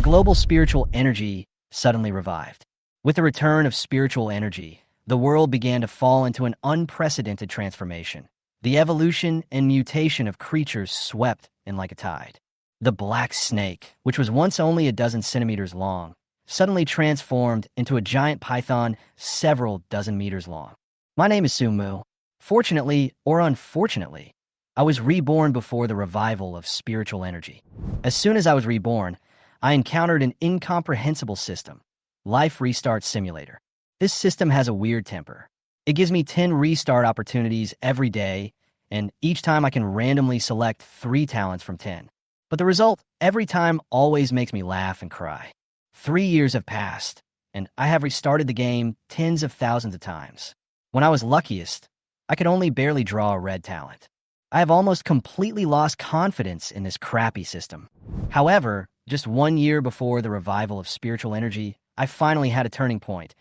global spiritual energy suddenly revived. With the return of spiritual energy, the world began to fall into an unprecedented transformation. The evolution and mutation of creatures swept in like a tide. The black snake, which was once only a dozen centimeters long, suddenly transformed into a giant python several dozen meters long. My name is Sumu. Fortunately or unfortunately, I was reborn before the revival of spiritual energy. As soon as I was reborn, I encountered an incomprehensible system, Life Restart Simulator. This system has a weird temper. It gives me 10 restart opportunities every day, and each time I can randomly select 3 talents from 10. But the result every time always makes me laugh and cry. 3 years have passed, and I have restarted the game tens of thousands of times. When I was luckiest, I could only barely draw a red talent. I have almost completely lost confidence in this crappy system. However, just 1 year before the revival of spiritual energy, I finally had a turning point.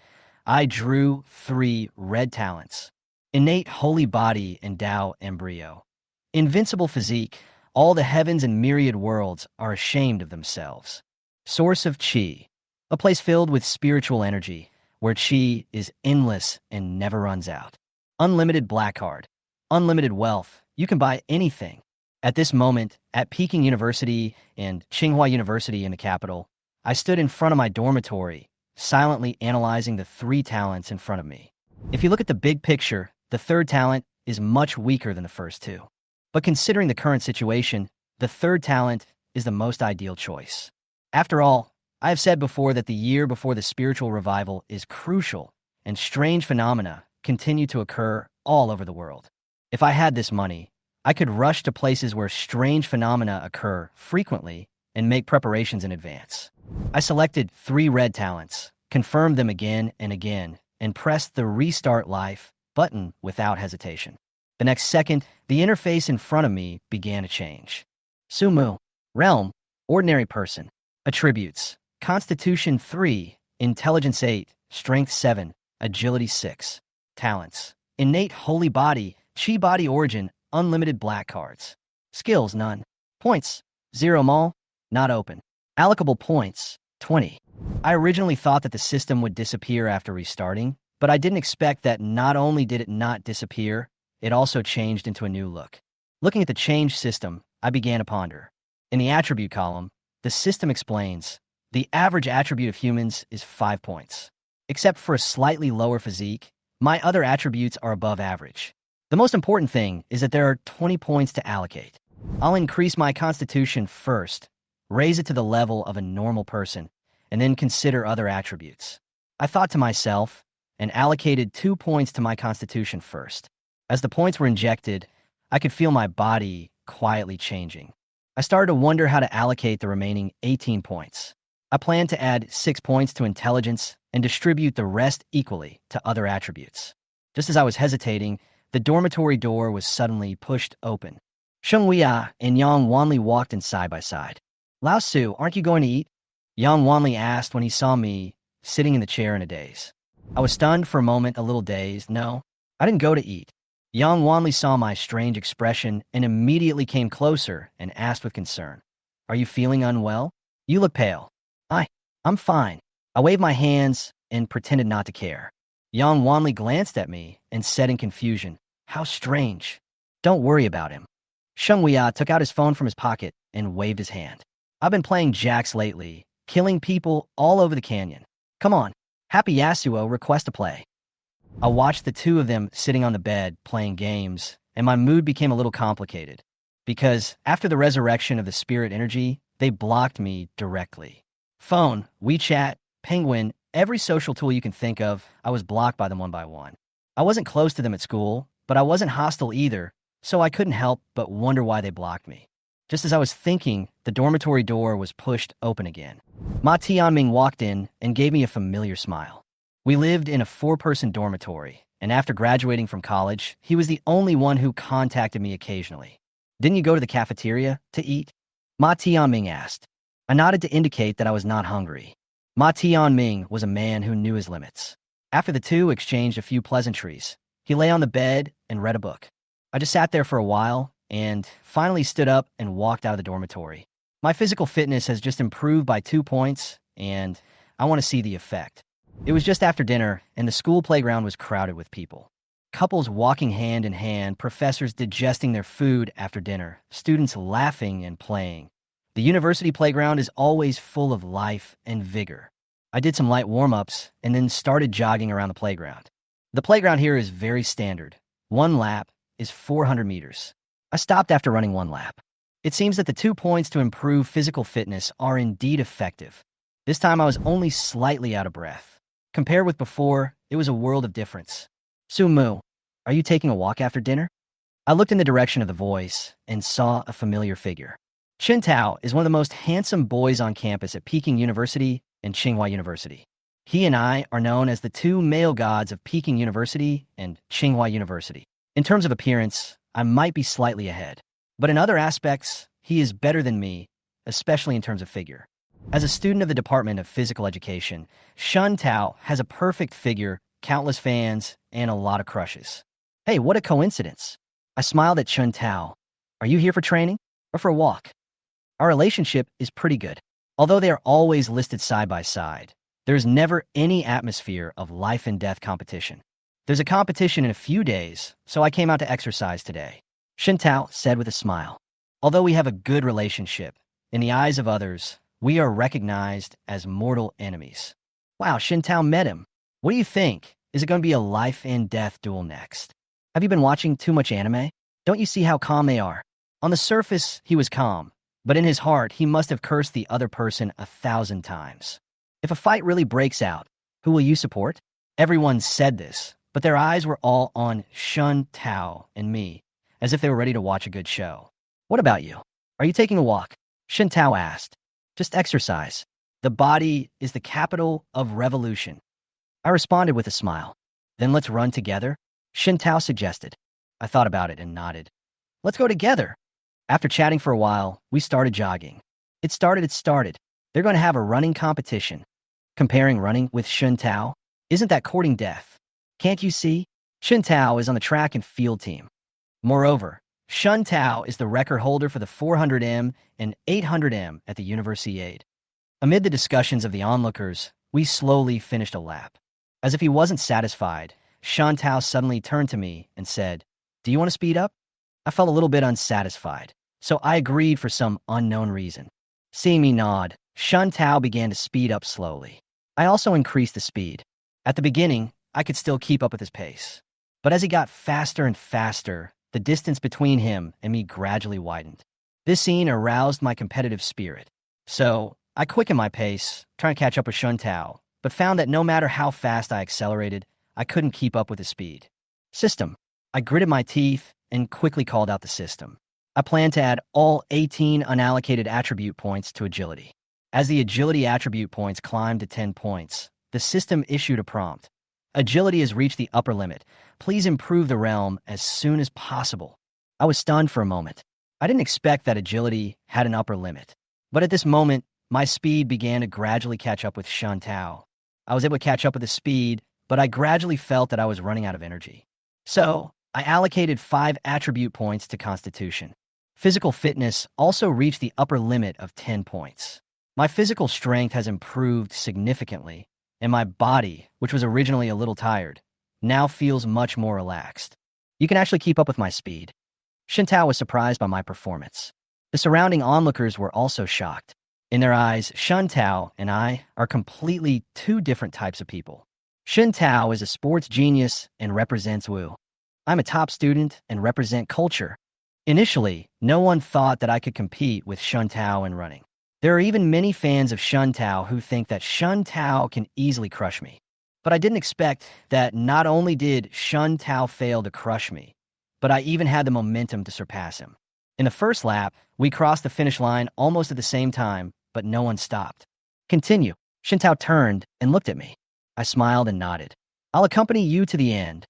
I drew 3 red talents: innate holy body and Tao embryo. Invincible physique, all the heavens and myriad worlds are ashamed of themselves. Source of Qi, a place filled with spiritual energy, where Qi is endless and never runs out. Unlimited black card, unlimited wealth, you can buy anything. At this moment, at Peking University and Tsinghua University in the capital, I stood in front of my dormitory, silently analyzing the 3 talents in front of me. If you look at the big picture, the 3rd talent is much weaker than the first 2. But considering the current situation, the 3rd talent is the most ideal choice. After all, I have said before that the year before the spiritual revival is crucial, and strange phenomena continue to occur all over the world. If I had this money, I could rush to places where strange phenomena occur frequently and make preparations in advance. I selected 3 red talents, confirmed them again and again, and pressed the Restart Life button without hesitation. The next second, the interface in front of me began to change. Sumu, realm, ordinary person. Attributes: Constitution 3, Intelligence 8, Strength 7, Agility 6. Talents: innate holy body, Qi body origin, unlimited black cards. Skills: none. Points: 0 mall, not open. Allocable points: 20. I originally thought that the system would disappear after restarting, but I didn't expect that not only did it not disappear, it also changed into a new look. Looking at the changed system, I began to ponder. In the attribute column, the system explains, the average attribute of humans is 5 points. Except for a slightly lower physique, my other attributes are above average. The most important thing is that there are 20 points to allocate. I'll increase my constitution first, raise it to the level of a normal person, and then consider other attributes. I thought to myself, and allocated 2 points to my constitution first. As the points were injected, I could feel my body quietly changing. I started to wonder how to allocate the remaining 18 points. I planned to add 6 points to intelligence and distribute the rest equally to other attributes. Just as I was hesitating, the dormitory door was suddenly pushed open. Sheng Weia and Yang Wanli walked in side by side. Lao Su, aren't you going to eat? Yang Wanli asked when he saw me sitting in the chair in a daze. I was stunned for a moment, a little dazed. No, I didn't go to eat. Yang Wanli saw my strange expression and immediately came closer and asked with concern, "Are you feeling unwell? You look pale." I'm fine. I waved my hands and pretended not to care. Yang Wanli glanced at me and said in confusion, "How strange. Don't worry about him." Sheng Weia took out his phone from his pocket and waved his hand. "I've been playing jacks lately, killing people all over the canyon. Come on, Happy Yasuo, request to play." I watched the 2 of them sitting on the bed playing games, and my mood became a little complicated, because after the resurrection of the spirit energy, they blocked me directly. Phone, WeChat, Penguin, every social tool you can think of, I was blocked by them one by one. I wasn't close to them at school, but I wasn't hostile either, so I couldn't help but wonder why they blocked me. Just as I was thinking, the dormitory door was pushed open again. Ma Tianming walked in and gave me a familiar smile. We lived in a 4-person dormitory, and after graduating from college, he was the only one who contacted me occasionally. "Didn't you go to the cafeteria to eat?" Ma Tianming asked. I nodded to indicate that I was not hungry. Ma Tianming was a man who knew his limits. After the 2 exchanged a few pleasantries, he lay on the bed and read a book. I just sat there for a while and finally stood up and walked out of the dormitory. My physical fitness has just improved by 2 points, and I want to see the effect. It was just after dinner, and the school playground was crowded with people. Couples walking hand in hand, professors digesting their food after dinner, students laughing and playing. The university playground is always full of life and vigor. I did some light warm-ups and then started jogging around the playground. The playground here is very standard. One lap is 400 meters. I stopped after running one lap. It seems that the 2 points to improve physical fitness are indeed effective. This time I was only slightly out of breath. Compared with before, it was a world of difference. Sumu, are you taking a walk after dinner? I looked in the direction of the voice and saw a familiar figure. Tao is one of the most handsome boys on campus at Peking University and Tsinghua University. He and I are known as the two male gods of Peking University and Tsinghua University. In terms of appearance, I might be slightly ahead, but in other aspects, he is better than me, especially in terms of figure. As a student of the Department of Physical Education, Tao has a perfect figure, countless fans, and a lot of crushes. Hey, what a coincidence. I smiled at Tao. Are you here for training or for a walk? Our relationship is pretty good. Although they are always listed side by side, there's never any atmosphere of life and death competition. There's a competition in a few days, so I came out to exercise today. Tao said with a smile. Although we have a good relationship, in the eyes of others, we are recognized as mortal enemies. Wow, Tao met him. What do you think? Is it going to be a life and death duel next? Have you been watching too much anime? Don't you see how calm they are? On the surface, he was calm, but in his heart, he must have cursed the other person 1,000 times. If a fight really breaks out, who will you support? Everyone said this, but their eyes were all on Tao and me, as if they were ready to watch a good show. What about you? Are you taking a walk? Tao asked. Just exercise. The body is the capital of revolution. I responded with a smile. Then let's run together, Tao suggested. I thought about it and nodded. Let's go together. After chatting for a while, we started jogging. It started. They're going to have a running competition. Comparing running with Tao? Isn't that courting death? Can't you see? Tao is on the track and field team. Moreover, Tao is the record holder for the 400m and 800m at the Universiade. Amid the discussions of the onlookers, we slowly finished a lap. As if he wasn't satisfied, Tao suddenly turned to me and said, "Do you want to speed up?" I felt a little bit unsatisfied, so I agreed for some unknown reason. Seeing me nod, Tao began to speed up slowly. I also increased the speed. At the beginning, I could still keep up with his pace. But as he got faster and faster, the distance between him and me gradually widened. This scene aroused my competitive spirit. So, I quickened my pace, trying to catch up with Tao, but found that no matter how fast I accelerated, I couldn't keep up with his speed. System. I gritted my teeth and quickly called out the system. I planned to add all 18 unallocated attribute points to agility. As the agility attribute points climbed to 10 points, the system issued a prompt. Agility has reached the upper limit. Please improve the realm as soon as possible. I was stunned for a moment. I didn't expect that agility had an upper limit. But at this moment, my speed began to gradually catch up with Tao. I was able to catch up with his speed, but I gradually felt that I was running out of energy. So, I allocated 5 attribute points to Constitution. Physical fitness also reached the upper limit of 10 points. My physical strength has improved significantly, and my body, which was originally a little tired, now feels much more relaxed. You can actually keep up with my speed. Tao was surprised by my performance. The surrounding onlookers were also shocked. In their eyes, Tao and I are completely two different types of people. Tao is a sports genius and represents Wu. I'm a top student and represent culture. Initially, no one thought that I could compete with Tao in running. There are even many fans of Tao who think that Tao can easily crush me. But I didn't expect that not only did Tao fail to crush me, but I even had the momentum to surpass him. In the first lap, we crossed the finish line almost at the same time, but no one stopped. Continue. Tao turned and looked at me. I smiled and nodded. I'll accompany you to the end.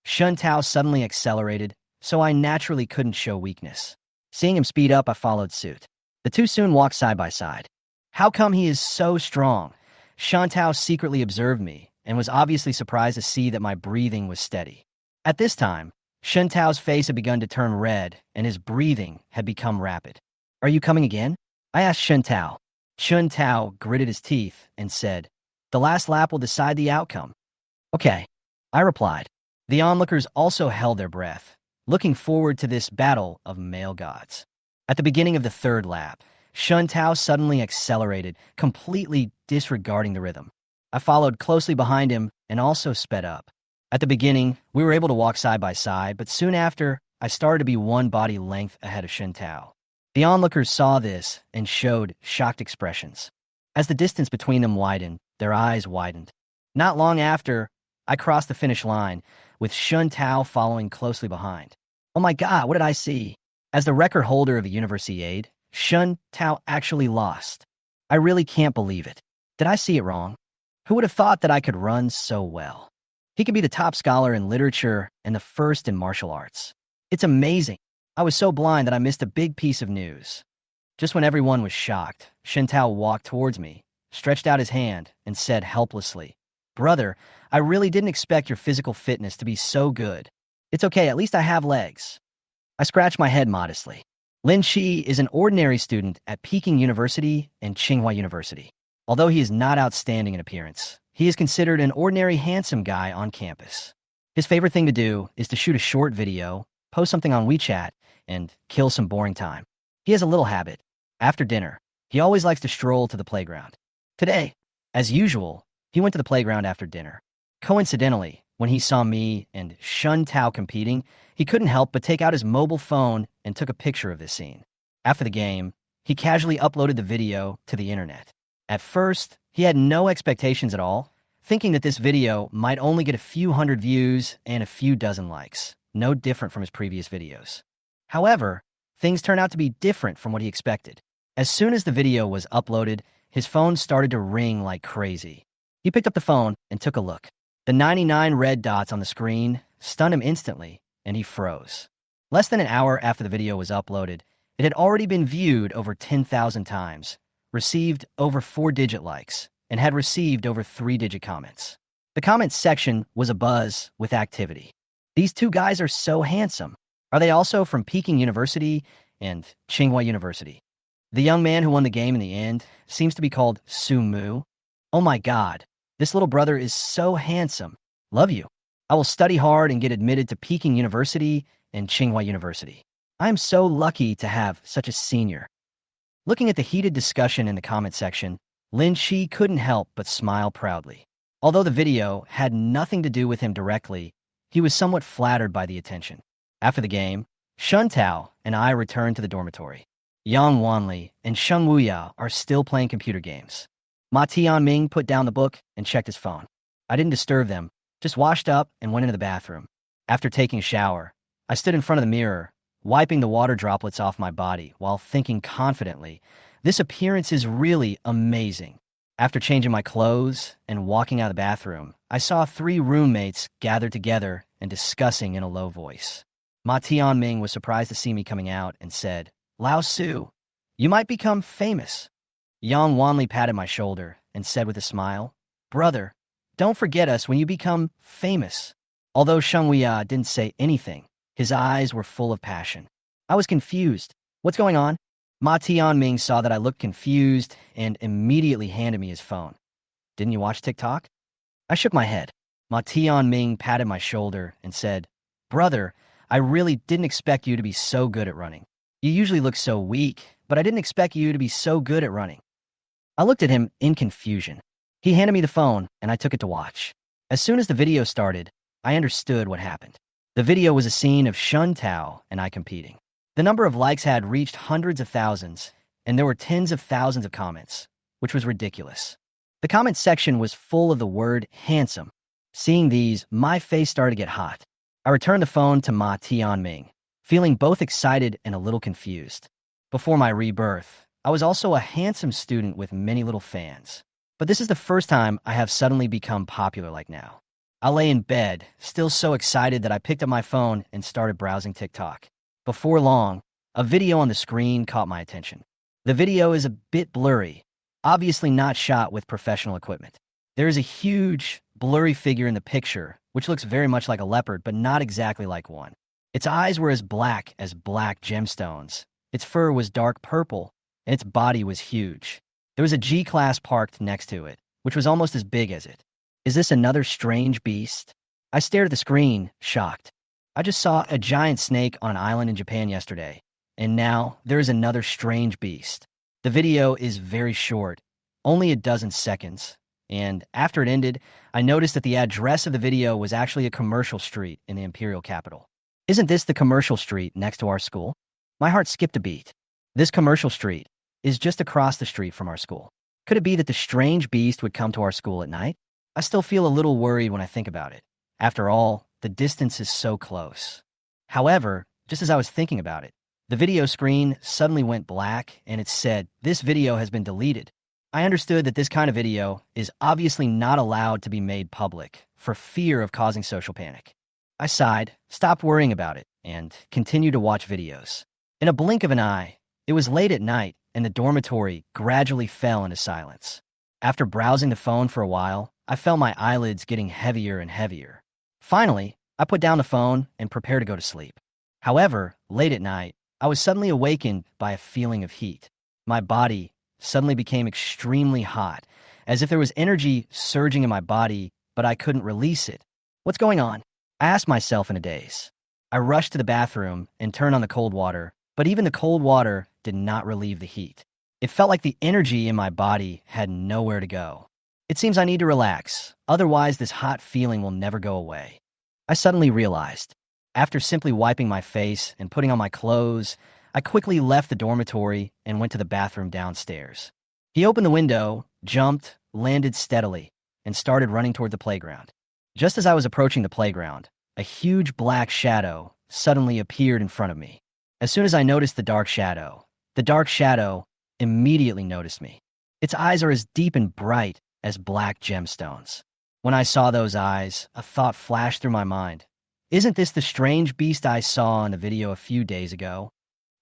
Tao suddenly accelerated, so I naturally couldn't show weakness. Seeing him speed up, I followed suit. The two soon walked side by side. How come he is so strong? Tao secretly observed me and was obviously surprised to see that my breathing was steady. At this time, Tao's face had begun to turn red and his breathing had become rapid. Are you coming again? I asked Shun Tao. Shun Tao gritted his teeth and said, "The last lap will decide the outcome." "Okay," I replied. The onlookers also held their breath, looking forward to this battle of male gods. At the beginning of the third lap, Shun Tao suddenly accelerated, completely disregarding the rhythm. I followed closely behind him and also sped up. At the beginning, we were able to walk side by side, but soon after, I started to be one body length ahead of Shun Tao. The onlookers saw this and showed shocked expressions. As the distance between them widened, their eyes widened. Not long after, I crossed the finish line, with Shun Tao following closely behind. Oh my God, what did I see? As the record holder of a university aide, Shun Tao actually lost. I really can't believe it. Did I see it wrong? Who would have thought that I could run so well? He could be the top scholar in literature and the first in martial arts. It's amazing. I was so blind that I missed a big piece of news. Just when everyone was shocked, Shun Tao walked towards me, stretched out his hand, and said helplessly, "Brother, I really didn't expect your physical fitness to be so good. It's okay, at least I have legs." I scratched my head modestly. Lin Shi is an ordinary student at Peking University and Tsinghua University. Although he is not outstanding in appearance, he is considered an ordinary handsome guy on campus. His favorite thing to do is to shoot a short video, post something on WeChat, and kill some boring time. He has a little habit. After dinner, he always likes to stroll to the playground. Today, as usual, he went to the playground after dinner. Coincidentally, when he saw me and Shun Tao competing, he couldn't help but take out his mobile phone and took a picture of this scene. After the game, he casually uploaded the video to the internet. At first, he had no expectations at all, thinking that this video might only get a few hundred views and a few dozen likes, no different from his previous videos. However, things turned out to be different from what he expected. As soon as the video was uploaded, his phone started to ring like crazy. He picked up the phone and took a look. The 99 red dots on the screen stunned him instantly, and he froze. Less than an hour after the video was uploaded, it had already been viewed over 10,000 times, received over 4-digit likes, and had received over 3-digit comments. The comments section was abuzz with activity. These two guys are so handsome. Are they also from Peking University and Tsinghua University? The young man who won the game in the end seems to be called Su Mu. Oh my God, this little brother is so handsome. Love you. I will study hard and get admitted to Peking University and Tsinghua University. I am so lucky to have such a senior. Looking at the heated discussion in the comment section, Lin Shi couldn't help but smile proudly. Although the video had nothing to do with him directly, he was somewhat flattered by the attention. After the game, Shun Tao and I returned to the dormitory. Yang Wanli and Sheng Wuya are still playing computer games. Ma Tianming put down the book and checked his phone. I didn't disturb them, just washed up and went into the bathroom. After taking a shower, I stood in front of the mirror, wiping the water droplets off my body while thinking confidently, "This appearance is really amazing." After changing my clothes and walking out of the bathroom, I saw 3 roommates gathered together and discussing in a low voice. Ma Tianming was surprised to see me coming out and said, "Lao Su, you might become famous." Yang Wanli patted my shoulder and said with a smile, "Brother, don't forget us when you become famous." Although Sheng Wuya didn't say anything, his eyes were full of passion. I was confused. "What's going on?" Ma Tianming saw that I looked confused and immediately handed me his phone. "Didn't you watch TikTok?" I shook my head. Ma Tianming patted my shoulder and said, "Brother, I really didn't expect you to be so good at running. You usually look so weak, but I didn't expect you to be so good at running." I looked at him in confusion. He handed me the phone, and I took it to watch. As soon as the video started, I understood what happened. The video was a scene of Shun Tao and I competing. The number of likes had reached hundreds of thousands, and there were tens of thousands of comments, which was ridiculous. The comment section was full of the word handsome. Seeing these, my face started to get hot. I returned the phone to Ma Tianming, feeling both excited and a little confused. Before my rebirth, I was also a handsome student with many little fans. But this is the first time I have suddenly become popular like now. I lay in bed, still so excited that I picked up my phone and started browsing TikTok. Before long, a video on the screen caught my attention. The video is a bit blurry, obviously not shot with professional equipment. There is a huge, blurry figure in the picture, which looks very much like a leopard, but not exactly like one. Its eyes were as black gemstones. Its fur was dark purple, and its body was huge. There was a G-class parked next to it, which was almost as big as it. Is this another strange beast? I stared at the screen, shocked. I just saw a giant snake on an island in Japan yesterday, and now there is another strange beast. The video is very short, only a dozen seconds, and after it ended, I noticed that the address of the video was actually a commercial street in the imperial capital. Isn't this the commercial street next to our school? My heart skipped a beat. This commercial street is just across the street from our school. Could it be that the strange beast would come to our school at night? I still feel a little worried when I think about it. After all, the distance is so close. However, just as I was thinking about it, the video screen suddenly went black and it said, "This video has been deleted." I understood that this kind of video is obviously not allowed to be made public for fear of causing social panic. I sighed, stopped worrying about it, and continued to watch videos. In a blink of an eye, it was late at night and the dormitory gradually fell into silence. After browsing the phone for a while, I felt my eyelids getting heavier and heavier. Finally, I put down the phone and prepared to go to sleep. However, late at night, I was suddenly awakened by a feeling of heat. My body suddenly became extremely hot, as if there was energy surging in my body, but I couldn't release it. What's going on? I asked myself in a daze. I rushed to the bathroom and turned on the cold water, but even the cold water did not relieve the heat. It felt like the energy in my body had nowhere to go. It seems I need to relax, otherwise this hot feeling will never go away. I suddenly realized. After simply wiping my face and putting on my clothes, I quickly left the dormitory and went to the bathroom downstairs. He opened the window, jumped, landed steadily, and started running toward the playground. Just as I was approaching the playground, a huge black shadow suddenly appeared in front of me. As soon as I noticed the dark shadow immediately noticed me. Its eyes are as deep and bright as black gemstones. When I saw those eyes, a thought flashed through my mind. Isn't this the strange beast I saw in the video a few days ago?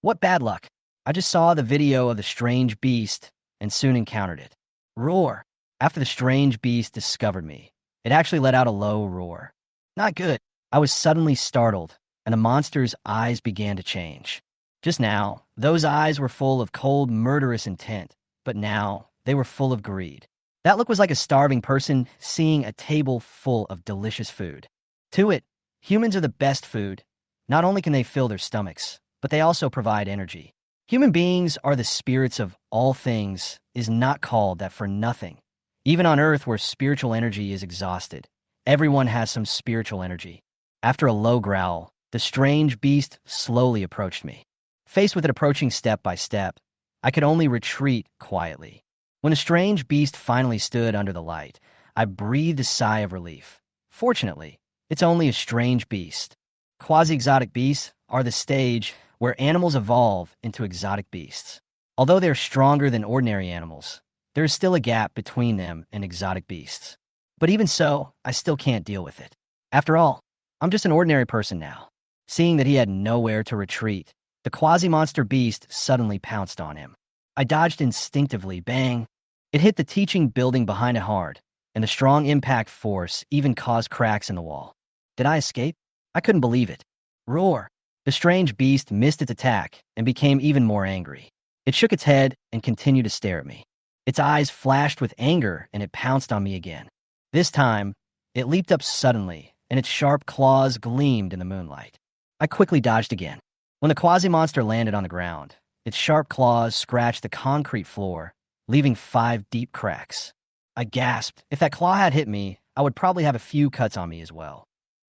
What bad luck. I just saw the video of the strange beast and soon encountered it. Roar. After the strange beast discovered me, it actually let out a low roar. Not good. I was suddenly startled, and the monster's eyes began to change. Just now, those eyes were full of cold, murderous intent, but now they were full of greed. That look was like a starving person seeing a table full of delicious food. To it, humans are the best food. Not only can they fill their stomachs, but they also provide energy. Human beings are the spirits of all things is not called that for nothing. Even on Earth where spiritual energy is exhausted, everyone has some spiritual energy. After a low growl, the strange beast slowly approached me. Faced with it approaching step by step, I could only retreat quietly. When the strange beast finally stood under the light, I breathed a sigh of relief. Fortunately, it's only a strange beast. Quasi-exotic beasts are the stage where animals evolve into exotic beasts. Although they're stronger than ordinary animals, there is still a gap between them and exotic beasts. But even so, I still can't deal with it. After all, I'm just an ordinary person now. Seeing that he had nowhere to retreat, the quasi-monster beast suddenly pounced on him. I dodged instinctively, bang. It hit the teaching building behind it hard, and the strong impact force even caused cracks in the wall. Did I escape? I couldn't believe it. Roar. The strange beast missed its attack and became even more angry. It shook its head and continued to stare at me. Its eyes flashed with anger and it pounced on me again. This time, it leaped up suddenly and its sharp claws gleamed in the moonlight. I quickly dodged again. When the quasi-monster landed on the ground, its sharp claws scratched the concrete floor, leaving 5 deep cracks. I gasped. If that claw had hit me, I would probably have a few cuts on me as well.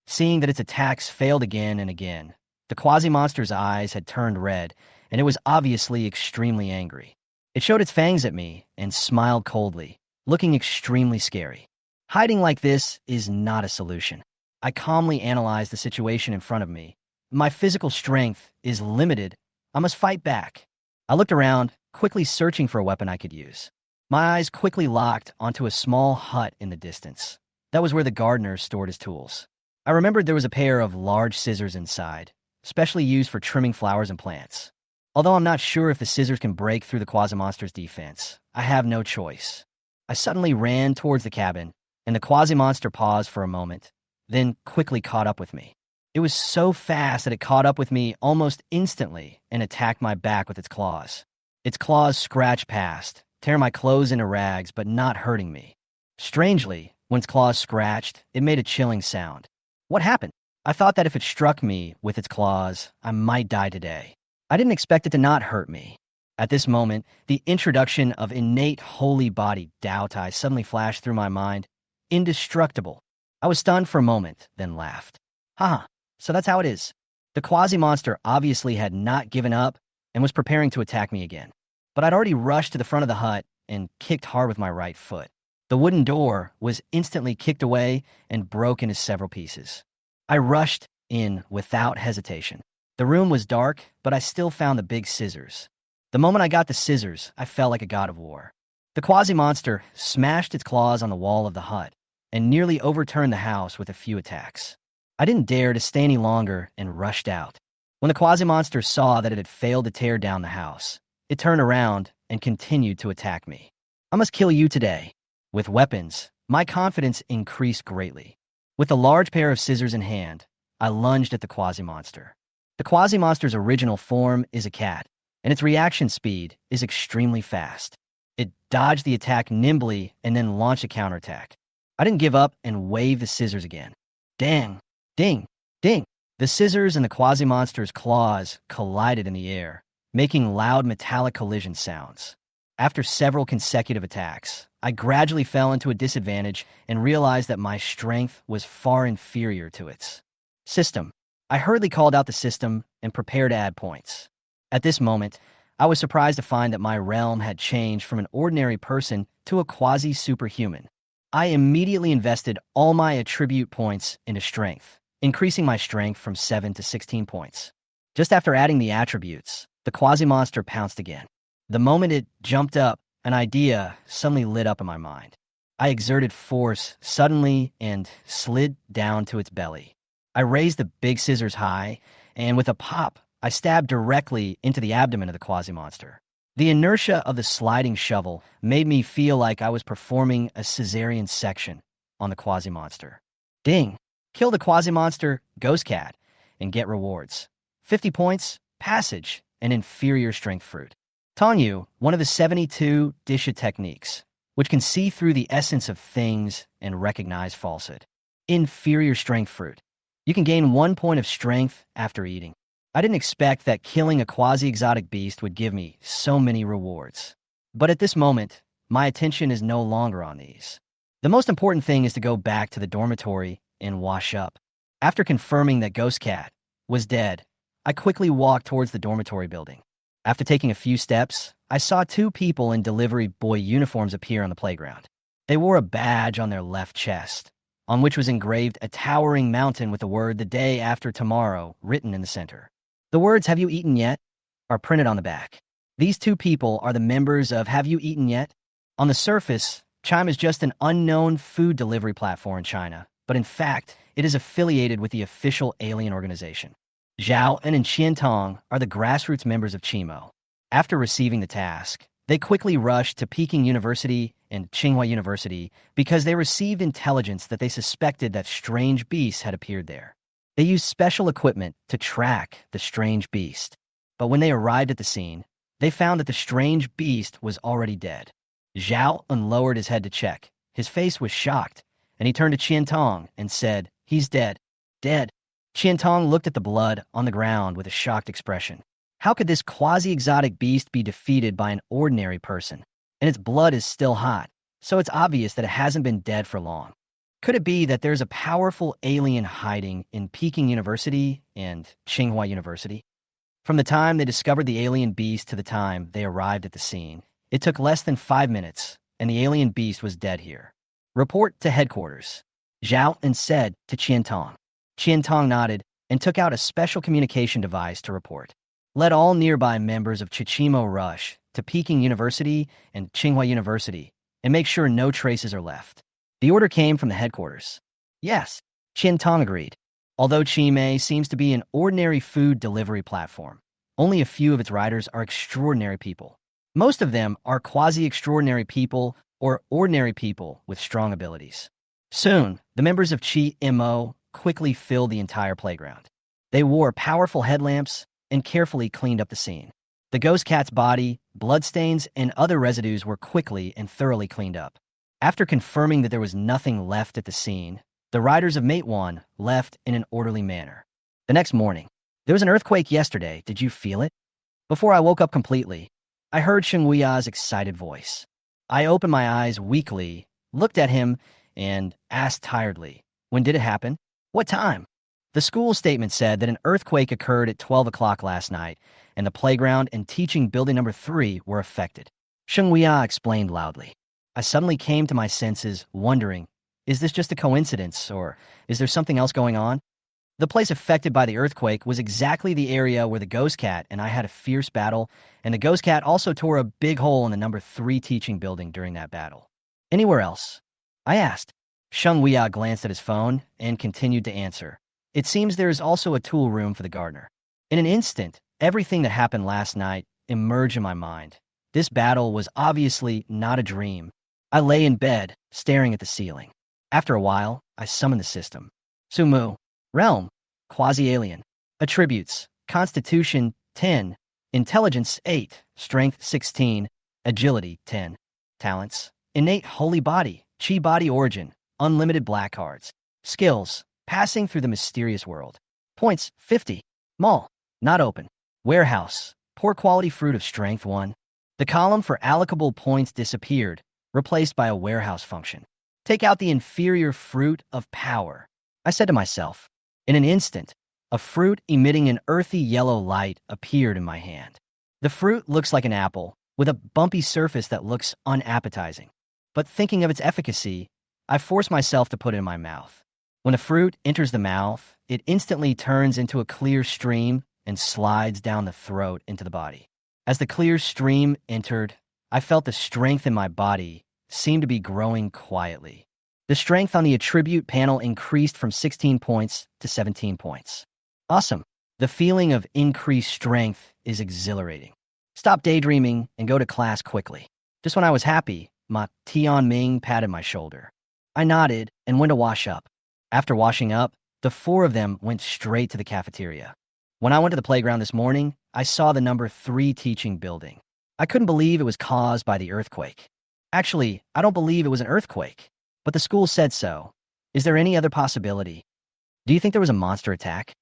Seeing that its attacks failed again and again, the quasi-monster's eyes had turned red, and it was obviously extremely angry. It showed its fangs at me and smiled coldly, looking extremely scary. Hiding like this is not a solution. I calmly analyzed the situation in front of me. My physical strength is limited. I must fight back. I looked around, quickly searching for a weapon I could use. My eyes quickly locked onto a small hut in the distance. That was where the gardener stored his tools. I remembered there was a pair of large scissors inside, specially used for trimming flowers and plants. Although I'm not sure if the scissors can break through the quasi-monster's defense, I have no choice. I suddenly ran towards the cabin, and the quasi-monster paused for a moment, then quickly caught up with me. It was so fast that it caught up with me almost instantly and attacked my back with its claws. Its claws scratched past, tearing my clothes into rags but not hurting me. Strangely, when its claws scratched, it made a chilling sound. What happened? I thought that if it struck me with its claws, I might die today. I didn't expect it to not hurt me. At this moment, the introduction of innate holy body Dao Tai suddenly flashed through my mind. Indestructible. I was stunned for a moment, then laughed. Haha, so that's how it is. The quasi-monster obviously had not given up and was preparing to attack me again. But I'd already rushed to the front of the hut and kicked hard with my right foot. The wooden door was instantly kicked away and broke into several pieces. I rushed in without hesitation. The room was dark, but I still found the big scissors. The moment I got the scissors, I felt like a god of war. The quasi-monster smashed its claws on the wall of the hut and nearly overturned the house with a few attacks. I didn't dare to stay any longer and rushed out. When the quasi-monster saw that it had failed to tear down the house, it turned around and continued to attack me. I must kill you today. With weapons, my confidence increased greatly. With a large pair of scissors in hand, I lunged at the quasi-monster. The quasi-monster's original form is a cat, and its reaction speed is extremely fast. It dodged the attack nimbly and then launched a counterattack. I didn't give up and waved the scissors again. Dang, ding, ding. The scissors and the quasi-monster's claws collided in the air, making loud metallic collision sounds. After several consecutive attacks, I gradually fell into a disadvantage and realized that my strength was far inferior to its. System. I hurriedly called out the system and prepared to add points. At this moment, I was surprised to find that my realm had changed from an ordinary person to a quasi-superhuman. I immediately invested all my attribute points into strength, increasing my strength from 7 to 16 points. Just after adding the attributes, the quasi-monster pounced again. The moment it jumped up, an idea suddenly lit up in my mind. I exerted force suddenly and slid down to its belly. I raised the big scissors high, and with a pop, I stabbed directly into the abdomen of the quasi-monster. The inertia of the sliding shovel made me feel like I was performing a cesarean section on the quasi-monster. Ding! Kill the quasi-monster, Ghost Cat, and get rewards. 50 points, passage, and inferior strength fruit. Tongyu, one of the 72 Disha techniques, which can see through the essence of things and recognize falsehood. Inferior strength fruit. You can gain 1 point of strength after eating. I didn't expect that killing a quasi-exotic beast would give me so many rewards. But at this moment, my attention is no longer on these. The most important thing is to go back to the dormitory and wash up. After confirming that Ghost Cat was dead, I quickly walked towards the dormitory building. After taking a few steps, I saw 2 people in delivery boy uniforms appear on the playground. They wore a badge on their left chest, on which was engraved a towering mountain with the word "the day after tomorrow" written in the center. The words "Have you eaten yet?" are printed on the back. These 2 people are the members of Have You Eaten Yet? On the surface, Chime is just an unknown food delivery platform in China, but in fact, it is affiliated with the official alien organization. Zhao and Qiantong are the grassroots members of Chimo. After receiving the task, they quickly rushed to Peking University and Tsinghua University because they received intelligence that they suspected that strange beasts had appeared there. They used special equipment to track the strange beast, but when they arrived at the scene, they found that the strange beast was already dead. Zhao unlowered his head to check. His face was shocked, and he turned to Qiantong and said, "He's dead. Dead." Qiantong looked at the blood on the ground with a shocked expression. How could this quasi-exotic beast be defeated by an ordinary person? And its blood is still hot, so it's obvious that it hasn't been dead for long. Could it be that there's a powerful alien hiding in Peking University and Tsinghua University? From the time they discovered the alien beast to the time they arrived at the scene, it took less than 5 minutes, and the alien beast was dead here. Report to headquarters, Zhao and said to Qiantong. Qiantong nodded and took out a special communication device to report. Let all nearby members of Chichimo rush to Peking University and Tsinghua University and make sure no traces are left. The order came from the headquarters. Yes, Qiantong agreed. Although Chime seems to be an ordinary food delivery platform, only a few of its riders are extraordinary people. Most of them are quasi-extraordinary people or ordinary people with strong abilities. Soon, the members of Chi Mo quickly filled the entire playground. They wore powerful headlamps and carefully cleaned up the scene. The ghost cat's body, bloodstains, and other residues were quickly and thoroughly cleaned up. After confirming that there was nothing left at the scene, the riders of Mate 1 left in an orderly manner. The next morning, there was an earthquake yesterday. Did you feel it? Before I woke up completely, I heard Shenghui's excited voice. I opened my eyes weakly, looked at him, and asked tiredly, when did it happen? What time? The school statement said that an earthquake occurred at 12 o'clock last night, and the playground and teaching building number 3 were affected. Shenghuia explained loudly. I suddenly came to my senses, wondering, is this just a coincidence, or is there something else going on? The place affected by the earthquake was exactly the area where the ghost cat and I had a fierce battle, and the ghost cat also tore a big hole in the number 3 teaching building during that battle. Anywhere else? I asked. Shenghuia glanced at his phone and continued to answer. It seems there is also a tool room for the gardener. In an instant, everything that happened last night emerged in my mind. This battle was obviously not a dream. I lay in bed, staring at the ceiling. After a while, I summoned the system. Sumu. Realm. Quasi-alien. Attributes. Constitution 10. Intelligence 8. Strength 16. Agility 10. Talents. Innate holy body. Chi body origin. Unlimited black cards. Skills. Passing through the mysterious world. Points 50. Mall. Not open. Warehouse. Poor quality fruit of strength 1. The column for allocable points disappeared, replaced by a warehouse function. Take out the inferior fruit of power. I said to myself. In an instant, a fruit emitting an earthy yellow light appeared in my hand. The fruit looks like an apple, with a bumpy surface that looks unappetizing. But thinking of its efficacy, I force myself to put it in my mouth. When the fruit enters the mouth, it instantly turns into a clear stream and slides down the throat into the body. As the clear stream entered, I felt the strength in my body seem to be growing quietly. The strength on the attribute panel increased from 16 points to 17 points. Awesome. The feeling of increased strength is exhilarating. Stop daydreaming and go to class quickly. Just when I was happy, Ma Tianming patted my shoulder. I nodded and went to wash up. After washing up, the 4 of them went straight to the cafeteria. When I went to the playground this morning, I saw the number 3 teaching building. I couldn't believe it was caused by the earthquake. Actually, I don't believe it was an earthquake, but the school said so. Is there any other possibility? Do you think there was a monster attack?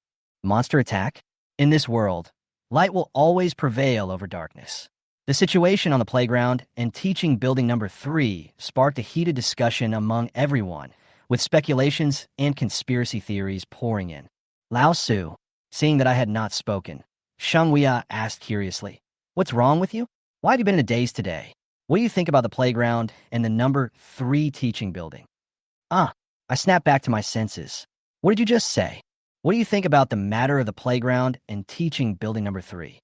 Monster attack? In this world, light will always prevail over darkness. The situation on the playground and teaching building number 3 sparked a heated discussion among everyone, with speculations and conspiracy theories pouring in. Lao Su, seeing that I had not spoken, Shenghuia asked curiously, "What's wrong with you? Why have you been in a daze today? What do you think about the playground and the number 3 teaching building?" I snapped back to my senses. What did you just say? What do you think about the matter of the playground and teaching building number 3?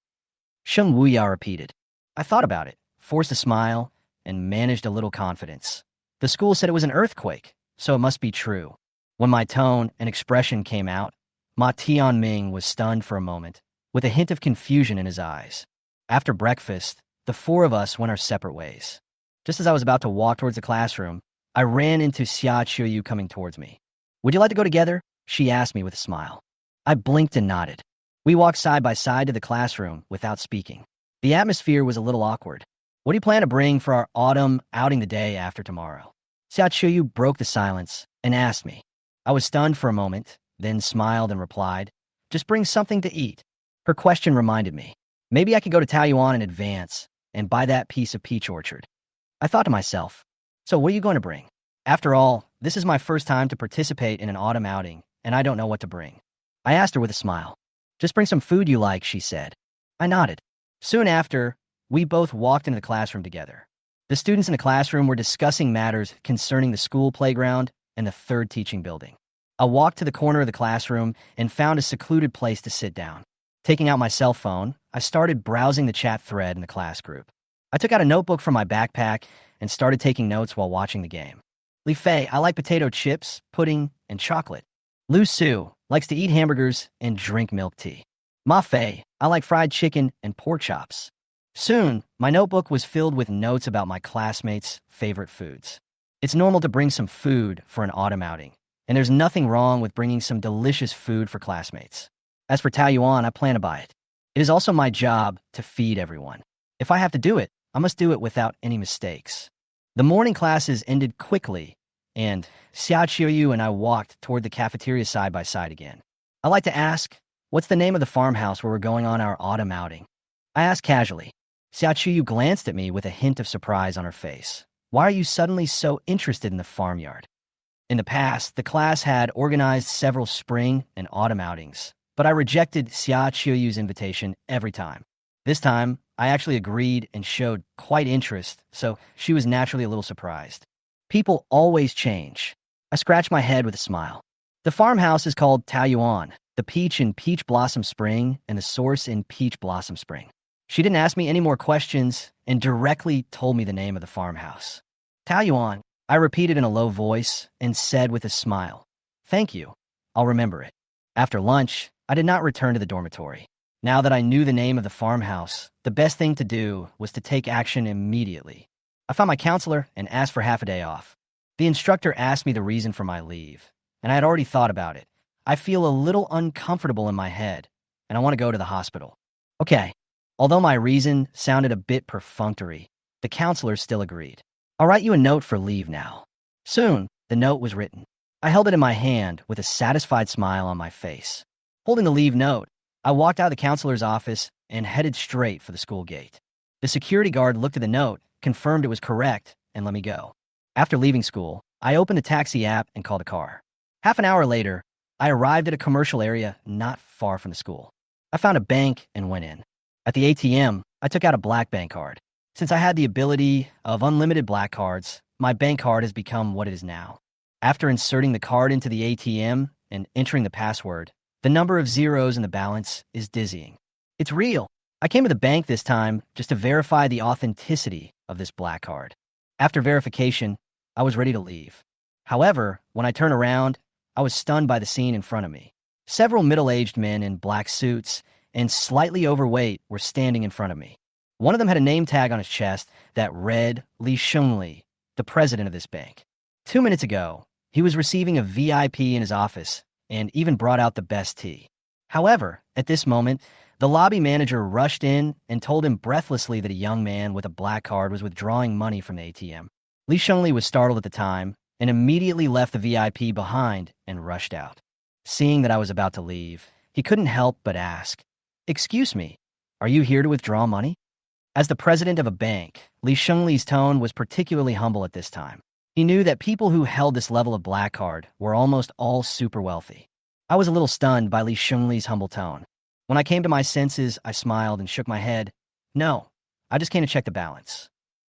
Shenghuia repeated. I thought about it, forced a smile, and managed a little confidence. The school said it was an earthquake, so it must be true. When my tone and expression came out, Ma Tianming was stunned for a moment, with a hint of confusion in his eyes. After breakfast, the 4 of us went our separate ways. Just as I was about to walk towards the classroom, I ran into Xia Chuyu coming towards me. Would you like to go together? She asked me with a smile. I blinked and nodded. We walked side by side to the classroom without speaking. The atmosphere was a little awkward. What do you plan to bring for our autumn outing the day after tomorrow? Xia Chuyu broke the silence and asked me. I was stunned for a moment, then smiled and replied, just bring something to eat. Her question reminded me. Maybe I could go to Taoyuan in advance and buy that piece of peach orchard. I thought to myself, so what are you going to bring? After all, this is my first time to participate in an autumn outing, and I don't know what to bring. I asked her with a smile. Just bring some food you like, she said. I nodded. Soon after, we both walked into the classroom together. The students in the classroom were discussing matters concerning the school playground and the 3rd teaching building. I walked to the corner of the classroom and found a secluded place to sit down. Taking out my cell phone, I started browsing the chat thread in the class group. I took out a notebook from my backpack and started taking notes while watching the game. Li Fei, I like potato chips, pudding, and chocolate. Lu Su likes to eat hamburgers and drink milk tea. Ma Fei, I like fried chicken and pork chops. Soon, my notebook was filled with notes about my classmates' favorite foods. It's normal to bring some food for an autumn outing, and there's nothing wrong with bringing some delicious food for classmates. As for Taoyuan, I plan to buy it. It is also my job to feed everyone. If I have to do it, I must do it without any mistakes. The morning classes ended quickly, and Xia Qiuyu and I walked toward the cafeteria side by side again. I like to ask, what's the name of the farmhouse where we're going on our autumn outing? I asked casually. Xia Qiuyu glanced at me with a hint of surprise on her face. Why are you suddenly so interested in the farmyard? In the past, the class had organized several spring and autumn outings, but I rejected Xia Qiuyu's invitation every time. This time, I actually agreed and showed quite interest, so she was naturally a little surprised. People always change. I scratched my head with a smile. The farmhouse is called Taoyuan, the peach in Peach Blossom Spring and the source in Peach Blossom Spring. She didn't ask me any more questions and directly told me the name of the farmhouse. Taoyuan, I repeated in a low voice and said with a smile, "Thank you. I'll remember it." After lunch, I did not return to the dormitory. Now that I knew the name of the farmhouse, the best thing to do was to take action immediately. I found my counselor and asked for half a day off. The instructor asked me the reason for my leave, and I had already thought about it. I feel a little uncomfortable in my head, and I want to go to the hospital. Okay. Although my reason sounded a bit perfunctory, the counselor still agreed. I'll write you a note for leave now. Soon, the note was written. I held it in my hand with a satisfied smile on my face. Holding the leave note, I walked out of the counselor's office and headed straight for the school gate. The security guard looked at the note, confirmed it was correct, and let me go. After leaving school, I opened the taxi app and called a car. Half an hour later, I arrived at a commercial area not far from the school. I found a bank and went in. At the ATM, I took out a black bank card. Since I had the ability of unlimited black cards, my bank card has become what it is now. After inserting the card into the ATM and entering the password, the number of zeros in the balance is dizzying. It's real. I came to the bank this time just to verify the authenticity of this black card. After verification, I was ready to leave. However, when I turned around, I was stunned by the scene in front of me. Several middle-aged men in black suits and slightly overweight were standing in front of me. One of them had a name tag on his chest that read Li Shengli, the president of this bank. 2 minutes ago, he was receiving a VIP in his office and even brought out the best tea. However, at this moment, the lobby manager rushed in and told him breathlessly that a young man with a black card was withdrawing money from the ATM. Li Shengli was startled at the time and immediately left the VIP behind and rushed out. Seeing that I was about to leave, he couldn't help but ask, "Excuse me, are you here to withdraw money?" As the president of a bank, Li Shengli's tone was particularly humble at this time. He knew that people who held this level of black card were almost all super wealthy. I was a little stunned by Li Shengli's humble tone. When I came to my senses, I smiled and shook my head. No, I just came to check the balance.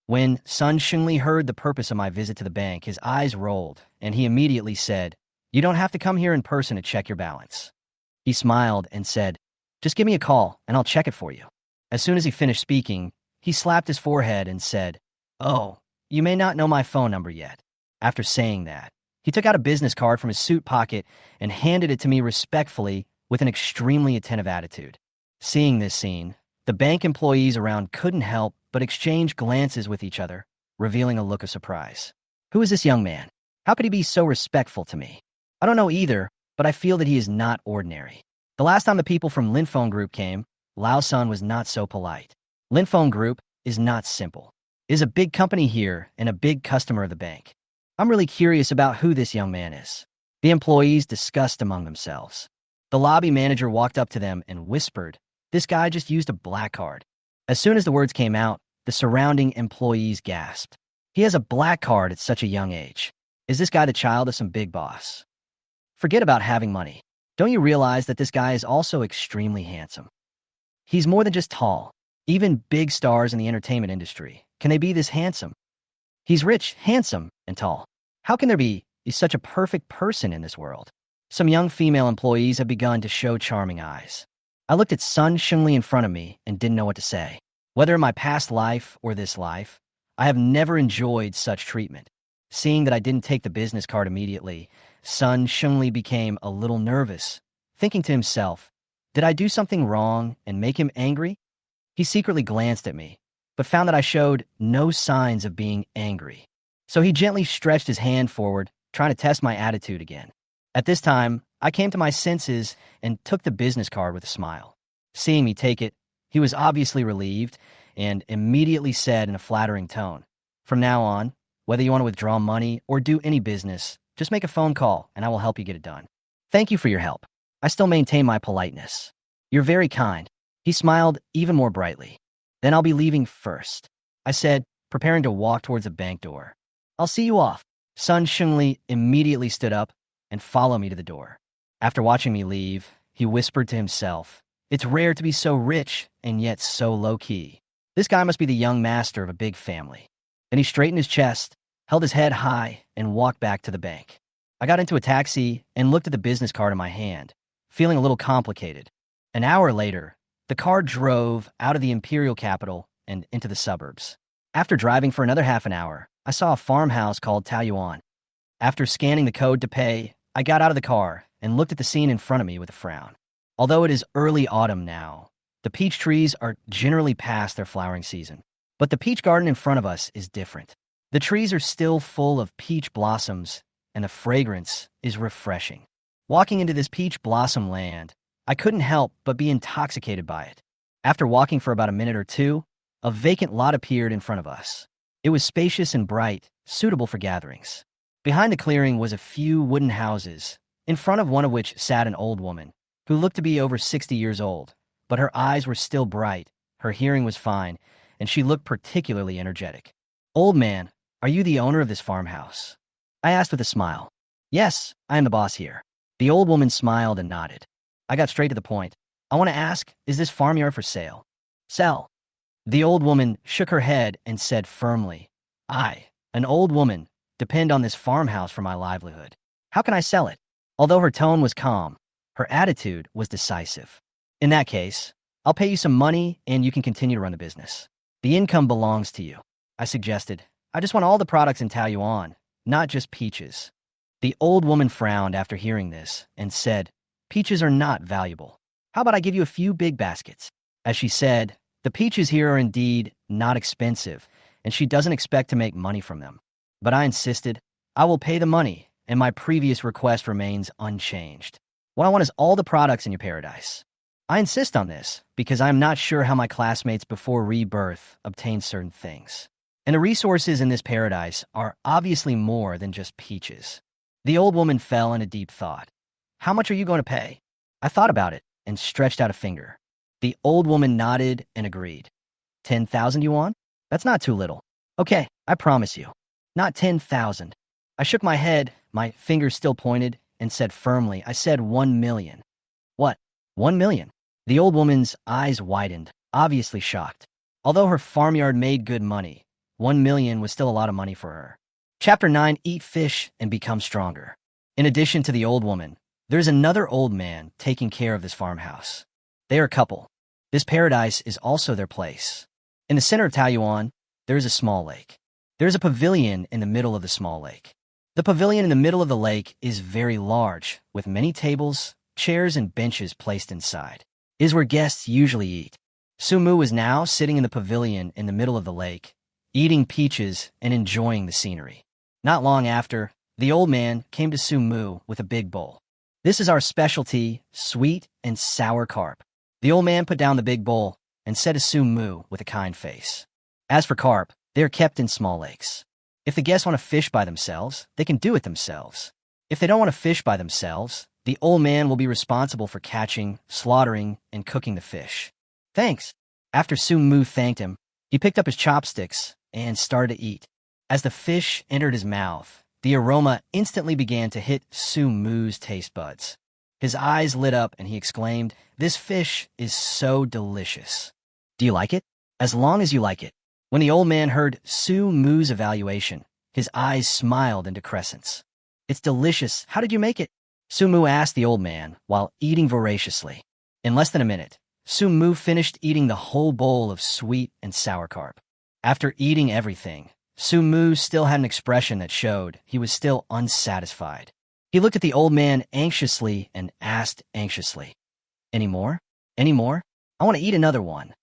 When Sun Shengli heard the purpose of my visit to the bank, his eyes rolled, and he immediately said, "You don't have to come here in person to check your balance." He smiled and said, "Just give me a call, and I'll check it for you." As soon as he finished speaking, he slapped his forehead and said, "Oh, you may not know my phone number yet." After saying that, he took out a business card from his suit pocket and handed it to me respectfully with an extremely attentive attitude. Seeing this scene, the bank employees around couldn't help but exchange glances with each other, revealing a look of surprise. Who is this young man? How could he be so respectful to me? I don't know either, but I feel that he is not ordinary. The last time the people from Linfeng Group came, Lao Sun was not so polite. Linfeng Group is not simple. It is a big company here and a big customer of the bank. I'm really curious about who this young man is. The employees discussed among themselves. The lobby manager walked up to them and whispered, "This guy just used a black card." As soon as the words came out, the surrounding employees gasped. He has a black card at such a young age. Is this guy the child of some big boss? Forget about having money. Don't you realize that this guy is also extremely handsome? He's more than just tall. Even big stars in the entertainment industry, can they be this handsome? He's rich, handsome, and tall. How can there be such a perfect person in this world? Some young female employees have begun to show charming eyes. I looked at Sun Shengli in front of me and didn't know what to say. Whether in my past life or this life, I have never enjoyed such treatment. Seeing that I didn't take the business card immediately, Sun Shengli became a little nervous, thinking to himself, did I do something wrong and make him angry? He secretly glanced at me, but found that I showed no signs of being angry. So he gently stretched his hand forward, trying to test my attitude again. At this time, I came to my senses and took the business card with a smile. Seeing me take it, he was obviously relieved and immediately said in a flattering tone, "From now on, whether you want to withdraw money or do any business, just make a phone call and I will help you get it done." "Thank you for your help." I still maintain my politeness. "You're very kind." He smiled even more brightly. "Then I'll be leaving first," I said, preparing to walk towards the bank door. "I'll see you off." Sun Shengli immediately stood up and followed me to the door. After watching me leave, he whispered to himself, "It's rare to be so rich and yet so low-key. This guy must be the young master of a big family." Then he straightened his chest, held his head high, and walked back to the bank. I got into a taxi and looked at the business card in my hand, feeling a little complicated. An hour later, the car drove out of the imperial capital and into the suburbs. After driving for another half an hour, I saw a farmhouse called Taoyuan. After scanning the code to pay, I got out of the car and looked at the scene in front of me with a frown. Although it is early autumn now, the peach trees are generally past their flowering season. But the peach garden in front of us is different. The trees are still full of peach blossoms, and the fragrance is refreshing. Walking into this peach blossom land, I couldn't help but be intoxicated by it. After walking for about a minute or two, a vacant lot appeared in front of us. It was spacious and bright, suitable for gatherings. Behind the clearing was a few wooden houses, in front of one of which sat an old woman, who looked to be over 60 years old, but her eyes were still bright, her hearing was fine, and she looked particularly energetic. "Old man, are you the owner of this farmhouse?" I asked with a smile. "Yes, I am the boss here." The old woman smiled and nodded. I got straight to the point. "I want to ask, is this farmyard for sale?" "Sell." The old woman shook her head and said firmly, "I, an old woman, depend on this farmhouse for my livelihood. How can I sell it?" Although her tone was calm, her attitude was decisive. "In that case, I'll pay you some money and you can continue to run the business. The income belongs to you," I suggested. "I just want all the products in Taoyuan, not just peaches." The old woman frowned after hearing this and said, "Peaches are not valuable. How about I give you a few big baskets?" As she said, the peaches here are indeed not expensive, and she doesn't expect to make money from them. But I insisted, "I will pay the money, and my previous request remains unchanged. What I want is all the products in your paradise." I insist on this because I am not sure how my classmates before rebirth obtained certain things. And the resources in this paradise are obviously more than just peaches. The old woman fell into deep thought. "How much are you going to pay?" I thought about it and stretched out a finger. The old woman nodded and agreed. 10,000 yuan? That's not too little. "Okay, I promise you. Not 10,000. I shook my head, my fingers still pointed, and said firmly, "I said 1 million. "What? 1 million? The old woman's eyes widened, obviously shocked. Although her farmyard made good money, 1 million was still a lot of money for her. Chapter 9, Eat Fish and Become Stronger. In addition to the old woman, there's another old man taking care of this farmhouse. They are a couple. This paradise is also their place. In the center of Taoyuan, there is a small lake. There is a pavilion in the middle of the small lake. The pavilion in the middle of the lake is very large, with many tables, chairs, and benches placed inside. It is where guests usually eat. Sumu is now sitting in the pavilion in the middle of the lake, eating peaches and enjoying the scenery. Not long after, the old man came to Sumu with a big bowl. "This is our specialty, sweet and sour carp." The old man put down the big bowl and said to Sumu with a kind face, "As for carp, they are kept in small lakes. If the guests want to fish by themselves, they can do it themselves. If they don't want to fish by themselves, the old man will be responsible for catching, slaughtering, and cooking the fish." "Thanks." After Sumu thanked him, he picked up his chopsticks and started to eat. As the fish entered his mouth, the aroma instantly began to hit Sumu's taste buds. His eyes lit up and he exclaimed, "This fish is so delicious." "Do you like it?" "As long as you like it." When the old man heard Sumu's evaluation, his eyes smiled into crescents. "It's delicious. How did you make it?" Sumu asked the old man while eating voraciously. In less than a minute, Sumu finished eating the whole bowl of sweet and sour carp. After eating everything, Sumu still had an expression that showed he was still unsatisfied. He looked at the old man anxiously and asked anxiously, "Any more? Any more? I want to eat another one."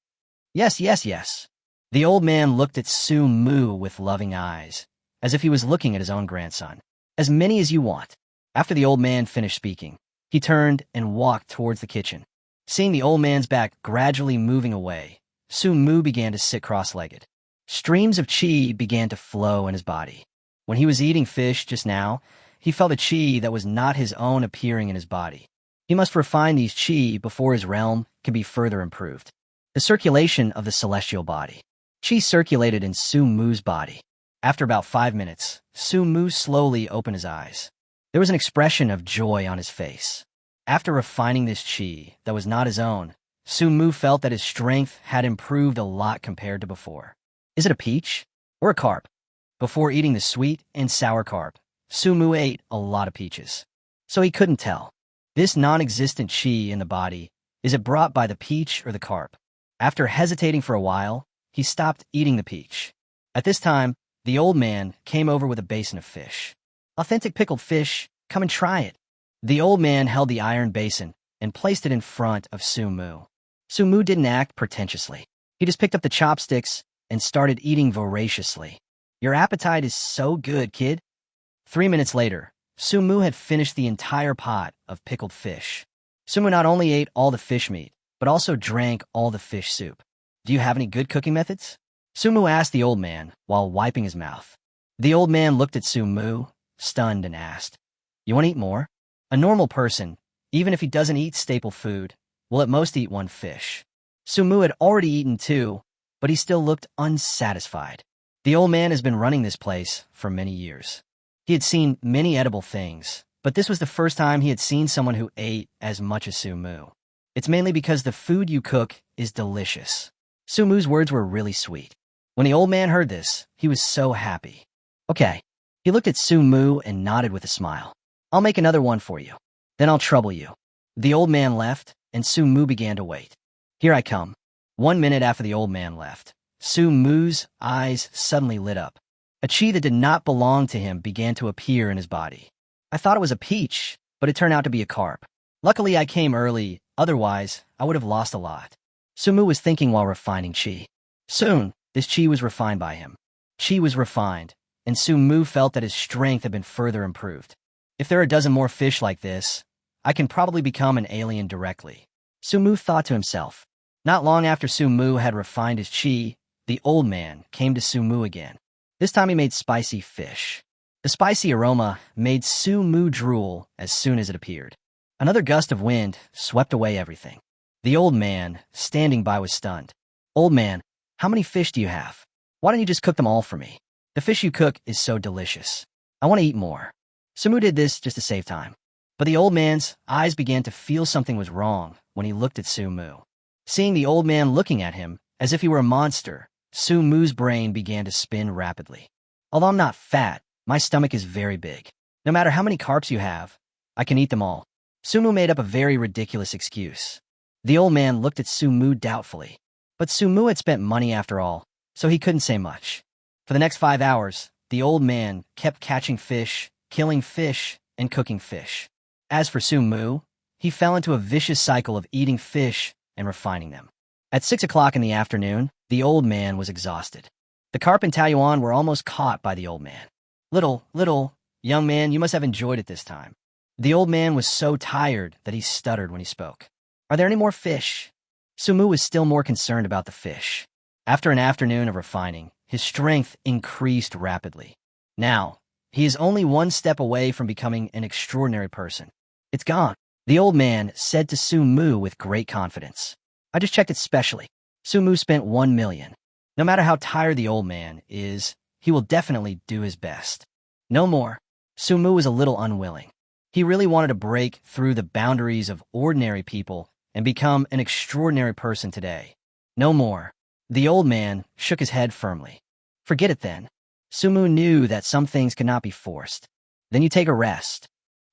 "Yes, yes, yes." The old man looked at Sumu with loving eyes, as if he was looking at his own grandson. "As many as you want." After the old man finished speaking, he turned and walked towards the kitchen. Seeing the old man's back gradually moving away, Su Mu began to sit cross-legged. Streams of qi began to flow in his body. When he was eating fish just now, he felt a qi that was not his own appearing in his body. He must refine these qi before his realm can be further improved. The circulation of the celestial body. Qi circulated in Su Mu's body. After about 5 minutes, Su Mu slowly opened his eyes. There was an expression of joy on his face. After refining this qi that was not his own, Su Mu felt that his strength had improved a lot compared to before. Is it a peach or a carp? Before eating the sweet and sour carp, Su Mu ate a lot of peaches. So he couldn't tell. This non-existent qi in the body, is it brought by the peach or the carp? After hesitating for a while, he stopped eating the peach. At this time, the old man came over with a basin of fish. Authentic pickled fish, come and try it. The old man held the iron basin and placed it in front of Su Mu. Su Mu didn't act pretentiously. He just picked up the chopsticks and started eating voraciously. Your appetite is so good, kid. 3 minutes later, Su Mu had finished the entire pot of pickled fish. Su Mu not only ate all the fish meat, but also drank all the fish soup. Do you have any good cooking methods? Su Mu asked the old man while wiping his mouth. The old man looked at Su Mu, stunned, and asked, "You want to eat more?" A normal person, even if he doesn't eat staple food, will at most eat 1 fish. Su Mu had already eaten 2, but he still looked unsatisfied. The old man has been running this place for many years. He had seen many edible things, but this was the first time he had seen someone who ate as much as Su Mu. It's mainly because the food you cook is delicious. Su Mu's words were really sweet. When the old man heard this, he was so happy. Okay. He looked at Su Mu and nodded with a smile. I'll make another one for you. Then I'll trouble you. The old man left, and Su Mu began to wait. Here I come. 1 minute after the old man left, Su Mu's eyes suddenly lit up. A qi that did not belong to him began to appear in his body. I thought it was a peach, but it turned out to be a carp. Luckily I came early, otherwise I would have lost a lot. Su Mu was thinking while refining qi. Soon, this qi was refined by him. Qi was refined, and Su Mu felt that his strength had been further improved. If there are a dozen more fish like this, I can probably become an alien directly. Su Mu thought to himself. Not long after Su Mu had refined his qi, the old man came to Su Mu again. This time he made spicy fish. The spicy aroma made Su Mu drool as soon as it appeared. Another gust of wind swept away everything. The old man, standing by, was stunned. Old man, how many fish do you have? Why don't you just cook them all for me? The fish you cook is so delicious. I want to eat more. Su Mu did this just to save time. But the old man's eyes began to feel something was wrong when he looked at Su Mu. Seeing the old man looking at him as if he were a monster, Su Mu's brain began to spin rapidly. Although I'm not fat, my stomach is very big. No matter how many carps you have, I can eat them all. Su Mu made up a very ridiculous excuse. The old man looked at Su Mu doubtfully. But Su Mu had spent money after all, so he couldn't say much. For the next 5 hours, the old man kept catching fish, killing fish, and cooking fish. As for Su Mu, he fell into a vicious cycle of eating fish and refining them. At 6 o'clock in the afternoon, the old man was exhausted. The carp and Taiyuan were almost caught by the old man. Little, young man, you must have enjoyed it this time. The old man was so tired that he stuttered when he spoke. Are there any more fish? Su Mu was still more concerned about the fish. After an afternoon of refining, his strength increased rapidly. Now, he is only 1 step away from becoming an extraordinary person. It's gone, the old man said to Su Mu with great confidence. I just checked it specially. Su Mu spent 1 million. No matter how tired the old man is, he will definitely do his best. No more. Su Mu was a little unwilling. He really wanted to break through the boundaries of ordinary people and become an extraordinary person today. No more. The old man shook his head firmly. Forget it then. Su Mu knew that some things could not be forced. Then you take a rest.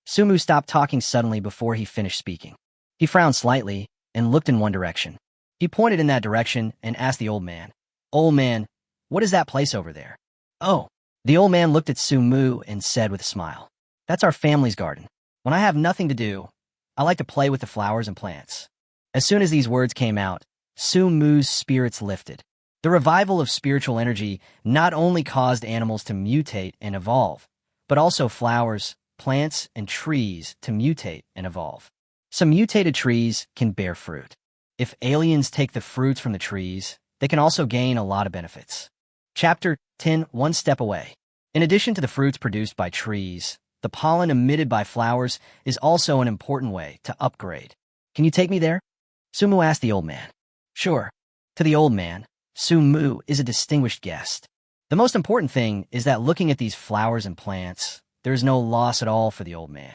Su Mu stopped talking suddenly before he finished speaking. He frowned slightly and looked in one direction. He pointed in that direction and asked the old man, "Old man, what is that place over there?" "Oh." The old man looked at Su Mu and said with a smile, "That's our family's garden. When I have nothing to do, I like to play with the flowers and plants." As soon as these words came out, Su Mu's spirits lifted. The revival of spiritual energy not only caused animals to mutate and evolve, but also flowers, plants, and trees to mutate and evolve. Some mutated trees can bear fruit. If aliens take the fruits from the trees, they can also gain a lot of benefits. Chapter 10, One Step Away. In addition to the fruits produced by trees, the pollen emitted by flowers is also an important way to upgrade. Can you take me there? Sumu asked the old man. Sure. To the old man, Sumu is a distinguished guest. The most important thing is that looking at these flowers and plants, there is no loss at all for the old man.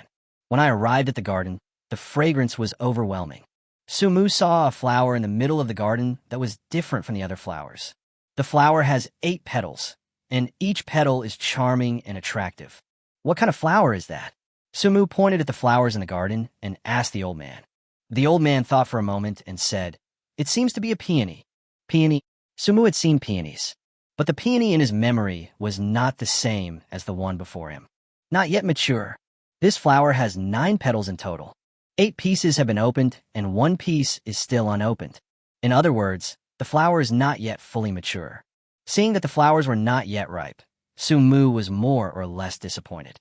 When I arrived at the garden, the fragrance was overwhelming. Sumu saw a flower in the middle of the garden that was different from the other flowers. The flower has 8 petals, and each petal is charming and attractive. What kind of flower is that? Sumu pointed at the flowers in the garden and asked the old man. The old man thought for a moment and said, "It seems to be a peony." Peony? Sumu had seen peonies, but the peony in his memory was not the same as the one before him. Not yet mature. This flower has 9 petals in total. 8 pieces have been opened, and 1 piece is still unopened. In other words, the flower is not yet fully mature. Seeing that the flowers were not yet ripe, Sumu was more or less disappointed.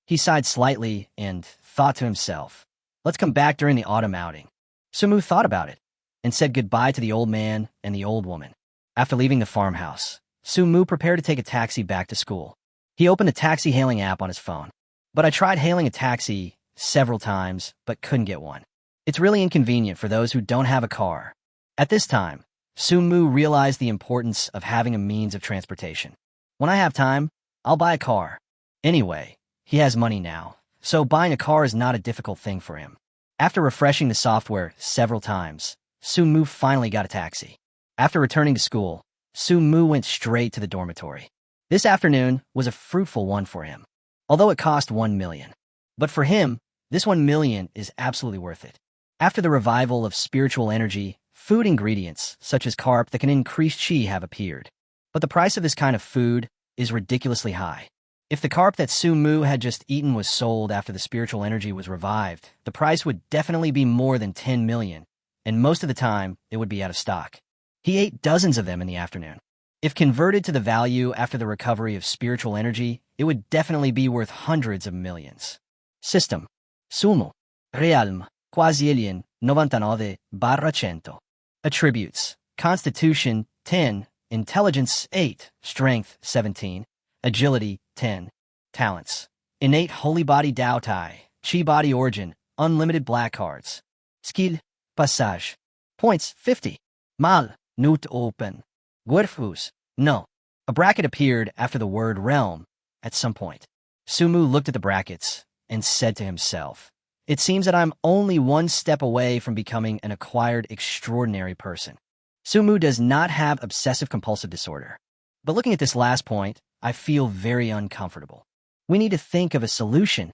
He sighed slightly and thought to himself, let's come back during the autumn outing. Sumu thought about it and said goodbye to the old man and the old woman. After leaving the farmhouse, Sumu prepared to take a taxi back to school. He opened the taxi hailing app on his phone. But I tried hailing a taxi several times, but couldn't get one. It's really inconvenient for those who don't have a car. At this time, Sumu realized the importance of having a means of transportation. When I have time, I'll buy a car. Anyway, he has money now, so buying a car is not a difficult thing for him. After refreshing the software several times, Sumu finally got a taxi. After returning to school, Sumu went straight to the dormitory. This afternoon was a fruitful one for him, although it cost 1 million. But for him, this 1 million is absolutely worth it. After the revival of spiritual energy, food ingredients, such as carp that can increase chi, have appeared. But the price of this kind of food is ridiculously high. If the carp that Sumu had just eaten was sold after the spiritual energy was revived, the price would definitely be more than 10 million, and most of the time, it would be out of stock. He ate dozens of them in the afternoon. If converted to the value after the recovery of spiritual energy, it would definitely be worth hundreds of millions. System. Sumu. Realm. Quasi-alien. 99/100. Attributes. Constitution, 10. Intelligence, 8. Strength, 17. Agility, 10. Talents. Innate Holy Body Dao Tai. Chi Body Origin. Unlimited black cards. Skill. Passage. Points, 50. Mal. Nut open. Guerfus. No. A bracket appeared after the word realm at some point. Sumu looked at the brackets and said to himself, it seems that I'm only 1 step away from becoming an acquired extraordinary person. Sumu does not have obsessive-compulsive disorder. But looking at this last point, I feel very uncomfortable. We need to think of a solution.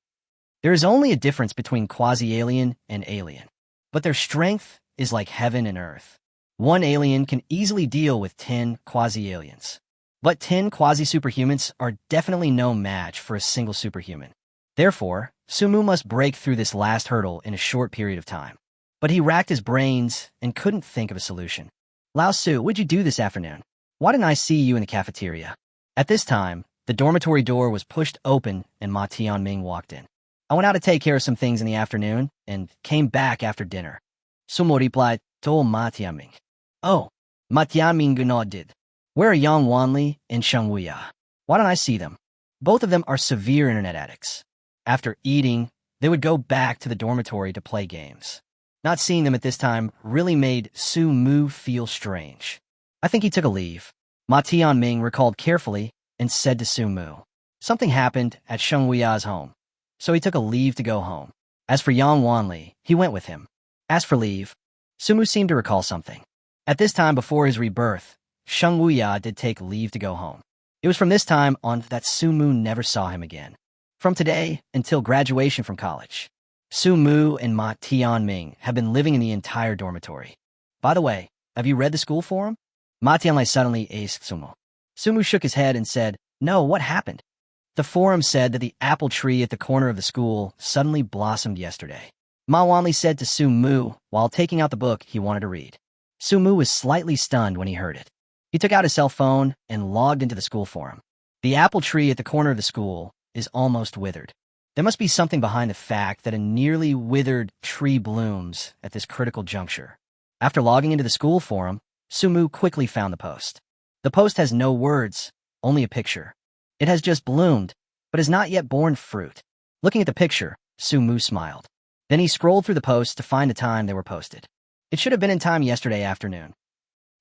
There is only a difference between quasi-alien and alien, but their strength is like heaven and earth. 1 alien can easily deal with 10 quasi-aliens, but 10 quasi-superhumans are definitely no match for a single superhuman. Therefore, Sumu must break through this last hurdle in a short period of time. But he racked his brains and couldn't think of a solution. Lao Su, what'd you do this afternoon? Why didn't I see you in the cafeteria? At this time, the dormitory door was pushed open and Ma Tianming walked in. I went out to take care of some things in the afternoon and came back after dinner. Sumu replied, to Ma Tianming. Oh, Ma Tianming nodded. Where are Yang Wanli and Sheng Wuya? Why don't I see them? Both of them are severe internet addicts. After eating, they would go back to the dormitory to play games. Not seeing them at this time really made Sumu feel strange. I think he took a leave. Ma Tianming recalled carefully and said to Sumu, something happened at Sheng Wuya's home, so he took a leave to go home. As for Yang Wanli, he went with him. As for leave, Sumu seemed to recall something. At this time before his rebirth, Sheng Wuya did take leave to go home. It was from this time on that Sumu never saw him again. From today until graduation from college, Sumu and Ma Tianming have been living in the entire dormitory. By the way, have you read the school forum? Ma Tianming suddenly asked Sumu. Sumu shook his head and said, no, what happened? The forum said that the apple tree at the corner of the school suddenly blossomed yesterday. Ma Wanli said to Sumu while taking out the book he wanted to read. Sumu was slightly stunned when he heard it. He took out his cell phone and logged into the school forum. The apple tree at the corner of the school is almost withered. There must be something behind the fact that a nearly withered tree blooms at this critical juncture. After logging into the school forum, Sumu quickly found the post. The post has no words, only a picture. It has just bloomed, but has not yet borne fruit. Looking at the picture, Sumu smiled. Then he scrolled through the posts to find the time they were posted. It should have been in time yesterday afternoon.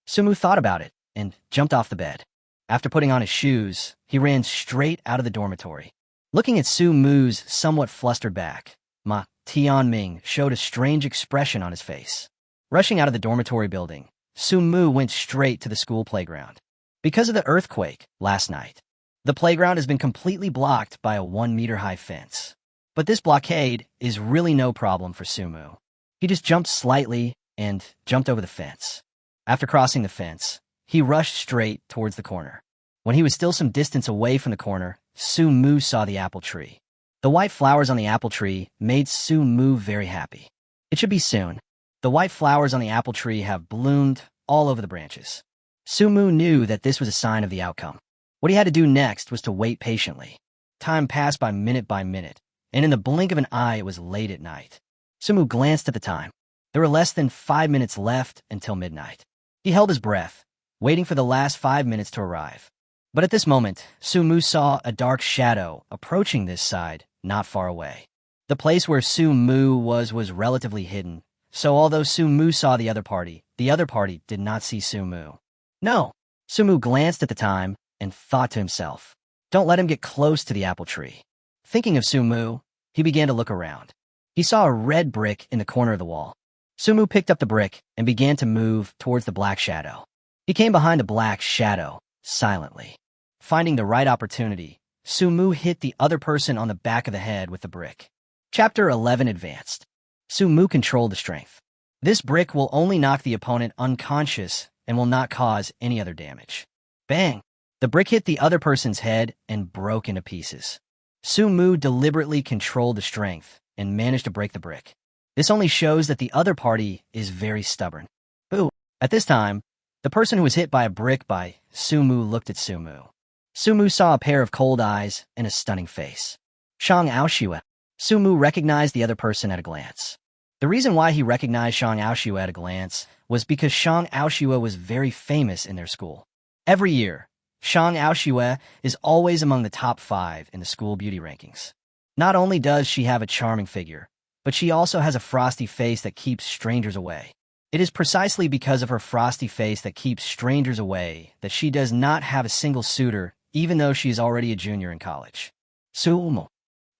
Sumu thought about it and jumped off the bed. After putting on his shoes, he ran straight out of the dormitory. Looking at Sumu's somewhat flustered back, Ma Tianming showed a strange expression on his face. Rushing out of the dormitory building, Sumu went straight to the school playground. Because of the earthquake last night, the playground has been completely blocked by a 1-meter-high fence. But this blockade is really no problem for Sumu. He just jumped slightly and jumped over the fence. After crossing the fence, he rushed straight towards the corner. When he was still some distance away from the corner, Sumu saw the apple tree. The white flowers on the apple tree made Sumu very happy. It should be soon. The white flowers on the apple tree have bloomed all over the branches. Sumu knew that this was a sign of the outcome. What he had to do next was to wait patiently. Time passed by minute, and in the blink of an eye it was late at night. Sumu glanced at the time. There were less than 5 minutes left until midnight. He held his breath, waiting for the last 5 minutes to arrive. But at this moment, Sumu saw a dark shadow approaching this side, not far away. The place where Sumu was relatively hidden, so although Sumu saw the other party did not see Sumu. No! Sumu glanced at the time and thought to himself, don't let him get close to the apple tree. Thinking of Sumu, he began to look around. He saw a red brick in the corner of the wall. Sumu picked up the brick and began to move towards the black shadow. He came behind the black shadow, silently. Finding the right opportunity, Sumu hit the other person on the back of the head with the brick. Chapter 11 advanced. Sumu controlled the strength. This brick will only knock the opponent unconscious and will not cause any other damage. Bang! The brick hit the other person's head and broke into pieces. Sumu deliberately controlled the strength and managed to break the brick. This only shows that the other party is very stubborn. Boo! At this time, the person who was hit by a brick by Sumu looked at Sumu. Sumu saw a pair of cold eyes and a stunning face. Shang Aoshue. Sumu recognized the other person at a glance. The reason why he recognized Shang Aoshue at a glance was because Shang Aoshue was very famous in their school. Every year, Shang Aoshue is always among the top 5 in the school beauty rankings. Not only does she have a charming figure, but she also has a frosty face that keeps strangers away. It is precisely because of her frosty face that keeps strangers away that she does not have a single suitor, even though she is already a junior in college. Sumu.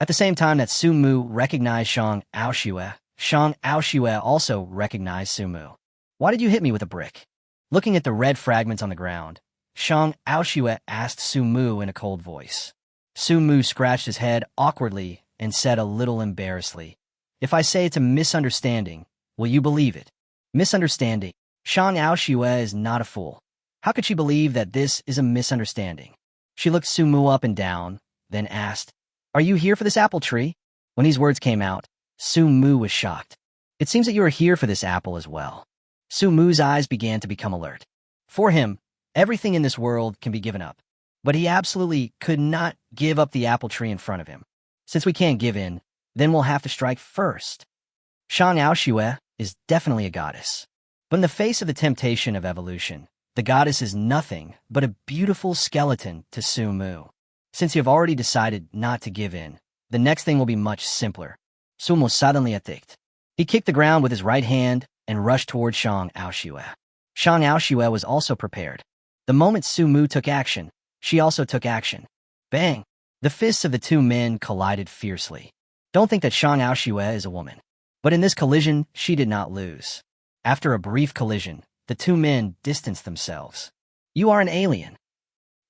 At the same time that Sumu recognized Shang Aoshue also recognized Sumu. Why did you hit me with a brick? Looking at the red fragments on the ground, Shang Aoshue asked Sumu in a cold voice. Sumu scratched his head awkwardly and said a little embarrassedly, if I say it's a misunderstanding, will you believe it? Misunderstanding. Shang Aoshue is not a fool. How could she believe that this is a misunderstanding? She looked Sumu up and down, then asked, are you here for this apple tree? When these words came out, Sumu was shocked. It seems that you are here for this apple as well. Sumu's eyes began to become alert. For him, everything in this world can be given up. But he absolutely could not give up the apple tree in front of him. Since we can't give in, then we'll have to strike first. Shang Aoshue is definitely a goddess. But in the face of the temptation of evolution, the goddess is nothing but a beautiful skeleton to Sumu. Since you have already decided not to give in, the next thing will be much simpler. Sumu suddenly attacked. He kicked the ground with his right hand and rushed towards Shang Aoshue. Shang Aoshue was also prepared. The moment Sumu took action, she also took action. Bang! The fists of the two men collided fiercely. Don't think that Shang Aoshue is a woman. But in this collision, she did not lose. After a brief collision, the two men distanced themselves. You are an alien.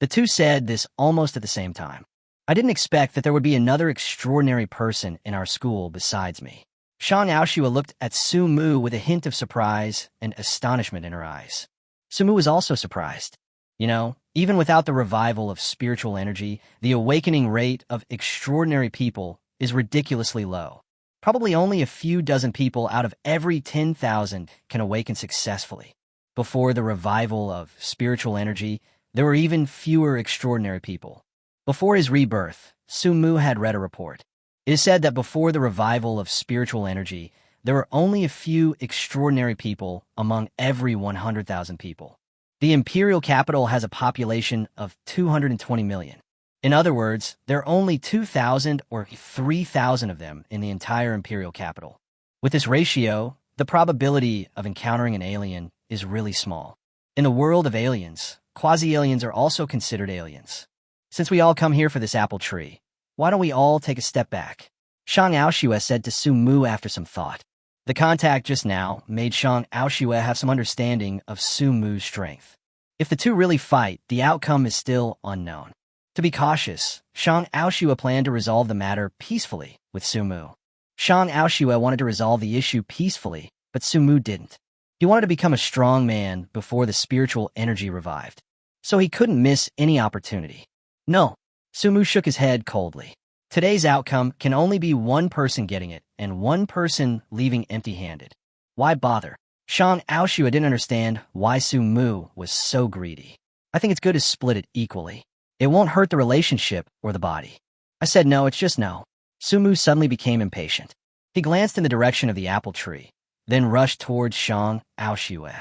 The two said this almost at the same time. I didn't expect that there would be another extraordinary person in our school besides me. Shang Aoshue looked at Sumu with a hint of surprise and astonishment in her eyes. Sumu was also surprised. You know, even without the revival of spiritual energy, the awakening rate of extraordinary people is ridiculously low. Probably only a few dozen people out of every 10,000 can awaken successfully. Before the revival of spiritual energy, there were even fewer extraordinary people. Before his rebirth, Sumu had read a report. It is said that before the revival of spiritual energy, there were only a few extraordinary people among every 100,000 people. The imperial capital has a population of 220 million. In other words, there are only 2,000 or 3,000 of them in the entire imperial capital. With this ratio, the probability of encountering an alien is really small. In the world of aliens, quasi-aliens are also considered aliens. Since we all come here for this apple tree, why don't we all take a step back? Shang Aoshue said to Su Mu after some thought. The contact just now made Shang Aoshue have some understanding of Su Mu's strength. If the two really fight, the outcome is still unknown. To be cautious, Shang Aoshue planned to resolve the matter peacefully with Su Mu. Shang Aoshue wanted to resolve the issue peacefully, but Su Mu didn't. He wanted to become a strong man before the spiritual energy revived, so he couldn't miss any opportunity. No, Su Mu shook his head coldly. Today's outcome can only be one person getting it and one person leaving empty-handed. Why bother? Shang Aoshue didn't understand why Su Mu was so greedy. I think it's good to split it equally. It won't hurt the relationship or the body. I said no, it's just no. Su Mu suddenly became impatient. He glanced in the direction of the apple tree, then rushed towards Shang Aoshue.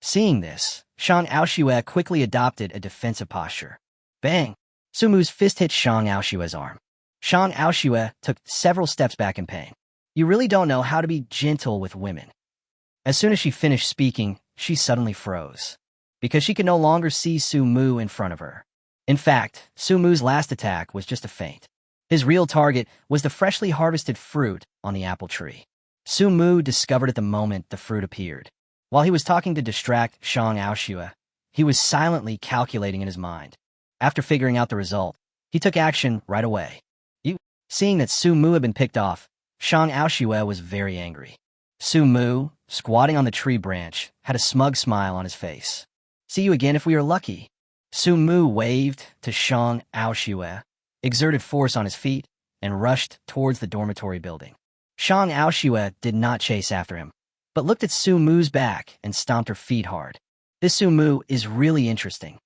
Seeing this, Shang Aoshue quickly adopted a defensive posture. Bang! Su Mu's fist hit Shang Aoshue's arm. Shang Aoshue took several steps back in pain. You really don't know how to be gentle with women. As soon as she finished speaking, she suddenly froze, because she could no longer see Su Mu in front of her. In fact, Su Mu's last attack was just a feint. His real target was the freshly harvested fruit on the apple tree. Su Mu discovered at the moment the fruit appeared. While he was talking to distract Shang Aoshue, he was silently calculating in his mind. After figuring out the result, he took action right away. Seeing that Su Mu had been picked off, Shang Aoshue was very angry. Su Mu, squatting on the tree branch, had a smug smile on his face. See you again if we are lucky. Su Mu waved to Shang Aoshue, exerted force on his feet, and rushed towards the dormitory building. Shang Aoshue did not chase after him, but looked at Su Mu's back and stomped her feet hard. This Su Mu is really interesting.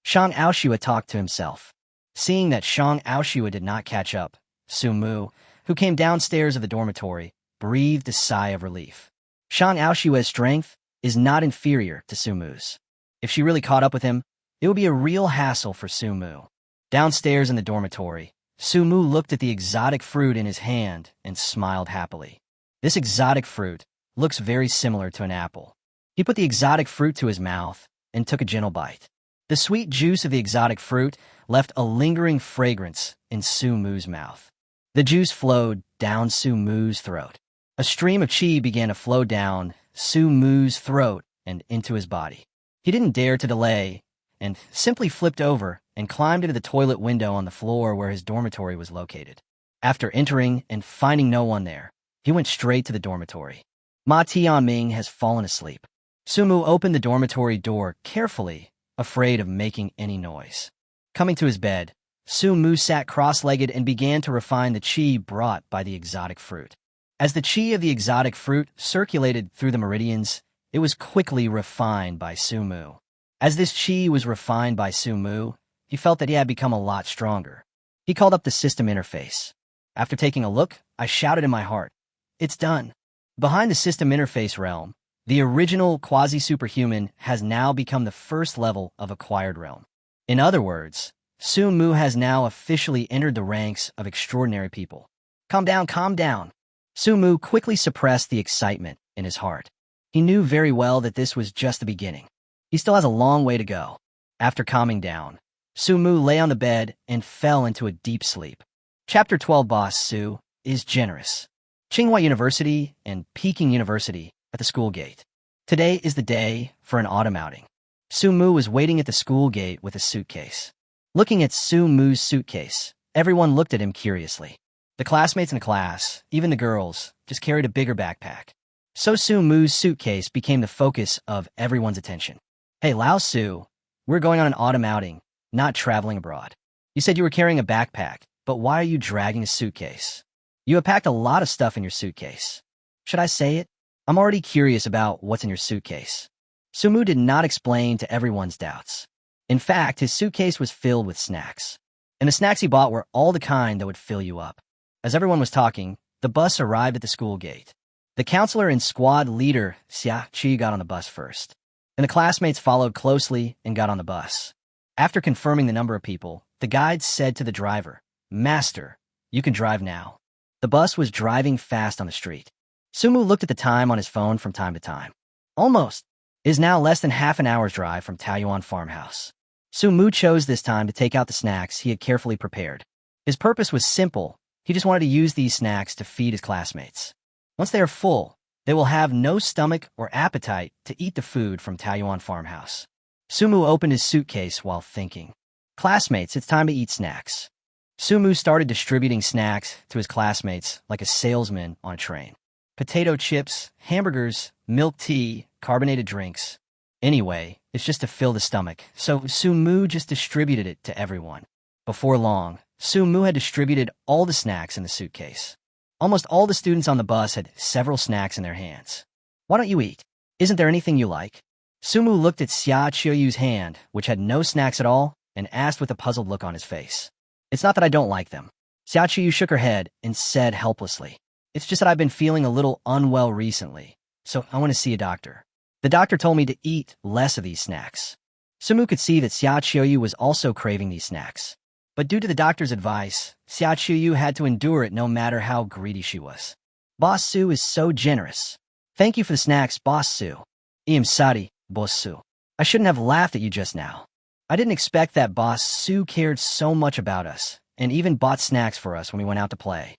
Shang Aoshue talked to himself. Seeing that Shang Aoshue did not catch up, Su Mu, who came downstairs of the dormitory, breathed a sigh of relief. Shang Aoshue's strength is not inferior to Su Mu's. If she really caught up with him, it would be a real hassle for Su Mu. Downstairs in the dormitory, Su Mu looked at the exotic fruit in his hand and smiled happily. This exotic fruit looks very similar to an apple. He put the exotic fruit to his mouth and took a gentle bite. The sweet juice of the exotic fruit left a lingering fragrance in Su Mu's mouth. The juice flowed down Su Mu's throat. A stream of qi began to flow down Su Mu's throat and into his body. He didn't dare to delay and simply flipped over and climbed into the toilet window on the floor where his dormitory was located. After entering and finding no one there, he went straight to the dormitory. Ma Tianming has fallen asleep. Su Mu opened the dormitory door carefully, afraid of making any noise. Coming to his bed, Su Mu sat cross-legged and began to refine the qi brought by the exotic fruit. As the qi of the exotic fruit circulated through the meridians, it was quickly refined by Su Mu. As this qi was refined by Su Mu, he felt that he had become a lot stronger. He called up the system interface. After taking a look, I shouted in my heart, "It's done." Behind the system interface realm, the original quasi-superhuman has now become the first level of acquired realm. In other words, Su Mu has now officially entered the ranks of extraordinary people. Calm down, calm down. Su Mu quickly suppressed the excitement in his heart. He knew very well that this was just the beginning. He still has a long way to go. After calming down, Su Mu lay on the bed and fell into a deep sleep. Chapter 12 Boss Su is generous. Tsinghua University and Peking University at the school gate. Today is the day for an autumn outing. Su Mu was waiting at the school gate with a suitcase. Looking at Su Mu's suitcase, everyone looked at him curiously. The classmates in the class, even the girls, just carried a bigger backpack. So Su Mu's suitcase became the focus of everyone's attention. Hey, Lao Su, we're going on an autumn outing, not traveling abroad. You said you were carrying a backpack, but why are you dragging a suitcase? You have packed a lot of stuff in your suitcase. Should I say it? I'm already curious about what's in your suitcase. Su Mu did not explain to everyone's doubts. In fact, his suitcase was filled with snacks. And the snacks he bought were all the kind that would fill you up. As everyone was talking, the bus arrived at the school gate. The counselor and squad leader, Xia Qi, got on the bus first. Then the classmates followed closely and got on the bus. After confirming the number of people, the guide said to the driver, "Master, you can drive now." The bus was driving fast on the street. Sumu looked at the time on his phone from time to time. Almost. It is now less than half an hour's drive from Taoyuan farmhouse. Sumu chose this time to take out the snacks he had carefully prepared. His purpose was simple. He just wanted to use these snacks to feed his classmates. Once they are full, they will have no stomach or appetite to eat the food from Taoyuan farmhouse. Sumu opened his suitcase while thinking. Classmates, it's time to eat snacks. Sumu started distributing snacks to his classmates like a salesman on a train. Potato chips, hamburgers, milk tea, carbonated drinks. Anyway, it's just to fill the stomach, so Sumu just distributed it to everyone. Before long, Sumu had distributed all the snacks in the suitcase. Almost all the students on the bus had several snacks in their hands. Why don't you eat? Isn't there anything you like? Sumu looked at Xia Qiuyu's hand, which had no snacks at all, and asked with a puzzled look on his face. It's not that I don't like them. Xia Qiuyu shook her head and said helplessly. It's just that I've been feeling a little unwell recently, so I want to see a doctor. The doctor told me to eat less of these snacks. Sumu could see that Xia Qiuyu was also craving these snacks. But due to the doctor's advice, Xia Qiuyu had to endure it no matter how greedy she was. Boss Su is so generous. Thank you for the snacks, Boss Su. I am sorry, Boss Su. I shouldn't have laughed at you just now. I didn't expect that Boss Su cared so much about us, and even bought snacks for us when we went out to play.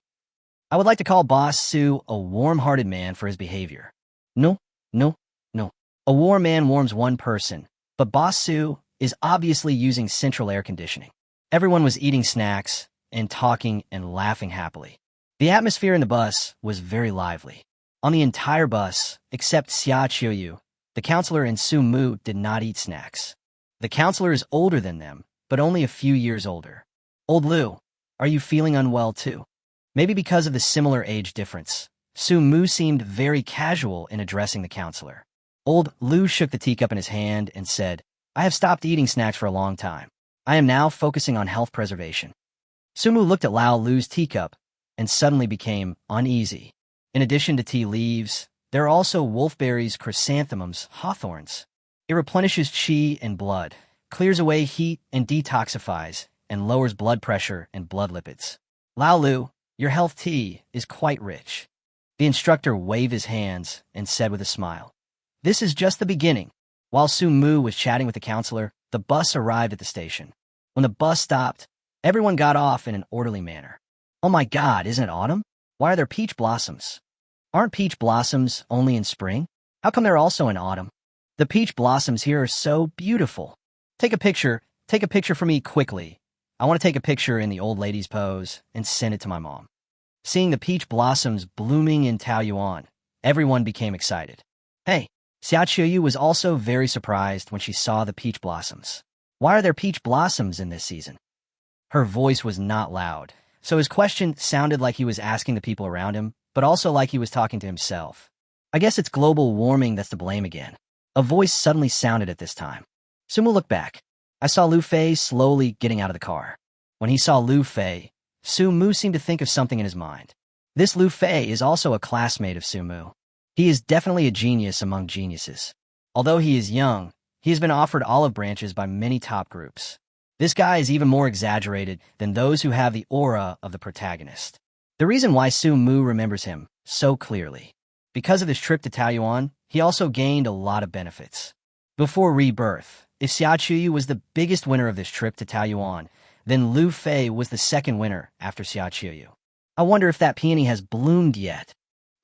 I would like to call Boss Su a warm-hearted man for his behavior. No. A warm man warms one person, but Boss Su is obviously using central air conditioning. Everyone was eating snacks and talking and laughing happily. The atmosphere in the bus was very lively. On the entire bus, except Xia Qiuyu, the counselor and Sumu did not eat snacks. The counselor is older than them, but only a few years older. Old Lu, are you feeling unwell too? Maybe because of the similar age difference, Sumu seemed very casual in addressing the counselor. Old Lu shook the teacup in his hand and said, I have stopped eating snacks for a long time. I am now focusing on health preservation. Sumu looked at Lao Lu's teacup and suddenly became uneasy. In addition to tea leaves, there are also wolfberries, chrysanthemums, hawthorns. It replenishes qi and blood, clears away heat and detoxifies, and lowers blood pressure and blood lipids. Lao Lu, your health tea is quite rich. The instructor waved his hands and said with a smile, This is just the beginning. While Sumu was chatting with the counselor, the bus arrived at the station. When the bus stopped, everyone got off in an orderly manner. Oh my God, isn't it autumn? Why are there peach blossoms? Aren't peach blossoms only in spring? How come they're also in autumn? The peach blossoms here are so beautiful. Take a picture for me quickly. I want to take a picture in the old lady's pose and send it to my mom. Seeing the peach blossoms blooming in Taoyuan, everyone became excited. Hey, Xia Qiuyu was also very surprised when she saw the peach blossoms. Why are there peach blossoms in this season? Her voice was not loud, so his question sounded like he was asking the people around him, but also like he was talking to himself. I guess it's global warming that's to blame again. A voice suddenly sounded at this time. Sumu looked back. I saw Lu Fei slowly getting out of the car. When he saw Lu Fei, Sumu seemed to think of something in his mind. This Lu Fei is also a classmate of Sumu. He is definitely a genius among geniuses. Although he is young, he has been offered olive branches by many top groups. This guy is even more exaggerated than those who have the aura of the protagonist. The reason why Sumu remembers him so clearly. Because of his trip to Taoyuan, he also gained a lot of benefits. Before rebirth, if Xia Qiuyu was the biggest winner of this trip to Taoyuan, then Lu Fei was the second winner after Xia Qiuyu. I wonder if that peony has bloomed yet.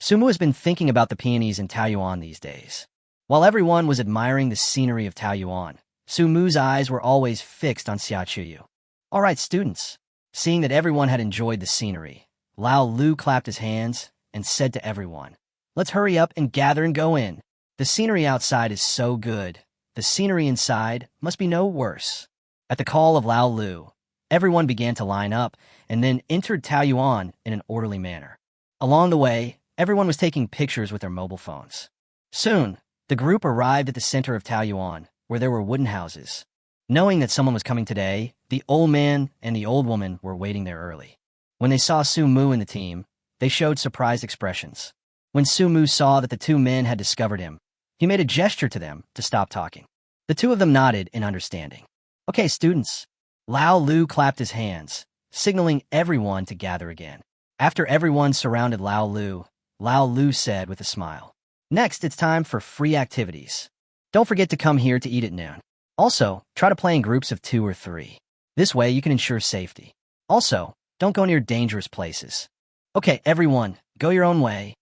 Sumu has been thinking about the peonies in Taoyuan these days. While everyone was admiring the scenery of Taoyuan, Sumu's eyes were always fixed on Xia Qiuyu. All right, students. Seeing that everyone had enjoyed the scenery, Lao Lu clapped his hands and said to everyone, Let's hurry up and gather and go in. The scenery outside is so good. The scenery inside must be no worse. At the call of Lao Lu, everyone began to line up and then entered Taoyuan in an orderly manner. Along the way, everyone was taking pictures with their mobile phones. Soon, the group arrived at the center of Taoyuan, where there were wooden houses. Knowing that someone was coming today, the old man and the old woman were waiting there early. When they saw Su Mu in the team, they showed surprised expressions. When Su Mu saw that the two men had discovered him, he made a gesture to them to stop talking. The two of them nodded in understanding. Okay, students. Lao Lu clapped his hands, signaling everyone to gather again. After everyone surrounded Lao Lu said with a smile, "Next, it's time for free activities. Don't forget to come here to eat at noon. Also, try to play in groups of 2 or 3. This way, you can ensure safety. Also, don't go near dangerous places. Okay, everyone, go your own way."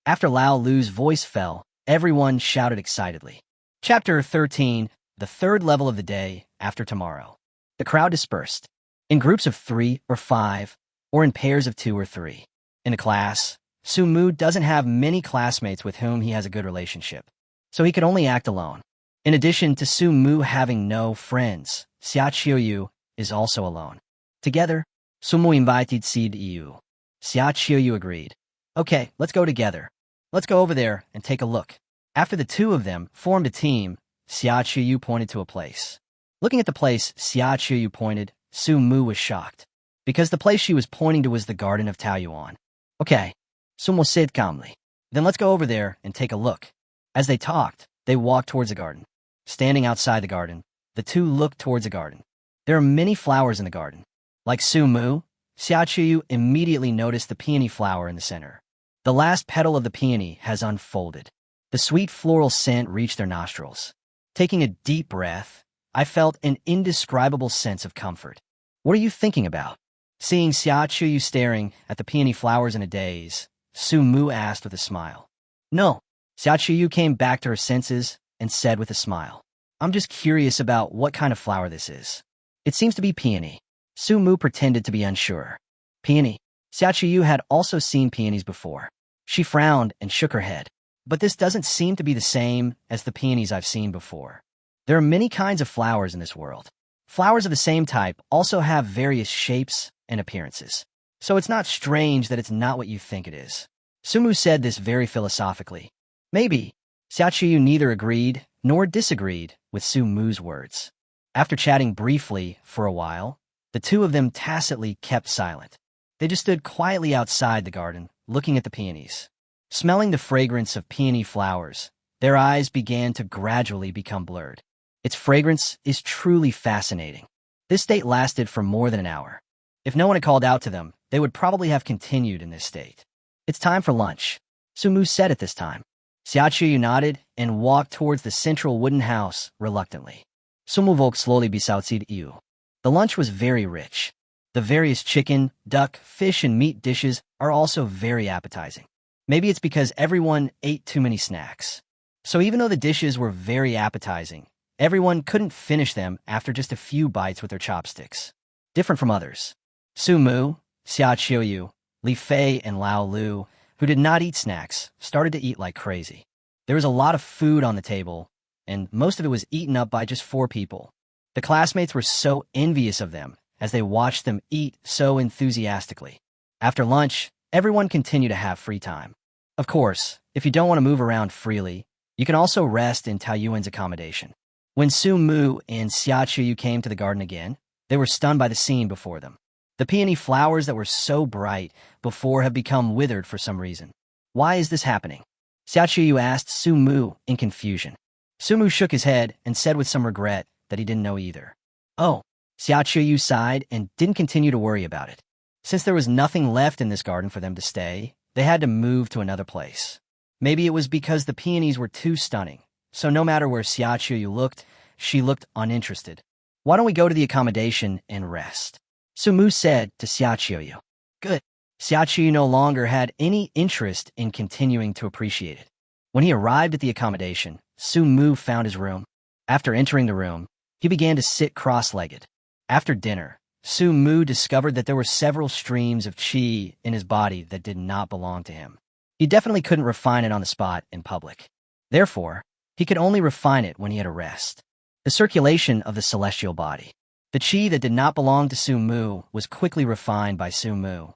After Lao Lu's voice fell, everyone shouted excitedly. Chapter 13, the third level of the day after tomorrow. The crowd dispersed, in groups of 3 or 5, or in pairs of 2 or 3. In the class, Su Mu doesn't have many classmates with whom he has a good relationship, so he could only act alone. In addition to Su Mu having no friends, Xia Qiuyu is also alone. Together, Su Mu invited Xi Yu. Xia Qiuyu agreed. Okay, let's go together. Let's go over there and take a look. After the two of them formed a team, Xia Qiuyu pointed to a place. Looking at the place Xia Qiuyu pointed, Su Mu was shocked, because the place she was pointing to was the Garden of Taoyuan. Okay, Su Mu said calmly. Then let's go over there and take a look. As they talked, they walked towards the garden. Standing outside the garden, the two looked towards the garden. There are many flowers in the garden. Like Su Mu, Xia Qiuyu immediately noticed the peony flower in the center. The last petal of the peony has unfolded. The sweet floral scent reached their nostrils. Taking a deep breath, I felt an indescribable sense of comfort. What are you thinking about? Seeing Xia Qiuyu staring at the peony flowers in a daze, Su Mu asked with a smile. No. Xia Qiuyu came back to her senses and said with a smile. I'm just curious about what kind of flower this is. It seems to be peony. Su Mu pretended to be unsure. Peony. Xia Qiuyu had also seen peonies before. She frowned and shook her head. But this doesn't seem to be the same as the peonies I've seen before. There are many kinds of flowers in this world. Flowers of the same type also have various shapes and appearances. So it's not strange that it's not what you think it is. Su Mu said this very philosophically. Maybe. Xia Qiuyu neither agreed nor disagreed with Su Mu's words. After chatting briefly for a while, the two of them tacitly kept silent. They just stood quietly outside the garden, looking at the peonies. Smelling the fragrance of peony flowers, their eyes began to gradually become blurred. Its fragrance is truly fascinating. This state lasted for more than an hour. If no one had called out to them, they would probably have continued in this state. It's time for lunch, Su Mu said at this time. Xia Qiuyu nodded and walked towards the central wooden house reluctantly. Su Mu walked slowly beside Xi Yu. The lunch was very rich. The various chicken, duck, fish, and meat dishes are also very appetizing. Maybe it's because everyone ate too many snacks. So even though the dishes were very appetizing, everyone couldn't finish them after just a few bites with their chopsticks. Different from others. Su Mu, Xia Qiuyu, Li Fei, and Lao Lu, who did not eat snacks, started to eat like crazy. There was a lot of food on the table, and most of it was eaten up by just 4 people. The classmates were so envious of them as they watched them eat so enthusiastically. After lunch, everyone continued to have free time. Of course, if you don't want to move around freely, you can also rest in Taoyuan's accommodation. When Su Mu and Xia Qiuyu came to the garden again, they were stunned by the scene before them. The peony flowers that were so bright before have become withered for some reason. Why is this happening? Xia Qiuyu asked Su Mu in confusion. Su Mu shook his head and said with some regret that he didn't know either. Oh, Xia Qiuyu sighed and didn't continue to worry about it. Since there was nothing left in this garden for them to stay, they had to move to another place. Maybe it was because the peonies were too stunning, so no matter where Xia Qiuyu looked, she looked uninterested. Why don't we go to the accommodation and rest? Su Mu said to Xia Qiuyu. Good. Xia Qiuyu no longer had any interest in continuing to appreciate it. When he arrived at the accommodation, Su Mu found his room. After entering the room, he began to sit cross-legged. After dinner, Su Mu discovered that there were several streams of qi in his body that did not belong to him. He definitely couldn't refine it on the spot in public. Therefore, he could only refine it when he had a rest. The circulation of the celestial body. The qi that did not belong to Su Mu was quickly refined by Su Mu.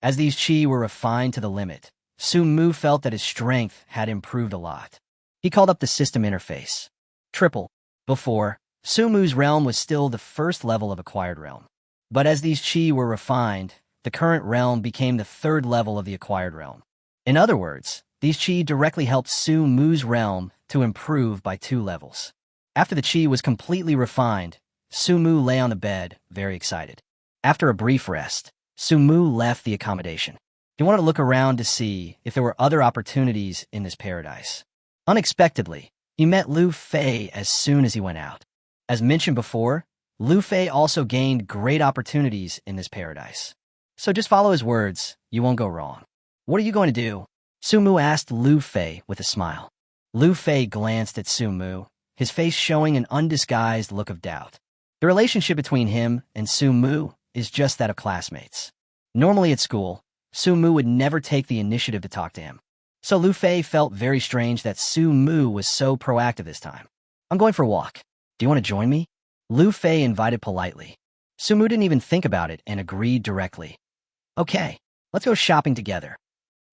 As these qi were refined to the limit, Su Mu felt that his strength had improved a lot. He called up the system interface. Triple. Before, Su Mu's realm was still the first level of acquired realm. But as these qi were refined, the current realm became the third level of the acquired realm. In other words, these chi directly helped Su Mu's realm to improve by 2 levels. After the chi was completely refined, Su Mu lay on the bed, very excited. After a brief rest, Su Mu left the accommodation. He wanted to look around to see if there were other opportunities in this paradise. Unexpectedly, he met Lu Fei as soon as he went out. As mentioned before, Lu Fei also gained great opportunities in this paradise. So just follow his words, you won't go wrong. What are you going to do? Su Mu asked Lu Fei with a smile. Lu Fei glanced at Su Mu, his face showing an undisguised look of doubt. The relationship between him and Su Mu is just that of classmates. Normally at school, Su Mu would never take the initiative to talk to him. So Lu Fei felt very strange that Su Mu was so proactive this time. I'm going for a walk. Do you want to join me? Lu Fei invited politely. Su Mu didn't even think about it and agreed directly. Okay, let's go shopping together.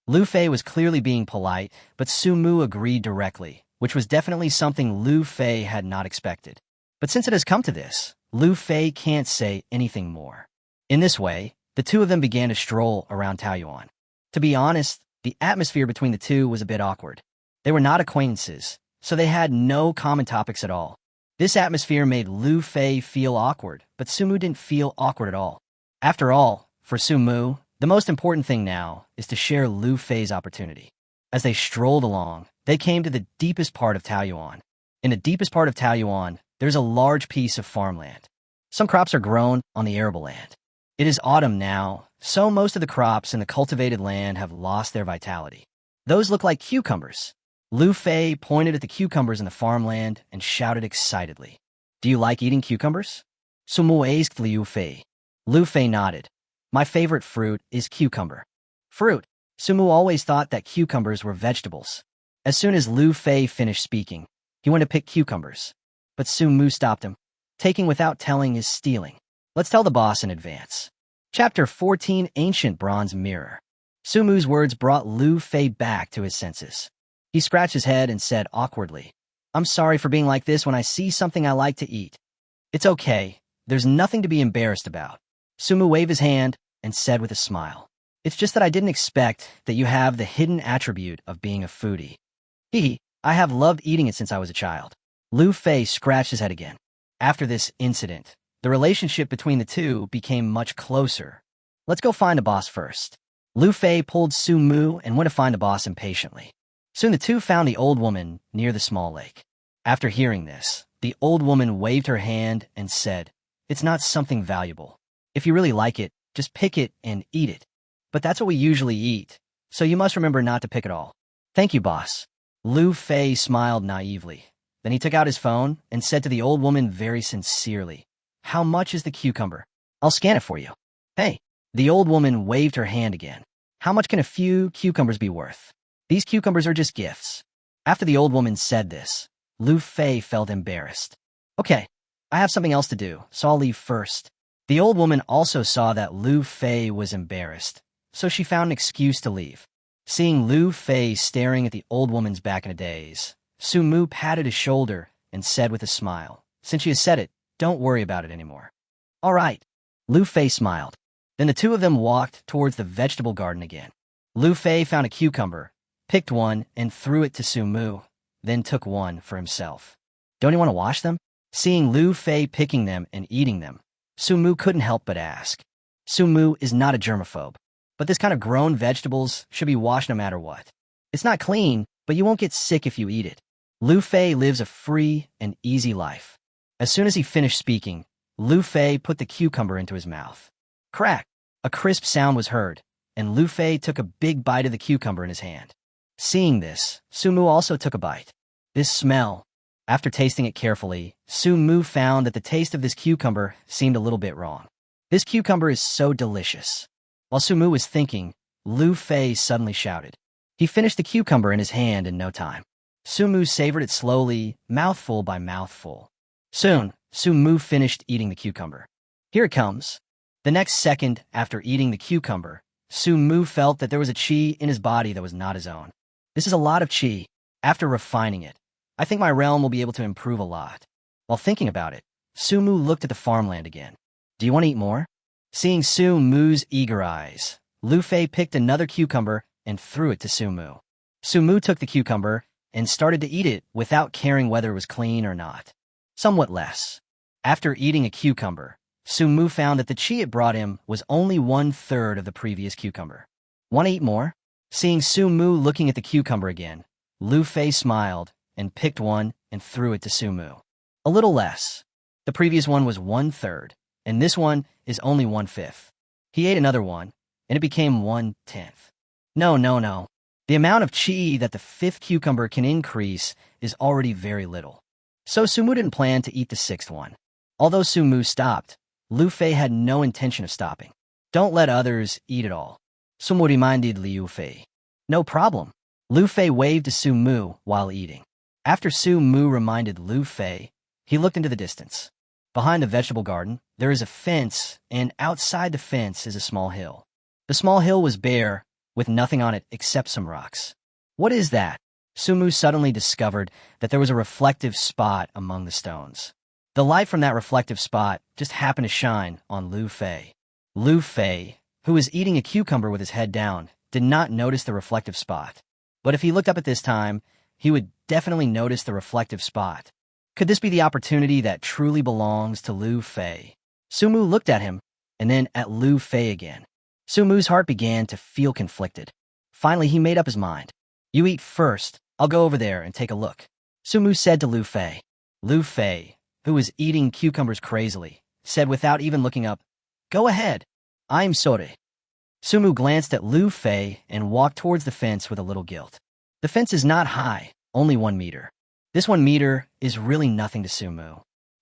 Lu Fei was clearly being polite, but Su Mu agreed directly, which was definitely something Lu Fei had not expected. But since it has come to this, Lu Fei can't say anything more. In this way, the two of them began to stroll around Taoyuan. To be honest, the atmosphere between the two was a bit awkward. They were not acquaintances, so they had no common topics at all. This atmosphere made Lu Fei feel awkward, but Su Mu didn't feel awkward at all. After all, for Su Mu, the most important thing now is to share Lu Fei's opportunity. As they strolled along, they came to the deepest part of Taoyuan. In the deepest part of Taoyuan, there's a large piece of farmland. Some crops are grown on the arable land. It is autumn now, so most of the crops in the cultivated land have lost their vitality. Those look like cucumbers. Lu Fei pointed at the cucumbers in the farmland and shouted excitedly. Do you like eating cucumbers? Su Mu asked Lu Fei. Lu Fei nodded. My favorite fruit is cucumber. Fruit. Su Mu always thought that cucumbers were vegetables. As soon as Lu Fei finished speaking, he went to pick cucumbers. But Su Mu stopped him. Taking without telling is stealing. Let's tell the boss in advance. Chapter 14, Ancient Bronze Mirror. Su Mu's words brought Lu Fei back to his senses. He scratched his head and said awkwardly, I'm sorry for being like this when I see something I like to eat. It's okay. There's nothing to be embarrassed about. Su Mu waved his hand and said with a smile, It's just that I didn't expect that you have the hidden attribute of being a foodie. I have loved eating it since I was a child. Lu Fei scratched his head again. After this incident, the relationship between the two became much closer. Let's go find a boss first. Lu Fei pulled Su Mu and went to find the boss impatiently. Soon the two found the old woman near the small lake. After hearing this, the old woman waved her hand and said, It's not something valuable. If you really like it, just pick it and eat it. But that's what we usually eat, so you must remember not to pick it all. Thank you, boss. Lu Fei smiled naively. Then he took out his phone and said to the old woman very sincerely, How much is the cucumber? I'll scan it for you. Hey. The old woman waved her hand again. How much can a few cucumbers be worth? These cucumbers are just gifts. After the old woman said this, Lu Fei felt embarrassed. Okay, I have something else to do, so I'll leave first. The old woman also saw that Lu Fei was embarrassed, so she found an excuse to leave. Seeing Lu Fei staring at the old woman's back in a daze, Su Mu patted his shoulder and said with a smile, Since you have said it, don't worry about it anymore. All right. Lu Fei smiled. Then the two of them walked towards the vegetable garden again. Lu Fei found a cucumber, picked one, and threw it to Su Mu, then took one for himself. Don't you want to wash them? Seeing Lu Fei picking them and eating them, Su Mu couldn't help but ask. Su Mu is not a germaphobe, but this kind of grown vegetables should be washed no matter what. It's not clean, but you won't get sick if you eat it. Lu Fei lives a free and easy life. As soon as he finished speaking, Lu Fei put the cucumber into his mouth. Crack! A crisp sound was heard, and Lu Fei took a big bite of the cucumber in his hand. Seeing this, Su Mu also took a bite. This smell. After tasting it carefully, Su Mu found that the taste of this cucumber seemed a little bit wrong. This cucumber is so delicious. While Su Mu was thinking, Lu Fei suddenly shouted. He finished the cucumber in his hand in no time. Su Mu savored it slowly, mouthful by mouthful. Soon, Su Mu finished eating the cucumber. Here it comes. The next second after eating the cucumber, Su Mu felt that there was a chi in his body that was not his own. This is a lot of chi. After refining it, I think my realm will be able to improve a lot. While thinking about it, Su Mu looked at the farmland again. Do you want to eat more? Seeing Su Mu's eager eyes, Lu Fei picked another cucumber and threw it to Su Mu. Su Mu took the cucumber and started to eat it without caring whether it was clean or not. Somewhat less. After eating a cucumber, Su Mu found that the chi it brought him was only 1/3 of the previous cucumber. Want to eat more? Seeing Su Mu looking at the cucumber again, Lu Fei smiled and picked one and threw it to Su Mu. A little less. The previous one was 1/3, and this one is only 1/5. He ate another one, and it became 1/10. No. The amount of chi that the 5th cucumber can increase is already very little. So Su Mu didn't plan to eat the 6th one. Although Su Mu stopped, Lu Fei had no intention of stopping. Don't let others eat it all. Su Mu reminded Liu Fei. No problem. Lu Fei waved to Su Mu while eating. After Su Mu reminded Lu Fei, he looked into the distance. Behind the vegetable garden, there is a fence, and outside the fence is a small hill. The small hill was bare, with nothing on it except some rocks. What is that? Su Mu suddenly discovered that there was a reflective spot among the stones. The light from that reflective spot just happened to shine on Lu Fei. Lu Fei, who was eating a cucumber with his head down, did not notice the reflective spot. But if he looked up at this time, he would definitely notice the reflective spot. Could this be the opportunity that truly belongs to Lu Fei? Su Mu looked at him, and then at Lu Fei again. Su Mu's heart began to feel conflicted. Finally, he made up his mind. You eat first, I'll go over there and take a look. Su Mu said to Lu Fei. Lu Fei, who was eating cucumbers crazily, said without even looking up, Go ahead, I'm sorry. Su Mu glanced at Lu Fei and walked towards the fence with a little guilt. The fence is not high, only 1 meter. This 1 meter is really nothing to Su Mu.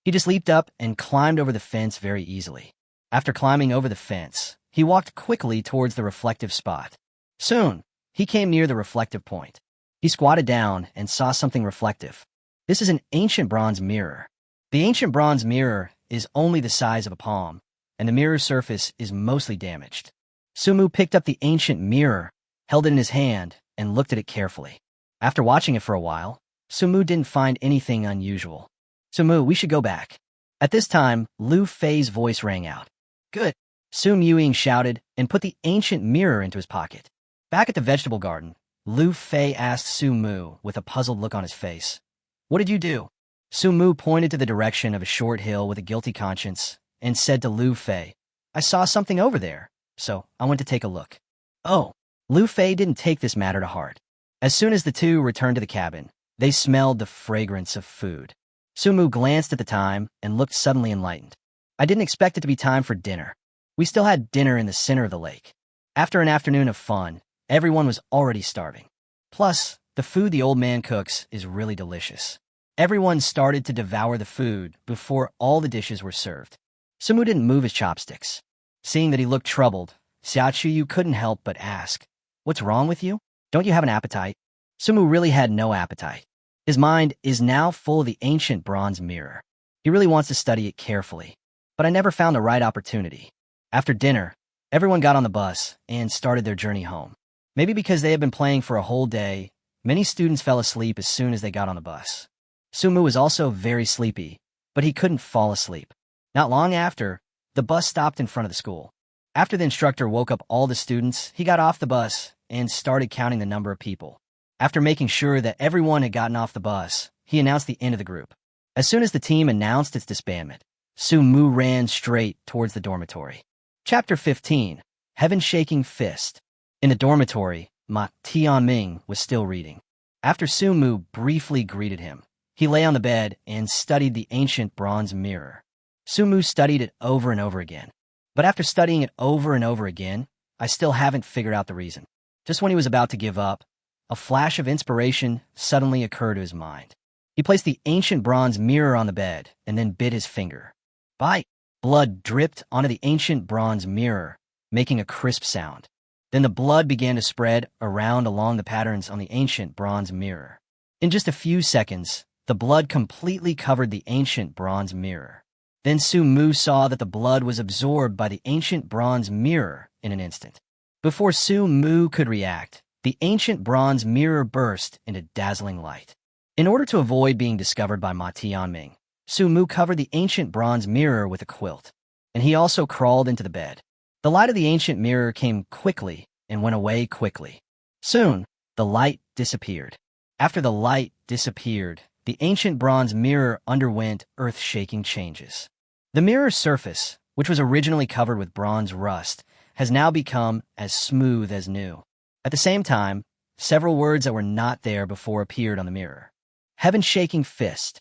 He just leaped up and climbed over the fence very easily. After climbing over the fence, he walked quickly towards the reflective spot. Soon, he came near the reflective point. He squatted down and saw something reflective. This is an ancient bronze mirror. The ancient bronze mirror is only the size of a palm, and the mirror's surface is mostly damaged. Su Mu picked up the ancient mirror, held it in his hand, and looked at it carefully. After watching it for a while, Su Mu didn't find anything unusual. Su Mu, we should go back. At this time, Lu Fei's voice rang out. Good. Su Mu shouted and put the ancient mirror into his pocket. Back at the vegetable garden, Lu Fei asked Su Mu with a puzzled look on his face. What did you do? Su Mu pointed to the direction of a short hill with a guilty conscience and said to Lu Fei, I saw something over there, so I went to take a look. Oh, Lu Fei didn't take this matter to heart. As soon as the two returned to the cabin, they smelled the fragrance of food. Su Mu glanced at the time and looked suddenly enlightened. I didn't expect it to be time for dinner. We still had dinner in the center of the lake. After an afternoon of fun, everyone was already starving. Plus, the food the old man cooks is really delicious. Everyone started to devour the food before all the dishes were served. Su Mu didn't move his chopsticks. Seeing that he looked troubled, Xia Chuyu couldn't help but ask, What's wrong with you? Don't you have an appetite? Su Mu really had no appetite. His mind is now full of the ancient bronze mirror. He really wants to study it carefully, but I never found the right opportunity. After dinner, everyone got on the bus and started their journey home. Maybe because they had been playing for a whole day, many students fell asleep as soon as they got on the bus. Su Mu was also very sleepy, but he couldn't fall asleep. Not long after, the bus stopped in front of the school. After the instructor woke up all the students, he got off the bus and started counting the number of people. After making sure that everyone had gotten off the bus, he announced the end of the group. As soon as the team announced its disbandment, Su Mu ran straight towards the dormitory. Chapter 15, Heaven-Shaking Fist. In the dormitory, Ma Tianming was still reading. After Su Mu briefly greeted him, he lay on the bed and studied the ancient bronze mirror. Su Mu studied it over and over again. But after studying it over and over again, I still haven't figured out the reason. Just when he was about to give up, a flash of inspiration suddenly occurred to his mind. He placed the ancient bronze mirror on the bed and then bit his finger. Bite! Blood dripped onto the ancient bronze mirror, making a crisp sound. Then the blood began to spread around along the patterns on the ancient bronze mirror. In just a few seconds, the blood completely covered the ancient bronze mirror. Then Su Mu saw that the blood was absorbed by the ancient bronze mirror in an instant. Before Su Mu could react, the ancient bronze mirror burst into dazzling light. In order to avoid being discovered by Ma Tianming, Su Mu covered the ancient bronze mirror with a quilt. and he also crawled into the bed. The light of the ancient mirror came quickly and went away quickly. Soon, the light disappeared. After the light disappeared, the ancient bronze mirror underwent earth-shaking changes. The mirror's surface, which was originally covered with bronze rust, has now become as smooth as new. At the same time, several words that were not there before appeared on the mirror. Heaven-shaking fist.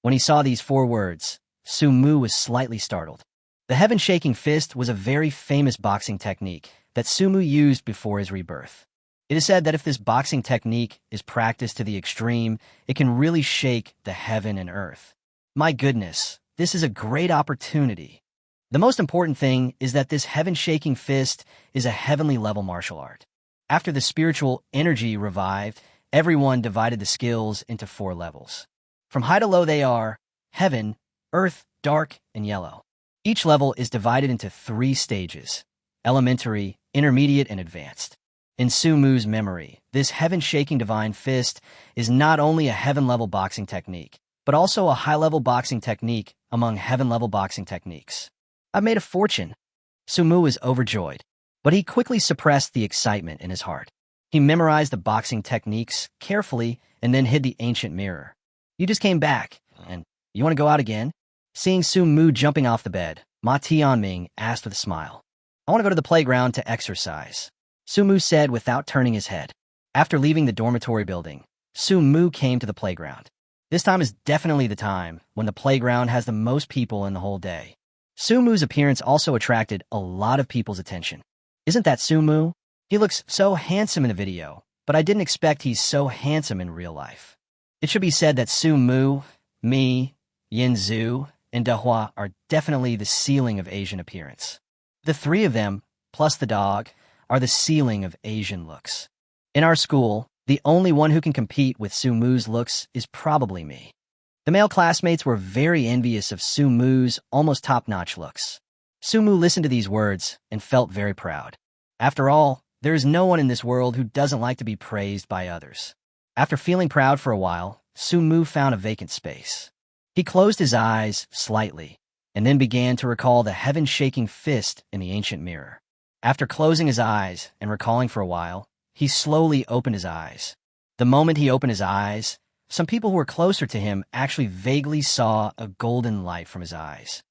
When he saw these 4 words, Sumu was slightly startled. The heaven-shaking fist was a very famous boxing technique that Sumu used before his rebirth. It is said that if this boxing technique is practiced to the extreme, it can really shake the heaven and earth. My goodness, this is a great opportunity. The most important thing is that this heaven-shaking fist is a heavenly-level martial art. After the spiritual energy revived, everyone divided the skills into 4 levels. From high to low they are heaven, earth, dark, and yellow. Each level is divided into 3 stages: elementary, intermediate, and advanced. In Sumu's memory, this heaven-shaking divine fist is not only a heaven-level boxing technique, but also a high-level boxing technique among heaven-level boxing techniques. I've made a fortune. Sumu is overjoyed, but he quickly suppressed the excitement in his heart. He memorized the boxing techniques carefully and then hid the ancient mirror. You just came back, and you want to go out again? Seeing Sumu jumping off the bed, Ma Tianming asked with a smile. I want to go to the playground to exercise, Sumu said without turning his head. After leaving the dormitory building, Sumu came to the playground. This time is definitely the time when the playground has the most people in the whole day. Sumu's appearance also attracted a lot of people's attention. Isn't that Sumu? He looks so handsome in the video, but I didn't expect he's so handsome in real life. It should be said that Sumu, me, Yinzu, and Dehua are definitely the ceiling of Asian appearance. The 3 of them, plus the dog, are the ceiling of Asian looks. In our school, the only one who can compete with Sumu's looks is probably me. The male classmates were very envious of Sumu's almost top-notch looks. Sumu listened to these words and felt very proud. After all, there is no one in this world who doesn't like to be praised by others. After feeling proud for a while, Sumu found a vacant space. He closed his eyes slightly and then began to recall the heaven-shaking fist in the ancient mirror. After closing his eyes and recalling for a while, he slowly opened his eyes. The moment he opened his eyes, some people who were closer to him actually vaguely saw a golden light from his eyes.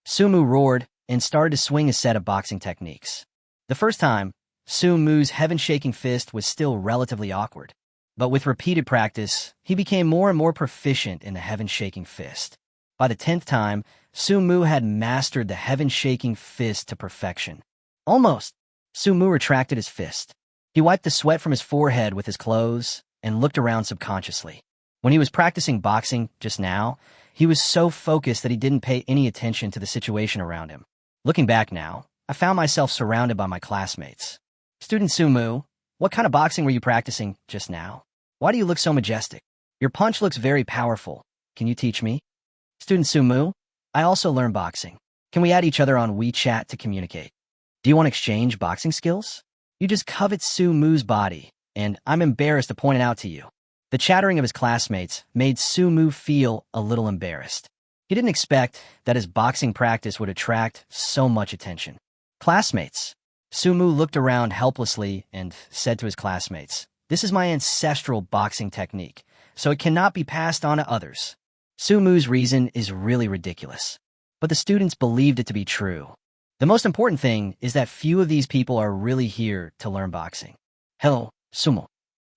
Sumu roared and started to swing a set of boxing techniques. The first time, Sumu's heaven-shaking fist was still relatively awkward, but with repeated practice, he became more and more proficient in the heaven-shaking fist. By the 10th time, Sumu had mastered the heaven-shaking fist to perfection. Almost. Sumu retracted his fist. He wiped the sweat from his forehead with his clothes and looked around subconsciously. When he was practicing boxing just now, he was so focused that he didn't pay any attention to the situation around him. Looking back now, I found myself surrounded by my classmates. Student Sumu, what kind of boxing were you practicing just now? Why do you look so majestic? Your punch looks very powerful. Can you teach me? Student Sumu, I also learn boxing. Can we add each other on WeChat to communicate? Do you want to exchange boxing skills? You just covet Sumu's body, and I'm embarrassed to point it out to you. The chattering of his classmates made Sumu feel a little embarrassed. He didn't expect that his boxing practice would attract so much attention. Classmates. Sumu looked around helplessly and said to his classmates, "This is my ancestral boxing technique, so it cannot be passed on to others." Sumu's reason is really ridiculous, but the students believed it to be true. The most important thing is that few of these people are really here to learn boxing. Hello, Sumu.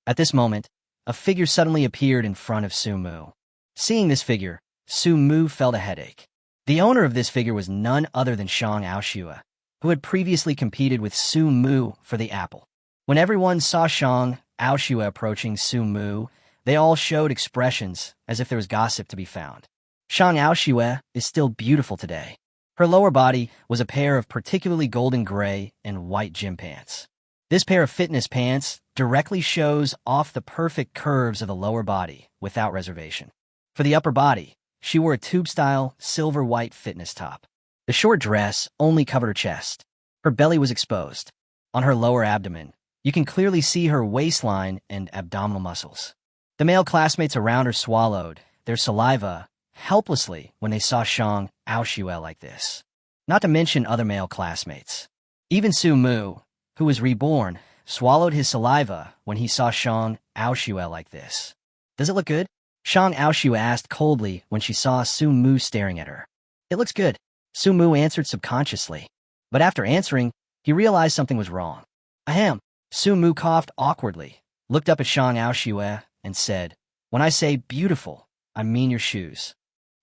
At this moment, a figure suddenly appeared in front of Sumu. Seeing this figure, Sumu felt a headache. The owner of this figure was none other than Shang Aoshua, who had previously competed with Sumu for the apple. When everyone saw Shang Aoshua approaching Sumu, they all showed expressions as if there was gossip to be found. Shang Aoshua is still beautiful today. Her lower body was a pair of particularly golden gray and white gym pants. This pair of fitness pants directly shows off the perfect curves of the lower body without reservation. For the upper body, she wore a tube-style silver-white fitness top. The short dress only covered her chest. Her belly was exposed. On her lower abdomen, you can clearly see her waistline and abdominal muscles. The male classmates around her swallowed their saliva helplessly when they saw Shang Aoshua like this. not to mention other male classmates. Even Su Mu, who was reborn, swallowed his saliva when he saw Shang Aoshue like this. Does it look good? Shang Aoshue asked coldly when she saw Su Mu staring at her. It looks good, Su Mu answered subconsciously. But after answering, he realized something was wrong. Ahem. Su Mu coughed awkwardly, looked up at Shang Aoshue, and said, When I say beautiful, I mean your shoes.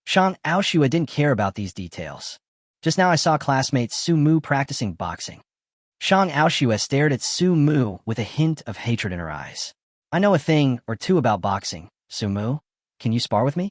Shang Aoshue didn't care about these details. Just now I saw classmate Su Mu practicing boxing. Shang Aoshue stared at Su Mu with a hint of hatred in her eyes. I know a thing or two about boxing, Su Mu. Can you spar with me?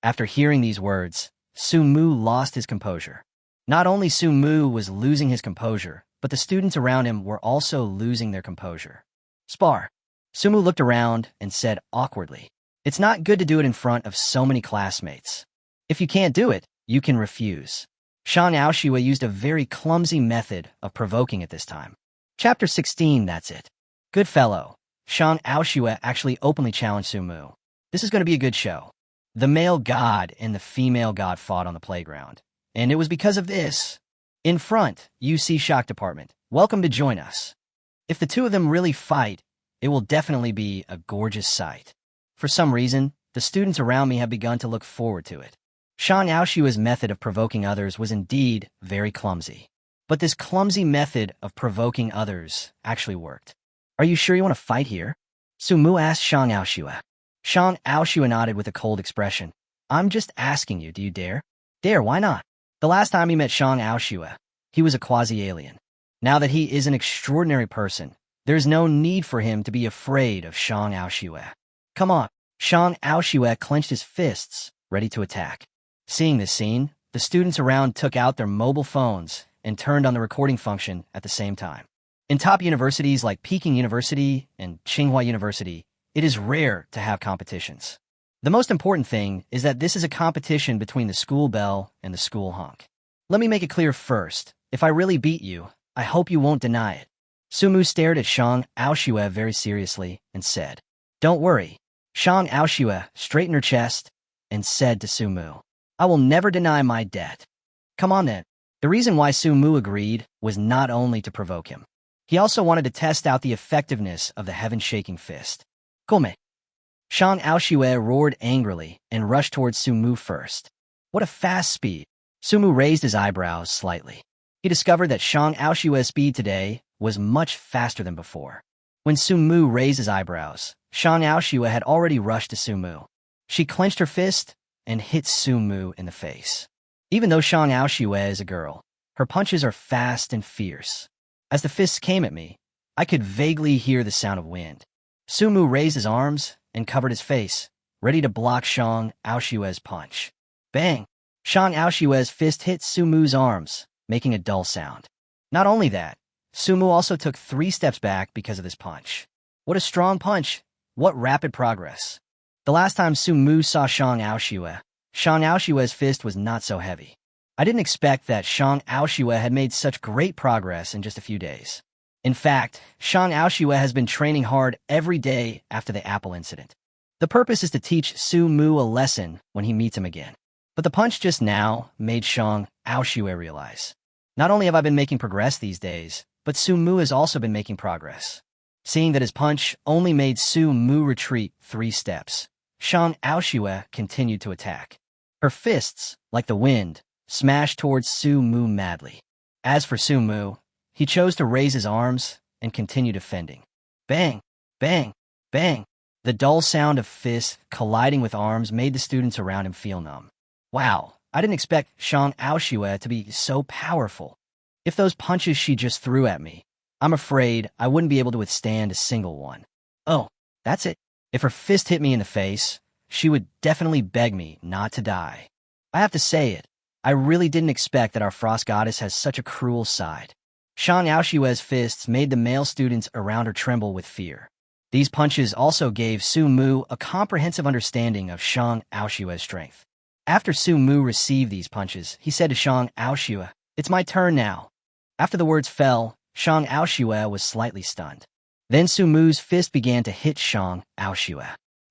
After hearing these words, Su Mu lost his composure. Not only Su Mu was losing his composure, but the students around him were also losing their composure. Spar. Su Mu looked around and said awkwardly, It's not good to do it in front of so many classmates. If you can't do it, you can refuse. Shang Aoshue used a very clumsy method of provoking at this time. Chapter 16, that's it. Good fellow. Shang Aoshue actually openly challenged Su Mu. This is going to be a good show. The male god and the female god fought on the playground. And it was because of this. In front, UC Shock Department. Welcome to join us. If the two of them really fight, it will definitely be a gorgeous sight. For some reason, the students around me have begun to look forward to it. Shang Aoshue's method of provoking others was indeed very clumsy. But this clumsy method of provoking others actually worked. Are you sure you want to fight here? Su Mu asked Shang Aoshue. Shang Aoshue nodded with a cold expression. I'm just asking you, do you dare? Dare, why not? The last time he met Shang Aoshue, he was a quasi-alien. Now that he is an extraordinary person, there's no need for him to be afraid of Shang Aoshue. Come on. Shang Aoshue clenched his fists, ready to attack. Seeing this scene, the students around took out their mobile phones and turned on the recording function at the same time. In top universities like Peking University and Tsinghua University, it is rare to have competitions. The most important thing is that this is a competition between the school belle and the school hunk. Let me make it clear first, if I really beat you, I hope you won't deny it. Su Mu stared at Shang Aoshue very seriously and said, Don't worry. Shang Aoshue straightened her chest and said to Su Mu, I will never deny my debt. Come on then. The reason why Su Mu agreed was not only to provoke him. He also wanted to test out the effectiveness of the heaven-shaking fist. Come. Shang Aoshue roared angrily and rushed towards Su Mu first. What a fast speed. Su Mu raised his eyebrows slightly. He discovered that Shang Aoshue's speed today was much faster than before. When Su Mu raised his eyebrows, Shang Aoshue had already rushed to Su Mu. She clenched her fist and hit Su Mu in the face. Even though Shang Aoshue is a girl, her punches are fast and fierce. As the fists came at me, I could vaguely hear the sound of wind. Su Mu raised his arms and covered his face, ready to block Shang Aoshue's punch. Bang! Shang Aoshue's fist hit Su Mu's arms, making a dull sound. Not only that, Su Mu also took 3 steps back because of this punch. What a strong punch! What rapid progress! The last time Su Mu saw Shang Aoshue's fist was not so heavy. I didn't expect that Shang Aoshue had made such great progress in just a few days. In fact, Shang Aoshue has been training hard every day after the apple incident. The purpose is to teach Su Mu a lesson when he meets him again. But the punch just now made Shang Aoshue realize. Not only have I been making progress these days, but Su Mu has also been making progress. Seeing that his punch only made Su Mu retreat 3 steps, Shang Aoshue continued to attack. Her fists, like the wind, smashed towards Su Mu madly. As for Su Mu, he chose to raise his arms and continue defending. Bang! Bang! Bang! The dull sound of fists colliding with arms made the students around him feel numb. Wow, I didn't expect Shang Aoshue to be so powerful. If those punches she just threw at me, I'm afraid I wouldn't be able to withstand a single one. Oh, that's it. If her fist hit me in the face, she would definitely beg me not to die. I have to say it. I really didn't expect that our frost goddess has such a cruel side. Shang Aoshue's fists made the male students around her tremble with fear. These punches also gave Su Mu a comprehensive understanding of Shang Aoshue's strength. After Su Mu received these punches, he said to Shang Aoshue, It's my turn now. After the words fell, Shang Aoshue was slightly stunned. Then Su Mu's fist began to hit Shang Aoshue.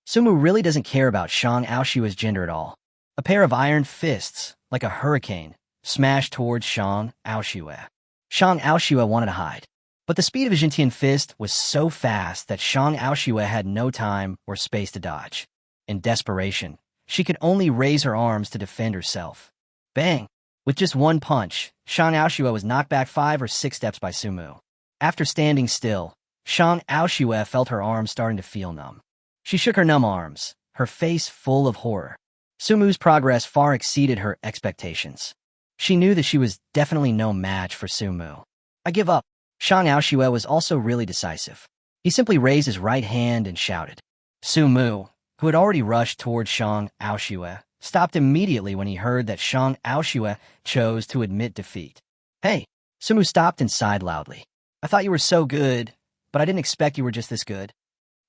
Su Mu really doesn't care about Shang Aoshue's gender at all. A pair of iron fists, like a hurricane, smashed towards Shang Aoshue. Shang Aoshue wanted to hide, but the speed of his Jintian fist was so fast that Shang Aoshue had no time or space to dodge. In desperation, she could only raise her arms to defend herself. Bang! With just one punch, Shang Aoshue was knocked back 5 or 6 steps by Sumu. After standing still, Shang Aoshue felt her arms starting to feel numb. She shook her numb arms, her face full of horror. Sumu's progress far exceeded her expectations. She knew that she was definitely no match for Sumu. I give up. Shang Aoshue was also really decisive. He simply raised his right hand and shouted. Sumu, who had already rushed towards Shang Aoshue, stopped immediately when he heard that Shang Aoshue chose to admit defeat. Hey, Sumu stopped and sighed loudly. I thought you were so good, but I didn't expect you were just this good.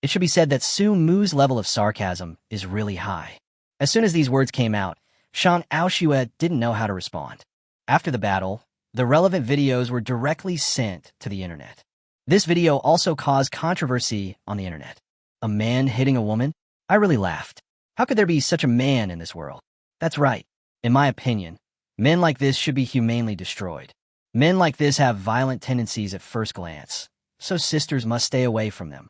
It should be said that Sumu's level of sarcasm is really high. As soon as these words came out, Shang Aoshue didn't know how to respond. After the battle, the relevant videos were directly sent to the internet. This video also caused controversy on the internet. A man hitting a woman? I really laughed. How could there be such a man in this world? That's right. In my opinion, men like this should be humanely destroyed. Men like this have violent tendencies at first glance, so sisters must stay away from them.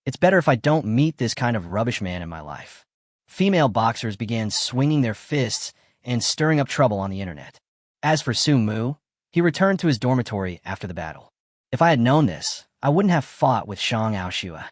It's better if I don't meet this kind of rubbish man in my life. Female boxers began swinging their fists and stirring up trouble on the internet. As for Sumu, he returned to his dormitory after the battle. If I had known this, I wouldn't have fought with Shang Aoshue.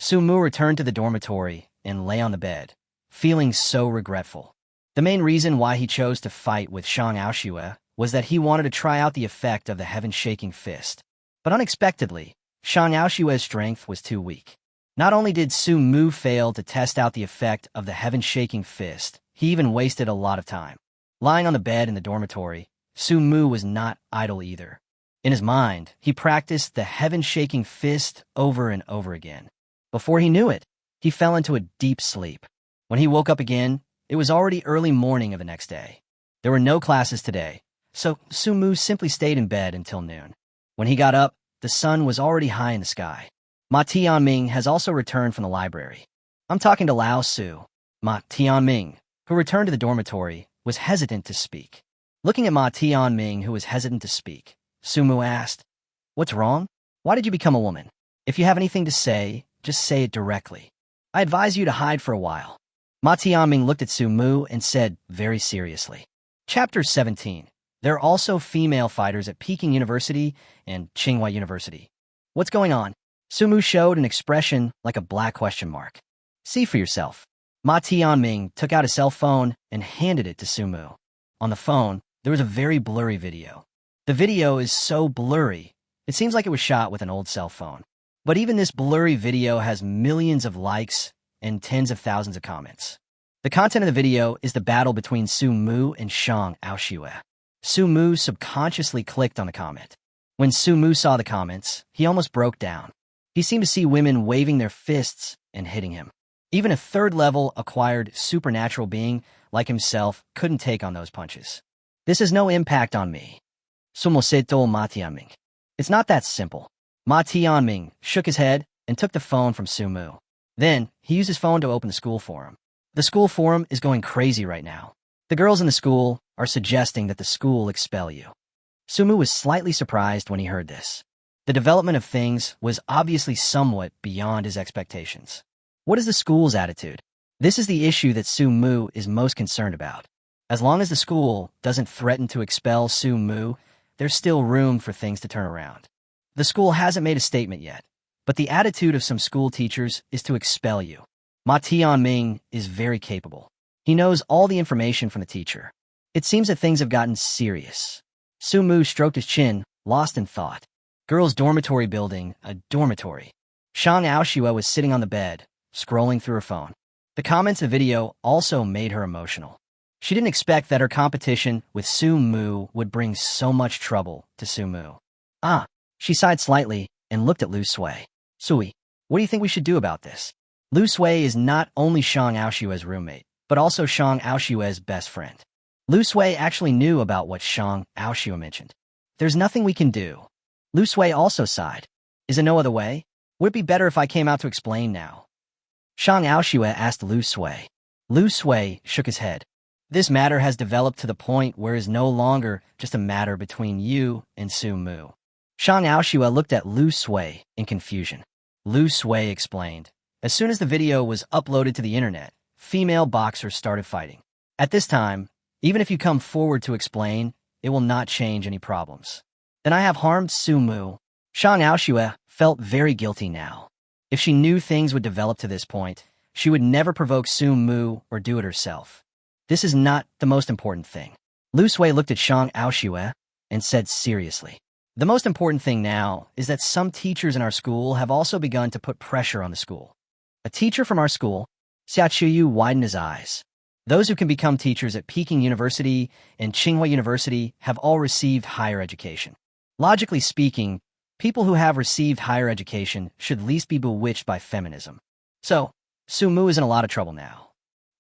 Sumu returned to the dormitory and lay on the bed, feeling so regretful. The main reason why he chose to fight with Shang Aoshue was that he wanted to try out the effect of the heaven-shaking fist. But unexpectedly, Shang Aoshue's strength was too weak. Not only did Sumu fail to test out the effect of the heaven-shaking fist, he even wasted a lot of time. Lying on the bed in the dormitory, Sumu was not idle either. In his mind, he practiced the heaven-shaking fist over and over again. Before he knew it, he fell into a deep sleep. When he woke up again, it was already early morning of the next day. There were no classes today, so Sumu simply stayed in bed until noon. When he got up, the sun was already high in the sky. Ma Tianming has also returned from the library. I'm talking to Lao Su. Ma Tianming, who returned to the dormitory, was hesitant to speak. Looking at Ma Tianming, who was hesitant to speak, Sumu asked, "What's wrong? Why did you become a woman? If you have anything to say, just say it directly. I advise you to hide for a while." Ma Tianming looked at Sumu and said very seriously. Chapter 17. There are also female fighters at Peking University and Tsinghua University. What's going on? Sumu showed an expression like a black question mark. See for yourself. Ma Tianming took out a cell phone and handed it to Sumu. On the phone, there was a very blurry video. The video is so blurry, it seems like it was shot with an old cell phone. But even this blurry video has millions of likes and tens of thousands of comments. The content of the video is the battle between Sumu and Shang Aoshue. Sumu subconsciously clicked on the comment. When Sumu saw the comments, he almost broke down. He seemed to see women waving their fists and hitting him. Even a third-level acquired supernatural being like himself couldn't take on those punches. This has no impact on me. Sumoseto Ma Tianming. It's not that simple. Ma Tianming shook his head and took the phone from Sumu. Then, he used his phone to open the school forum. The school forum is going crazy right now. The girls in the school are suggesting that the school expel you. Sumu was slightly surprised when he heard this. The development of things was obviously somewhat beyond his expectations. What is the school's attitude? This is the issue that Sumu is most concerned about. As long as the school doesn't threaten to expel Sumu, there's still room for things to turn around. The school hasn't made a statement yet, but the attitude of some school teachers is to expel you. Ma Tianming is very capable. He knows all the information from the teacher. It seems that things have gotten serious. Sumu stroked his chin, lost in thought. Girls' dormitory building, a dormitory. Shang Aoshue was sitting on the bed, scrolling through her phone. The comments of the video also made her emotional. She didn't expect that her competition with Sumu would bring so much trouble to Sumu. She sighed slightly and looked at Lu Sui. Sui, what do you think we should do about this? Lu Sui is not only Shang Aoshue's roommate, but also Shang Aoshue's best friend. Lu Sui actually knew about what Shang Aoshue mentioned. There's nothing we can do. Lu Sui also sighed. Is there no other way? Would it be better if I came out to explain now? Shang Aoshue asked Lu Sui. Lu Sui shook his head. This matter has developed to the point where it is no longer just a matter between you and Su-mu. Shang Aoshua looked at Lu Sui in confusion. Lu Sui explained, as soon as the video was uploaded to the internet, female boxers started fighting. At this time, even if you come forward to explain, it will not change any problems. Then I have harmed Su-mu. Shang Aoshua felt very guilty now. If she knew things would develop to this point, she would never provoke Su-mu or do it herself. This is not the most important thing. Lu Sui looked at Shang Aoshua and said seriously, the most important thing now is that some teachers in our school have also begun to put pressure on the school. A teacher from our school, Xia Chuyu, widened his eyes. Those who can become teachers at Peking University and Tsinghua University have all received higher education. Logically speaking, people who have received higher education should at least be bewitched by feminism. So, Su-mu is in a lot of trouble now.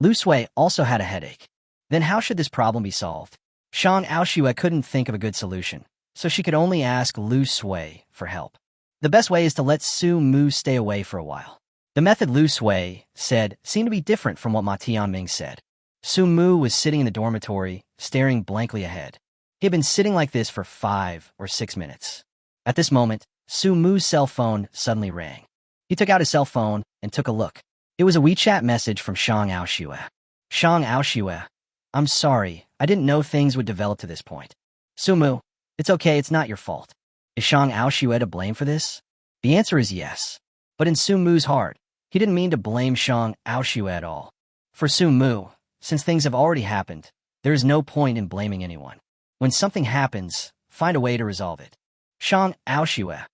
Lu Sui also had a headache. Then how should this problem be solved? Shang Aoshua couldn't think of a good solution, so she could only ask Lu Sui for help. The best way is to let Su-mu stay away for a while. The method Lu Sui said seemed to be different from what Ma Tianming said. Su-mu was sitting in the dormitory, staring blankly ahead. He had been sitting like this for 5 or 6 minutes. At this moment, Su-mu's cell phone suddenly rang. He took out his cell phone and took a look. It was a WeChat message from Shang Aoshua. Shang Aoshua, I'm sorry, I didn't know things would develop to this point. Su-mu, it's okay, it's not your fault. Is Shang Aoshua to blame for this? The answer is yes. But in Su-mu's heart, he didn't mean to blame Shang Aoshua at all. For Su-mu, since things have already happened, there is no point in blaming anyone. When something happens, find a way to resolve it. Shang Aoshua,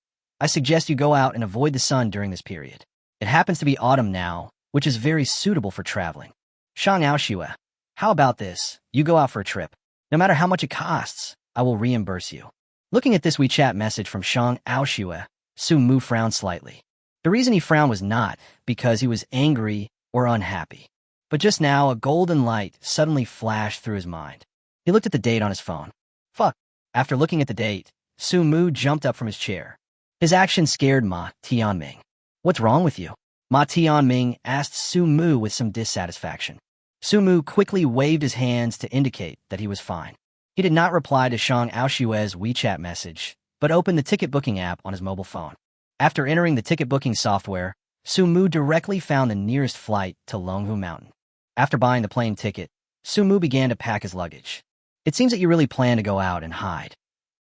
I suggest you go out and avoid the sun during this period. It happens to be autumn now, which is very suitable for traveling. Shang Aoshua, how about this? You go out for a trip. No matter how much it costs, I will reimburse you. Looking at this WeChat message from Shang Aoshua, Su-mu frowned slightly. The reason he frowned was not because he was angry or unhappy. But just now, a golden light suddenly flashed through his mind. He looked at the date on his phone. Fuck. After looking at the date, Su-mu jumped up from his chair. His action scared Ma Tianming. What's wrong with you? Ma Tianming asked Su-mu with some dissatisfaction. Su-mu quickly waved his hands to indicate that he was fine. He did not reply to Shang Aoshua's WeChat message, but opened the ticket booking app on his mobile phone. After entering the ticket booking software, Su-mu directly found the nearest flight to Longhoo Mountain. After buying the plane ticket, Su-mu began to pack his luggage. It seems that you really plan to go out and hide.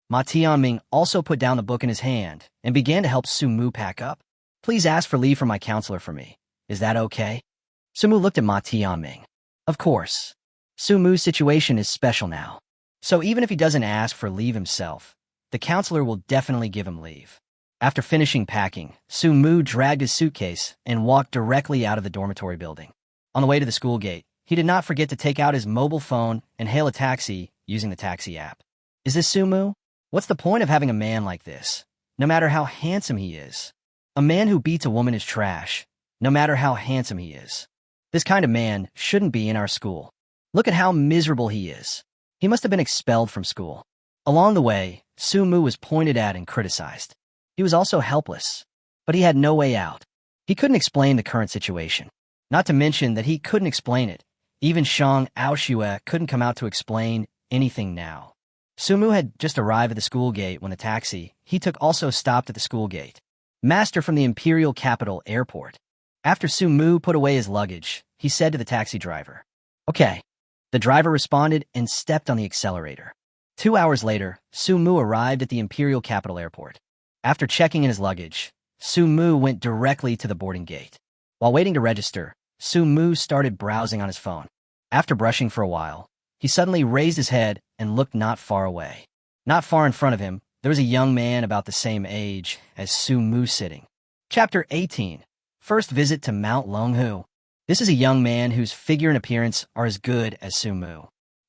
Ma Tianming also put down the book in his hand and began to help Su-mu pack up. Please ask for leave from my counselor for me. Is that okay? Su-mu looked at Ma Tianming. Of course. Su-mu's situation is special now. So even if he doesn't ask for leave himself, the counselor will definitely give him leave. After finishing packing, Su-mu dragged his suitcase and walked directly out of the dormitory building. On the way to the school gate, he did not forget to take out his mobile phone and hail a taxi using the taxi app. Is this Su-mu? What's the point of having a man like this, no matter how handsome he is? A man who beats a woman is trash, no matter how handsome he is. This kind of man shouldn't be in our school. Look at how miserable he is. He must have been expelled from school. Along the way, Su-mu was pointed at and criticized. He was also helpless, but he had no way out. He couldn't explain the current situation. Not to mention that he couldn't explain it. Even Shang Aoshua couldn't come out to explain anything now. Su-mu had just arrived at the school gate when the taxi he took also stopped at the school gate. Master from the Imperial Capital Airport. After Su-mu put away his luggage, he said to the taxi driver, "Okay." The driver responded and stepped on the accelerator. 2 hours later, Su-mu arrived at the Imperial Capital Airport. After checking in his luggage, Su-mu went directly to the boarding gate. While waiting to register, Su-mu started browsing on his phone. After brushing for a while, he suddenly raised his head and looked not far away. Not far in front of him, there was a young man about the same age as Su-mu sitting. Chapter 18. First Visit to Mount Longhoo. This is a young man whose figure and appearance are as good as Su-mu.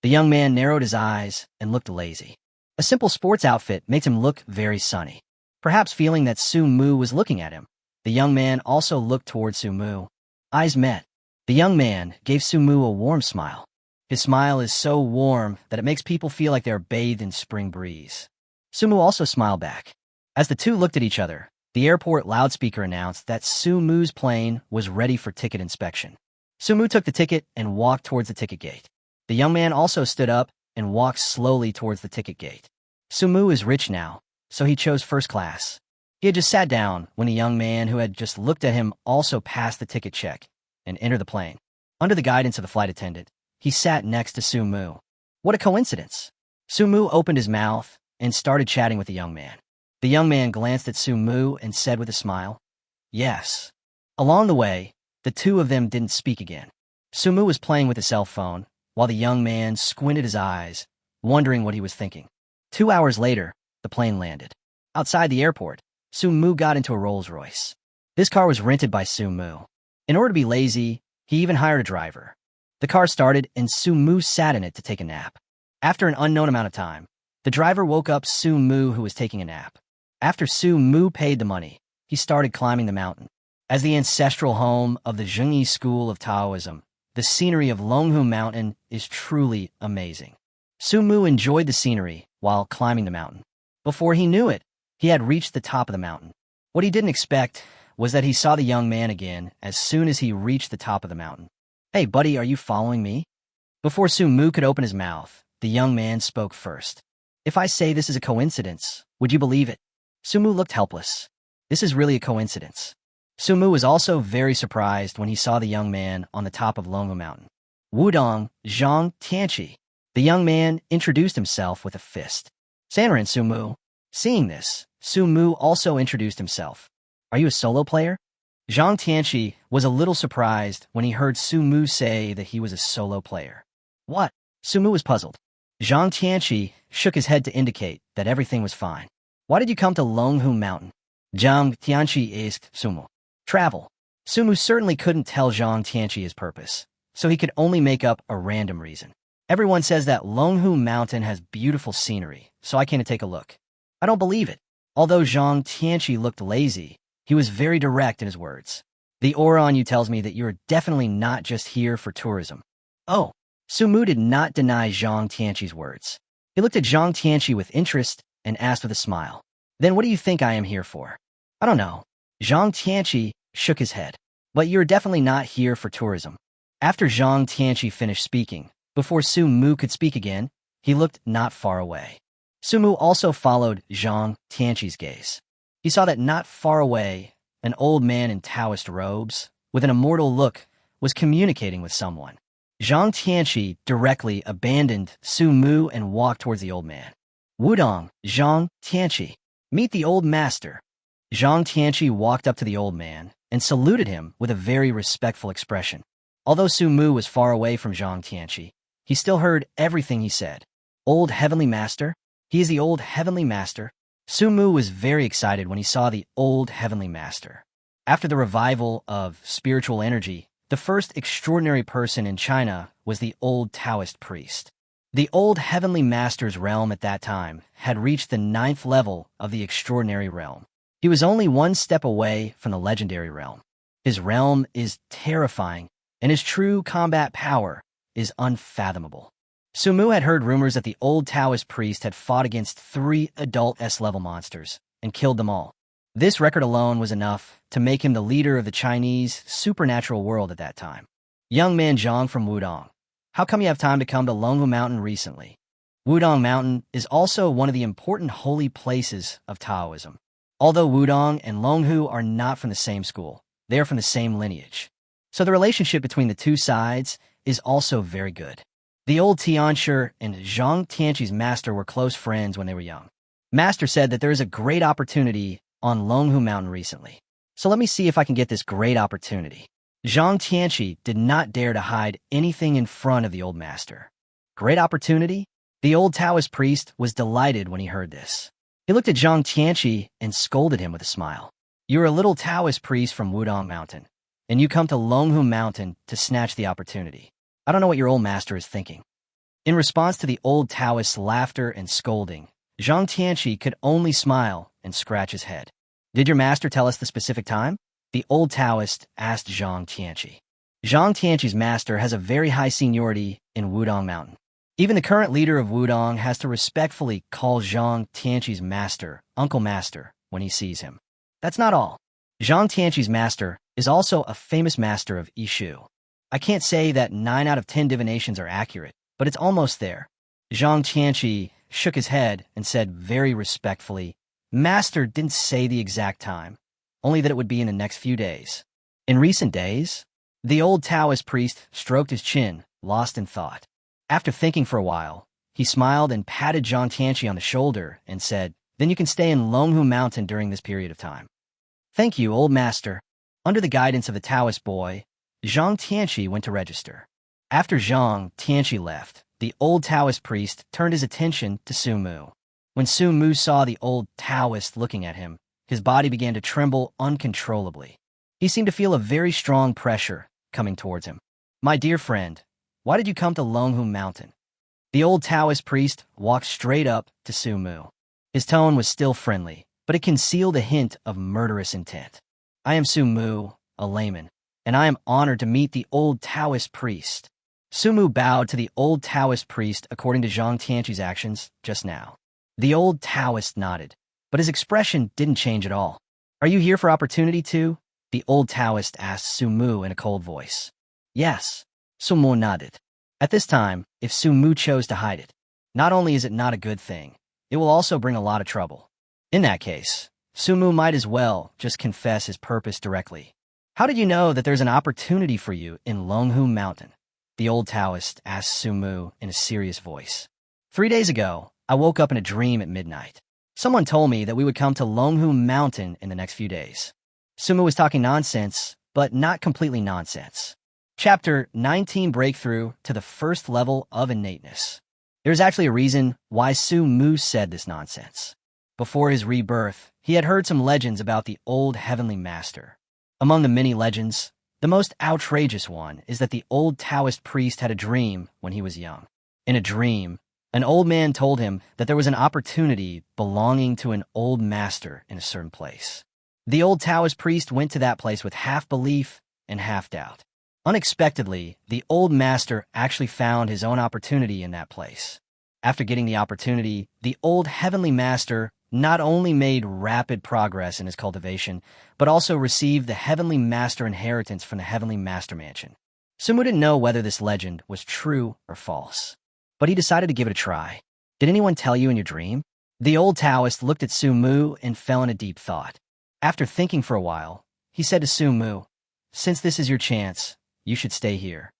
The young man narrowed his eyes and looked lazy. A simple sports outfit makes him look very sunny. Perhaps feeling that Su-mu was looking at him, the young man also looked toward Su-mu. Eyes met. The young man gave Su-mu a warm smile. His smile is so warm that it makes people feel like they are bathed in spring breeze. Su-mu also smiled back. As the two looked at each other, the airport loudspeaker announced that Su-mu's plane was ready for ticket inspection. Su-mu took the ticket and walked towards the ticket gate. The young man also stood up and walked slowly towards the ticket gate. Sumu is rich now, so he chose first class. He had just sat down when a young man who had just looked at him also passed the ticket check and entered the plane. Under the guidance of the flight attendant, he sat next to Sumu. What a coincidence! Sumu opened his mouth and started chatting with the young man. The young man glanced at Sumu and said with a smile, "Yes." Along the way, the two of them didn't speak again. Sumu was playing with his cell phone, while the young man squinted his eyes, wondering what he was thinking. 2 hours later, the plane landed. Outside the airport, Sumu got into a Rolls-Royce. This car was rented by Sumu. In order to be lazy, he even hired a driver. The car started and Sumu sat in it to take a nap. After an unknown amount of time, the driver woke up Sumu, who was taking a nap. After Sumu paid the money, he started climbing the mountain. As the ancestral home of the Zhengyi school of Taoism, the scenery of Longhoo Mountain is truly amazing. Sumu enjoyed the scenery while climbing the mountain. Before he knew it, he had reached the top of the mountain. What he didn't expect was that he saw the young man again as soon as he reached the top of the mountain. "Hey, buddy, are you following me?" Before Sumu could open his mouth, the young man spoke first. "If I say this is a coincidence, would you believe it?" Sumu looked helpless. This is really a coincidence. Sumu was also very surprised when he saw the young man on the top of Longhoo Mountain. "Wudong, Zhang Tianqi." The young man introduced himself with a fist. "Sanren, Sumu." Seeing this, Sumu also introduced himself. "Are you a solo player?" Zhang Tianqi was a little surprised when he heard Sumu say that he was a solo player. "What?" Sumu was puzzled. Zhang Tianqi shook his head to indicate that everything was fine. "Why did you come to Longhoo Mountain?" Zhang Tianqi asked Sumu. "Travel." Sumu certainly couldn't tell Zhang Tianqi his purpose, so he could only make up a random reason. "Everyone says that Longhoo Mountain has beautiful scenery, so I came to take a look." "I don't believe it." Although Zhang Tianqi looked lazy, he was very direct in his words. "The aura on you tells me that you are definitely not just here for tourism." "Oh." Sumu did not deny Zhang Tianqi's words. He looked at Zhang Tianqi with interest and asked with a smile, "Then what do you think I am here for?" "I don't know." Zhang Tianqi shook his head. "But you're definitely not here for tourism." After Zhang Tianqi finished speaking, before Sumu could speak again, he looked not far away. Sumu also followed Zhang Tianqi's gaze. He saw that not far away, an old man in Taoist robes, with an immortal look, was communicating with someone. Zhang Tianqi directly abandoned Sumu and walked towards the old man. "Wudong, Zhang Tianqi. Meet the old master." Zhang Tianqi walked up to the old man and saluted him with a very respectful expression. Although Sumu was far away from Zhang Tianqi, he still heard everything he said. "Old Heavenly Master? He is the old Heavenly Master." Sumu was very excited when he saw the old Heavenly Master. After the revival of spiritual energy, the first extraordinary person in China was the old Taoist priest. The old Heavenly Master's realm at that time had reached the 9th level of the extraordinary realm. He was only one step away from the legendary realm. His realm is terrifying, and his true combat power is unfathomable. Sumu had heard rumors that the old Taoist priest had fought against 3 adult S-level monsters and killed them all. This record alone was enough to make him the leader of the Chinese supernatural world at that time. "Young man Zhang from Wudong, how come you have time to come to Longhoo Mountain recently?" Wudong Mountain is also one of the important holy places of Taoism. Although Wudong and Longhoo are not from the same school, they are from the same lineage. So the relationship between the two sides is also very good. The old Tianshi and Zhang Tianqi's master were close friends when they were young. Master said that there is a great opportunity on Longhoo Mountain recently. So let me see if I can get this great opportunity. Zhang Tianqi did not dare to hide anything in front of the old master. Great opportunity? The old Taoist priest was delighted when he heard this. He looked at Zhang Tianqi and scolded him with a smile. "You're a little Taoist priest from Wudong Mountain, and you come to Longhoo Mountain to snatch the opportunity. I don't know what your old master is thinking." In response to the old Taoist's laughter and scolding, Zhang Tianqi could only smile and scratch his head. "Did your master tell us the specific time?" the old Taoist asked Zhang Tianqi. Zhang Tianqi's master has a very high seniority in Wudong Mountain. Even the current leader of Wudong has to respectfully call Zhang Tianqi's master, Uncle Master, when he sees him. That's not all. Zhang Tianqi's master is also a famous master of Ishu. I can't say that 9 out of 10 divinations are accurate, but it's almost there. Zhang Tianqi shook his head and said very respectfully, Master didn't say the exact time, only that it would be in the next few days. In recent days? The old Taoist priest stroked his chin, lost in thought. After thinking for a while, he smiled and patted Zhang Tianqi on the shoulder and said, Then you can stay in Longhoo Mountain during this period of time. Thank you, old master. Under the guidance of the Taoist boy, Zhang Tianqi went to register. After Zhang Tianqi left, the old Taoist priest turned his attention to Su Mu. When Su Mu saw the old Taoist looking at him, his body began to tremble uncontrollably. He seemed to feel a very strong pressure coming towards him. My dear friend, why did you come to Longhoo Mountain? The old Taoist priest walked straight up to Su Mu. His tone was still friendly, but it concealed a hint of murderous intent. I am Su Mu, a layman, and I am honored to meet the old Taoist priest. Su Mu bowed to the old Taoist priest according to Zhang Tianqi's actions just now. The old Taoist nodded, but his expression didn't change at all. Are you here for opportunity too? The old Taoist asked Su Mu in a cold voice. Yes, Su Mu nodded. At this time, if Su Mu chose to hide it, not only is it not a good thing, it will also bring a lot of trouble. In that case, Su Mu might as well just confess his purpose directly. How did you know that there's an opportunity for you in Longhoo Mountain? The old Taoist asked Su Mu in a serious voice. 3 days ago, I woke up in a dream at midnight. Someone told me that we would come to Longhoo Mountain in the next few days. Su Mu was talking nonsense, but not completely nonsense. Chapter 19 Breakthrough to the First Level of Innateness. There's actually a reason why Su Mu said this nonsense. Before his rebirth, he had heard some legends about the old heavenly master. Among the many legends, the most outrageous one is that the old Taoist priest had a dream when he was young. In a dream, an old man told him that there was an opportunity belonging to an old master in a certain place. The old Taoist priest went to that place with half belief and half doubt. Unexpectedly, the old master actually found his own opportunity in that place. After getting the opportunity, the old heavenly master not only made rapid progress in his cultivation, but also received the heavenly master inheritance from the heavenly master mansion. Su Mu didn't know whether this legend was true or false, but he decided to give it a try. Did anyone tell you in your dream? The old Taoist looked at Su Mu and fell in a deep thought. After thinking for a while, he said to Su Mu, Since this is your chance, you should stay here.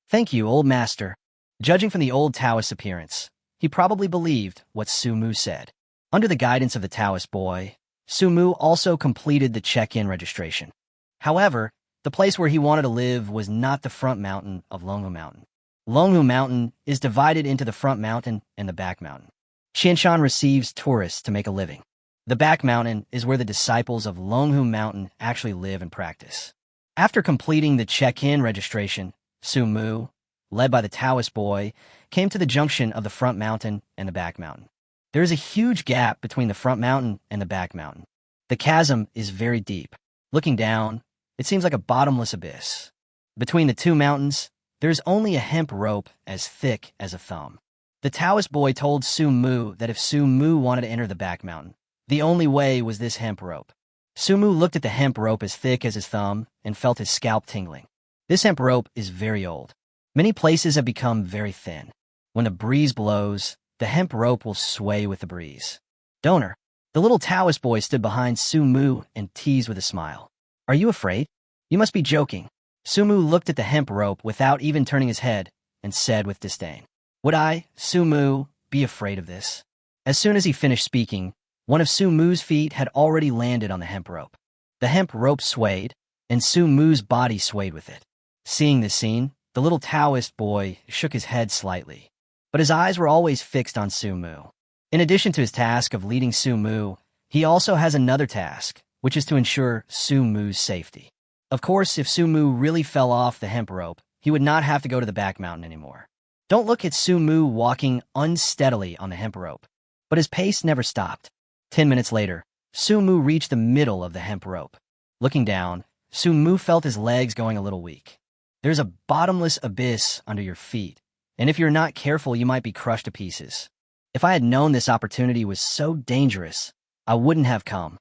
Thank you, old master. Judging from the old Taoist's appearance, he probably believed what Su Mu said. Under the guidance of the Taoist boy, Su Mu also completed the check-in registration. However, the place where he wanted to live was not the front mountain of Longhoo Mountain. Longhoo Mountain is divided into the front mountain and the back mountain. Qianshan receives tourists to make a living. The back mountain is where the disciples of Longhoo Mountain actually live and practice. After completing the check-in registration, Su Mu, led by the Taoist boy, came to the junction of the front mountain and the back mountain. There is a huge gap between the front mountain and the back mountain. The chasm is very deep. Looking down, it seems like a bottomless abyss. Between the two mountains, there is only a hemp rope as thick as a thumb. The Taoist boy told Su Mu that if Su Mu wanted to enter the back mountain, the only way was this hemp rope. Su Mu looked at the hemp rope as thick as his thumb and felt his scalp tingling. This hemp rope is very old. Many places have become very thin. When the breeze blows, the hemp rope will sway with the breeze. Donor, the little Taoist boy stood behind Su Mu and teased with a smile. Are you afraid? You must be joking. Su Mu looked at the hemp rope without even turning his head and said with disdain, Would I, Su Mu, be afraid of this? As soon as he finished speaking, one of Su Mu's feet had already landed on the hemp rope. The hemp rope swayed, and Su Mu's body swayed with it. Seeing this scene, the little Taoist boy shook his head slightly, but his eyes were always fixed on Su Mu. In addition to his task of leading Su Mu, he also has another task, which is to ensure Su Mu's safety. Of course, if Su Mu really fell off the hemp rope, he would not have to go to the back mountain anymore. Don't look at Su Mu walking unsteadily on the hemp rope, but his pace never stopped. 10 minutes later, Su Mu reached the middle of the hemp rope. Looking down, Su Mu felt his legs going a little weak. There's a bottomless abyss under your feet, and if you're not careful, you might be crushed to pieces. If I had known this opportunity was so dangerous, I wouldn't have come.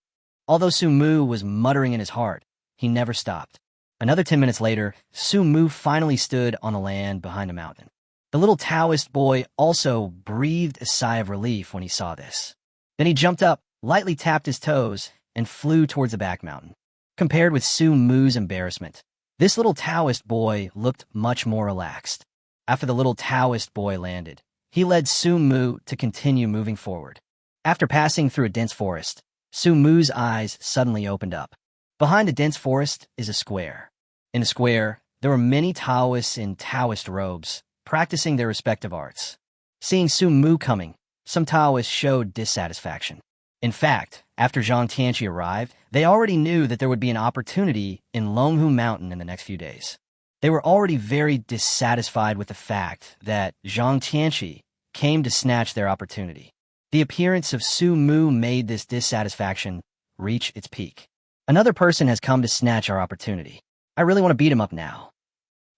Although Su Mu was muttering in his heart, he never stopped. Another 10 minutes later, Su Mu finally stood on the land behind a mountain. The little Taoist boy also breathed a sigh of relief when he saw this. Then he jumped up, lightly tapped his toes, and flew towards the back mountain. Compared with Su Mu's embarrassment, this little Taoist boy looked much more relaxed. After the little Taoist boy landed, he led Su Mu to continue moving forward. After passing through a dense forest, Su Mu's eyes suddenly opened up. Behind the dense forest is a square. In the square, there were many Taoists in Taoist robes, practicing their respective arts. Seeing Su Mu coming, some Taoists showed dissatisfaction. In fact, after Zhang Tianqi arrived, they already knew that there would be an opportunity in Longhoo Mountain in the next few days. They were already very dissatisfied with the fact that Zhang Tianqi came to snatch their opportunity. The appearance of Su Mu made this dissatisfaction reach its peak. Another person has come to snatch our opportunity. I really want to beat him up now.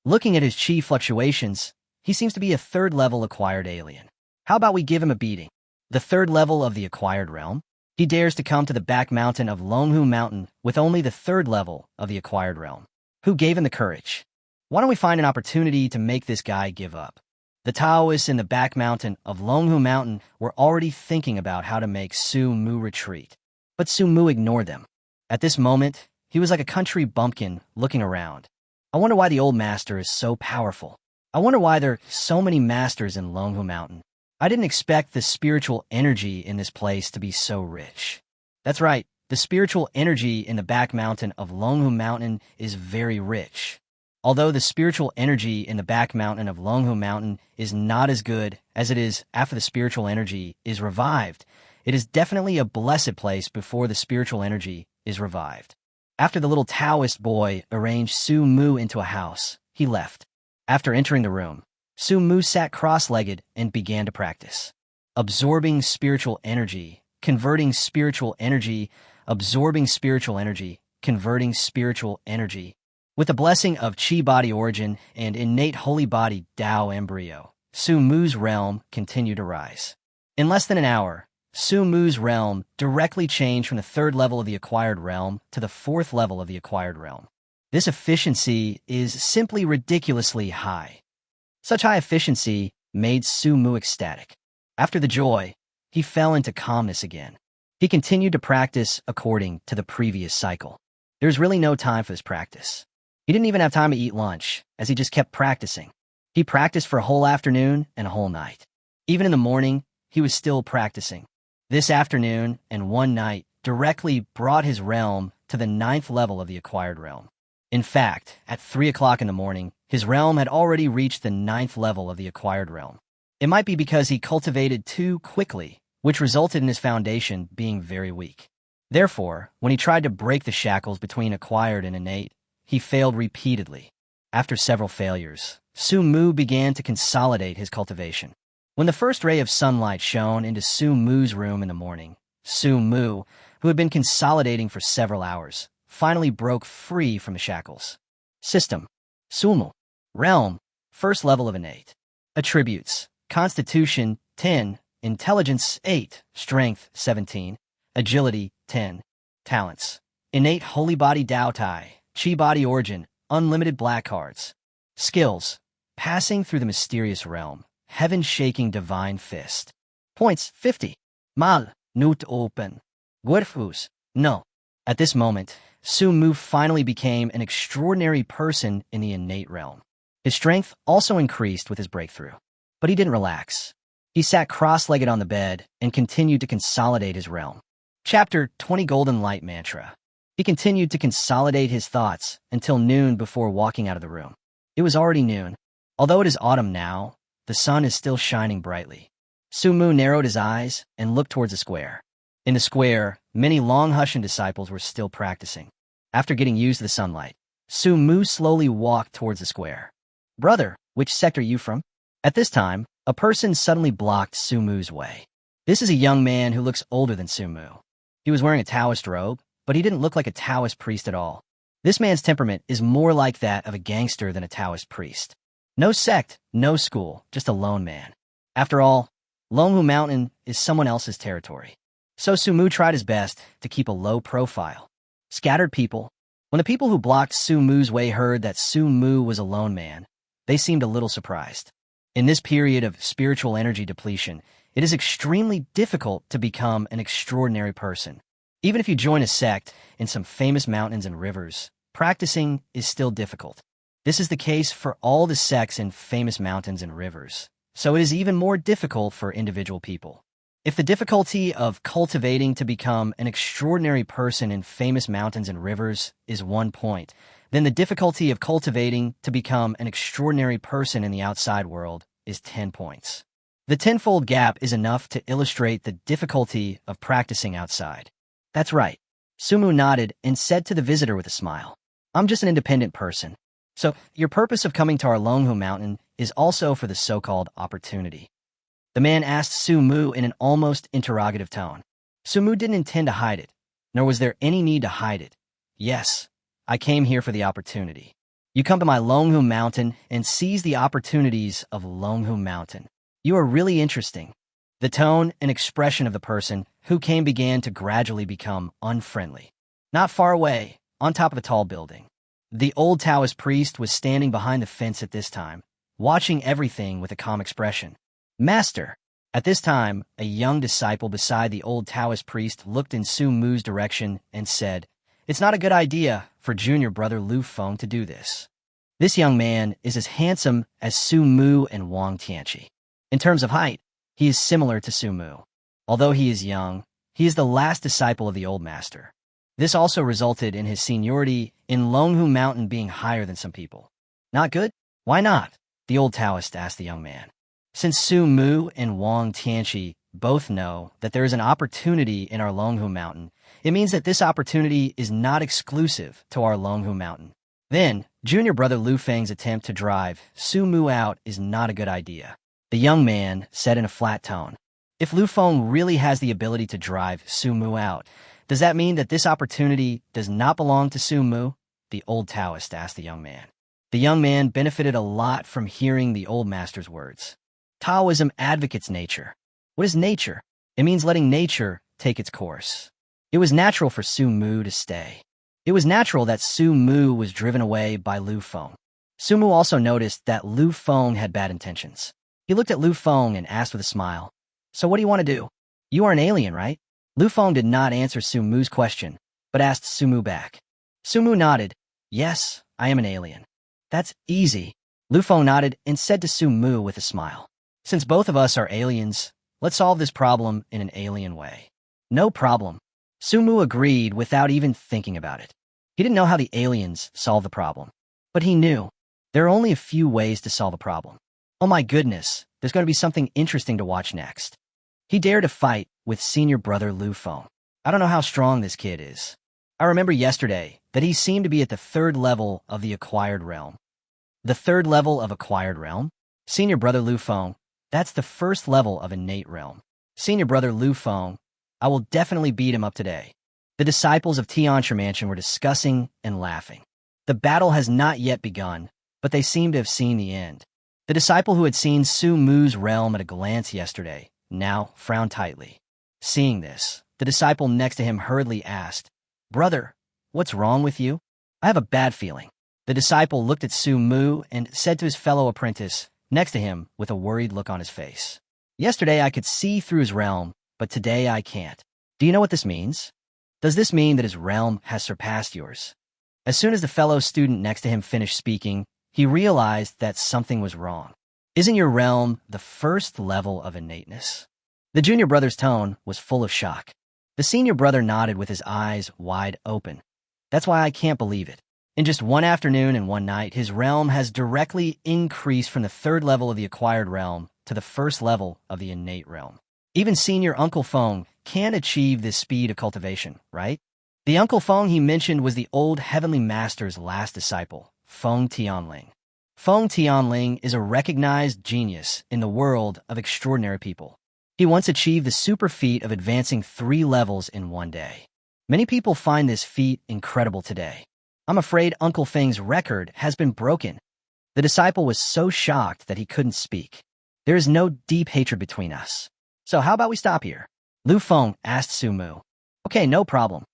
Looking at his chi fluctuations, he seems to be a third-level acquired alien. How about we give him a beating? The third level of the acquired realm? He dares to come to the back mountain of Longhoo Mountain with only the third level of the acquired realm. Who gave him the courage? Why don't we find an opportunity to make this guy give up? The Taoists in the back mountain of Longhoo Mountain were already thinking about how to make Su Mu retreat. But Su Mu ignored them. At this moment, he was like a country bumpkin looking around. I wonder why the old master is so powerful. I wonder why there are so many masters in Longhoo Mountain. I didn't expect the spiritual energy in this place to be so rich. That's right, the spiritual energy in the back mountain of Longhoo Mountain is very rich. Although the spiritual energy in the back mountain of Longhoo Mountain is not as good as it is after the spiritual energy is revived, it is definitely a blessed place before the spiritual energy is revived. After the little Taoist boy arranged Su Mu into a house, he left. After entering the room, Su Mu sat cross-legged and began to practice. Absorbing spiritual energy, converting spiritual energy, absorbing spiritual energy, converting spiritual energy. With the blessing of Chi body origin and innate holy body Tao embryo, Su Mu's realm continued to rise. In less than an hour, Su Mu's realm directly changed from the third level of the acquired realm to the fourth level of the acquired realm. This efficiency is simply ridiculously high. Such high efficiency made Su Mu ecstatic. After the joy, he fell into calmness again. He continued to practice according to the previous cycle. There's really no time for this practice. He didn't even have time to eat lunch, as he just kept practicing. He practiced for a whole afternoon and a whole night. Even in the morning, he was still practicing. This afternoon and one night directly brought his realm to the 9th level of the acquired realm. In fact, at 3 o'clock in the morning, his realm had already reached the 9th level of the acquired realm. It might be because he cultivated too quickly, which resulted in his foundation being very weak. Therefore, when he tried to break the shackles between acquired and innate, he failed repeatedly. After several failures, Su Mu began to consolidate his cultivation. When the first ray of sunlight shone into Su Mu's room in the morning, Su Mu, who had been consolidating for several hours, finally broke free from the shackles. System: Su Mu. Realm: first level of innate. Attributes: Constitution 10, Intelligence 8, Strength 17, Agility 10. Talents: Innate Holy Body Dao Tai, Chi Body Origin, Unlimited Black Cards. Skills: Passing through the mysterious realm, Heaven-shaking divine fist. Points: 50. Mal, Nut open. Guerfus, no. At this moment, Su Mu finally became an extraordinary person in the innate realm. His strength also increased with his breakthrough. But he didn't relax. He sat cross-legged on the bed and continued to consolidate his realm. Chapter 20 Golden Light Mantra. He continued to consolidate his thoughts until noon before walking out of the room. It was already noon. Although it is autumn now, the sun is still shining brightly. Su Mu narrowed his eyes and looked towards the square. In the square, many Longhushan disciples were still practicing. After getting used to the sunlight, Su Mu slowly walked towards the square. Brother, which sector are you from? At this time, a person suddenly blocked Su Mu's way. This is a young man who looks older than Su Mu. He was wearing a Taoist robe, but he didn't look like a Taoist priest at all. This man's temperament is more like that of a gangster than a Taoist priest. No sect, no school, just a lone man. After all, Longhoo Mountain is someone else's territory. So Su Mu tried his best to keep a low profile. Scattered people. When the people who blocked Su Mu's way heard that Su Mu was a lone man, they seemed a little surprised. In this period of spiritual energy depletion, it is extremely difficult to become an extraordinary person. Even if you join a sect in some famous mountains and rivers, practicing is still difficult. This is the case for all the sects in famous mountains and rivers, so it is even more difficult for individual people. If the difficulty of cultivating to become an extraordinary person in famous mountains and rivers is 1 point, then the difficulty of cultivating to become an extraordinary person in the outside world is 10 points. The tenfold gap is enough to illustrate the difficulty of practicing outside. That's right. Sumu nodded and said to the visitor with a smile, "I'm just an independent person. So your purpose of coming to our Longhoo mountain is also for the so-called opportunity." The man asked Sumu in an almost interrogative tone. Sumu didn't intend to hide it, nor was there any need to hide it. "Yes, I came here for the opportunity. You come to my Longhoo mountain and seize the opportunities of Longhoo mountain. You are really interesting." The tone and expression of the person who came began to gradually become unfriendly. Not far away, on top of a tall building, the old Taoist priest was standing behind the fence at this time, watching everything with a calm expression. "Master!" At this time, a young disciple beside the old Taoist priest looked in Su Mu's direction and said, "It's not a good idea for junior brother Lu Feng to do this. This young man is as handsome as Su Mu and Wang Tianqi. In terms of height, he is similar to Su Mu. Although he is young, he is the last disciple of the old master. This also resulted in his seniority in Longhoo Mountain being higher than some people. Not good? Why not?" the old Taoist asked the young man. "Since Su Mu and Wang Tianqi both know that there is an opportunity in our Longhoo Mountain, it means that this opportunity is not exclusive to our Longhoo Mountain. Then, junior brother Lu Feng's attempt to drive Su Mu out is not a good idea," the young man said in a flat tone. "If Lu Feng really has the ability to drive Su Mu out, does that mean that this opportunity does not belong to Su Mu?" the old Taoist asked the young man. The young man benefited a lot from hearing the old master's words. Taoism advocates nature. What is nature? It means letting nature take its course. It was natural for Su Mu to stay. It was natural that Su Mu was driven away by Lu Feng. Su Mu also noticed that Lu Feng had bad intentions. He looked at Lu Feng and asked with a smile, "So what do you want to do? You are an alien, right?" Lu Feng did not answer Su Mu's question, but asked Su Mu back. Su Mu nodded. "Yes, I am an alien." "That's easy." Lu Feng nodded and said to Su Mu with a smile, "Since both of us are aliens, let's solve this problem in an alien way." "No problem." Su Mu agreed without even thinking about it. He didn't know how the aliens solve the problem, but he knew there are only a few ways to solve a problem. Oh my goodness, there's going to be something interesting to watch next. He dared to fight with senior brother Lu Feng. I don't know how strong this kid is. I remember yesterday that he seemed to be at the 3rd level of the acquired realm. The 3rd level of acquired realm? Senior brother Lu Feng, that's the 1st level of innate realm. Senior brother Lu Feng, I will definitely beat him up today. The disciples of Tianchi Mansion were discussing and laughing. The battle has not yet begun, but they seem to have seen the end. The disciple who had seen Su Mu's realm at a glance yesterday now frowned tightly. Seeing this, the disciple next to him hurriedly asked, "Brother, what's wrong with you?" "I have a bad feeling." The disciple looked at Su Mu and said to his fellow apprentice next to him with a worried look on his face, "Yesterday I could see through his realm, but today I can't. Do you know what this means? Does this mean that his realm has surpassed yours?" As soon as the fellow student next to him finished speaking, he realized that something was wrong. "Isn't your realm the 1st level of innateness?" The junior brother's tone was full of shock. The senior brother nodded with his eyes wide open. "That's why I can't believe it. In just one afternoon and one night, his realm has directly increased from the 3rd level of the acquired realm to the 1st level of the innate realm. Even senior Uncle Feng can't achieve this speed of cultivation, right?" The Uncle Feng he mentioned was the old heavenly master's last disciple, Feng Tianling. Feng Tianling is a recognized genius in the world of extraordinary people. He once achieved the super feat of advancing 3 levels in one day. Many people find this feat incredible today. I'm afraid Uncle Feng's record has been broken. The disciple was so shocked that he couldn't speak. There is no deep hatred between us. So how about we stop here? Lu Feng asked Su Mu. Okay, no problem.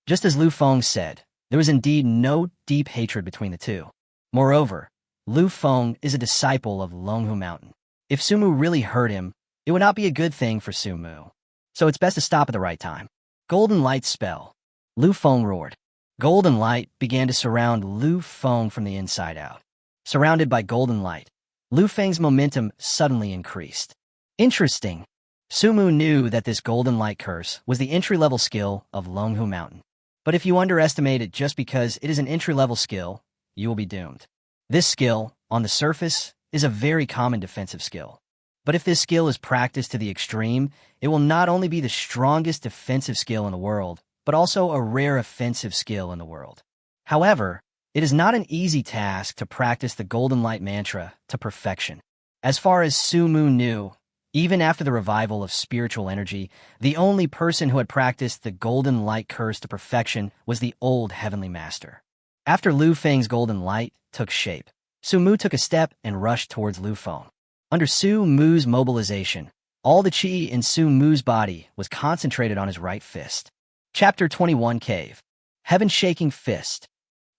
Just as Lu Feng said, there was indeed no deep hatred between the two. Moreover, Lu Feng is a disciple of Longhoo Mountain. If Sumu really hurt him, it would not be a good thing for Sumu. So it's best to stop at the right time. Golden Light spell. Lu Feng roared. Golden light began to surround Lu Feng from the inside out. Surrounded by golden light, Lu Feng's momentum suddenly increased. Interesting. Sumu knew that this golden light curse was the entry-level skill of Longhoo Mountain. But if you underestimate it just because it is an entry-level skill, you will be doomed. This skill, on the surface, is a very common defensive skill. But if this skill is practiced to the extreme, it will not only be the strongest defensive skill in the world, but also a rare offensive skill in the world. However, it is not an easy task to practice the Golden Light mantra to perfection. As far as Sumu knew, even after the revival of spiritual energy, the only person who had practiced the Golden Light curse to perfection was the old Heavenly Master. After Lu Feng's Golden Light took shape, Sumu took a step and rushed towards Lu Feng. Under Sumu's mobilization, all the chi in Sumu's body was concentrated on his right fist. Chapter 21 Cave. Heaven-shaking fist.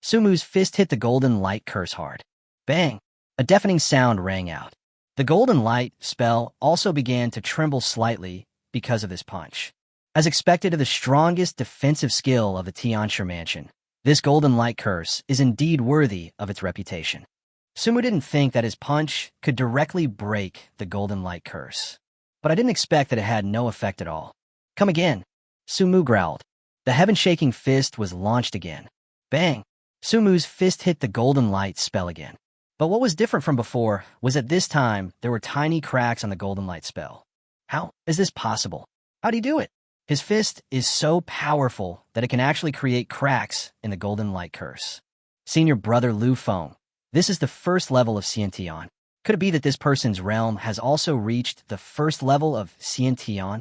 Sumu's fist hit the golden light curse hard. Bang! A deafening sound rang out. The golden light spell also began to tremble slightly because of this punch. As expected of the strongest defensive skill of the Tianshi Mansion, this golden light curse is indeed worthy of its reputation. Sumu didn't think that his punch could directly break the golden light curse. But I didn't expect that it had no effect at all. Come again. Sumu growled. The heaven-shaking fist was launched again. Bang! Sumu's fist hit the golden light spell again. But what was different from before was that this time there were tiny cracks on the golden light spell. How is this possible? How'd he do it? His fist is so powerful that it can actually create cracks in the golden light curse. Senior brother Lu Feng. This is the first level of Xiantian. Could it be that this person's realm has also reached the first level of Xiantian?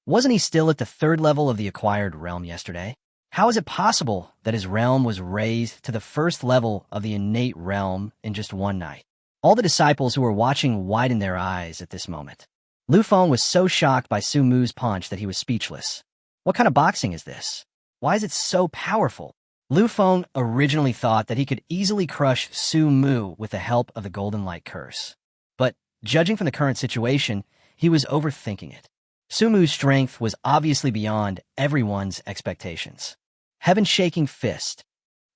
Wasn't he still at the third level of the acquired realm yesterday? How is it possible that his realm was raised to the first level of the innate realm in just one night? All the disciples who were watching widened their eyes at this moment. Lu Feng was so shocked by Sumu's punch that he was speechless. What kind of boxing is this? Why is it so powerful? Lu Feng originally thought that he could easily crush Sumu with the help of the Golden Light Curse. But, judging from the current situation, he was overthinking it. Sumu's strength was obviously beyond everyone's expectations. Heaven-shaking fist.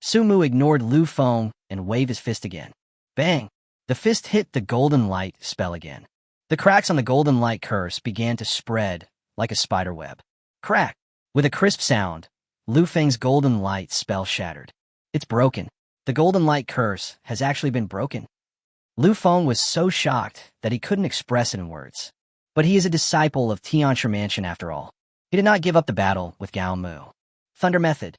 Sumu ignored Lu Feng and waved his fist again. Bang! The fist hit the Golden Light spell again. The cracks on the Golden Light Curse began to spread like a spider web. Crack! With a crisp sound, Lu Feng's Golden Light spell shattered. It's broken. The Golden Light Curse has actually been broken. Lu Feng was so shocked that he couldn't express it in words. But he is a disciple of Tianshi Mansion after all. He did not give up the battle with Gao Mu. Thunder Method.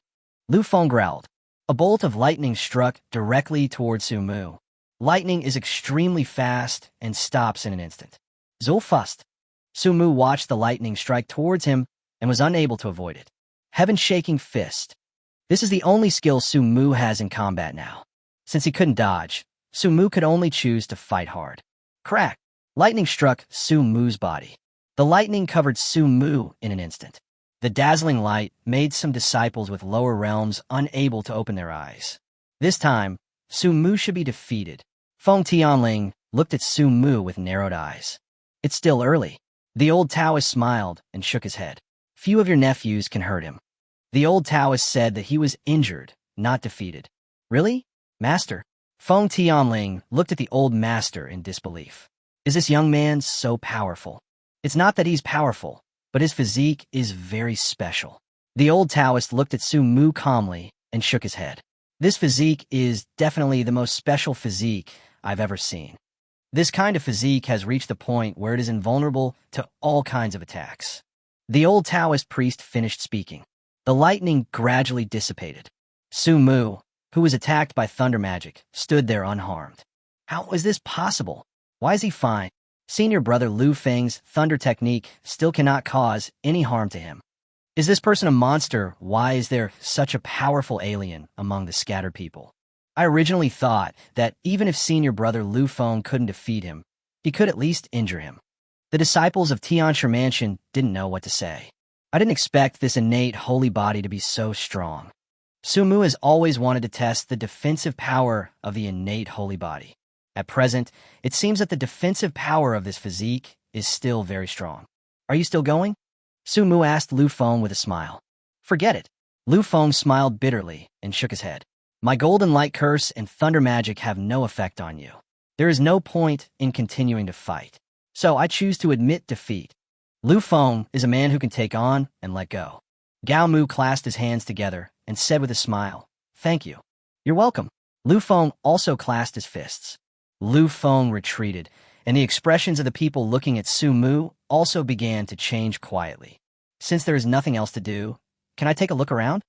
Lu Feng growled. A bolt of lightning struck directly towards Sumu. Lightning is extremely fast and stops in an instant. Zulfust. Sumu watched the lightning strike towards him and was unable to avoid it. Heaven-shaking fist. This is the only skill Sumu has in combat now. Since he couldn't dodge, Sumu could only choose to fight hard. Crack! Lightning struck Sumu's body. The lightning covered Sumu in an instant. The dazzling light made some disciples with lower realms unable to open their eyes. This time, Sumu should be defeated. Feng Tianling looked at Sumu with narrowed eyes. It's still early. The old Taoist smiled and shook his head. Few of your nephews can hurt him. The old Taoist said that he was injured, not defeated. Really? Master? Feng Tianling looked at the old master in disbelief. Is this young man so powerful? It's not that he's powerful, but his physique is very special. The old Taoist looked at Sumu calmly and shook his head. This physique is definitely the most special physique I've ever seen. This kind of physique has reached the point where it is invulnerable to all kinds of attacks. The old Taoist priest finished speaking. The lightning gradually dissipated. Sumu, who was attacked by thunder magic, stood there unharmed. How is this possible? Why is he fine? Senior brother Lu Feng's thunder technique still cannot cause any harm to him. Is this person a monster? Why is there such a powerful alien among the scattered people? I originally thought that even if senior brother Lu Feng couldn't defeat him, he could at least injure him. The disciples of Tianshi Mansion didn't know what to say. I didn't expect this innate holy body to be so strong. Sumu has always wanted to test the defensive power of the innate holy body. At present, it seems that the defensive power of this physique is still very strong. Are you still going? Sumu asked Lu Feng with a smile. Forget it. Lu Feng smiled bitterly and shook his head. My golden light curse and thunder magic have no effect on you. There is no point in continuing to fight. So I choose to admit defeat. Lu Feng is a man who can take on and let go. Gao Mu clasped his hands together and said with a smile, Thank you. You're welcome. Lu Feng also clasped his fists. Lu Feng retreated, and the expressions of the people looking at Sumu also began to change quietly. Since there is nothing else to do, can I take a look around?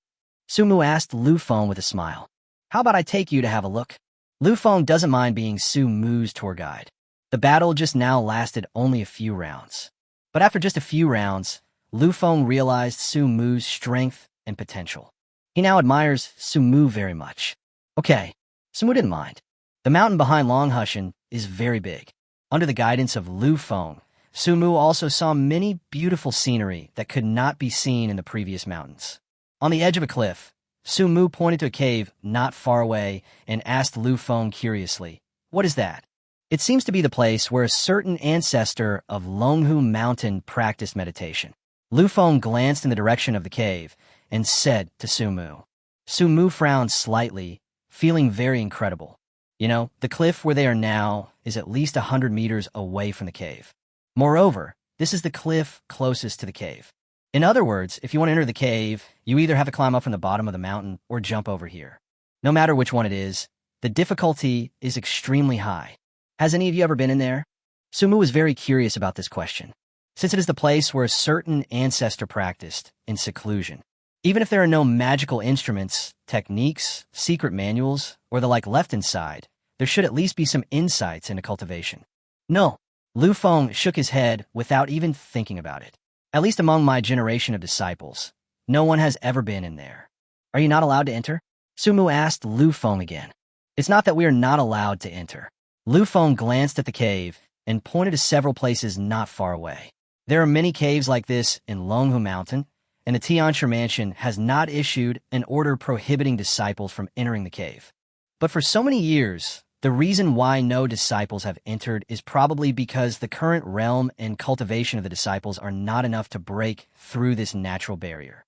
Sumu asked Lu Feng with a smile. How about I take you to have a look? Lu Feng doesn't mind being Sumu's tour guide. The battle just now lasted only a few rounds. But after just a few rounds, Lu Feng realized Sumu's strength and potential. He now admires Sumu very much. Okay, Sumu didn't mind. The mountain behind Longhoo is very big. Under the guidance of Lu Feng, Sumu also saw many beautiful scenery that could not be seen in the previous mountains. On the edge of a cliff, Sumu pointed to a cave not far away and asked Lu Feng curiously, What is that? It seems to be the place where a certain ancestor of Longhoo Mountain practiced meditation. Lu Feng glanced in the direction of the cave and said to Sumu. Sumu frowned slightly, feeling very incredible. You know, the cliff where they are now is at least 100 meters away from the cave. Moreover, this is the cliff closest to the cave. In other words, if you want to enter the cave, you either have to climb up from the bottom of the mountain or jump over here. No matter which one it is, the difficulty is extremely high. Has any of you ever been in there? Sumu was very curious about this question, since it is the place where a certain ancestor practiced in seclusion. Even if there are no magical instruments, techniques, secret manuals, or the like left inside, there should at least be some insights into cultivation. No, Lu Feng shook his head without even thinking about it. At least among my generation of disciples, no one has ever been in there. Are you not allowed to enter? Sumu asked Lu Feng again. It's not that we are not allowed to enter. Lu Feng glanced at the cave and pointed to several places not far away. There are many caves like this in Longhoo Mountain, and the Tianshi Mansion has not issued an order prohibiting disciples from entering the cave. But for so many years, the reason why no disciples have entered is probably because the current realm and cultivation of the disciples are not enough to break through this natural barrier.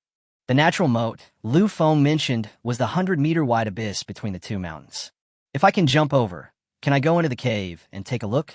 The natural moat Lu Feng mentioned was the 100-meter wide abyss between the two mountains. If I can jump over, can I go into the cave and take a look?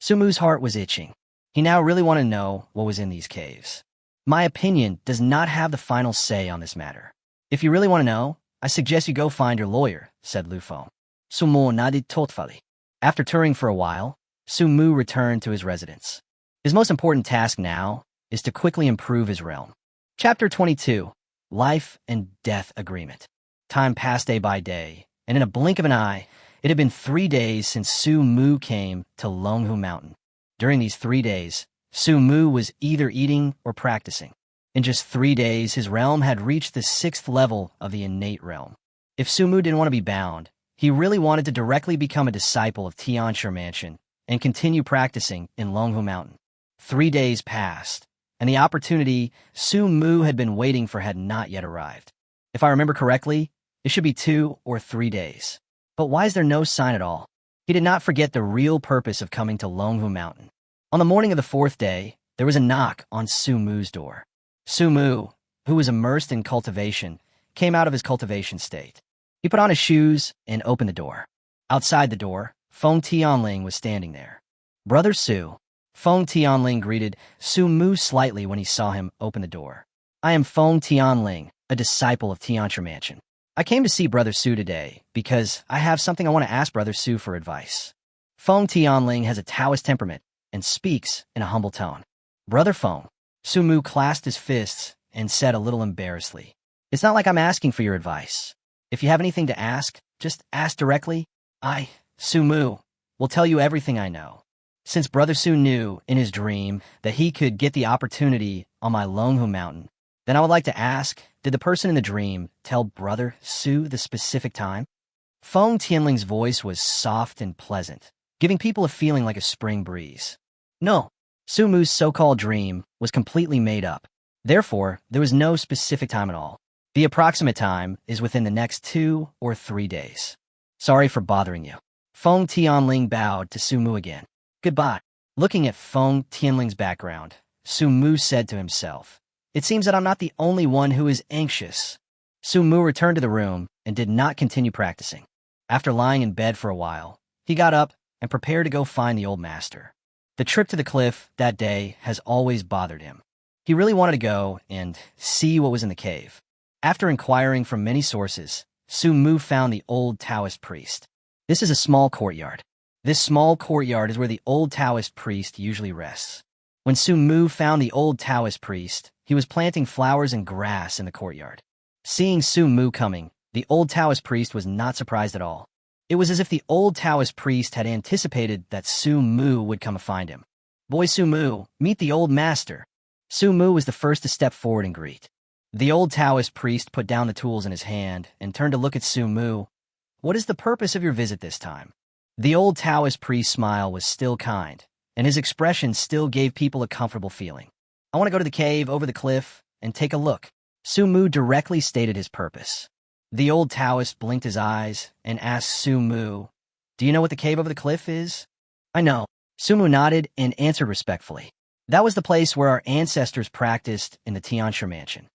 Sumu's heart was itching. He now really wanted to know what was in these caves. My opinion does not have the final say on this matter. If you really want to know, I suggest you go find your lawyer, said Lu Feng. Sumu nodded thoughtfully. After touring for a while, Sumu returned to his residence. His most important task now is to quickly improve his realm. Chapter 22, Life and Death Agreement. Time passed day by day, and in a blink of an eye, it had been 3 days since Sumu came to Longhoo Mountain. During these 3 days, Sumu was either eating or practicing. In just 3 days, his realm had reached the 6th level of the innate realm. If Sumu didn't want to be bound, he really wanted to directly become a disciple of Tianshi Mansion and continue practicing in Longhoo Mountain. 3 days passed, and the opportunity Sumu had been waiting for had not yet arrived. If I remember correctly, it should be 2 or 3 days. But why is there no sign at all? He did not forget the real purpose of coming to Longhoo Mountain. On the morning of the 4th day, there was a knock on Sumu's door. Sumu, who was immersed in cultivation, came out of his cultivation state. He put on his shoes and opened the door. Outside the door, Feng Tianling was standing there. Brother Su. Feng Tianling greeted Sumu slightly when he saw him open the door. I am Feng Tianling, a disciple of Tianshi Mansion. I came to see Brother Su today because I have something I want to ask Brother Su for advice. Feng Tianling has a Taoist temperament and speaks in a humble tone. Brother Feng. Sumu clasped his fists and said a little embarrassedly, It's not like I'm asking for your advice. If you have anything to ask, just ask directly. I, Sumu, will tell you everything I know. Since Brother Su knew in his dream that he could get the opportunity on my Longhoo Mountain, then I would like to ask, did the person in the dream tell Brother Su the specific time? Feng Tianling's voice was soft and pleasant, giving people a feeling like a spring breeze. No, Sumu's so-called dream was completely made up. Therefore, there was no specific time at all. The approximate time is within the next 2 or 3 days. Sorry for bothering you. Feng Tianling bowed to Su Mu again. Goodbye. Looking at Feng Tianling's background, Su Mu said to himself, "It seems that I'm not the only one who is anxious." Su Mu returned to the room and did not continue practicing. After lying in bed for a while, he got up and prepared to go find the old master. The trip to the cliff that day has always bothered him. He really wanted to go and see what was in the cave. After inquiring from many sources, Su Mu found the old Taoist priest. This is a small courtyard. This small courtyard is where the old Taoist priest usually rests. When Su Mu found the old Taoist priest, he was planting flowers and grass in the courtyard. Seeing Su Mu coming, the old Taoist priest was not surprised at all. It was as if the old Taoist priest had anticipated that Su Mu would come to find him. "Boy Su Mu, meet the old master." Su Mu was the first to step forward and greet. The old Taoist priest put down the tools in his hand and turned to look at Su Mu. "What is the purpose of your visit this time?" The old Taoist priest's smile was still kind, and his expression still gave people a comfortable feeling. "I want to go to the cave over the cliff and take a look." Su Mu directly stated his purpose. The old Taoist blinked his eyes and asked Su Mu, "Do you know what the cave over the cliff is?" "I know." Su Mu nodded and answered respectfully. "That was the place where our ancestors practiced in the Tianshi mansion."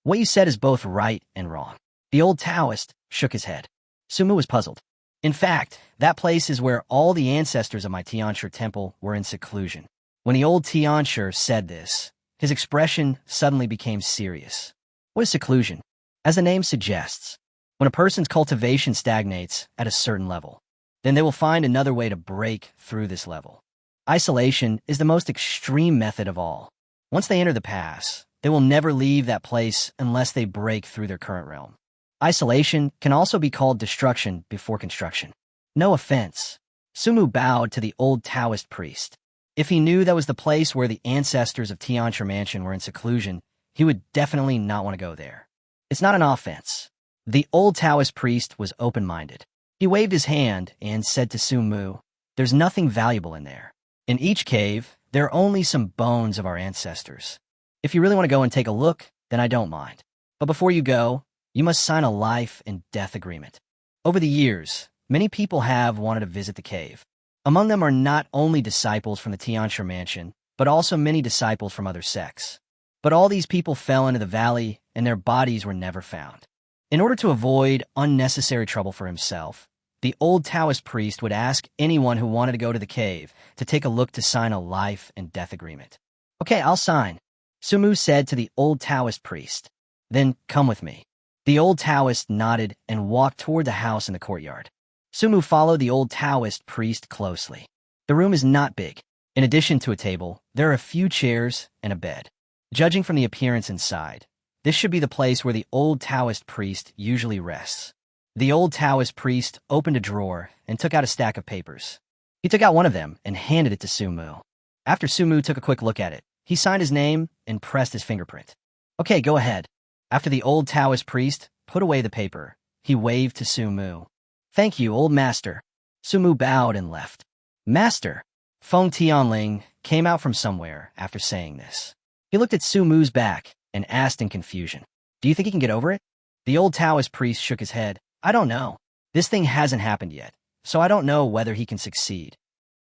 "What you said is both right and wrong." The old Taoist shook his head. Su Mu was puzzled. "In fact, that place is where all the ancestors of my Tianshi temple were in seclusion." When the old Tianshi said this, his expression suddenly became serious. What is seclusion? As the name suggests, when a person's cultivation stagnates at a certain level, then they will find another way to break through this level. Isolation is the most extreme method of all. Once they enter the pass, they will never leave that place unless they break through their current realm. Isolation can also be called destruction before construction. No offense. Su Mu bowed to the old Taoist priest. If he knew that was the place where the ancestors of Tianshi Mansion were in seclusion, he would definitely not want to go there. It's not an offense. The old Taoist priest was open-minded. He waved his hand and said to Su Mu, "There's nothing valuable in there. In each cave, there are only some bones of our ancestors. If you really want to go and take a look, then I don't mind. But before you go, you must sign a life and death agreement." Over the years, many people have wanted to visit the cave. Among them are not only disciples from the Tianshi Mansion, but also many disciples from other sects. But all these people fell into the valley, and their bodies were never found. In order to avoid unnecessary trouble for himself, the old Taoist priest would ask anyone who wanted to go to the cave to take a look to sign a life and death agreement. "Okay, I'll sign," Su Mu said to the old Taoist priest. "Then come with me." The old Taoist nodded and walked toward the house in the courtyard. Su Mu followed the old Taoist priest closely. The room is not big. In addition to a table, there are a few chairs and a bed. Judging from the appearance inside, this should be the place where the old Taoist priest usually rests. The old Taoist priest opened a drawer and took out a stack of papers. He took out one of them and handed it to Su Mu. After Su Mu took a quick look at it, he signed his name and pressed his fingerprint. "Okay, go ahead." After the old Taoist priest put away the paper, he waved to Su Mu. "Thank you, old master." Su Mu bowed and left. "Master." Feng Tianling came out from somewhere after saying this. He looked at Su Mu's back and asked in confusion, "Do you think he can get over it?" The old Taoist priest shook his head. "I don't know. This thing hasn't happened yet, so I don't know whether he can succeed."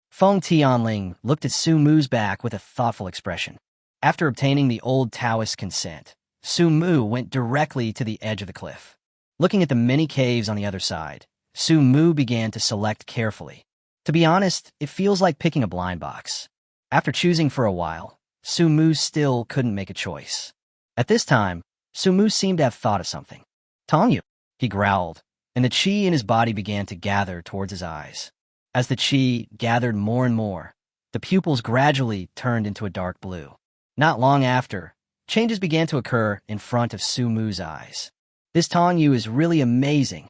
Feng Tianling looked at Su Mu's back with a thoughtful expression. After obtaining the old Taoist's consent, Su Mu went directly to the edge of the cliff. Looking at the many caves on the other side, Su Mu began to select carefully. To be honest, it feels like picking a blind box. After choosing for a while, Su Mu still couldn't make a choice. At this time, Su Mu seemed to have thought of something. "Tongyu," he growled, and the qi in his body began to gather towards his eyes. As the qi gathered more and more, the pupils gradually turned into a dark blue. Not long after, changes began to occur in front of Su Mu's eyes. This Tongyu is really amazing.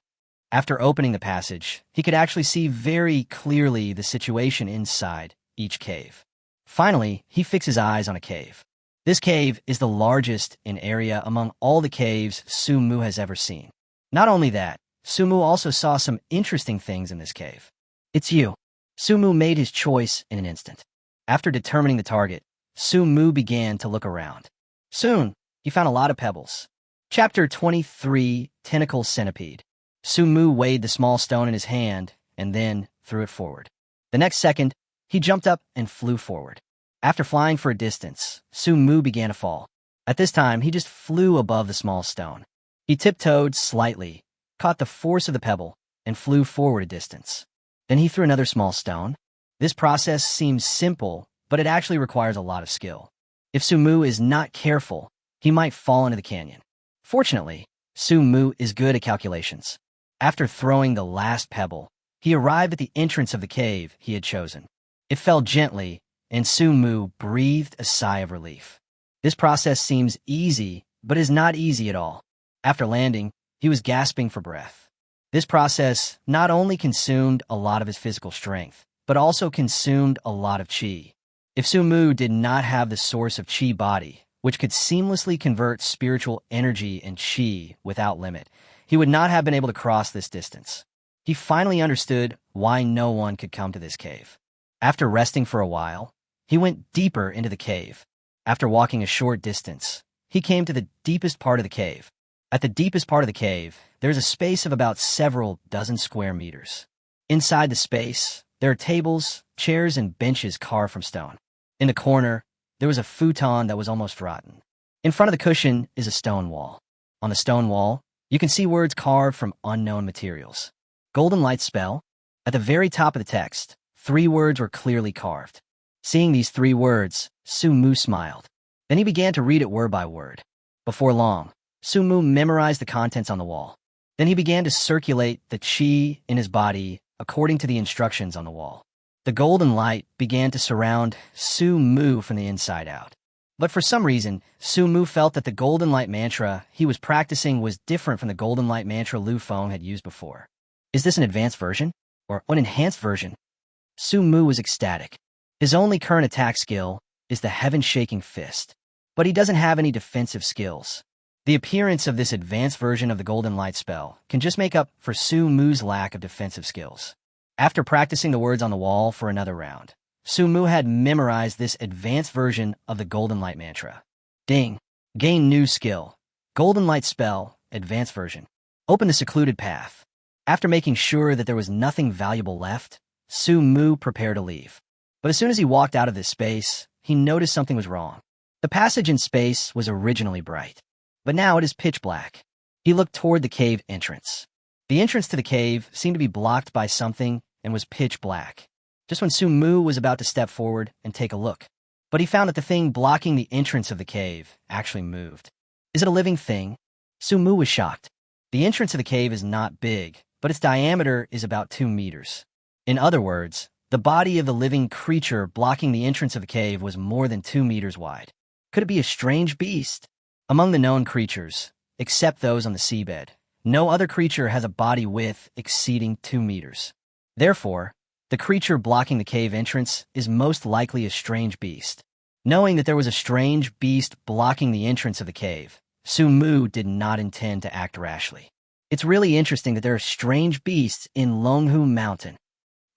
After opening the passage, he could actually see very clearly the situation inside each cave. Finally, he fixed his eyes on a cave. This cave is the largest in area among all the caves Su Mu has ever seen. Not only that, Su Mu also saw some interesting things in this cave. "It's you." Su Mu made his choice in an instant. After determining the target, Su Mu began to look around. Soon, he found a lot of pebbles. Chapter 23, Tentacle Centipede. Su-mu weighed the small stone in his hand and then threw it forward. The next second, he jumped up and flew forward. After flying for a distance, Su-mu began to fall. At this time, he just flew above the small stone. He tiptoed slightly, caught the force of the pebble, and flew forward a distance. Then he threw another small stone. This process seems simple, but it actually requires a lot of skill. If Su-mu is not careful, he might fall into the canyon. Fortunately, Su-mu is good at calculations. After throwing the last pebble, he arrived at the entrance of the cave he had chosen. It fell gently, and Su-mu breathed a sigh of relief. This process seems easy, but is not easy at all. After landing, he was gasping for breath. This process not only consumed a lot of his physical strength, but also consumed a lot of chi. If Su-mu did not have the source of chi body, which could seamlessly convert spiritual energy and chi without limit, he would not have been able to cross this distance. He finally understood why no one could come to this cave. After resting for a while, he went deeper into the cave. After walking a short distance, he came to the deepest part of the cave. At the deepest part of the cave, there is a space of about several dozen square meters. Inside the space, there are tables, chairs, and benches carved from stone. In the corner, there was a futon that was almost rotten. In front of the cushion is a stone wall. On the stone wall, you can see words carved from unknown materials. Golden light spell. At the very top of the text, 3 words were clearly carved. Seeing these 3 words, Su-mu smiled. Then he began to read it word by word. Before long, Su-mu memorized the contents on the wall. Then he began to circulate the chi in his body according to the instructions on the wall. The golden light began to surround Su-mu from the inside out. But for some reason, Su-mu felt that the golden light mantra he was practicing was different from the golden light mantra Lu Feng had used before. Is this an advanced version? Or an enhanced version? Su-mu was ecstatic. His only current attack skill is the heaven-shaking fist. But he doesn't have any defensive skills. The appearance of this advanced version of the golden light spell can just make up for Su-mu's lack of defensive skills. After practicing the words on the wall for another round, Su-mu had memorized this advanced version of the golden light mantra. Ding. Gain new skill. Golden light spell, advanced version. Open the secluded path. After making sure that there was nothing valuable left, Su-mu prepared to leave. But as soon as he walked out of this space, he noticed something was wrong. The passage in space was originally bright, but now it is pitch black. He looked toward the cave entrance. The entrance to the cave seemed to be blocked by something and was pitch black. Just when Su-mu was about to step forward and take a look, but he found that the thing blocking the entrance of the cave actually moved. Is it a living thing? Su-mu was shocked. The entrance of the cave is not big, but its diameter is about 2 meters. In other words, the body of the living creature blocking the entrance of the cave was more than 2 meters wide. Could it be a strange beast? Among the known creatures, except those on the seabed, no other creature has a body width exceeding 2 meters. Therefore, the creature blocking the cave entrance is most likely a strange beast. Knowing that there was a strange beast blocking the entrance of the cave, Su-mu did not intend to act rashly. It's really interesting that there are strange beasts in Longhoo Mountain.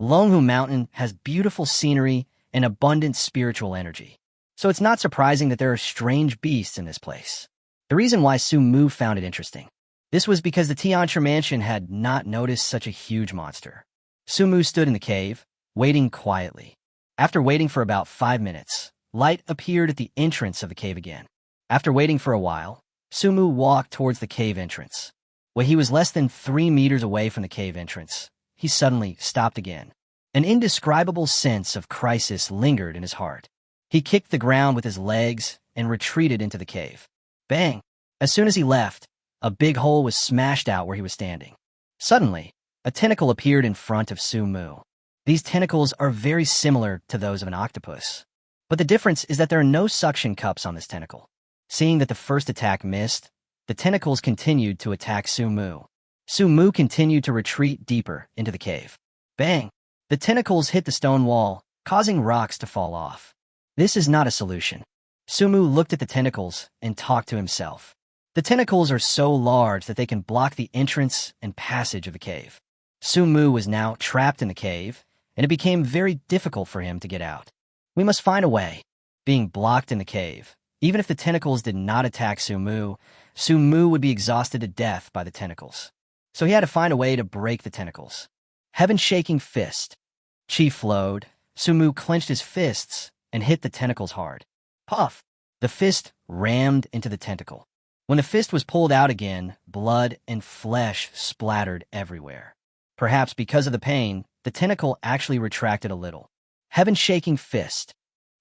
Longhoo Mountain has beautiful scenery and abundant spiritual energy. So it's not surprising that there are strange beasts in this place. The reason why Su-mu found it interesting. This was because the Tianchi mansion had not noticed such a huge monster. Su-mu stood in the cave, waiting quietly. After waiting for about 5 minutes, light appeared at the entrance of the cave again. After waiting for a while, Su-mu walked towards the cave entrance. When he was less than 3 meters away from the cave entrance, he suddenly stopped again. An indescribable sense of crisis lingered in his heart. He kicked the ground with his legs and retreated into the cave. Bang! As soon as he left, a big hole was smashed out where he was standing. Suddenly, a tentacle appeared in front of Su-mu. These tentacles are very similar to those of an octopus. But the difference is that there are no suction cups on this tentacle. Seeing that the first attack missed, the tentacles continued to attack Su-mu. Su-mu continued to retreat deeper into the cave. Bang! The tentacles hit the stone wall, causing rocks to fall off. This is not a solution. Su-mu looked at the tentacles and talked to himself. The tentacles are so large that they can block the entrance and passage of the cave. Su-mu was now trapped in the cave, and it became very difficult for him to get out. We must find a way. Being blocked in the cave, even if the tentacles did not attack Su-mu, Su-mu would be exhausted to death by the tentacles. So he had to find a way to break the tentacles. Heaven-shaking fist. Chi flowed. Su-mu clenched his fists and hit the tentacles hard. Puff! The fist rammed into the tentacle. When the fist was pulled out again, blood and flesh splattered everywhere. Perhaps because of the pain, the tentacle actually retracted a little. Heaven-shaking fist.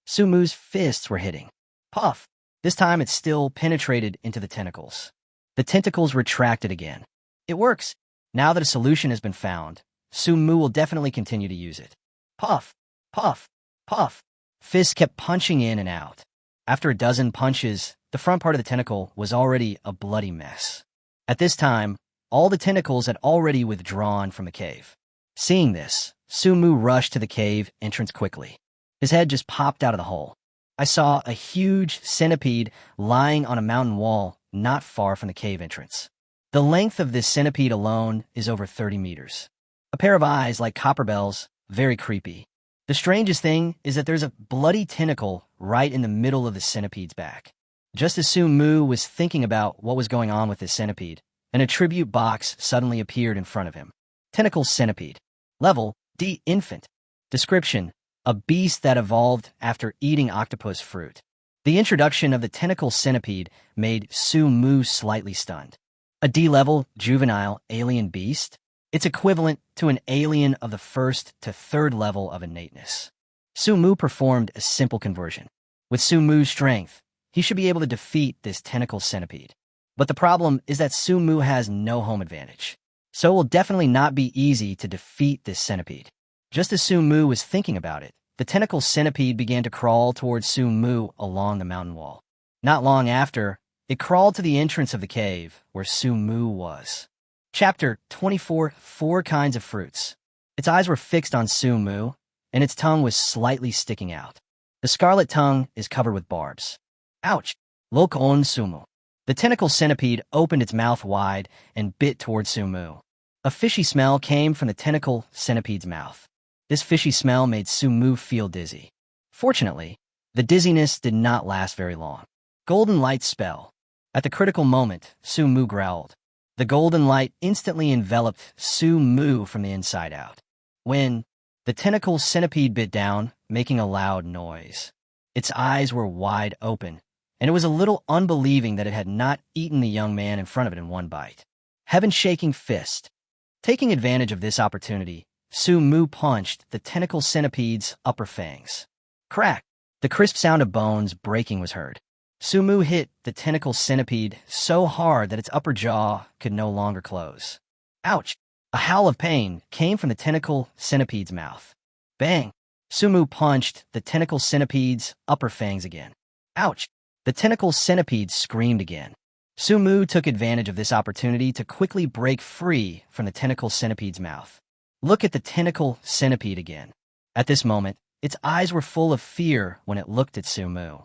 Su-mu's fists were hitting. Puff! This time it still penetrated into the tentacles. The tentacles retracted again. It works. Now that a solution has been found, Su-mu will definitely continue to use it. Puff! Puff! Puff! Fists kept punching in and out. After a dozen punches, the front part of the tentacle was already a bloody mess. At this time, all the tentacles had already withdrawn from the cave. Seeing this, Su-mu rushed to the cave entrance quickly. His head just popped out of the hole. I saw a huge centipede lying on a mountain wall not far from the cave entrance. The length of this centipede alone is over 30 meters. A pair of eyes like copper bells, very creepy. The strangest thing is that there's a bloody tentacle right in the middle of the centipede's back. Just as Su-mu was thinking about what was going on with this centipede, an attribute box suddenly appeared in front of him. Tentacle centipede. Level D infant. Description: a beast that evolved after eating octopus fruit. The introduction of the tentacle centipede made Su-mu slightly stunned. A D-level juvenile alien beast? It's equivalent to an alien of the first to third level of innateness. Su-mu performed a simple conversion. With Su-mu's strength, he should be able to defeat this tentacle centipede. But the problem is that Su-mu has no home advantage. So it will definitely not be easy to defeat this centipede. Just as Su-mu was thinking about it, the tentacle centipede began to crawl towards Su-mu along the mountain wall. Not long after, it crawled to the entrance of the cave where Su-mu was. Chapter 24: 4 Kinds of Fruits. Its eyes were fixed on Su-mu, and its tongue was slightly sticking out. The scarlet tongue is covered with barbs. Ouch! Lokon Su-mu. The tentacle centipede opened its mouth wide and bit towards Su-mu. A fishy smell came from the tentacle centipede's mouth. This fishy smell made Su-mu feel dizzy. Fortunately, the dizziness did not last very long. Golden light spell. At the critical moment, Su-mu growled. The golden light instantly enveloped Su-mu from the inside out. When the tentacle centipede bit down, making a loud noise. Its eyes were wide open, and it was a little unbelieving that it had not eaten the young man in front of it in one bite. Heaven-shaking fist. Taking advantage of this opportunity, Su-mu punched the tentacle centipede's upper fangs. Crack! The crisp sound of bones breaking was heard. Su-mu hit the tentacle centipede so hard that its upper jaw could no longer close. Ouch! A howl of pain came from the tentacle centipede's mouth. Bang! Su-mu punched the tentacle centipede's upper fangs again. Ouch! The tentacle centipede screamed again. Su-mu took advantage of this opportunity to quickly break free from the tentacle centipede's mouth. Look at the tentacle centipede again. At this moment, its eyes were full of fear when it looked at Su-mu.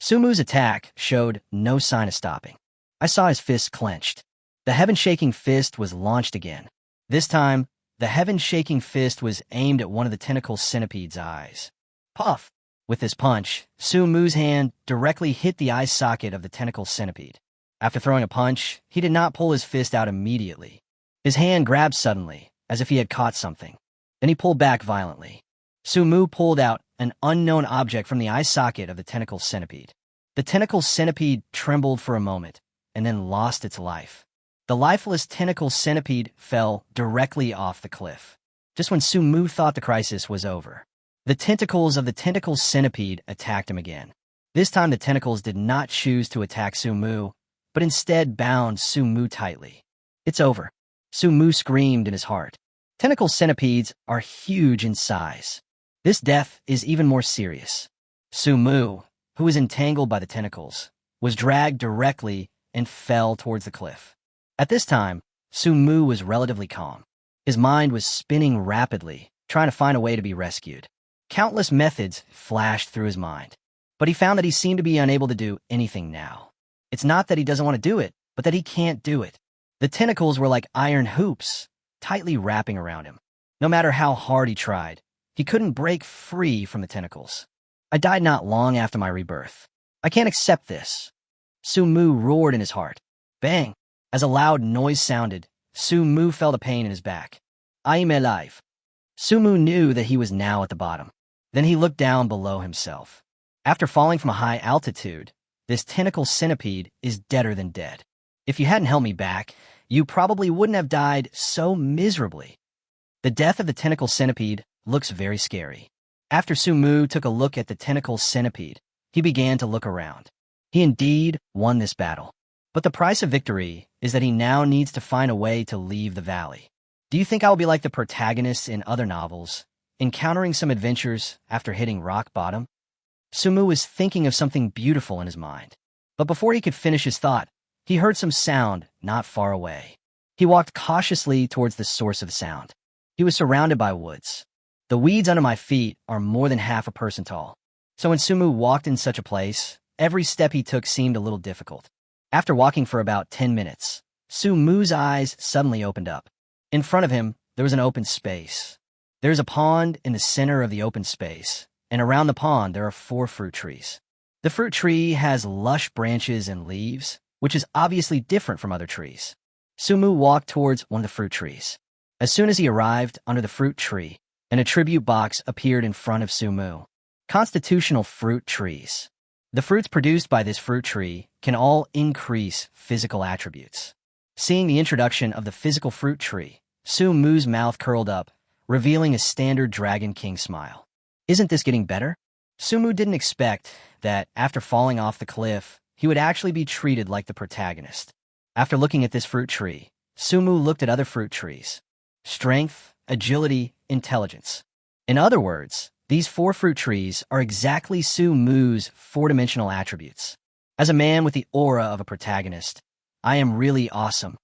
Su-mu's attack showed no sign of stopping. I saw his fist clenched. The heaven-shaking fist was launched again. This time, the heaven-shaking fist was aimed at one of the tentacle centipede's eyes. Puff! With this punch, Su-mu's hand directly hit the eye socket of the tentacle centipede. After throwing a punch, he did not pull his fist out immediately. His hand grabbed suddenly, as if he had caught something. Then he pulled back violently. Su-mu pulled out an unknown object from the eye socket of the tentacle centipede. The tentacle centipede trembled for a moment, and then lost its life. The lifeless tentacle centipede fell directly off the cliff. Just when Su-mu thought the crisis was over, the tentacles of the tentacle centipede attacked him again. This time the tentacles did not choose to attack Su-mu, but instead bound Su-mu tightly. It's over. Su-mu screamed in his heart. Tentacle centipedes are huge in size. This death is even more serious. Su-mu, who was entangled by the tentacles, was dragged directly and fell towards the cliff. At this time, Su-mu was relatively calm. His mind was spinning rapidly, trying to find a way to be rescued. Countless methods flashed through his mind, but he found that he seemed to be unable to do anything now. It's not that he doesn't want to do it, but that he can't do it. The tentacles were like iron hoops, tightly wrapping around him. No matter how hard he tried, he couldn't break free from the tentacles. I died not long after my rebirth. I can't accept this. Su-mu roared in his heart. Bang! As a loud noise sounded, Su-mu felt a pain in his back. I am alive. Su-mu knew that he was now at the bottom. Then he looked down below himself. After falling from a high altitude, this tentacle centipede is deader than dead. If you hadn't held me back, you probably wouldn't have died so miserably. The death of the tentacle centipede looks very scary. After Su-mu took a look at the tentacle centipede, he began to look around. He indeed won this battle. But the price of victory is that he now needs to find a way to leave the valley. Do you think I will be like the protagonists in other novels, encountering some adventures after hitting rock bottom? Su-mu was thinking of something beautiful in his mind. But before he could finish his thought, he heard some sound not far away. He walked cautiously towards the source of the sound. He was surrounded by woods. The weeds under my feet are more than half a person tall. So when Su-mu walked in such a place, every step he took seemed a little difficult. After walking for about 10 minutes, Su-mu's eyes suddenly opened up. In front of him, there was an open space. There is a pond in the center of the open space, and around the pond there are 4 fruit trees. The fruit tree has lush branches and leaves, which is obviously different from other trees. Su-mu walked towards one of the fruit trees. As soon as he arrived under the fruit tree, an attribute box appeared in front of Su-mu. Constitutional fruit trees. The fruits produced by this fruit tree can all increase physical attributes. Seeing the introduction of the physical fruit tree, Su-mu's mouth curled up, revealing a standard Dragon King smile. Isn't this getting better? Su-mu didn't expect that, after falling off the cliff, he would actually be treated like the protagonist. After looking at this fruit tree, Su-mu looked at other fruit trees. Strength, agility, intelligence. In other words, these 4 fruit trees are exactly Su-mu's 4-dimensional attributes. As a man with the aura of a protagonist, I am really awesome.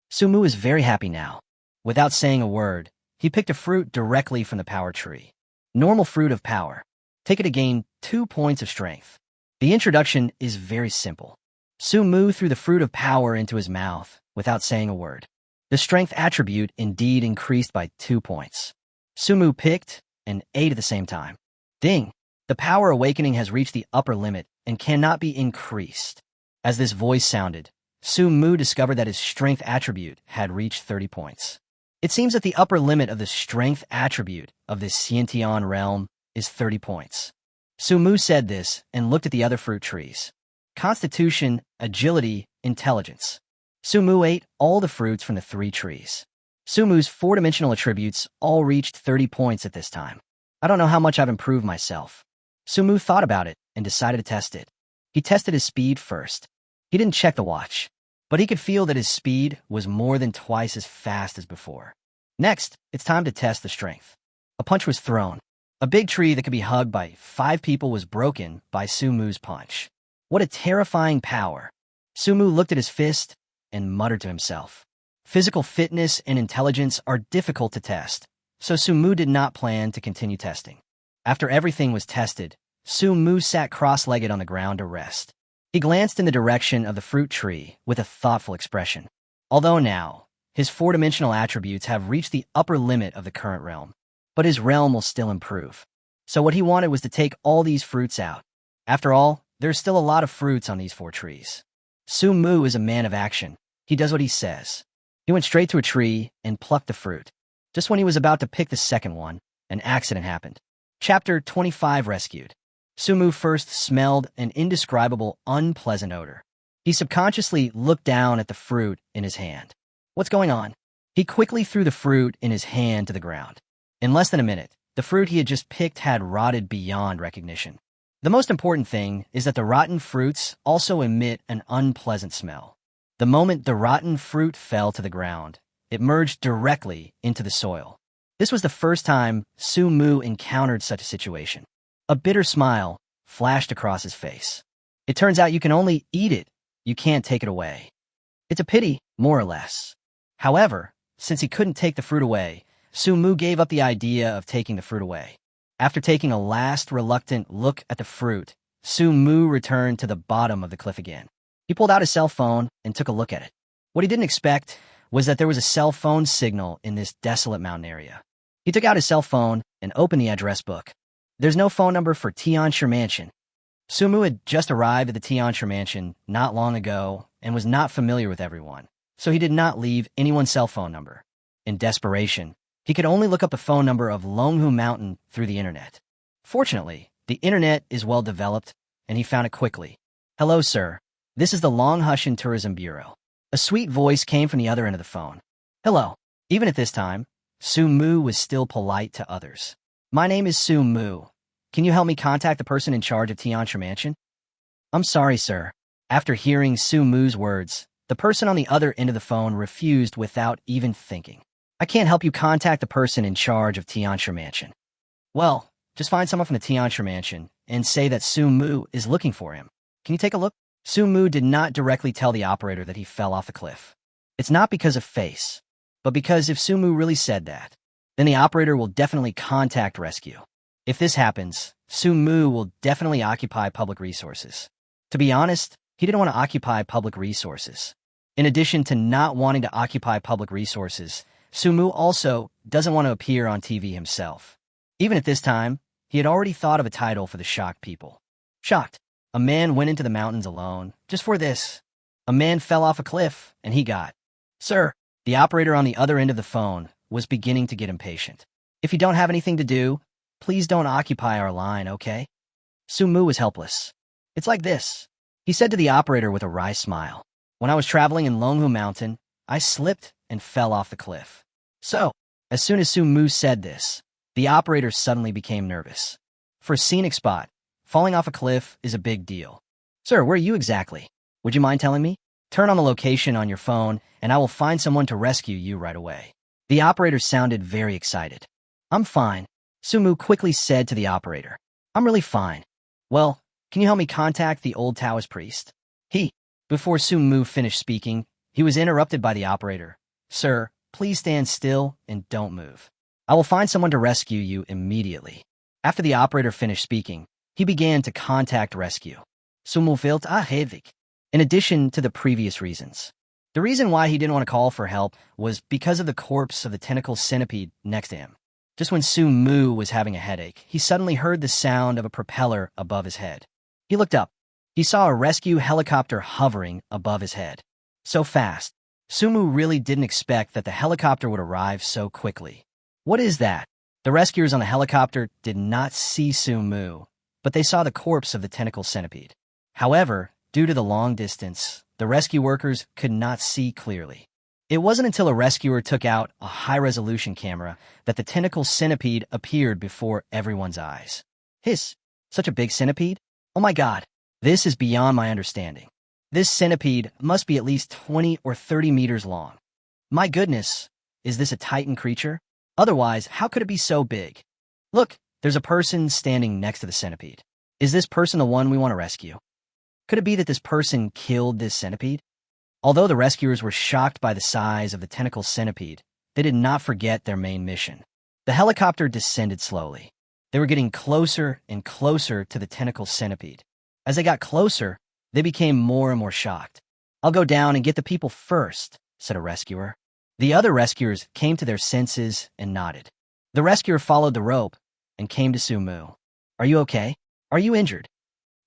Su-mu is very happy now. Without saying a word, he picked a fruit directly from the power tree. Normal fruit of power. Take it to gain 2 points of strength. The introduction is very simple. Su-mu threw the fruit of power into his mouth without saying a word. The strength attribute indeed increased by 2 points. Su-mu picked and ate at the same time. Ding! The power awakening has reached the upper limit and cannot be increased. As this voice sounded, Su-mu discovered that his strength attribute had reached 30 points. It seems that the upper limit of the strength attribute of this Xiantian realm is 30 points. Su-mu said this and looked at the other fruit trees. Constitution, agility, intelligence. Su-mu ate all the fruits from the 3 trees. Su-mu's 4-dimensional attributes all reached 30 points at this time. I don't know how much I've improved myself. Su-mu thought about it and decided to test it. He tested his speed first. He didn't check the watch, but he could feel that his speed was more than twice as fast as before. Next, it's time to test the strength. A punch was thrown. A big tree that could be hugged by 5 people was broken by Su-mu's punch. What a terrifying power. Su-mu looked at his fist and muttered to himself. Physical fitness and intelligence are difficult to test, so Su-mu did not plan to continue testing. After everything was tested, Su-mu sat cross-legged on the ground to rest. He glanced in the direction of the fruit tree with a thoughtful expression. Although now, his 4-dimensional attributes have reached the upper limit of the current realm, but his realm will still improve. So what he wanted was to take all these fruits out. After all, there's still a lot of fruits on these 4 trees. Su-mu is a man of action. He does what he says. He went straight to a tree and plucked the fruit. Just when he was about to pick the second one, an accident happened. Chapter 25 Rescued. Su-mu first smelled an indescribable, unpleasant odor. He subconsciously looked down at the fruit in his hand. What's going on? He quickly threw the fruit in his hand to the ground. In less than a minute, the fruit he had just picked had rotted beyond recognition. The most important thing is that the rotten fruits also emit an unpleasant smell. The moment the rotten fruit fell to the ground, it merged directly into the soil. This was the first time Su-mu encountered such a situation. A bitter smile flashed across his face. It turns out you can only eat it, you can't take it away. It's a pity, more or less. However, since he couldn't take the fruit away, Su-mu gave up the idea of taking the fruit away. After taking a last reluctant look at the fruit, Su-mu returned to the bottom of the cliff again. He pulled out his cell phone and took a look at it. What he didn't expect was that there was a cell phone signal in this desolate mountain area. He took out his cell phone and opened the address book. There's no phone number for Tianshi Mansion. Sumu had just arrived at the Tianxia mansion not long ago and was not familiar with everyone, so he did not leave anyone's cell phone number. In desperation, he could only look up the phone number of Longhoo Mountain through the internet. Fortunately, the internet is well developed, and he found it quickly. "Hello, sir. This is the Longhushan Tourism Bureau." A sweet voice came from the other end of the phone. "Hello." Even at this time, Sumu was still polite to others. "My name is Sumu. Can you help me contact the person in charge of Tianxia Mansion?" "I'm sorry, sir." After hearing Sumu's words, the person on the other end of the phone refused without even thinking. "I can't help you contact the person in charge of Tianxia Mansion." "Well, just find someone from the Tianxia Mansion and say that Sumu is looking for him. Can you take a look?" Sumu did not directly tell the operator that he fell off the cliff. It's not because of face, but because if Sumu really said that, then the operator will definitely contact rescue. If this happens, Sumu will definitely occupy public resources. To be honest, he didn't want to occupy public resources. In addition to not wanting to occupy public resources, Sumu also doesn't want to appear on TV himself. Even at this time, he had already thought of a title for the shocked people. Shocked. A man went into the mountains alone, just for this. A man fell off a cliff, and he got. "Sir," the operator on the other end of the phone was beginning to get impatient. "If you don't have anything to do, please don't occupy our line, okay?" Sumu was helpless. "It's like this," he said to the operator with a wry smile. "When I was traveling in Longhoo Mountain, I slipped and fell off the cliff." So, as soon as Sumu said this, the operator suddenly became nervous. For a scenic spot, falling off a cliff is a big deal. "Sir, where are you exactly? Would you mind telling me? Turn on the location on your phone, and I will find someone to rescue you right away." The operator sounded very excited. "I'm fine," Sumu quickly said to the operator. "I'm really fine." "Well, can you help me contact the old Taoist priest?" Before Sumu finished speaking, he was interrupted by the operator. "Sir, please stand still and don't move. I will find someone to rescue you immediately." After the operator finished speaking, he began to contact rescue. Sumu felt ahevik. In addition to the previous reasons. The reason why he didn't want to call for help was because of the corpse of the tentacle centipede next to him. Just when Sumu was having a headache, he suddenly heard the sound of a propeller above his head. He looked up. He saw a rescue helicopter hovering above his head. So fast. Sumu really didn't expect that the helicopter would arrive so quickly. "What is that?" The rescuers on the helicopter did not see Sumu, but they saw the corpse of the tentacle centipede. However, due to the long distance, the rescue workers could not see clearly. It wasn't until a rescuer took out a high-resolution camera that the tentacle centipede appeared before everyone's eyes. "Hiss! Such a big centipede? Oh my god! This is beyond my understanding. This centipede must be at least 20 or 30 meters long. My goodness, is this a titan creature? Otherwise, how could it be so big? Look, there's a person standing next to the centipede. Is this person the one we want to rescue? Could it be that this person killed this centipede?" Although the rescuers were shocked by the size of the tentacle centipede, they did not forget their main mission. The helicopter descended slowly. They were getting closer and closer to the tentacle centipede. As they got closer, they became more and more shocked. "I'll go down and get the people first," said a rescuer. The other rescuers came to their senses and nodded. The rescuer followed the rope and came to Sumu. "Are you okay? Are you injured?"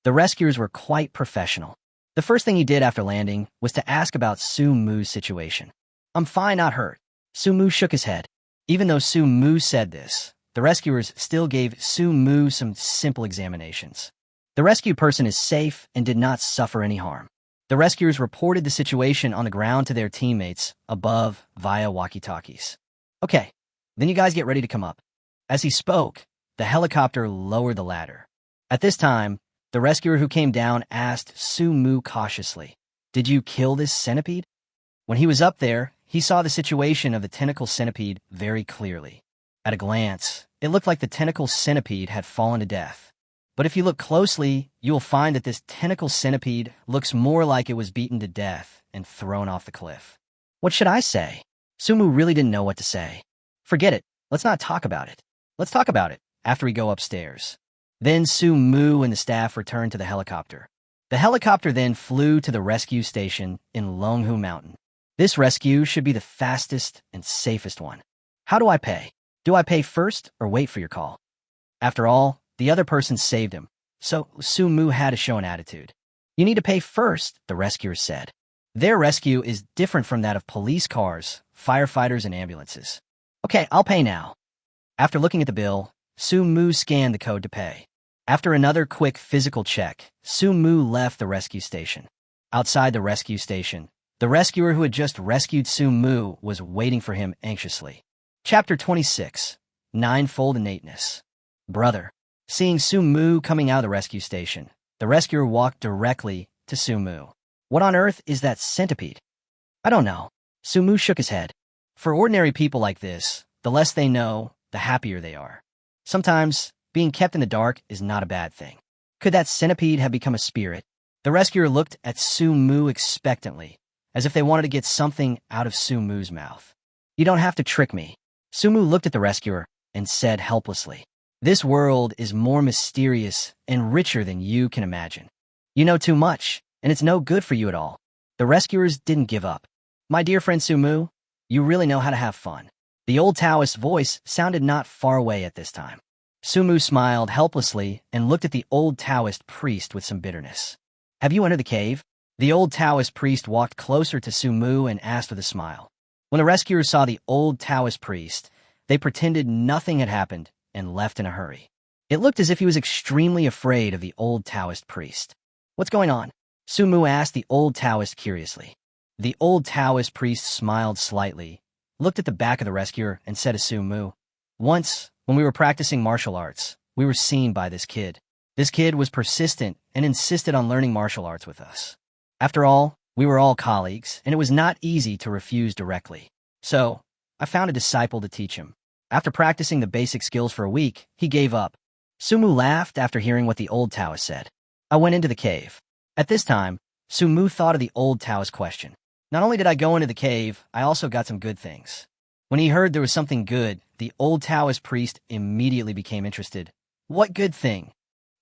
The rescuers were quite professional. The first thing he did after landing was to ask about Sumu's situation. "I'm fine, not hurt." Sumu shook his head. Even though Sumu said this, the rescuers still gave Sumu some simple examinations. The rescued person is safe and did not suffer any harm. The rescuers reported the situation on the ground to their teammates above via walkie-talkies. "Okay, then you guys get ready to come up." As he spoke, the helicopter lowered the ladder. At this time, the rescuer who came down asked Sumu cautiously, "Did you kill this centipede?" When he was up there, he saw the situation of the tentacle centipede very clearly. At a glance, it looked like the tentacle centipede had fallen to death. But if you look closely, you will find that this tentacle centipede looks more like it was beaten to death and thrown off the cliff. What should I say? Sumu really didn't know what to say. Forget it. Let's not talk about it. Let's talk about it after we go upstairs. Then Sumu and the staff returned to the helicopter. The helicopter then flew to the rescue station in Longhoo Mountain. This rescue should be the fastest and safest one. How do I pay? Do I pay first or wait for your call? After all, the other person saved him, So Su-mu had to show an attitude. You need to pay first, the rescuers said. Their rescue is different from that of police cars, firefighters, and ambulances. Okay, I'll pay now. After looking at the bill, Su-mu scanned the code to pay. After another quick physical check, Su-mu left the rescue station. Outside the rescue station, the rescuer who had just rescued Su-mu was waiting for him anxiously. Chapter 26. Ninefold Innateness. Brother. Seeing Su-mu coming out of the rescue station, the rescuer walked directly to Su-mu. What on earth is that centipede? I don't know. Su-mu shook his head. For ordinary people like this, the less they know, the happier they are. Sometimes, being kept in the dark is not a bad thing. Could that centipede have become a spirit? The rescuer looked at Su-mu expectantly, as if they wanted to get something out of Su-mu's mouth. You don't have to trick me. Su-mu looked at the rescuer and said helplessly, this world is more mysterious and richer than you can imagine. You know too much, and it's no good for you at all. The rescuers didn't give up. My dear friend Su-mu, you really know how to have fun. The old Taoist voice sounded not far away at this time. Su-mu smiled helplessly and looked at the old Taoist priest with some bitterness. Have you entered the cave? The old Taoist priest walked closer to Su-mu and asked with a smile. When the rescuers saw the old Taoist priest, they pretended nothing had happened and left in a hurry. It looked as if he was extremely afraid of the old Taoist priest. What's going on? Su-mu asked the old Taoist curiously. The old Taoist priest smiled slightly, looked at the back of the rescuer, and said to Su-mu, once, when we were practicing martial arts, we were seen by this kid. This kid was persistent and insisted on learning martial arts with us. After all, we were all colleagues, and it was not easy to refuse directly. So, I found a disciple to teach him. After practicing the basic skills for a week, he gave up. Su-mu laughed after hearing what the old Taoist said. I went into the cave. At this time, Su-mu thought of the old Taoist question. Not only did I go into the cave, I also got some good things. When he heard there was something good, the old Taoist priest immediately became interested. What good thing?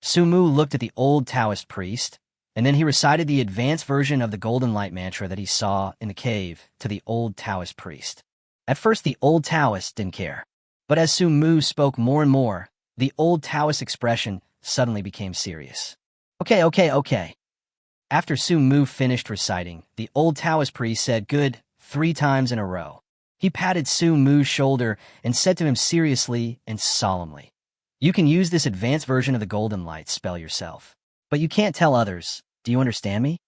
Su-mu looked at the old Taoist priest, and then he recited the advanced version of the Golden Light mantra that he saw in the cave to the old Taoist priest. At first, the old Taoist didn't care. But as Su-mu spoke more and more, the old Taoist expression suddenly became serious. Okay. After Su-mu finished reciting, the old Taoist priest said good 3 times in a row. He patted Su-mu's shoulder and said to him seriously and solemnly, you can use this advanced version of the Golden Light spell yourself, but you can't tell others. Do you understand me?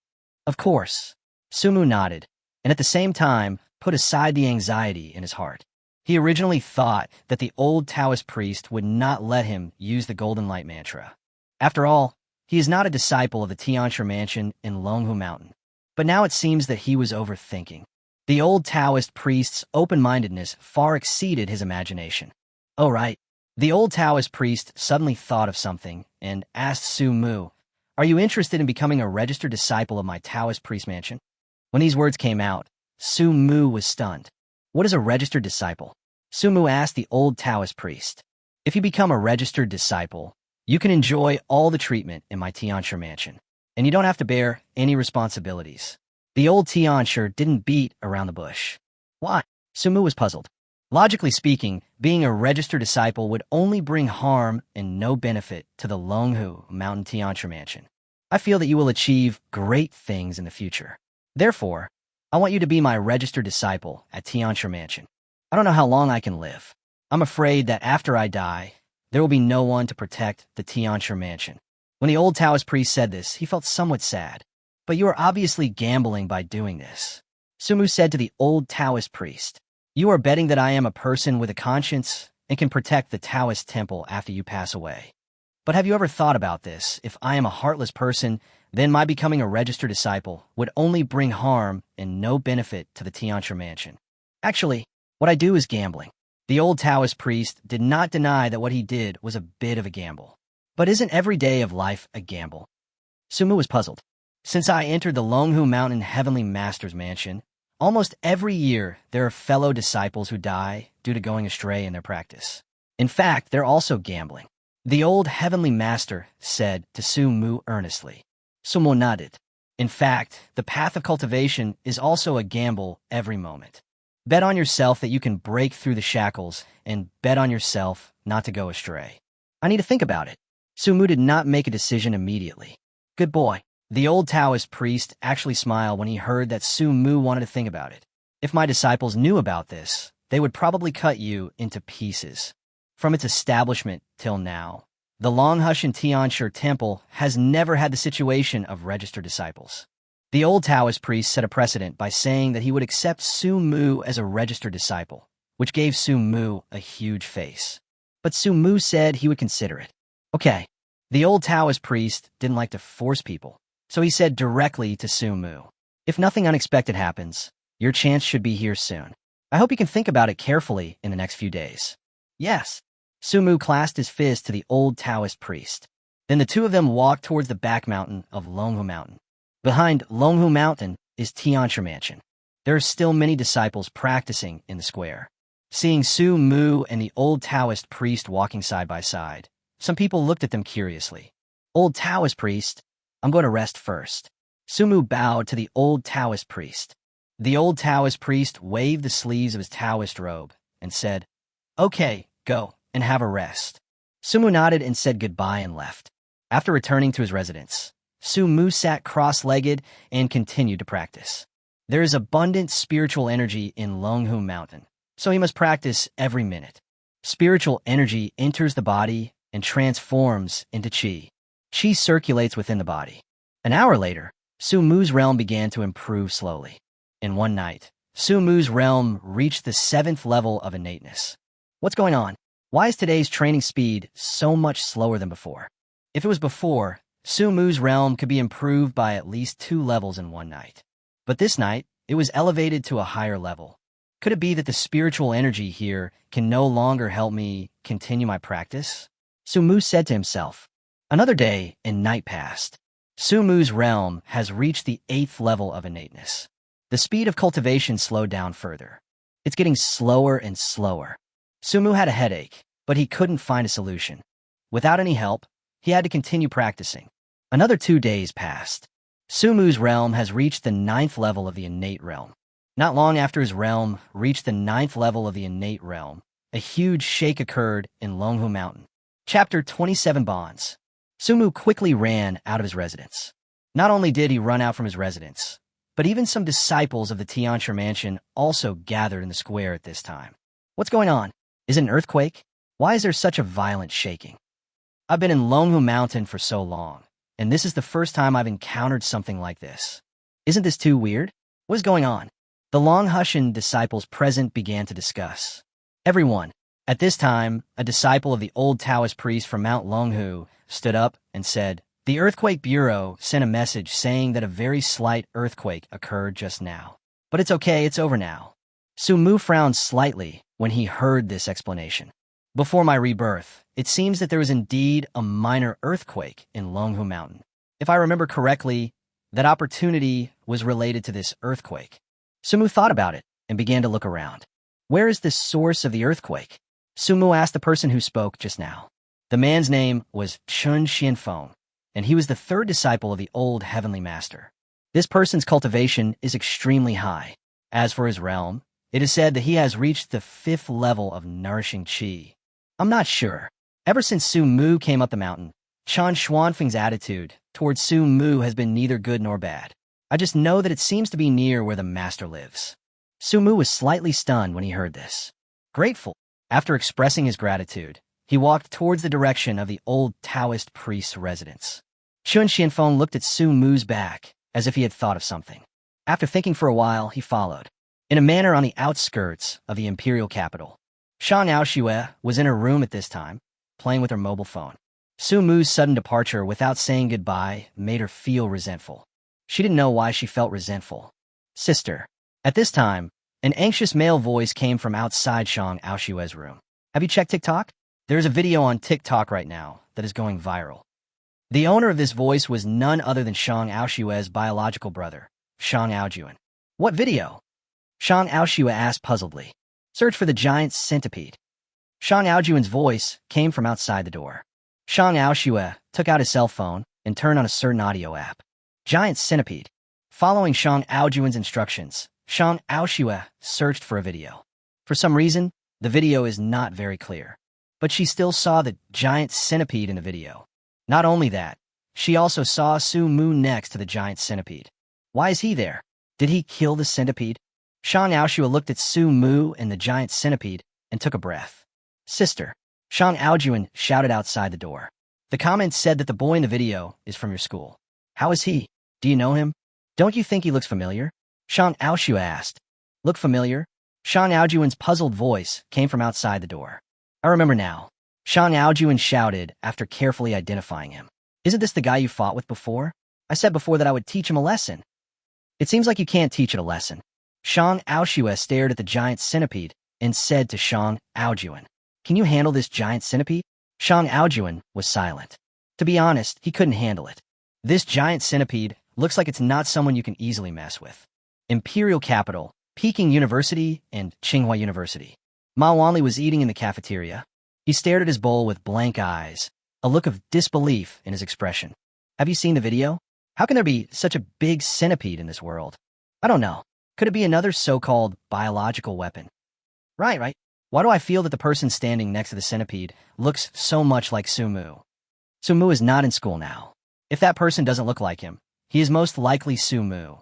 Of course. Su-mu nodded, and at the same time put aside the anxiety in his heart. He originally thought that the old Taoist priest would not let him use the Golden Light mantra. After all, he is not a disciple of the Tianshi mansion in Longhoo Mountain. But now it seems that he was overthinking. The old Taoist priest's open-mindedness far exceeded his imagination. Oh, right. The old Taoist priest suddenly thought of something and asked Su-mu, are you interested in becoming a registered disciple of my Taoist priest mansion? When these words came out, Su-mu was stunned. What is a registered disciple? Su-mu asked the old Taoist priest. If you become a registered disciple, you can enjoy all the treatment in my Tianshi mansion, and you don't have to bear any responsibilities. The old Tianshi didn't beat around the bush. Why? Su-mu was puzzled. Logically speaking, being a registered disciple would only bring harm and no benefit to the Longhoo Mountain Tianshi mansion. I feel that you will achieve great things in the future. Therefore, I want you to be my registered disciple at Tianshi mansion. I don't know how long I can live. I'm afraid that after I die, there will be no one to protect the Tianshi mansion. When the old Taoist priest said this, he felt somewhat sad. But you are obviously gambling by doing this. Su-mu said to the old Taoist priest, you are betting that I am a person with a conscience and can protect the Taoist temple after you pass away. But have you ever thought about this? If I am a heartless person, then my becoming a registered disciple would only bring harm and no benefit to the Tianshi mansion. Actually, what I do is gambling. The old Taoist priest did not deny that what he did was a bit of a gamble. But isn't every day of life a gamble? Su-mu was puzzled. Since I entered the Longhoo Mountain Heavenly Master's mansion, almost every year there are fellow disciples who die due to going astray in their practice. In fact, they're also gambling. The old Heavenly Master said to Su-mu earnestly. Su-mu nodded. In fact, the path of cultivation is also a gamble every moment. Bet on yourself that you can break through the shackles, and bet on yourself not to go astray. I need to think about it. Sumu did not make a decision immediately. Good boy. The old Taoist priest actually smiled when he heard that Sumu wanted to think about it. If my disciples knew about this, they would probably cut you into pieces. From its establishment till now, the Longhoo Tianshi Temple has never had the situation of registered disciples. The old Taoist priest set a precedent by saying that he would accept Sumu as a registered disciple, which gave Sumu a huge face. But Sumu said he would consider it. Okay. The old Taoist priest didn't like to force people, so he said directly to Sumu, if nothing unexpected happens, your chance should be here soon. I hope you can think about it carefully in the next few days. Yes. Sumu clasped his fist to the old Taoist priest. Then the two of them walked towards the back mountain of Longhoo Mountain. Behind Longhoo Mountain is Tianshi Mansion. There are still many disciples practicing in the square. Seeing Sumu and the old Taoist priest walking side by side, some people looked at them curiously. Old Taoist priest, I'm going to rest first. Sumu bowed to the old Taoist priest. The old Taoist priest waved the sleeves of his Taoist robe and said, Okay, go and have a rest. Sumu nodded and said goodbye and left. After returning to his residence, Sumu sat cross-legged and continued to practice. There is abundant spiritual energy in Longhoo Mountain, so he must practice every minute. Spiritual energy enters the body and transforms into qi. Qi circulates within the body. An hour later, Sumu's realm began to improve slowly. In one night, Sumu's realm reached the 7th level of innateness. What's going on? Why is today's training speed so much slower than before? If it was before, Sumu's realm could be improved by at least 2 levels in one night. But this night, it was elevated to a higher level. Could it be that the spiritual energy here can no longer help me continue my practice? Sumu said to himself. Another day and night passed. Sumu's realm has reached the 8th level of innateness. The speed of cultivation slowed down further. It's getting slower and slower. Sumu had a headache, but he couldn't find a solution. Without any help, he had to continue practicing. Another 2 days passed. Sumu's realm has reached the 9th level of the innate realm. Not long after his realm reached the 9th level of the innate realm, a huge shake occurred in Longhoo Mountain. Chapter 27 Bonds. Sumu quickly ran out of his residence. Not only did he run out from his residence, but even some disciples of the Tianshi Mansion also gathered in the square at this time. What's going on? Is it an earthquake? Why is there such a violent shaking? I've been in Longhoo Mountain for so long, and this is the first time I've encountered something like this. Isn't this too weird? What is going on? The Longhoo disciples present began to discuss. Everyone. At this time, a disciple of the old Taoist priest from Mount Longhoo stood up and said, The Earthquake Bureau sent a message saying that a very slight earthquake occurred just now. But it's okay, it's over now. Sumu frowned slightly when he heard this explanation. Before my rebirth, it seems that there was indeed a minor earthquake in Longhoo Mountain. If I remember correctly, that opportunity was related to this earthquake. Sumu thought about it and began to look around. Where is the source of the earthquake? Sumu asked the person who spoke just now. The man's name was Chun Xianfeng, and he was the 3rd disciple of the old heavenly master. This person's cultivation is extremely high. As for his realm, it is said that he has reached the 5th level of nourishing qi. I'm not sure. Ever since Sumu came up the mountain, Chun Xianfeng's attitude towards Sumu has been neither good nor bad. I just know that it seems to be near where the master lives. Sumu was slightly stunned when he heard this. Grateful. After expressing his gratitude, he walked towards the direction of the old Taoist priest's residence. Chun Xianfeng looked at Sumu's back as if he had thought of something. After thinking for a while, he followed. In a manner on the outskirts of the imperial capital, Shang Aoxue was in her room at this time, playing with her mobile phone. Sumu's sudden departure without saying goodbye made her feel resentful. She didn't know why she felt resentful. Sister. At this time, an anxious male voice came from outside Shang Aoxue's room. Have you checked TikTok? There's a video on TikTok right now that is going viral. The owner of this voice was none other than Shang Aoxue's biological brother, Shang Aojuan. What video? Shang Aoxue asked puzzledly. Search for the giant centipede. Shang Aojuan's voice came from outside the door. Shang Aoxue took out his cell phone and turned on a certain audio app. Giant centipede. Following Shang Aojuan's instructions, Shang Aoxue searched for a video. For some reason, the video is not very clear, but she still saw the giant centipede in the video. Not only that, she also saw Su Mu next to the giant centipede. Why is he there? Did he kill the centipede? Shang Aoshua looked at Su Mu and the giant centipede and took a breath. Sister, Shang Aojuan shouted outside the door. The comment said that the boy in the video is from your school. How is he? Do you know him? Don't you think he looks familiar? Shang Aoshua asked. Look familiar? Shang Aojuan's puzzled voice came from outside the door. I remember now. Shang Aojuan shouted after carefully identifying him. Isn't this the guy you fought with before? I said before that I would teach him a lesson. It seems like you can't teach it a lesson. Shang Aoshua stared at the giant centipede and said to Shang Aojuan, Can you handle this giant centipede? Shang Aojuan was silent. To be honest, he couldn't handle it. This giant centipede looks like it's not someone you can easily mess with. Imperial capital, Peking University, and Tsinghua University. Ma Wanli was eating in the cafeteria. He stared at his bowl with blank eyes, a look of disbelief in his expression. Have you seen the video? How can there be such a big centipede in this world? I don't know. Could it be another so-called biological weapon? Right. Why do I feel that the person standing next to the centipede looks so much like Su Mu? Su Mu is not in school now. If that person doesn't look like him, he is most likely Su Mu.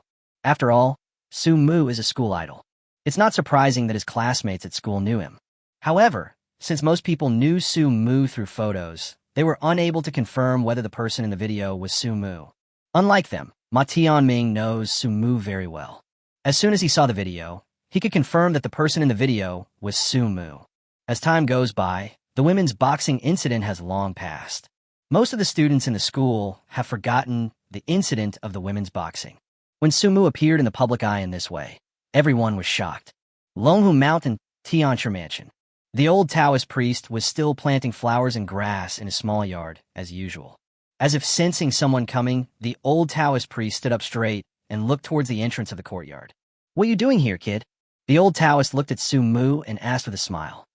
After all, Su Mu is a school idol. It's not surprising that his classmates at school knew him. However, since most people knew Su Mu through photos, they were unable to confirm whether the person in the video was Su Mu. Unlike them, Ma Tianming knows Su Mu very well. As soon as he saw the video, he could confirm that the person in the video was Su Mu. As time goes by, the women's boxing incident has long passed. Most of the students in the school have forgotten the incident of the women's boxing. When Su Mu appeared in the public eye in this way, everyone was shocked. Longhoo Mountain, Tianshi Mansion. The old Taoist priest was still planting flowers and grass in his small yard, as usual. As if sensing someone coming, the old Taoist priest stood up straight and looked towards the entrance of the courtyard. What are you doing here, kid? The old Taoist looked at Su Mu and asked with a smile.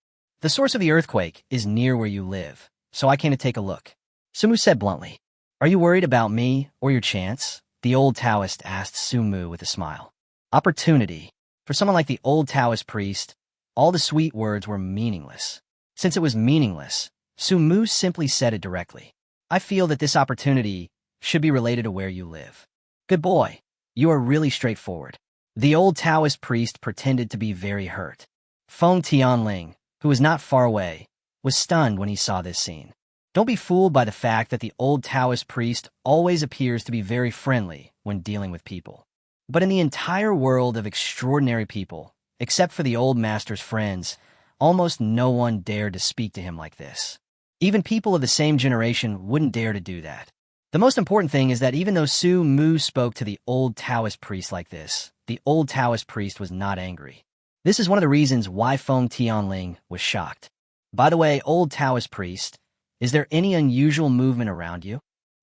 The source of the earthquake is near where you live, so I came to take a look. Su Mu said bluntly. Are you worried about me or your chance? The old Taoist asked Su Mu with a smile. Opportunity. For someone like the old Taoist priest, all the sweet words were meaningless. Since it was meaningless, Su Mu simply said it directly. I feel that this opportunity should be related to where you live. Good boy. You are really straightforward. The old Taoist priest pretended to be very hurt. Feng Tianling, who was not far away, was stunned when he saw this scene. Don't be fooled by the fact that the old Taoist priest always appears to be very friendly when dealing with people. But in the entire world of extraordinary people, except for the old master's friends, almost no one dared to speak to him like this. Even people of the same generation wouldn't dare to do that. The most important thing is that even though Su Mu spoke to the old Taoist priest like this, the old Taoist priest was not angry. This is one of the reasons why Feng Tianling was shocked. By the way, old Taoist priest, is there any unusual movement around you?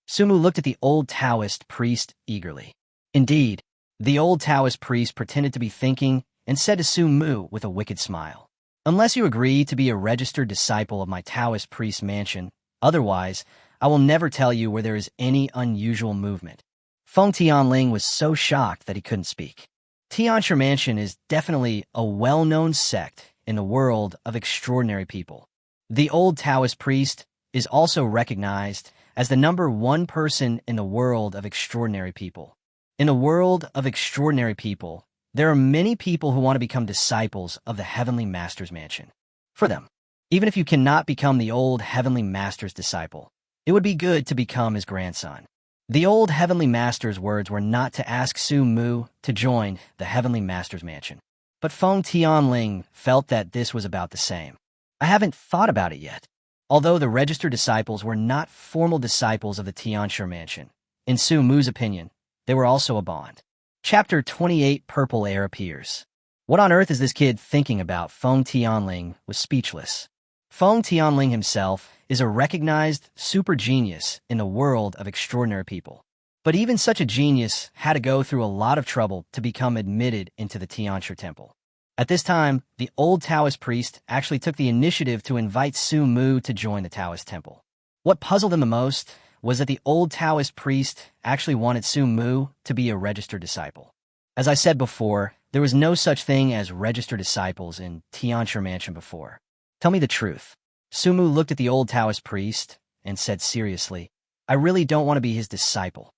Su Mu looked at the old Taoist priest eagerly. Indeed, the old Taoist priest pretended to be thinking and said to Su Mu with a wicked smile. Unless you agree to be a registered disciple of my Taoist priest mansion, otherwise, I will never tell you where there is any unusual movement. Feng Tianling was so shocked that he couldn't speak. Tianshi Mansion is definitely a well-known sect in the world of extraordinary people. The old Taoist priest is also recognized as the #1 person in the world of extraordinary people. In the world of extraordinary people, there are many people who want to become disciples of the Heavenly Master's mansion. For them, even if you cannot become the old Heavenly Master's disciple, it would be good to become his grandson. The old Heavenly Master's words were not to ask Su Mu to join the Heavenly Master's mansion. But Feng Tianling felt that this was about the same. I haven't thought about it yet. Although the registered disciples were not formal disciples of the Tianshi mansion, in Su Mu's opinion, they were also a bond. Chapter 28 Purple Heir appears. What on earth is this kid thinking about? Feng Tianling was speechless. Feng Tianling himself is a recognized super genius in the world of extraordinary people. But even such a genius had to go through a lot of trouble to become admitted into the Tianshi temple. At this time, the old Taoist priest actually took the initiative to invite Su Mu to join the Taoist temple. What puzzled him the most was that the old Taoist priest actually wanted Su Mu to be a registered disciple. As I said before, there was no such thing as registered disciples in Tianshi Mansion before. Tell me the truth. Su Mu looked at the old Taoist priest and said seriously, I really don't want to be his disciple.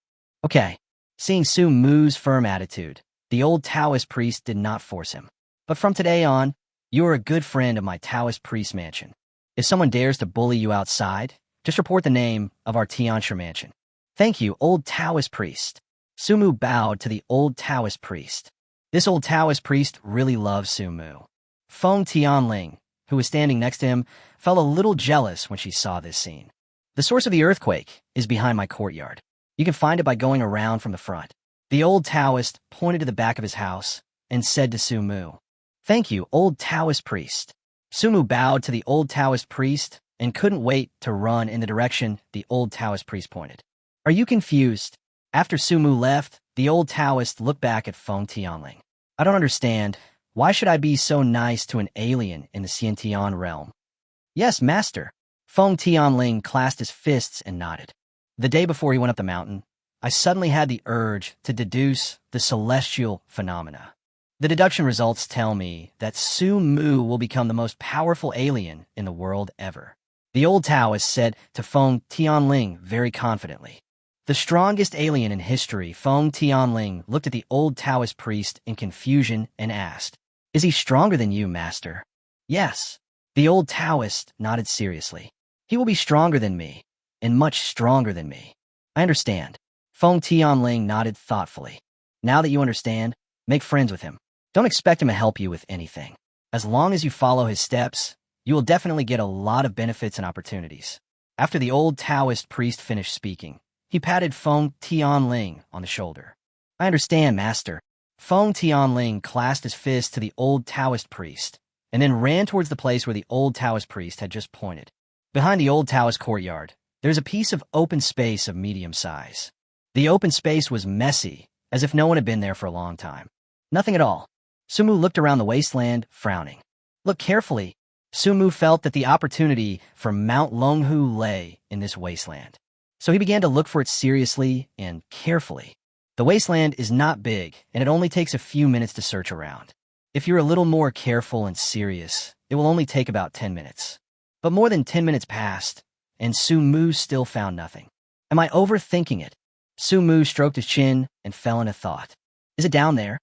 Okay. Seeing Su Mu's firm attitude, the old Taoist priest did not force him. But from today on, you are a good friend of my Taoist priest mansion. If someone dares to bully you outside, just report the name of our Tianxia mansion. Thank you, old Taoist priest. Su Mu bowed to the old Taoist priest. This old Taoist priest really loves Su Mu. Feng Tianling, who was standing next to him, felt a little jealous when she saw this scene. The source of the earthquake is behind my courtyard. You can find it by going around from the front. The old Taoist pointed to the back of his house and said to Su Mu, "Thank you, old Taoist priest." Su Mu bowed to the old Taoist priest and couldn't wait to run in the direction the old Taoist priest pointed. Are you confused? After Su Mu left, the old Taoist looked back at Feng Tianling. I don't understand. Why should I be so nice to an alien in the Xiantian realm? Yes, master. Feng Tianling clasped his fists and nodded. The day before he went up the mountain, I suddenly had the urge to deduce the celestial phenomena. The deduction results tell me that Su Mu will become the most powerful alien in the world ever. The old Taoist said to Feng Tianling very confidently. The strongest alien in history, Feng Tianling looked at the old Taoist priest in confusion and asked, "Is he stronger than you, master?" "Yes." The old Taoist nodded seriously. "He will be stronger than me, and much stronger than me." "I understand." Feng Tianling nodded thoughtfully. "Now that you understand, make friends with him. Don't expect him to help you with anything. As long as you follow his steps, you will definitely get a lot of benefits and opportunities." After the old Taoist priest finished speaking, he patted Feng Tianling on the shoulder. "I understand, master." Feng Tianling clasped his fist to the old Taoist priest, and then ran towards the place where the old Taoist priest had just pointed. Behind the old Taoist courtyard, there's a piece of open space of medium size. The open space was messy, as if no one had been there for a long time. Nothing at all. Su Mu looked around the wasteland, frowning. Look carefully. Su Mu felt that the opportunity for Mount Longhoo lay in this wasteland. So he began to look for it seriously and carefully. The wasteland is not big, and it only takes a few minutes to search around. If you're a little more careful and serious, it will only take about 10 minutes. But more than 10 minutes passed, and Su Mu still found nothing. Am I overthinking it? Su Mu stroked his chin and fell into thought. Is it down there?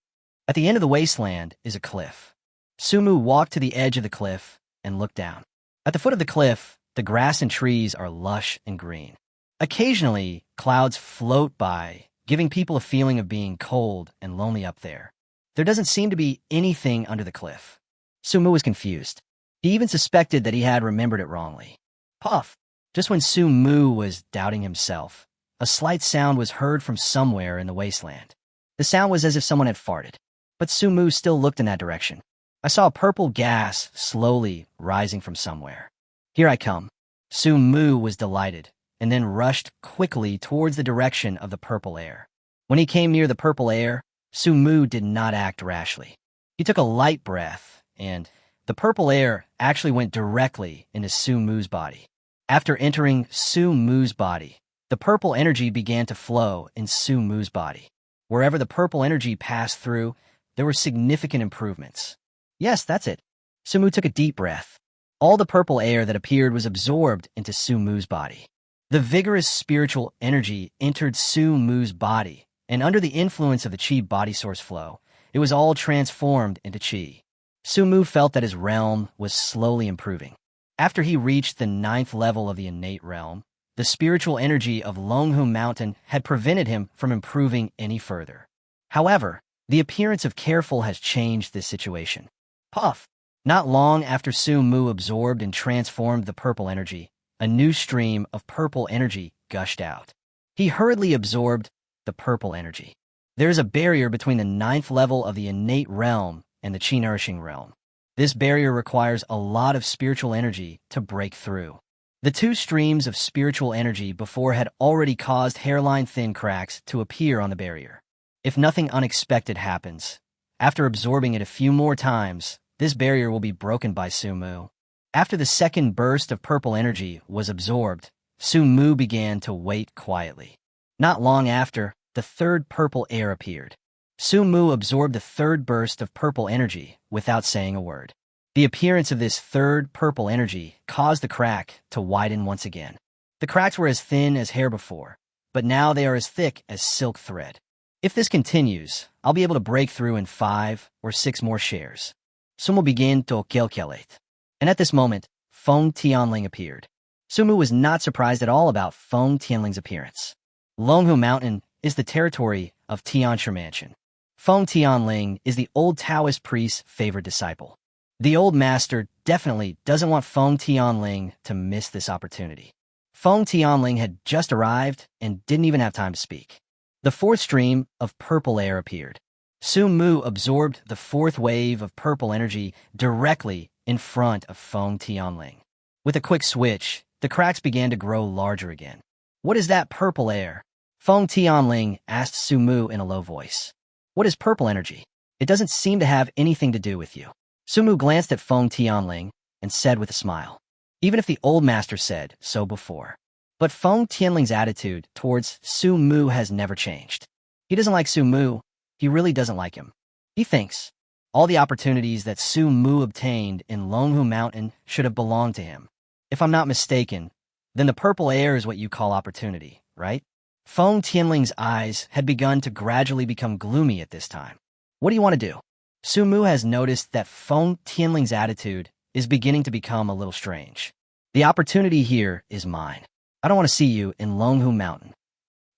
At the end of the wasteland is a cliff. Su Mu walked to the edge of the cliff and looked down. At the foot of the cliff, the grass and trees are lush and green. Occasionally, clouds float by, giving people a feeling of being cold and lonely up there. There doesn't seem to be anything under the cliff. Su Mu was confused. He even suspected that he had remembered it wrongly. Puff! Just when Su Mu was doubting himself, a slight sound was heard from somewhere in the wasteland. The sound was as if someone had farted, but Su Mu still looked in that direction. I saw purple gas slowly rising from somewhere. Here I come. Su Mu was delighted, and then rushed quickly towards the direction of the purple air. When he came near the purple air, Su Mu did not act rashly. He took a light breath, and the purple air actually went directly into Su Mu's body. After entering Su Mu's body, the purple energy began to flow in Su Mu's body. Wherever the purple energy passed through, there were significant improvements. Yes, that's it. Su Mu took a deep breath. All the purple air that appeared was absorbed into Su Mu's body. The vigorous spiritual energy entered Su Mu's body, and under the influence of the Qi body source flow, it was all transformed into Qi. Su Mu felt that his realm was slowly improving. After he reached the 9th level of the innate realm, the spiritual energy of Longhoo Mountain had prevented him from improving any further. However, the appearance of Careful has changed this situation. Puff! Not long after Su Mu absorbed and transformed the purple energy, a new stream of purple energy gushed out. He hurriedly absorbed the purple energy. There is a barrier between the 9th level of the innate realm and the Qi-nourishing realm. This barrier requires a lot of spiritual energy to break through. The two streams of spiritual energy before had already caused hairline-thin cracks to appear on the barrier. If nothing unexpected happens, after absorbing it a few more times, this barrier will be broken by Su Mu. After the second burst of purple energy was absorbed, Su Mu began to wait quietly. Not long after, the third purple air appeared. Su Mu absorbed the third burst of purple energy without saying a word. The appearance of this third purple energy caused the crack to widen once again. The cracks were as thin as hair before, but now they are as thick as silk thread. If this continues, I'll be able to break through in 5 or 6 more shares. Sumu begin to calculate. And at this moment, Feng Tianling appeared. Sumu was not surprised at all about Feng Tianling's appearance. Longhoo Mountain is the territory of Tianshi Mansion. Feng Tianling is the old Taoist priest's favorite disciple. The old master definitely doesn't want Feng Tianling to miss this opportunity. Feng Tianling had just arrived and didn't even have time to speak. The fourth stream of purple air appeared. Su Mu absorbed the fourth wave of purple energy directly in front of Feng Tianling. With a quick switch, the cracks began to grow larger again. What is that purple air? Feng Tianling asked Su Mu in a low voice. What is purple energy? It doesn't seem to have anything to do with you. Su Mu glanced at Feng Tianling and said with a smile, even if the old master said so before. But Feng Tianling's attitude towards Su Mu has never changed. He doesn't like Su Mu. He really doesn't like him. He thinks all the opportunities that Su Mu obtained in Longhoo Mountain should have belonged to him. If I'm not mistaken, then the purple air is what you call opportunity, right? Feng Tianling's eyes had begun to gradually become gloomy at this time. What do you want to do? Su Mu has noticed that Feng Tianling's attitude is beginning to become a little strange. The opportunity here is mine. I don't want to see you in Longhoo Mountain.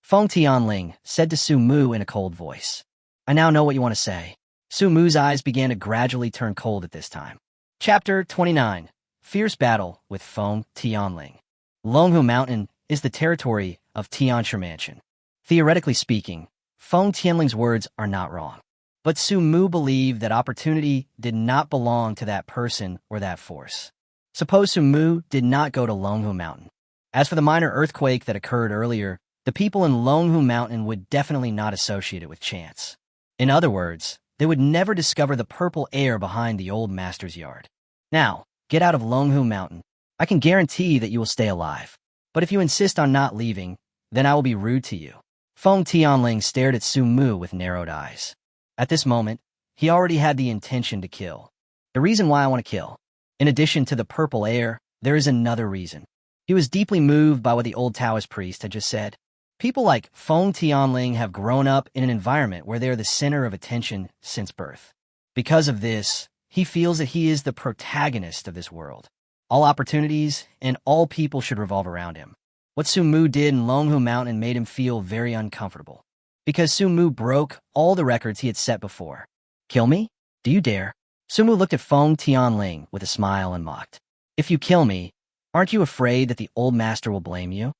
Feng Tianling said to Su Mu in a cold voice. I now know what you want to say. Su Mu's eyes began to gradually turn cold at this time. Chapter 29. Fierce Battle with Feng Tianling. Longhoo Mountain is the territory of Tianshi Mansion. Theoretically speaking, Feng Tianling's words are not wrong. But Su Mu believed that opportunity did not belong to that person or that force. Suppose Su Mu did not go to Longhoo Mountain. As for the minor earthquake that occurred earlier, the people in Longhoo Mountain would definitely not associate it with chance. In other words, they would never discover the purple air behind the old master's yard. Now, get out of Longhoo Mountain. I can guarantee that you will stay alive. But if you insist on not leaving, then I will be rude to you. Feng Tianling stared at Su Mu with narrowed eyes. At this moment, he already had the intention to kill. The reason why I want to kill. In addition to the purple air, there is another reason. He was deeply moved by what the old Taoist priest had just said. People like Feng Tianling have grown up in an environment where they are the center of attention since birth. Because of this, he feels that he is the protagonist of this world. All opportunities and all people should revolve around him. What Su Mu did in Longhoo Mountain made him feel very uncomfortable. Because Su Mu broke all the records he had set before. Kill me? Do you dare? Su Mu looked at Feng Tianling with a smile and mocked. If you kill me, aren't you afraid that the old master will blame you?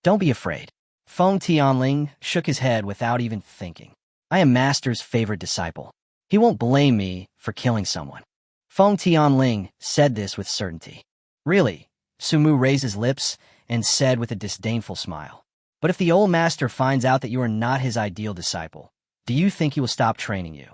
Don't be afraid. Feng Tianling shook his head without even thinking. I am master's favorite disciple. He won't blame me for killing someone. Feng Tianling said this with certainty. Really? Su Mu raised his lips and said with a disdainful smile. But if the old master finds out that you are not his ideal disciple, do you think he will stop training you?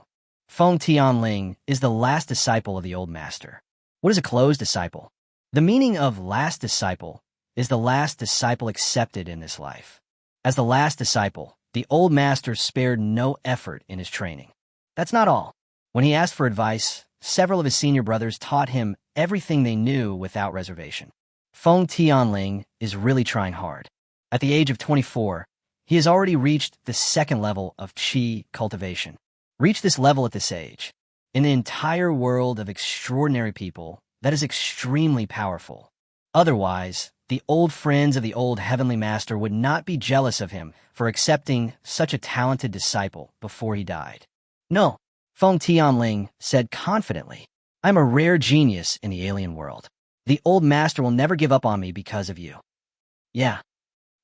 Feng Tianling is the last disciple of the old master. What is a closed disciple? The meaning of last disciple is the last disciple accepted in this life. As the last disciple, the old master spared no effort in his training. That's not all. When he asked for advice, several of his senior brothers taught him everything they knew without reservation. Feng Tianling is really trying hard. At the age of 24, he has already reached the second level of qi cultivation. Reach this level at this age. In the entire world of extraordinary people, that is extremely powerful. Otherwise, the old friends of the old heavenly master would not be jealous of him for accepting such a talented disciple before he died. No, Feng Tianling said confidently, I'm a rare genius in the alien world. The old master will never give up on me because of you. Yeah,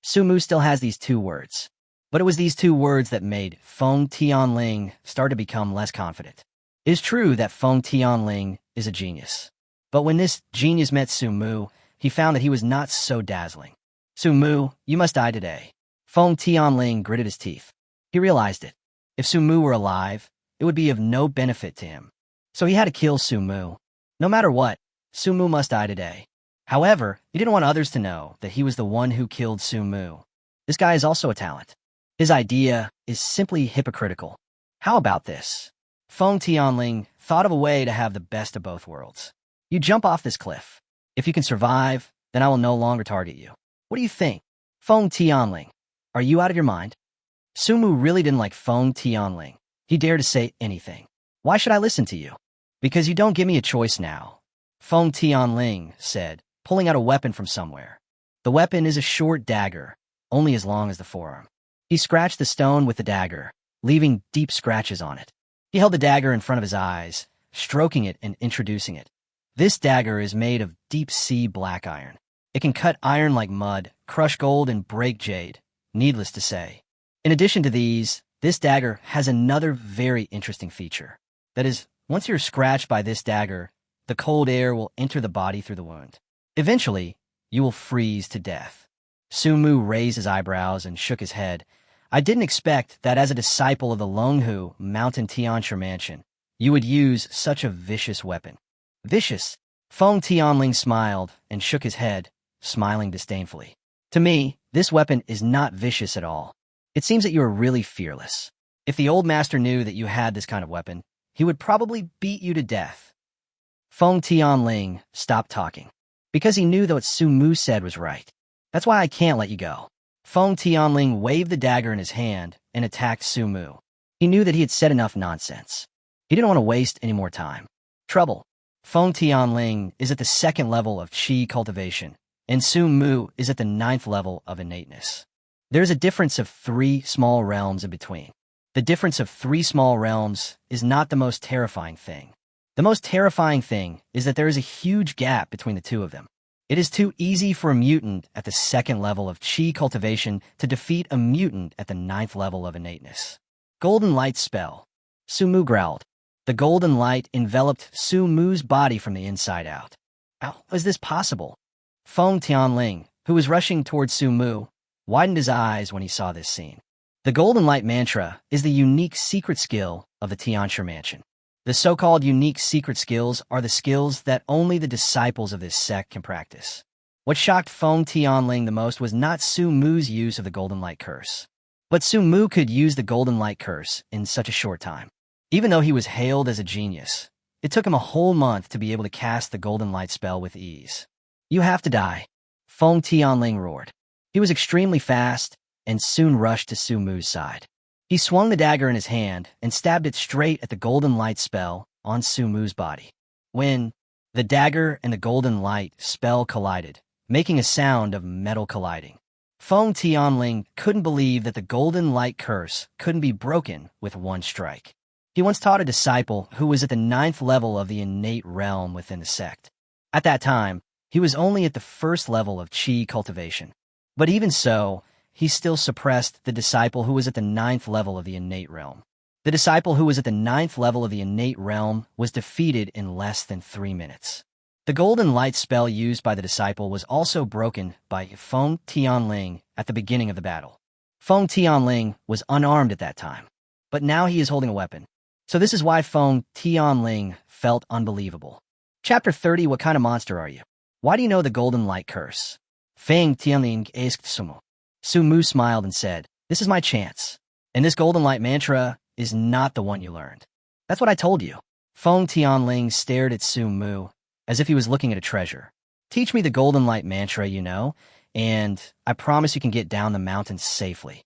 Su Mu still has these 2 words. But it was these 2 words that made Feng Tianling start to become less confident. It is true that Feng Tianling is a genius. But when this genius met Su Mu, he found that he was not so dazzling. Su Mu, you must die today. Feng Tianling gritted his teeth. He realized it. If Su Mu were alive, it would be of no benefit to him. So he had to kill Su Mu. No matter what, Su Mu must die today. However, he didn't want others to know that he was the one who killed Su Mu. This guy is also a talent. His idea is simply hypocritical. How about this? Feng Tianling thought of a way to have the best of both worlds. You jump off this cliff. If you can survive, then I will no longer target you. What do you think? Feng Tianling, are you out of your mind? Sumu really didn't like Feng Tianling. He dared to say anything. Why should I listen to you? Because you don't give me a choice now, Feng Tianling said, pulling out a weapon from somewhere. The weapon is a short dagger, only as long as the forearm. He scratched the stone with the dagger, leaving deep scratches on it. He held the dagger in front of his eyes, stroking it and introducing it. This dagger is made of deep-sea black iron. It can cut iron like mud, crush gold, and break jade, needless to say. In addition to these, this dagger has another very interesting feature. That is, once you're scratched by this dagger, the cold air will enter the body through the wound. Eventually, you will freeze to death. Sumu raised his eyebrows and shook his head. I didn't expect that as a disciple of the Longhoo Mountain Tianshi Mansion, you would use such a vicious weapon. Vicious? Feng Tianling smiled and shook his head, smiling disdainfully. To me, this weapon is not vicious at all. It seems that you are really fearless. If the old master knew that you had this kind of weapon, he would probably beat you to death. Feng Tianling stopped talking, because he knew that what Sumu said was right. That's why I can't let you go. Feng Tianling waved the dagger in his hand and attacked Sumu. He knew that he had said enough nonsense. He didn't want to waste any more time. Trouble. Feng Tianling is at the 2nd level of Qi cultivation, and Sumu is at the 9th level of innateness. There's a difference of 3 small realms in between. The difference of 3 small realms is not the most terrifying thing. The most terrifying thing is that there is a huge gap between the two of them. It is too easy for a mutant at the 2nd level of Qi cultivation to defeat a mutant at the 9th level of innateness. Golden light spell. Sumu growled. The golden light enveloped Sumu's body from the inside out. How is this possible? Feng Tianling, who was rushing towards Sumu, widened his eyes when he saw this scene. The golden light mantra is the unique secret skill of the Tianshi Mansion. The so-called unique secret skills are the skills that only the disciples of this sect can practice. What shocked Feng Tianling the most was not Sumu's use of the golden light curse. But Sumu could use the golden light curse in such a short time. Even though he was hailed as a genius, it took him a whole month to be able to cast the golden light spell with ease. You have to die, Feng Tianling roared. He was extremely fast and soon rushed to Sumu's side. He swung the dagger in his hand and stabbed it straight at the golden light spell on Sumu's body. When the dagger and the golden light spell collided, making a sound of metal colliding, Feng Tianling couldn't believe that the golden light curse couldn't be broken with one strike. He once taught a disciple who was at the 9th level of the innate realm within the sect. At that time, he was only at the 1st level of Qi cultivation. But even so, he still suppressed the disciple who was at the 9th level of the innate realm. The disciple who was at the 9th level of the innate realm was defeated in less than 3 minutes. The golden light spell used by the disciple was also broken by Feng Tianling at the beginning of the battle. Feng Tianling was unarmed at that time, but now he is holding a weapon. So this is why Feng Tianling felt unbelievable. Chapter 30, What kind of monster are you? Why do you know the golden light curse? Feng Tianling asked Sumu. Sumu smiled and said, this is my chance. And this golden light mantra is not the one you learned. That's what I told you. Feng Tianling stared at Sumu as if he was looking at a treasure. Teach me the golden light mantra you know, and I promise you can get down the mountain safely.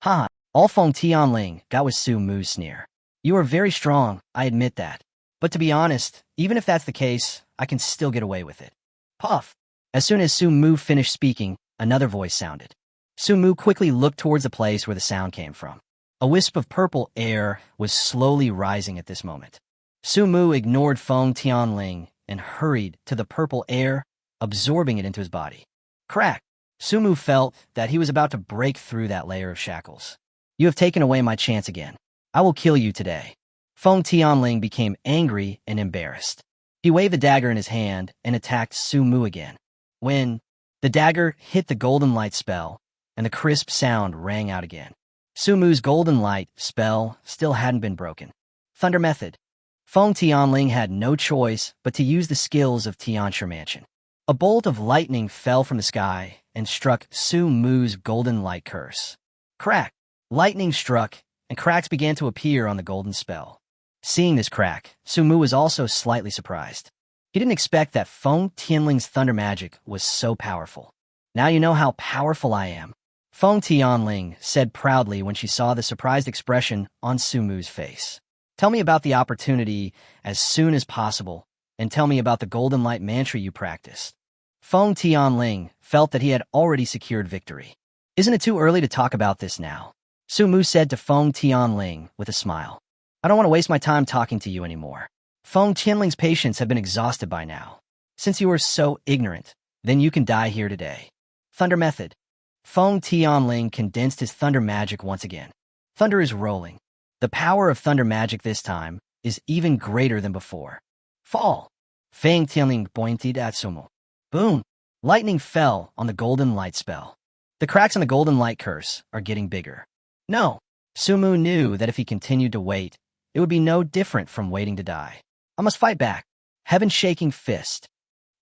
Ha! All Feng Tianling got was Sumu's sneer. You are very strong, I admit that. But to be honest, even if that's the case, I can still get away with it. Puff! As soon as Sumu finished speaking, another voice sounded. Sumu quickly looked towards the place where the sound came from. A wisp of purple air was slowly rising at this moment. Sumu ignored Feng Tianling and hurried to the purple air, absorbing it into his body. Crack! Sumu felt that he was about to break through that layer of shackles. You have taken away my chance again. I will kill you today. Feng Tianling became angry and embarrassed. He waved the dagger in his hand and attacked Sumu again. When the dagger hit the golden light spell, and the crisp sound rang out again. Sumu's golden light spell still hadn't been broken. Thunder method. Feng Tianling had no choice but to use the skills of Tianshi Mansion. A bolt of lightning fell from the sky and struck Sumu's golden light curse. Crack! Lightning struck, and cracks began to appear on the golden spell. Seeing this crack, Sumu was also slightly surprised. He didn't expect that Feng Tianling's thunder magic was so powerful. Now you know how powerful I am, Feng Tianling said proudly when she saw the surprised expression on Sumu's face. Tell me about the opportunity as soon as possible, and tell me about the golden light mantra you practiced. Feng Tianling felt that he had already secured victory. Isn't it too early to talk about this now? Sumu said to Feng Tianling with a smile. I don't want to waste my time talking to you anymore. Feng Tianling's patience had been exhausted by now. Since you are so ignorant, then you can die here today. Thunder method. Feng Tianling condensed his thunder magic once again. Thunder is rolling. The power of thunder magic this time is even greater than before. Fall. Feng Tianling pointed at Sumu. Boom. Lightning fell on the golden light spell. The cracks in the golden light curse are getting bigger. No. Sumu knew that if he continued to wait, it would be no different from waiting to die. I must fight back. Heaven-shaking fist.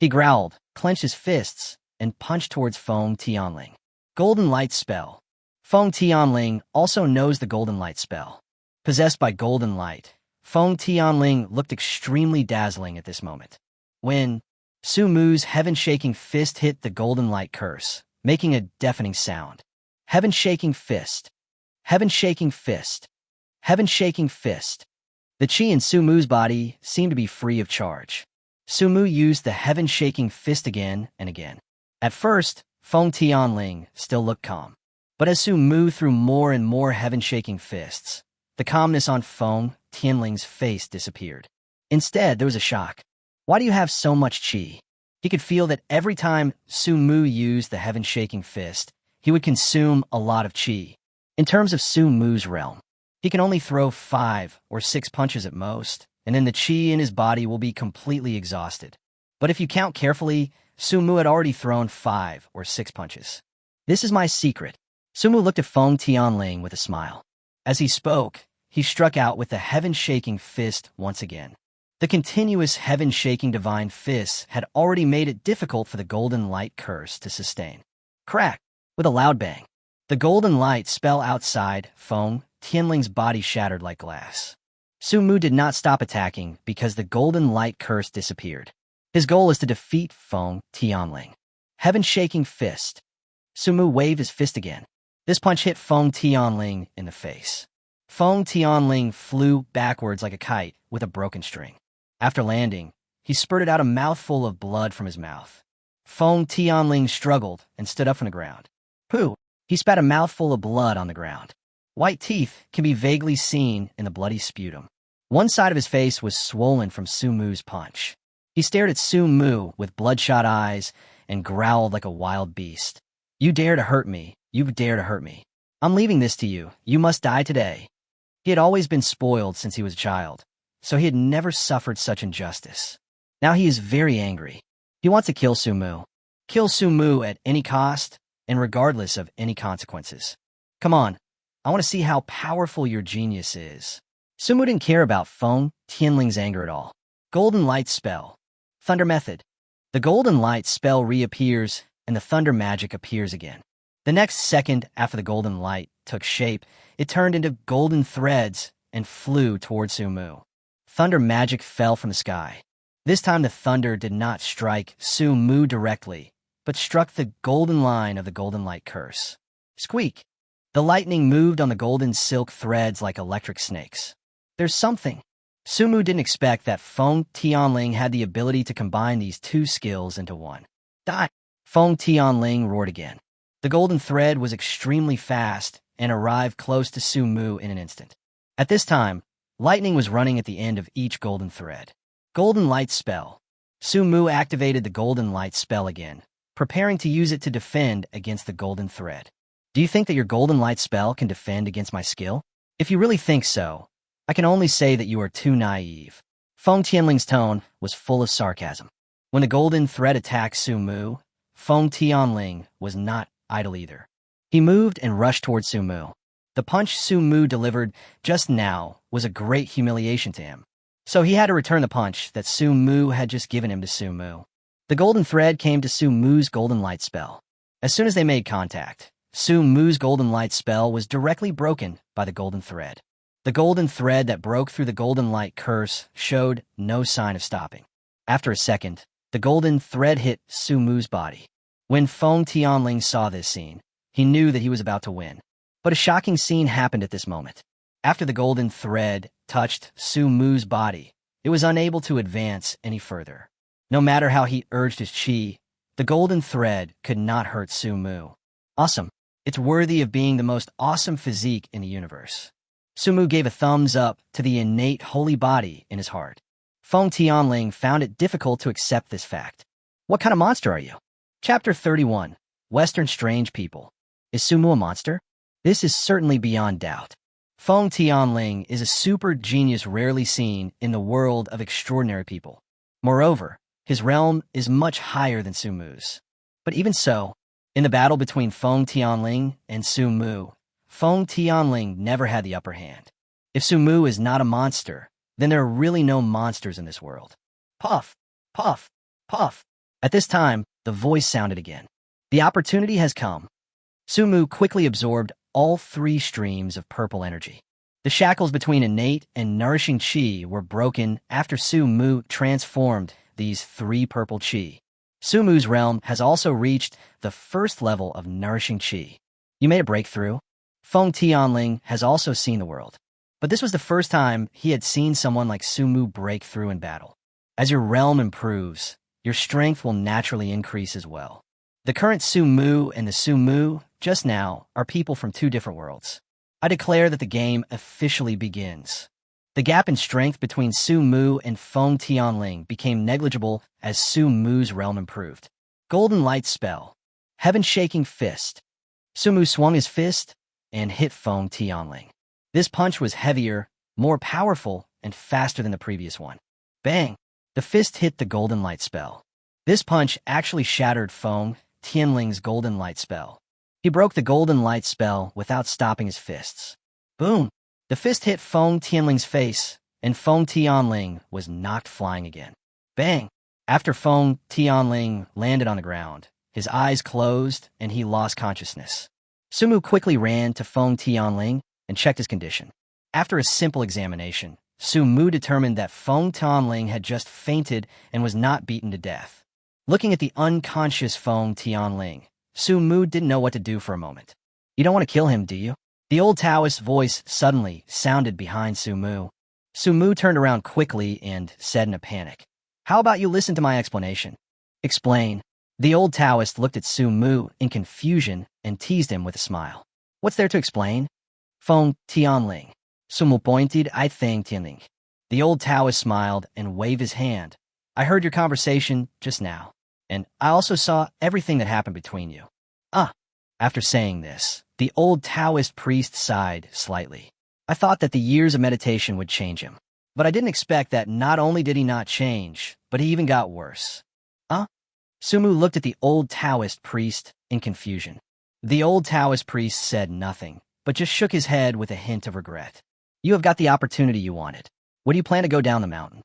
He growled, clenched his fists, and punched towards Feng Tianling. Golden light spell. Feng Tianling also knows the golden light spell. Possessed by golden light, Feng Tianling looked extremely dazzling at this moment. When Sumu's heaven-shaking fist hit the golden light curse, making a deafening sound. Heaven-shaking fist. Heaven-shaking fist. Heaven-shaking fist. The chi in Sumu's body seemed to be free of charge. Sumu used the heaven-shaking fist again and again. At first, Feng Tianling still looked calm. But as Sumu threw more and more heaven-shaking fists, the calmness on Feng Tianling's face disappeared. Instead, there was a shock. Why do you have so much chi? He could feel that every time Sumu used the heaven-shaking fist, he would consume a lot of chi. In terms of Sumu's realm, he can only throw 5 or 6 punches at most, and then the chi in his body will be completely exhausted. But if you count carefully, Sumu had already thrown 5 or 6 punches. This is my secret. Sumu looked at Feng Tianling with a smile. As he spoke, he struck out with the heaven-shaking fist once again. The continuous heaven-shaking divine fists had already made it difficult for the golden light curse to sustain. Crack! With a loud bang, the golden light spell outside Feng Tianling's body shattered like glass. Sumu did not stop attacking because the golden light curse disappeared. His goal is to defeat Feng Tianling. Heaven-shaking fist. Sumu waved his fist again. This punch hit Feng Tianling in the face. Feng Tianling flew backwards like a kite with a broken string. After landing, he spurted out a mouthful of blood from his mouth. Feng Tianling struggled and stood up from the ground. Pooh! He spat a mouthful of blood on the ground. White teeth can be vaguely seen in the bloody sputum. One side of his face was swollen from Sumu's punch. He stared at Sumu with bloodshot eyes and growled like a wild beast. You dare to hurt me. You dare to hurt me. I'm leaving this to you. You must die today. He had always been spoiled since he was a child, so he had never suffered such injustice. Now he is very angry. He wants to kill Sumu. Kill Sumu at any cost and regardless of any consequences. Come on, I want to see how powerful your genius is. Sumu didn't care about Feng Tianling's anger at all. Golden light spell. Thunder method. The golden light spell reappears and the thunder magic appears again. The next second after the golden light took shape, it turned into golden threads and flew towards Sumu. Thunder magic fell from the sky. This time the thunder did not strike Sumu directly, but struck the golden line of the golden light curse. Squeak! The lightning moved on the golden silk threads like electric snakes. There's something. Sumu didn't expect that Feng Tianling had the ability to combine these two skills into one. Die! Feng Tianling roared again. The golden thread was extremely fast and arrived close to Sumu in an instant. At this time, lightning was running at the end of each golden thread. Golden light spell. Sumu activated the golden light spell again, preparing to use it to defend against the golden thread. Do you think that your golden light spell can defend against my skill? If you really think so, I can only say that you are too naive. Feng Tianling's tone was full of sarcasm. When the golden thread attacked Sumu, Feng Tianling was not idle either. He moved and rushed towards Sumu. The punch Sumu delivered just now was a great humiliation to him. So he had to return the punch that Sumu had just given him to Sumu. The golden thread came to Sumu's golden light spell. As soon as they made contact, Sumu's golden light spell was directly broken by the golden thread. The golden thread that broke through the golden light curse showed no sign of stopping. After a second, the golden thread hit Sumu's body. When Feng Tianling saw this scene, he knew that he was about to win. But a shocking scene happened at this moment. After the golden thread touched Su Mu's body, it was unable to advance any further. No matter how he urged his chi, the golden thread could not hurt Su Mu. Awesome. It's worthy of being the most awesome physique in the universe. Su Mu gave a thumbs up to the innate holy body in his heart. Feng Tianling found it difficult to accept this fact. What kind of monster are you? Chapter 31. Western Strange People. Is Su Mu a monster? This is certainly beyond doubt. Feng Tianling is a super genius rarely seen in the world of extraordinary people. Moreover, his realm is much higher than Su Mu's. But even so, in the battle between Feng Tianling and Su Mu, Feng Tianling never had the upper hand. If Su Mu is not a monster, then there are really no monsters in this world. Puff, puff, puff. At this time, the voice sounded again. The opportunity has come. Su Mu quickly absorbed all 3 streams of purple energy. The shackles between innate and nourishing chi were broken after Su Mu transformed these 3 purple chi. Su Mu's realm has also reached the first level of nourishing chi. You made a breakthrough. Feng Tianling has also seen the world. But this was the first time he had seen someone like Su Mu break through in battle. As your realm improves, your strength will naturally increase as well. The current Su Mu and the Su Mu just now are people from 2 different worlds. I declare that the game officially begins. The gap in strength between Su Mu and Feng Tianling became negligible as Su Mu's realm improved. Golden Light Spell. Heaven-shaking fist. Su Mu swung his fist and hit Feng Tianling. This punch was heavier, more powerful, and faster than the previous one. Bang! The fist hit the Golden Light Spell. This punch actually shattered Feng Tianling's Golden Light Spell. He broke the Golden Light Spell without stopping his fists. Boom! The fist hit Feng Tianling's face, and Feng Tianling was knocked flying again. Bang! After Feng Tianling landed on the ground, his eyes closed and he lost consciousness. Su Mu quickly ran to Feng Tianling and checked his condition. After a simple examination, Su Mu determined that Feng Tianling had just fainted and was not beaten to death. Looking at the unconscious Feng Tianling, Su Mu didn't know what to do for a moment. You don't want to kill him, do you? The old Taoist voice suddenly sounded behind Su Mu. Su Mu turned around quickly and said in a panic, "How about you listen to my explanation?" Explain. The old Taoist looked at Su Mu in confusion and teased him with a smile. What's there to explain? Feng Tianling. Su Mu pointed, I Feng Tianling. The old Taoist smiled and waved his hand. I heard your conversation just now, and I also saw everything that happened between you. After saying this, the old Taoist priest sighed slightly. I thought that the years of meditation would change him, but I didn't expect that not only did he not change, but he even got worse. Su Mu looked at the old Taoist priest in confusion. The old Taoist priest said nothing, but just shook his head with a hint of regret. You have got the opportunity you wanted. When do you plan to go down the mountain?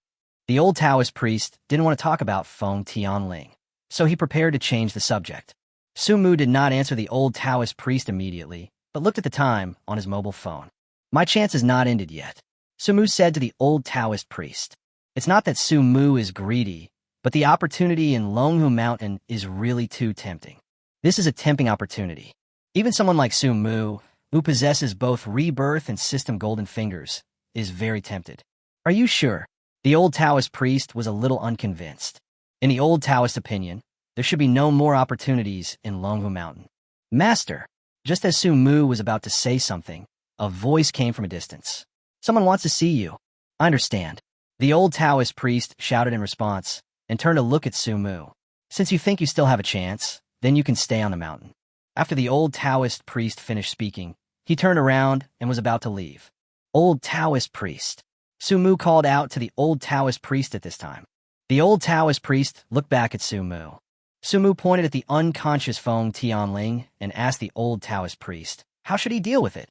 The old Taoist priest didn't want to talk about Feng Tianling, so he prepared to change the subject. Su Mu did not answer the old Taoist priest immediately, but looked at the time on his mobile phone. My chance is not ended yet, Su Mu said to the old Taoist priest. It's not that Su Mu is greedy, but the opportunity in Longhoo Mountain is really too tempting. This is a tempting opportunity. Even someone like Su Mu, who possesses both rebirth and system golden fingers, is very tempted. Are you sure? The old Taoist priest was a little unconvinced. In the old Taoist opinion, there should be no more opportunities in Longhoo Mountain. Master, just as Su Mu was about to say something, a voice came from a distance. Someone wants to see you. I understand. The old Taoist priest shouted in response and turned to look at Su Mu. Since you think you still have a chance, then you can stay on the mountain. After the old Taoist priest finished speaking, he turned around and was about to leave. Old Taoist priest. Su Mu called out to the old Taoist priest at this time. The old Taoist priest looked back at Su Mu. Su Mu pointed at the unconscious Feng Tianling and asked the old Taoist priest, how should he deal with it?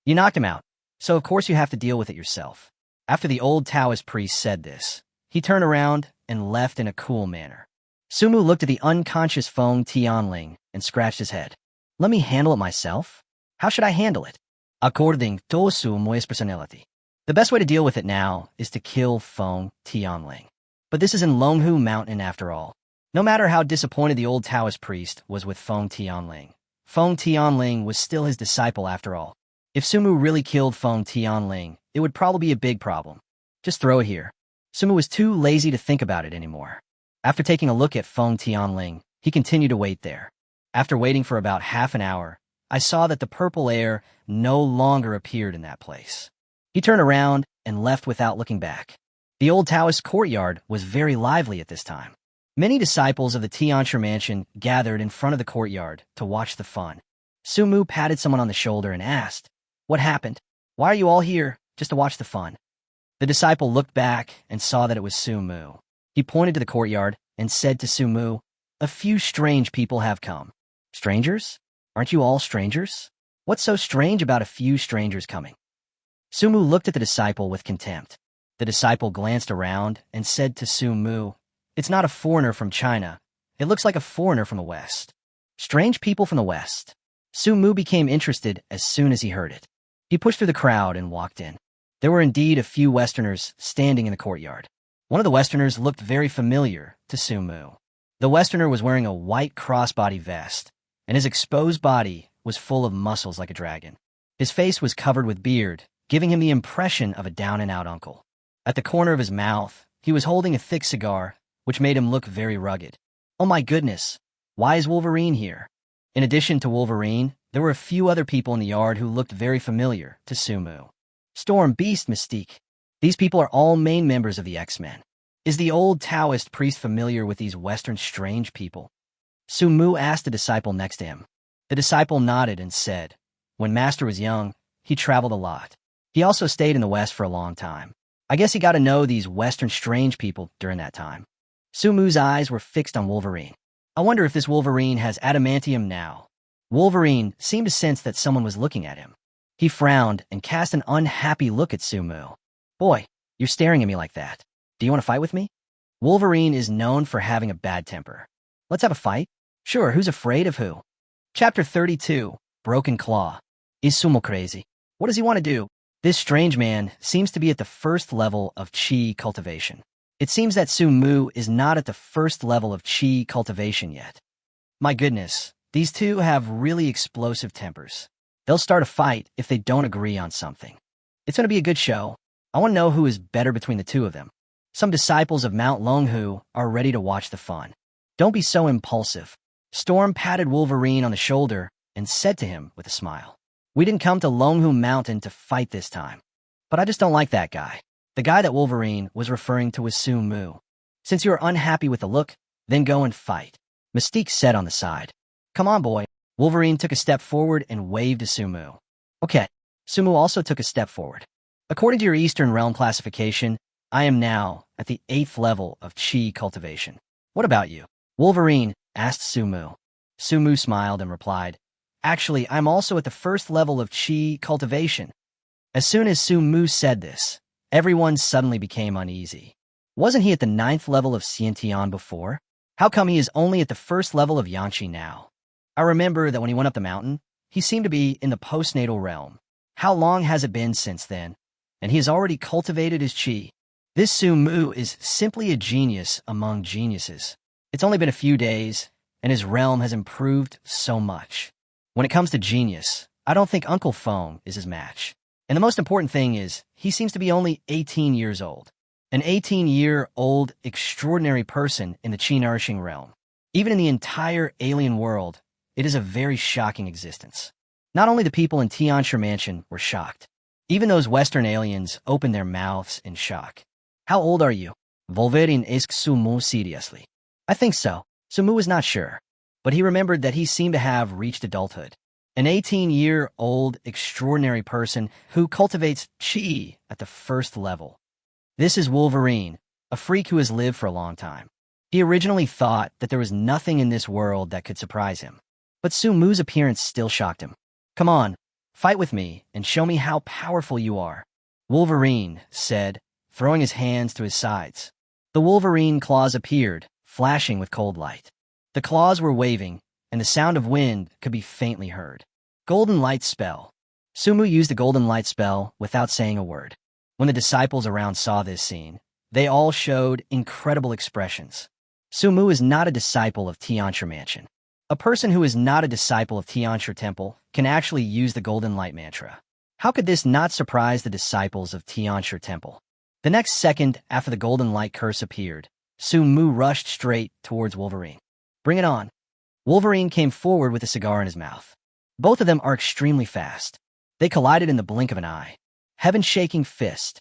You knocked him out, so of course you have to deal with it yourself. After the old Taoist priest said this, he turned around and left in a cool manner. Su Mu looked at the unconscious Feng Tianling and scratched his head. Let me handle it myself? How should I handle it? According to Su Mu's personality. The best way to deal with it now is to kill Feng Tianling. But this is in Longhoo Mountain after all. No matter how disappointed the old Taoist priest was with Feng Tianling, Feng Tianling was still his disciple after all. If Sumu really killed Feng Tianling, it would probably be a big problem. Just throw it here. Sumu was too lazy to think about it anymore. After taking a look at Feng Tianling, he continued to wait there. After waiting for about half an hour, I saw that the purple heir no longer appeared in that place. He turned around and left without looking back. The old Taoist courtyard was very lively at this time. Many disciples of the Tianshi mansion gathered in front of the courtyard to watch the fun. Sumu patted someone on the shoulder and asked, "What happened? Why are you all here just to watch the fun?" The disciple looked back and saw that it was Sumu. He pointed to the courtyard and said to Sumu, "A few strange people have come." "Strangers? Aren't you all strangers? What's so strange about a few strangers coming?" Sumu looked at the disciple with contempt. The disciple glanced around and said to Sumu, "It's not a foreigner from China. It looks like a foreigner from the West." Strange people from the West. Sumu became interested as soon as he heard it. He pushed through the crowd and walked in. There were indeed a few Westerners standing in the courtyard. One of the Westerners looked very familiar to Sumu. The Westerner was wearing a white crossbody vest, and his exposed body was full of muscles like a dragon. His face was covered with beard, giving him the impression of a down-and-out uncle. At the corner of his mouth, he was holding a thick cigar, which made him look very rugged. Oh my goodness, why is Wolverine here? In addition to Wolverine, there were a few other people in the yard who looked very familiar to Sumu. Storm, Beast, Mystique. These people are all main members of the X-Men. Is the old Taoist priest familiar with these Western strange people? Sumu asked the disciple next to him. The disciple nodded and said, "When Master was young, he traveled a lot. He also stayed in the West for a long time. I guess he got to know these Western strange people during that time." Sumu's eyes were fixed on Wolverine. I wonder if this Wolverine has adamantium now. Wolverine seemed to sense that someone was looking at him. He frowned and cast an unhappy look at Sumu. "Boy, you're staring at me like that. Do you want to fight with me?" Wolverine is known for having a bad temper. "Let's have a fight." "Sure, who's afraid of who?" Chapter 32, Broken Claw. Is Sumu crazy? What does he want to do? This strange man seems to be at the first level of Qi cultivation. It seems that Sumu is not at the first level of Qi cultivation yet. My goodness, these two have really explosive tempers. They'll start a fight if they don't agree on something. It's going to be a good show. I want to know who is better between the two of them. Some disciples of Mount Longhoo are ready to watch the fun. Don't be so impulsive. Storm patted Wolverine on the shoulder and said to him with a smile, "We didn't come to Longhoo Mountain to fight this time. But I just don't like that guy." The guy that Wolverine was referring to was Sumu. "Since you are unhappy with the look, then go and fight," Mystique said on the side. "Come on, boy." Wolverine took a step forward and waved to Sumu. "Okay." Sumu also took a step forward. "According to your Eastern Realm classification, I am now at the 8th level of Qi cultivation. What about you?" Wolverine asked Sumu. Sumu smiled and replied, "Actually, I'm also at the 1st level of Qi cultivation." As soon as Sumu said this, everyone suddenly became uneasy. Wasn't he at the 9th level of Xiantian before? How come he is only at the 1st level of Yanqi now? I remember that when he went up the mountain, he seemed to be in the postnatal realm. How long has it been since then? And he has already cultivated his Qi. This Sumu is simply a genius among geniuses. It's only been a few days, and his realm has improved so much. When it comes to genius, I don't think Uncle Feng is his match. And the most important thing is, he seems to be only 18 years old. An 18-year-old extraordinary person in the Qi-nourishing realm. Even in the entire alien world, it is a very shocking existence. Not only the people in Tianshi Mansion were shocked. Even those Western aliens opened their mouths in shock. "How old are you?" Wolverine asked Sumu seriously. "I think so." Sumu was not sure, but he remembered that he seemed to have reached adulthood. An 18-year-old extraordinary person who cultivates Qi at the 1st level. This is Wolverine, a freak who has lived for a long time. He originally thought that there was nothing in this world that could surprise him. But Sumu's appearance still shocked him. "Come on, fight with me and show me how powerful you are," Wolverine said, throwing his hands to his sides. The Wolverine claws appeared, flashing with cold light. The claws were waving, and the sound of wind could be faintly heard. Golden Light Spell. Sumu used the Golden Light Spell without saying a word. When the disciples around saw this scene, they all showed incredible expressions. Sumu is not a disciple of Tianxia Mansion. A person who is not a disciple of Tianxia Temple can actually use the Golden Light Mantra. How could this not surprise the disciples of Tianxia Temple? The next second after the Golden Light curse appeared, Sumu rushed straight towards Wolverine. Bring it on. Wolverine came forward with a cigar in his mouth. Both of them are extremely fast. They collided in the blink of an eye. Heaven-shaking fist.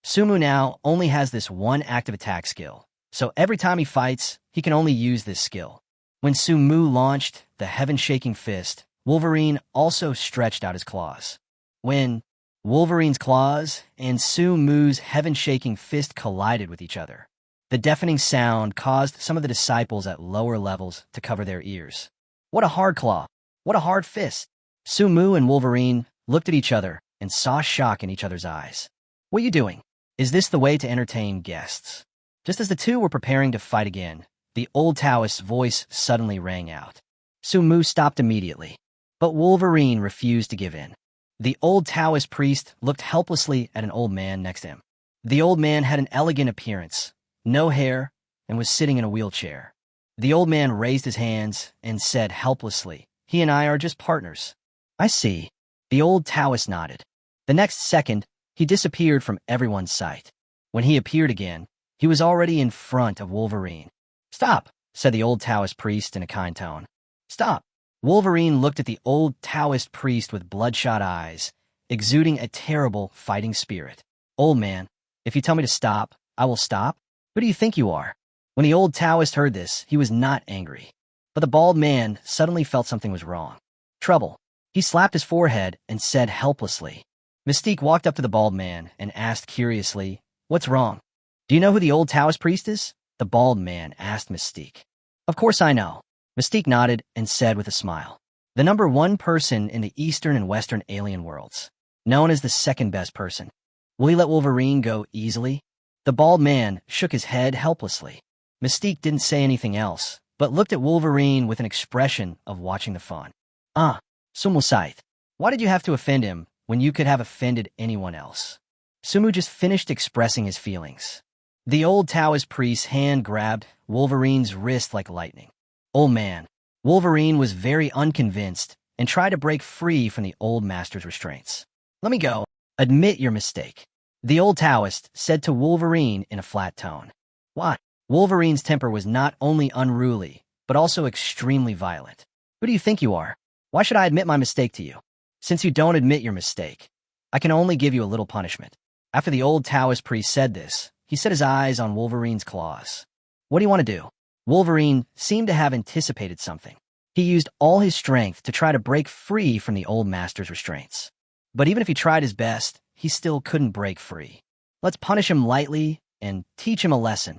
Sumu now only has this one active attack skill, so every time he fights, he can only use this skill. When Sumu launched the heaven-shaking fist, Wolverine also stretched out his claws. When Wolverine's claws and Sumu's heaven-shaking fist collided with each other, the deafening sound caused some of the disciples at lower levels to cover their ears. What a hard claw! What a hard fist! Sumu and Wolverine looked at each other and saw shock in each other's eyes. What are you doing? Is this the way to entertain guests? Just as the two were preparing to fight again, the old Taoist's voice suddenly rang out. Sumu stopped immediately, but Wolverine refused to give in. The old Taoist priest looked helplessly at an old man next to him. The old man had an elegant appearance, no hair, and was sitting in a wheelchair. The old man raised his hands and said helplessly, "He and I are just partners." "I see." The old Taoist nodded. The next second, he disappeared from everyone's sight. When he appeared again, he was already in front of Wolverine. "Stop," said the old Taoist priest in a kind tone. "Stop." Wolverine looked at the old Taoist priest with bloodshot eyes, exuding a terrible fighting spirit. "Old man, if you tell me to stop, I will stop? Who do you think you are?" When the old Taoist heard this, he was not angry. But the bald man suddenly felt something was wrong. Trouble. He slapped his forehead and said helplessly. Mystique walked up to the bald man and asked curiously, "What's wrong?" "Do you know who the old Taoist priest is?" the bald man asked Mystique. "Of course I know." Mystique nodded and said with a smile, "The number one person in the Eastern and Western alien worlds, known as the second best person. Will he let Wolverine go easily?" The bald man shook his head helplessly. Mystique didn't say anything else, but looked at Wolverine with an expression of watching the fun. Sumu Scythe, why did you have to offend him when you could have offended anyone else?" Sumu just finished expressing his feelings. The old Taoist priest's hand grabbed Wolverine's wrist like lightning. "Old man." Wolverine was very unconvinced and tried to break free from the old master's restraints. "Let me go. Admit your mistake," the old Taoist said to Wolverine in a flat tone. "Why?" Wolverine's temper was not only unruly, but also extremely violent. "Who do you think you are? Why should I admit my mistake to you? Since you don't admit your mistake, I can only give you a little punishment." After the old Taoist priest said this, he set his eyes on Wolverine's claws. "What do you want to do?" Wolverine seemed to have anticipated something. He used all his strength to try to break free from the old master's restraints. But even if he tried his best, he still couldn't break free. "Let's punish him lightly and teach him a lesson."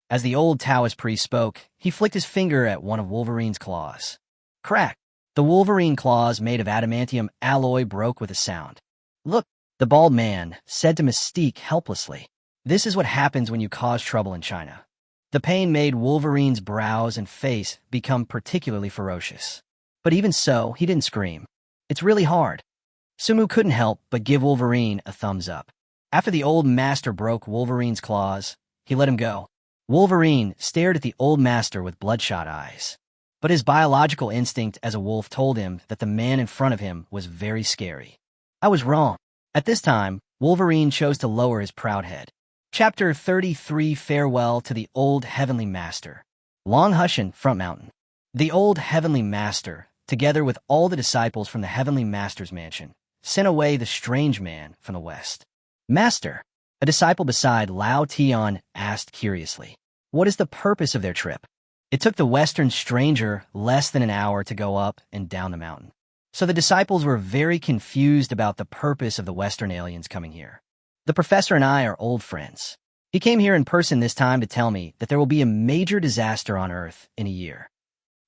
As the old Taoist priest spoke, he flicked his finger at one of Wolverine's claws. Crack! The Wolverine claws made of adamantium alloy broke with a sound. "Look," the bald man said to Mystique helplessly. "This is what happens when you cause trouble in China." The pain made Wolverine's brows and face become particularly ferocious. But even so, he didn't scream. "It's really hard." Sumu couldn't help but give Wolverine a thumbs up. After the old master broke Wolverine's claws, he let him go. Wolverine stared at the old master with bloodshot eyes. But his biological instinct as a wolf told him that the man in front of him was very scary. "I was wrong." At this time, Wolverine chose to lower his proud head. Chapter 33 Farewell to the Old Heavenly Master. Longhoo Front Mountain. The Old Heavenly Master, together with all the disciples from the Heavenly Master's mansion, sent away the strange man from the west. "Master," a disciple beside Lao Tian asked curiously, "what is the purpose of their trip?" It took the Western stranger less than an hour to go up and down the mountain. So the disciples were very confused about the purpose of the Western aliens coming here. "The professor and I are old friends. He came here in person this time to tell me that there will be a major disaster on Earth in a year."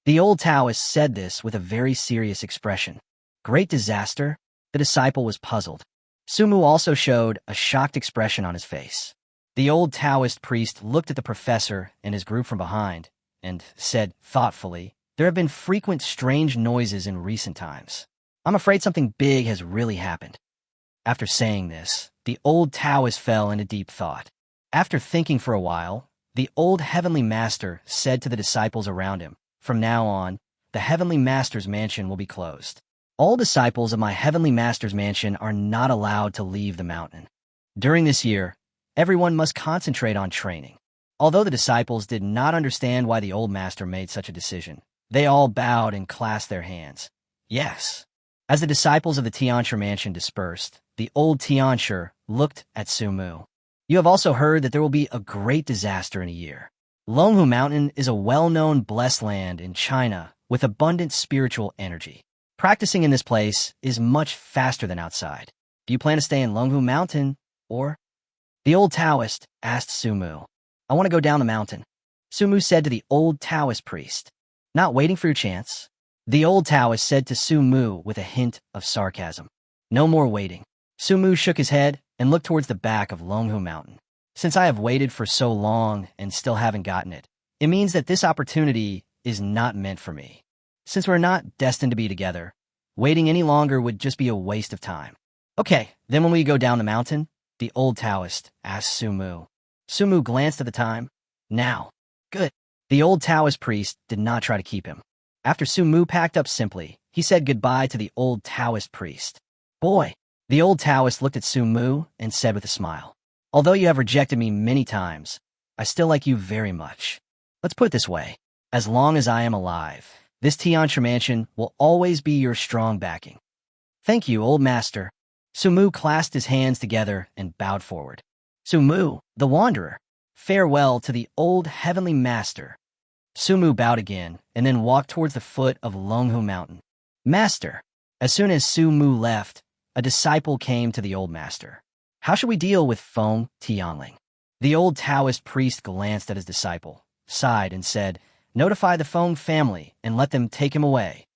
The old Taoist said this with a very serious expression. "Great disaster?" The disciple was puzzled. Sumu also showed a shocked expression on his face. The old Taoist priest looked at the professor and his group from behind and said thoughtfully, "There have been frequent strange noises in recent times. I'm afraid something big has really happened." After saying this, the old Taoist fell into deep thought. After thinking for a while, The old heavenly master said to the disciples around him, "From now on, the heavenly master's mansion will be closed. All disciples of my heavenly master's mansion are not allowed to leave the mountain. During this year, everyone must concentrate on training." Although the disciples did not understand why the old master made such a decision, they all bowed and clasped their hands. Yes. As the disciples of the Tianshi mansion dispersed, the old Tianshi looked at Sumu. "You have also heard that there will be a great disaster in a year. Longhoo Mountain is a well-known blessed land in China with abundant spiritual energy. Practicing in this place is much faster than outside. Do you plan to stay in Longhoo Mountain, or?" The old Taoist asked Sumu. "I want to go down the mountain," Sumu said to the old Taoist priest. "Not waiting for your chance?" The old Taoist said to Sumu with a hint of sarcasm. "No more waiting." Sumu shook his head and looked towards the back of Longhoo Mountain. "Since I have waited for so long and still haven't gotten it, it means that this opportunity is not meant for me. Since we're not destined to be together, waiting any longer would just be a waste of time." "Okay, then when we go down the mountain?" the old Taoist asked Sumu. Sumu glanced at the time. "Now." "Good." The old Taoist priest did not try to keep him. After Sumu packed up simply, he said goodbye to the old Taoist priest. "Boy." The old Taoist looked at Sumu and said with a smile, "Although you have rejected me many times, I still like you very much. Let's put it this way. As long as I am alive, this Tianshi mansion will always be your strong backing." "Thank you, old master." Sumu clasped his hands together and bowed forward. "Sumu, the wanderer, farewell to the old heavenly master." Sumu bowed again and then walked towards the foot of Longhoo Mountain. "Master." As soon as Sumu left, a disciple came to the old master. "How should we deal with Feng Tianling?" The old Taoist priest glanced at his disciple, sighed, and said, "Notify the Feng family and let them take him away."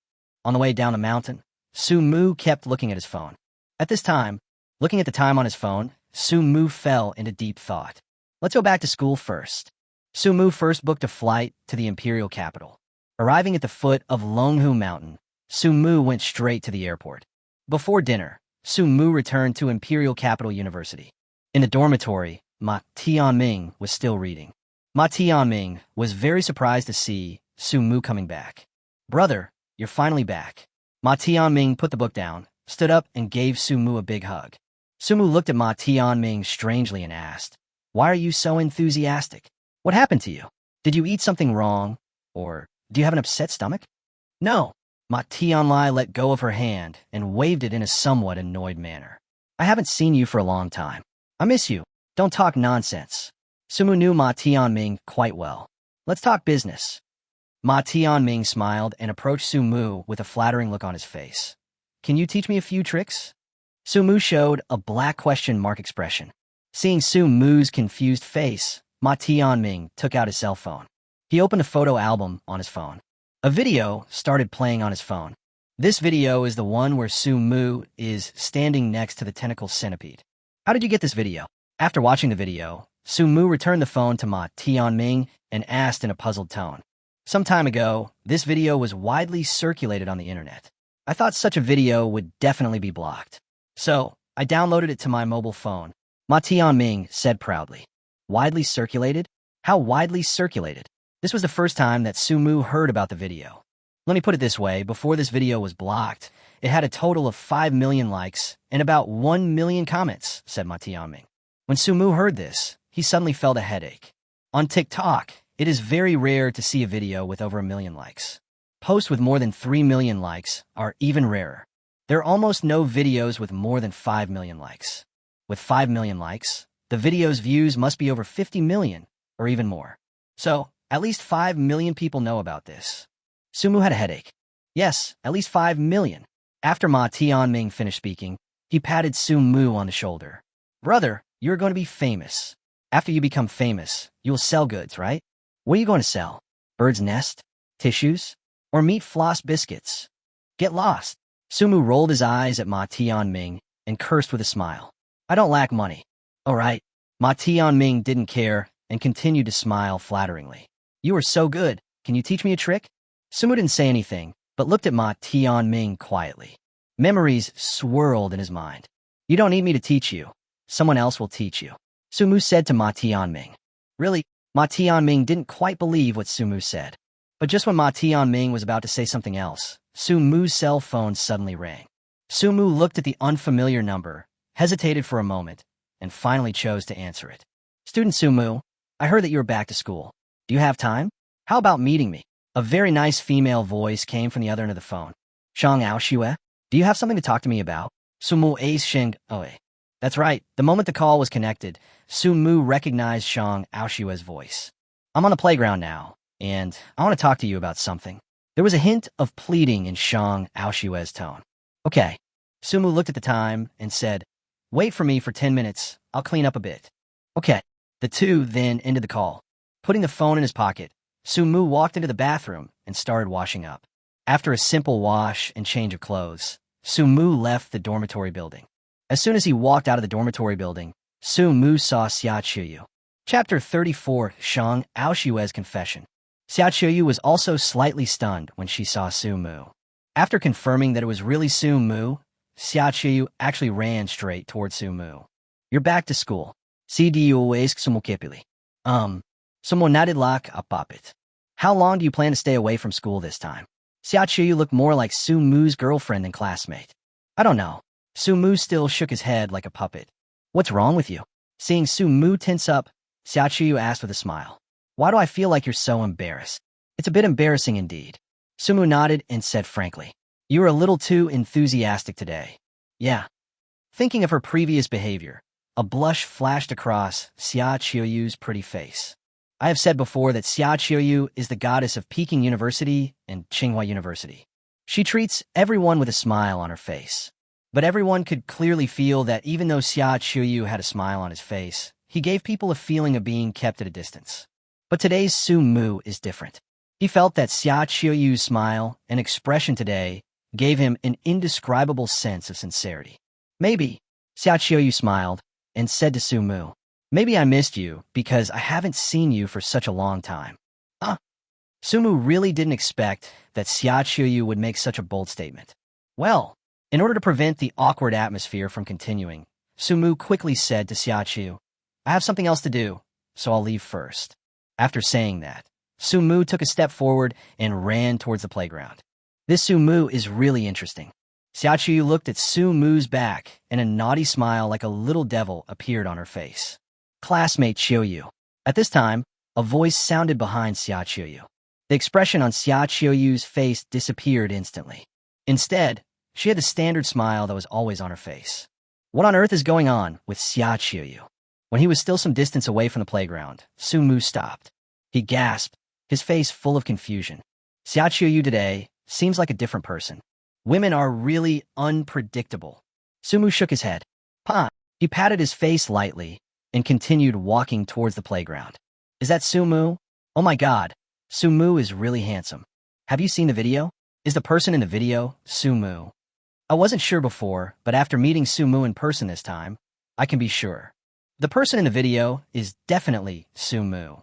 On the way down the mountain, Sumu kept looking at his phone. At this time, looking at the time on his phone, Sumu fell into deep thought. "Let's go back to school first." Sumu first booked a flight to the imperial capital. Arriving at the foot of Longhoo Mountain, Sumu went straight to the airport. Before dinner, Sumu returned to Imperial Capital University. In the dormitory, Ma Tianming was still reading. Ma Tianming was very surprised to see Sumu coming back. "Brother, you're finally back." Ma Tianming put the book down, stood up, and gave Sumu a big hug. Sumu looked at Ma Tianming strangely and asked, "Why are you so enthusiastic? What happened to you? Did you eat something wrong? Or do you have an upset stomach?" "No." Ma Tianlai let go of her hand and waved it in a somewhat annoyed manner. "I haven't seen you for a long time. I miss you. Don't talk nonsense." Sumu knew Ma Tianming quite well. "Let's talk business." Ma Tianming smiled and approached Sumu with a flattering look on his face. "Can you teach me a few tricks?" Sumu showed a black question mark expression. Seeing Sumu's confused face, Ma Tianming took out his cell phone. He opened a photo album on his phone. A video started playing on his phone. This video is the one where Sumu is standing next to the tentacle centipede. "How did you get this video?" After watching the video, Sumu returned the phone to Ma Tianming and asked in a puzzled tone. "Some time ago, this video was widely circulated on the internet. I thought such a video would definitely be blocked. So, I downloaded it to my mobile phone," Ma Tianming said proudly. "Widely circulated? How widely circulated?" This was the first time that Sumu heard about the video. "Let me put it this way, before this video was blocked, it had a total of 5 million likes and about 1 million comments," said Ma Tianming. When Sumu heard this, he suddenly felt a headache. On TikTok, it is very rare to see a video with over 1 million likes. Posts with more than 3 million likes are even rarer. There are almost no videos with more than 5 million likes. With 5 million likes, the video's views must be over 50 million, or even more. So, at least 5 million people know about this. Sumu had a headache. Yes, at least 5 million. After Ma Tianming finished speaking, he patted Sumu on the shoulder. "Brother, you're going to be famous. After you become famous, you will sell goods, right? What are you going to sell? Bird's nest? Tissues? Or meat floss biscuits? Get lost." Sumu rolled his eyes at Ma Tianming and cursed with a smile. "I don't lack money." "All right." Ma Tianming didn't care and continued to smile flatteringly. "You are so good. Can you teach me a trick?" Sumu didn't say anything, but looked at Ma Tianming quietly. Memories swirled in his mind. "You don't need me to teach you. Someone else will teach you," Sumu said to Ma Tianming. "Really?" Ma Tianming didn't quite believe what Su Mu said. But just when Ma Tianming was about to say something else, Su Mu's cell phone suddenly rang. Su Mu looked at the unfamiliar number, hesitated for a moment, and finally chose to answer it. Student Su Mu, I heard that you were back to school. Do you have time? How about meeting me? A very nice female voice came from the other end of the phone. Shang Aoshue, do you have something to talk to me about? Su Mu Ace Shing Oe. That's right. The moment the call was connected, Su Mu recognized Shang Aoshue's voice. I'm on the playground now, and I want to talk to you about something. There was a hint of pleading in Shang Aoshue's tone. Okay. Su Mu looked at the time and said, wait for me for 10 minutes. I'll clean up a bit. Okay. The two then ended the call. Putting the phone in his pocket, Su Mu walked into the bathroom and started washing up. After a simple wash and change of clothes, Su Mu left the dormitory building. As soon as he walked out of the dormitory building, Su Mu saw Xia Qiyu. Chapter 34, Shang Aoshue's Confession. Xia Qiyu was also slightly stunned when she saw Su Mu. After confirming that it was really Su Mu, Xia Qiyu actually ran straight towards Su Mu. You're back to school. CDUASK sumukipili. Sumonadidlak apapit. How long do you plan to stay away from school this time? Xia Qiyu looked more like Su Mu's girlfriend than classmate. I don't know. Su Mu still shook his head like a puppet. What's wrong with you? Seeing Su Mu tense up, Xia Qiyu asked with a smile. Why do I feel like you're so embarrassed? It's a bit embarrassing indeed. Su Mu nodded and said frankly. You were a little too enthusiastic today. Yeah. Thinking of her previous behavior, a blush flashed across Xia Qiyu's pretty face. I have said before that Xia Qiyu is the goddess of Peking University and Tsinghua University. She treats everyone with a smile on her face. But everyone could clearly feel that even though Xia Qiyu had a smile on his face, he gave people a feeling of being kept at a distance. But today's Su Mu is different. He felt that Xia Qiyu's smile and expression today gave him an indescribable sense of sincerity. Maybe, Xia Qiyu smiled and said to Su Mu, maybe I missed you because I haven't seen you for such a long time. Su Mu really didn't expect that Xia Qiyu would make such a bold statement. Well, in order to prevent the awkward atmosphere from continuing, Su Mu quickly said to Xia Qiyu, I have something else to do, so I'll leave first. After saying that, Su Mu took a step forward and ran towards the playground. This Su Mu is really interesting. Xia Qiyu looked at Su Mu's back, and a naughty smile like a little devil appeared on her face. Classmate Qiyu. At this time, a voice sounded behind Xia Qiyu. The expression on Xia Qiyu's face disappeared instantly. Instead, she had the standard smile that was always on her face. What on earth is going on with Xia Qiyu? When he was still some distance away from the playground, Su Mu stopped. He gasped, his face full of confusion. Xia Qiyu today seems like a different person. Women are really unpredictable. Su Mu shook his head. He patted his face lightly and continued walking towards the playground. Is that Su Mu? Oh my god, Su Mu is really handsome. Have you seen the video? Is the person in the video Su Mu? I wasn't sure before, but after meeting Su Mu in person this time, I can be sure. The person in the video is definitely Su Mu.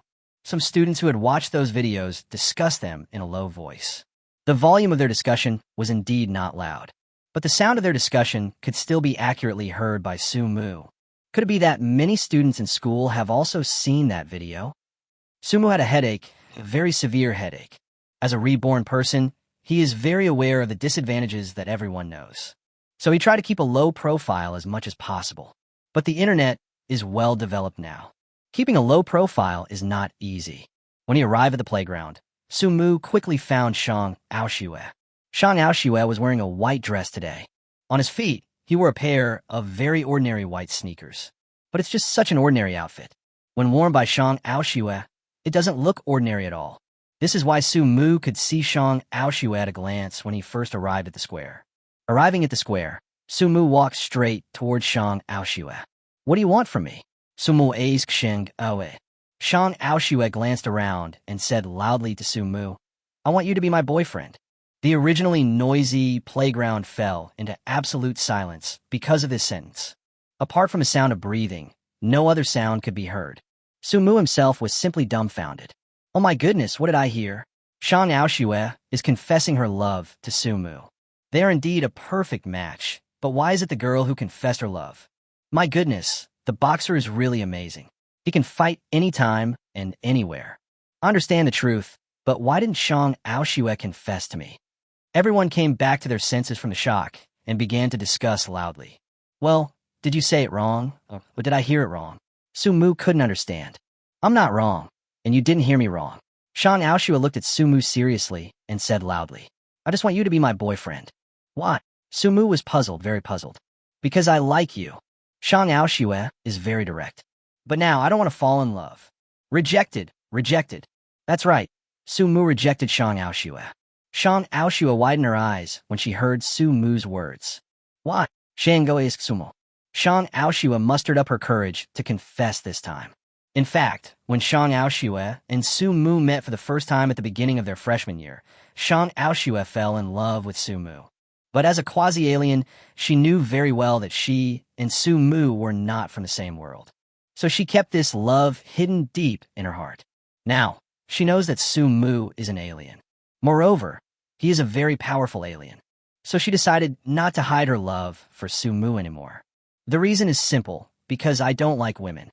Some students who had watched those videos discussed them in a low voice. The volume of their discussion was indeed not loud, but the sound of their discussion could still be accurately heard by Su Mu. Could it be that many students in school have also seen that video? Su Mu had a headache, a very severe headache. As a reborn person, he is very aware of the disadvantages that everyone knows. So he tried to keep a low profile as much as possible. But the internet is well developed now. Keeping a low profile is not easy. When he arrived at the playground, Su Mu quickly found Shang Aoshue. Shang Aoshue was wearing a white dress today. On his feet, he wore a pair of very ordinary white sneakers. But it's just such an ordinary outfit. When worn by Shang Aoshue, it doesn't look ordinary at all. This is why Su Mu could see Shang Aoshue at a glance when he first arrived at the square. Arriving at the square, Su Mu walked straight towards Shang Aoshue. What do you want from me? Su Mu asked Shang Aoe. Shang Aoshue glanced around and said loudly to Su Mu, I want you to be my boyfriend. The originally noisy playground fell into absolute silence because of this sentence. Apart from a sound of breathing, no other sound could be heard. Su Mu himself was simply dumbfounded. Oh my goodness, what did I hear? Shang Aoshue is confessing her love to Su Mu. They are indeed a perfect match, but why is it the girl who confessed her love? My goodness, the boxer is really amazing. He can fight anytime and anywhere. I understand the truth, but why didn't Shang Aoshue confess to me? Everyone came back to their senses from the shock and began to discuss loudly. Well, did you say it wrong? Or did I hear it wrong? Sumu couldn't understand. I'm not wrong, and you didn't hear me wrong. Shang Aoshue looked at Sumu seriously and said loudly, I just want you to be my boyfriend. Why? Sumu was puzzled, very puzzled. Because I like you. Shang Aoshue is very direct. But now I don't want to fall in love. Rejected, rejected. That's right. Sumu rejected Shang Aoshue. Shang Aoshue widened her eyes when she heard Sumu's words. Why? Shango is Sumo. Shang Aoshue mustered up her courage to confess this time. In fact, when Shang Aoshue and Sumu met for the first time at the beginning of their freshman year, Shang Aoshue fell in love with Sumu. But as a quasi-alien, she knew very well that she and Sumu were not from the same world. So she kept this love hidden deep in her heart. Now, she knows that Sumu is an alien. Moreover, he is a very powerful alien. So she decided not to hide her love for Sumu anymore. The reason is simple, because I don't like women.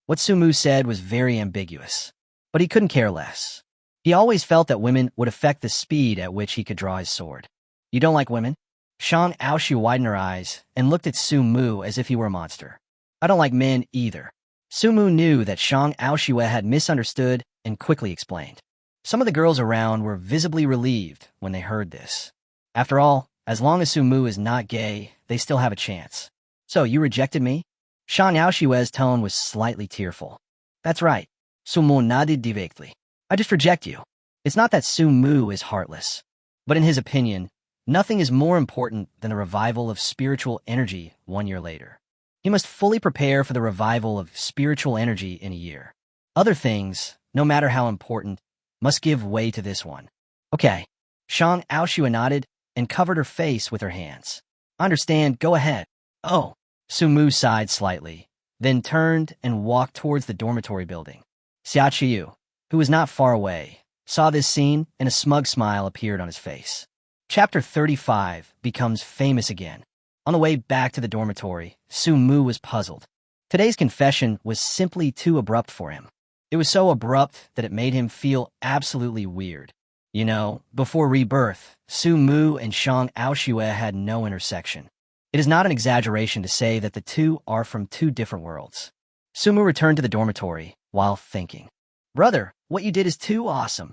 What Sumu said was very ambiguous, but he couldn't care less. He always felt that women would affect the speed at which he could draw his sword. You don't like women? Shang Aoshue widened her eyes and looked at Sumu as if he were a monster. I don't like men either. Sumu knew that Shang Aoshue had misunderstood and quickly explained. Some of the girls around were visibly relieved when they heard this. After all, as long as Sumu is not gay, they still have a chance. So, you rejected me? Shang Aoshue's tone was slightly tearful. That's right. Sumu nodded directly. I just reject you. It's not that Sumu is heartless. But in his opinion, nothing is more important than the revival of spiritual energy 1 year later. He must fully prepare for the revival of spiritual energy in a year. Other things, no matter how important, must give way to this one. Okay. Shang Aoshue nodded and covered her face with her hands. Understand, go ahead. Oh. Sumu sighed slightly, then turned and walked towards the dormitory building. Xia Qiyu, who was not far away, saw this scene and a smug smile appeared on his face. Chapter 35 becomes famous again. On the way back to the dormitory, Sumu was puzzled. Today's confession was simply too abrupt for him. It was so abrupt that it made him feel absolutely weird. You know, before rebirth, Sumu and Shang Aoshue had no intersection. It is not an exaggeration to say that the two are from two different worlds. Sumu returned to the dormitory while thinking. Brother, what you did is too awesome.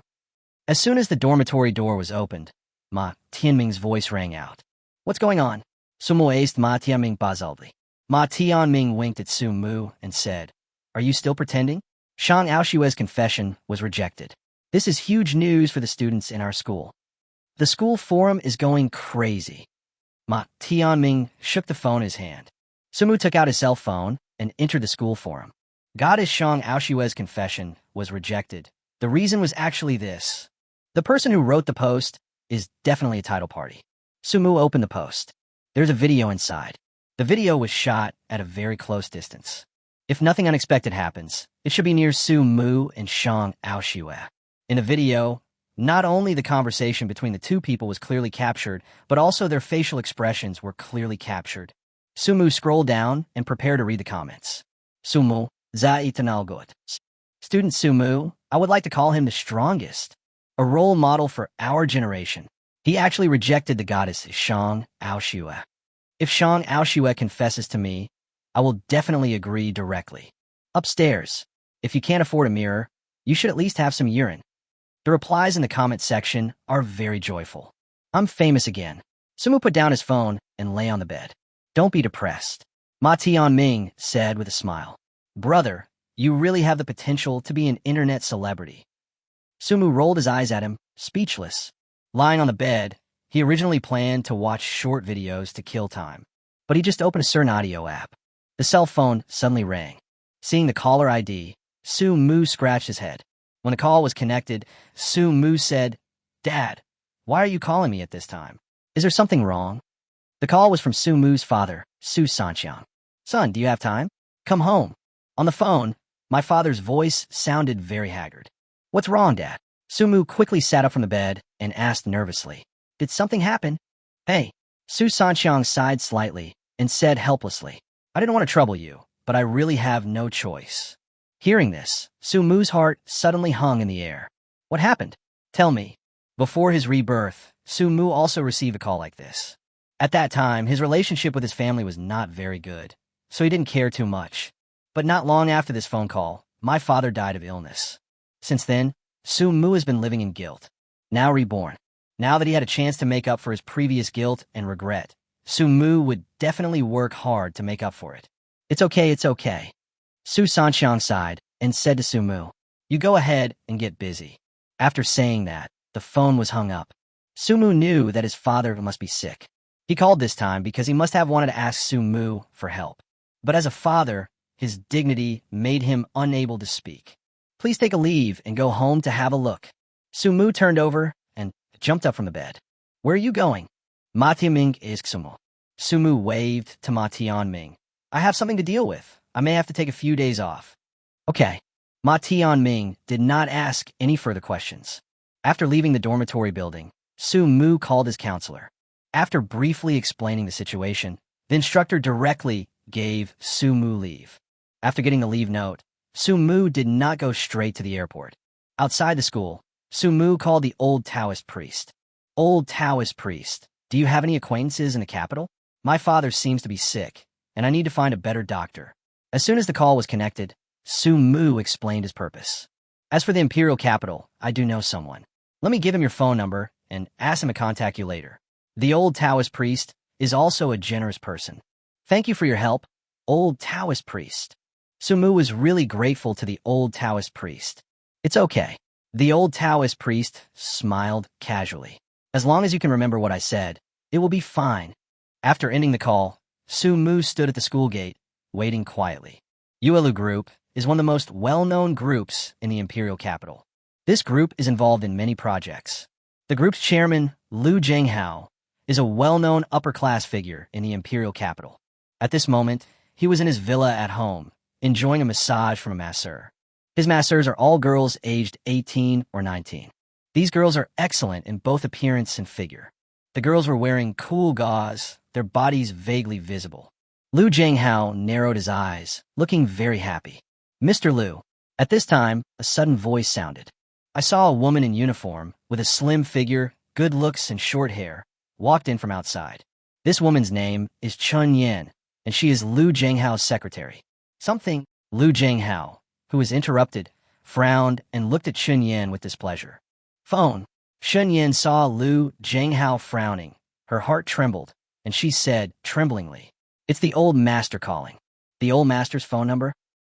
As soon as the dormitory door was opened, Ma Tianming's voice rang out. What's going on? Sumu aced Ma Tianming bazaldi. Ma Tianming winked at Sumu and said, Are you still pretending? Shang Aoshue's confession was rejected. This is huge news for the students in our school. The school forum is going crazy. Ma Tianming shook the phone in his hand. Sumu took out his cell phone and entered the school forum. Goddess Shang Aoshue's confession was rejected. The reason was actually this. The person who wrote the post is definitely a title party. Sumu opened the post. There's a video inside. The video was shot at a very close distance. If nothing unexpected happens, it should be near Sumu and Shang Aoshue. In the video, not only the conversation between the two people was clearly captured, but also their facial expressions were clearly captured. Sumu scrolled down and prepared to read the comments. Sumu, za itanalgot. Student Sumu, I would like to call him the strongest. A role model for our generation. He actually rejected the goddess Shang Aoshue. If Shang Aoshue confesses to me, I will definitely agree directly. Upstairs, if you can't afford a mirror, you should at least have some urine. The replies in the comment section are very joyful. I'm famous again. Sumu put down his phone and lay on the bed. Don't be depressed. Ma Tianming said with a smile. Brother, you really have the potential to be an internet celebrity. Sumu rolled his eyes at him, speechless. Lying on the bed, he originally planned to watch short videos to kill time. But he just opened a certain audio app. The cell phone suddenly rang. Seeing the caller ID, Sumu scratched his head. When the call was connected, Sumu said, Dad, why are you calling me at this time? Is there something wrong? The call was from Sumu's father, Su Sanxiang. Son, do you have time? Come home. On the phone, my father's voice sounded very haggard. What's wrong, Dad? Sumu quickly sat up from the bed and asked nervously, Did something happen? Hey. Su Sanxiang sighed slightly and said helplessly, I didn't want to trouble you, but I really have no choice. Hearing this, Su Mu's heart suddenly hung in the air. What happened? Tell me. Before his rebirth, Su Mu also received a call like this. At that time, his relationship with his family was not very good, so he didn't care too much. But not long after this phone call, my father died of illness. Since then, Su Mu has been living in guilt. Now reborn. Now that he had a chance to make up for his previous guilt and regret, Su Mu would definitely work hard to make up for it. It's okay, it's okay. Su Sanxiang sighed and said to Su Mu, "You go ahead and get busy." After saying that, the phone was hung up. Su Mu knew that his father must be sick. He called this time because he must have wanted to ask Su Mu for help. But as a father, his dignity made him unable to speak. "Please take a leave and go home to have a look." Su Mu turned over and jumped up from the bed. "Where are you going?" "Ma Tianming is Sumo." Su Mu waved to Ma Tianming. "I have something to deal with. I may have to take a few days off." "Okay." Ma Tianming did not ask any further questions. After leaving the dormitory building, Su Mu called his counselor. After briefly explaining the situation, the instructor directly gave Su Mu leave. After getting the leave note, Su Mu did not go straight to the airport. Outside the school, Su Mu called the old Taoist priest. "Old Taoist priest, do you have any acquaintances in the capital? My father seems to be sick, and I need to find a better doctor." As soon as the call was connected, Su Mu explained his purpose. "As for the imperial capital, I do know someone. Let me give him your phone number and ask him to contact you later." The old Taoist priest is also a generous person. "Thank you for your help, old Taoist priest." Su Mu was really grateful to the old Taoist priest. "It's okay." The old Taoist priest smiled casually. "As long as you can remember what I said, it will be fine." After ending the call, Su Mu stood at the school gate, waiting quietly. Yuelu Group is one of the most well-known groups in the imperial capital. This group is involved in many projects. The group's chairman, Liu Zhenghao, is a well-known upper-class figure in the imperial capital. At this moment, he was in his villa at home, enjoying a massage from a masseur. His masseurs are all girls aged 18 or 19. These girls are excellent in both appearance and figure. The girls were wearing cool gauze, their bodies vaguely visible. Liu Zhenghao narrowed his eyes, looking very happy. "Mr. Liu." At this time, a sudden voice sounded. I saw a woman in uniform, with a slim figure, good looks, and short hair, walked in from outside. This woman's name is Chun Yan, and she is Liu Zhenghao's secretary. Liu Zhenghao, who was interrupted, frowned and looked at Chun Yan with displeasure. "Phone." Chun Yan saw Liu Zhenghao frowning. Her heart trembled, and she said, tremblingly, "It's the old master calling." "The old master's phone number?"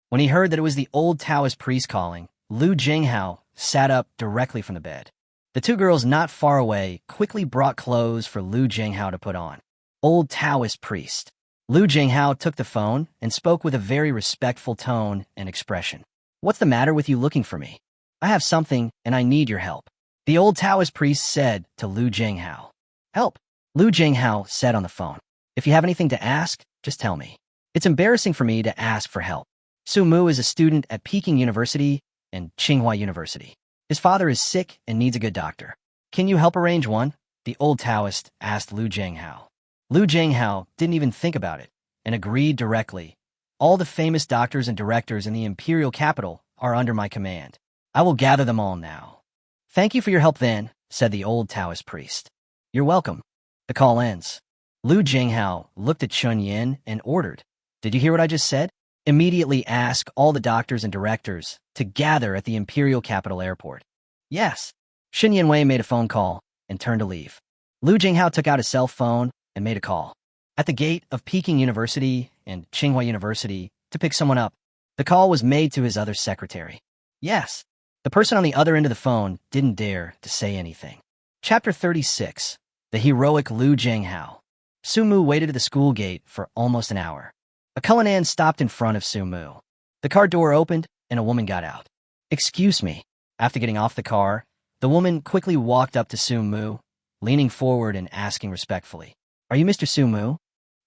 When he heard that it was the old Taoist priest calling, Liu Zhenghao sat up directly from the bed. The two girls not far away quickly brought clothes for Liu Zhenghao to put on. "Old Taoist priest." Liu Zhenghao took the phone and spoke with a very respectful tone and expression. "What's the matter with you looking for me? I have something, and I need your help." The old Taoist priest said to Liu Zhenghao. "Help," Liu Zhenghao said on the phone. "If you have anything to ask, just tell me. It's embarrassing for me to ask for help." Su Mu is a student at Peking University and Tsinghua University. His father is sick and needs a good doctor. "Can you help arrange one?" the old Taoist asked Liu Zhenghao. Liu Zhenghao didn't even think about it and agreed directly. "All the famous doctors and directors in the imperial capital are under my command. I will gather them all now." "Thank you for your help then," said the old Taoist priest. "You're welcome." The call ends. Liu Zhenghao looked at Chun Yan and ordered, "Did you hear what I just said? Immediately ask all the doctors and directors to gather at the imperial capital airport." "Yes." Shen Yanwei made a phone call and turned to leave. Liu Zhenghao took out his cell phone and made a call. At the gate of Peking University and Tsinghua University to pick someone up, the call was made to his other secretary. "Yes." The person on the other end of the phone didn't dare to say anything. Chapter 36. The Heroic Liu Zhenghao. Su Mu waited at the school gate for almost an hour. A Cullinan stopped in front of Su Mu. The car door opened, and a woman got out. "Excuse me." After getting off the car, the woman quickly walked up to Su Mu, leaning forward and asking respectfully, "Are you Mr. Su Mu?"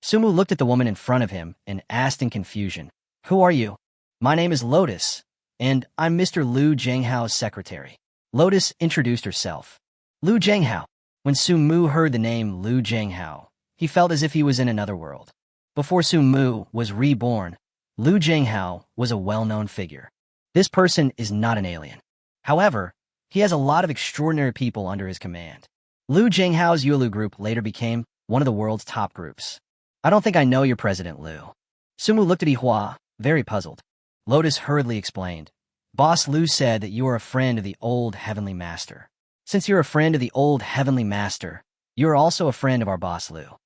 Su Mu looked at the woman in front of him and asked in confusion, "Who are you?" "My name is Lotus, and I'm Mr. Liu Zhenghao's secretary." Lotus introduced herself. "Liu Zhenghao." When Su Mu heard the name Liu Zhenghao, he felt as if he was in another world. Before Su Mu was reborn, Liu Zhenghao was a well-known figure. This person is not an alien. However, he has a lot of extraordinary people under his command. Liu Jinghao's Yuelu group later became one of the world's top groups. I don't think I know your president, Liu. Sumu looked at Yihua, very puzzled. Lotus hurriedly explained. Boss Liu said that you are a friend of the old Heavenly Master. Since you're a friend of the old Heavenly Master, you are also a friend of our boss Liu.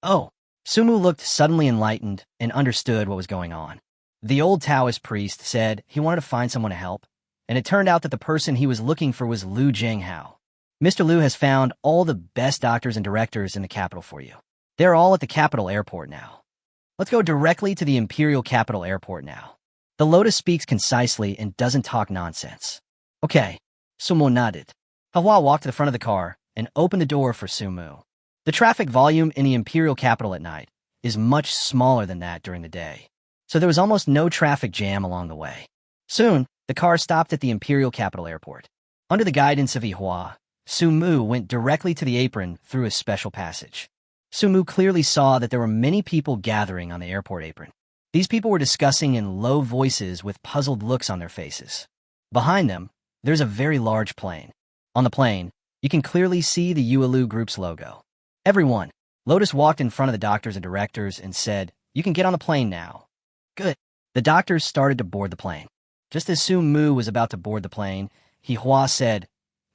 Oh, Sumu looked suddenly enlightened and understood what was going on. The old Taoist priest said he wanted to find someone to help, and it turned out that the person he was looking for was Liu Jinghao. Mr. Liu has found all the best doctors and directors in the capital for you. They're all at the capital airport now. Let's go directly to the Imperial Capital Airport now. The Lotus speaks concisely and doesn't talk nonsense. Okay, Sumu nodded. Hua walked to the front of the car and opened the door for Sumu. The traffic volume in the Imperial Capital at night is much smaller than that during the day, so there was almost no traffic jam along the way. Soon, the car stopped at the Imperial Capital Airport. Under the guidance of Yihua, Sumu went directly to the apron through a special passage. Sumu clearly saw that there were many people gathering on the airport apron. These people were discussing in low voices with puzzled looks on their faces. Behind them, there's a very large plane. On the plane, you can clearly see the Yuelu Group's logo. Everyone, Lotus walked in front of the doctors and directors and said, "You can get on the plane now." Good. The doctors started to board the plane. Just as Sumu was about to board the plane, Yihua said,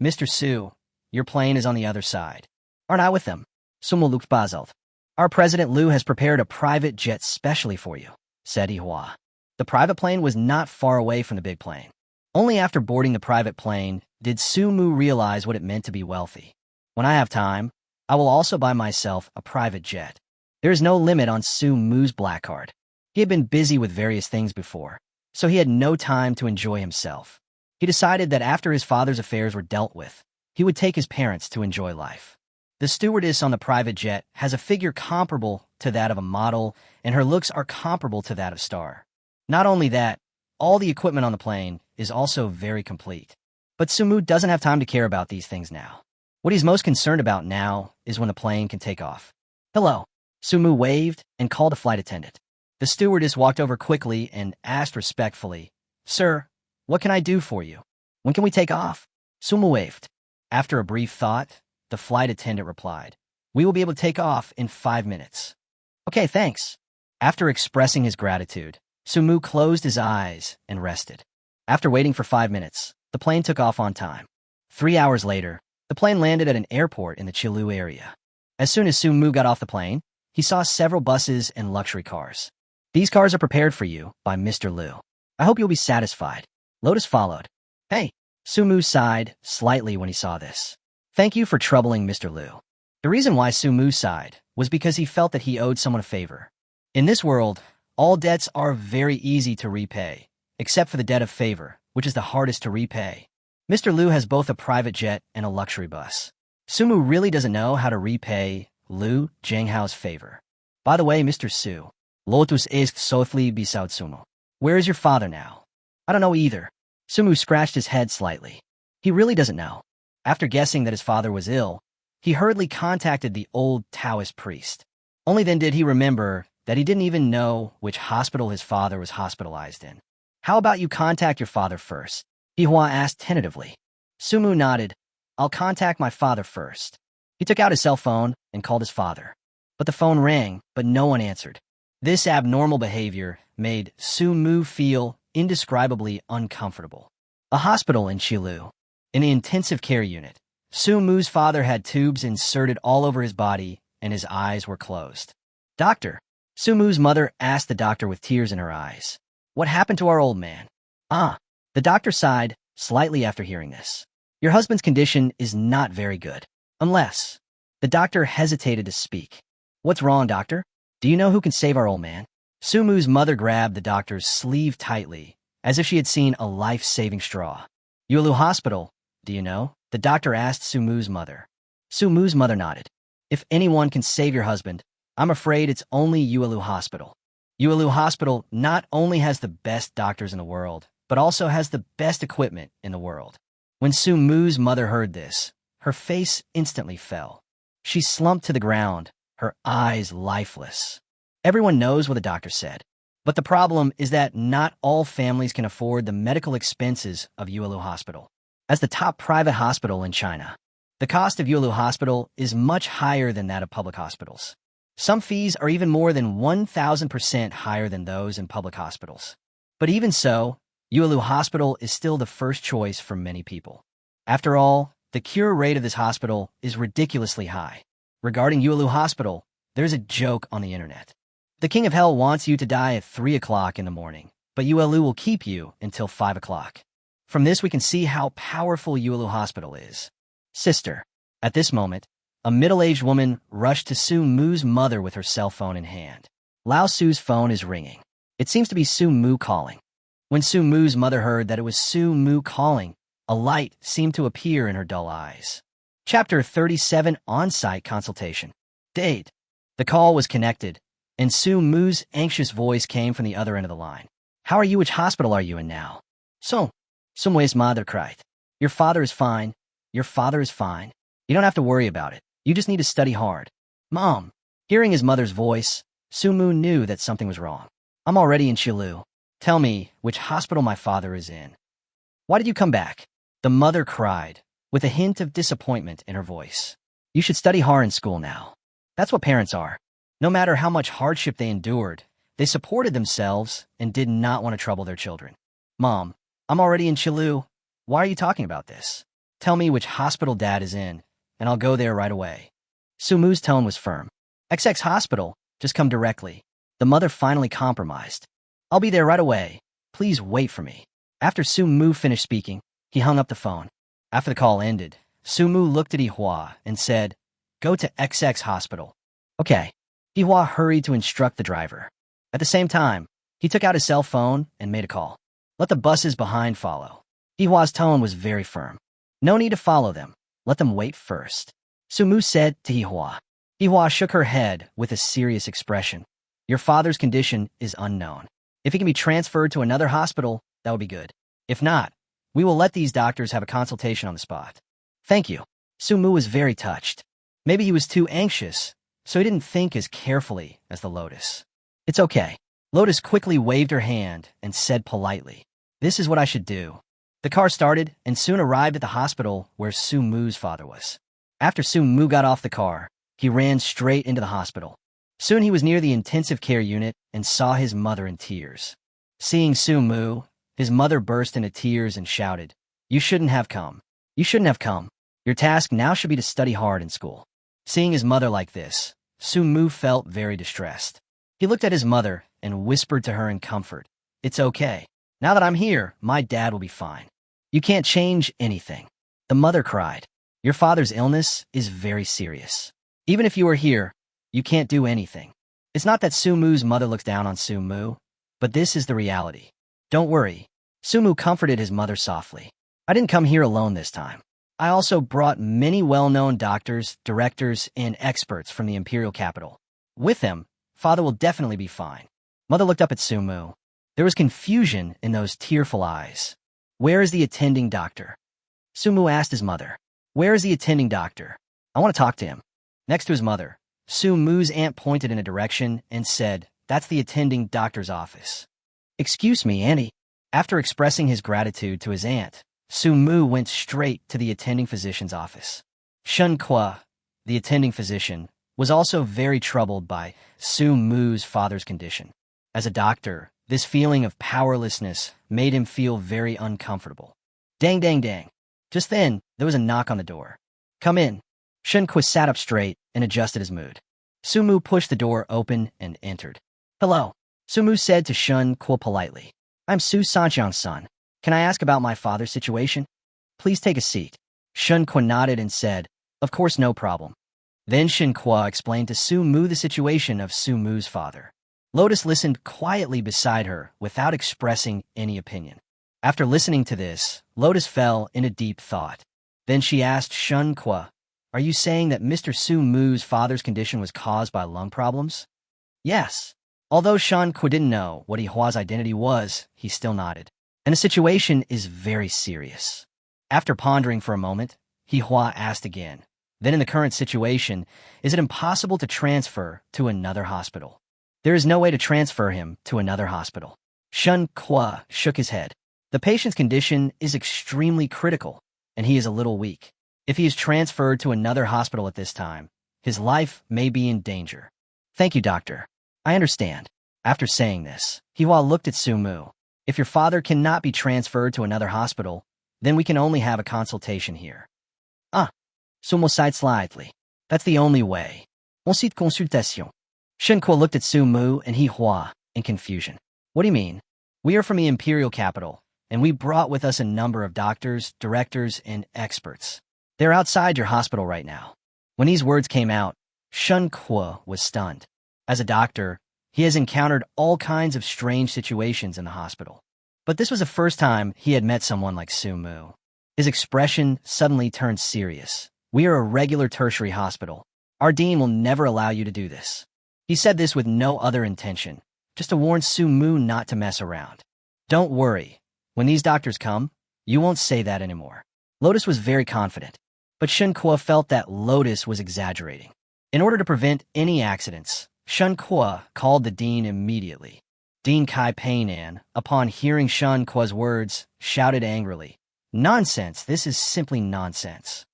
"Mr. Su, your plane is on the other side." "Aren't I with them?" Sumu looked puzzled. "Our President Liu has prepared a private jet specially for you," said Yihua. The private plane was not far away from the big plane. Only after boarding the private plane did Sumu realize what it meant to be wealthy. When I have time, I will also buy myself a private jet. There is no limit on Sumu's black card. He had been busy with various things before, so he had no time to enjoy himself. He decided that after his father's affairs were dealt with, he would take his parents to enjoy life. The stewardess on the private jet has a figure comparable to that of a model, and her looks are comparable to that of Star. Not only that, all the equipment on the plane is also very complete. But Sumu doesn't have time to care about these things now. What he's most concerned about now is when the plane can take off. "Hello." Sumu waved and called a flight attendant. The stewardess walked over quickly and asked respectfully, "Sir, what can I do for you? When can we take off?" Sumu waved. After a brief thought, the flight attendant replied, "We will be able to take off in 5 minutes." "Okay, thanks." After expressing his gratitude, Sumu closed his eyes and rested. After waiting for 5 minutes, the plane took off on time. 3 hours later, the plane landed at an airport in the Chilu area. As soon as Sumu got off the plane, he saw several buses and luxury cars. "These cars are prepared for you by Mr. Liu. I hope you'll be satisfied." Lotus followed. "Hey," Sumu sighed slightly when he saw this. "Thank you for troubling Mr. Liu." The reason why Sumu sighed was because he felt that he owed someone a favor. In this world, all debts are very easy to repay, except for the debt of favor, which is the hardest to repay. Mr. Liu has both a private jet and a luxury bus. Sumu really doesn't know how to repay Liu Jinghao's favor. "By the way, Mr. Su," Lotus asked softly beside Sumu, "where is your father now?" "I don't know either." Sumu scratched his head slightly. He really doesn't know. After guessing that his father was ill, he hurriedly contacted the old Taoist priest. Only then did he remember that he didn't even know which hospital his father was hospitalized in. "How about you contact your father first?" Yihua asked tentatively. Sumu nodded. "I'll contact my father first." He took out his cell phone and called his father. But the phone rang, but no one answered. This abnormal behavior made Sumu feel indescribably uncomfortable. A hospital in Chilu. In the intensive care unit, Sumu's father had tubes inserted all over his body and his eyes were closed. "Doctor," Sumu's mother asked the doctor with tears in her eyes, "what happened to our old man?" "Ah." The doctor sighed slightly after hearing this. "Your husband's condition is not very good. Unless..." The doctor hesitated to speak. "What's wrong, doctor? Do you know who can save our old man?" Sumu's mother grabbed the doctor's sleeve tightly, as if she had seen a life-saving straw. "Yuelu Hospital, do you know?" the doctor asked Sumu's mother. Sumu's mother nodded. "If anyone can save your husband, I'm afraid it's only Yuelu Hospital. Yuelu Hospital not only has the best doctors in the world, but also has the best equipment in the world." When Sumu's mother heard this, her face instantly fell. She slumped to the ground, her eyes lifeless. Everyone knows what the doctor said. But the problem is that not all families can afford the medical expenses of Yuelu Hospital. As the top private hospital in China, the cost of Yuelu Hospital is much higher than that of public hospitals. Some fees are even more than 1,000% higher than those in public hospitals. But even so, Yuelu Hospital is still the first choice for many people. After all, the cure rate of this hospital is ridiculously high. Regarding Yuelu Hospital, there's a joke on the internet. The King of Hell wants you to die at 3 o'clock in the morning, but Yuelu will keep you until 5 o'clock. From this, we can see how powerful Yuelu Hospital is. Sister. At this moment, a middle-aged woman rushed to Su Mu's mother with her cell phone in hand. Lao Su's phone is ringing. It seems to be Su Mu calling. When Su Mu's mother heard that it was Su Mu calling, a light seemed to appear in her dull eyes. Chapter 37 On-Site Consultation. Date. The call was connected, and Su Mu's anxious voice came from the other end of the line. How are you? Which hospital are you in now? Sumway's mother cried. Your father is fine. Your father is fine. You don't have to worry about it. You just need to study hard. Mom. Hearing his mother's voice, Su Mu knew that something was wrong. I'm already in Shilu. Tell me which hospital my father is in. Why did you come back? The mother cried, with a hint of disappointment in her voice. You should study hard in school now. That's what parents are. No matter how much hardship they endured, they supported themselves and did not want to trouble their children. Mom, I'm already in Shilu. Why are you talking about this? Tell me which hospital Dad is in, and I'll go there right away. Su Mu's tone was firm. XX Hospital, just come directly. The mother finally compromised. I'll be there right away. Please wait for me. After Su Mu finished speaking, he hung up the phone. After the call ended, Su Mu looked at Yihua and said, Go to XX Hospital. Okay. Yihua hurried to instruct the driver. At the same time, he took out his cell phone and made a call. Let the buses behind follow. Yihua's tone was very firm. No need to follow them. Let them wait first. Su Mu said to Yihua. Yihua shook her head with a serious expression. Your father's condition is unknown. If he can be transferred to another hospital, that would be good. If not, we will let these doctors have a consultation on the spot. Thank you. Su Mu was very touched. Maybe he was too anxious, so he didn't think as carefully as the Lotus. It's okay. Lotus quickly waved her hand and said politely, This is what I should do. The car started and soon arrived at the hospital where Su Mu's father was. After Su Mu got off the car, he ran straight into the hospital. Soon he was near the intensive care unit and saw his mother in tears. Seeing Su Mu, his mother burst into tears and shouted, You shouldn't have come. You shouldn't have come. Your task now should be to study hard in school. Seeing his mother like this, Su Mu felt very distressed. He looked at his mother and whispered to her in comfort, It's okay. Now that I'm here, my dad will be fine. You can't change anything. The mother cried. Your father's illness is very serious. Even if you were here, you can't do anything. It's not that Su Mu's mother looks down on Su Mu, but this is the reality. Don't worry. Su Mu comforted his mother softly. I didn't come here alone this time. I also brought many well-known doctors, directors, and experts from the imperial capital. With them, father will definitely be fine. Mother looked up at Su Mu. There was confusion in those tearful eyes. Where is the attending doctor? Su Mu asked his mother. Where is the attending doctor? I want to talk to him. Next to his mother, Su Mu's aunt pointed in a direction and said, That's the attending doctor's office. Excuse me, Auntie. After expressing his gratitude to his aunt, Su Mu went straight to the attending physician's office. Shun Kwa, the attending physician, was also very troubled by Su Mu's father's condition. As a doctor, this feeling of powerlessness made him feel very uncomfortable. Dang, dang, dang. Just then, there was a knock on the door. Come in. Shun Kwa sat up straight and adjusted his mood. Su Mu pushed the door open and entered. Hello. Su Mu said to Shun Kwa politely. I'm Su Sanjiang's son. Can I ask about my father's situation? Please take a seat. Shun Kwa nodded and said, Of course, no problem. Then Shun Kwa explained to Su Mu the situation of Su Mu's father. Lotus listened quietly beside her without expressing any opinion. After listening to this, Lotus fell in a deep thought. Then she asked Shun Kwa, Are you saying that Mr. Su Mu's father's condition was caused by lung problems? Yes. Although Shun Kwa didn't know what Yihua's identity was, he still nodded. And the situation is very serious. After pondering for a moment, Yihua asked again, Then in the current situation, is it impossible to transfer to another hospital? There is no way to transfer him to another hospital. Shun Kwa shook his head. The patient's condition is extremely critical, and he is a little weak. If he is transferred to another hospital at this time, his life may be in danger. Thank you, doctor. I understand. After saying this, Hihua looked at Sumu. If your father cannot be transferred to another hospital, then we can only have a consultation here. Ah, Sumu sighed slightly. That's the only way. Ensuite consultation. Shenkuo looked at Sumu and Hihua in confusion. What do you mean? We are from the imperial capital, and we brought with us a number of doctors, directors, and experts. They're outside your hospital right now. When these words came out, Shun Kuo was stunned. As a doctor, he has encountered all kinds of strange situations in the hospital. But this was the first time he had met someone like Sumu. His expression suddenly turned serious. We are a regular tertiary hospital. Our dean will never allow you to do this. He said this with no other intention, just to warn Sumu not to mess around. Don't worry. When these doctors come, you won't say that anymore. Lotus was very confident, but Shun Kuo felt that Lotus was exaggerating. In order to prevent any accidents, Shun Kuo called the dean immediately. Dean Kai Peinan, upon hearing Shun Kuo's words, shouted angrily, "Nonsense! This is simply nonsense.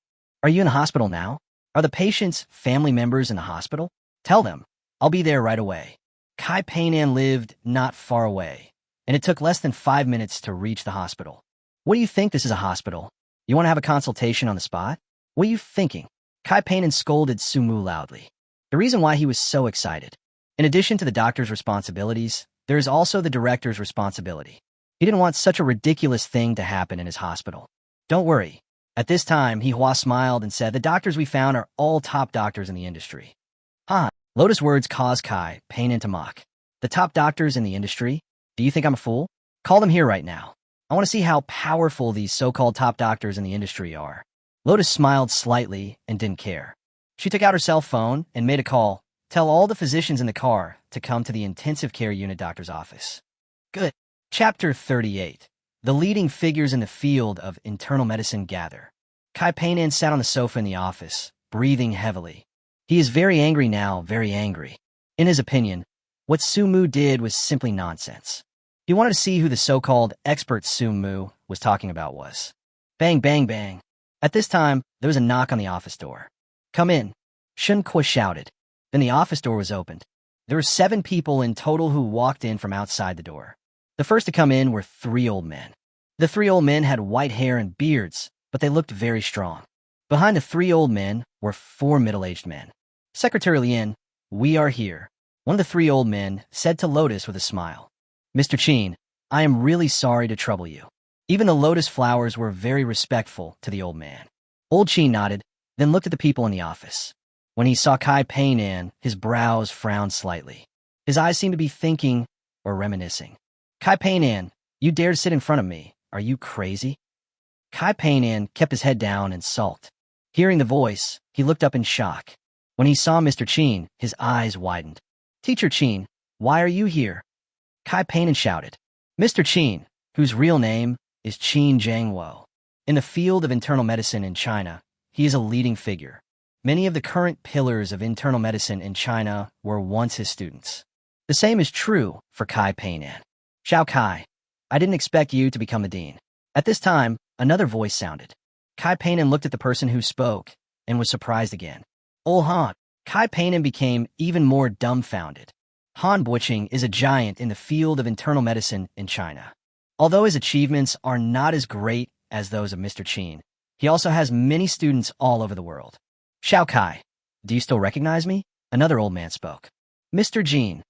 Are you in the hospital now? Are the patient's family members in the hospital? Tell them. I'll be there right away." Kai Peinan lived not far away, and it took less than 5 minutes to reach the hospital. What do you think this is a hospital? You want to have a consultation on the spot? What are you thinking? Kai Peinan scolded Sumu loudly. The reason why he was so excited. In addition to the doctor's responsibilities, there is also the director's responsibility. He didn't want such a ridiculous thing to happen in his hospital. Don't worry. At this time, Hihua smiled and said, "The doctors we found are all top doctors in the industry." Lotus words caused Kai Peinan to mock. The top doctors in the industry? Do you think I'm a fool? Call them here right now. I want to see how powerful these so-called top doctors in the industry are. Lotus smiled slightly and didn't care. She took out her cell phone and made a call. Tell all the physicians in the car to come to the intensive care unit doctor's office. Good. Chapter 38. The leading figures in the field of internal medicine gather. Kai Peinan sat on the sofa in the office, breathing heavily. He is very angry now, very angry. In his opinion, what Sumu did was simply nonsense. He wanted to see who the so-called expert Sumu was talking about was. Bang, bang, bang. At this time, there was a knock on the office door. "Come in," Shun Kuo shouted. Then the office door was opened. There were 7 people in total who walked in from outside the door. The first to come in were 3 old men. The 3 old men had white hair and beards, but they looked very strong. Behind the 3 old men were 4 middle-aged men. "Secretary Lien, we are here," one of the 3 old men said to Lotus with a smile. "Mr. Qin, I am really sorry to trouble you." Even the lotus flowers were very respectful to the old man. Old Qin nodded, then looked at the people in the office. When he saw Kai Peinan, his brows frowned slightly. His eyes seemed to be thinking or reminiscing. "Kai Peinan, you dare to sit in front of me. Are you crazy?" Kai Peinan kept his head down and sulked. Hearing the voice, he looked up in shock. When he saw Mr. Qin, his eyes widened. "Teacher Qin, why are you here?" Kai Peinan shouted. Mr. Qin, whose real name is Qin Zhangwo. In the field of internal medicine in China, he is a leading figure. Many of the current pillars of internal medicine in China were once his students. The same is true for Kai Peinan. "Xiao Kai, I didn't expect you to become the dean." At this time, another voice sounded. Kai Peinan looked at the person who spoke and was surprised again. "Oh Han." Kai Peinan became even more dumbfounded. Han Buqing is a giant in the field of internal medicine in China. Although his achievements are not as great as those of Mr. Qin, he also has many students all over the world. "Xiao Kai, do you still recognize me?" Another old man spoke. "Mr. Jin."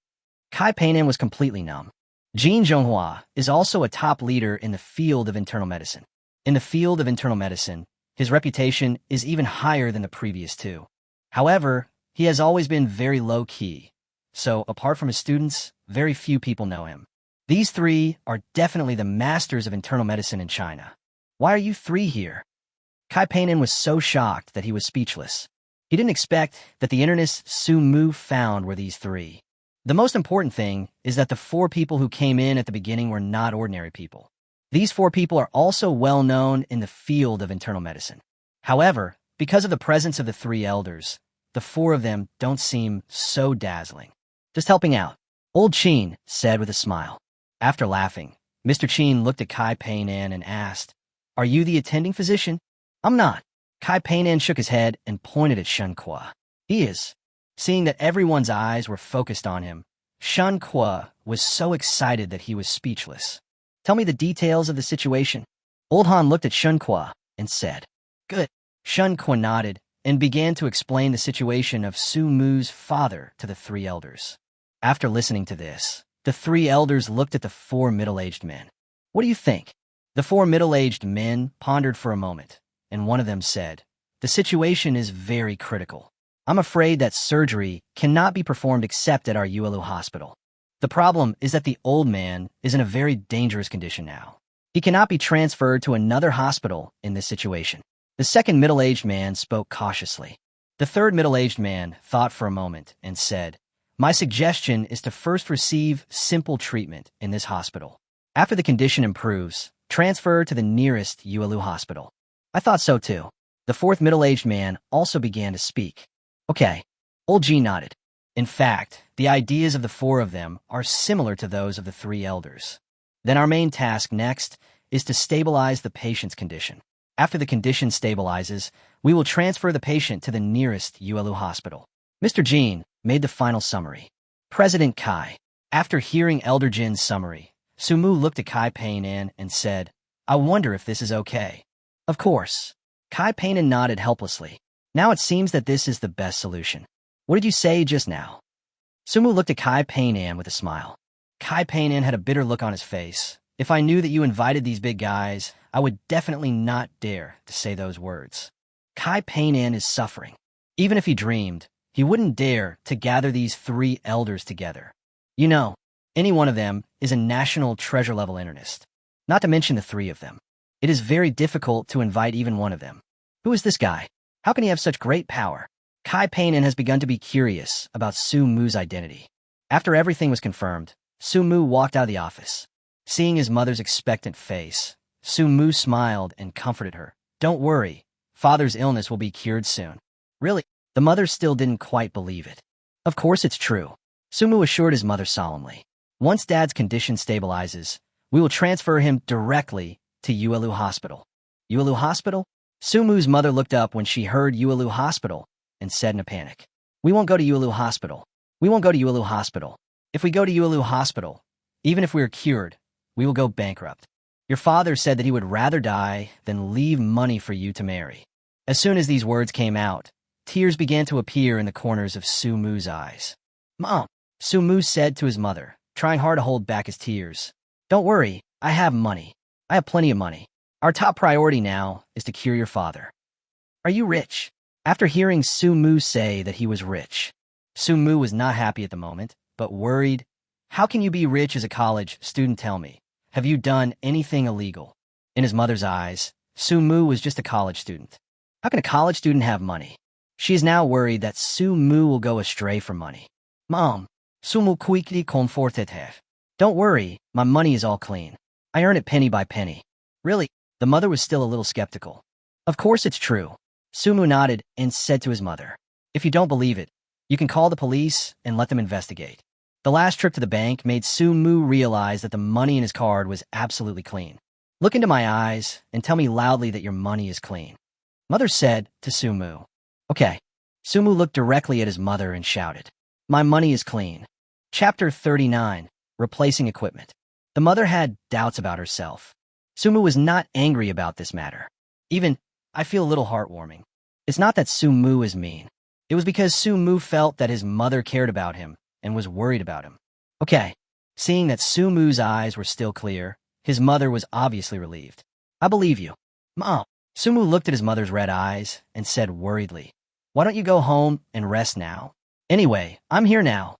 Kai Peinan was completely numb. Jin Zhonghua is also a top leader in the field of internal medicine. In the field of internal medicine, his reputation is even higher than the previous 2. However, he has always been very low-key, so apart from his students, very few people know him. These 3 are definitely the masters of internal medicine in China. "Why are you 3 here?" Kai Peinan was so shocked that he was speechless. He didn't expect that the internist Sumu found were these 3. The most important thing is that the 4 people who came in at the beginning were not ordinary people. These 4 people are also well known in the field of internal medicine. However, because of the presence of the 3 elders, the 4 of them don't seem so dazzling. Just helping out. Old Chin said with a smile. After laughing, Mr. Chin looked at Kai Peinan and asked, "Are you the attending physician?" "I'm not." Kai Peinan shook his head and pointed at Shun Kwa. "He is." Seeing that everyone's eyes were focused on him, Shun Kwa was so excited that he was speechless. "Tell me the details of the situation." Old Han looked at Shun Kwa and said, "Good." Shun Kwa nodded and began to explain the situation of Su Mu's father to the three elders. After listening to this, the three elders looked at the four middle-aged men. "What do you think?" The four middle-aged men pondered for a moment, and one of them said, "The situation is very critical. I'm afraid that surgery cannot be performed except at our Uelu hospital. The problem is that the old man is in a very dangerous condition now. He cannot be transferred to another hospital in this situation." The second middle-aged man spoke cautiously. The third middle-aged man thought for a moment and said, "My suggestion is to first receive simple treatment in this hospital. After the condition improves, transfer to the nearest Uelu hospital." "I thought so too." The fourth middle-aged man also began to speak. "Okay." Old G nodded. In fact, the ideas of the four of them are similar to those of the three elders. Then our main task next is to stabilize the patient's condition. After the condition stabilizes, we will transfer the patient to the nearest Uelu hospital. Mr. Jin made the final summary. President Kai. After hearing Elder Jin's summary, Sumu looked at Kai Peinan and said, "I wonder if this is okay." "Of course." Kai Peinan nodded helplessly. "Now it seems that this is the best solution." "What did you say just now?" Sumu looked at Kai Peinan with a smile. Kai Peinan had a bitter look on his face. "If I knew that you invited these big guys, I would definitely not dare to say those words." Kai Peinan is suffering. Even if he dreamed, he wouldn't dare to gather these three elders together. You know, any one of them is a national treasure-level internist. Not to mention the three of them. It is very difficult to invite even one of them. Who is this guy? How can he have such great power? Kai Peinan has begun to be curious about Su Mu's identity. After everything was confirmed, Su Mu walked out of the office. Seeing his mother's expectant face, Su Mu smiled and comforted her. "Don't worry, father's illness will be cured soon." "Really?" The mother still didn't quite believe it. "Of course it's true," Su Mu assured his mother solemnly. "Once Dad's condition stabilizes, we will transfer him directly to Uelu Hospital." "Uelu Hospital?" Su Mu's mother looked up when she heard Uelu Hospital and said in a panic, "We won't go to Uelu Hospital. We won't go to Uelu Hospital. If we go to Uelu Hospital, even if we are cured, we will go bankrupt. Your father said that he would rather die than leave money for you to marry." As soon as these words came out, tears began to appear in the corners of Su Mu's eyes. "Mom," Su Mu said to his mother, trying hard to hold back his tears. "Don't worry, I have money. I have plenty of money. Our top priority now is to cure your father." "Are you rich?" After hearing Su Mu say that he was rich, Su Mu was not happy at the moment, but worried. "How can you be rich as a college student, tell me? Have you done anything illegal?" In his mother's eyes, Su Mu was just a college student. How can a college student have money? She is now worried that Su Mu will go astray for money. "Mom, Su Mu quickly comforted her. Don't worry, my money is all clean. I earn it penny by penny." "Really?" The mother was still a little skeptical. "Of course it's true." Su Mu nodded and said to his mother, "If you don't believe it, you can call the police and let them investigate." The last trip to the bank made Su Mu realize that the money in his card was absolutely clean. "Look into my eyes and tell me loudly that your money is clean," Mother said to Su Mu. "Okay." Su Mu looked directly at his mother and shouted, "My money is clean." Chapter 39, Replacing Equipment. The mother had doubts about herself. Su Mu was not angry about this matter. Even, "I feel a little heartwarming." It's not that Su Mu is mean. It was because Su Mu felt that his mother cared about him and was worried about him. "Okay." Seeing that Su Mu's eyes were still clear, his mother was obviously relieved. "I believe you." "Mom." Su Mu looked at his mother's red eyes and said worriedly, "Why don't you go home and rest now? Anyway, I'm here now.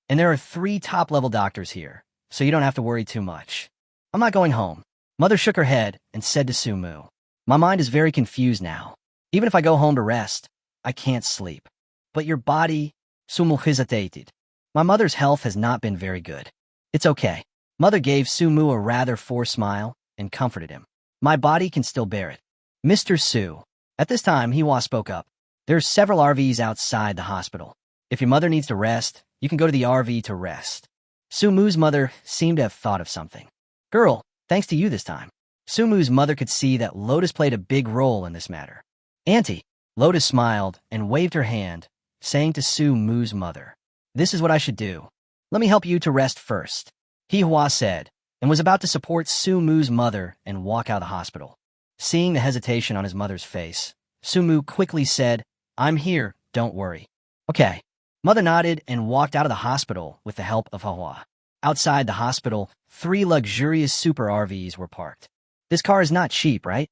And there are 3 top-level doctors here, so you don't have to worry too much." "I'm not going home." Mother shook her head and said to Su Mu, "My mind is very confused now. Even if I go home to rest, I can't sleep." "But your body," Su Mu hesitated. "My mother's health has not been very good." "It's okay." Mother gave Su Mu a rather forced smile and comforted him. "My body can still bear it." "Mr. Su." At this time, Hiwa spoke up. "There are several RVs outside the hospital. If your mother needs to rest, you can go to the RV to rest." Sumu's mother seemed to have thought of something. Girl, thanks to you this time. Sumu's mother could see that Lotus played a big role in this matter. Auntie, Lotus smiled and waved her hand, saying to Sumu's mother, this is what I should do. Let me help you to rest first. Hihua said, and was about to support Sumu's mother and walk out of the hospital. Seeing the hesitation on his mother's face, Sumu quickly said, I'm here, don't worry. Okay. Mother nodded and walked out of the hospital with the help of Hihua. Outside the hospital, 3 luxurious super RVs were parked. This car is not cheap, right?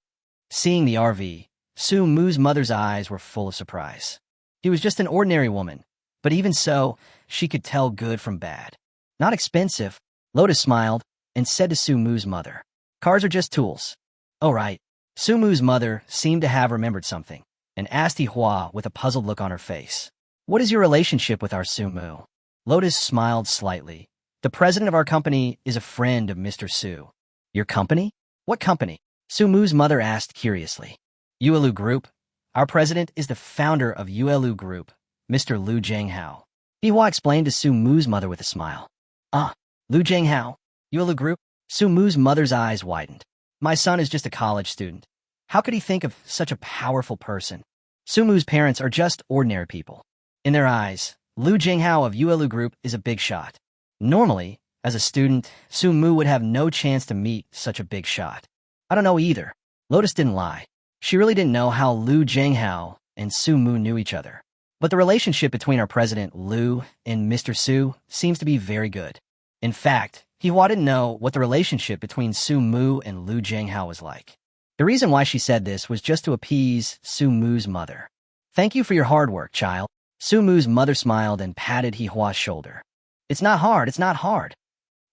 Seeing the RV, Sumu's mother's eyes were full of surprise. She was just an ordinary woman, but even so, she could tell good from bad. Not expensive, Lotus smiled and said to Sumu's mother, cars are just tools. Oh right. Sumu's mother seemed to have remembered something and asked Hihua with a puzzled look on her face. What is your relationship with our Sumu? Lotus smiled slightly. The president of our company is a friend of Mr. Su. Your company? What company? Sumu's mother asked curiously. Uelu Group. Our president is the founder of Uelu Group, Mr. Liu Jianghao. Hihua explained to Sumu's mother with a smile. Ah, Liu Jianghao, Uelu Group? Sumu's mother's eyes widened. My son is just a college student. How could he think of such a powerful person? Sumu's parents are just ordinary people. In their eyes, Liu Jianghao of Uelu Group is a big shot. Normally, as a student, Sumu would have no chance to meet such a big shot. I don't know either. Lotus didn't lie. She really didn't know how Liu Jianghao and Sumu knew each other. But the relationship between our president Liu and Mr. Su seems to be very good. In fact, Hihua didn't know what the relationship between Sumu and Liu Jianghao was like. The reason why she said this was just to appease Sumu's mother. Thank you for your hard work, child. Sumu's mother smiled and patted Hihua's shoulder. It's not hard, it's not hard.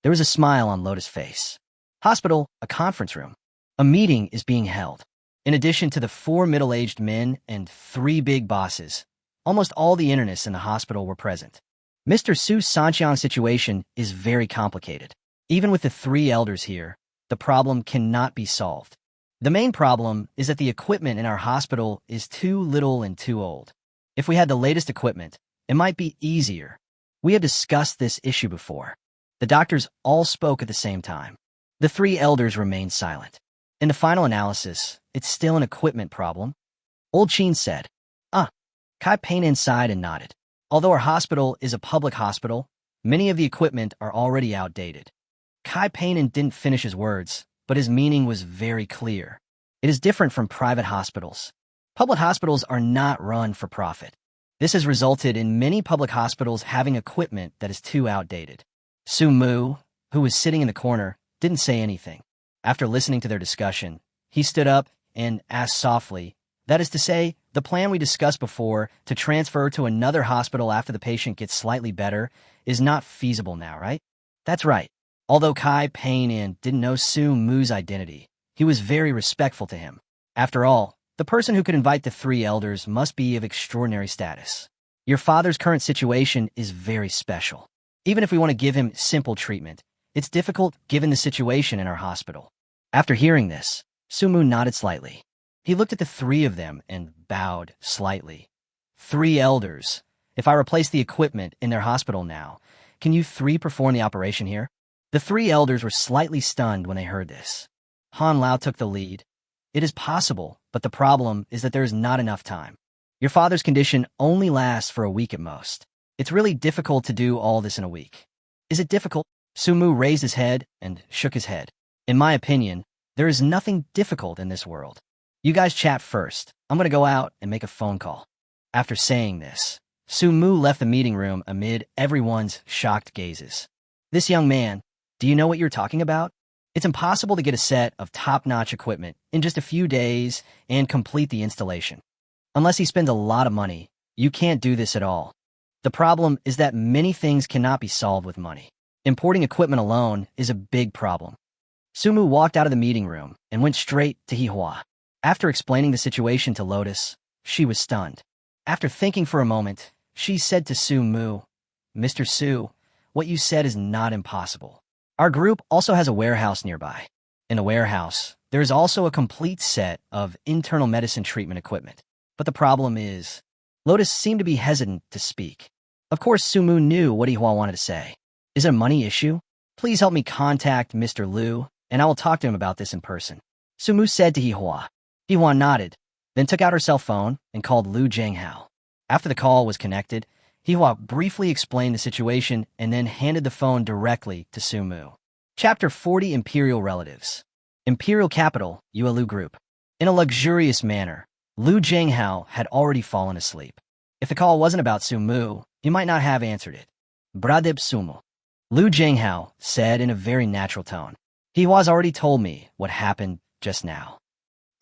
There was a smile on Lotus' face. Hospital, a conference room. A meeting is being held. In addition to the 4 middle-aged men and 3 big bosses, almost all the internists in the hospital were present. Mr. Su Sanqiang's situation is very complicated. Even with the 3 elders here, the problem cannot be solved. The main problem is that the equipment in our hospital is too little and too old. If we had the latest equipment, it might be easier. We had discussed this issue before. The doctors all spoke at the same time. The 3 elders remained silent. In the final analysis, it's still an equipment problem. Old Qin said, Kai painted inside and nodded. Although our hospital is a public hospital, many of the equipment are already outdated. Kai Painen didn't finish his words, but his meaning was very clear. It is different from private hospitals. Public hospitals are not run for profit. This has resulted in many public hospitals having equipment that is too outdated. Sumu, who was sitting in the corner, didn't say anything. After listening to their discussion, he stood up and asked softly, that is to say, the plan we discussed before to transfer to another hospital after the patient gets slightly better is not feasible now, right? That's right. Although Kai Painen didn't know Sumu's identity, he was very respectful to him. After all, the person who could invite the 3 elders must be of extraordinary status. Your father's current situation is very special. Even if we want to give him simple treatment, it's difficult given the situation in our hospital. After hearing this, Sumu nodded slightly. He looked at the 3 of them and bowed slightly. 3 elders. If I replace the equipment in their hospital now, can you 3 perform the operation here? The 3 elders were slightly stunned when they heard this. Han Lao took the lead. It is possible, but the problem is that there is not enough time. Your father's condition only lasts for a week at most. It's really difficult to do all this in a week. Is it difficult? Sumu raised his head and shook his head. In my opinion, there is nothing difficult in this world. You guys chat first. I'm going to go out and make a phone call. After saying this, Sumu left the meeting room amid everyone's shocked gazes. This young man, do you know what you're talking about? It's impossible to get a set of top-notch equipment in just a few days and complete the installation. Unless he spends a lot of money, you can't do this at all. The problem is that many things cannot be solved with money. Importing equipment alone is a big problem. Sumu walked out of the meeting room and went straight to Hihua. After explaining the situation to Lotus, she was stunned. After thinking for a moment, she said to Sumu, Mr. Su, what you said is not impossible. Our group also has a warehouse nearby. In the warehouse, there is also a complete set of internal medicine treatment equipment. But the problem is, Lotus seemed to be hesitant to speak. Of course, Sumu knew what Hihua wanted to say. Is it a money issue? Please help me contact Mr. Liu, and I will talk to him about this in person. Sumu said to Hihua. Hihua nodded, then took out her cell phone and called Liu Zhenghao. After the call was connected, Hihua briefly explained the situation and then handed the phone directly to Sumu. Chapter 40 Imperial Relatives. Imperial Capital, Yuelu Group. In a luxurious manner, Liu Zhenghao had already fallen asleep. If the call wasn't about Sumu, he might not have answered it. Bradib Sumu. Liu Zhenghao said in a very natural tone. Hihua's already told me what happened just now.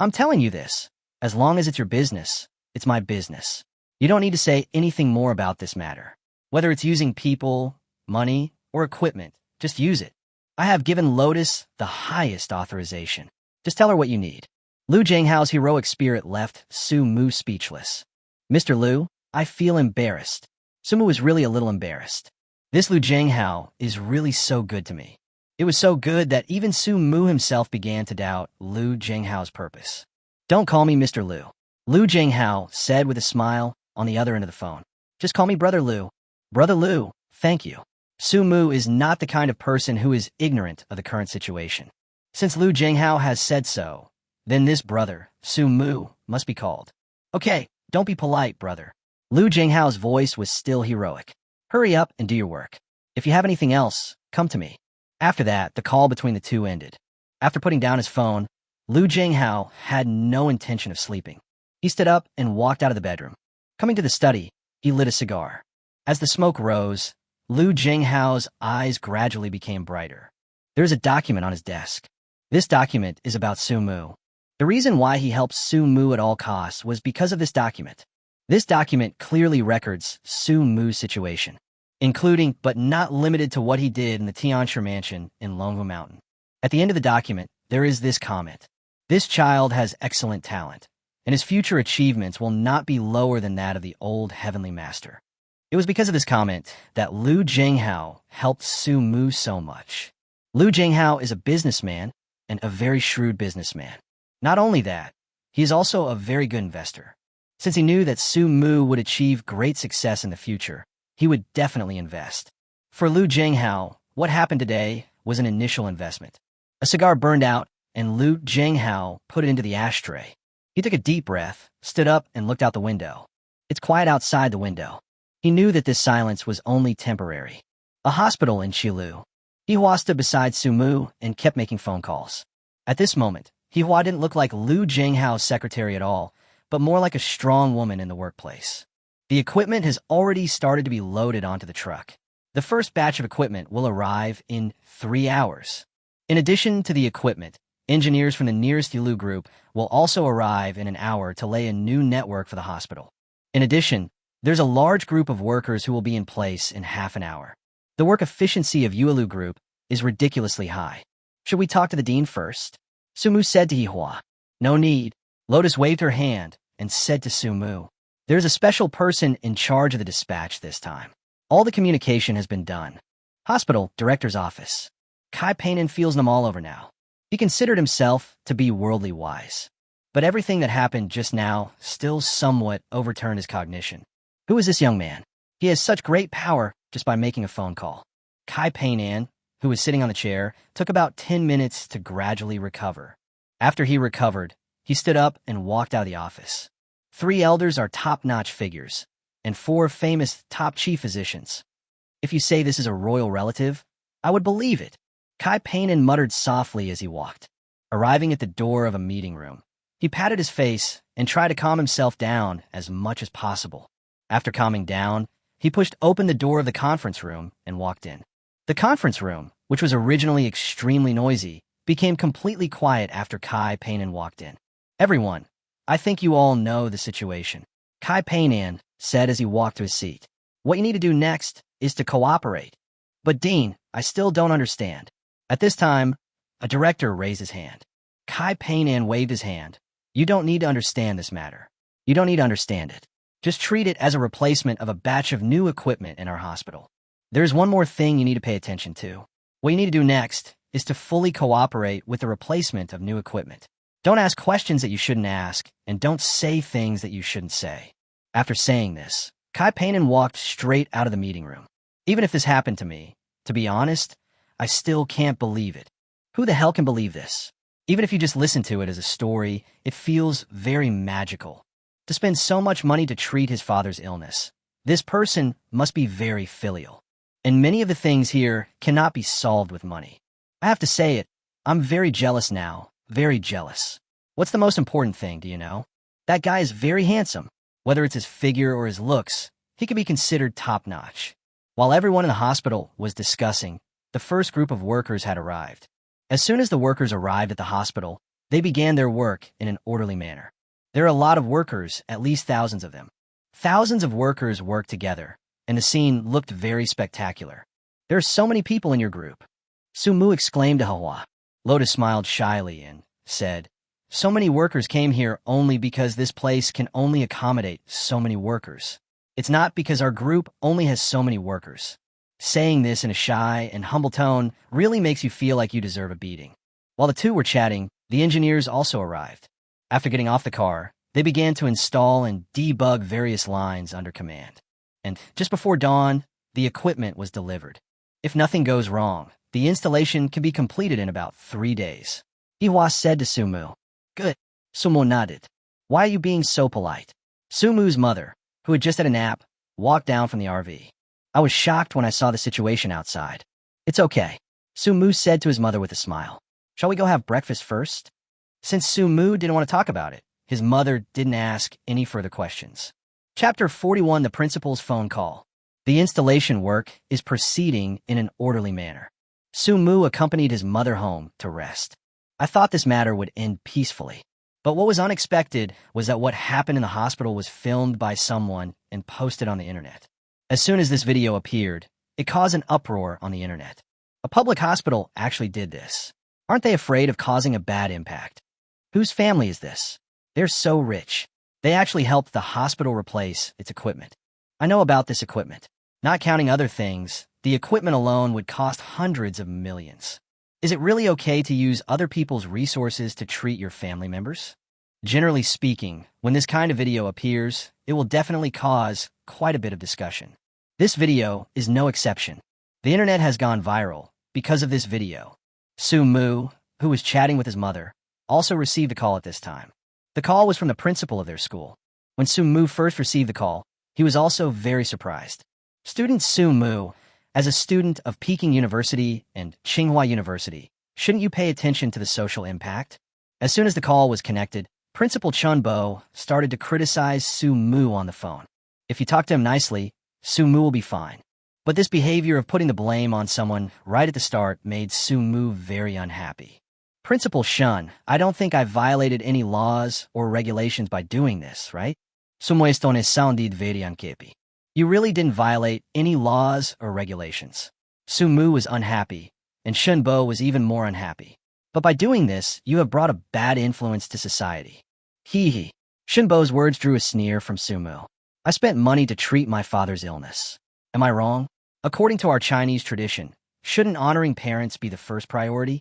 I'm telling you this. As long as it's your business, it's my business. You don't need to say anything more about this matter. Whether it's using people, money, or equipment, just use it. I have given Lotus the highest authorization. Just tell her what you need. Liu Zhenghao's heroic spirit left Sumu speechless. Mr. Liu, I feel embarrassed. Sumu was really a little embarrassed. This Liu Zhenghao is really so good to me. It was so good that even Sumu himself began to doubt Liu Zhenghao's purpose. Don't call me Mr. Liu. Liu Zhenghao said with a smile on the other end of the phone. Just call me Brother Liu. Brother Liu, thank you. Sumu is not the kind of person who is ignorant of the current situation. Since Liu Zhenghao has said so, then this brother, Sumu, must be called. Okay, don't be polite, brother. Liu Zhenghao's voice was still heroic. Hurry up and do your work. If you have anything else, come to me. After that, the call between the two ended. After putting down his phone, Liu Zhenghao had no intention of sleeping. He stood up and walked out of the bedroom. Coming to the study, he lit a cigar. As the smoke rose, Liu Zhenghao's eyes gradually became brighter. There is a document on his desk. This document is about Sumu. The reason why he helped Sumu at all costs was because of this document. This document clearly records Sumu's situation, including but not limited to what he did in the Tianshi mansion in Longhoo Mountain. At the end of the document, there is this comment. This child has excellent talent, and his future achievements will not be lower than that of the old heavenly master. It was because of this comment that Liu Zhenghao helped Sumu so much. Liu Zhenghao is a businessman and a very shrewd businessman. Not only that, he is also a very good investor. Since he knew that Sumu would achieve great success in the future, he would definitely invest. For Liu Zhenghao, what happened today was an initial investment. A cigar burned out, and Liu Zhenghao put it into the ashtray. He took a deep breath, stood up, and looked out the window. It's quiet outside the window. He knew that this silence was only temporary. A hospital in Qilu. Hihua stood beside Sumu and kept making phone calls. At this moment, Hihua didn't look like Liu Zhenghao's secretary at all, but more like a strong woman in the workplace. The equipment has already started to be loaded onto the truck. The first batch of equipment will arrive in 3 hours. In addition to the equipment, engineers from the nearest Yulu group will also arrive in an hour to lay a new network for the hospital. In addition, there's a large group of workers who will be in place in half an hour. The work efficiency of Yuelu Group is ridiculously high. Should we talk to the dean first? Sumu said to Hihua. No need. Lotus waved her hand and said to Sumu. There's a special person in charge of the dispatch this time. All the communication has been done. Hospital, director's office. Kai Painin feels them all over now. He considered himself to be worldly wise. But everything that happened just now still somewhat overturned his cognition. Who is this young man? He has such great power just by making a phone call. Kai Painin, who was sitting on the chair, took about 10 minutes to gradually recover. After he recovered, he stood up and walked out of the office. 3 elders are top-notch figures, and 4 famous top chief physicians. If you say this is a royal relative, I would believe it. Kai Painin muttered softly as he walked. Arriving at the door of a meeting room, he patted his face and tried to calm himself down as much as possible. After calming down, he pushed open the door of the conference room and walked in. The conference room, which was originally extremely noisy, became completely quiet after Kai Painin walked in. Everyone, I think you all know the situation. Kai Painin said as he walked to his seat. What you need to do next is to cooperate. But Dean, I still don't understand. At this time, a director raised his hand. Kai Painin waved his hand. You don't need to understand this matter. You don't need to understand it. Just treat it as a replacement of a batch of new equipment in our hospital. There's one more thing you need to pay attention to. What you need to do next is to fully cooperate with the replacement of new equipment. Don't ask questions that you shouldn't ask, and don't say things that you shouldn't say. After saying this, Kai Painin walked straight out of the meeting room. Even if this happened to me, To be honest, I still can't believe it. Who the hell can believe this? Even if you just listen to it as a story, it feels very magical. To spend so much money to treat his father's illness, this person must be very filial. And many of the things here cannot be solved with money. I have to say it, I'm very jealous now, very jealous. What's the most important thing, do you know? That guy is very handsome. Whether it's his figure or his looks, he could be considered top-notch. While everyone in the hospital was discussing, the first group of workers had arrived. As soon as the workers arrived at the hospital, they began their work in an orderly manner. There are a lot of workers, at least thousands of them. Thousands of workers worked together, and the scene looked very spectacular. There are so many people in your group. Sumu exclaimed to Hwa. Lotus smiled shyly and said, so many workers came here only because this place can only accommodate so many workers. It's not because our group only has so many workers. Saying this in a shy and humble tone really makes you feel like you deserve a beating. While the two were chatting, the engineers also arrived. After getting off the car, they began to install and debug various lines under command. And just before dawn, the equipment was delivered. If nothing goes wrong, the installation can be completed in about 3 days. Iwa said to Sumu. Good. Sumu nodded. Why are you being so polite? Sumu's mother, who had just had a nap, walked down from the RV. I was shocked when I saw the situation outside. It's okay, Sumu said to his mother with a smile. Shall we go have breakfast first? Since Sumu didn't want to talk about it, his mother didn't ask any further questions. Chapter 41, The Principal's Phone Call. The installation work is proceeding in an orderly manner. Sumu accompanied his mother home to rest. I thought this matter would end peacefully. But what was unexpected was that what happened in the hospital was filmed by someone and posted on the internet. As soon as this video appeared, it caused an uproar on the internet. A public hospital actually did this. Aren't they afraid of causing a bad impact? Whose family is this? They're so rich. They actually helped the hospital replace its equipment. I know about this equipment. Not counting other things, the equipment alone would cost hundreds of millions. Is it really okay to use other people's resources to treat your family members? Generally speaking, when this kind of video appears, it will definitely cause quite a bit of discussion. This video is no exception. The internet has gone viral because of this video. Sumu, who was chatting with his mother, also received a call at this time. The call was from the principal of their school. When Sumu first received the call, he was also very surprised. Student Sumu, as a student of Peking University and Tsinghua University, shouldn't you pay attention to the social impact? As soon as the call was connected, Principal Chunbo started to criticize Sumu on the phone. If you talk to him nicely, Sumu will be fine. But this behavior of putting the blame on someone right at the start made Sumu very unhappy. Principal Shun, I don't think I violated any laws or regulations by doing this, right? Sumu esto ne sounded very unhappy. You really didn't violate any laws or regulations. Sumu was unhappy, and Shunbo was even more unhappy. But by doing this, you have brought a bad influence to society. Hee hee. Shunbo's words drew a sneer from Sumu. I spent money to treat my father's illness. Am I wrong? According to our Chinese tradition, shouldn't honoring parents be the first priority?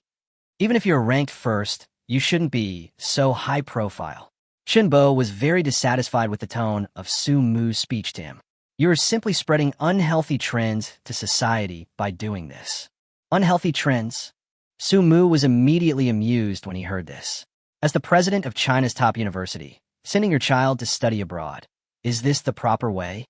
Even if you're ranked first, you shouldn't be so high profile. Shunbo was very dissatisfied with the tone of Sumu's speech to him. You're simply spreading unhealthy trends to society by doing this. Unhealthy trends? Sumu was immediately amused when he heard this. As the president of China's top university, sending your child to study abroad, is this the proper way?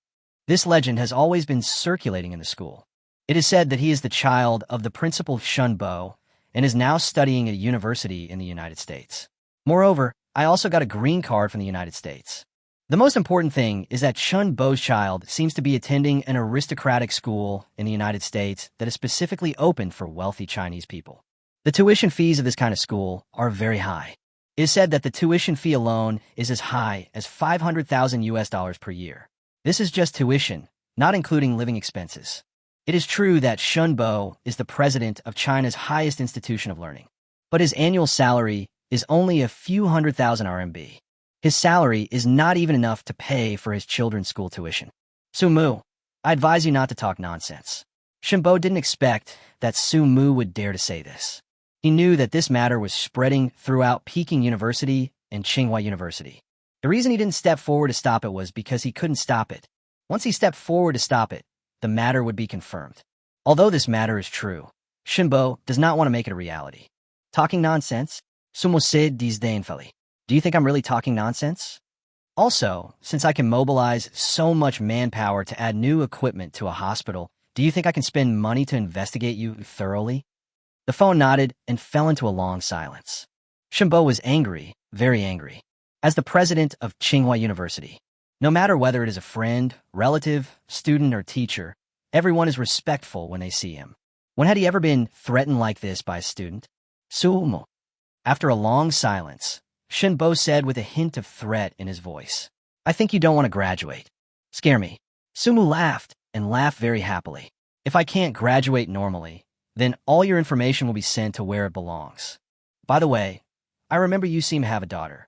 This legend has always been circulating in the school. It is said that he is the child of the principal Shunbo and is now studying at a university in the United States. Moreover, I also got a green card from the United States. The most important thing is that Shunbo's child seems to be attending an aristocratic school in the United States that is specifically open for wealthy Chinese people. The tuition fees of this kind of school are very high. It is said that the tuition fee alone is as high as $500,000 per year. This is just tuition, not including living expenses. It is true that Shunbo is the president of China's highest institution of learning, but his annual salary is only a few $100,000 RMB. His salary is not even enough to pay for his children's school tuition. Sumu, I advise you not to talk nonsense. Shunbo didn't expect that Sumu would dare to say this. He knew that this matter was spreading throughout Peking University and Tsinghua University. The reason he didn't step forward to stop it was because he couldn't stop it. Once he stepped forward to stop it, the matter would be confirmed. Although this matter is true, Shinbo does not want to make it a reality. Talking nonsense? Sumo said disdainfully. Do you think I'm really talking nonsense? Also, since I can mobilize so much manpower to add new equipment to a hospital, do you think I can spend money to investigate you thoroughly? The phone nodded and fell into a long silence. Shinbo was angry, very angry. As the president of Tsinghua University, no matter whether it is a friend, relative, student, or teacher, everyone is respectful when they see him. When had he ever been threatened like this by a student? Sumo. After a long silence, Shinbo said with a hint of threat in his voice, I think you don't want to graduate. Scare me. Sumu laughed, and laughed very happily. If I can't graduate normally, then all your information will be sent to where it belongs. By the way, I remember you seem to have a daughter.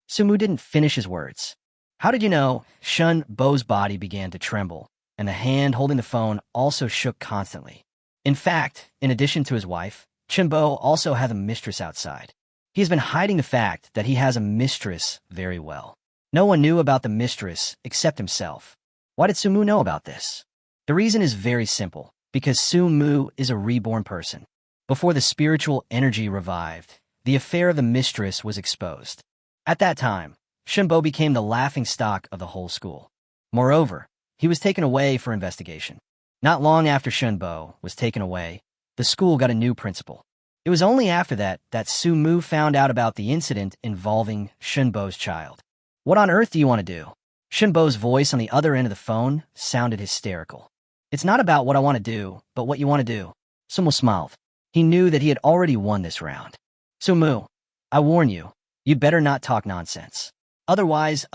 Sumu didn't finish his words. How did you know? Shinbo's body began to tremble, and the hand holding the phone also shook constantly. In fact, in addition to his wife, Shinbo also has a mistress outside. He has been hiding the fact that he has a mistress very well. No one knew about the mistress except himself. Why did Sumu know about this? The reason is very simple, because Sumu is a reborn person. Before the spiritual energy revived, the affair of the mistress was exposed. At that time, Shinbo became the laughingstock of the whole school. Moreover, he was taken away for investigation. Not long after Shinbo was taken away, the school got a new principal. It was only after that Sumu found out about the incident involving Shinbo's child. What on earth do you want to do? Shinbo's voice on the other end of the phone sounded hysterical. It's not about what I want to do, but what you want to do. Sumu smiled. He knew that he had already won this round. Sumu, I warn you, you'd better not talk nonsense. Otherwise.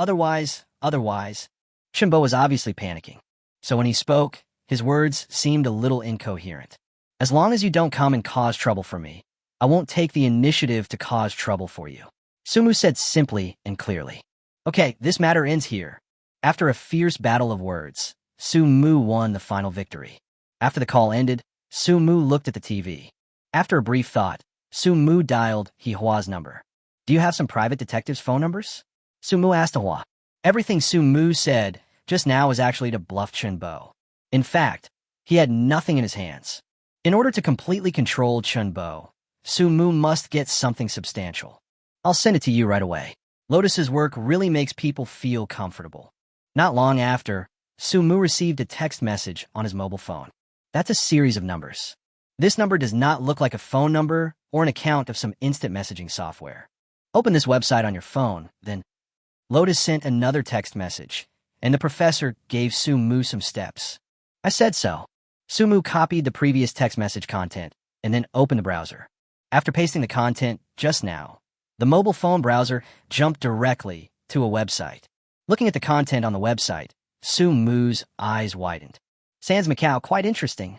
Shinbo was obviously panicking. So when he spoke, his words seemed a little incoherent. As long as you don't come and cause trouble for me, I won't take the initiative to cause trouble for you. Sumu said simply and clearly. Okay, this matter ends here. After a fierce battle of words, Sumu won the final victory. After the call ended, Sumu looked at the TV. After a brief thought, Sumu dialed Hihua's number. Do you have some private detective's phone numbers? Sumu asked Hua. Everything Sumu said just now was actually to bluff Shinbo. In fact, he had nothing in his hands. In order to completely control Shinbo, Sumu must get something substantial. I'll send it to you right away. Lotus's work really makes people feel comfortable. Not long after, Sumu received a text message on his mobile phone. That's a series of numbers. This number does not look like a phone number or an account of some instant messaging software. Open this website on your phone, then. Lotus sent another text message, and the professor gave Sumu some steps. I said so. Sumu copied the previous text message content and then opened the browser. After pasting the content just now, the mobile phone browser jumped directly to a website. Looking at the content on the website, Sumu's eyes widened. Sans Macau, quite interesting.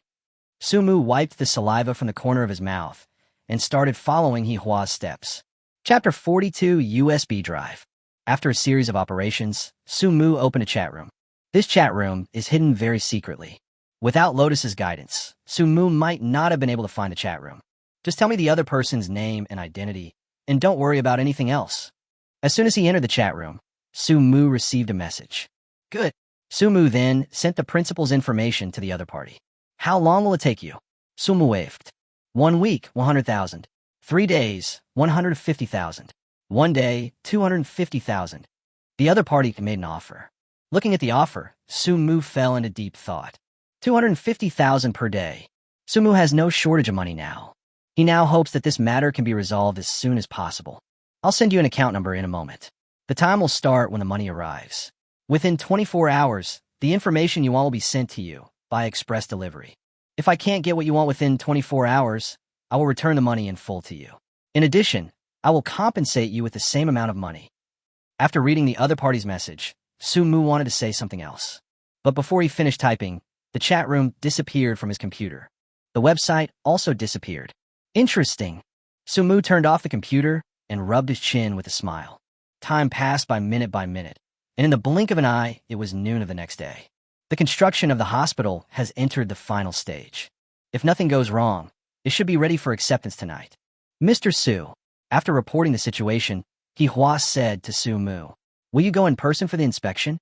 Sumu wiped the saliva from the corner of his mouth and started following Hihua's steps. Chapter 42 USB drive. After a series of operations, Sumu opened a chat room. This chat room is hidden very secretly. Without Lotus's guidance, Sumu might not have been able to find the chat room. Just tell me the other person's name and identity, and don't worry about anything else. As soon as he entered the chat room, Sumu received a message. Good. Sumu then sent the principal's information to the other party. How long will it take you? Sumu waved. 1 week, 100,000. 3 days, 150,000. 1 day, 250,000. The other party made an offer. Looking at the offer, Sumu fell into deep thought. 250,000 per day. Sumu has no shortage of money now. He now hopes that this matter can be resolved as soon as possible. I'll send you an account number in a moment. The time will start when the money arrives. Within 24 hours, the information you want will be sent to you by express delivery. If I can't get what you want within 24 hours, I will return the money in full to you. In addition, I will compensate you with the same amount of money. After reading the other party's message, Sumu wanted to say something else. But before he finished typing, the chat room disappeared from his computer. The website also disappeared. Interesting. Sumu turned off the computer and rubbed his chin with a smile. Time passed by minute, and in the blink of an eye, it was noon of the next day. The construction of the hospital has entered the final stage. If nothing goes wrong, it should be ready for acceptance tonight. Mr. Su, after reporting the situation, Hihua said to Sumu, will you go in person for the inspection?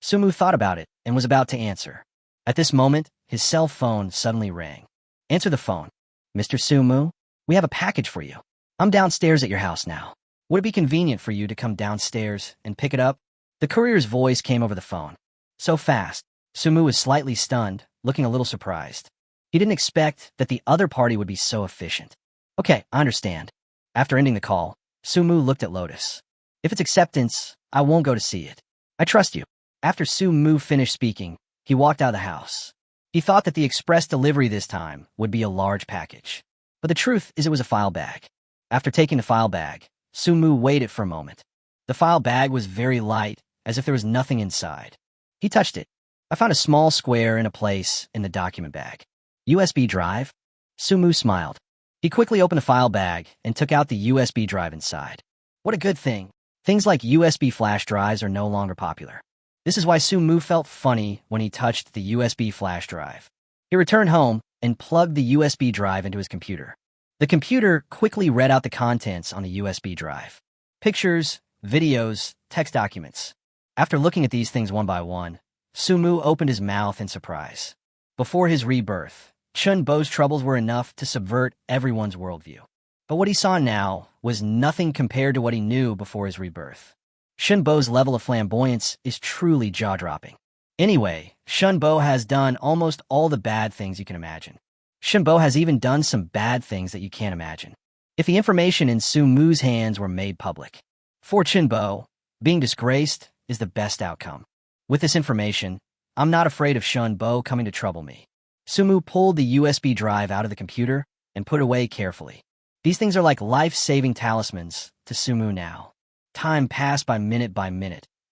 Sumu thought about it and was about to answer. At this moment, his cell phone suddenly rang. Answer the phone. Mr. Sumu, we have a package for you. I'm downstairs at your house now. Would it be convenient for you to come downstairs and pick it up? The courier's voice came over the phone. So fast, Sumu was slightly stunned, looking a little surprised. He didn't expect that the other party would be so efficient. Okay, I understand. After ending the call, Sumu looked at Lotus. If it's acceptance, I won't go to see it. I trust you. After Sumu finished speaking, he walked out of the house. He thought that the express delivery this time would be a large package. But the truth is it was a file bag. After taking the file bag, Sumu waited for a moment. The file bag was very light, as if there was nothing inside. He touched it. I found a small square in a place in the document bag. USB drive? Sumu smiled. He quickly opened the file bag and took out the USB drive inside. What a good thing. Things like USB flash drives are no longer popular. This is why Sumu felt funny when he touched the USB flash drive. He returned home and plugged the USB drive into his computer. The computer quickly read out the contents on the USB drive. Pictures, videos, text documents. After looking at these things one by one, Sumu opened his mouth in surprise. Before his rebirth, Chunbo's troubles were enough to subvert everyone's worldview. But what he saw now was nothing compared to what he knew before his rebirth. Chunbo's level of flamboyance is truly jaw-dropping. Anyway, Chunbo has done almost all the bad things you can imagine. Chunbo has even done some bad things that you can't imagine. If the information in Sumu's hands were made public. For Chunbo, being disgraced is the best outcome. With this information, I'm not afraid of Chunbo coming to trouble me. Sumu pulled the USB drive out of the computer and put it away carefully. These things are like life-saving talismans to Sumu now. Time passed by minute,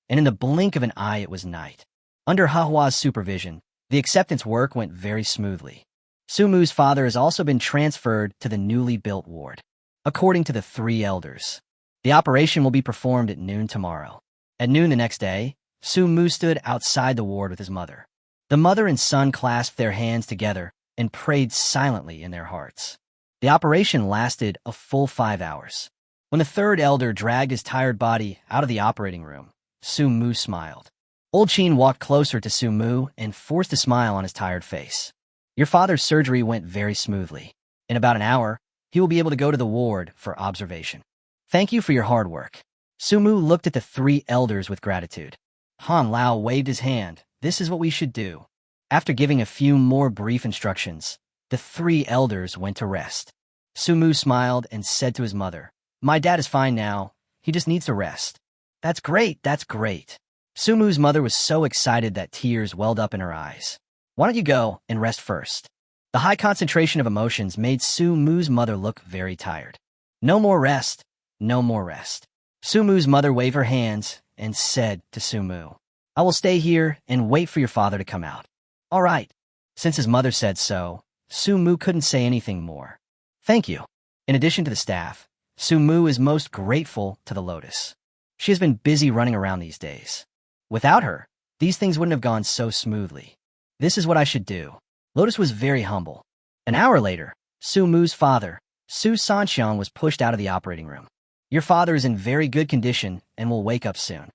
and in the blink of an eye it was night. Under Hahua's supervision, the acceptance work went very smoothly. Sumu's father has also been transferred to the newly built ward. According to the three elders, the operation will be performed at noon tomorrow. At noon the next day, Sumu stood outside the ward with his mother. The mother and son clasped their hands together and prayed silently in their hearts. The operation lasted a full 5 hours. When the third elder dragged his tired body out of the operating room, Sumu smiled. Old Chin walked closer to Sumu and forced a smile on his tired face. Your father's surgery went very smoothly. In about an hour, he will be able to go to the ward for observation. Thank you for your hard work. Sumu looked at the three elders with gratitude. Han Lao waved his hand. This is what we should do. After giving a few more brief instructions, the three elders went to rest. Sumu smiled and said to his mother, My dad is fine now. He just needs to rest. That's great, that's great. Sumu's mother was so excited that tears welled up in her eyes. Why don't you go and rest first? The high concentration of emotions made Sumu's mother look very tired. No more rest, no more rest. Sumu's mother waved her hands and said to Sumu, I will stay here and wait for your father to come out. All right. Since his mother said so, Sumu couldn't say anything more. Thank you. In addition to the staff, Sumu is most grateful to the Lotus. She has been busy running around these days. Without her, these things wouldn't have gone so smoothly. This is what I should do. Lotus was very humble. An hour later, Sumu's father, Su Sanxiang, was pushed out of the operating room. Your father is in very good condition and will wake up soon.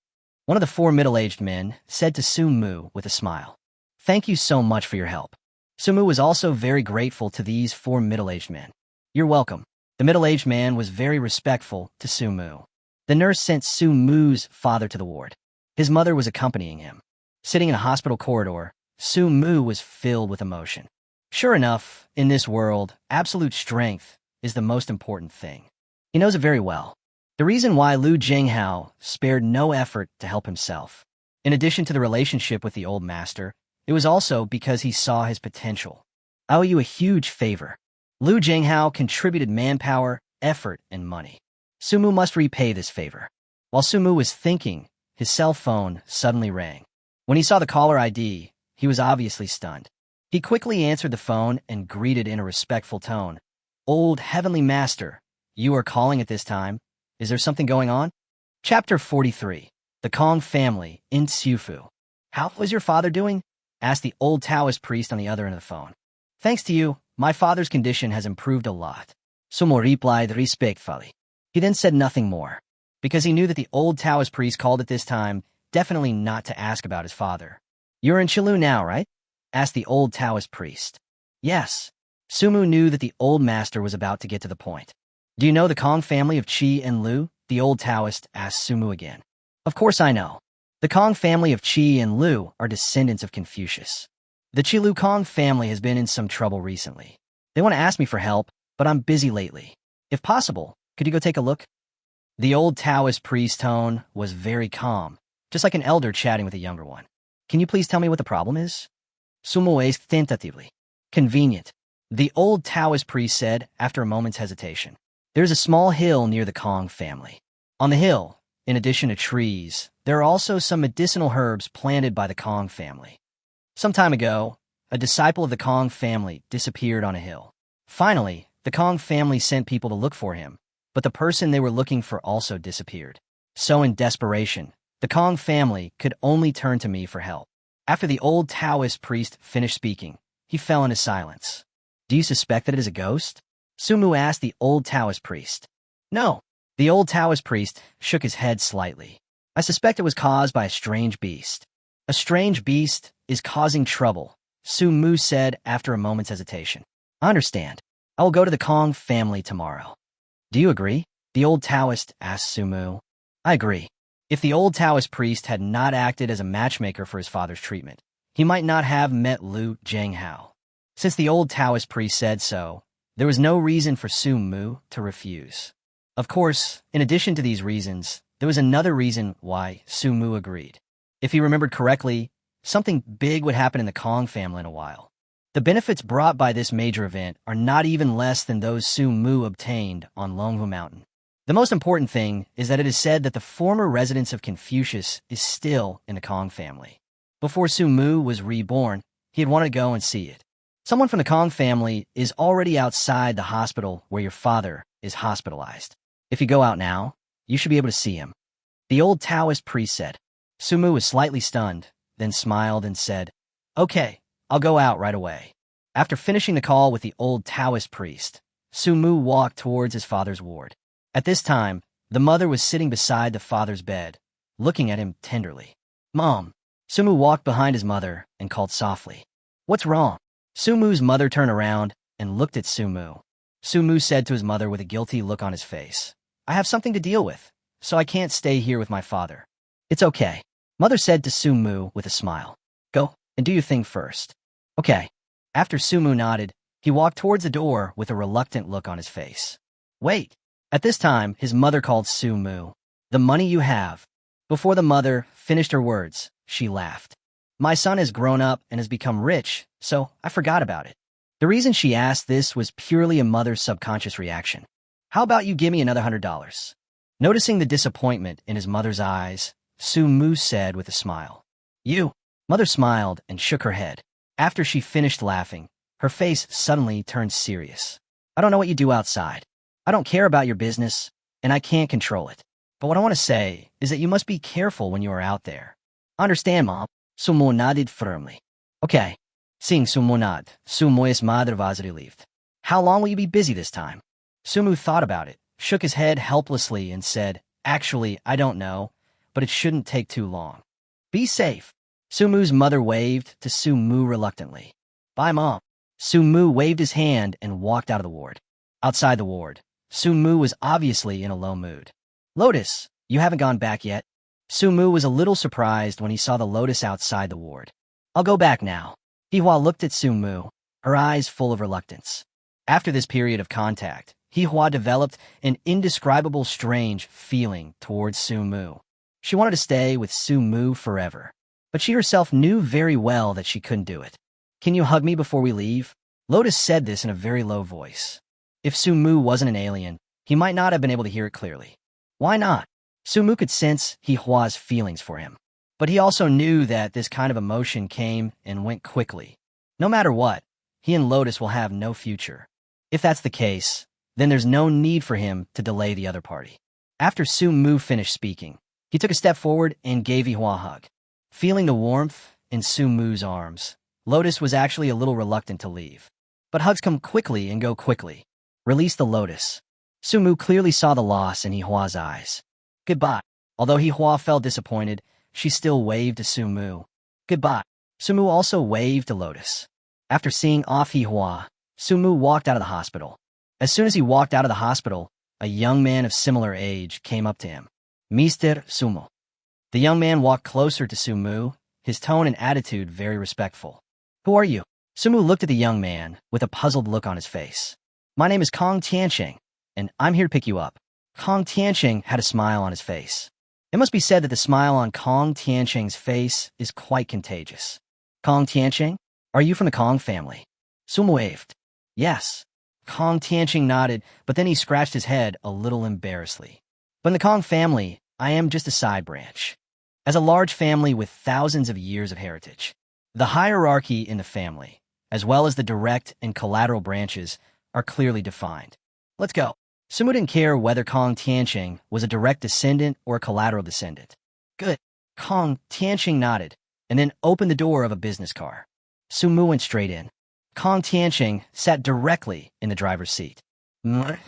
One of the four middle-aged men said to Sumu with a smile. Thank you so much for your help. Sumu was also very grateful to these four middle-aged men. You're welcome. The middle-aged man was very respectful to Sumu. The nurse sent Sumu's father to the ward. His mother was accompanying him. Sitting in a hospital corridor, Sumu was filled with emotion. Sure enough, in this world, absolute strength is the most important thing. He knows it very well. The reason why Lu Jinghao spared no effort to help himself. In addition to the relationship with the old master, it was also because he saw his potential. I owe you a huge favor. Lu Jinghao contributed manpower, effort, and money. Sumu must repay this favor. While Sumu was thinking, his cell phone suddenly rang. When he saw the caller ID, he was obviously stunned. He quickly answered the phone and greeted in a respectful tone. Old Heavenly Master, you are calling at this time. Is there something going on? Chapter 43. The Kong Family in Xiufu. How was your father doing? Asked the old Taoist priest on the other end of the phone. Thanks to you, my father's condition has improved a lot. Sumo replied respectfully. He then said nothing more, because he knew that the old Taoist priest called at this time, definitely not to ask about his father. You're in Chilu now, right? asked the old Taoist priest. Yes. Sumu knew that the old master was about to get to the point. Do you know the Kong family of Qi and Lu? The old Taoist asked Sumu again. Of course I know. The Kong family of Qi and Lu are descendants of Confucius. The Qi-Lu Kong family has been in some trouble recently. They want to ask me for help, but I'm busy lately. If possible, could you go take a look? The old Taoist priest's tone was very calm, just like an elder chatting with a younger one. Can you please tell me what the problem is? Sumu asked tentatively. Convenient. The old Taoist priest said after a moment's hesitation. There's a small hill near the Kong family. On the hill, in addition to trees, there are also some medicinal herbs planted by the Kong family. Some time ago, a disciple of the Kong family disappeared on a hill. Finally, the Kong family sent people to look for him, but the person they were looking for also disappeared. So in desperation, the Kong family could only turn to me for help. After the old Taoist priest finished speaking, he fell into silence. Do you suspect that it is a ghost? Sumu asked the old Taoist priest. No. The old Taoist priest shook his head slightly. I suspect it was caused by a strange beast. A strange beast is causing trouble, Sumu said after a moment's hesitation. I understand. I will go to the Kong family tomorrow. Do you agree? The old Taoist asked Sumu. I agree. If the old Taoist priest had not acted as a matchmaker for his father's treatment, he might not have met Lu Zhenghao. Since the old Taoist priest said so, there was no reason for Sumu to refuse. Of course, in addition to these reasons, there was another reason why Sumu agreed. If he remembered correctly, something big would happen in the Kong family in a while. The benefits brought by this major event are not even less than those Sumu obtained on Longhoo Mountain. The most important thing is that it is said that the former residence of Confucius is still in the Kong family. Before Sumu was reborn, he had wanted to go and see it. Someone from the Kong family is already outside the hospital where your father is hospitalized. If you go out now, you should be able to see him. The old Taoist priest said. Sumu was slightly stunned, then smiled and said, Okay, I'll go out right away. After finishing the call with the old Taoist priest, Sumu walked towards his father's ward. At this time, the mother was sitting beside the father's bed, looking at him tenderly. Mom. Sumu walked behind his mother and called softly. What's wrong? Sumu's mother turned around and looked at Sumu. Sumu said to his mother with a guilty look on his face, I have something to deal with, so I can't stay here with my father. It's okay. Mother said to Sumu with a smile. Go and do your thing first. Okay. After Sumu nodded, he walked towards the door with a reluctant look on his face. Wait. At this time, his mother called Sumu. The money you have. Before the mother finished her words, she laughed. My son has grown up and has become rich, so I forgot about it. The reason she asked this was purely a mother's subconscious reaction. How about you give me another $100? Noticing the disappointment in his mother's eyes, Sumu said with a smile. You. Mother smiled and shook her head. After she finished laughing, her face suddenly turned serious. I don't know what you do outside. I don't care about your business, and I can't control it. But what I want to say is that you must be careful when you are out there. Understand, Mom? Sumu nodded firmly. Okay. Seeing Sumu nod, Sumu's mother was relieved. How long will you be busy this time? Sumu thought about it, shook his head helplessly and said, Actually, I don't know, but it shouldn't take too long. Be safe. Sumu's mother waved to Sumu reluctantly. Bye, Mom. Sumu waved his hand and walked out of the ward. Outside the ward, Sumu was obviously in a low mood. Lotus, you haven't gone back yet? Sumu was a little surprised when he saw the Lotus outside the ward. I'll go back now. Hihua looked at Sumu, her eyes full of reluctance. After this period of contact, Hihua developed an indescribable strange feeling towards Sumu. She wanted to stay with Sumu forever, but she herself knew very well that she couldn't do it. Can you hug me before we leave? Lotus said this in a very low voice. If Sumu wasn't an alien, he might not have been able to hear it clearly. Why not? Sumu could sense Hihua's feelings for him. But he also knew that this kind of emotion came and went quickly. No matter what, he and Lotus will have no future. If that's the case, then there's no need for him to delay the other party. After Sumu finished speaking, he took a step forward and gave Hihua a hug. Feeling the warmth in Sumu's arms, Lotus was actually a little reluctant to leave. But hugs come quickly and go quickly. Release the Lotus. Sumu clearly saw the loss in Hihua's eyes. Goodbye. Although Hihua felt disappointed, she still waved to Sumu. Goodbye. Sumu also waved to Lotus. After seeing Hua, Sumu walked out of the hospital. As soon as he walked out of the hospital, a young man of similar age came up to him. Mr. Sumu. The young man walked closer to Sumu, his tone and attitude very respectful. Who are you? Sumu looked at the young man with a puzzled look on his face. My name is Kong Tianqing, and I'm here to pick you up. Kong Tianqing had a smile on his face. It must be said that the smile on Kong Tianqing's face is quite contagious. Kong Tianqing, are you from the Kong family? Sumu waved. Yes. Kong Tianqing nodded, but then he scratched his head a little embarrassedly. But in the Kong family, I am just a side branch. As a large family with thousands of years of heritage, the hierarchy in the family, as well as the direct and collateral branches, are clearly defined. Let's go. Sumu didn't care whether Kong Tianqing was a direct descendant or a collateral descendant. Good. Kong Tianqing nodded, and then opened the door of a business car. Sumu went straight in. Kong Tianqing sat directly in the driver's seat.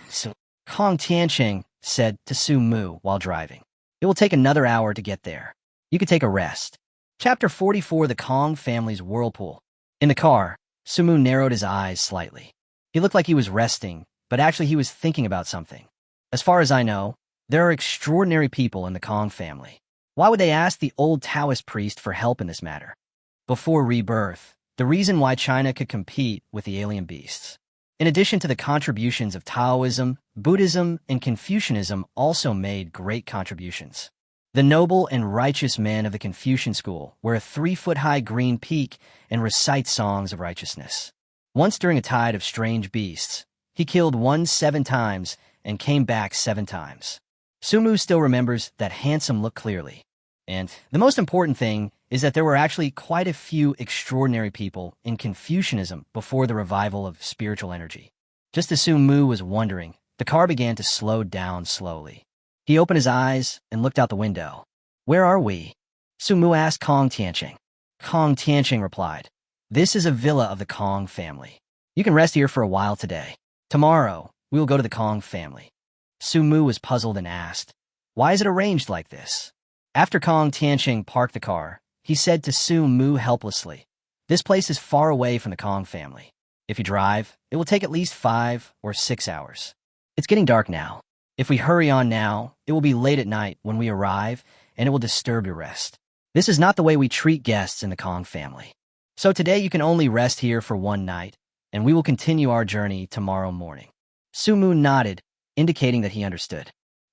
So Kong Tianqing said to Sumu while driving. It will take another hour to get there. You could take a rest. Chapter 44, The Kong Family's Whirlpool. In the car, Sumu narrowed his eyes slightly. He looked like he was resting, but actually he was thinking about something. As far as I know, there are extraordinary people in the Kong family. Why would they ask the old Taoist priest for help in this matter? Before rebirth, the reason why China could compete with the alien beasts. In addition to the contributions of Taoism, Buddhism, and Confucianism also made great contributions. The noble and righteous men of the Confucian school wear a 3-foot-high green peak and recite songs of righteousness. Once during a tide of strange beasts, he killed one 7 times and came back 7 times. Sumu still remembers that handsome look clearly. And the most important thing is that there were actually quite a few extraordinary people in Confucianism before the revival of spiritual energy. Just as Sumu was wondering, the car began to slow down slowly. He opened his eyes and looked out the window. Where are we? Sumu asked Kong Tianqing. Kong Tianqing replied, This is a villa of the Kong family. You can rest here for a while today. Tomorrow, we will go to the Kong family. Sumu was puzzled and asked, Why is it arranged like this? After Kong Tianqing parked the car, he said to Sumu helplessly, This place is far away from the Kong family. If you drive, it will take at least 5 or 6 hours. It's getting dark now. If we hurry on now, it will be late at night when we arrive, and it will disturb your rest. This is not the way we treat guests in the Kong family. So today you can only rest here for 1 night, and we will continue our journey tomorrow morning. Sumu nodded, indicating that he understood.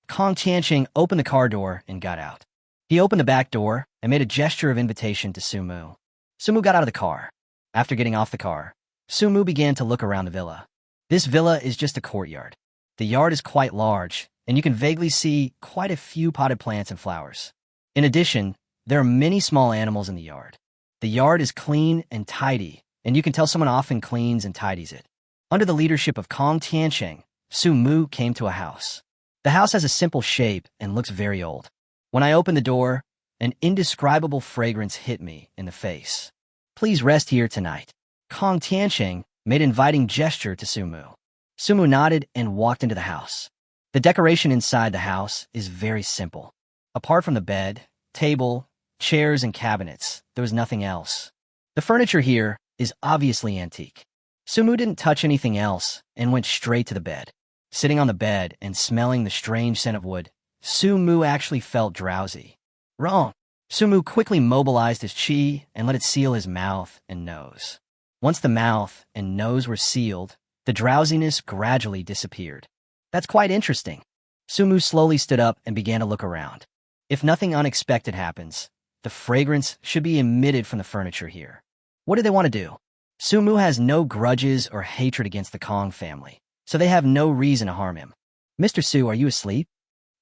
Kong Tianqing opened the car door and got out. He opened the back door and made a gesture of invitation to Sumu. Sumu got out of the car. After getting off the car, Sumu began to look around the villa. This villa is just a courtyard. The yard is quite large, and you can vaguely see quite a few potted plants and flowers. In addition, there are many small animals in the yard. The yard is clean and tidy, and you can tell someone often cleans and tidies it. Under the leadership of Kong Tianqing, Sumu came to a house. The house has a simple shape and looks very old. When I opened the door, an indescribable fragrance hit me in the face. Please rest here tonight. Kong Tianqing made an inviting gesture to Sumu. Sumu nodded and walked into the house. The decoration inside the house is very simple. Apart from the bed, table, chairs, and cabinets, there was nothing else. The furniture here is obviously antique. Sumu didn't touch anything else and went straight to the bed. Sitting on the bed and smelling the strange scent of wood, Sumu actually felt drowsy. Wrong. Sumu quickly mobilized his chi and let it seal his mouth and nose. Once the mouth and nose were sealed, the drowsiness gradually disappeared. That's quite interesting. Sumu slowly stood up and began to look around. If nothing unexpected happens, the fragrance should be emitted from the furniture here. What do they want to do? Sumu has no grudges or hatred against the Kong family, so they have no reason to harm him. Mr. Su, are you asleep?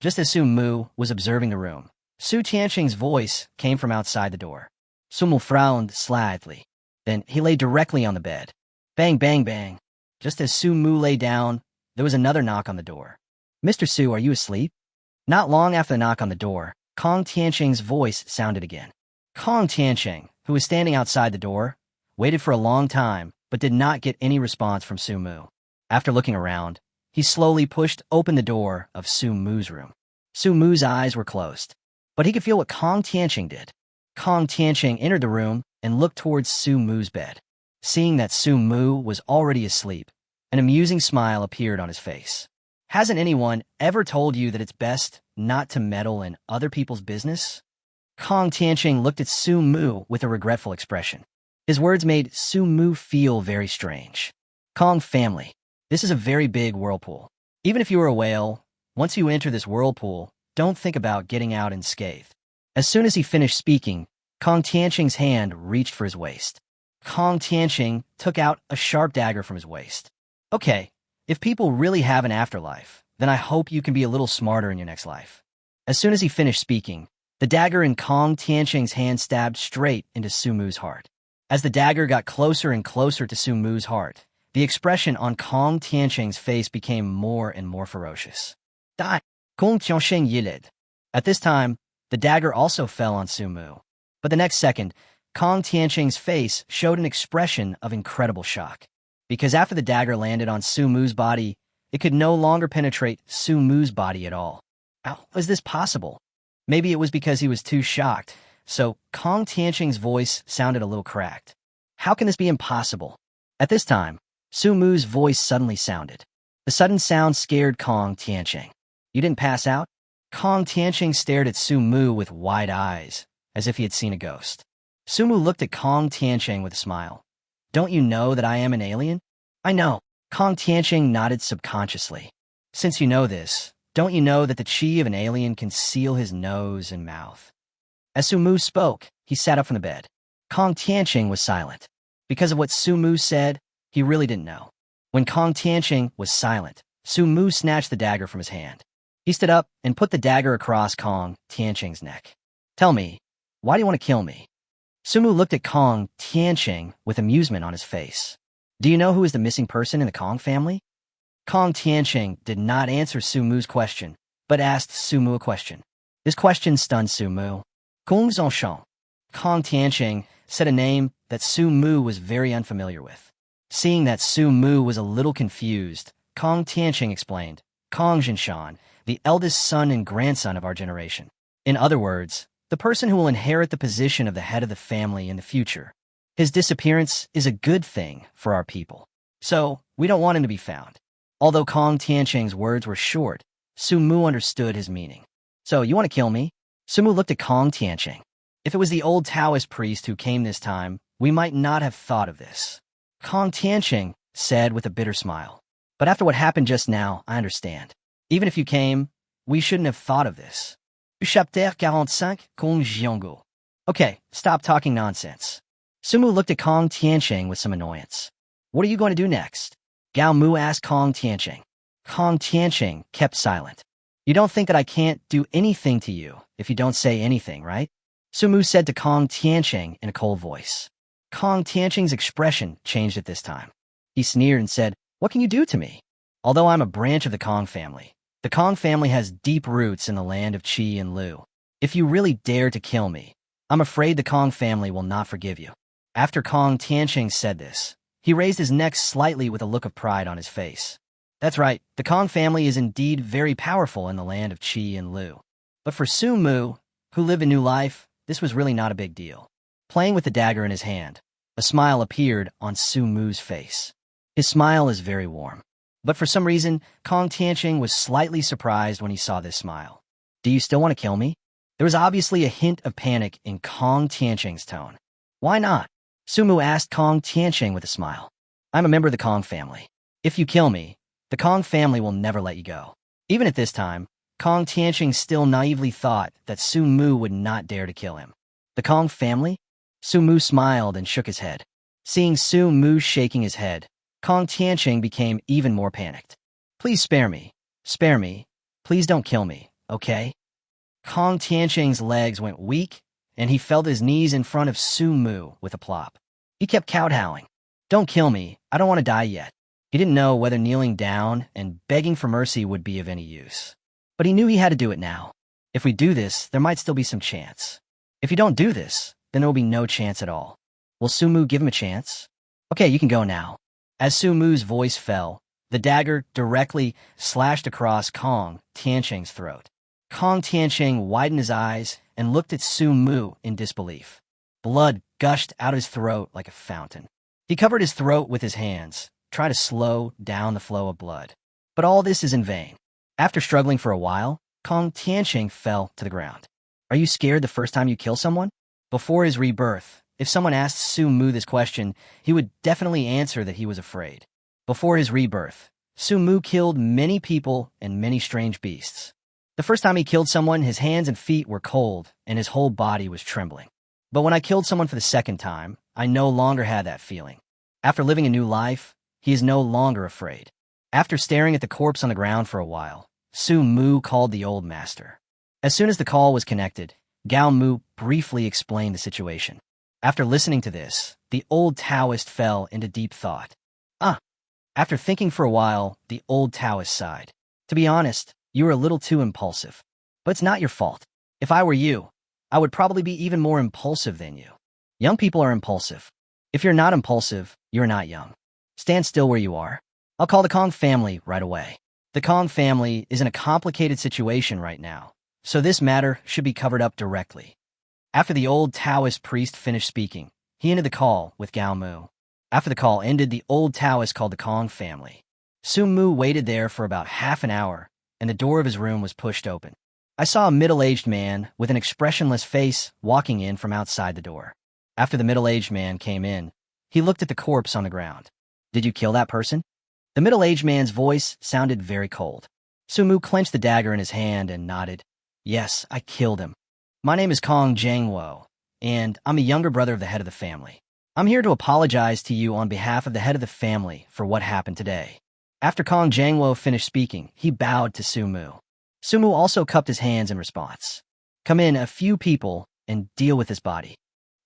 Just as Sumu was observing the room, Su Tianqing's voice came from outside the door. Sumu frowned slightly. Then he lay directly on the bed. Bang, bang, bang. Just as Sumu lay down, there was another knock on the door. Mr. Su, are you asleep? Not long after the knock on the door, Kong Tianqing's voice sounded again. Kong Tianqing, who was standing outside the door, waited for a long time, but did not get any response from Sumu. After looking around, he slowly pushed open the door of Sumu's room. Sumu's eyes were closed, but he could feel what Kong Tianqing did. Kong Tianqing entered the room and looked towards Su Mu's bed. Seeing that Su Mu was already asleep, an amusing smile appeared on his face. Hasn't anyone ever told you that it's best not to meddle in other people's business? Kong Tianqing looked at Su Mu with a regretful expression. His words made Su Mu feel very strange. Kong family, this is a very big whirlpool. Even if you are a whale, once you enter this whirlpool, don't think about getting out unscathed. As soon as he finished speaking, Kong Tianqing's hand reached for his waist. Kong Tianqing took out a sharp dagger from his waist. Okay, if people really have an afterlife, then I hope you can be a little smarter in your next life. As soon as he finished speaking, the dagger in Kong Tianqing's hand stabbed straight into Su Mu's heart. As the dagger got closer and closer to Su Mu's heart, the expression on Kong Tianqing's face became more and more ferocious. Die! Kong Tianqing yilid. At this time, the dagger also fell on Su Mu. But the next second, Kong Tianqing's face showed an expression of incredible shock. Because after the dagger landed on Su Mu's body, it could no longer penetrate Su Mu's body at all. How was this possible? Maybe it was because he was too shocked, so Kong Tianqing's voice sounded a little cracked. How can this be impossible? At this time, Su Mu's voice suddenly sounded. The sudden sound scared Kong Tianqing. You didn't pass out? Kong Tianqing stared at Su Mu with wide eyes, as if he had seen a ghost. Su Mu looked at Kong Tianqing with a smile. Don't you know that I am an alien? I know. Kong Tianqing nodded subconsciously. Since you know this, don't you know that the chi of an alien can seal his nose and mouth? As Su Mu spoke, he sat up from the bed. Kong Tianqing was silent. Because of what Su Mu said, he really didn't know. When Kong Tianqing was silent, Su Mu snatched the dagger from his hand. He stood up and put the dagger across Kong Tianqing's neck. Tell me, why do you want to kill me? Su Mu looked at Kong Tianqing with amusement on his face. Do you know who is the missing person in the Kong family? Kong Tianqing did not answer Su Mu's question, but asked Su Mu a question. This question stunned Su Mu. Kong Zhongshan. Kong Tianqing said a name that Su Mu was very unfamiliar with. Seeing that Su Mu was a little confused, Kong Tianqing explained, Kong Zhongshan, the eldest son and grandson of our generation. In other words, the person who will inherit the position of the head of the family in the future. His disappearance is a good thing for our people. So, we don't want him to be found. Although Kong Tianqing's words were short, Su Mu understood his meaning. So, you want to kill me? Su Mu looked at Kong Tianqing. If it was the old Taoist priest who came this time, we might not have thought of this. Kong Tianqing said with a bitter smile. But after what happened just now, I understand. Even if you came, we shouldn't have thought of this. Chapter 45, Kong Jianggu. Okay, stop talking nonsense. Su Mu looked at Kong Tianqing with some annoyance. What are you going to do next? Gao Mu asked Kong Tianqing. Kong Tianqing kept silent. You don't think that I can't do anything to you if you don't say anything, right? Su Mu said to Kong Tianqing in a cold voice. Kong Tianqing's expression changed at this time. He sneered and said, What can you do to me? Although I'm a branch of the Kong family, the Kong family has deep roots in the land of Qi and Lu. If you really dare to kill me, I'm afraid the Kong family will not forgive you. After Kong Tianqing said this, he raised his neck slightly with a look of pride on his face. That's right, the Kong family is indeed very powerful in the land of Qi and Lu. But for Su Mu, who lived a new life, this was really not a big deal. Playing with the dagger in his hand, a smile appeared on Su Mu's face. His smile is very warm. But for some reason, Kong Tianqing was slightly surprised when he saw this smile. Do you still want to kill me? There was obviously a hint of panic in Kong Tianqing's tone. Why not? Su Mu asked Kong Tianqing with a smile. I'm a member of the Kong family. If you kill me, the Kong family will never let you go. Even at this time, Kong Tianqing still naively thought that Su Mu would not dare to kill him. The Kong family? Su Mu smiled and shook his head. Seeing Su Mu shaking his head, Kong Tianqing became even more panicked. Please spare me. Spare me. Please don't kill me, okay? Kong Tianqing's legs went weak, and he felt his knees in front of Su Mu with a plop. He kept kowtowing. Don't kill me. I don't want to die yet. He didn't know whether kneeling down and begging for mercy would be of any use. But he knew he had to do it now. If we do this, there might still be some chance. If you don't do this, then there will be no chance at all. Will Su Mu give him a chance? Okay, you can go now. As Su Mu's voice fell, the dagger directly slashed across Kong Tianqing's throat. Kong Tianqing widened his eyes and looked at Su Mu in disbelief. Blood gushed out of his throat like a fountain. He covered his throat with his hands, trying to slow down the flow of blood. But all this is in vain. After struggling for a while, Kong Tianxing fell to the ground. Are you scared the first time you kill someone? Before his rebirth, if someone asked Su Mu this question, he would definitely answer that he was afraid. Before his rebirth, Su Mu killed many people and many strange beasts. The first time he killed someone, his hands and feet were cold and his whole body was trembling. But when I killed someone for the second time, I no longer had that feeling. After living a new life, he is no longer afraid. After staring at the corpse on the ground for a while, Su Mu called the old master. As soon as the call was connected, Gao Mu briefly explained the situation. After listening to this, the old Taoist fell into deep thought. After thinking for a while, the old Taoist sighed. To be honest, you were a little too impulsive. But it's not your fault. If I were you, I would probably be even more impulsive than you. Young people are impulsive. If you're not impulsive, you're not young. Stand still where you are. I'll call the Kong family right away. The Kong family is in a complicated situation right now, so this matter should be covered up directly. After the old Taoist priest finished speaking, he ended the call with Gao Mu. After the call ended, the old Taoist called the Kong family. Su Mu waited there for about half an hour, and the door of his room was pushed open. I saw a middle-aged man with an expressionless face walking in from outside the door. After the middle-aged man came in, he looked at the corpse on the ground. Did you kill that person? The middle-aged man's voice sounded very cold. Su Mu clenched the dagger in his hand and nodded. Yes, I killed him. My name is Kong Jiangwo, and I'm a younger brother of the head of the family. I'm here to apologize to you on behalf of the head of the family for what happened today. After Kong Jiangwo finished speaking, he bowed to Su Mu. Su Mu also cupped his hands in response. Come in, a few people, and deal with this body.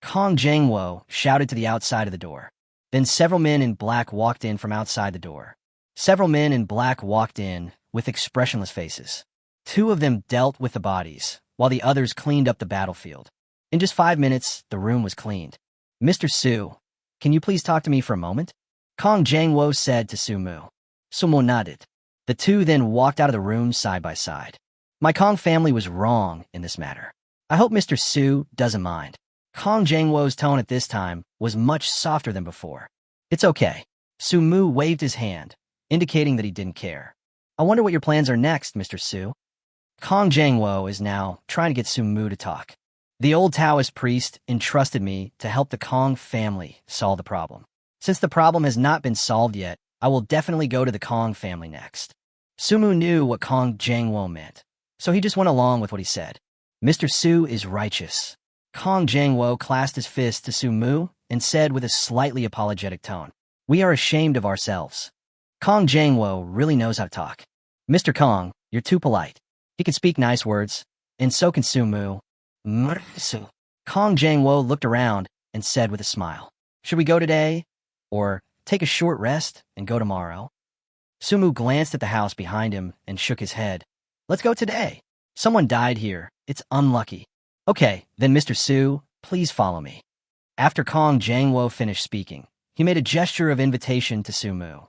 Kong Jiangwo shouted to the outside of the door. Then several men in black walked in from outside the door. Several men in black walked in with expressionless faces. Two of them dealt with the bodies, while the others cleaned up the battlefield. In just 5 minutes, the room was cleaned. Mr. Su, can you please talk to me for a moment? Kong Jiangwo said to Su Mu. Su Mu nodded. The two then walked out of the room side by side. My Kong family was wrong in this matter. I hope Mr. Su doesn't mind. Kong Jiangwo's tone at this time was much softer than before. It's okay. Su Mu waved his hand, indicating that he didn't care. I wonder what your plans are next, Mr. Su. Kong Jiangwo is now trying to get Su Mu to talk. The old Taoist priest entrusted me to help the Kong family solve the problem. Since the problem has not been solved yet, I will definitely go to the Kong family next. Su Mu knew what Kong Jiangwo meant, so he just went along with what he said. Mr. Su is righteous. Kong Jiangwo clasped his fist to Su Mu and said with a slightly apologetic tone, We are ashamed of ourselves. Kong Jiangwo really knows how to talk. Mr. Kong, you're too polite. He can speak nice words, and so can Su Mu. Kong Jiangwo looked around and said with a smile, Should we go today? Or take a short rest and go tomorrow? Su Mu glanced at the house behind him and shook his head. Let's go today. Someone died here. It's unlucky. Okay, then Mr. Su, please follow me. After Kong Jiangwo finished speaking, he made a gesture of invitation to Su Mu.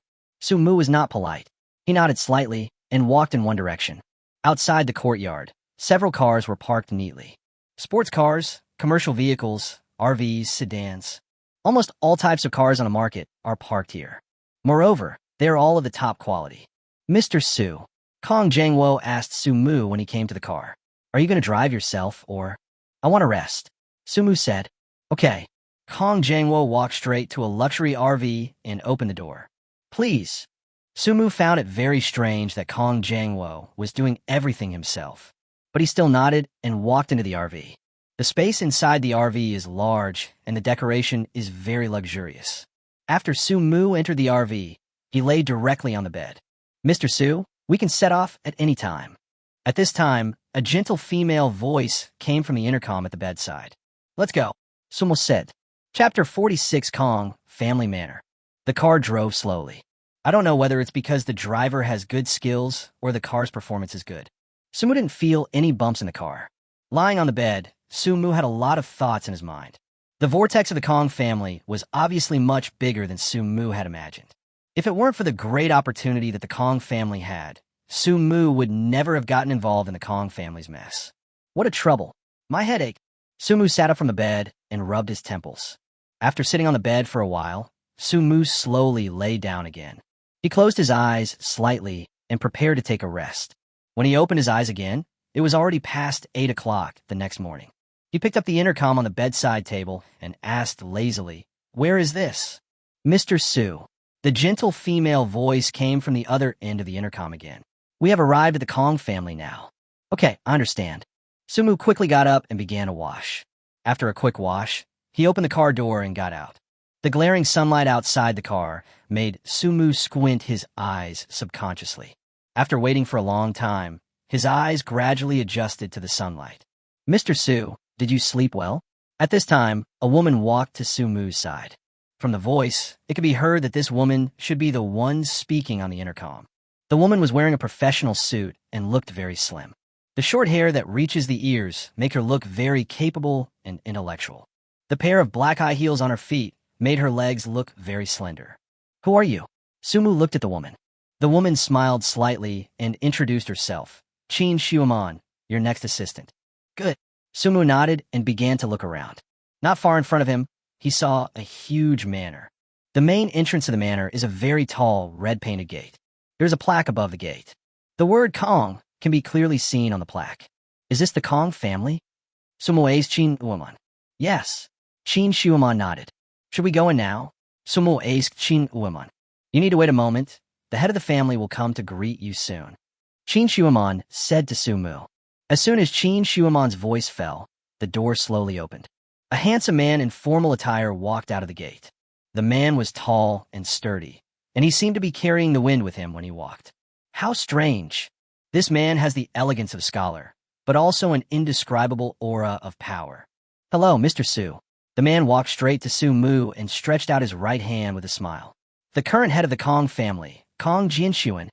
Su Mu was not polite. He nodded slightly and walked in one direction. Outside the courtyard, several cars were parked neatly. Sports cars, commercial vehicles, RVs, sedans. Almost all types of cars on the market are parked here. Moreover, they are all of the top quality. Mr. Su, Kong Jiangwo asked Su Mu when he came to the car. Are you going to drive yourself, or? I want to rest. Su Mu said. Okay. Kong Jiangwo walked straight to a luxury RV and opened the door. Please. Su Mu found it very strange that Kong Jiangwo was doing everything himself. But he still nodded and walked into the RV. The space inside the RV is large, and the decoration is very luxurious. After Su Mu entered the RV, he lay directly on the bed. Mr. Su, we can set off at any time. At this time, a gentle female voice came from the intercom at the bedside. Let's go, Su Mu said. Chapter 46 Kong, Family Manor. The car drove slowly. I don't know whether it's because the driver has good skills or the car's performance is good. Su Mu didn't feel any bumps in the car. Lying on the bed, Su Mu had a lot of thoughts in his mind. The vortex of the Kong family was obviously much bigger than Su Mu had imagined. If it weren't for the great opportunity that the Kong family had, Su Mu would never have gotten involved in the Kong family's mess. What a trouble. My headache. Su Mu sat up from the bed and rubbed his temples. After sitting on the bed for a while, Sumu slowly lay down again. He closed his eyes slightly and prepared to take a rest. When he opened his eyes again, it was already past 8 o'clock the next morning. He picked up the intercom on the bedside table and asked lazily, "Where is this?" "Mr. Su." The gentle female voice came from the other end of the intercom again. "We have arrived at the Kong family now." "Okay, I understand." Sumu quickly got up and began to wash. After a quick wash, he opened the car door and got out. The glaring sunlight outside the car made Sumu squint his eyes subconsciously. After waiting for a long time, his eyes gradually adjusted to the sunlight. "Mr. Su, did you sleep well?" At this time, a woman walked to Sumu's side. From the voice, it could be heard that this woman should be the one speaking on the intercom. The woman was wearing a professional suit and looked very slim. The short hair that reaches the ears make her look very capable and intellectual. The pair of black high heels on her feet made her legs look very slender. "Who are you?" Sumu looked at the woman. The woman smiled slightly and introduced herself. "Qin Xiuman, your next assistant." "Good." Sumu nodded and began to look around. Not far in front of him, he saw a huge manor. The main entrance of the manor is a very tall, red-painted gate. There's a plaque above the gate. The word Kong can be clearly seen on the plaque. "Is this the Kong family?" Sumu asked Qin Xiuman. "Yes." Qin Xiuman nodded. "Should we go in now?" Sumu asked Qin Xiuman. "You need to wait a moment. The head of the family will come to greet you soon." Qin Xiuman said to Sumu. As soon as Qin Xiuman's voice fell, the door slowly opened. A handsome man in formal attire walked out of the gate. The man was tall and sturdy, and he seemed to be carrying the wind with him when he walked. How strange! This man has the elegance of a scholar, but also an indescribable aura of power. "Hello, Mr. Su." The man walked straight to Sumu and stretched out his right hand with a smile. "The current head of the Kong family, Kong Jinshuan."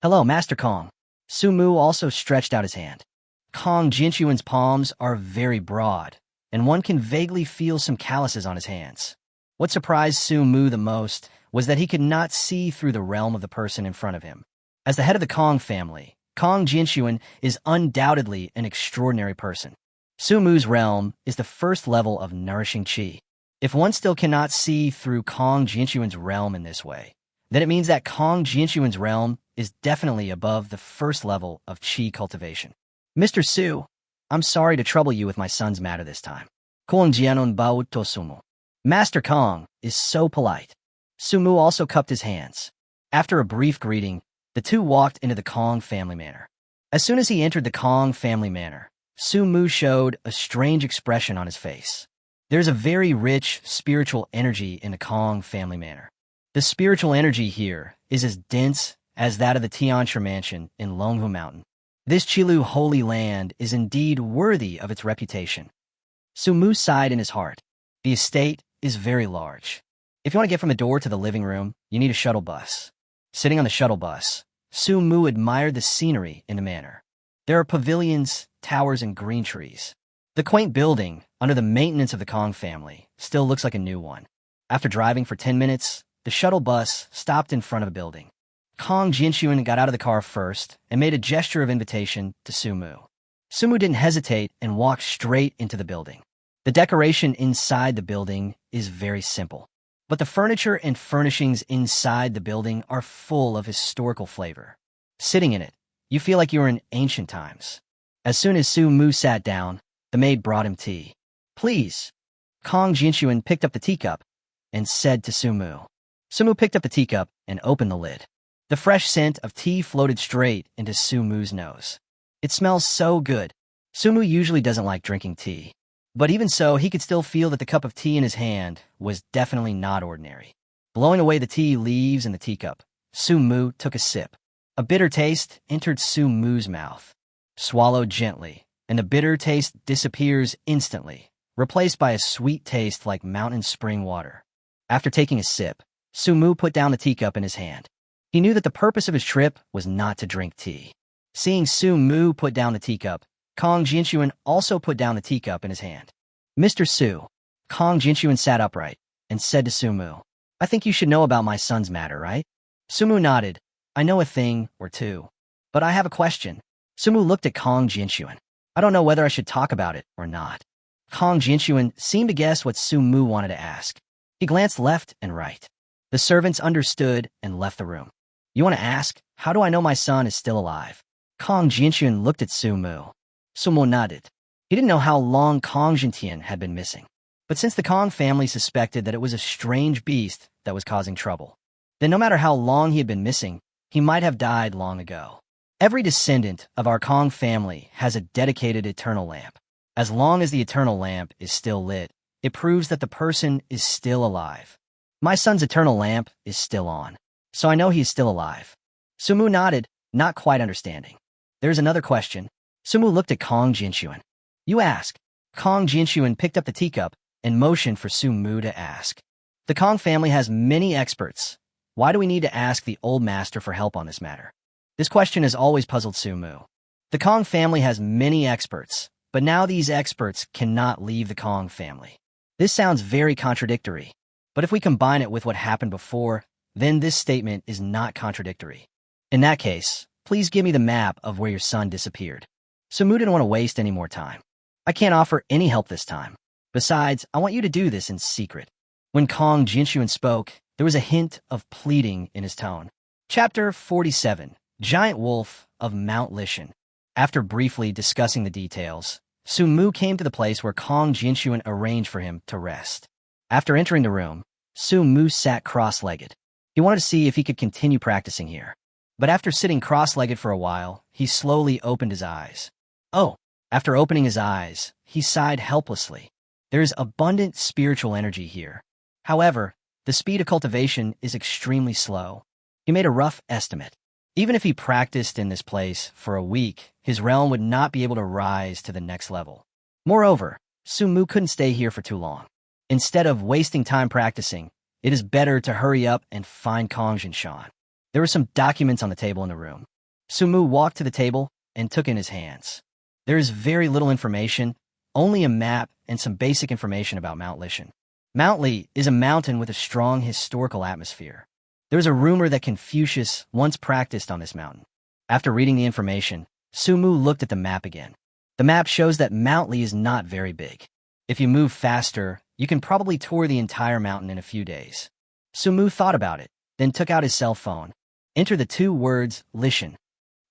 "Hello, Master Kong." Sumu also stretched out his hand. Kong Jinshuan's palms are very broad, and one can vaguely feel some calluses on his hands. What surprised Sumu the most was that he could not see through the realm of the person in front of him. As the head of the Kong family, Kong Jinshuan is undoubtedly an extraordinary person. Sumu's realm is the first level of nourishing qi. If one still cannot see through Kong Jinshuan's realm in this way, then it means that Kong Jinshuan's realm is definitely above the first level of qi cultivation. "Mr. Su, I'm sorry to trouble you with my son's matter this time." Kong Jianon Bao to Sumu. Master Kong is so polite. Sumu also cupped his hands. After a brief greeting, the two walked into the Kong family manor. As soon as he entered the Kong family manor, Sumu showed a strange expression on his face. There's a very rich spiritual energy in the Kong family manor. The spiritual energy here is as dense as that of the Tianshi mansion in Longhoo Mountain. This Qilu holy land is indeed worthy of its reputation. Sumu sighed in his heart. The estate is very large. If you want to get from the door to the living room, you need a shuttle bus. Sitting on the shuttle bus, Sumu admired the scenery in the manor. There are pavilions, towers, and green trees. The quaint building, under the maintenance of the Kong family, still looks like a new one. After driving for 10 minutes, the shuttle bus stopped in front of a building. Kong Jinshuan got out of the car first and made a gesture of invitation to Sumu. Sumu didn't hesitate and walked straight into the building. The decoration inside the building is very simple, but the furniture and furnishings inside the building are full of historical flavor. Sitting in it, you feel like you're in ancient times. As soon as Sumu sat down, the maid brought him tea. "Please." Kong Jinshuan picked up the teacup and said to Sumu. Sumu picked up the teacup and opened the lid. The fresh scent of tea floated straight into Sumu's nose. It smells so good. Sumu usually doesn't like drinking tea, but even so, he could still feel that the cup of tea in his hand was definitely not ordinary. Blowing away the tea leaves in the teacup, Sumu took a sip. A bitter taste entered Sumu's mouth. Swallowed gently, and the bitter taste disappears instantly, replaced by a sweet taste like mountain spring water. After taking a sip, Sumu put down the teacup in his hand. He knew that the purpose of his trip was not to drink tea. Seeing Sumu put down the teacup, Kong Jinshuan also put down the teacup in his hand. "Mr. Su." Kong Jinshuan sat upright and said to Sumu, "I think you should know about my son's matter, right?" Sumu nodded. "I know a thing or two, but I have a question." Sumu looked at Kong Jinshuan. "I don't know whether I should talk about it or not." Kong Jinshuan seemed to guess what Su Mu wanted to ask. He glanced left and right. The servants understood and left the room. You want to ask, how do I know my son is still alive? Kong Jinshuan looked at Su Mu. Su Mu nodded. He didn't know how long Kong Jintian had been missing. But since the Kong family suspected that it was a strange beast that was causing trouble, then no matter how long he had been missing, he might have died long ago. Every descendant of our Kong family has a dedicated eternal lamp. As long as the eternal lamp is still lit, it proves that the person is still alive. My son's eternal lamp is still on, so I know he is still alive. Su Mu nodded, not quite understanding. There's another question. Su Mu looked at Kong Jinshuan. You ask. Kong Jinshuan picked up the teacup and motioned for Su Mu to ask. The Kong family has many experts. Why do we need to ask the old master for help on this matter? This question has always puzzled Su Mu. The Kong family has many experts, but now these experts cannot leave the Kong family. This sounds very contradictory, but if we combine it with what happened before, then this statement is not contradictory. In that case, please give me the map of where your son disappeared. Su Mu didn't want to waste any more time. I can't offer any help this time. Besides, I want you to do this in secret. When Kong Jinshuan spoke, there was a hint of pleading in his tone. Chapter 47, Giant Wolf of Mount Lishan. After briefly discussing the details, Su Mu came to the place where Kong Jinshuan arranged for him to rest. After entering the room, Su Mu sat cross-legged. He wanted to see if he could continue practicing here. But after sitting cross-legged for a while, he slowly opened his eyes. Oh, after opening his eyes, he sighed helplessly. There is abundant spiritual energy here. However, the speed of cultivation is extremely slow. He made a rough estimate. Even if he practiced in this place for a week, his realm would not be able to rise to the next level. Moreover, Su Mu couldn't stay here for too long. Instead of wasting time practicing, it is better to hurry up and find Kong Jinshuan. There were some documents on the table in the room. Su Mu walked to the table and took in his hands. There is very little information, only a map and some basic information about Mount Lishan. Mount Li is a mountain with a strong historical atmosphere. There is a rumor that Confucius once practiced on this mountain. After reading the information, Su Mu looked at the map again. The map shows that Mount Li is not very big. If you move faster, you can probably tour the entire mountain in a few days. Su Mu thought about it, then took out his cell phone. Enter the two words, Lishan.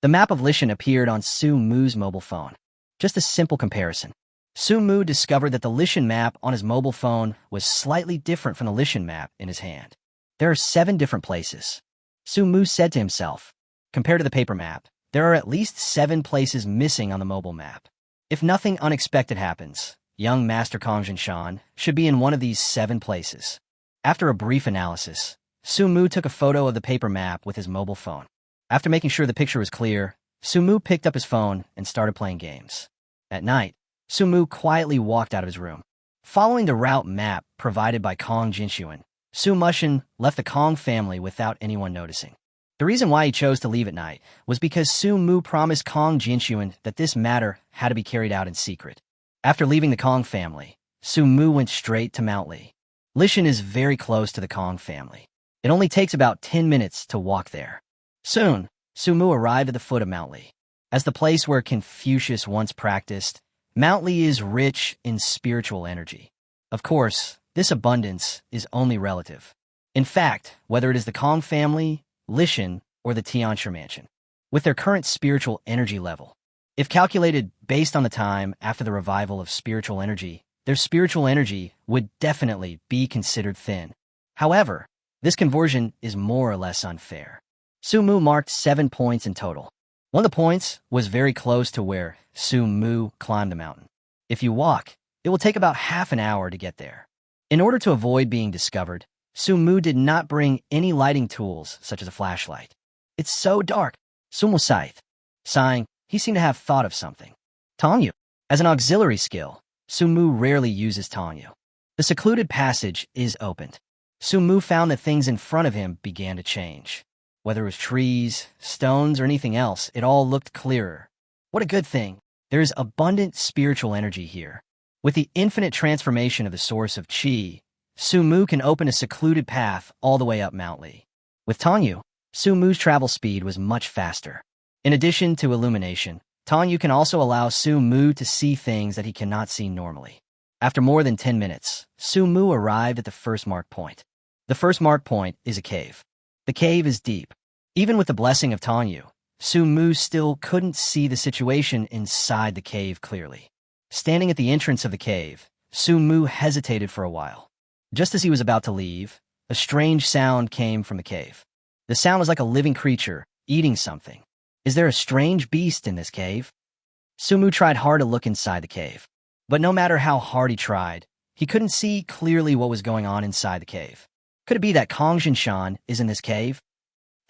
The map of Lishan appeared on Su Mu's mobile phone. Just a simple comparison. Su Mu discovered that the Lishan map on his mobile phone was slightly different from the Lishan map in his hand. There are 7 different places. Su Mu said to himself, compared to the paper map, there are at least 7 places missing on the mobile map. If nothing unexpected happens, young Master Kong Jinshuan should be in one of these 7 places. After a brief analysis, Su Mu took a photo of the paper map with his mobile phone. After making sure the picture was clear, Su Mu picked up his phone and started playing games. At night, Su Mu quietly walked out of his room. Following the route map provided by Kong Jinshuan, Su Mushin left the Kong family without anyone noticing. The reason why he chose to leave at night was because Su Mu promised Kong Jinshuan that this matter had to be carried out in secret. After leaving the Kong family, Su Mu went straight to Mount Li. Lishan is very close to the Kong family. It only takes about 10 minutes to walk there. Soon, Su Mu arrived at the foot of Mount Li. As the place where Confucius once practiced, Mount Li is rich in spiritual energy. Of course, this abundance is only relative. In fact, whether it is the Kong family, Lishan, or the Tianshi Mansion, with their current spiritual energy level, if calculated based on the time after the revival of spiritual energy, their spiritual energy would definitely be considered thin. However, this conversion is more or less unfair. Su Mu marked 7 points in total. One of the points was very close to where Su Mu climbed the mountain. If you walk, it will take about half an hour to get there. In order to avoid being discovered, Su Mu did not bring any lighting tools such as a flashlight. It's so dark. Su Mu sighed. Sighing, he seemed to have thought of something. Tongyu. As an auxiliary skill, Su Mu rarely uses Tongyu. The secluded passage is opened. Su Mu found that things in front of him began to change. Whether it was trees, stones, or anything else, it all looked clearer. What a good thing. There is abundant spiritual energy here. With the infinite transformation of the source of Qi, Su Mu can open a secluded path all the way up Mount Li. With Tongyu, Su Mu's travel speed was much faster. In addition to illumination, Tongyu can also allow Su Mu to see things that he cannot see normally. After more than 10 minutes, Su-mu arrived at the first mark point. The first mark point is a cave. The cave is deep. Even with the blessing of Tanyu, Su-mu still couldn't see the situation inside the cave clearly. Standing at the entrance of the cave, Su-mu hesitated for a while. Just as he was about to leave, a strange sound came from the cave. The sound was like a living creature, eating something. Is there a strange beast in this cave? Su-mu tried hard to look inside the cave. But no matter how hard he tried, he couldn't see clearly what was going on inside the cave. Could it be that Kong Jinshan is in this cave?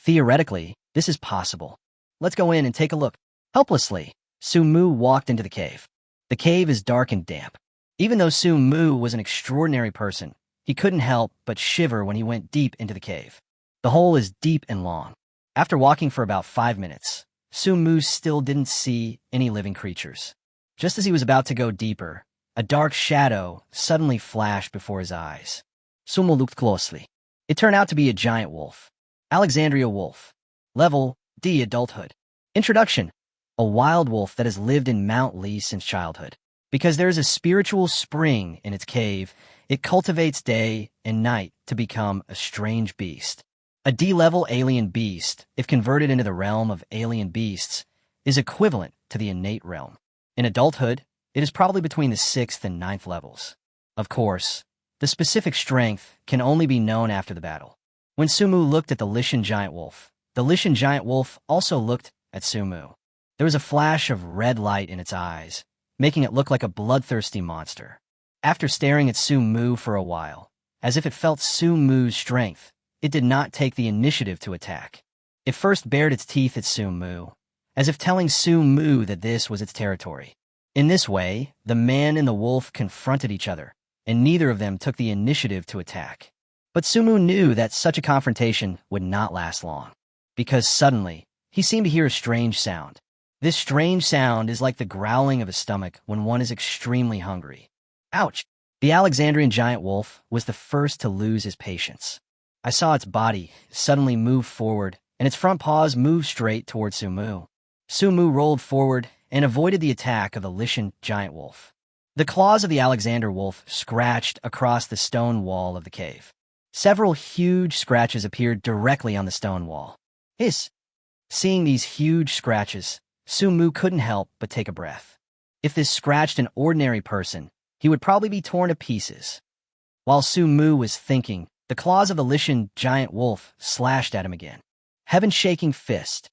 Theoretically, this is possible. Let's go in and take a look. Helplessly, Su-mu walked into the cave. The cave is dark and damp. Even though Su-mu was an extraordinary person, he couldn't help but shiver when he went deep into the cave. The hole is deep and long. After walking for about 5 minutes, Su-mu still didn't see any living creatures. Just as he was about to go deeper, a dark shadow suddenly flashed before his eyes. Su-mu looked closely. It turned out to be a giant wolf. Alexandria wolf. Level D, adulthood. Introduction. A wild wolf that has lived in Mount Li since childhood. Because there is a spiritual spring in its cave, it cultivates day and night to become a strange beast. A D-level alien beast, if converted into the realm of alien beasts, is equivalent to the innate realm. In adulthood, it is probably between the 6th and 9th levels. Of course, the specific strength can only be known after the battle. When Su-mu looked at the Lishan giant wolf, the Lishan giant wolf also looked at Su-mu. There was a flash of red light in its eyes, making it look like a bloodthirsty monster. After staring at Su-mu for a while, as if it felt Su-mu's strength, it did not take the initiative to attack. It first bared its teeth at Su-mu, as if telling Su-mu that this was its territory. In this way, the man and the wolf confronted each other, and neither of them took the initiative to attack. But Su-mu knew that such a confrontation would not last long, because suddenly, he seemed to hear a strange sound. This strange sound is like the growling of a stomach when one is extremely hungry. Ouch! The Alexandrian giant wolf was the first to lose his patience. I saw its body suddenly move forward, and its front paws move straight towards Su-mu. Su-mu rolled forward and avoided the attack of the Lishan giant wolf. The claws of the Alexander wolf scratched across the stone wall of the cave. Several huge scratches appeared directly on the stone wall. Hiss! Seeing these huge scratches, Su-mu couldn't help but take a breath. If this scratched an ordinary person, he would probably be torn to pieces. While Su-mu was thinking, the claws of the Lishan giant wolf slashed at him again. Heaven-shaking fist.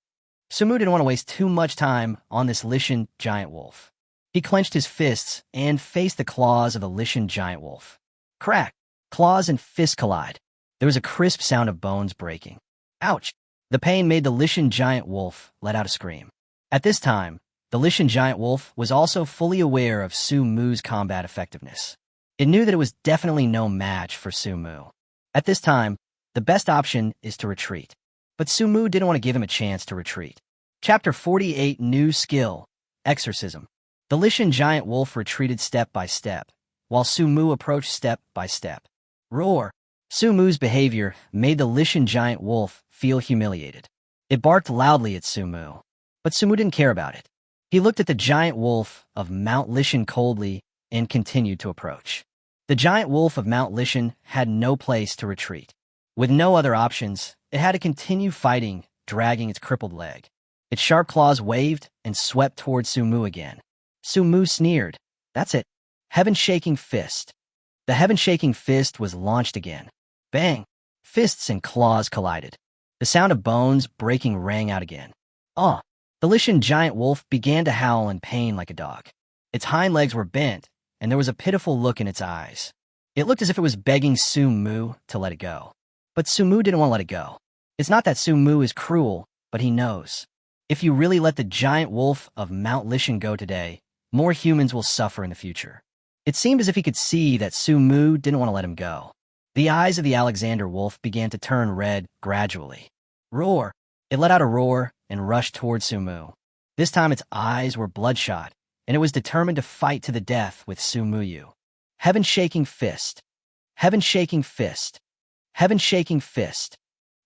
Su-mu didn't want to waste too much time on this Lishan giant wolf. He clenched his fists and faced the claws of the Lishan giant wolf. Crack! Claws and fists collide. There was a crisp sound of bones breaking. Ouch! The pain made the Lishan giant wolf let out a scream. At this time, the Lishan giant wolf was also fully aware of Su-mu's combat effectiveness. It knew that it was definitely no match for Su-mu. At this time, the best option is to retreat. But Su-mu didn't want to give him a chance to retreat. Chapter 48, New Skill, Exorcism. The Lishan giant wolf retreated step by step, while Su-mu approached step by step. Roar! Su-mu's behavior made the Lishan giant wolf feel humiliated. It barked loudly at Su-mu, but Su-mu didn't care about it. He looked at the giant wolf of Mount Lishan coldly and continued to approach. The giant wolf of Mount Lishan had no place to retreat. With no other options, it had to continue fighting, dragging its crippled leg. Its sharp claws waved and swept towards Su-mu again. Su-mu sneered. That's it. Heaven-shaking fist. The heaven-shaking fist was launched again. Bang! Fists and claws collided. The sound of bones breaking rang out again. Ah! The Lishan giant wolf began to howl in pain like a dog. Its hind legs were bent, and there was a pitiful look in its eyes. It looked as if it was begging Su-mu to let it go. But Su-mu didn't want to let it go. It's not that Su-mu is cruel, but he knows. If you really let the giant wolf of Mount Lishan go today, more humans will suffer in the future. It seemed as if he could see that Su-mu didn't want to let him go. The eyes of the Alexander wolf began to turn red gradually. Roar! It let out a roar and rushed towards Su-mu. This time its eyes were bloodshot, and it was determined to fight to the death with Su-mu. Heaven-shaking fist. Heaven-shaking fist. Heaven-shaking fist.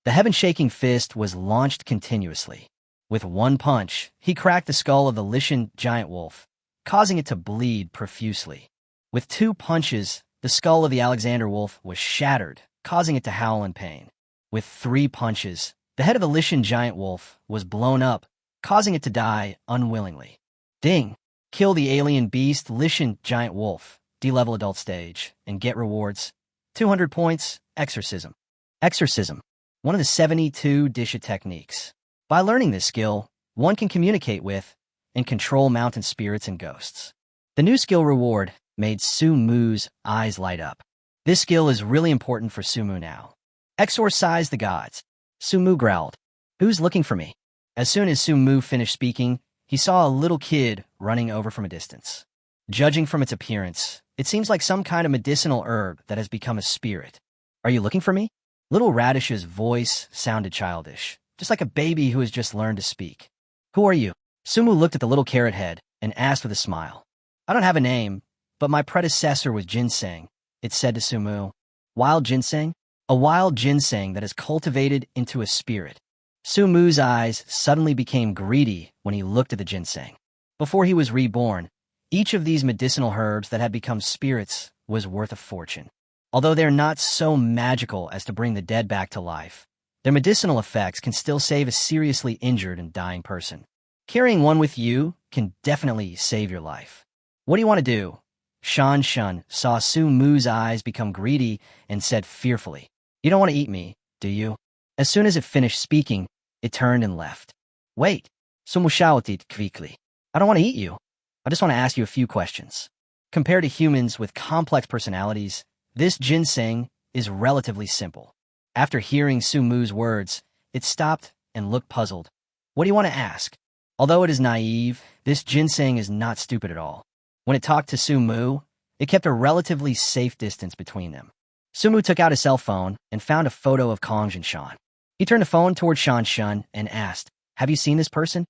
The heaven-shaking fist was launched continuously. With one punch, he cracked the skull of the Lishan giant wolf, causing it to bleed profusely. With 2 punches, the skull of the Alexander wolf was shattered, causing it to howl in pain. With 3 punches, the head of the Lishan giant wolf was blown up, causing it to die unwillingly. Ding! Kill the alien beast Lishan giant wolf, D-level adult stage, and get rewards. 200 points, exorcism. Exorcism, one of the 72 Disha techniques. By learning this skill, one can communicate with and control mountain spirits and ghosts. The new skill reward made Su-Mu's eyes light up. This skill is really important for Su-Mu now. Exorcise the gods. Su-Mu growled. Who's looking for me? As soon as Su-Mu finished speaking, he saw a little kid running over from a distance. Judging from its appearance, it seems like some kind of medicinal herb that has become a spirit. Are you looking for me? Little Radish's voice sounded childish, just like a baby who has just learned to speak. Who are you? Su-Mu looked at the little carrot head and asked with a smile. I don't have a name, but my predecessor was ginseng, it said to Su-Mu. Wild ginseng? A wild ginseng that is cultivated into a spirit. Su-Mu's eyes suddenly became greedy when he looked at the ginseng. Before he was reborn, each of these medicinal herbs that had become spirits was worth a fortune. Although they're not so magical as to bring the dead back to life, their medicinal effects can still save a seriously injured and dying person. Carrying one with you can definitely save your life. What do you want to do? Shan Shun saw Su-Mu's eyes become greedy and said fearfully, You don't want to eat me, do you? As soon as it finished speaking, it turned and left. Wait, Su-Mu shouted quickly. I don't want to eat you. I just want to ask you a few questions. Compared to humans with complex personalities, this ginseng is relatively simple. After hearing Su-Mu's words, it stopped and looked puzzled. What do you want to ask? Although it is naive, this ginseng is not stupid at all. When it talked to Su-Mu, it kept a relatively safe distance between them. Su-Mu took out his cell phone and found a photo of Kong Jinshan. He turned the phone toward Shan Shun and asked, Have you seen this person?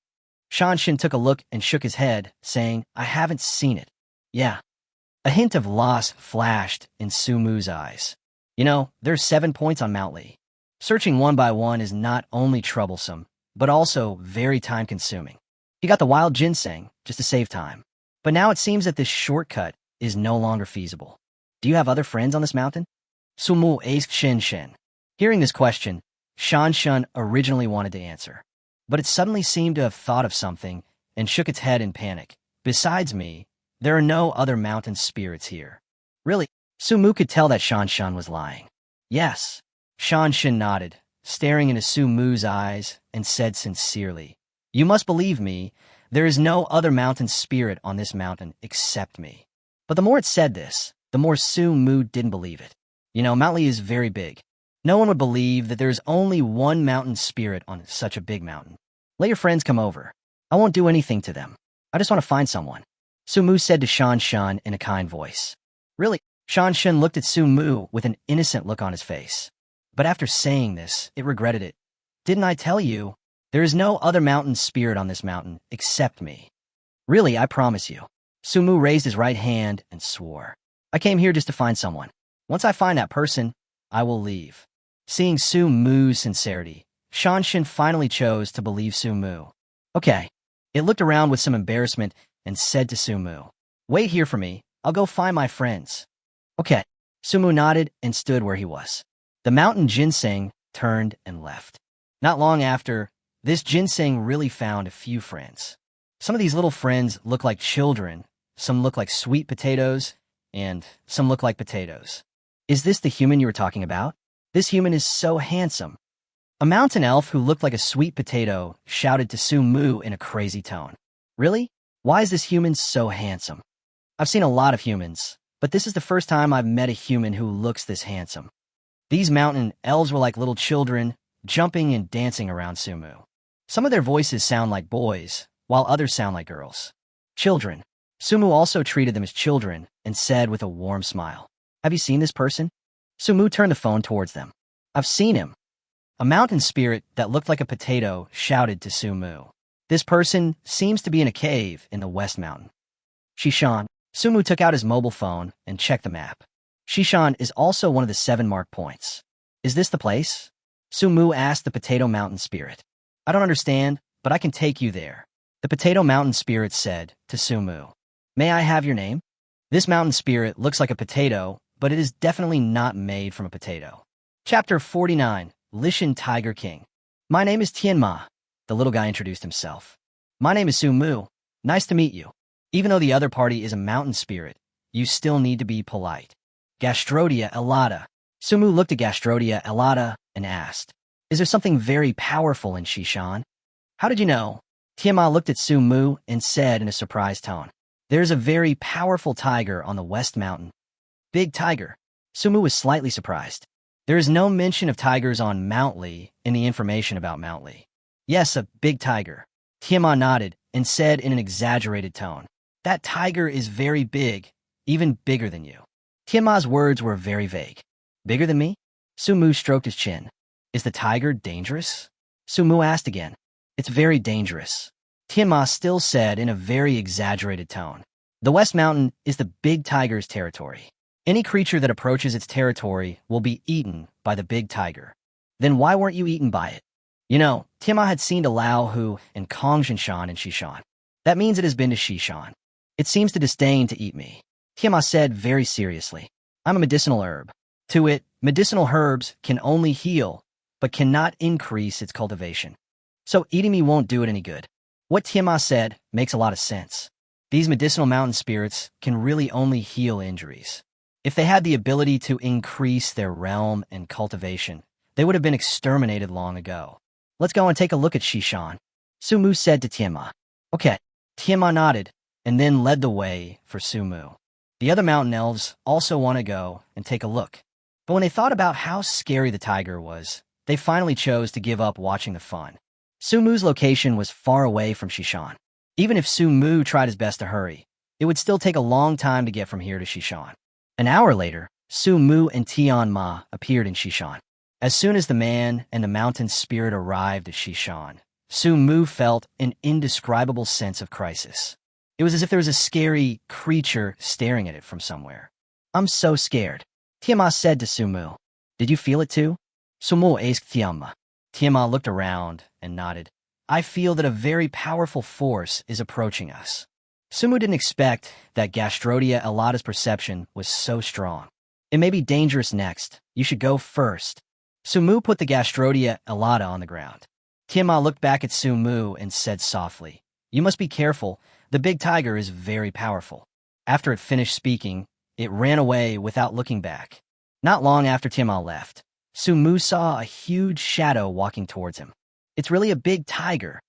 Shan Shun took a look and shook his head, saying, I haven't seen it. Yeah. A hint of loss flashed in Su-Mu's eyes. You know, there's 7 points on Mount Lee. Searching one by one is not only troublesome, but also very time-consuming. He got the wild ginseng just to save time. But now it seems that this shortcut is no longer feasible. Do you have other friends on this mountain? Su-Mu asked Shen Shen. Hearing this question, Shan Shun originally wanted to answer, but it suddenly seemed to have thought of something and shook its head in panic. Besides me, there are no other mountain spirits here. Really? Su-Mu could tell that Shan Shun was lying. Yes. Shan Shun nodded, staring into Su-Mu's eyes, and said sincerely, You must believe me, there is no other mountain spirit on this mountain except me. But the more it said this, the more Su-Mu didn't believe it. You know, Mount Lee is very big. No one would believe that there is only one mountain spirit on such a big mountain. Let your friends come over. I won't do anything to them. I just want to find someone. Su-Mu said to Shan Shun in a kind voice. Really? Shan Shun looked at Su-Mu with an innocent look on his face. But after saying this, it regretted it. Didn't I tell you? There is no other mountain spirit on this mountain except me. Really, I promise you. Su-Mu raised his right hand and swore. I came here just to find someone. Once I find that person, I will leave. Seeing Su-Mu's sincerity, Shan Shun finally chose to believe Su-Mu. Okay. It looked around with some embarrassment and said to Su-Mu, Wait here for me. I'll go find my friends. Okay. Su-Mu nodded and stood where he was. The mountain ginseng turned and left. Not long after, this ginseng really found a few friends. Some of these little friends look like children, some look like sweet potatoes, and some look like potatoes. Is this the human you were talking about? This human is so handsome. A mountain elf who looked like a sweet potato shouted to Su-Mu in a crazy tone. Really? Why is this human so handsome? I've seen a lot of humans, but this is the first time I've met a human who looks this handsome. These mountain elves were like little children, jumping and dancing around Su-Mu. Some of their voices sound like boys, while others sound like girls. Children. Su-Mu also treated them as children and said with a warm smile, Have you seen this person? Su-Mu turned the phone towards them. I've seen him. A mountain spirit that looked like a potato shouted to Su-Mu. This person seems to be in a cave in the West Mountain. Shishan. Su-Mu took out his mobile phone and checked the map. Shishan is also one of the 7 marked points. Is this the place? Su-Mu asked the Potato Mountain Spirit. I don't understand, but I can take you there. The Potato Mountain Spirit said to Su-Mu. May I have your name? This mountain spirit looks like a potato, but it is definitely not made from a potato. Chapter 49, Lishan Tiger King. My name is Tianma, the little guy introduced himself. My name is Sumu. Nice to meet you. Even though the other party is a mountain spirit, you still need to be polite. Gastrodia Elata. Sumu looked at Gastrodia Elata and asked, is there something very powerful in Shishan? How did you know? Tianma looked at Sumu and said in a surprised tone, there's a very powerful tiger on the West Mountain. Big tiger. Sumu was slightly surprised. There is no mention of tigers on Mount Li in the information about Mount Li. Yes, a big tiger. Tianma nodded and said in an exaggerated tone, that tiger is very big, even bigger than you. Tianma's words were very vague. Bigger than me? Sumu stroked his chin. Is the tiger dangerous? Sumu asked again. It's very dangerous. Tianma still said in a very exaggerated tone. The West Mountain is the big tiger's territory. Any creature that approaches its territory will be eaten by the big tiger. Then why weren't you eaten by it? You know, Tianma had seen to Longhoo and Confronting in Shishan. That means it has been to Shishan. It seems to disdain to eat me. Tianma said very seriously. I'm a medicinal herb. To it, medicinal herbs can only heal, but cannot increase its cultivation. So eating me won't do it any good. What Tianma said makes a lot of sense. These medicinal mountain spirits can really only heal injuries. If they had the ability to increase their realm and cultivation, they would have been exterminated long ago. Let's go and take a look at Shishan. Sumu said to Tianma. Okay. Tianma nodded and then led the way for Sumu. The other mountain elves also want to go and take a look. But when they thought about how scary the tiger was, they finally chose to give up watching the fun. Sumu's location was far away from Shishan. Even if Sumu tried his best to hurry, it would still take a long time to get from here to Shishan. An hour later, Sumu and Tianma appeared in Shishan. As soon as the man and the mountain spirit arrived at Shishan, Sumu felt an indescribable sense of crisis. It was as if there was a scary creature staring at it from somewhere. I'm so scared. Tianma said to Sumu. Did you feel it too? Sumu asked Tianma. Tianma looked around and nodded. I feel that a very powerful force is approaching us. Sumu didn't expect that Gastrodia Elata's perception was so strong. It may be dangerous next. You should go first. Sumu put the Gastrodia Elata on the ground. Tianma looked back at Sumu and said softly, you must be careful. The big tiger is very powerful. After it finished speaking, it ran away without looking back. Not long after Tianma left, Sumu saw a huge shadow walking towards him. It's really a big tiger.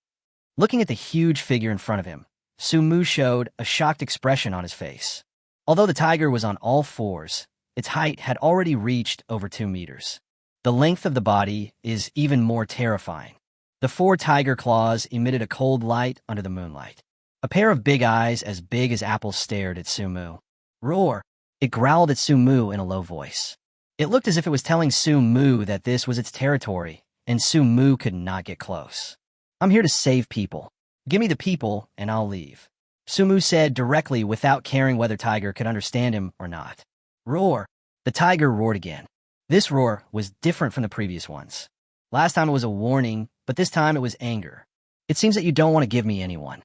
Looking at the huge figure in front of him, Sumu showed a shocked expression on his face. Although the tiger was on all fours, its height had already reached over 2 meters. The length of the body is even more terrifying. The 4 tiger claws emitted a cold light under the moonlight. A pair of big eyes as big as apples stared at Sumu. Roar! It growled at Sumu in a low voice. It looked as if it was telling Sumu that this was its territory, and Sumu could not get close. I'm here to save people. Give me the people, and I'll leave. Sumu said directly without caring whether Tiger could understand him or not. Roar! The tiger roared again. This roar was different from the previous ones. Last time it was a warning, but this time it was anger. It seems that you don't want to give me anyone.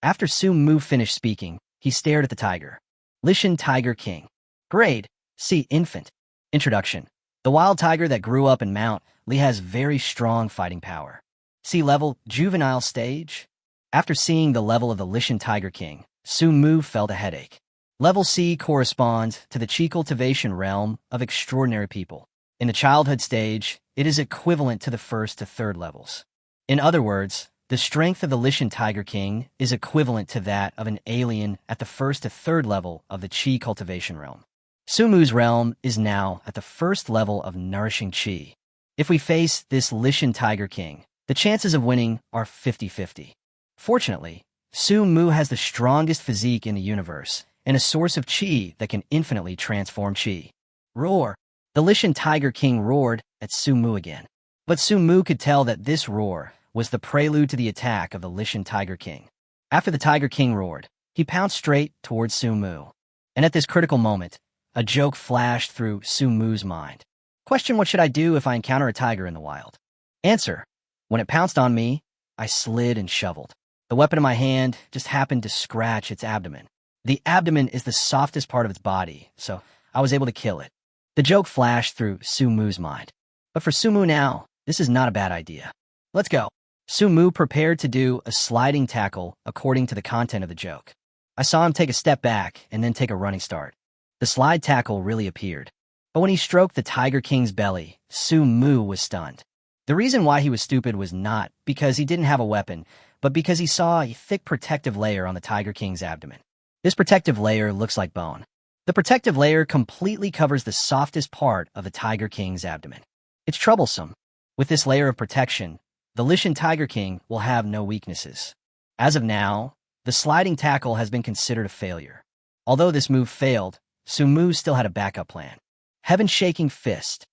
After Sumu finished speaking, he stared at the tiger. Lishan Tiger King. Grade C. Infant. Introduction. The wild tiger that grew up in Mount Li has very strong fighting power. C level, juvenile stage. After seeing the level of the Lishan Tiger King, Sumu felt a headache. Level C corresponds to the chi cultivation realm of extraordinary people. In the childhood stage, it is equivalent to the 1st to 3rd levels. In other words, the strength of the Lishan Tiger King is equivalent to that of an alien at the 1st to 3rd level of the chi cultivation realm. Sumu's realm is now at the 1st level of nourishing chi. If we face this Lishan Tiger King, the chances of winning are 50-50. Fortunately, Sumu has the strongest physique in the universe and a source of chi that can infinitely transform chi. Roar! The Lishan Tiger King roared at Sumu again. But Sumu could tell that this roar was the prelude to the attack of the Lishan Tiger King. After the Tiger King roared, he pounced straight towards Sumu. And at this critical moment, a joke flashed through Sumu's mind. Question: what should I do if I encounter a tiger in the wild? Answer: when it pounced on me, I slid and shoveled. The weapon in my hand just happened to scratch its abdomen. The abdomen is the softest part of its body, so I was able to kill it. The joke flashed through Suumu's mind. But for Suumu now, this is not a bad idea. Let's go. Suumu prepared to do a sliding tackle according to the content of the joke. I saw him take a step back and then take a running start. The slide tackle really appeared. But when he stroked the Tiger King's belly, Suumu was stunned. The reason why he was stupid was not because he didn't have a weapon, but because he saw a thick protective layer on the Tiger King's abdomen. This protective layer looks like bone. The protective layer completely covers the softest part of the Tiger King's abdomen. It's troublesome. With this layer of protection, the Lishan Tiger King will have no weaknesses. As of now, the sliding tackle has been considered a failure. Although this move failed, Suumu still had a backup plan. Heaven-shaking fist.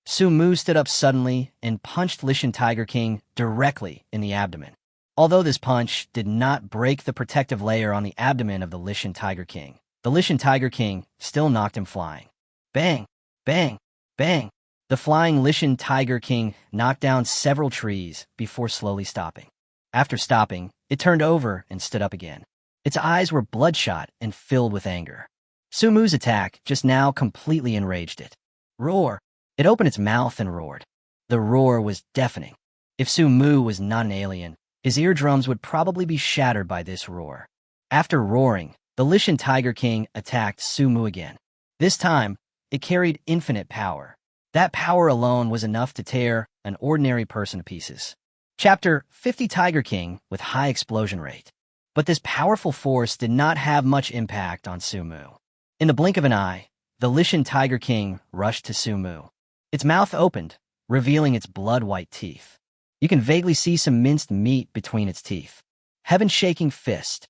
Suumu stood up suddenly and punched Lishan Tiger King directly in the abdomen. Although this punch did not break the protective layer on the abdomen of the Lishan Tiger King, the Lishan Tiger King still knocked him flying. Bang! Bang! Bang! The flying Lishan Tiger King knocked down several trees before slowly stopping. After stopping, it turned over and stood up again. Its eyes were bloodshot and filled with anger. Suumu's attack just now completely enraged it. Roar! It opened its mouth and roared. The roar was deafening. If Suumu was not an alien, his eardrums would probably be shattered by this roar. After roaring, the Lishan Tiger King attacked Suumu again. This time, it carried infinite power. That power alone was enough to tear an ordinary person to pieces. Chapter 50 Tiger King with high explosion rate. But this powerful force did not have much impact on Suumu. In the blink of an eye, the Lishan Tiger King rushed to Suumu. Its mouth opened, revealing its blood-white teeth. You can vaguely see some minced meat between its teeth. Heaven-shaking fist.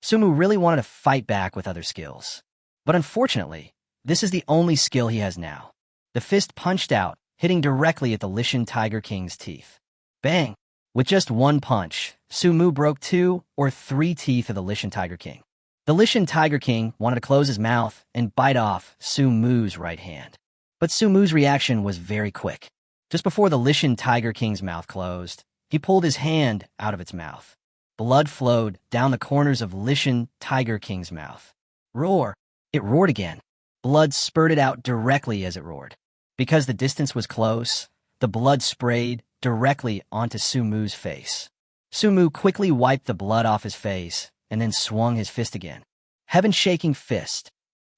Suumu really wanted to fight back with other skills. But unfortunately, this is the only skill he has now. The fist punched out, hitting directly at the Lishan Tiger King's teeth. Bang! With just one punch, Suumu broke 2 or 3 teeth of the Lishan Tiger King. The Lishan Tiger King wanted to close his mouth and bite off Suumu's right hand. But Suumu's reaction was very quick. Just before the Lishan Tiger King's mouth closed, he pulled his hand out of its mouth. Blood flowed down the corners of Lishan Tiger King's mouth. Roar! It roared again. Blood spurted out directly as it roared. Because the distance was close, the blood sprayed directly onto Suumu's face. Suumu quickly wiped the blood off his face and then swung his fist again. Heaven-shaking fist.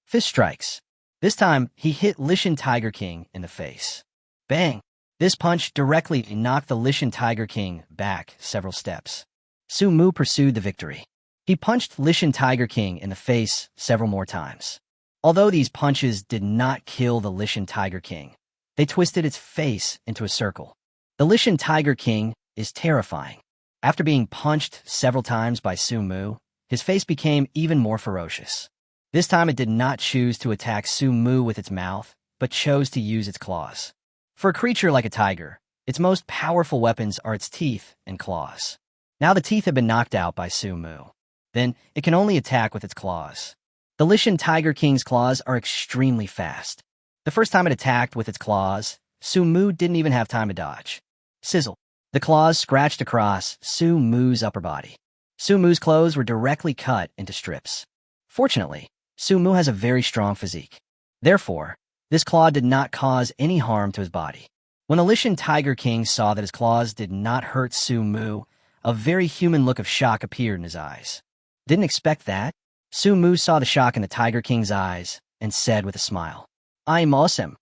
Fist strikes. This time, he hit Lishan Tiger King in the face. Bang! This punch directly knocked the Lishan Tiger King back several steps. Suumu pursued the victory. He punched Lishan Tiger King in the face several more times. Although these punches did not kill the Lishan Tiger King, they twisted its face into a circle. The Lishan Tiger King is terrifying. After being punched several times by Suumu, his face became even more ferocious. This time it did not choose to attack Suumu with its mouth, but chose to use its claws. For a creature like a tiger, its most powerful weapons are its teeth and claws. Now the teeth have been knocked out by Suumu. Then it can only attack with its claws. The Lishan Tiger King's claws are extremely fast. The first time it attacked with its claws, Suumu didn't even have time to dodge. Sizzle. The claws scratched across Suumu's upper body. Suumu's clothes were directly cut into strips. Fortunately, Suumu has a very strong physique. Therefore, this claw did not cause any harm to his body. When the Lishan Tiger King saw that his claws did not hurt Suumu, a very human look of shock appeared in his eyes. Didn't expect that? Suumu saw the shock in the Tiger King's eyes and said with a smile, "I'm awesome."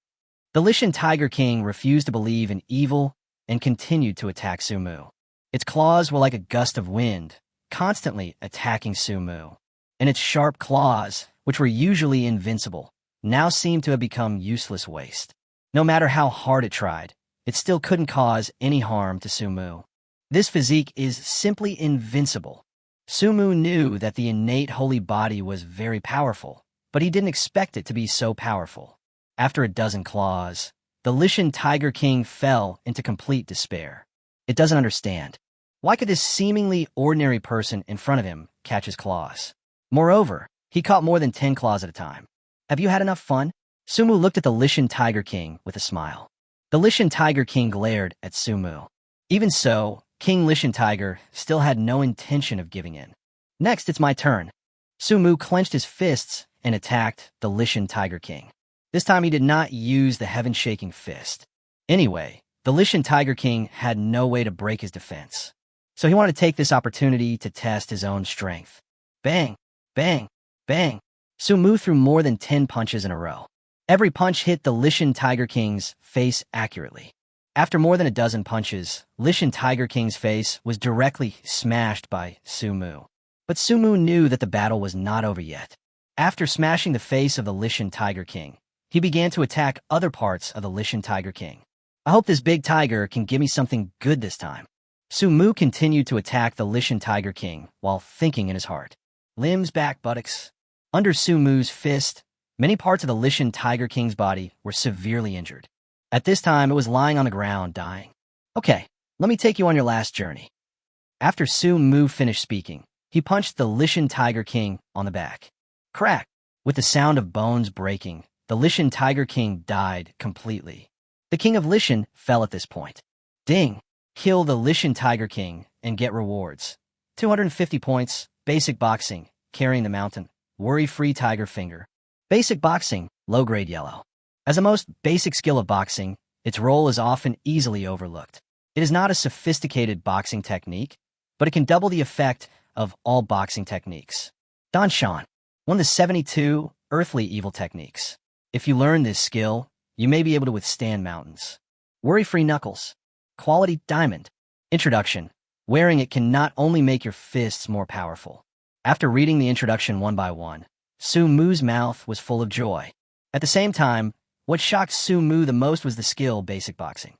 The Lishan Tiger King refused to believe in evil and continued to attack Suumu. Its claws were like a gust of wind, constantly attacking Suumu. And its sharp claws, which were usually invincible, now seemed to have become useless waste. No matter how hard it tried, it still couldn't cause any harm to Suumu. This physique is simply invincible. Suumu knew that the innate holy body was very powerful, but he didn't expect it to be so powerful. After a dozen claws, the Lishan Tiger King fell into complete despair. It doesn't understand. Why could this seemingly ordinary person in front of him catch his claws? Moreover, he caught more than 10 claws at a time. Have you had enough fun? Suumu looked at the Lishan Tiger King with a smile. The Lishan Tiger King glared at Suumu. Even so, King Lishan Tiger still had no intention of giving in. Next, it's my turn. Su-mu clenched his fists and attacked the Lishan Tiger King. This time he did not use the heaven-shaking fist. Anyway, the Lishan Tiger King had no way to break his defense. So he wanted to take this opportunity to test his own strength. Bang, bang, bang. Su-mu threw more than 10 punches in a row. Every punch hit the Lishan Tiger King's face accurately. After more than a dozen punches, Lishan Tiger King's face was directly smashed by Su-mu. But Su-mu knew that the battle was not over yet. After smashing the face of the Lishan Tiger King, he began to attack other parts of the Lishan Tiger King. I hope this big tiger can give me something good this time. Su-mu continued to attack the Lishan Tiger King while thinking in his heart. Limbs, back, buttocks. Under Su-mu's fist, many parts of the Lishan Tiger King's body were severely injured. At this time, it was lying on the ground, dying. Okay, let me take you on your last journey. After Su-mu finished speaking, he punched the Lishan Tiger King on the back. Crack! With the sound of bones breaking, the Lishan Tiger King died completely. The King of Lishan fell at this point. Ding! Kill the Lishan Tiger King and get rewards. 250 points, basic boxing, carrying the mountain, worry-free tiger finger. Basic boxing, low-grade yellow. As the most basic skill of boxing, its role is often easily overlooked. It is not a sophisticated boxing technique, but it can double the effect of all boxing techniques. Danshan, one of the 72 earthly evil techniques. If you learn this skill, you may be able to withstand mountains. Worry-free knuckles. Quality diamond. Introduction. Wearing it can not only make your fists more powerful. After reading the introduction one by one, Su-mu's mouth was full of joy. At the same time, what shocked Su-mu the most was the skill basic boxing.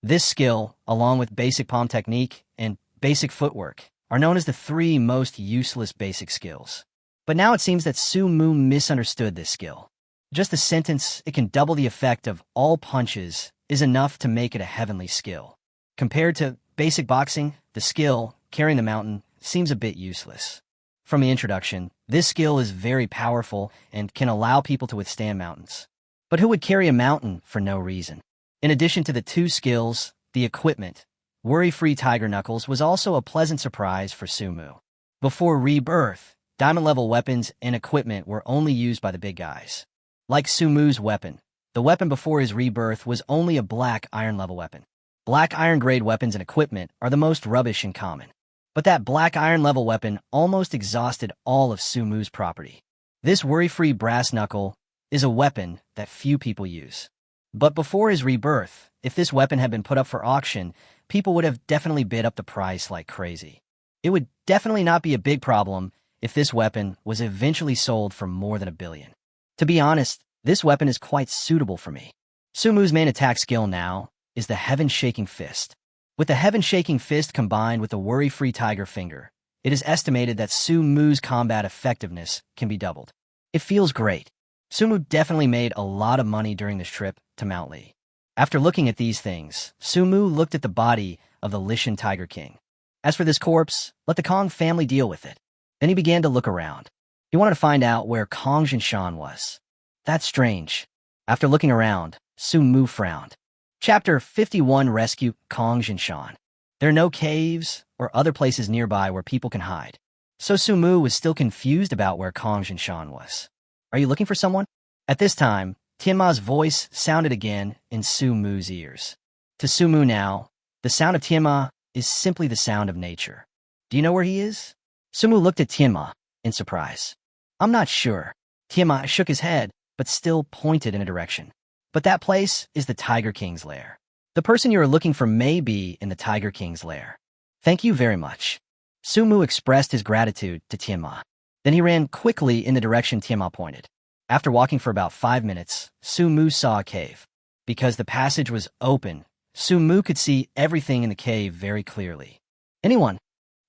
This skill, along with basic palm technique and basic footwork, are known as the 3 most useless basic skills. But now it seems that Su-mu misunderstood this skill. Just the sentence, "it can double the effect of all punches," is enough to make it a heavenly skill. Compared to basic boxing, the skill, carrying the mountain, seems a bit useless. From the introduction, this skill is very powerful and can allow people to withstand mountains. But who would carry a mountain for no reason? In addition to the 2 skills, the equipment, worry-free tiger knuckles was also a pleasant surprise for Su-mu. Before rebirth, diamond-level weapons and equipment were only used by the big guys. Like Su-mu's weapon, the weapon before his rebirth was only a black iron-level weapon. Black iron-grade weapons and equipment are the most rubbish and common. But that black iron-level weapon almost exhausted all of Su-mu's property. This worry-free brass knuckle is a weapon that few people use. But before his rebirth, if this weapon had been put up for auction, people would have definitely bid up the price like crazy. It would definitely not be a big problem if this weapon was eventually sold for more than $1 billion. To be honest, this weapon is quite suitable for me. Su-mu's main attack skill now is the heaven-shaking fist. With the heaven-shaking fist combined with the worry-free tiger finger, it is estimated that Su-mu's combat effectiveness can be doubled. It feels great. Su-mu definitely made a lot of money during this trip to Mount Lee. After looking at these things, Su-mu looked at the body of the Lishan Tiger King. As for this corpse, let the Kong family deal with it. Then he began to look around. He wanted to find out where Kong Jinshan was. That's strange. After looking around, Su-mu frowned. Chapter 51 Rescue Kong Jinshan. There are no caves or other places nearby where people can hide. So Su-mu was still confused about where Kong Jinshan was. Are you looking for someone? At this time, Tianma's voice sounded again in Su-mu's ears. To Su-mu now, the sound of Tianma is simply the sound of nature. Do you know where he is? Su-mu looked at Tianma in surprise. I'm not sure. Tianma shook his head, but still pointed in a direction. But that place is the Tiger King's lair. The person you are looking for may be in the Tiger King's lair. Thank you very much. Su-mu expressed his gratitude to Tianma. Then he ran quickly in the direction Tianma pointed. After walking for about 5 minutes, Su-mu saw a cave. Because the passage was open, Su-mu could see everything in the cave very clearly. Anyone?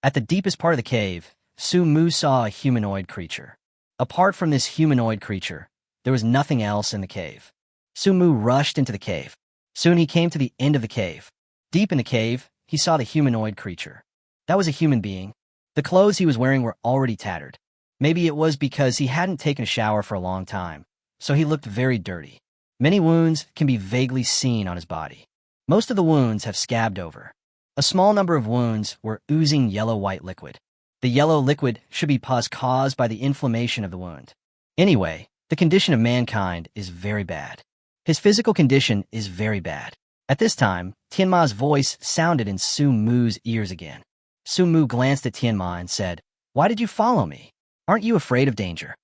At the deepest part of the cave, Su-mu saw a humanoid creature. Apart from this humanoid creature, there was nothing else in the cave. Su-mu rushed into the cave. Soon he came to the end of the cave. Deep in the cave, he saw the humanoid creature. That was a human being. The clothes he was wearing were already tattered. Maybe it was because he hadn't taken a shower for a long time, so he looked very dirty. Many wounds can be vaguely seen on his body. Most of the wounds have scabbed over. A small number of wounds were oozing yellow-white liquid. The yellow liquid should be pus caused by the inflammation of the wound. Anyway, the condition of mankind is very bad. His physical condition is very bad. At this time, Tianma's voice sounded in Su Mu's ears again. Su Mu glanced at Tianma and said, "Why did you follow me? Aren't you afraid of danger?"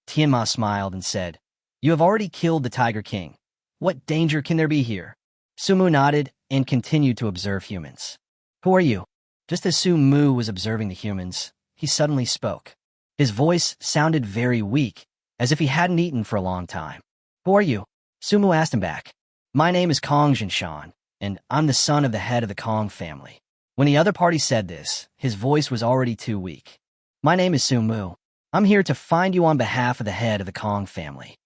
Tianma smiled and said, "You have already killed the Tiger King. What danger can there be here?" Su Mu nodded and continued to observe humans. "Who are you?" Just as Su Mu was observing the humans, he suddenly spoke. His voice sounded very weak, as if he hadn't eaten for a long time. "Who are you?" Su Mu asked him back. "My name is Kong Jinshan, and I'm the son of the head of the Kong family." When the other party said this, his voice was already too weak. "My name is Su Mu. I'm here to find you on behalf of the head of the Kong family."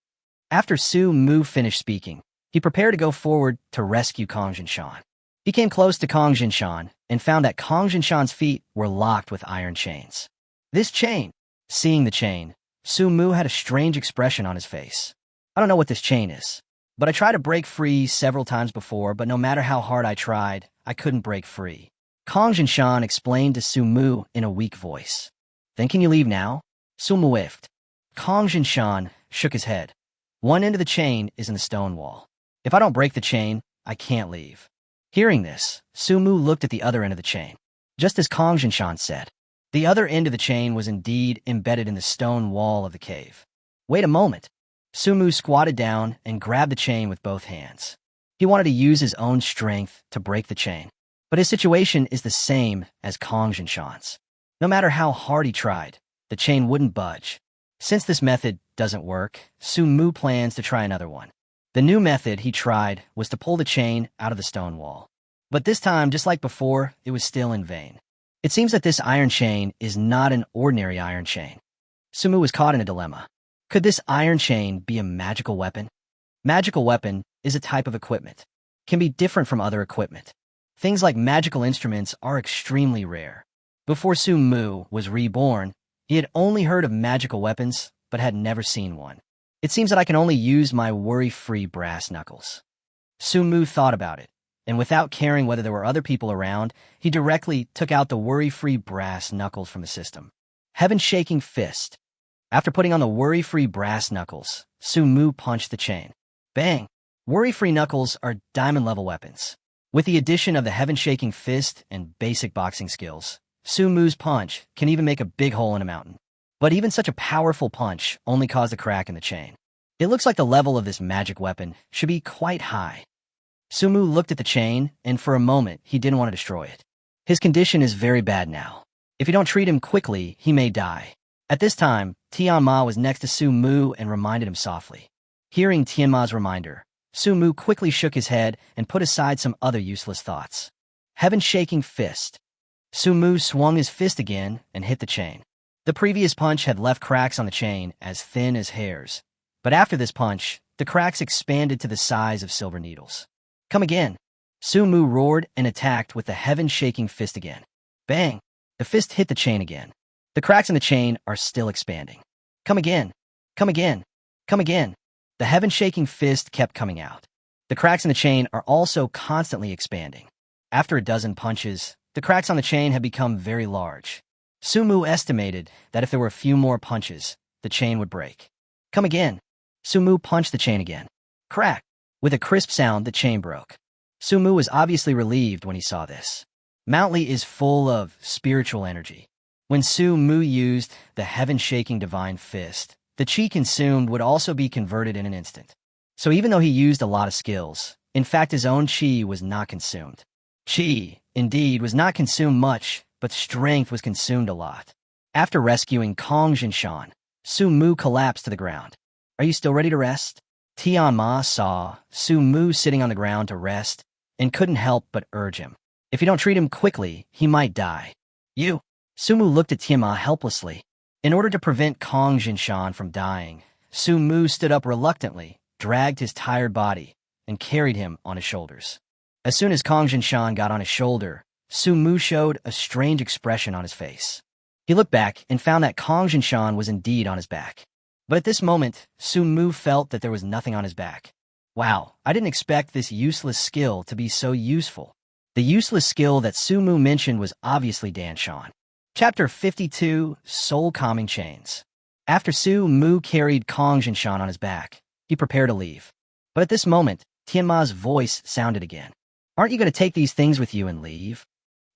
After Su Mu finished speaking, he prepared to go forward to rescue Kong Jinshan. He came close to Kong Jinshan and found that Kong Jinshan's feet were locked with iron chains. "This chain!" Seeing the chain, Su Mu had a strange expression on his face. "I don't know what this chain is, but I tried to break free several times before, but no matter how hard I tried, I couldn't break free." Kong Jinshan explained to Su Mu in a weak voice. "Then can you leave now?" Su Mu whiffed. Kong Jinshan shook his head. "One end of the chain is in the stone wall. If I don't break the chain, I can't leave." Hearing this, Su Mu looked at the other end of the chain. Just as Kong Jinshan said, the other end of the chain was indeed embedded in the stone wall of the cave. "Wait a moment." Su Mu squatted down and grabbed the chain with both hands. He wanted to use his own strength to break the chain, but his situation is the same as Kong Jinshan's. No matter how hard he tried, the chain wouldn't budge. Since this method doesn't work, Su Mu plans to try another one. The new method he tried was to pull the chain out of the stone wall. But this time, just like before, it was still in vain. It seems that this iron chain is not an ordinary iron chain. Su Mu was caught in a dilemma. Could this iron chain be a magical weapon? Magical weapon is a type of equipment. It can be different from other equipment. Things like magical instruments are extremely rare. Before Su Mu was reborn, he had only heard of magical weapons, but had never seen one. "It seems that I can only use my worry-free brass knuckles." Su Mu thought about it, and without caring whether there were other people around, he directly took out the worry-free brass knuckles from the system. Heaven-shaking fist. After putting on the worry-free brass knuckles, Su Mu punched the chain. Bang! Worry-free knuckles are diamond-level weapons. With the addition of the heaven-shaking fist and basic boxing skills, Su Mu's punch can even make a big hole in a mountain. But even such a powerful punch only caused a crack in the chain. It looks like the level of this magic weapon should be quite high. Su Mu looked at the chain, and for a moment, he didn't want to destroy it. His condition is very bad now. If you don't treat him quickly, he may die. At this time, Tianma was next to Su Mu and reminded him softly. Hearing Tianma's reminder, Su Mu quickly shook his head and put aside some other useless thoughts. Heaven-shaking fist. Su Mu swung his fist again and hit the chain. The previous punch had left cracks on the chain as thin as hairs, but after this punch, the cracks expanded to the size of silver needles. "Come again." Su Mu roared and attacked with the heaven-shaking fist again. Bang! The fist hit the chain again. The cracks in the chain are still expanding. "Come again. Come again. Come again." The heaven-shaking fist kept coming out. The cracks in the chain are also constantly expanding. After a dozen punches, the cracks on the chain had become very large. Su Mu estimated that if there were a few more punches, the chain would break. "Come again." Su Mu punched the chain again. Crack! With a crisp sound, the chain broke. Su Mu was obviously relieved when he saw this. Mountly is full of spiritual energy. When Su Mu used the heaven-shaking divine fist, the chi consumed would also be converted in an instant. So even though he used a lot of skills, in fact his own chi was not consumed. Chi, indeed, was not consumed much, but strength was consumed a lot. After rescuing Kong Jinshan, Su Mu collapsed to the ground. "Are you still ready to rest?" Tianma saw Su Mu sitting on the ground to rest and couldn't help but urge him. If you don't treat him quickly, he might die. "You!" Su Mu looked at Tianma helplessly. In order to prevent Kong Jinshan from dying, Su Mu stood up reluctantly, dragged his tired body, and carried him on his shoulders. As soon as Kong Jinshan got on his shoulder, Su Mu showed a strange expression on his face. He looked back and found that Kong Jinshan was indeed on his back. But at this moment, Su Mu felt that there was nothing on his back. Wow, I didn't expect this useless skill to be so useful. The useless skill that Su Mu mentioned was obviously Danshan. Chapter 52, Soul Calming Chains. After Su Mu carried Kong Jinshan on his back, he prepared to leave. But at this moment, Tianma's voice sounded again. Aren't you going to take these things with you and leave?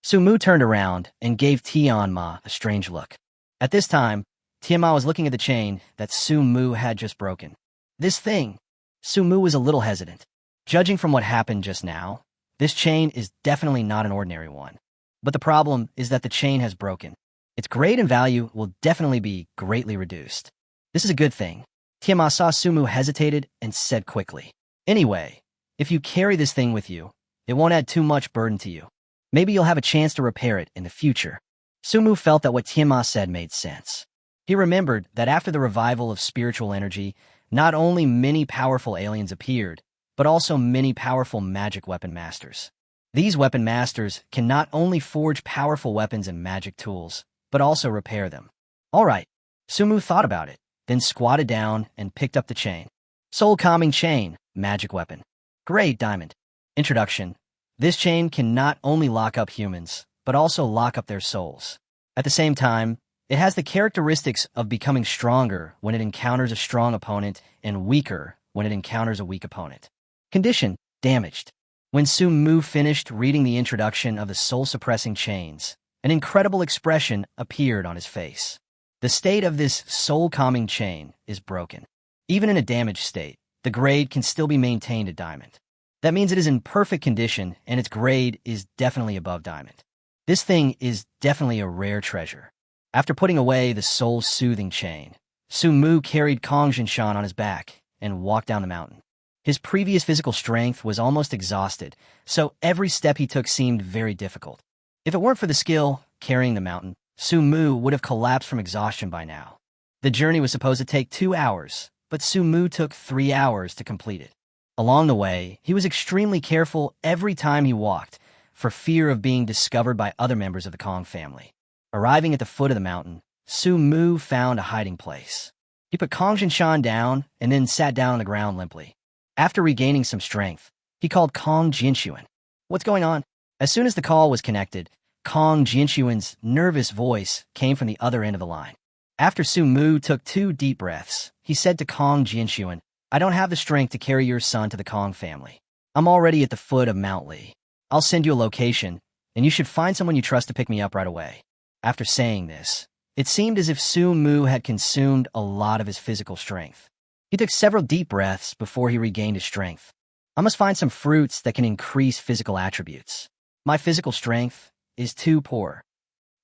Su Mu turned around and gave Tianma a strange look. At this time, Tianma was looking at the chain that Su Mu had just broken. This thing. Su Mu was a little hesitant. Judging from what happened just now, this chain is definitely not an ordinary one. But the problem is that the chain has broken. Its grade and value will definitely be greatly reduced. This is a good thing. Tianma saw Su Mu hesitated and said quickly, "Anyway, if you carry this thing with you, it won't add too much burden to you. Maybe you'll have a chance to repair it in the future." Su Mu felt that what Tianma said made sense. He remembered that after the revival of spiritual energy, not only many powerful aliens appeared, but also many powerful magic weapon masters. These weapon masters can not only forge powerful weapons and magic tools, but also repair them. All right, Su Mu thought about it, then squatted down and picked up the chain. Soul Calming Chain, magic weapon. Great diamond. Introduction. This chain can not only lock up humans, but also lock up their souls. At the same time, it has the characteristics of becoming stronger when it encounters a strong opponent and weaker when it encounters a weak opponent. Condition, damaged. When Su Mu finished reading the introduction of the soul-suppressing chains, an incredible expression appeared on his face. The state of this soul-calming chain is broken. Even in a damaged state, the grade can still be maintained at diamond. That means it is in perfect condition and its grade is definitely above diamond. This thing is definitely a rare treasure. After putting away the soul-soothing chain, Su Mu carried Kong Jinshan on his back and walked down the mountain. His previous physical strength was almost exhausted, so every step he took seemed very difficult. If it weren't for the skill carrying the mountain, Su Mu would have collapsed from exhaustion by now. The journey was supposed to take 2 hours, but Su Mu took 3 hours to complete it. Along the way, he was extremely careful every time he walked, for fear of being discovered by other members of the Kong family. Arriving at the foot of the mountain, Su Mu found a hiding place. He put Kong Jinshan down and then sat down on the ground limply. After regaining some strength, he called Kong Jinshuan. "What's going on?" As soon as the call was connected, Kong Jinshuan's nervous voice came from the other end of the line. After Su Mu took 2 deep breaths, he said to Kong Jinshuan, "I don't have the strength to carry your son to the Kong family. I'm already at the foot of Mount Li. I'll send you a location, and you should find someone you trust to pick me up right away." After saying this, it seemed as if Su Mu had consumed a lot of his physical strength. He took several deep breaths before he regained his strength. "I must find some fruits that can increase physical attributes. My physical strength is too poor."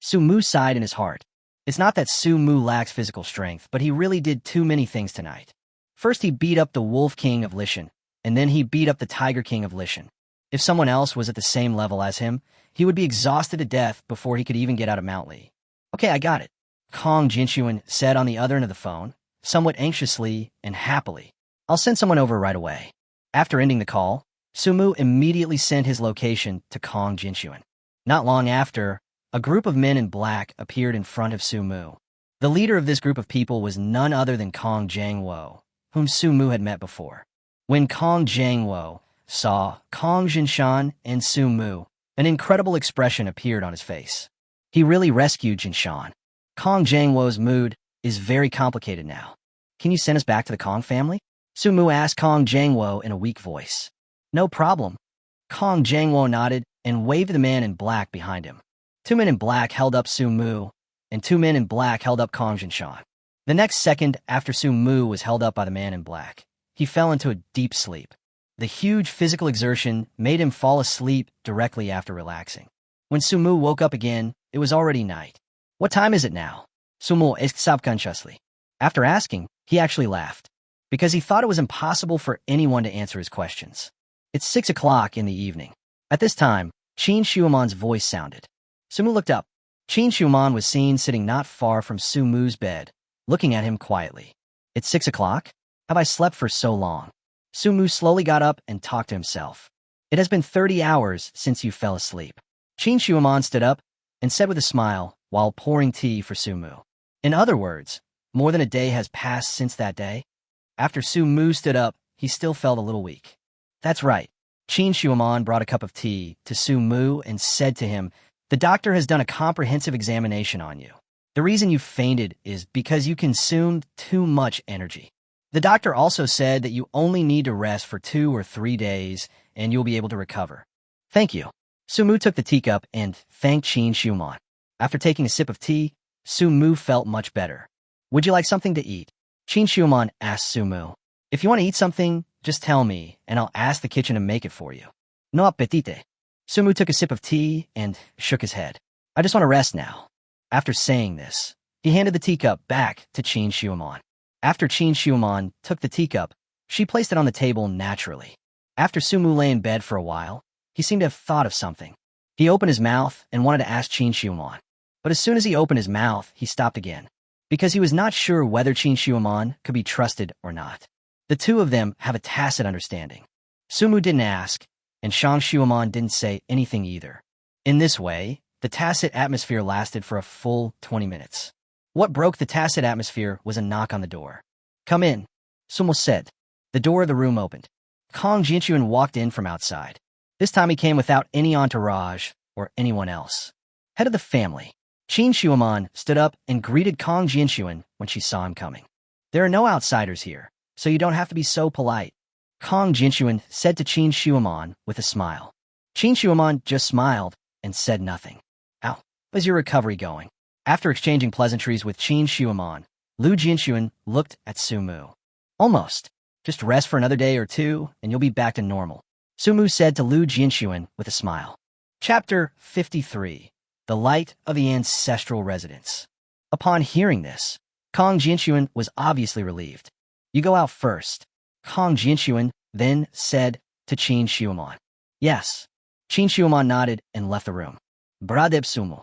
Su Mu sighed in his heart. It's not that Su Mu lacks physical strength, but he really did too many things tonight. First he beat up the Wolf King of Lishan, and then he beat up the Tiger King of Lishan. If someone else was at the same level as him, he would be exhausted to death before he could even get out of Mount Li. "Okay, I got it," Kong Jinshuan said on the other end of the phone, somewhat anxiously and happily. "I'll send someone over right away." After ending the call, Su Mu immediately sent his location to Kong Jinshuan. Not long after, a group of men in black appeared in front of Su Mu. The leader of this group of people was none other than Kong Jiangwo, whom Su Mu had met before. When Kong Jiangwo saw Kong Jinshan and Su Mu, an incredible expression appeared on his face. He really rescued Jinshan. Kong Jiangwo's mood is very complicated now. "Can you send us back to the Kong family?" Su Mu asked Kong Jiangwo in a weak voice. "No problem." Kong Jiangwo nodded and waved to the man in black behind him. 2 men in black held up Su Mu, and 2 men in black held up Kong Jinshan. The next second after Su Mu was held up by the man in black, he fell into a deep sleep. The huge physical exertion made him fall asleep directly after relaxing. When Su Mu woke up again, it was already night. "What time is it now?" Su Mu asked subconsciously. After asking, he actually laughed, because he thought it was impossible for anyone to answer his questions. "It's 6 o'clock in the evening." At this time, Qin Shuamon's voice sounded. Su Mu looked up. Qin Shuamon was seen sitting not far from Su Mu's bed, looking at him quietly. "It's 6 o'clock? Have I slept for so long?" Su Mu slowly got up and talked to himself. "It has been 30 hours since you fell asleep." Qin Shuamon stood up and said with a smile while pouring tea for Su Mu. In other words, more than a day has passed since that day. After Su Mu stood up, he still felt a little weak. "That's right." Qin Shuamon brought a cup of tea to Su Mu and said to him, The doctor has done a comprehensive examination on you. The reason you fainted is because you consumed too much energy. The doctor also said that you only need to rest for 2 or 3 days and you'll be able to recover. Thank you. Sumu took the teacup and thanked Qin Shuman. After taking a sip of tea, Sumu felt much better. Would you like something to eat? Qin Shuman asked Sumu. If you want to eat something, just tell me and I'll ask the kitchen to make it for you. No appetite. Sumu took a sip of tea and shook his head. I just want to rest now. After saying this, he handed the teacup back to Qin Shuman. After Qin Shuman took the teacup, she placed it on the table naturally. After Sumu lay in bed for a while, he seemed to have thought of something. He opened his mouth and wanted to ask Qin Shuman. But as soon as he opened his mouth, he stopped again, because he was not sure whether Qin Shuman could be trusted or not. The two of them have a tacit understanding. Sumu didn't ask, and Shang Shuman didn't say anything either. In this way, the tacit atmosphere lasted for a full 20 minutes. What broke the tacit atmosphere was a knock on the door. Come in, Sumu said. The door of the room opened. Kong Jinchuan walked in from outside. This time he came without any entourage or anyone else. Head of the family, Qin Shuman stood up and greeted Kong Jinchuan when she saw him coming. There are no outsiders here, so you don't have to be so polite, Kong Jinchuan said to Qin Shuman with a smile. Qin Shuman just smiled and said nothing. How is your recovery going? After exchanging pleasantries with Qin Shuman, Lu Jinchuan looked at Sumu. Almost. Just rest for another day or two, and you'll be back to normal, Sumu said to Lu Jinchuan with a smile. Chapter 53. The Light of the Ancestral Residence. Upon hearing this, Kong Jinchuan was obviously relieved. You go out first, Kong Jinchuan then said to Qin Shuman. Yes. Qin Shuman nodded and left the room. Bradeb Sumu.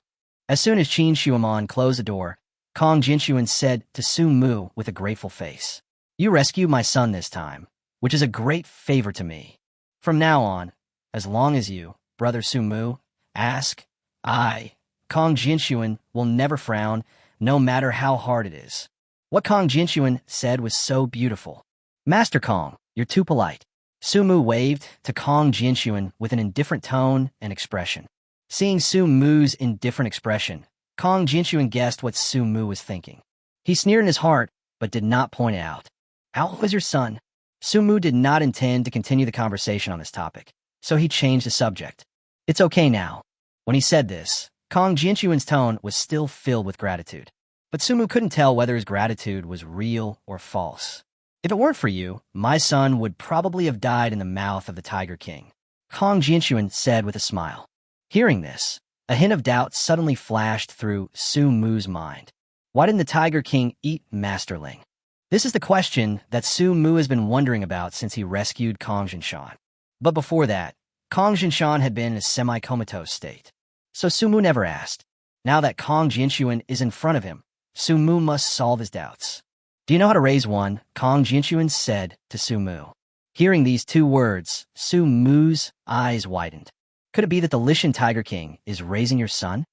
As soon as Qin Shuman closed the door, Kong Jinchuan said to Sumu with a grateful face. You rescued my son this time, which is a great favor to me. From now on, as long as you, brother Sumu, ask, I, Kong Jinchuan, will never frown, no matter how hard it is. What Kong Jinchuan said was so beautiful. Master Kong, you're too polite. Sumu waved to Kong Jinchuan with an indifferent tone and expression. Seeing Sumu's indifferent expression, Kong Jinchuan guessed what Sumu was thinking. He sneered in his heart, but did not point it out. How old was your son? Sumu did not intend to continue the conversation on this topic, so he changed the subject. It's okay now. When he said this, Kong Jinchuan's tone was still filled with gratitude. But Sumu couldn't tell whether his gratitude was real or false. If it weren't for you, my son would probably have died in the mouth of the Tiger King, Kong Jinchuan said with a smile. Hearing this, a hint of doubt suddenly flashed through Sumu's mind. Why didn't the Tiger King eat Masterling? This is the question that Sumu has been wondering about since he rescued Kong Jinshan. But before that, Kong Jinshan had been in a semi-comatose state. So Sumu never asked. Now that Kong Jinchuan is in front of him, Sumu must solve his doubts. Do you know how to raise one? Kong Jinchuan said to Sumu. Hearing these two words, Sumu's eyes widened. Could it be that the Lishan Tiger King is raising your son?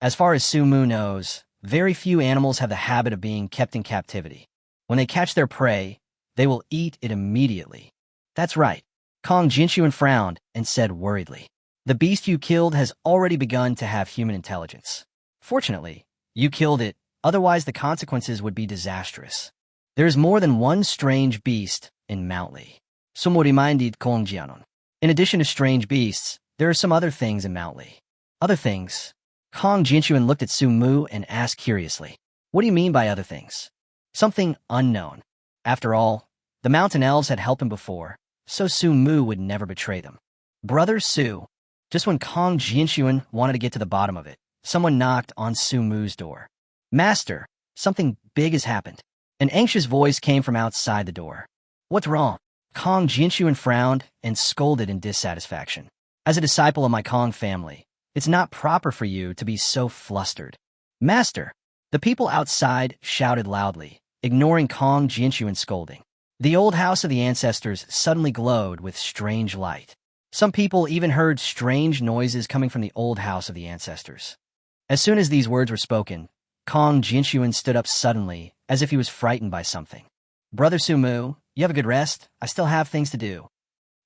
As far as Sumu knows, very few animals have the habit of being kept in captivity. When they catch their prey, they will eat it immediately. That's right. Kong Jinchuan frowned and said worriedly. The beast you killed has already begun to have human intelligence. Fortunately, you killed it, otherwise the consequences would be disastrous. There is more than one strange beast in Mount Li. Sumu reminded Kong Jianon. In addition to strange beasts, there are some other things in Mount Li. Other things? Kong Jinchuan looked at Sumu and asked curiously. What do you mean by other things? Something unknown. After all, the mountain elves had helped him before, so Sumu would never betray them. Brother Su. Just when Kong Jinchuan wanted to get to the bottom of it, someone knocked on Sumu's door. Master, something big has happened. An anxious voice came from outside the door. What's wrong? Kong Jinchuan frowned and scolded in dissatisfaction. As a disciple of my Kong family, it's not proper for you to be so flustered. Master, the people outside shouted loudly, ignoring Kong Jinchuan's scolding. The old house of the ancestors suddenly glowed with strange light. Some people even heard strange noises coming from the old house of the ancestors. As soon as these words were spoken, Kong Jinchuan stood up suddenly, as if he was frightened by something. Brother Sumu, you have a good rest? I still have things to do.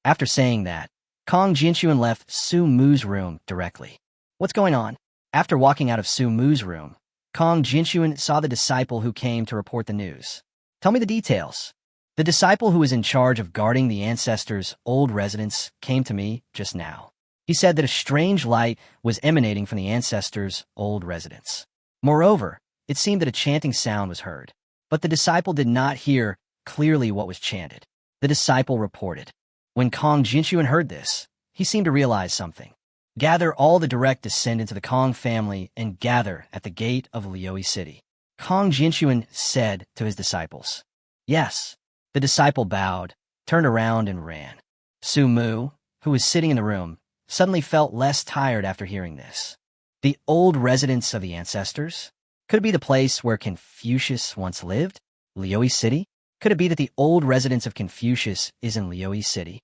After saying that, Kong Jinchuan left Sumu's room directly. What's going on? After walking out of Su Mu's room, Kong Jinxuan saw the disciple who came to report the news. Tell me the details. The disciple who was in charge of guarding the ancestors' old residence came to me just now. He said that a strange light was emanating from the ancestors' old residence. Moreover, it seemed that a chanting sound was heard. But the disciple did not hear clearly what was chanted. The disciple reported. When Kong Jinxuan heard this, he seemed to realize something. Gather all the direct descendants of the Kong family and gather at the gate of Lioi City. Kong Jinxuan said to his disciples. Yes. The disciple bowed, turned around, and ran. Su Mu, who was sitting in the room, suddenly felt less tired after hearing this. The old residence of the ancestors? Could it be the place where Confucius once lived? Lioi City? Could it be that the old residence of Confucius is in Lioi City?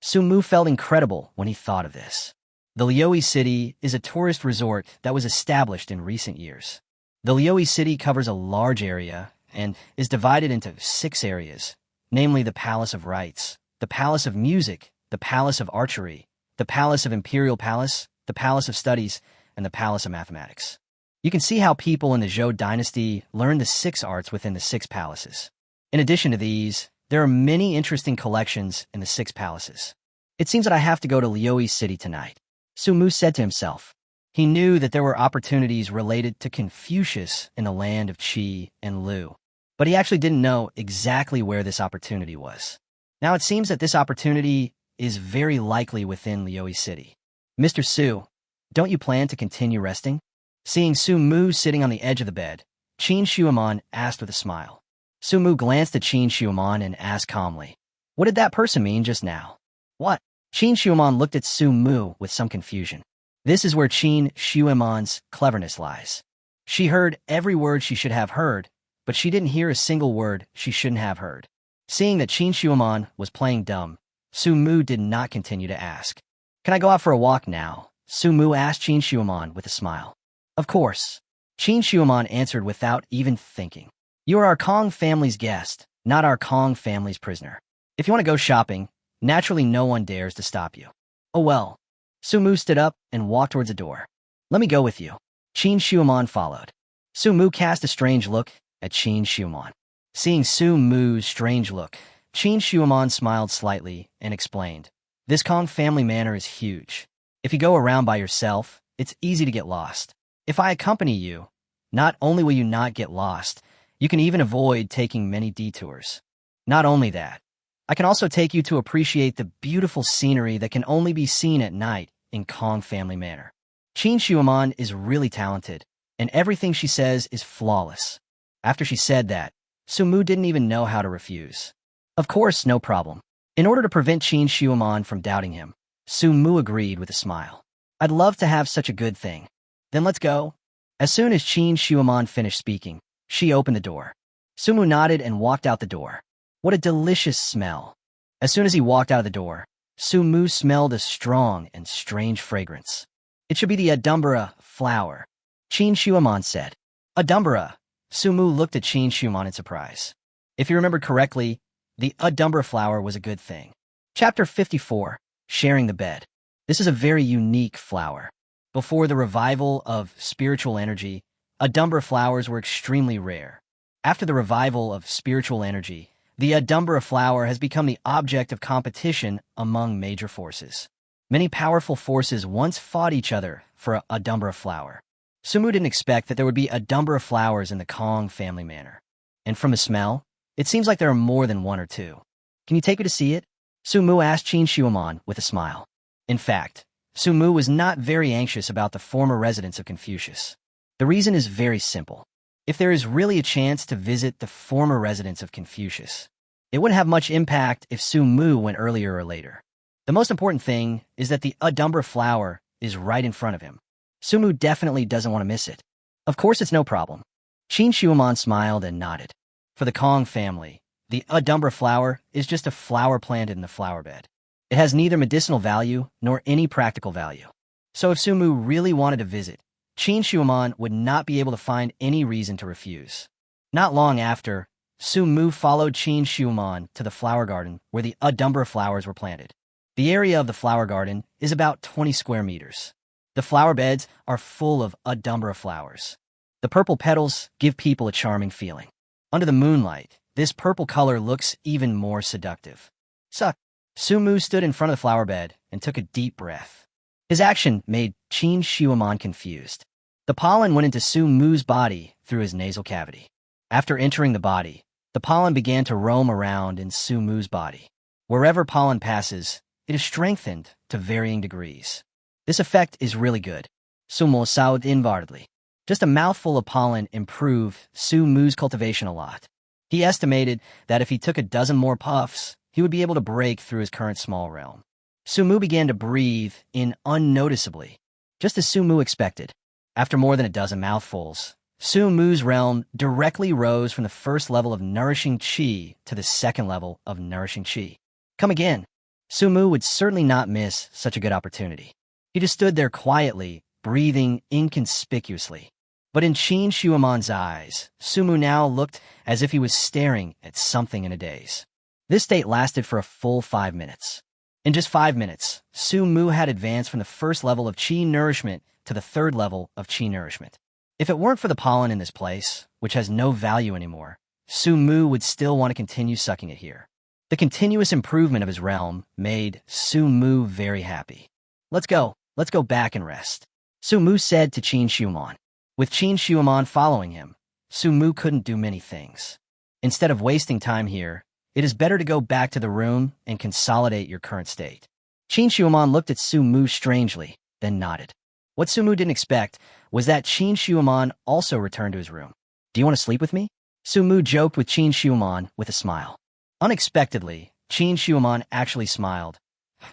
Su Mu felt incredible when he thought of this. The Lioi City is a tourist resort that was established in recent years. The Lioi City covers a large area and is divided into 6 areas, namely the Palace of Rites, the Palace of Music, the Palace of Archery, the Palace of Imperial Palace, the Palace of Studies, and the Palace of Mathematics. You can see how people in the Zhou dynasty learned the 6 arts within the 6 palaces. In addition to these, there are many interesting collections in the 6 palaces. It seems that I have to go to Lioi City tonight, Su Mu said to himself. He knew that there were opportunities related to Confucius in the land of Qi and Lu, but he actually didn't know exactly where this opportunity was. Now it seems that this opportunity is very likely within Lioi City. Mr. Su, don't you plan to continue resting? Seeing Su Mu sitting on the edge of the bed, Qin Shuaman asked with a smile. Su Mu glanced at Qin Shuaman and asked calmly, "What did that person mean just now?" "What?" Qin Shuaman looked at Su Mu with some confusion. This is where Qin Shuaman's cleverness lies. She heard every word she should have heard, but she didn't hear a single word she shouldn't have heard. Seeing that Qin Shuaman was playing dumb, Su Mu did not continue to ask. "Can I go out for a walk now?" Su Mu asked Qin Shuaman with a smile. "Of course." Qin Shuaman answered without even thinking. "You are our Kong family's guest, not our Kong family's prisoner. If you want to go shopping, naturally no one dares to stop you." "Oh well." Su Mu stood up and walked towards the door. "Let me go with you." Qin Shuaman followed. Su Mu cast a strange look at Qin Shuaman. Seeing Su Mu's strange look, Qin Shuaman smiled slightly and explained, "This Kong family manor is huge. If you go around by yourself, it's easy to get lost. If I accompany you, not only will you not get lost, you can even avoid taking many detours. Not only that, I can also take you to appreciate the beautiful scenery that can only be seen at night in Kong family manor." Qin Shuaman is really talented, and everything she says is flawless. After she said that, Su Mu didn't even know how to refuse. Of course, no problem. In order to prevent Qin Shuaman from doubting him, Su Mu agreed with a smile. "I'd love to have such a good thing. Then let's go." As soon as Qin Shuaman finished speaking, she opened the door. Su Mu nodded and walked out the door. What a delicious smell. As soon as he walked out of the door, Su Mu smelled a strong and strange fragrance. "It should be the Adumbra flower," Qin Shuaman said. "Adumbra?" Su Mu looked at Qin Shuaman in surprise. If you remember correctly, the Adumbra flower was a good thing. Chapter 54, Sharing the Bed. This is a very unique flower. Before the revival of spiritual energy, Adumbra flowers were extremely rare. After the revival of spiritual energy, the Adumbra flower has become the object of competition among major forces. Many powerful forces once fought each other for a Adumbra flower. Su Mu didn't expect that there would be Adumbra flowers in the Kong family manor. And from the smell, it seems like there are more than 1 or 2. "Can you take me to see it?" Su Mu asked Qin Shuaman with a smile. In fact, Su Mu was not very anxious about the former residence of Confucius. The reason is very simple. If there is really a chance to visit the former residence of Confucius, it wouldn't have much impact if Su Mu went earlier or later. The most important thing is that the Adumbra flower is right in front of him. Su Mu definitely doesn't want to miss it. Of course, it's no problem. Qin Shuaman smiled and nodded. For the Kong family, the Adumbra flower is just a flower planted in the flower bed. It has neither medicinal value nor any practical value. So if Su Mu really wanted to visit, Qin Shuaman would not be able to find any reason to refuse. Not long after, Su Mu followed Qin Shuaman to the flower garden where the Adumbra flowers were planted. The area of the flower garden is about 20 square meters. The flower beds are full of Udumbra flowers. The purple petals give people a charming feeling. Under the moonlight, this purple color looks even more seductive. Suck. Sumu stood in front of the flower bed and took a deep breath. His action made Qin Shuaman confused. The pollen went into Sumu's body through his nasal cavity. After entering the body, the pollen began to roam around in Sumu's body. Wherever pollen passes, it is strengthened to varying degrees. This effect is really good. Sumo saud inwardly. Just a mouthful of pollen improved Sumu's cultivation a lot. He estimated that if he took a dozen more puffs, he would be able to break through his current small realm. Sumu began to breathe in unnoticeably, just as Sumu expected. After more than a dozen mouthfuls, Sumu's realm directly rose from the first level of nourishing qi to the second level of nourishing qi. Come again. Sumu would certainly not miss such a good opportunity. He just stood there quietly, breathing inconspicuously. But in Qin Shuaman's eyes, Sumu now looked as if he was staring at something in a daze. This state lasted for a full 5 minutes. In just 5 minutes, Sumu had advanced from the first level of qi nourishment to the third level of qi nourishment. If it weren't for the pollen in this place, which has no value anymore, Sumu would still want to continue sucking it here. The continuous improvement of his realm made Sumu very happy. Let's go back and rest, Sumu said to Qin Shuaman. With Qin Shuaman following him, Sumu couldn't do many things. Instead of wasting time here, it is better to go back to the room and consolidate your current state. Qin Shuaman looked at Sumu strangely, then nodded. What Sumu didn't expect was that Qin Shuaman also returned to his room. Do you want to sleep with me? Sumu joked with Qin Shuaman with a smile. Unexpectedly, Qin Shuaman actually smiled.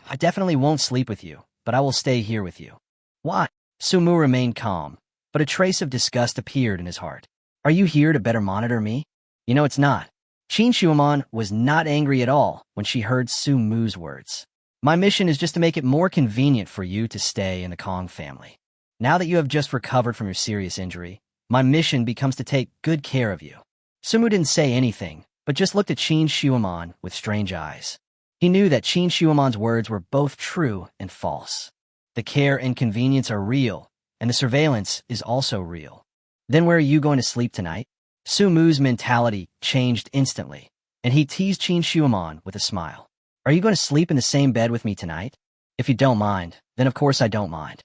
I definitely won't sleep with you, but I will stay here with you. Why? Sumu remained calm, but a trace of disgust appeared in his heart. Are you here to better monitor me? You know it's not. Qin Shuaman was not angry at all when she heard Sumu's words. My mission is just to make it more convenient for you to stay in the Kong family. Now that you have just recovered from your serious injury, my mission becomes to take good care of you. Sumu didn't say anything, but just looked at Qin Shuaman with strange eyes. He knew that Qin Shuaman's words were both true and false. The care and convenience are real, and the surveillance is also real. Then where are you going to sleep tonight? Sumu's mentality changed instantly, and he teased Qin Shuaman with a smile. Are you going to sleep in the same bed with me tonight? If you don't mind, then of course I don't mind.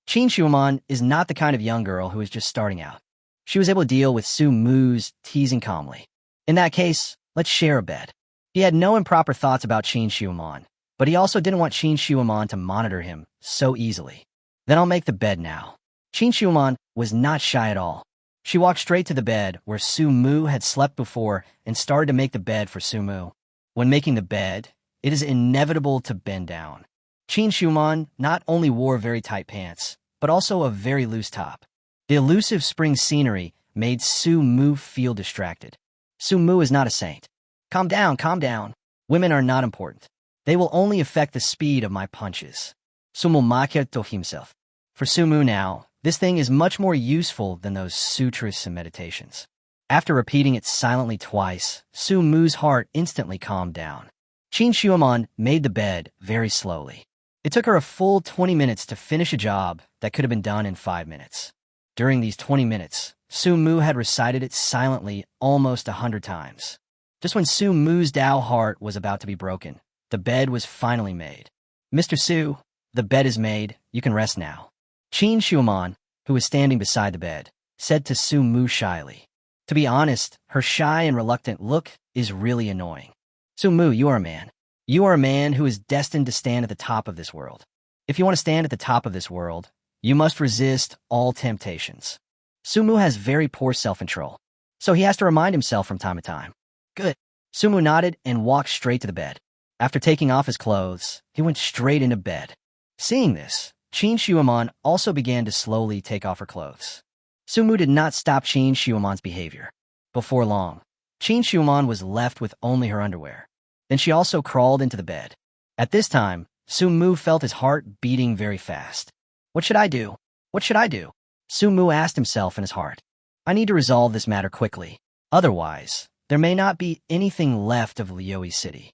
Qin Shuaman is not the kind of young girl who is just starting out. She was able to deal with Sumu's teasing calmly. In that case, let's share a bed. He had no improper thoughts about Qin Shuaman, but he also didn't want Qin Shuaman to monitor him so easily. Then I'll make the bed now. Qin Shuaman was not shy at all. She walked straight to the bed where Sumu had slept before and started to make the bed for Sumu. When making the bed, it is inevitable to bend down. Qin Shuaman not only wore very tight pants, but also a very loose top. The elusive spring scenery made Sumu feel distracted. Sumu is not a saint. Calm down, calm down. Women are not important. They will only affect the speed of my punches. Sumu maketo himself. For Sumu now, this thing is much more useful than those sutras and meditations. After repeating it silently twice, Sumu's heart instantly calmed down. Qin Shuaman made the bed very slowly. It took her a full 20 minutes to finish a job that could have been done in 5 minutes. During these 20 minutes, Sumu had recited it silently almost 100 times. Just when Sumu's Tao heart was about to be broken, the bed was finally made. Mr. Su, the bed is made, you can rest now. Qin Shuaman, who was standing beside the bed, said to Sumu shyly. To be honest, her shy and reluctant look is really annoying. Sumu, you are a man. You are a man who is destined to stand at the top of this world. If you want to stand at the top of this world, you must resist all temptations. Sumu has very poor self-control, so he has to remind himself from time to time. Good. Sumu nodded and walked straight to the bed. After taking off his clothes, he went straight into bed. Seeing this, Qin Shuaman also began to slowly take off her clothes. Sumu did not stop Qin Shuaman's behavior. Before long, Qin Shuaman was left with only her underwear. Then she also crawled into the bed. At this time, Sumu felt his heart beating very fast. What should I do? What should I do? Sumu asked himself in his heart. I need to resolve this matter quickly. Otherwise, there may not be anything left of Lioi City.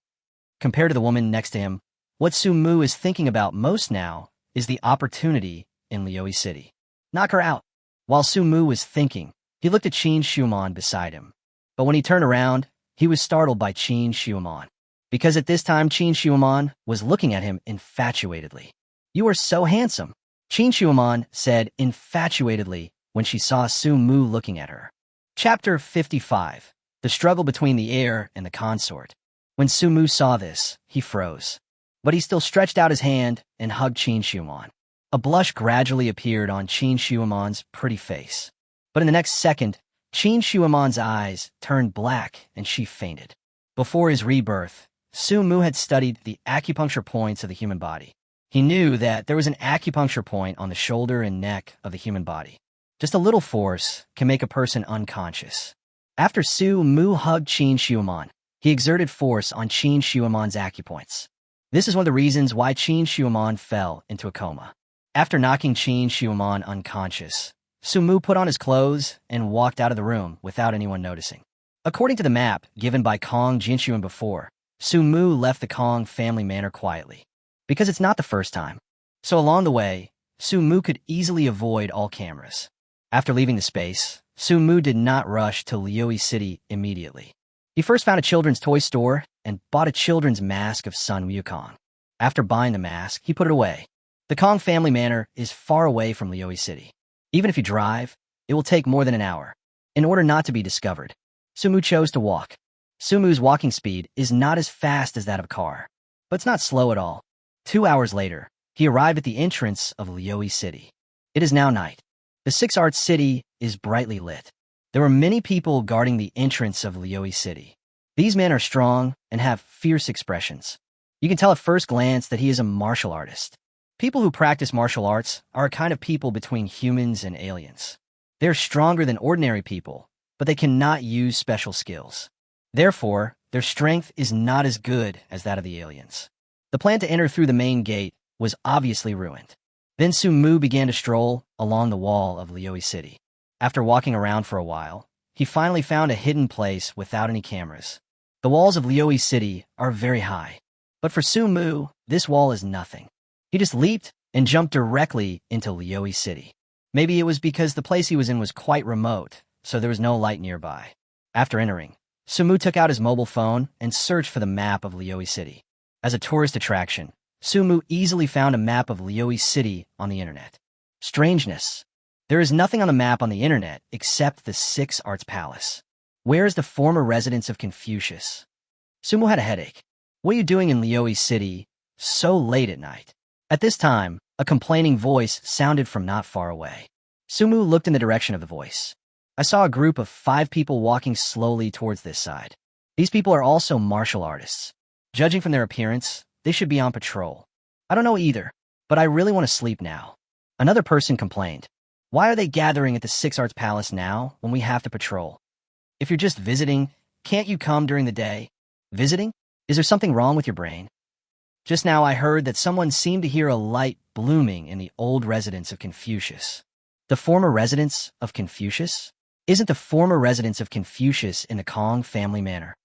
Compared to the woman next to him, what Sumu is thinking about most now is the opportunity in Lioi City. Knock her out. While Su Mu was thinking, he looked at Qin Shuman beside him. But when he turned around, he was startled by Qin Shuman. Because at this time Qin Shuman was looking at him infatuatedly. "You are so handsome," Qin Shuman said infatuatedly when she saw Su Mu looking at her. Chapter 55. The struggle between the heir and the consort. When Su Mu saw this, he froze. But he still stretched out his hand and hugged Qin Shuman. A blush gradually appeared on Qin Shuman's pretty face. But in the next second, Qin Shuman's eyes turned black and she fainted. Before his rebirth, Su Mu had studied the acupuncture points of the human body. He knew that there was an acupuncture point on the shoulder and neck of the human body. Just a little force can make a person unconscious. After Su Mu hugged Qin Shuman, he exerted force on Qin Shuman's acupoints. This is one of the reasons why Qin Shuman fell into a coma. After knocking Qin Shuman unconscious, Su Mu put on his clothes and walked out of the room without anyone noticing. According to the map given by Kong Jinshuan before, Su Mu left the Kong family manor quietly. Because it's not the first time. So along the way, Su Mu could easily avoid all cameras. After leaving the space, Su Mu did not rush to Lioi City immediately. He first found a children's toy store and bought a children's mask of Sun Wukong. After buying the mask, he put it away. The Kong family manor is far away from Lioi City. Even if you drive, it will take more than an hour. In order not to be discovered, Su Mu chose to walk. Su Mu's walking speed is not as fast as that of a car, but it's not slow at all. 2 hours later, he arrived at the entrance of Lioi City. It is now night. The Six Arts City is brightly lit. There were many people guarding the entrance of Lioi City. These men are strong and have fierce expressions. You can tell at first glance that he is a martial artist. People who practice martial arts are a kind of people between humans and aliens. They are stronger than ordinary people, but they cannot use special skills. Therefore, their strength is not as good as that of the aliens. The plan to enter through the main gate was obviously ruined. Then Su Mu began to stroll along the wall of Lioi City. After walking around for a while, he finally found a hidden place without any cameras. The walls of Lioi City are very high. But for Su Mu, this wall is nothing. He just leaped and jumped directly into Lioi City. Maybe it was because the place he was in was quite remote, so there was no light nearby. After entering, Su Mu took out his mobile phone and searched for the map of Lioi City. As a tourist attraction, Su Mu easily found a map of Lioi City on the internet. Strangeness. There is nothing on the map on the internet except the Six Arts Palace. Where is the former residence of Confucius? Su Mu had a headache. What are you doing in Lioi City so late at night? At this time, a complaining voice sounded from not far away. Su Mu looked in the direction of the voice. I saw a group of 5 people walking slowly towards this side. These people are also martial artists. Judging from their appearance, they should be on patrol. I don't know either, but I really want to sleep now. Another person complained. Why are they gathering at the Six Arts Palace now when we have to patrol? If you're just visiting, can't you come during the day? Visiting? Is there something wrong with your brain? Just now I heard that someone seemed to hear a light blooming in the old residence of Confucius. The former residence of Confucius? Isn't the former residence of Confucius in the Kong family manor?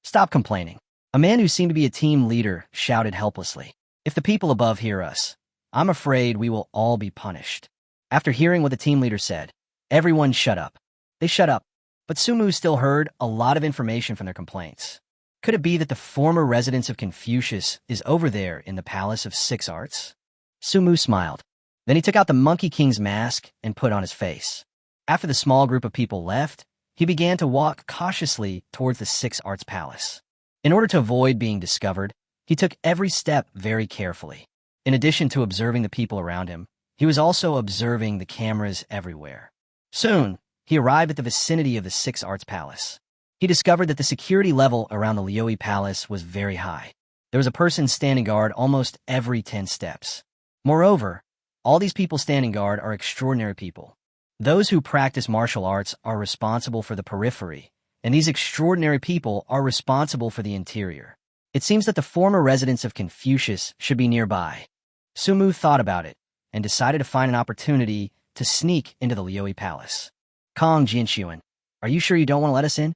Stop complaining. A man who seemed to be a team leader shouted helplessly. If the people above hear us, I'm afraid we will all be punished. After hearing what the team leader said, everyone shut up. They shut up, but Su Mu still heard a lot of information from their complaints. Could it be that the former residence of Confucius is over there in the Palace of Six Arts? Su Mu smiled. Then he took out the Monkey King's mask and put on his face. After the small group of people left, he began to walk cautiously towards the Six Arts Palace. In order to avoid being discovered, he took every step very carefully. In addition to observing the people around him, he was also observing the cameras everywhere. Soon, he arrived at the vicinity of the Six Arts Palace. He discovered that the security level around the Lioi Palace was very high. There was a person standing guard almost every 10 steps. Moreover, all these people standing guard are extraordinary people. Those who practice martial arts are responsible for the periphery, and these extraordinary people are responsible for the interior. It seems that the former residence of Confucius should be nearby. Su Mu thought about it and decided to find an opportunity to sneak into the Lioi Palace. Kong Jinshuan, are you sure you don't want to let us in?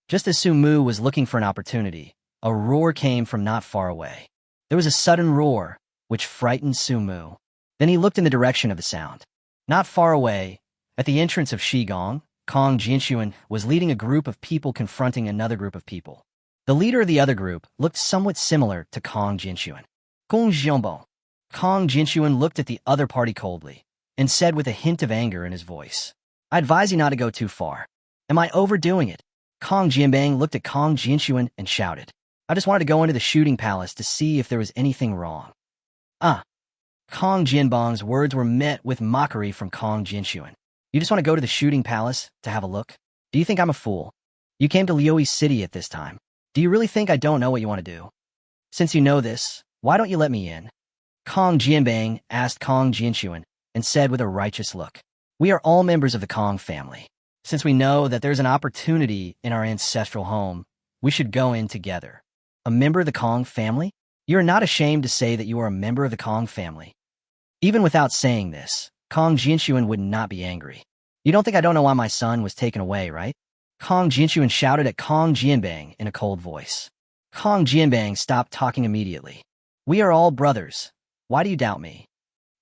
Just as Su Mu was looking for an opportunity, a roar came from not far away. There was a sudden roar, which frightened Su Mu. Then he looked in the direction of the sound. Not far away, at the entrance of Shigong, Kong Jinshuan was leading a group of people confronting another group of people. The leader of the other group looked somewhat similar to Kong Jinshuan. Kong Jianbong. Kong Jinshuan looked at the other party coldly and said with a hint of anger in his voice, "I advise you not to go too far. Am I overdoing it?" Kong Jianbang looked at Kong Jinshuan and shouted, "I just wanted to go into the shooting palace to see if there was anything wrong." Ah! Kong Jianbang's words were met with mockery from Kong Jinshuan. "You just want to go to the shooting palace to have a look? Do you think I'm a fool? You came to Liuyi City at this time. Do you really think I don't know what you want to do? Since you know this, why don't you let me in?" Kong Jianbang asked Kong Jinshuan and said with a righteous look, "We are all members of the Kong family. Since we know that there's an opportunity in our ancestral home, we should go in together." "A member of the Kong family? You are not ashamed to say that you are a member of the Kong family?" Even without saying this, Kong Jinshuan would not be angry. "You don't think I don't know why my son was taken away, right?" Kong Jinshuan shouted at Kong Jianbang in a cold voice. Kong Jianbang stopped talking immediately. "We are all brothers. Why do you doubt me?"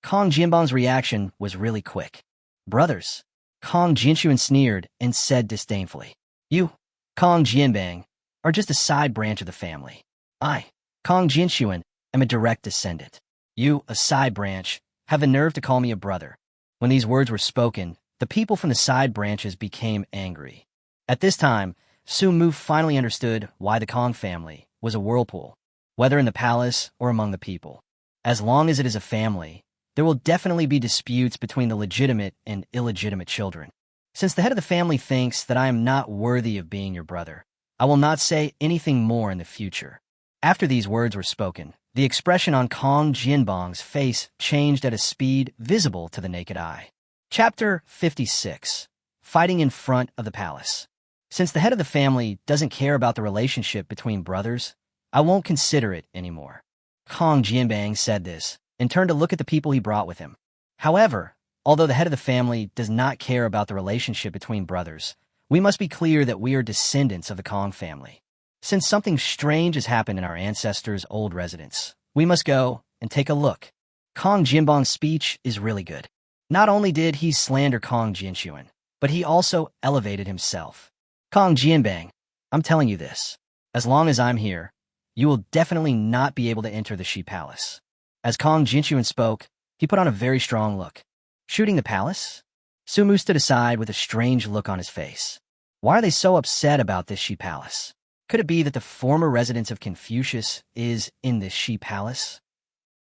Kong Jianbang's reaction was really quick. "Brothers?" Kong Jinshuan sneered and said disdainfully, "You, Kong Jianbang, are just a side branch of the family. I, Kong Jinshuan, am a direct descendant. You, a side branch, have the nerve to call me a brother." When these words were spoken, the people from the side branches became angry. At this time, Su Mu finally understood why the Kong family was a whirlpool, whether in the palace or among the people. As long as it is a family, there will definitely be disputes between the legitimate and illegitimate children. Since the head of the family thinks that I am not worthy of being your brother, I will not say anything more in the future. After these words were spoken, the expression on Kong Jianbang's face changed at a speed visible to the naked eye. Chapter 56. Fighting in front of the palace. Since the head of the family doesn't care about the relationship between brothers, I won't consider it anymore. Kong Jianbang said this and turned to look at the people he brought with him. However, although the head of the family does not care about the relationship between brothers, we must be clear that we are descendants of the Kong family. Since something strange has happened in our ancestors' old residence, we must go and take a look. Kong Jianbang's speech is really good. Not only did he slander Kong Jinshuan, but he also elevated himself. "Kong Jianbang, I'm telling you this. As long as I'm here, you will definitely not be able to enter the Shi Palace." As Kong Jinshuan spoke, he put on a very strong look. "Shooting the palace?" Su Mu stood aside with a strange look on his face. Why are they so upset about this Shi Palace? Could it be that the former residence of Confucius is in this Shi Palace?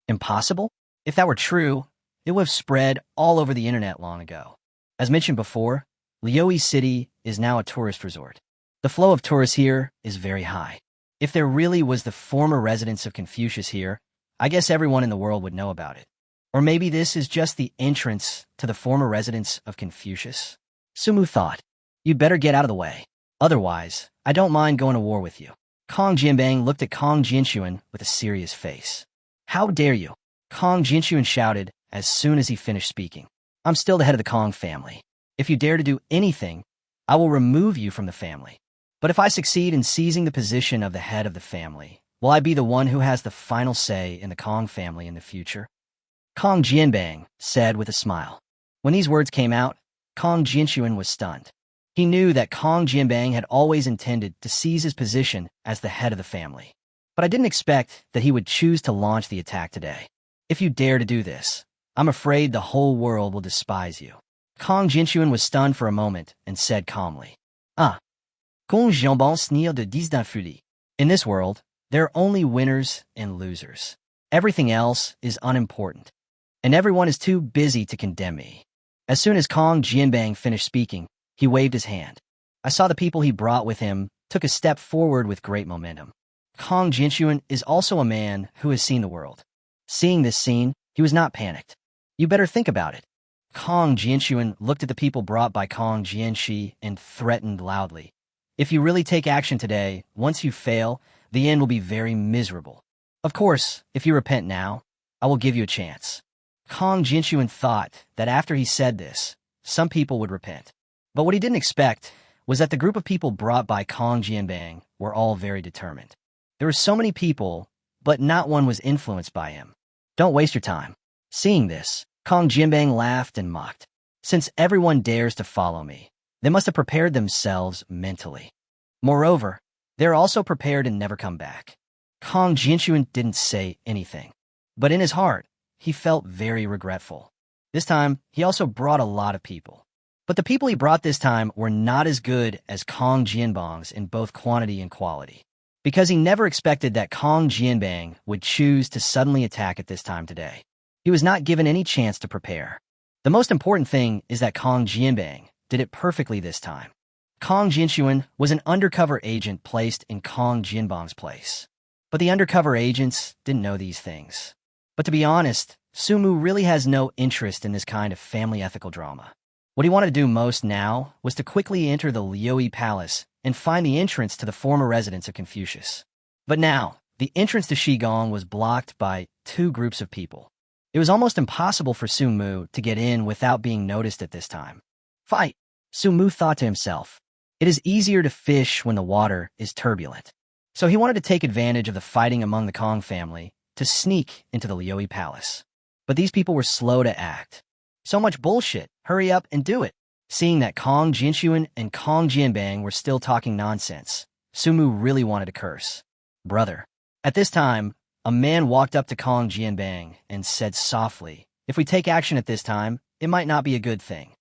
Impossible? If that were true, it would have spread all over the internet long ago. As mentioned before, Liuyi City is now a tourist resort. The flow of tourists here is very high. If there really was the former residence of Confucius here, I guess everyone in the world would know about it. Or maybe this is just the entrance to the former residence of Confucius? Su Mu thought, "You'd better get out of the way. Otherwise, I don't mind going to war with you." Kong Jianbang looked at Kong Jinshuan with a serious face. "How dare you?" Kong Jinshuan shouted as soon as he finished speaking. "I'm still the head of the Kong family. If you dare to do anything, I will remove you from the family. But if I succeed in seizing the position of the head of the family, will I be the one who has the final say in the Kong family in the future?" Kong Jianbang said with a smile. When these words came out, Kong Jinshuan was stunned. He knew that Kong Jianbang had always intended to seize his position as the head of the family. But I didn't expect that he would choose to launch the attack today. "If you dare to do this, I'm afraid the whole world will despise you." Kong Jinshuan was stunned for a moment and said calmly, "Ah, Kong Jianbang sneer de disdainfully. In this world, there are only winners and losers. Everything else is unimportant, and everyone is too busy to condemn me." As soon as Kong Jianbang finished speaking, he waved his hand. I saw the people he brought with him took a step forward with great momentum. Kong Jinshuan is also a man who has seen the world. Seeing this scene, he was not panicked. "You better think about it." Kong Jinshuan looked at the people brought by Kong Jianshi and threatened loudly. "If you really take action today, once you fail, the end will be very miserable. Of course, if you repent now, I will give you a chance." Kong Jinshuan thought that after he said this, some people would repent. But what he didn't expect was that the group of people brought by Kong Jianbang were all very determined. There were so many people, but not one was influenced by him. "Don't waste your time. Seeing this, Kong Jianbang laughed and mocked. Since everyone dares to follow me, they must have prepared themselves mentally. Moreover, they're also prepared to never come back. Kong Jianxuan didn't say anything, but in his heart, he felt very regretful. This time, he also brought a lot of people. But the people he brought this time were not as good as Kong Jianbang's in both quantity and quality, because he never expected that Kong Jianbang would choose to suddenly attack at this time today. He was not given any chance to prepare. The most important thing is that Kong Jianbang did it perfectly this time. Kong Jianxuan was an undercover agent placed in Kong Jianbang's place. But the undercover agents didn't know these things. But to be honest, Sumu really has no interest in this kind of family ethical drama. What he wanted to do most now was to quickly enter the Liuyi Palace and find the entrance to the former residence of Confucius. But now, the entrance to Shigong was blocked by two groups of people. It was almost impossible for Sumu to get in without being noticed at this time. Fight! Sumu thought to himself. It is easier to fish when the water is turbulent. So he wanted to take advantage of the fighting among the Kong family to sneak into the Liuyi Palace. But these people were slow to act. So much bullshit, hurry up and do it. Seeing that Kong Jianxuan and Kong Jianbang were still talking nonsense, Sumu really wanted to curse. Brother. At this time, a man walked up to Kong Jianbang and said softly, if we take action at this time, it might not be a good thing.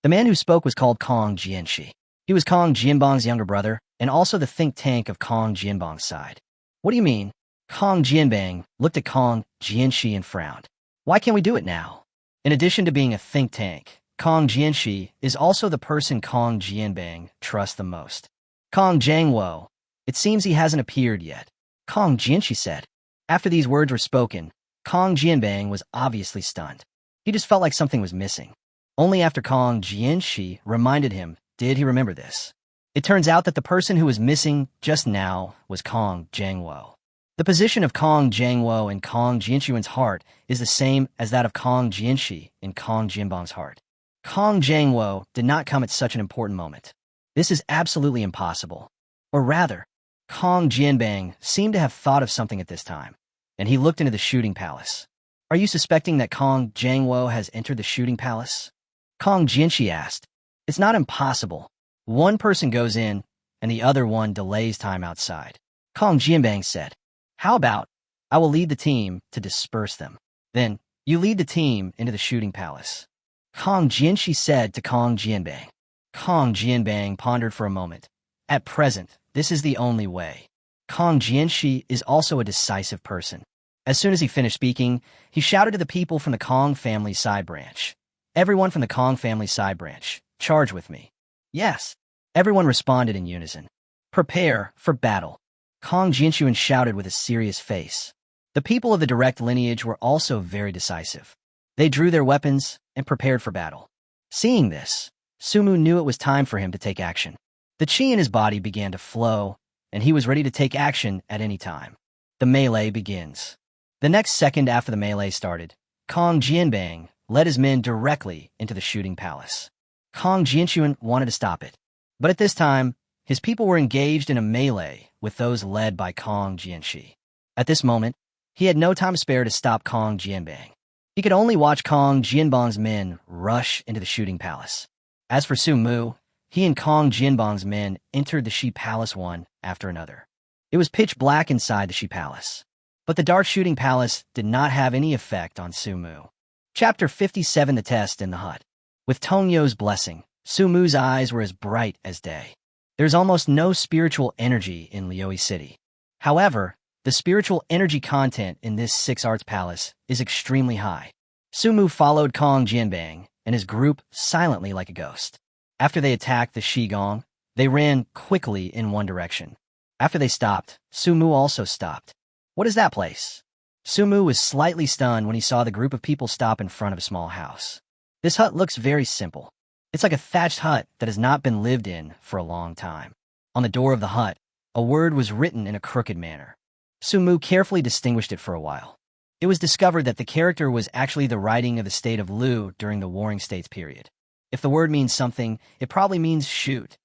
The man who spoke was called Kong Jianxi. He was Kong Jianbang's younger brother and also the think tank of Kong Jianbang's side. What do you mean? Kong Jianbang looked at Kong Jianxi and frowned. Why can't we do it now? In addition to being a think tank, Kong Jianxi is also the person Kong Jianbang trusts the most. Kong Jiangwo. It seems he hasn't appeared yet. Kong Jianxi said. After these words were spoken, Kong Jianbang was obviously stunned. He just felt like something was missing. Only after Kong Jianxi reminded him did he remember this. It turns out that the person who was missing just now was Kong Jiangwo. The position of Kong Jiangwo in Kong Jianxuan's heart is the same as that of Kong Jianxi in Kong Jianbang's heart. Kong Jiangwo did not come at such an important moment. This is absolutely impossible. Or rather, Kong Jianbang seemed to have thought of something at this time, and he looked into the shooting palace. Are you suspecting that Kong Jiangwo has entered the shooting palace? Kong Jianxi asked. It's not impossible. One person goes in, and the other one delays time outside. Kong Jianbang said. How about, I will lead the team to disperse them. Then, you lead the team into the shooting palace. Kong Jianxi said to Kong Jianbang. Kong Jianbang pondered for a moment. At present, this is the only way. Kong Jianxi is also a decisive person. As soon as he finished speaking, he shouted to the people from the Kong family side branch. Everyone from the Kong family side branch, charge with me. Yes. Everyone responded in unison. Prepare for battle. Kong Jianxuan shouted with a serious face. The people of the direct lineage were also very decisive. They drew their weapons and prepared for battle. Seeing this, Sumu knew it was time for him to take action. The qi in his body began to flow, and he was ready to take action at any time. The melee begins. The next second after the melee started, Kong Jianbang led his men directly into the shooting palace. Kong Jianxuan wanted to stop it, but at this time, his people were engaged in a melee with those led by Kong Jianxi. At this moment, he had no time to spare to stop Kong Jianbang. He could only watch Kong Jianbang's men rush into the shooting palace. As for Sumu, he and Kong Jianbang's men entered the Shi Palace one after another. It was pitch black inside the Shi Palace, but the dark shooting palace did not have any effect on Sumu. Chapter 57 The Test in the Hut. With Tongyo's blessing, Sumu's eyes were as bright as day. There's almost no spiritual energy in Liuyi City. However, the spiritual energy content in this Six Arts Palace is extremely high. Sumu followed Kong Jianbang and his group silently like a ghost. After they attacked the Shigong, they ran quickly in one direction. After they stopped, Sumu also stopped. What is that place? Sumu was slightly stunned when he saw the group of people stop in front of a small house. This hut looks very simple. It's like a thatched hut that has not been lived in for a long time. On the door of the hut, a word was written in a crooked manner. Sumu carefully distinguished it for a while. It was discovered that the character was actually the writing of the state of Lu during the Warring States period. If the word means something, it probably means shoot.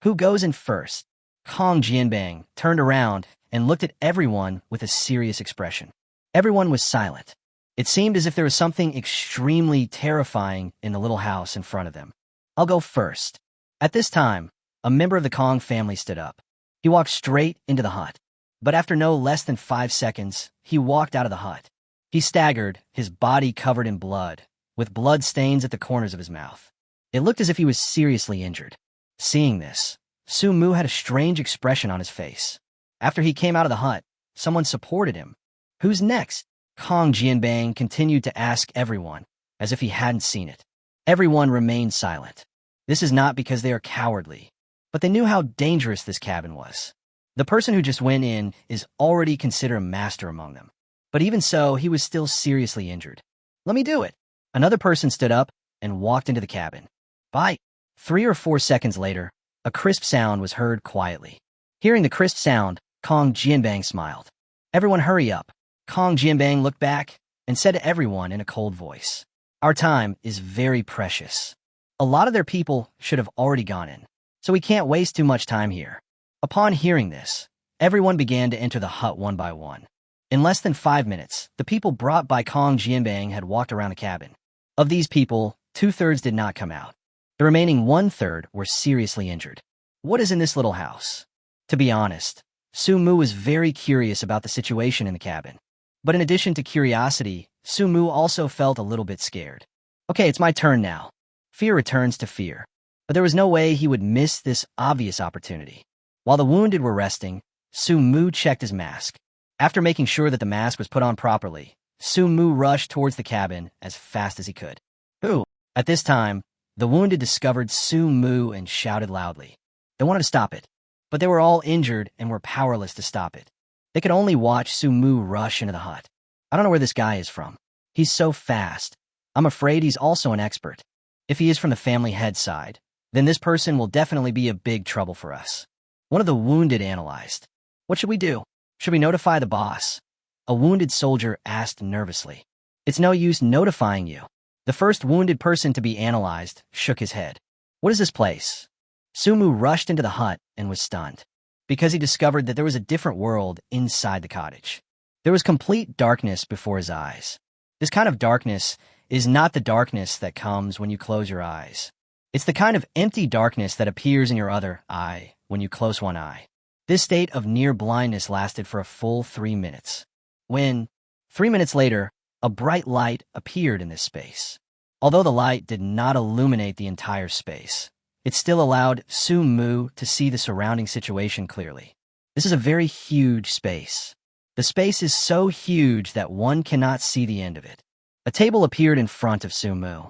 Who goes in first? Kong Jianbang turned around and looked at everyone with a serious expression. Everyone was silent. It seemed as if there was something extremely terrifying in the little house in front of them. I'll go first. At this time, a member of the Kong family stood up. He walked straight into the hut. But after no less than 5 seconds, he walked out of the hut. He staggered, his body covered in blood, with blood stains at the corners of his mouth. It looked as if he was seriously injured. Seeing this, Su-mu had a strange expression on his face. After he came out of the hut, someone supported him. Who's next? Kong Jianbang continued to ask everyone, as if he hadn't seen it. Everyone remained silent. This is not because they are cowardly, but they knew how dangerous this cabin was. The person who just went in is already considered a master among them. But even so, he was still seriously injured. Let me do it. Another person stood up and walked into the cabin. Bye. 3 or 4 seconds later, a crisp sound was heard quietly. Hearing the crisp sound, Kong Jianbang smiled. Everyone hurry up. Kong Jianbang looked back and said to everyone in a cold voice, Our time is very precious. A lot of their people should have already gone in, so we can't waste too much time here. Upon hearing this, everyone began to enter the hut one by one. In less than 5 minutes, the people brought by Kong Jianbang had walked around the cabin. Of these people, 2/3 did not come out. The remaining 1/3 were seriously injured. What is in this little house? To be honest, Su-mu was very curious about the situation in the cabin. But in addition to curiosity, Su-mu also felt a little bit scared. Okay, it's my turn now. Fear returns to fear. But there was no way he would miss this obvious opportunity. While the wounded were resting, Su-mu checked his mask. After making sure that the mask was put on properly, Su-mu rushed towards the cabin as fast as he could. Who? At this time, the wounded discovered Su-mu and shouted loudly. They wanted to stop it, but they were all injured and were powerless to stop it. They could only watch Su-mu rush into the hut. I don't know where this guy is from. He's so fast. I'm afraid he's also an expert. If he is from the family head side, then this person will definitely be a big trouble for us. One of the wounded analyzed. What should we do? Should we notify the boss? A wounded soldier asked nervously. It's no use notifying you. The first wounded person to be analyzed shook his head. What is this place? Su-mu rushed into the hut and was stunned, because he discovered that there was a different world inside the cottage. There was complete darkness before his eyes. This kind of darkness is not the darkness that comes when you close your eyes. It's the kind of empty darkness that appears in your other eye when you close one eye. This state of near blindness lasted for a full 3 minutes. When, 3 minutes later, a bright light appeared in this space. Although the light did not illuminate the entire space, it still allowed Su-mu to see the surrounding situation clearly. This is a very huge space. The space is so huge that one cannot see the end of it. A table appeared in front of Su-mu.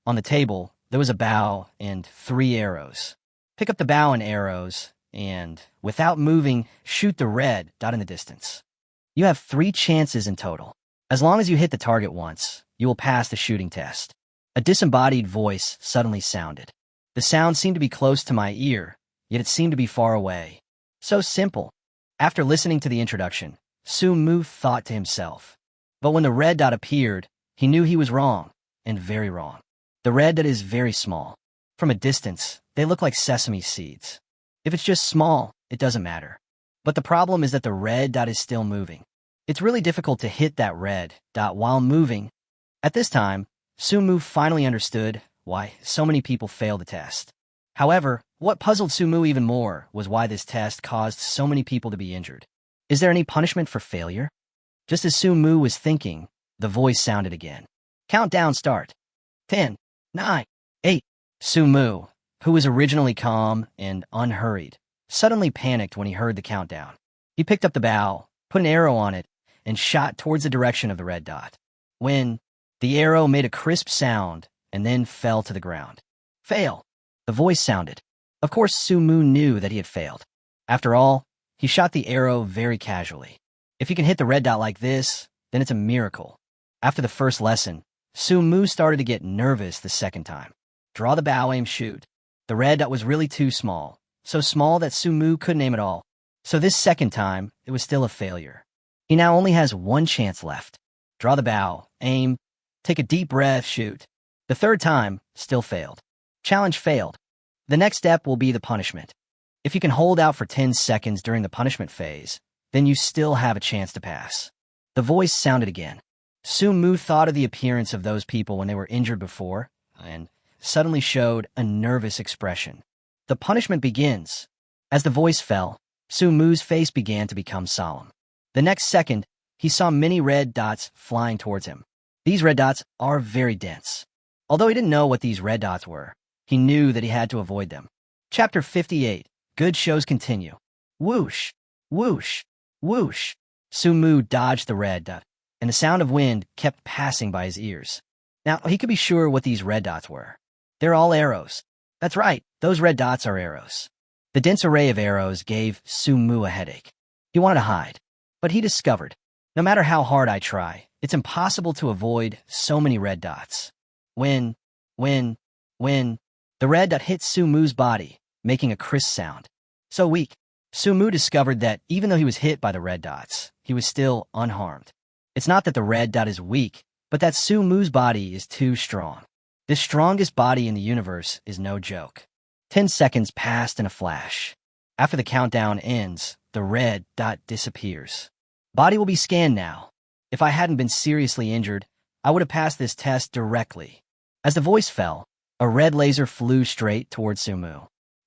On the table, there was a bow and 3 arrows. Pick up the bow and arrows, and, without moving, shoot the red dot in the distance. You have 3 chances in total. As long as you hit the target once, you will pass the shooting test. A disembodied voice suddenly sounded. The sound seemed to be close to my ear, yet it seemed to be far away. So simple. After listening to the introduction, Su-mu thought to himself. But when the red dot appeared, he knew he was wrong, and very wrong. The red dot is very small. From a distance, they look like sesame seeds. If it's just small, it doesn't matter. But the problem is that the red dot is still moving. It's really difficult to hit that red dot while moving. At this time, Su-mu finally understood why so many people failed the test. However, what puzzled Su-mu even more was why this test caused so many people to be injured. Is there any punishment for failure? Just as Su-mu was thinking, the voice sounded again. Countdown start. 10, 9, 8. Su-mu, who was originally calm and unhurried, suddenly panicked when he heard the countdown. He picked up the bow, put an arrow on it, and shot towards the direction of the red dot. When the arrow made a crisp sound and then fell to the ground. Fail. The voice sounded. Of course, Su-mu knew that he had failed. After all, he shot the arrow very casually. If you can hit the red dot like this, then it's a miracle. After the first lesson, Su-mu started to get nervous the second time. Draw the bow, aim, shoot. The red dot was really too small, so small that Su-mu couldn't aim at all. So this second time, it was still a failure. He now only has 1 chance left. Draw the bow, aim, take a deep breath, shoot. The third time, still failed. Challenge failed. The next step will be the punishment. If you can hold out for 10 seconds during the punishment phase, then you still have a chance to pass. The voice sounded again. Mu thought of the appearance of those people when they were injured before and suddenly showed a nervous expression. The punishment begins. As the voice fell, Mu's face began to become solemn. The next second, he saw many red dots flying towards him. These red dots are very dense. Although he didn't know what these red dots were, he knew that he had to avoid them. Chapter 58. Good shows continue. Whoosh, whoosh, whoosh. Mu dodged the red dot, and the sound of wind kept passing by his ears. Now, he could be sure what these red dots were. They're all arrows. That's right, those red dots are arrows. The dense array of arrows gave Mu a headache. He wanted to hide, but he discovered, no matter how hard I try, it's impossible to avoid so many red dots. When, the red dot hit Mu's body, making a crisp sound. So weak, Mu discovered that even though he was hit by the red dots, he was still unharmed. It's not that the red dot is weak, but that Mu's body is too strong. The strongest body in the universe is no joke. 10 seconds passed in a flash. After the countdown ends, the red dot disappears. Body will be scanned now. If I hadn't been seriously injured, I would have passed this test directly. As the voice fell, a red laser flew straight towards Mu.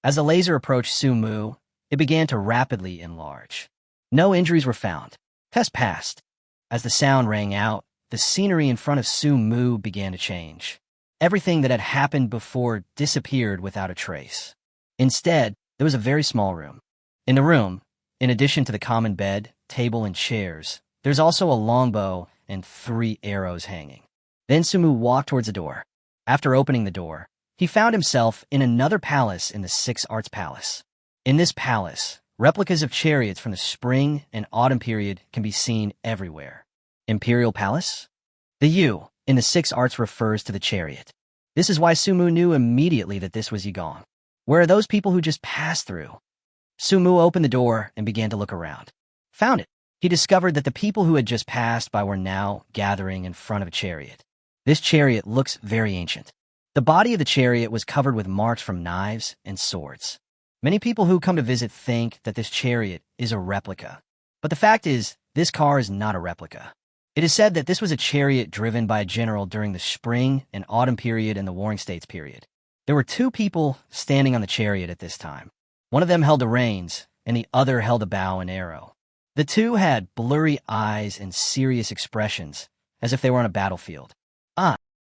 As the laser approached Mu, it began to rapidly enlarge. No injuries were found. Test passed. As the sound rang out, the scenery in front of Mu began to change. Everything that had happened before disappeared without a trace. Instead, there was a very small room. In the room, in addition to the common bed, table, and chairs, there's also a longbow and 3 arrows hanging. Then Mu walked towards the door. After opening the door, he found himself in another palace in the Six Arts Palace. In this palace, replicas of chariots from the spring and autumn period can be seen everywhere. Imperial Palace? The U in the Six Arts refers to the chariot. This is why Mu knew immediately that this was Yigong. Where are those people who just passed through? Mu opened the door and began to look around. Found it. He discovered that the people who had just passed by were now gathering in front of a chariot. This chariot looks very ancient. The body of the chariot was covered with marks from knives and swords. Many people who come to visit think that this chariot is a replica. But the fact is, this car is not a replica. It is said that this was a chariot driven by a general during the spring and autumn period and the Warring States period. There were 2 people standing on the chariot at this time. One of them held the reins, and the other held a bow and arrow. The 2 had blurry eyes and serious expressions, as if they were on a battlefield.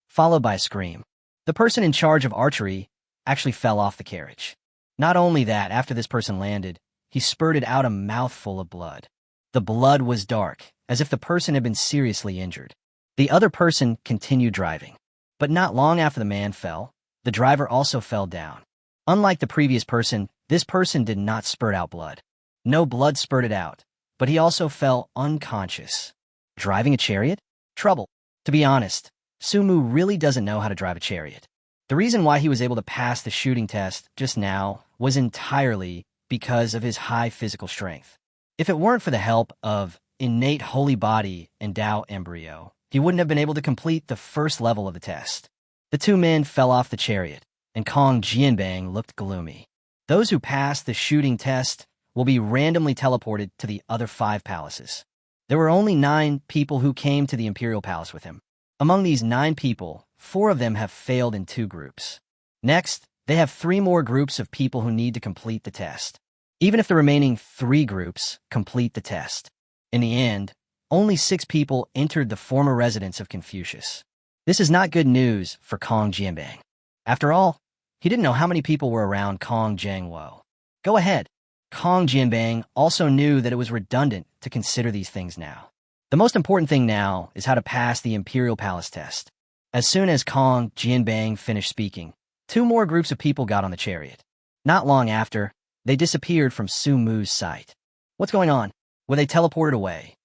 Followed by a scream. The person in charge of archery actually fell off the carriage. Not only that, after this person landed, he spurted out a mouthful of blood. The blood was dark, as if the person had been seriously injured. The other person continued driving. But not long after the man fell, the driver also fell down. Unlike the previous person, this person did not spurt out blood. No blood spurted out, but he also fell unconscious. Driving a chariot? Trouble. To be honest, Mu really doesn't know how to drive a chariot. The reason why he was able to pass the shooting test just now was entirely because of his high physical strength. If it weren't for the help of innate holy body and Tao embryo, he wouldn't have been able to complete the first level of the test. The 2 men fell off the chariot, and Kong Jianbang looked gloomy. Those who passed the shooting test will be randomly teleported to the other 5 palaces. There were only 9 people who came to the Imperial Palace with him. Among these 9 people, 4 of them have failed in 2 groups. Next, they have 3 more groups of people who need to complete the test. Even if the remaining 3 groups complete the test. In the end, only 6 people entered the former residence of Confucius. This is not good news for Kong Jianbang. After all, he didn't know how many people were around Kong Jiangwo. Go ahead. Kong Jianbang also knew that it was redundant to consider these things now. The most important thing now is how to pass the Imperial Palace test. As soon as Kong Jianbang finished speaking, 2 more groups of people got on the chariot. Not long after, they disappeared from Mu's sight. What's going on? Were they teleported away?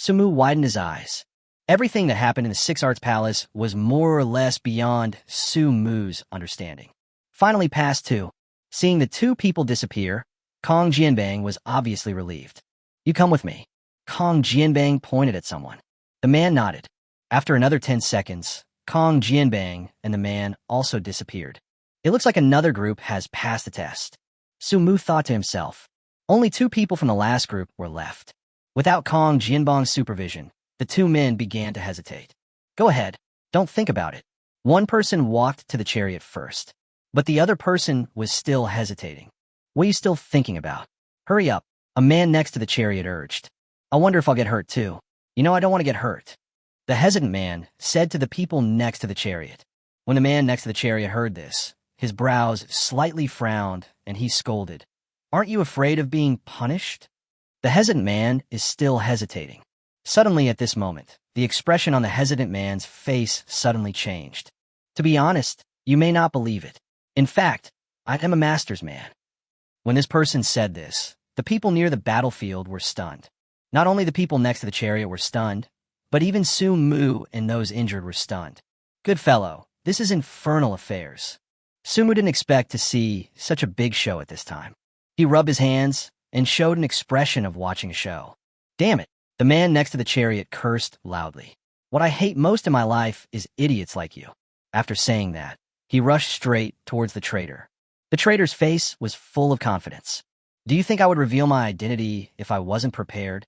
Mu widened his eyes. Everything that happened in the Six Arts Palace was more or less beyond Mu's understanding. Finally past 2. Seeing the 2 people disappear, Kong Jianbang was obviously relieved. You come with me. Kong Jianbang pointed at someone. The man nodded. After another 10 seconds, Kong Jianbang and the man also disappeared. It looks like another group has passed the test. Mu thought to himself. Only 2 people from the last group were left. Without Kong Jianbang's supervision, the 2 men began to hesitate. Go ahead. Don't think about it. One person walked to the chariot first, but the other person was still hesitating. What are you still thinking about? Hurry up, a man next to the chariot urged. I wonder if I'll get hurt too. You know, I don't want to get hurt. The hesitant man said to the people next to the chariot. When the man next to the chariot heard this, his brows slightly frowned and he scolded. Aren't you afraid of being punished? The hesitant man is still hesitating. Suddenly at this moment, the expression on the hesitant man's face suddenly changed. To be honest, you may not believe it. In fact, I am a master's man. When this person said this, the people near the battlefield were stunned. Not only the people next to the chariot were stunned, but even Su Mu and those injured were stunned. Good fellow, this is infernal affairs. Su Mu didn't expect to see such a big show at this time. He rubbed his hands and showed an expression of watching a show. Damn it, the man next to the chariot cursed loudly. What I hate most in my life is idiots like you. After saying that, he rushed straight towards the traitor. The traitor's face was full of confidence. Do you think I would reveal my identity if I wasn't prepared?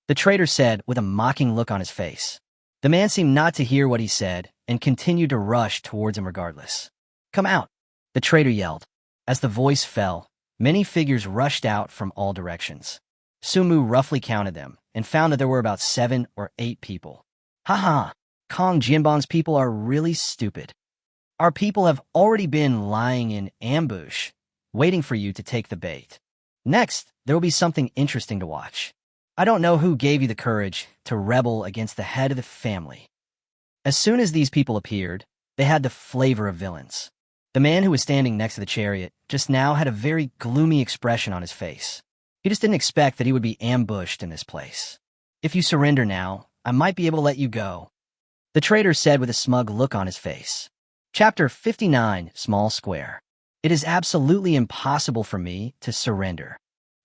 The traitor said with a mocking look on his face. The man seemed not to hear what he said and continued to rush towards him regardless. Come out, the traitor yelled. As the voice fell, many figures rushed out from all directions. Su Mu roughly counted them and found that there were about 7 or 8 people. Haha, Kong Jinbang's people are really stupid. Our people have already been lying in ambush, waiting for you to take the bait. Next, there will be something interesting to watch. I don't know who gave you the courage to rebel against the head of the family. As soon as these people appeared, they had the flavor of villains. The man who was standing next to the chariot just now had a very gloomy expression on his face. He just didn't expect that he would be ambushed in this place. If you surrender now, I might be able to let you go, the traitor said with a smug look on his face. Chapter 59, Small Square. It is absolutely impossible for me to surrender.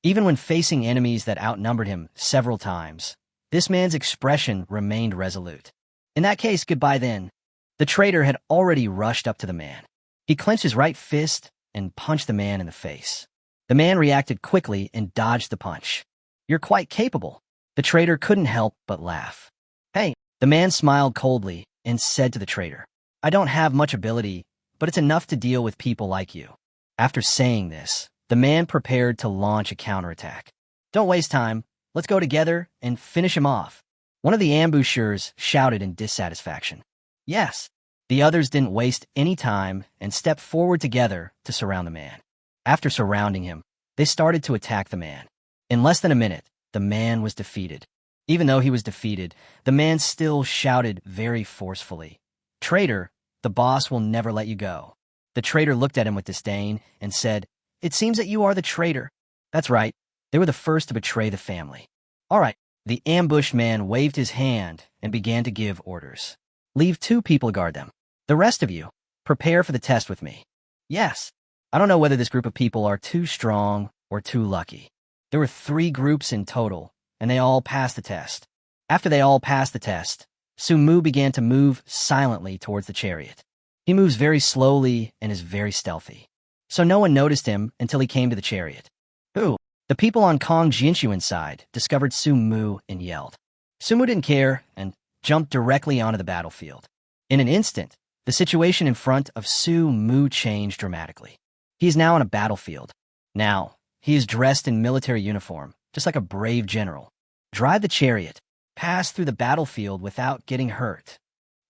Even when facing enemies that outnumbered him several times, this man's expression remained resolute. In that case, goodbye then. The traitor had already rushed up to the man. He clenched his right fist and punched the man in the face. The man reacted quickly and dodged the punch. You're quite capable. The traitor couldn't help but laugh. Hey, the man smiled coldly and said to the traitor, I don't have much ability, but it's enough to deal with people like you. After saying this, the man prepared to launch a counterattack. Don't waste time. Let's go together and finish him off. One of the ambushers shouted in dissatisfaction. Yes. The others didn't waste any time and stepped forward together to surround the man. After surrounding him, they started to attack the man. In less than a minute, the man was defeated. Even though he was defeated, the man still shouted very forcefully, Traitor, the boss will never let you go. The traitor looked at him with disdain and said, It seems that you are the traitor. That's right. They were the first to betray the family. All right. The ambushed man waved his hand and began to give orders. Leave 2 people to guard them. The rest of you, prepare for the test with me. Yes. I don't know whether this group of people are too strong or too lucky. There were 3 groups in total, and they all passed the test. After they all passed the test, Su Mu began to move silently towards the chariot. He moves very slowly and is very stealthy. So no one noticed him until he came to the chariot. Who? The people on Kong Jinshuan's side discovered Su Mu and yelled. Su Mu didn't care and jumped directly onto the battlefield. In an instant, the situation in front of Su Mu changed dramatically. He is now on a battlefield. Now, he is dressed in military uniform, just like a brave general. Drive the chariot. Pass through the battlefield without getting hurt.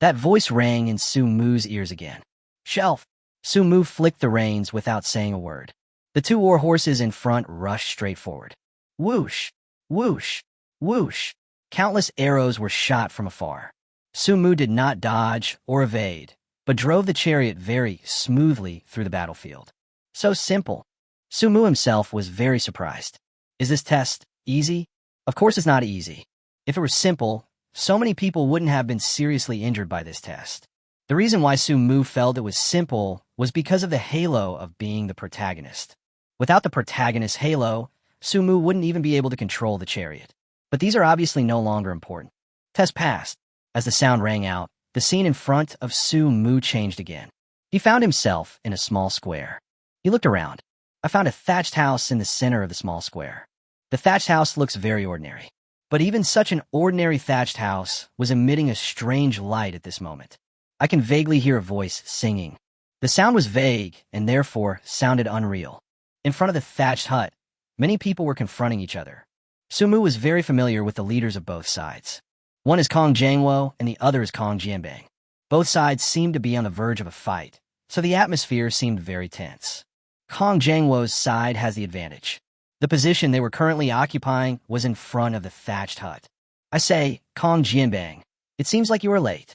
That voice rang in Su Mu's ears again. Shelf. Su Mu flicked the reins without saying a word. The 2 war horses in front rushed straight forward. Whoosh, whoosh, whoosh. Countless arrows were shot from afar. Su Mu did not dodge or evade, but drove the chariot very smoothly through the battlefield. So simple. Su Mu himself was very surprised. Is this test easy? Of course it's not easy. If it were simple, so many people wouldn't have been seriously injured by this test. The reason why Su Mu felt it was simple was because of the halo of being the protagonist. Without the protagonist's halo, Su Mu wouldn't even be able to control the chariot. But these are obviously no longer important. Test passed. As the sound rang out, the scene in front of Su Mu changed again. He found himself in a small square. He looked around. I found a thatched house in the center of the small square. The thatched house looks very ordinary. But even such an ordinary thatched house was emitting a strange light at this moment. I can vaguely hear a voice singing. The sound was vague and therefore sounded unreal. In front of the thatched hut, many people were confronting each other. Sumu was very familiar with the leaders of both sides. One is Kong Jangwo and the other is Kong Jianbang. Both sides seemed to be on the verge of a fight, so the atmosphere seemed very tense. Kong Jangwo's side has the advantage. The position they were currently occupying was in front of the thatched hut. I say, Kong Jianbang, it seems like you are late.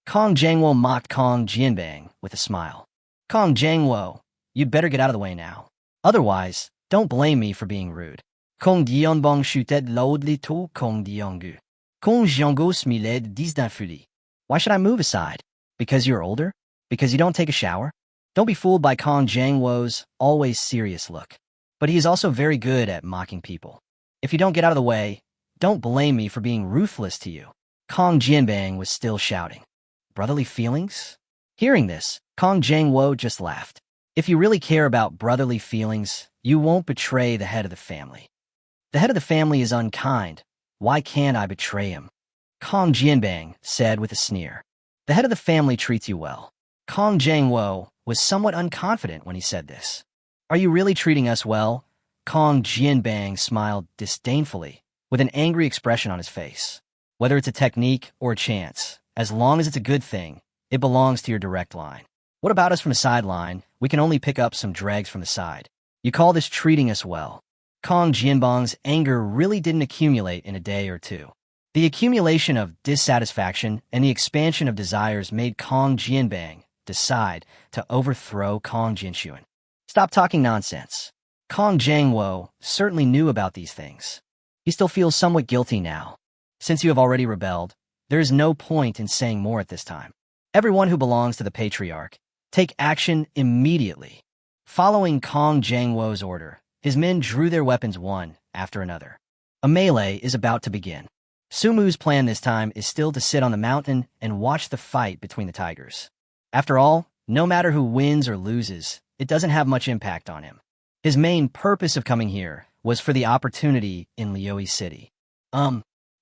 Kong Jangwo mocked Kong Jianbang with a smile. Kong Jangwo, you'd better get out of the way now. Otherwise, don't blame me for being rude. Kong Jianbang chutait loudly to Kong Jiangu. Kong Jiangu smiled disdainfully. Why should I move aside? Because you're older? Because you don't take a shower? Don't be fooled by Kong Jangwo's always serious look. But he is also very good at mocking people. If you don't get out of the way, don't blame me for being ruthless to you. Kong Jianbang was still shouting. Brotherly feelings? Hearing this, Kong Jangwo just laughed. If you really care about brotherly feelings, you won't betray the head of the family. The head of the family is unkind. Why can't I betray him? Kong Jianbang said with a sneer. The head of the family treats you well. Kong Jangwo was somewhat unconfident when he said this. Are you really treating us well? Kong Jianbang smiled disdainfully, with an angry expression on his face. Whether it's a technique or a chance, as long as it's a good thing, it belongs to your direct line. What about us from the sideline? We can only pick up some dregs from the side. You call this treating us well? Kong Jianbang's anger really didn't accumulate in a day or two. The accumulation of dissatisfaction and the expansion of desires made Kong Jianbang decide to overthrow Kong Jinshuan. Stop talking nonsense. Kong Jangwo certainly knew about these things. He still feels somewhat guilty now. Since you have already rebelled, there is no point in saying more at this time. Everyone who belongs to the patriarch, take action immediately. Following Kong Jangwo's order, his men drew their weapons one after another. A melee is about to begin. Sumu's plan this time is still to sit on the mountain and watch the fight between the tigers. After all, no matter who wins or loses, it doesn't have much impact on him. His main purpose of coming here was for the opportunity in Lioi City.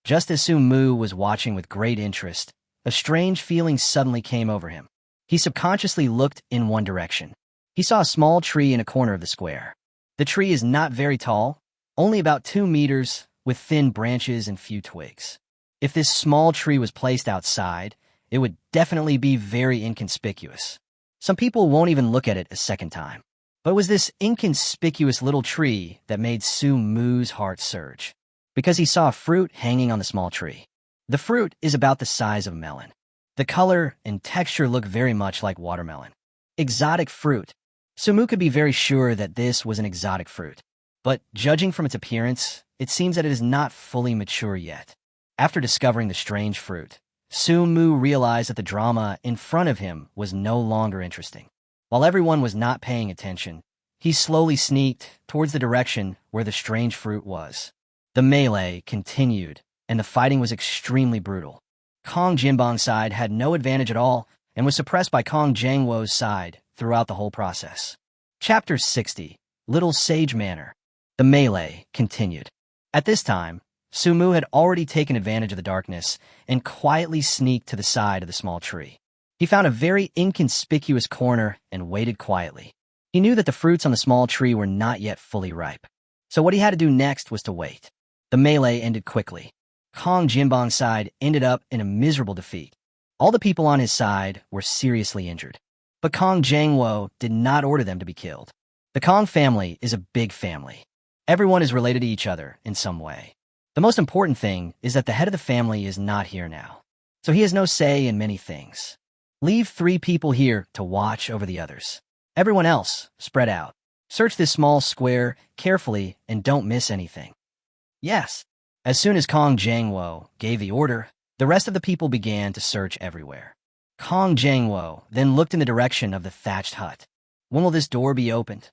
Just as Sumu was watching with great interest, a strange feeling suddenly came over him. He subconsciously looked in one direction. He saw a small tree in a corner of the square. The tree is not very tall, only about 2 meters, with thin branches and few twigs. If this small tree was placed outside, it would definitely be very inconspicuous. Some people won't even look at it a second time. But it was this inconspicuous little tree that made Sumu's heart surge, because he saw a fruit hanging on the small tree. The fruit is about the size of a melon. The color and texture look very much like watermelon. Exotic fruit. Sumu could be very sure that this was an exotic fruit. But judging from its appearance, it seems that it is not fully mature yet. After discovering the strange fruit, Sumu realized that the drama in front of him was no longer interesting. While everyone was not paying attention, he slowly sneaked towards the direction where the strange fruit was. The melee continued, and the fighting was extremely brutal. Kong Jinbang's side had no advantage at all and was suppressed by Kong Jangwo's side throughout the whole process. Chapter 60, Little Sage Manor. The melee continued. At this time, Sumu had already taken advantage of the darkness and quietly sneaked to the side of the small tree. He found a very inconspicuous corner and waited quietly. He knew that the fruits on the small tree were not yet fully ripe. So what he had to do next was to wait. The melee ended quickly. Kong Jinbang's side ended up in a miserable defeat. All the people on his side were seriously injured. But Kong Jangwo did not order them to be killed. The Kong family is a big family. Everyone is related to each other in some way. The most important thing is that the head of the family is not here now, so he has no say in many things. Leave 3 people here to watch over the others. Everyone else, spread out. Search this small square carefully and don't miss anything. Yes. As soon as Kong Jangwo gave the order, the rest of the people began to search everywhere. Kong Jangwo then looked in the direction of the thatched hut. When will this door be opened?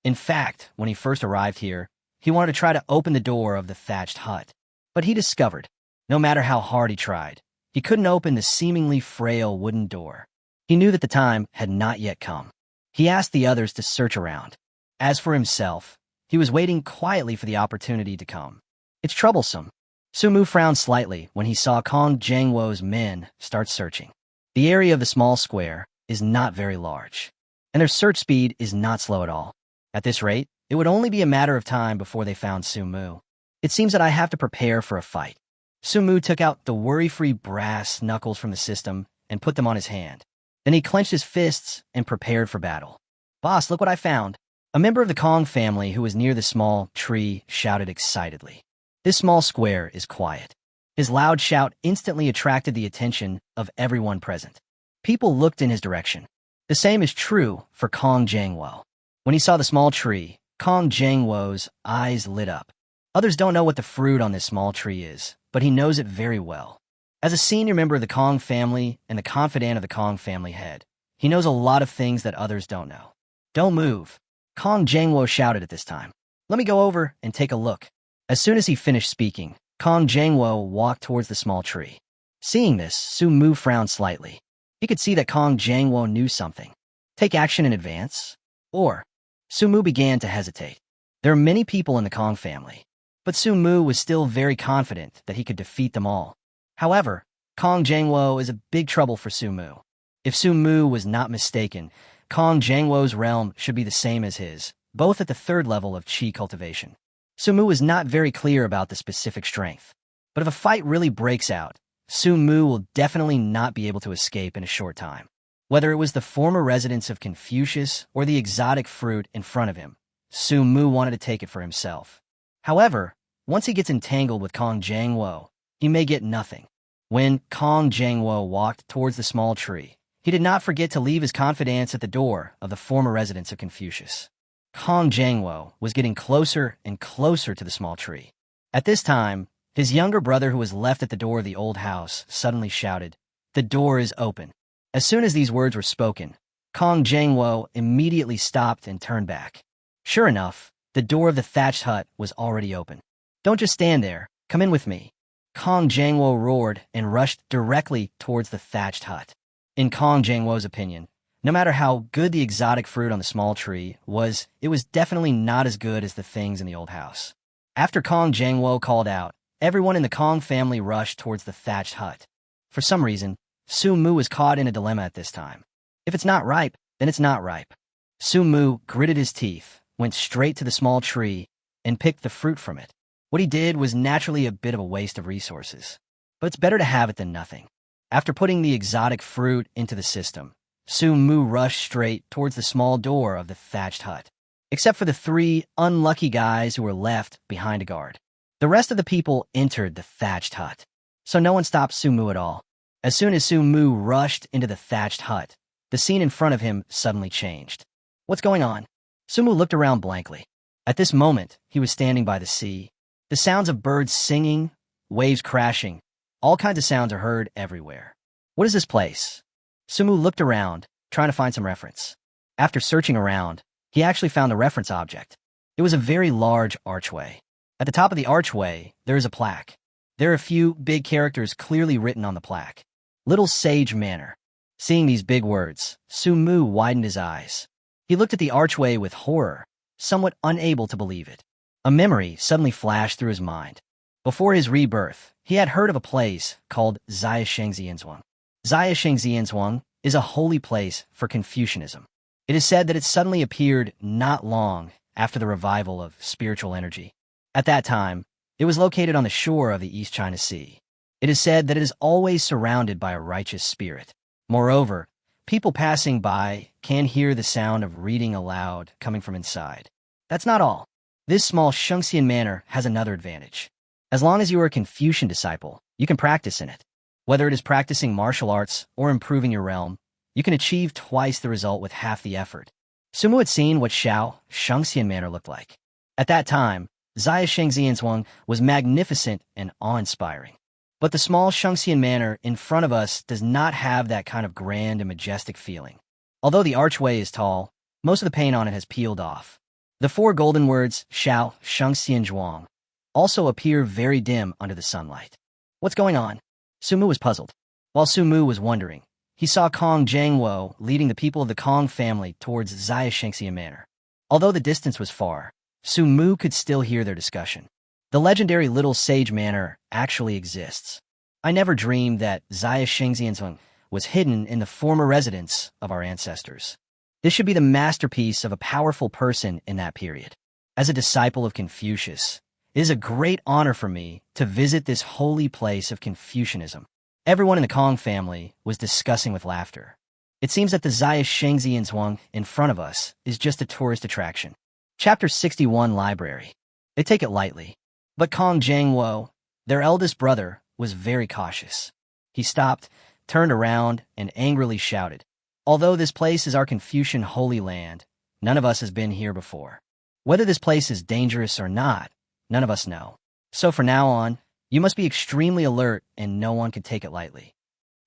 In fact, when he first arrived here, he wanted to try to open the door of the thatched hut. But he discovered, no matter how hard he tried, he couldn't open the seemingly frail wooden door. He knew that the time had not yet come. He asked the others to search around. As for himself, he was waiting quietly for the opportunity to come. It's troublesome. Su Mu frowned slightly when he saw Kong Jangwo's men start searching. The area of the small square is not very large, and their search speed is not slow at all. At this rate, it would only be a matter of time before they found Su Mu. It seems that I have to prepare for a fight. Su Mu took out the worry-free brass knuckles from the system and put them on his hand. Then he clenched his fists and prepared for battle. "Boss, look what I found." A member of the Kong family who was near the small tree shouted excitedly. This small square is quiet. His loud shout instantly attracted the attention of everyone present. People looked in his direction. The same is true for Kong Jangwo. When he saw the small tree, Kong Jangwo's eyes lit up. Others don't know what the fruit on this small tree is, but he knows it very well. As a senior member of the Kong family and the confidant of the Kong family head, he knows a lot of things that others don't know. "Don't move," Kong Jangwo shouted at this time. "Let me go over and take a look." As soon as he finished speaking, Kong Jangwo walked towards the small tree. Seeing this, Su Mu frowned slightly. He could see that Kong Jangwo knew something. Take action in advance? Or? Su Mu began to hesitate. There are many people in the Kong family, but Su Mu was still very confident that he could defeat them all. However, Kong Jangwo is a big trouble for Su Mu. If Su Mu was not mistaken, Kong Jangwo's realm should be the same as his, both at the third level of Qi cultivation. Su Mu is not very clear about the specific strength, but if a fight really breaks out, Su Mu will definitely not be able to escape in a short time. Whether it was the former residence of Confucius or the exotic fruit in front of him, Su Mu wanted to take it for himself. However, once he gets entangled with Kong Jangwo, he may get nothing. When Kong Jangwo walked towards the small tree, he did not forget to leave his confidants at the door of the former residence of Confucius. Kong Jangwo was getting closer and closer to the small tree. At this time, his younger brother, who was left at the door of the old house, suddenly shouted, "The door is open." As soon as these words were spoken, Kong Jangwo immediately stopped and turned back. Sure enough, the door of the thatched hut was already open. "Don't just stand there, come in with me." Kong Jangwo roared and rushed directly towards the thatched hut. In Kong Jangwo's opinion, no matter how good the exotic fruit on the small tree was, it was definitely not as good as the things in the old house. After Kong Jangwo called out, everyone in the Kong family rushed towards the thatched hut. For some reason, Su Mu was caught in a dilemma at this time. If it's not ripe, then it's not ripe. Su Mu gritted his teeth, went straight to the small tree, and picked the fruit from it. What he did was naturally a bit of a waste of resources, but it's better to have it than nothing. After putting the exotic fruit into the system, Su Mu rushed straight towards the small door of the thatched hut, except for the 3 unlucky guys who were left behind a guard. The rest of the people entered the thatched hut, so no one stopped Su Mu at all. As soon as Su Mu rushed into the thatched hut, the scene in front of him suddenly changed. What's going on? Su Mu looked around blankly. At this moment, he was standing by the sea. The sounds of birds singing, waves crashing, all kinds of sounds are heard everywhere. What is this place? Su Mu looked around, trying to find some reference. After searching around, he actually found the reference object. It was a very large archway. At the top of the archway, there is a plaque. There are a few big characters clearly written on the plaque. Little Sage Manor. Seeing these big words, Su Mu widened his eyes. He looked at the archway with horror, somewhat unable to believe it. A memory suddenly flashed through his mind. Before his rebirth, he had heard of a place called Xiashengxianzhuang. Xiashengxianzhuang is a holy place for Confucianism. It is said that it suddenly appeared not long after the revival of spiritual energy. At that time, it was located on the shore of the East China Sea. It is said that it is always surrounded by a righteous spirit. Moreover, people passing by can hear the sound of reading aloud coming from inside. That's not all. This small Shengxian manor has another advantage. As long as you are a Confucian disciple, you can practice in it. Whether it is practicing martial arts or improving your realm, you can achieve twice the result with half the effort. Su Mu had seen what Shengxian manor looked like. At that time, Xiashengxianzhuang was magnificent and awe-inspiring. But the small Shengxian manor in front of us does not have that kind of grand and majestic feeling. Although the archway is tall, most of the paint on it has peeled off. The 4 golden words, Shao Shengxianzhuang, also appear very dim under the sunlight. What's going on? Su Mu was puzzled. While Su Mu was wondering, he saw Kong Jangwo leading the people of the Kong family towards Xiashengxian manor. Although the distance was far, Su Mu could still hear their discussion. The legendary Little Sage Manor actually exists. I never dreamed that Zaya Shengxianzong was hidden in the former residence of our ancestors. This should be the masterpiece of a powerful person in that period. As a disciple of Confucius, it is a great honor for me to visit this holy place of Confucianism. Everyone in the Kong family was discussing with laughter. It seems that the Zaya Shengxianzong in front of us is just a tourist attraction. Chapter 61 Library. They take it lightly. But Kong Jiangwo, their eldest brother, was very cautious. He stopped, turned around, and angrily shouted, "Although this place is our Confucian holy land, none of us has been here before. Whether this place is dangerous or not, none of us know. So from now on, you must be extremely alert and no one can take it lightly."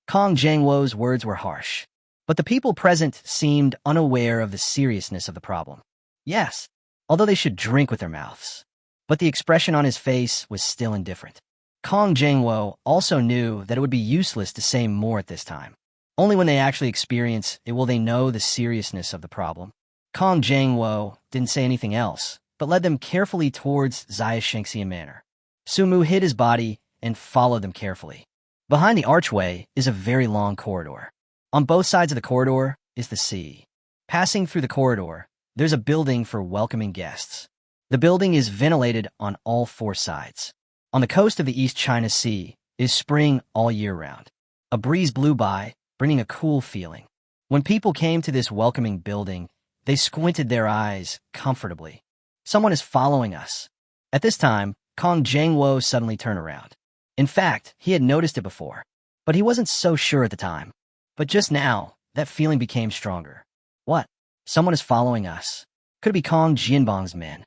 Kong Jiangwo's words were harsh, but the people present seemed unaware of the seriousness of the problem. Yes, although they should drink with their mouths. But the expression on his face was still indifferent. Kong Jiangwo also knew that it would be useless to say more at this time. Only when they actually experience it will they know the seriousness of the problem. Kong Jiangwo didn't say anything else, but led them carefully towards Zaya Shengxian Manor. Sumu hid his body and followed them carefully. Behind the archway is a very long corridor. On both sides of the corridor is the sea. Passing through the corridor, there's a building for welcoming guests. The building is ventilated on all four sides. On the coast of the East China Sea is spring all year round. A breeze blew by, bringing a cool feeling. When people came to this welcoming building, they squinted their eyes comfortably. Someone is following us. At this time, Kong Jiangwo suddenly turned around. In fact, he had noticed it before, but he wasn't so sure at the time. But just now, that feeling became stronger. What? Someone is following us. Could it be Kong Jianbong's men?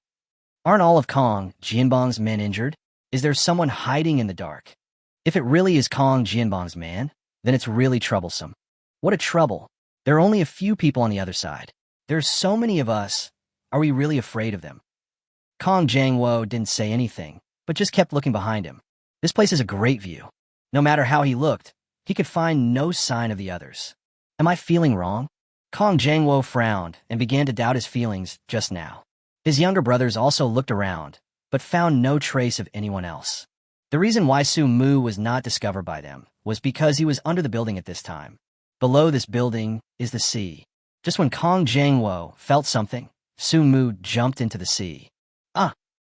Aren't all of Kong Jianbong's men injured? Is there someone hiding in the dark? If it really is Kong Jianbong's man, then it's really troublesome. What a trouble. There are only a few people on the other side. There are so many of us. Are we really afraid of them? Kong Jiangwo didn't say anything, but just kept looking behind him. This place is a great view. No matter how he looked, he could find no sign of the others. Am I feeling wrong? Kong Jiangwo frowned and began to doubt his feelings just now. His younger brothers also looked around, but found no trace of anyone else. The reason why Su Mu was not discovered by them was because he was under the building at this time. Below this building is the sea. Just when Kong Jiangwo felt something, Su Mu jumped into the sea.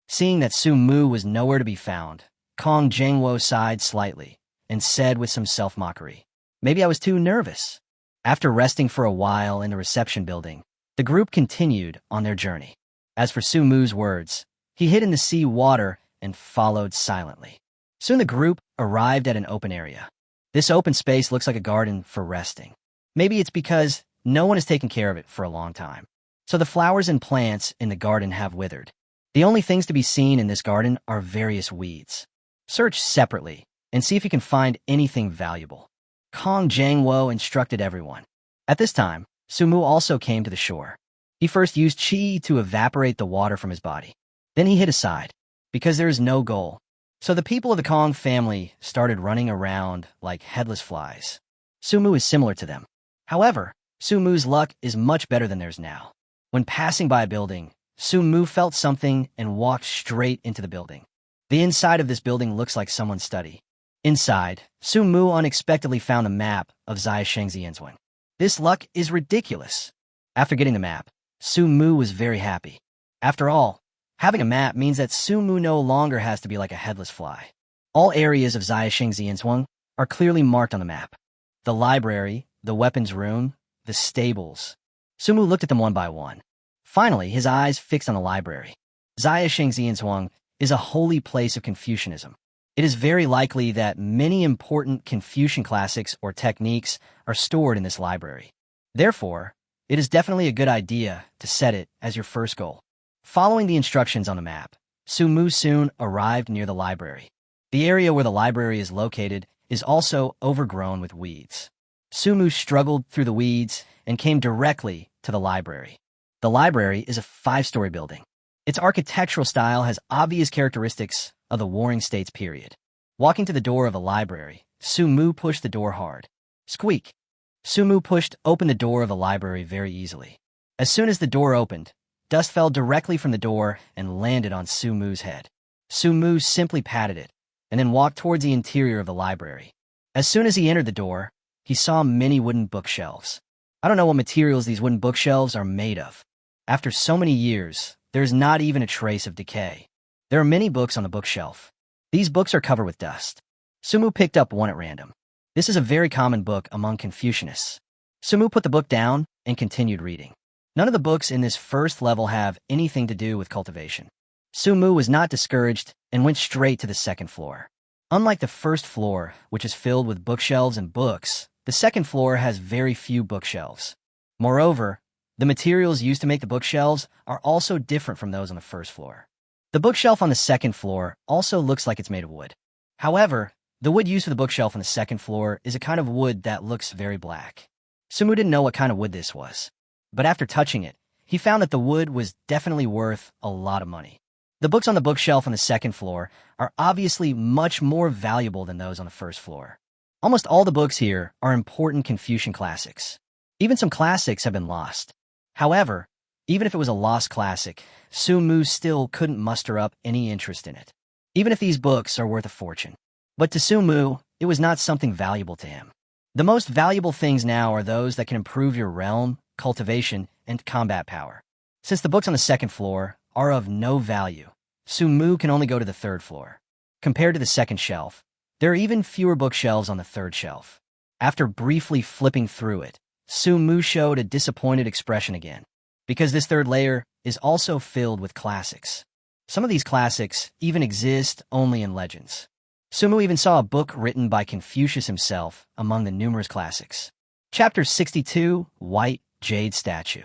Seeing that Su Mu was nowhere to be found, Kong Jiangwo sighed slightly and said with some self-mockery, "Maybe I was too nervous." After resting for a while in the reception building, the group continued on their journey. As for Su Mu's words, he hid in the sea water and followed silently. Soon the group arrived at an open area. This open space looks like a garden for resting. Maybe it's because no one has taken care of it for a long time. So the flowers and plants in the garden have withered. The only things to be seen in this garden are various weeds. Search separately and see if you can find anything valuable. Kong Jiangwo instructed everyone. At this time, Su Mu also came to the shore. He first used qi to evaporate the water from his body. Then he hid aside, because there is no goal. So the people of the Kong family started running around like headless flies. Su Mu is similar to them. However, Su Mu's luck is much better than theirs now. When passing by a building, Su Mu felt something and walked straight into the building. The inside of this building looks like someone's study. Inside, Su Mu unexpectedly found a map of Zaya Shengxianzong. This luck is ridiculous. After getting the map, Su Mu was very happy. After all, having a map means that Su Mu no longer has to be like a headless fly. All areas of Zaya Shengxianzong are clearly marked on the map. The library, the weapons room, the stables. Su Mu looked at them one by one. Finally, his eyes fixed on the library. Zaya Shengxianzong is a holy place of Confucianism. It is very likely that many important Confucian classics or techniques are stored in this library. Therefore, it is definitely a good idea to set it as your first goal. Following the instructions on the map, Su Mu soon arrived near the library. The area where the library is located is also overgrown with weeds. Su Mu struggled through the weeds and came directly to the library. The library is a 5-story building. Its architectural style has obvious characteristics of the Warring States period. Walking to the door of the library, Su Mu pushed the door hard. Squeak! Su Mu pushed open the door of the library very easily. As soon as the door opened, dust fell directly from the door and landed on Su Mu's head. Sumu simply patted it, and then walked towards the interior of the library. As soon as he entered the door, he saw many wooden bookshelves. I don't know what materials these wooden bookshelves are made of. After so many years, there's not even a trace of decay. There are many books on the bookshelf. These books are covered with dust. Sumu picked up one at random. This is a very common book among Confucianists. Sumu put the book down and continued reading. None of the books in this first level have anything to do with cultivation. Sumu was not discouraged and went straight to the second floor. Unlike the first floor, which is filled with bookshelves and books, the second floor has very few bookshelves. Moreover, the materials used to make the bookshelves are also different from those on the first floor. The bookshelf on the second floor also looks like it's made of wood. However, the wood used for the bookshelf on the second floor is a kind of wood that looks very black. Sumu didn't know what kind of wood this was, but after touching it, he found that the wood was definitely worth a lot of money. The books on the bookshelf on the second floor are obviously much more valuable than those on the first floor. Almost all the books here are important Confucian classics. Even some classics have been lost. However, even if it was a lost classic, Sumu still couldn't muster up any interest in it, even if these books are worth a fortune. But to Sumu, it was not something valuable to him. The most valuable things now are those that can improve your realm, cultivation, and combat power. Since the books on the second floor are of no value, Sumu can only go to the third floor. Compared to the second shelf, there are even fewer bookshelves on the third shelf. After briefly flipping through it, Sumu showed a disappointed expression again, because this third layer is also filled with classics. Some of these classics even exist only in legends. Sumu even saw a book written by Confucius himself among the numerous classics. Chapter 62, White Jade Statue.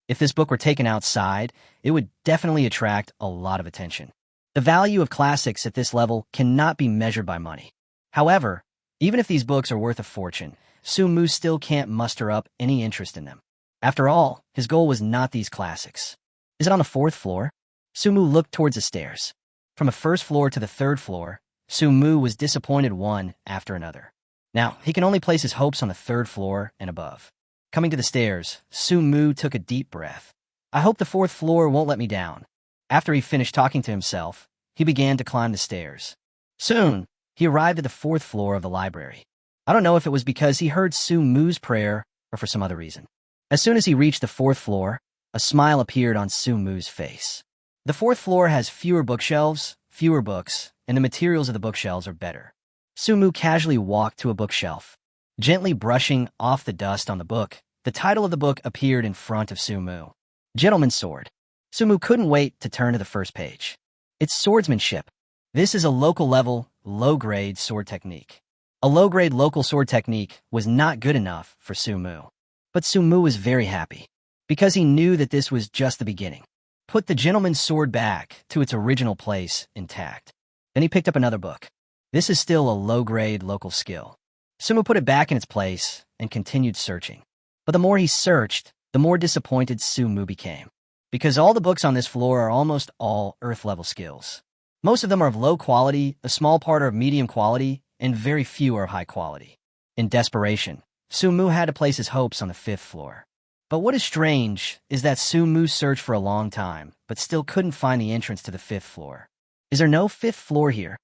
If this book were taken outside, it would definitely attract a lot of attention. The value of classics at this level cannot be measured by money. However, even if these books are worth a fortune, Sumu still can't muster up any interest in them. After all, his goal was not these classics. Is it on the fourth floor? Sumu looked towards the stairs. From the first floor to the third floor, Sumu was disappointed one after another. Now, he can only place his hopes on the third floor and above. Coming to the stairs, Sumu took a deep breath. I hope the fourth floor won't let me down. After he finished talking to himself, he began to climb the stairs. Soon, he arrived at the fourth floor of the library. I don't know if it was because he heard Sumu's prayer or for some other reason. As soon as he reached the fourth floor, a smile appeared on Sumu's face. The fourth floor has fewer bookshelves, fewer books, and the materials of the bookshelves are better. Sumu casually walked to a bookshelf. Gently brushing off the dust on the book, the title of the book appeared in front of Sumu. Gentleman's Sword. Sumu couldn't wait to turn to the first page. It's swordsmanship. This is a local-level, low-grade sword technique. A low-grade local sword technique was not good enough for Sumu. But Sumu was very happy, because he knew that this was just the beginning. Put the gentleman's sword back to its original place intact. Then he picked up another book. This is still a low-grade local skill. Sumu put it back in its place and continued searching. But the more he searched, the more disappointed Sumu became, because all the books on this floor are almost all Earth-level skills. Most of them are of low quality, a small part are of medium quality, and very few are of high quality. In desperation, Sumu had to place his hopes on the fifth floor. But what is strange is that Sumu searched for a long time, but still couldn't find the entrance to the fifth floor. Is there no fifth floor here?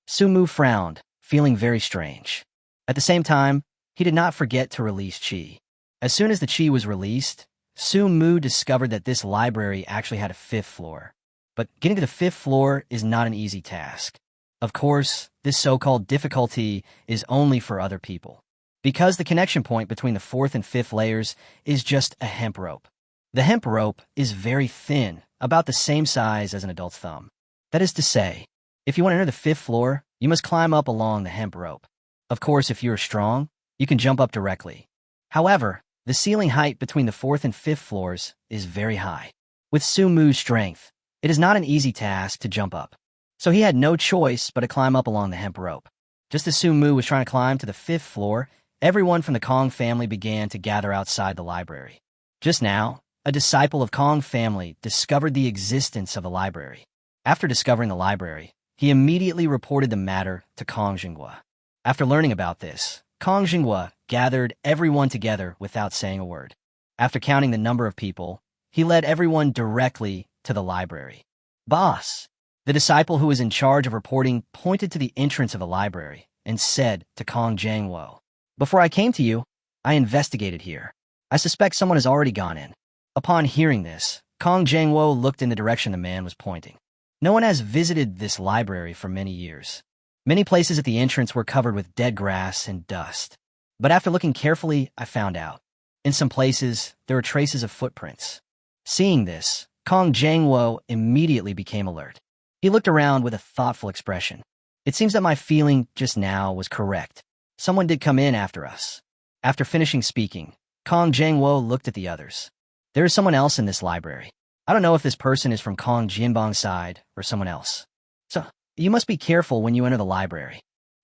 Sumu frowned, feeling very strange. At the same time, he did not forget to release Qi. As soon as the Qi was released, Sumu discovered that this library actually had a fifth floor. But getting to the fifth floor is not an easy task. Of course, this so-called difficulty is only for other people, because the connection point between the fourth and fifth layers is just a hemp rope. The hemp rope is very thin, about the same size as an adult's thumb. That is to say, if you want to enter the fifth floor, you must climb up along the hemp rope. Of course, if you're strong, you can jump up directly. However, the ceiling height between the fourth and fifth floors is very high. With Sumu's strength, it is not an easy task to jump up. So he had no choice but to climb up along the hemp rope. Just as Sumu was trying to climb to the fifth floor, everyone from the Kong family began to gather outside the library. Just now, a disciple of Kong family discovered the existence of the library. After discovering the library, he immediately reported the matter to Kong Jinghua. After learning about this, Kong Jinghua gathered everyone together without saying a word. After counting the number of people, he led everyone directly to the library. Boss, The disciple who was in charge of reporting pointed to the entrance of the library and said to Kong Jangwo, "Before I came to you, I investigated here. I suspect someone has already gone in." Upon hearing this, Kong Jangwo looked in the direction the man was pointing. No one has visited this library for many years. Many places at the entrance were covered with dead grass and dust. But after looking carefully, I found out. In some places, there were traces of footprints. Seeing this, Kong Jangwo immediately became alert. He looked around with a thoughtful expression. It seems that my feeling just now was correct. Someone did come in after us. After finishing speaking, Kong Jangwo looked at the others. There is someone else in this library. I don't know if this person is from Kong Jinbong's side or someone else. So, you must be careful when you enter the library.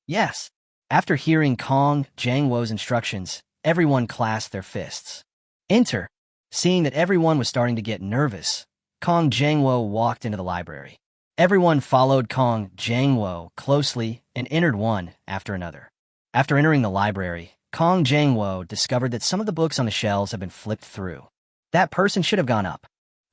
Yes. After hearing Kong Jangwo's instructions, everyone clasped their fists. Enter. Seeing that everyone was starting to get nervous, Kong Jangwo walked into the library. Everyone followed Kong Jangwo closely and entered one after another. After entering the library, Kong Jangwo discovered that some of the books on the shelves had been flipped through. That person should have gone up.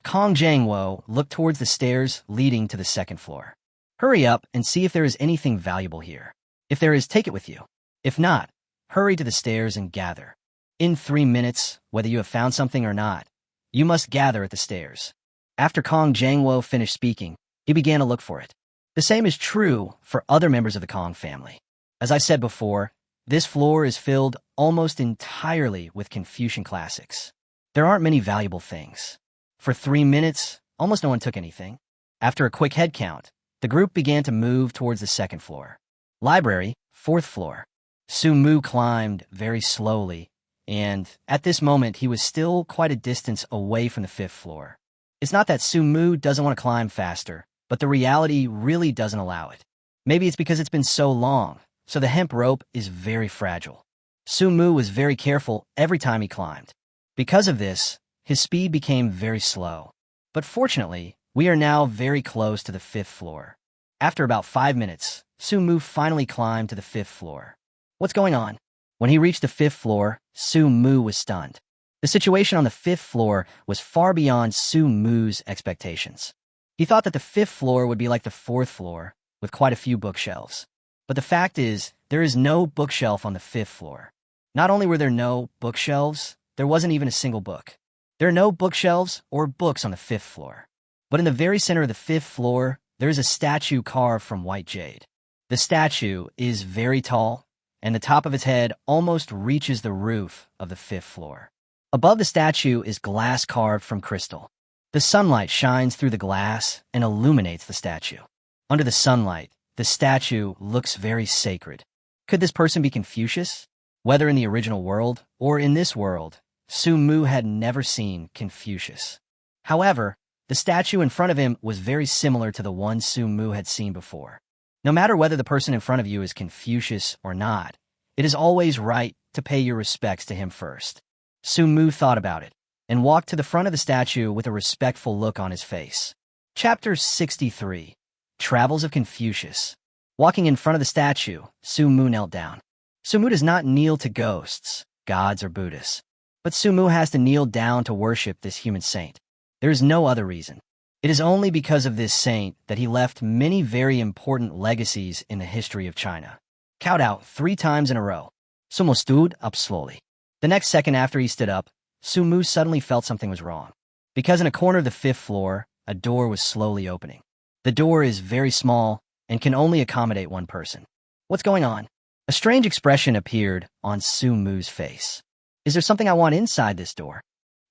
Kong Jangwo looked towards the stairs leading to the second floor. Hurry up and see if there is anything valuable here. If there is, take it with you. If not, hurry to the stairs and gather. In 3 minutes, whether you have found something or not, you must gather at the stairs. After Kong Jangwo finished speaking, he began to look for it. The same is true for other members of the Kong family. As I said before, this floor is filled almost entirely with Confucian classics. There aren't many valuable things. For 3 minutes, almost no one took anything. After a quick head count, the group began to move towards the second floor. Library, 4th floor. Su Mu climbed very slowly, and at this moment he was still quite a distance away from the 5th floor. It's not that Su Mu doesn't want to climb faster, but the reality really doesn't allow it. Maybe it's because it's been so long, so the hemp rope is very fragile. Su Mu was very careful every time he climbed. Because of this, his speed became very slow. But fortunately, we are now very close to the 5th floor. After about 5 minutes, Su Mu finally climbed to the 5th floor. What's going on? When he reached the 5th floor, Su Mu was stunned. The situation on the 5th floor was far beyond Su Mu's expectations. He thought that the 5th floor would be like the 4th floor, with quite a few bookshelves. But the fact is, there is no bookshelf on the 5th floor. Not only were there no bookshelves, there wasn't even a single book. There are no bookshelves or books on the 5th floor. But in the very center of the 5th floor, there is a statue carved from white jade. The statue is very tall, and the top of its head almost reaches the roof of the 5th floor. Above the statue is glass carved from crystal. The sunlight shines through the glass and illuminates the statue. Under the sunlight, the statue looks very sacred. Could this person be Confucius? Whether in the original world or in this world, Su Mu had never seen Confucius. However, the statue in front of him was very similar to the one Su Mu had seen before. No matter whether the person in front of you is Confucius or not, it is always right to pay your respects to him first. Su Mu thought about it and walked to the front of the statue with a respectful look on his face. Chapter 63. Travels of Confucius. Walking in front of the statue, Su Mu knelt down. Su Mu does not kneel to ghosts, gods, or Buddhists, but Su Mu has to kneel down to worship this human saint. There is no other reason. It is only because of this saint that he left many very important legacies in the history of China. Kowed out 3 times in a row. Su Mu stood up slowly. The next second after he stood up, Su Mu suddenly felt something was wrong. Because in a corner of the 5th floor, a door was slowly opening. The door is very small and can only accommodate one person. What's going on? A strange expression appeared on Su Mu's face. Is there something I want inside this door?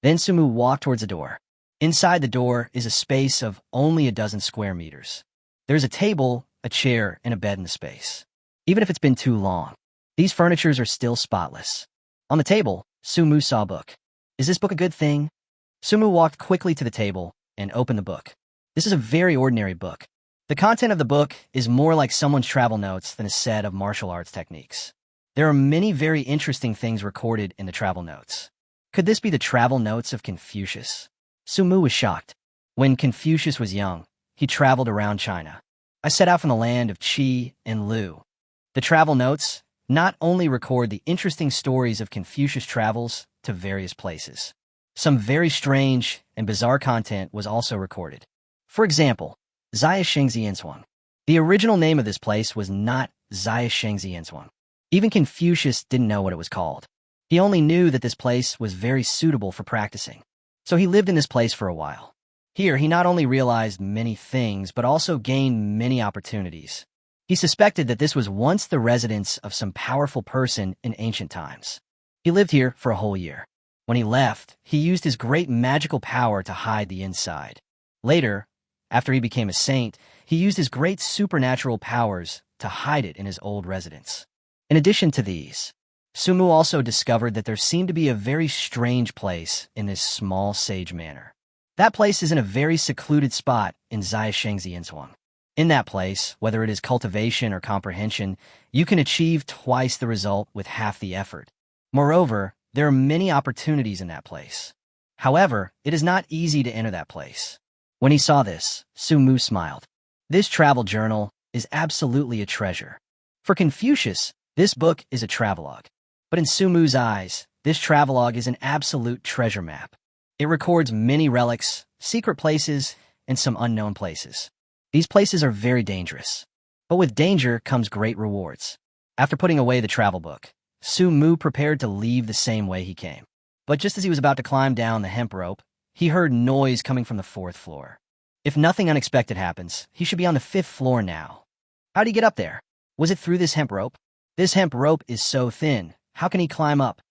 Then Su Mu walked towards the door. Inside the door is a space of only a dozen square meters. There's a table, a chair, and a bed in the space. Even if it's been too long, these furnitures are still spotless. On the table, Su Mu saw a book. Is this book a good thing? Su Mu walked quickly to the table and opened the book. This is a very ordinary book. The content of the book is more like someone's travel notes than a set of martial arts techniques. There are many very interesting things recorded in the travel notes. Could this be the travel notes of Confucius? Su Mu was shocked. When Confucius was young, he traveled around China. I set out from the land of Qi and Lu. The travel notes not only record the interesting stories of Confucius' travels to various places. Some very strange and bizarre content was also recorded. For example, Ziyashengzi. The original name of this place was not Ziyashengzi. Even Confucius didn't know what it was called. He only knew that this place was very suitable for practicing. So he lived in this place for a while. Here, he not only realized many things, but also gained many opportunities. He suspected that this was once the residence of some powerful person in ancient times. He lived here for a whole year. When he left, he used his great magical power to hide the inside. Later, after he became a saint, he used his great supernatural powers to hide it in his old residence. In addition to these, Sumu also discovered that there seemed to be a very strange place in this small sage manor. That place is in a very secluded spot in Ziyashengzi. In that place, whether it is cultivation or comprehension, you can achieve twice the result with half the effort. Moreover, there are many opportunities in that place. However, it is not easy to enter that place. When he saw this, Sumu smiled. This travel journal is absolutely a treasure. For Confucius, this book is a travelogue. But in Sumu's eyes, this travelogue is an absolute treasure map. It records many relics, secret places, and some unknown places. These places are very dangerous. But with danger comes great rewards. After putting away the travel book, Sumu prepared to leave the same way he came. But just as he was about to climb down the hemp rope, he heard noise coming from the 4th floor. If nothing unexpected happens, he should be on the 5th floor now. How'd he get up there? Was it through this hemp rope? This hemp rope is so thin. How can he climb up?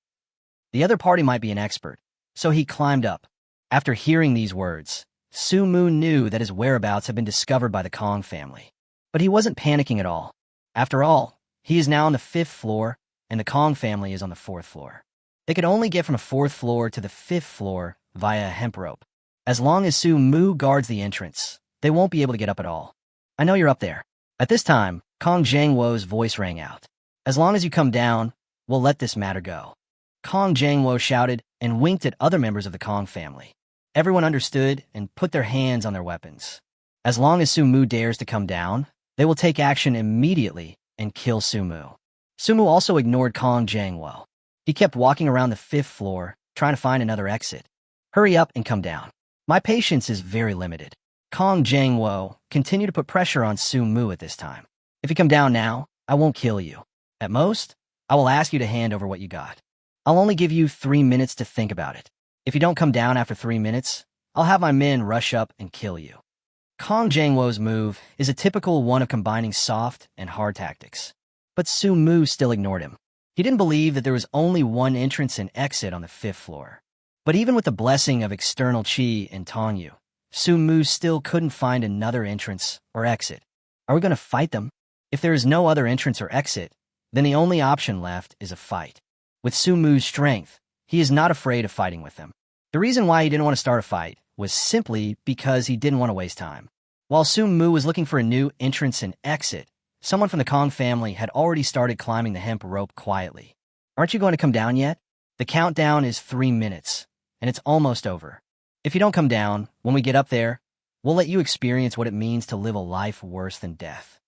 The other party might be an expert, so he climbed up. After hearing these words, Sumu knew that his whereabouts had been discovered by the Kong family. But he wasn't panicking at all. After all, he is now on the 5th floor, and the Kong family is on the 4th floor. They could only get from the 4th floor to the 5th floor via a hemp rope. As long as Sumu guards the entrance, they won't be able to get up at all. I know you're up there. At this time, Kong Jiangwo's voice rang out. As long as you come down, we'll let this matter go. Kong Jiangwo shouted and winked at other members of the Kong family. Everyone understood and put their hands on their weapons. As long as Sumu dares to come down, they will take action immediately and kill Sumu. Sumu also ignored Kong Jiangwo. He kept walking around the 5th floor, trying to find another exit. Hurry up and come down. My patience is very limited. Kong Jiangwo continued to put pressure on Sumu at this time. If you come down now, I won't kill you. At most, I will ask you to hand over what you got. I'll only give you 3 minutes to think about it. If you don't come down after 3 minutes, I'll have my men rush up and kill you. Kong Jiangwo's move is a typical one of combining soft and hard tactics. But Sumu still ignored him. He didn't believe that there was only one entrance and exit on the 5th floor. But even with the blessing of external qi and Tongyu, Sumu still couldn't find another entrance or exit. Are we going to fight them? If there is no other entrance or exit, then the only option left is a fight. With Sumu's strength, he is not afraid of fighting with them. The reason why he didn't want to start a fight was simply because he didn't want to waste time. While Sumu was looking for a new entrance and exit, someone from the Kong family had already started climbing the hemp rope quietly. Aren't you going to come down yet? The countdown is 3 minutes, and it's almost over. If you don't come down, when we get up there, we'll let you experience what it means to live a life worse than death.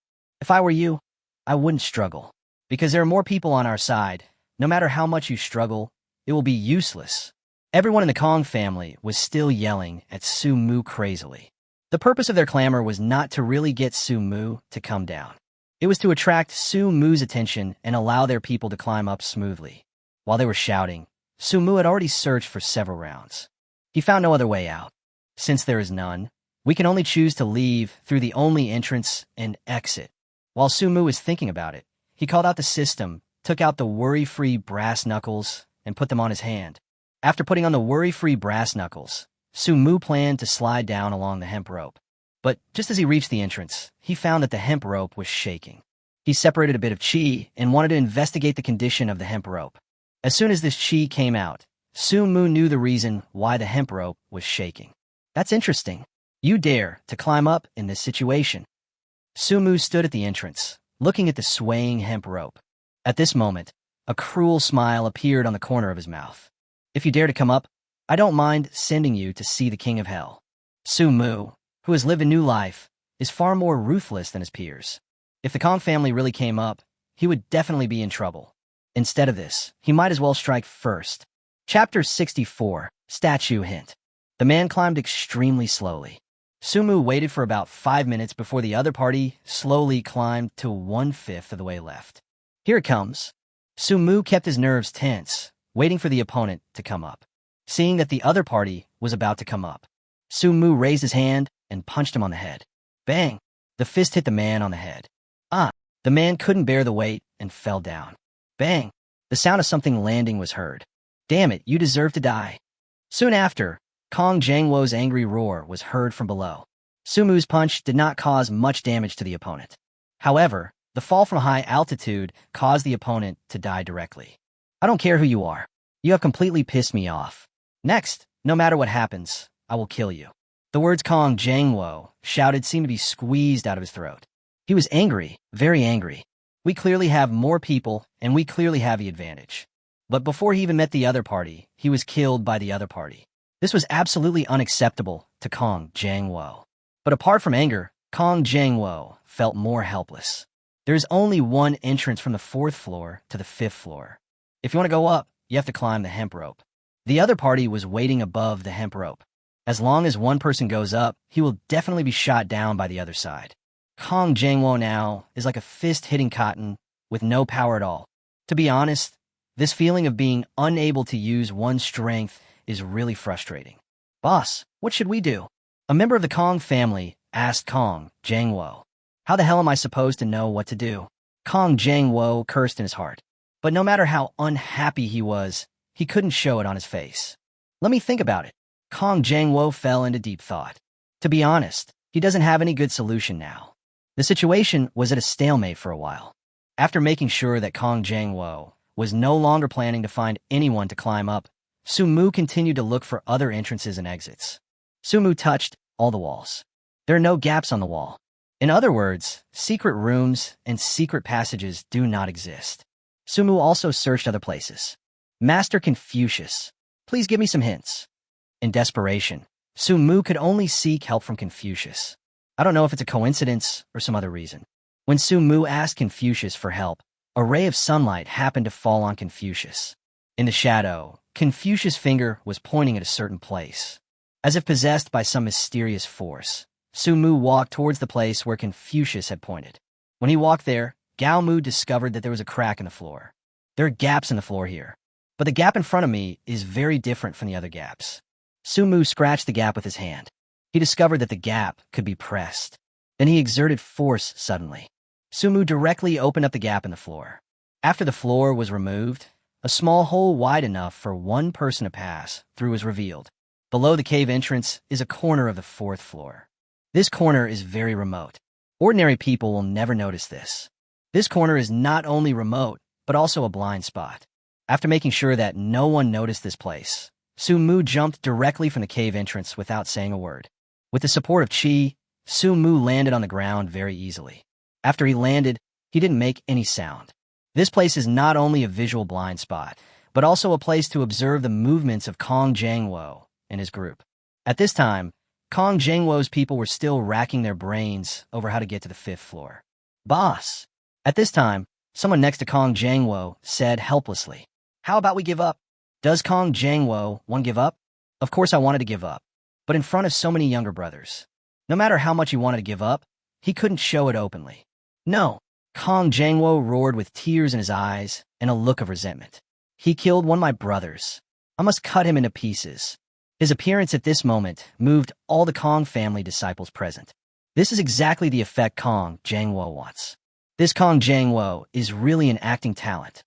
If I were you, I wouldn't struggle. Because there are more people on our side. No matter how much you struggle, it will be useless. Everyone in the Kong family was still yelling at Sumu crazily. The purpose of their clamor was not to really get Sumu to come down. It was to attract Sumu's attention and allow their people to climb up smoothly. While they were shouting, Sumu had already searched for several rounds. He found no other way out. Since there is none, we can only choose to leave through the only entrance and exit. While Sumu was thinking about it, he called out the system, took out the worry-free brass knuckles, and put them on his hand. After putting on the worry-free brass knuckles, Sumu planned to slide down along the hemp rope. But just as he reached the entrance, he found that the hemp rope was shaking. He separated a bit of qi and wanted to investigate the condition of the hemp rope. As soon as this qi came out, Sumu knew the reason why the hemp rope was shaking. That's interesting. You dare to climb up in this situation. Sumu stood at the entrance, looking at the swaying hemp rope. At this moment, a cruel smile appeared on the corner of his mouth. If you dare to come up, I don't mind sending you to see the King of Hell. Sumu, who has lived a new life, is far more ruthless than his peers. If the Kong family really came up, he would definitely be in trouble. Instead of this, he might as well strike first. Chapter 64, Statue Hint. The man climbed extremely slowly. Sumu waited for about 5 minutes before the other party slowly climbed to 1/5 of the way left. Here it comes. Sumu kept his nerves tense, waiting for the opponent to come up. Seeing that the other party was about to come up, Sumu raised his hand and punched him on the head. Bang! The fist hit the man on the head. The man couldn't bear the weight and fell down. Bang! The sound of something landing was heard. Damn it, you deserve to die. Soon after, Kong Jangwo's angry roar was heard from below. Sumu's punch did not cause much damage to the opponent. However, the fall from high altitude caused the opponent to die directly. I don't care who you are. You have completely pissed me off. Next, no matter what happens, I will kill you. The words Kong Jangwo shouted seemed to be squeezed out of his throat. He was angry, very angry. We clearly have more people, and we clearly have the advantage. But before he even met the other party, he was killed by the other party. This was absolutely unacceptable to Kong Jangwo. But apart from anger, Kong Jangwo felt more helpless. There is only one entrance from the 4th floor to the 5th floor. If you want to go up, you have to climb the hemp rope. The other party was waiting above the hemp rope. As long as one person goes up, he will definitely be shot down by the other side. Kong Jangwo now is like a fist hitting cotton with no power at all. To be honest, this feeling of being unable to use one's strength is really frustrating. Boss, what should we do? A member of the Kong family asked Kong Jangwo. How the hell am I supposed to know what to do? Kong Jangwo cursed in his heart. But no matter how unhappy he was, he couldn't show it on his face. Let me think about it. Kong Jangwo fell into deep thought. To be honest, he doesn't have any good solution now. The situation was at a stalemate for a while. After making sure that Kong Jangwo was no longer planning to find anyone to climb up, Sumu continued to look for other entrances and exits. Sumu touched all the walls. There are no gaps on the wall. In other words, secret rooms and secret passages do not exist. Sumu also searched other places. Master Confucius, please give me some hints. In desperation, Sumu could only seek help from Confucius. I don't know if it's a coincidence or some other reason. When Sumu asked Confucius for help, a ray of sunlight happened to fall on Confucius. In the shadow, Confucius' finger was pointing at a certain place. As if possessed by some mysterious force, Sumu walked towards the place where Confucius had pointed. When he walked there, Gao Mu discovered that there was a crack in the floor. There are gaps in the floor here, but the gap in front of me is very different from the other gaps. Sumu scratched the gap with his hand. He discovered that the gap could be pressed. Then he exerted force suddenly. Sumu directly opened up the gap in the floor. After the floor was removed, a small hole wide enough for one person to pass through was revealed. Below the cave entrance is a corner of the 4th floor. This corner is very remote. Ordinary people will never notice this. This corner is not only remote, but also a blind spot. After making sure that no one noticed this place, Sumu jumped directly from the cave entrance without saying a word. With the support of Qi, Sumu landed on the ground very easily. After he landed, he didn't make any sound. This place is not only a visual blind spot, but also a place to observe the movements of Kong Jangwo and his group. At this time, Kong Jangwo's people were still racking their brains over how to get to the 5th floor. Boss! At this time, someone next to Kong Jangwo said helplessly, "How about we give up?" Does Kong Jangwo want to give up? Of course I wanted to give up, but in front of so many younger brothers. No matter how much he wanted to give up, he couldn't show it openly. No, Kong Jangwo roared with tears in his eyes and a look of resentment. He killed one of my brothers. I must cut him into pieces. His appearance at this moment moved all the Kong family disciples present. This is exactly the effect Kong Jangwo wants. This Kong Jangwo is really an acting talent.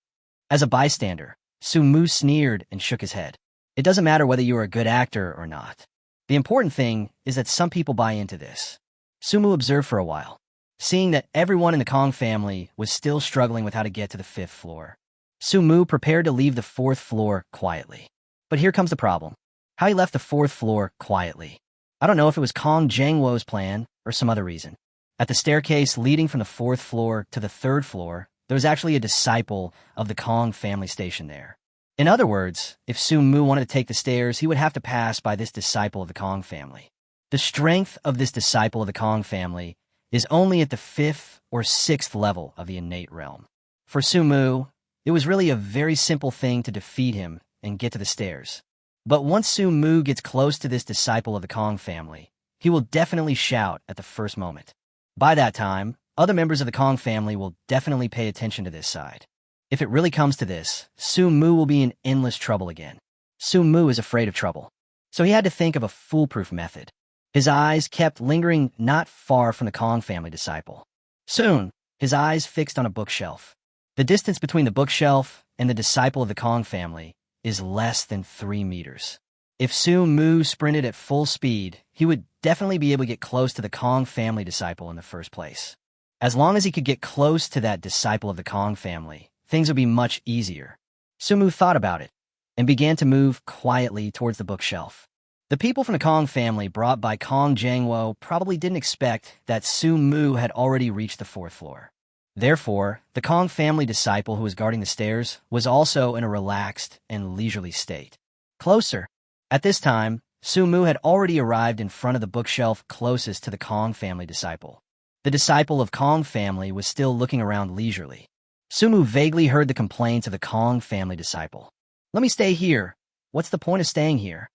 As a bystander, Sumu sneered and shook his head. It doesn't matter whether you are a good actor or not. The important thing is that some people buy into this. Sumu observed for a while, seeing that everyone in the Kong family was still struggling with how to get to the 5th floor. Sumu prepared to leave the 4th floor quietly. But here comes the problem. How he left the 4th floor quietly. I don't know if it was Kong Jangwo's plan or some other reason. At the staircase leading from the 4th floor to the 3rd floor, there was actually a disciple of the Kong family stationed there. In other words, if Sumu wanted to take the stairs, he would have to pass by this disciple of the Kong family. The strength of this disciple of the Kong family is only at the 5th or 6th level of the innate realm. For Sumu, it was really a very simple thing to defeat him and get to the stairs. But once Sumu gets close to this disciple of the Kong family, he will definitely shout at the first moment. By that time, other members of the Kong family will definitely pay attention to this side. If it really comes to this, Su-mu will be in endless trouble again. Su-mu is afraid of trouble, so he had to think of a foolproof method. His eyes kept lingering not far from the Kong family disciple. Soon, his eyes fixed on a bookshelf. The distance between the bookshelf and the disciple of the Kong family is less than 3 meters. If Su-mu sprinted at full speed, he would definitely be able to get close to the Kong family disciple in the first place. As long as he could get close to that disciple of the Kong family, things would be much easier. Su-mu thought about it and began to move quietly towards the bookshelf. The people from the Kong family brought by Kong Jangwo probably didn't expect that Su-mu had already reached the 4th floor. Therefore, the Kong family disciple who was guarding the stairs was also in a relaxed and leisurely state. Closer. At this time, Su-mu had already arrived in front of the bookshelf closest to the Kong family disciple. The disciple of Kong family was still looking around leisurely. Su-mu vaguely heard the complaints of the Kong family disciple. "Let me stay here. What's the point of staying here?"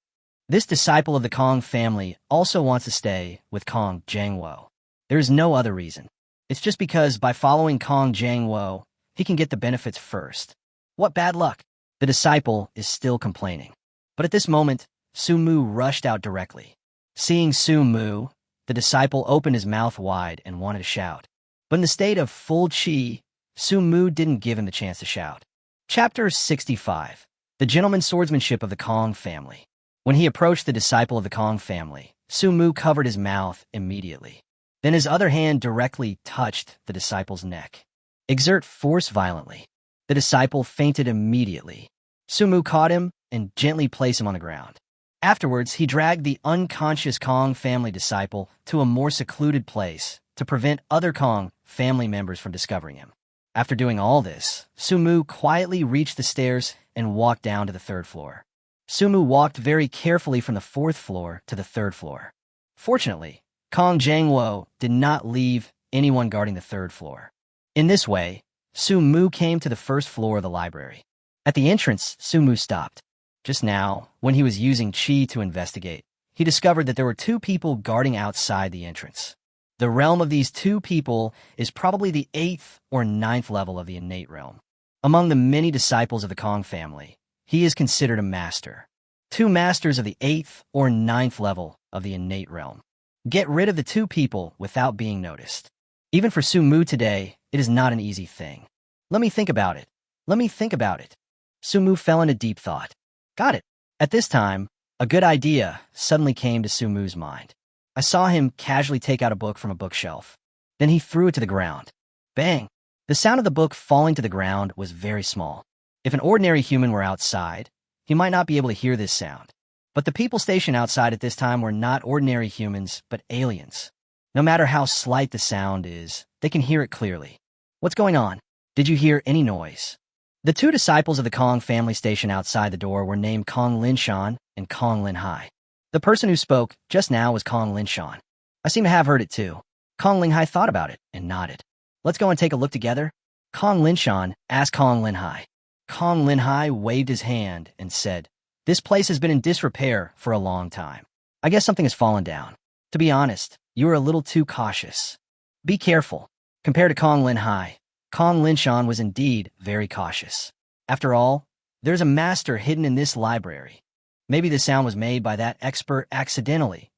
This disciple of the Kong family also wants to stay with Kong Jangwo. There is no other reason. It's just because by following Kong Jangwo, he can get the benefits first. What bad luck! The disciple is still complaining. But at this moment, Su-mu rushed out directly. Seeing Su-mu, the disciple opened his mouth wide and wanted to shout. But in the state of full chi, Su-mu didn't give him the chance to shout. Chapter 65. The Gentleman's Swordsmanship of the Kong Family. When he approached the disciple of the Kong family, Su-mu covered his mouth immediately. Then his other hand directly touched the disciple's neck. Exert force violently. The disciple fainted immediately. Su-mu caught him and gently placed him on the ground. Afterwards, he dragged the unconscious Kong family disciple to a more secluded place to prevent other Kong family members from discovering him. After doing all this, Su-mu quietly reached the stairs and walked down to the 3rd floor. Su-mu walked very carefully from the 4th floor to the 3rd floor. Fortunately, Kong Jangwo did not leave anyone guarding the 3rd floor. In this way, Su-mu came to the 1st floor of the library. At the entrance, Su-mu stopped. Just now, when he was using chi to investigate, he discovered that there were 2 people guarding outside the entrance. The realm of these 2 people is probably the 8th or 9th level of the innate realm. Among the many disciples of the Kong family, he is considered a master. 2 masters of the 8th or 9th level of the innate realm. Get rid of the 2 people without being noticed. Even for Su-mu today, it is not an easy thing. Let me think about it. Let me think about it. Su-mu fell into deep thought. Got it. At this time, a good idea suddenly came to Su-mu's mind. I saw him casually take out a book from a bookshelf. Then he threw it to the ground. Bang! The sound of the book falling to the ground was very small. If an ordinary human were outside, he might not be able to hear this sound. But the people stationed outside at this time were not ordinary humans, but aliens. No matter how slight the sound is, they can hear it clearly. What's going on? Did you hear any noise? The 2 disciples of the Kong family stationed outside the door were named Kong Linshan and Kong Linhai. The person who spoke just now was Kong Linshan. I seem to have heard it too. Kong Linhai thought about it and nodded. Let's go and take a look together. Kong Linshan asked Kong Linhai. Kong Linhai waved his hand and said, "This place has been in disrepair for a long time. I guess something has fallen down. To be honest, you are a little too cautious. Be careful." Compared to Kong Linhai, Kong Linshan was indeed very cautious. After all, there's a master hidden in this library. Maybe the sound was made by that expert accidentally.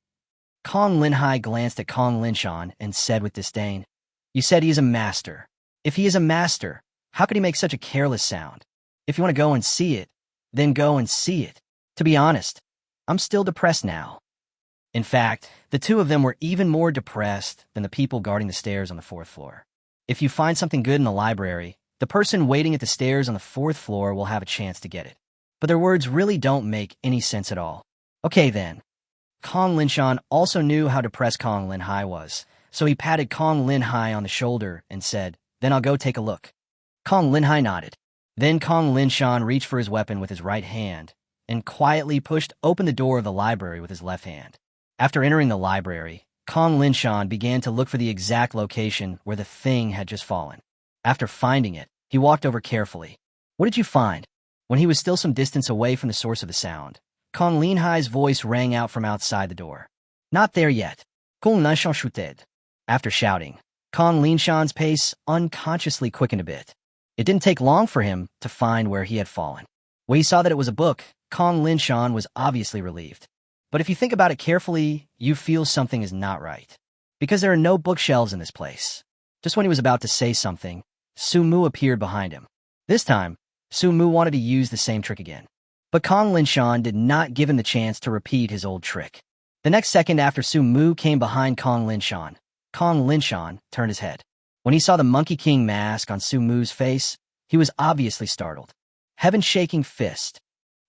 Kong Linhai glanced at Kong Linshan and said with disdain, "You said he is a master. If he is a master, how could he make such a careless sound? If you want to go and see it, then go and see it. To be honest, I'm still depressed now." In fact, the 2 of them were even more depressed than the people guarding the stairs on the 4th floor. If you find something good in the library, the person waiting at the stairs on the 4th floor will have a chance to get it. But their words really don't make any sense at all. Okay then. Kong Linshan also knew how depressed Kong Linhai was, so he patted Kong Linhai on the shoulder and said, "Then I'll go take a look." Kong Linhai nodded. Then Kong Linshan reached for his weapon with his right hand and quietly pushed open the door of the library with his left hand. After entering the library, Kong Linshan began to look for the exact location where the thing had just fallen. After finding it, he walked over carefully. "What did you find?" When he was still some distance away from the source of the sound, Kong Linhai's voice rang out from outside the door. Not there yet. Kung Linshan shooted. After shouting, Kong Linshan's pace unconsciously quickened a bit. It didn't take long for him to find where he had fallen. When he saw that it was a book, Kong Linshan was obviously relieved. But if you think about it carefully, you feel something is not right. Because there are no bookshelves in this place. Just when he was about to say something, Sumu appeared behind him. This time, Sumu wanted to use the same trick again. But Kong Linshan did not give him the chance to repeat his old trick. The next second after Sumu came behind Kong Linshan turned his head. When he saw the Monkey King mask on Sumu's face, he was obviously startled. Heaven-shaking fist.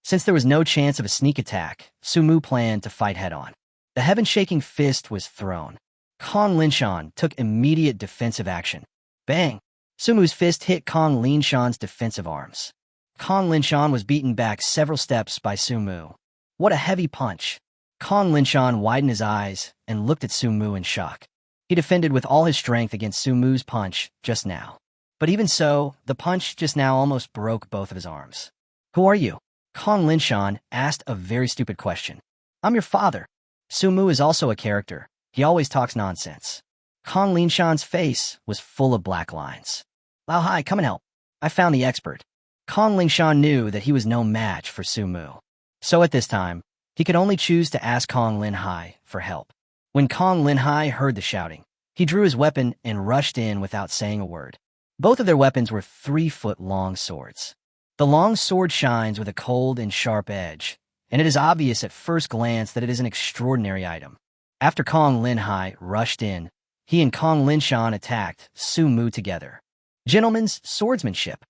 Since there was no chance of a sneak attack, Sumu planned to fight head-on. The heaven-shaking fist was thrown. Kong Linshan took immediate defensive action. Bang! Sumu's fist hit Kong Linshan's defensive arms. Kong Linshan was beaten back several steps by Sumu. What a heavy punch! Kong Linshan widened his eyes and looked at Sumu in shock. He defended with all his strength against Sumu's punch just now. But even so, the punch just now almost broke both of his arms. Who are you? Kong Linshan asked a very stupid question. I'm your father. Sumu is also a character. He always talks nonsense. Kong Linshan's face was full of black lines. Lao Hai, come and help. I found the expert. Kong Linshan knew that he was no match for Sumu. So at this time, he could only choose to ask Kong Lin Hai for help. When Kong Lin Hai heard the shouting, he drew his weapon and rushed in without saying a word. Both of their weapons were 3-foot-long swords. The long sword shines with a cold and sharp edge, and it is obvious at first glance that it is an extraordinary item. After Kong Lin Hai rushed in, he and Kong Linshan attacked Sumu together. Gentlemen's swordsmanship.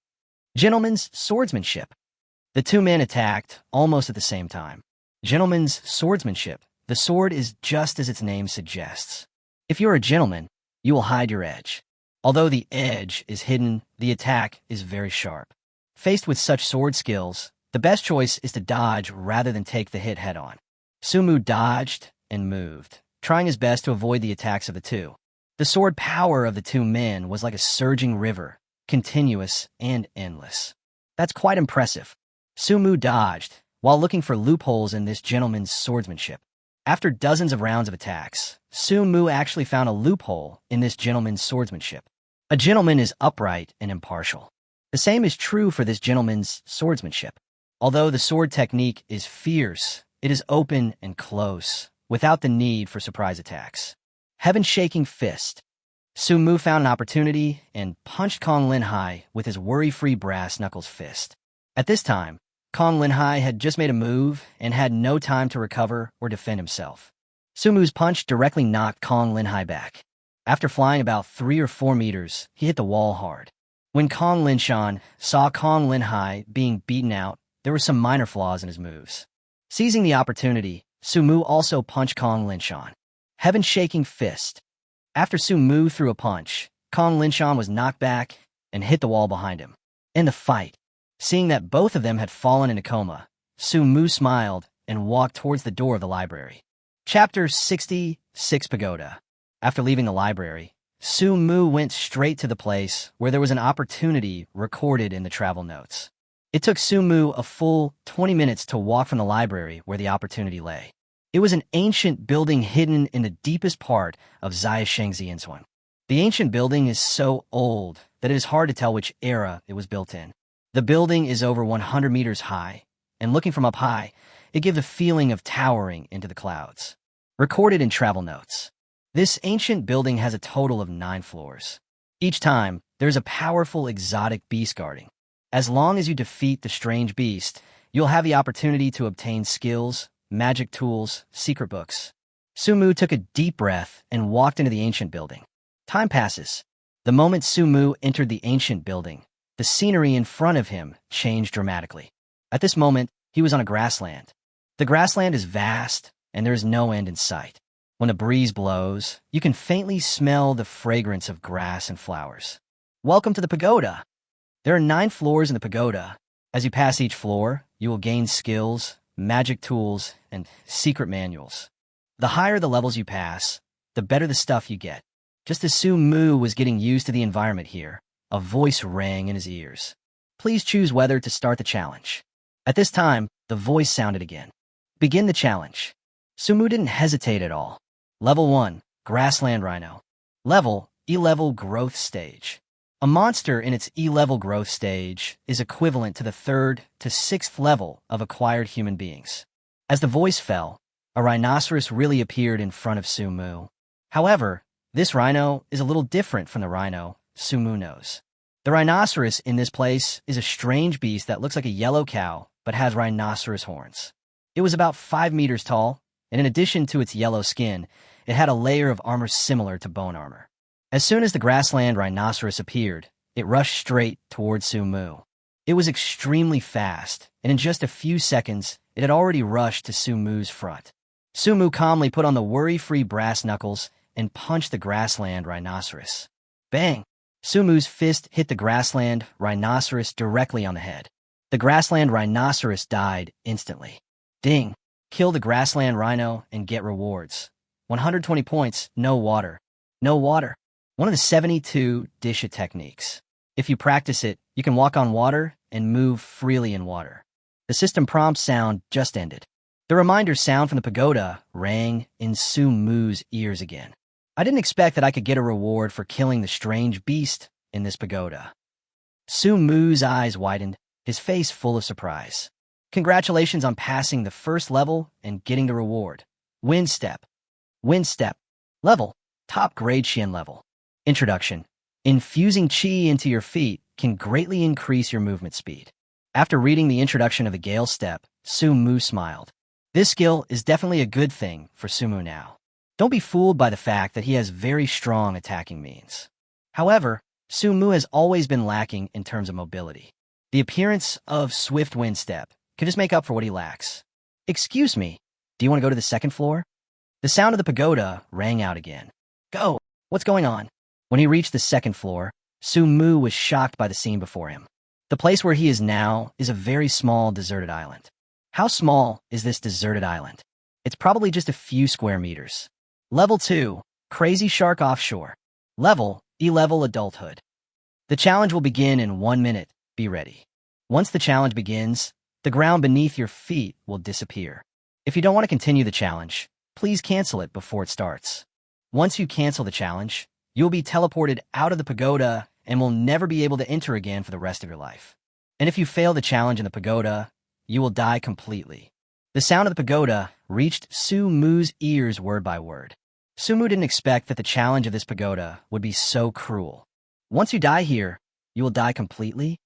Gentlemen's swordsmanship. The two men attacked almost at the same time. Gentlemen's swordsmanship. The sword is just as its name suggests. If you're a gentleman, you will hide your edge. Although the edge is hidden, the attack is very sharp. Faced with such sword skills, the best choice is to dodge rather than take the hit head-on. Sumu dodged and moved, trying his best to avoid the attacks of the two. The sword power of the two men was like a surging river, continuous and endless. That's quite impressive. Sumu dodged, while looking for loopholes in this gentleman's swordsmanship. After dozens of rounds of attacks, Sumu actually found a loophole in this gentleman's swordsmanship. A gentleman is upright and impartial. The same is true for this gentleman's swordsmanship. Although the sword technique is fierce, it is open and close, without the need for surprise attacks. Heaven-shaking fist. Sumu found an opportunity and punched Kong Lin Hai with his worry-free brass knuckles fist. At this time, Kong Lin Hai had just made a move and had no time to recover or defend himself. Sumu's punch directly knocked Kong Lin Hai back. After flying about 3 or 4 meters, he hit the wall hard. When Kong Linshan saw Kong Lin Hai being beaten out, there were some minor flaws in his moves. Seizing the opportunity, Sumu also punched Kong Linshan. Heaven-shaking fist. After Sumu threw a punch, Kong Linshan was knocked back and hit the wall behind him. In the fight, seeing that both of them had fallen in a coma, Sumu smiled and walked towards the door of the library. Chapter 66 Pagoda. After leaving the library, Sumu went straight to the place where there was an opportunity recorded in the travel notes. It took Sumu a full 20 minutes to walk from the library where the opportunity lay. It was an ancient building hidden in the deepest part of Xiashengxianzuan. The ancient building is so old that it is hard to tell which era it was built in. The building is over 100 meters high, and looking from up high, it gives a feeling of towering into the clouds. Recorded in travel notes. This ancient building has a total of 9 floors. Each time, there's a powerful exotic beast guarding. As long as you defeat the strange beast, you'll have the opportunity to obtain skills, magic tools, secret books. Sumu took a deep breath and walked into the ancient building. Time passes. The moment Sumu entered the ancient building, the scenery in front of him changed dramatically. At this moment, he was on a grassland. The grassland is vast, and there is no end in sight. When a breeze blows, you can faintly smell the fragrance of grass and flowers. Welcome to the pagoda. There are 9 floors in the pagoda. As you pass each floor, you will gain skills, magic tools, and secret manuals. The higher the levels you pass, the better the stuff you get. Just as Sumu was getting used to the environment here, a voice rang in his ears. Please choose whether to start the challenge. At this time, the voice sounded again. Begin the challenge. Sumu didn't hesitate at all. Level 1, Grassland Rhino. Level, E-level growth stage. A monster in its E-level growth stage is equivalent to the 3rd to 6th level of acquired human beings. As the voice fell, a rhinoceros really appeared in front of Sumu. However, this rhino is a little different from the rhino Sumu knows. The rhinoceros in this place is a strange beast that looks like a yellow cow but has rhinoceros horns. It was about 5 meters tall, and in addition to its yellow skin, it had a layer of armor similar to bone armor. As soon as the grassland rhinoceros appeared, it rushed straight towards Sumu. It was extremely fast, and in just a few seconds, it had already rushed to Sumu's front. Sumu calmly put on the worry-free brass knuckles and punched the grassland rhinoceros. Bang! Sumu's fist hit the grassland rhinoceros directly on the head. The grassland rhinoceros died instantly. Ding! Kill the grassland rhino and get rewards. 120 points, no water. No water. One of the 72 Disha techniques. If you practice it, you can walk on water and move freely in water. The system prompt sound just ended. The reminder sound from the pagoda rang in Sumu's ears again. I didn't expect that I could get a reward for killing the strange beast in this pagoda. Sumu's eyes widened, his face full of surprise. Congratulations on passing the first level and getting the reward. Wind step. Wind step. Level. Top grade Xian level. Introduction. Infusing qi into your feet can greatly increase your movement speed. After reading the introduction of the Gale step, Sumu smiled. This skill is definitely a good thing for Sumu now. Don't be fooled by the fact that he has very strong attacking means. However, Sumu has always been lacking in terms of mobility. The appearance of Swift Wind Step can just make up for what he lacks. Excuse me, do you want to go to the 2nd floor? The sound of the pagoda rang out again. Go! What's going on? When he reached the 2nd floor, Sumu was shocked by the scene before him. The place where he is now is a very small deserted island. How small is this deserted island? It's probably just a few square meters. Level 2, Crazy Shark Offshore. Level, E-level adulthood. The challenge will begin in 1 minute. Be ready. Once the challenge begins, the ground beneath your feet will disappear. If you don't want to continue the challenge, please cancel it before it starts. Once you cancel the challenge, you'll be teleported out of the pagoda and will never be able to enter again for the rest of your life. And if you fail the challenge in the pagoda, you will die completely. The sound of the pagoda reached Sumu's ears word by word. Sumu didn't expect that the challenge of this pagoda would be so cruel. Once you die here, you will die completely?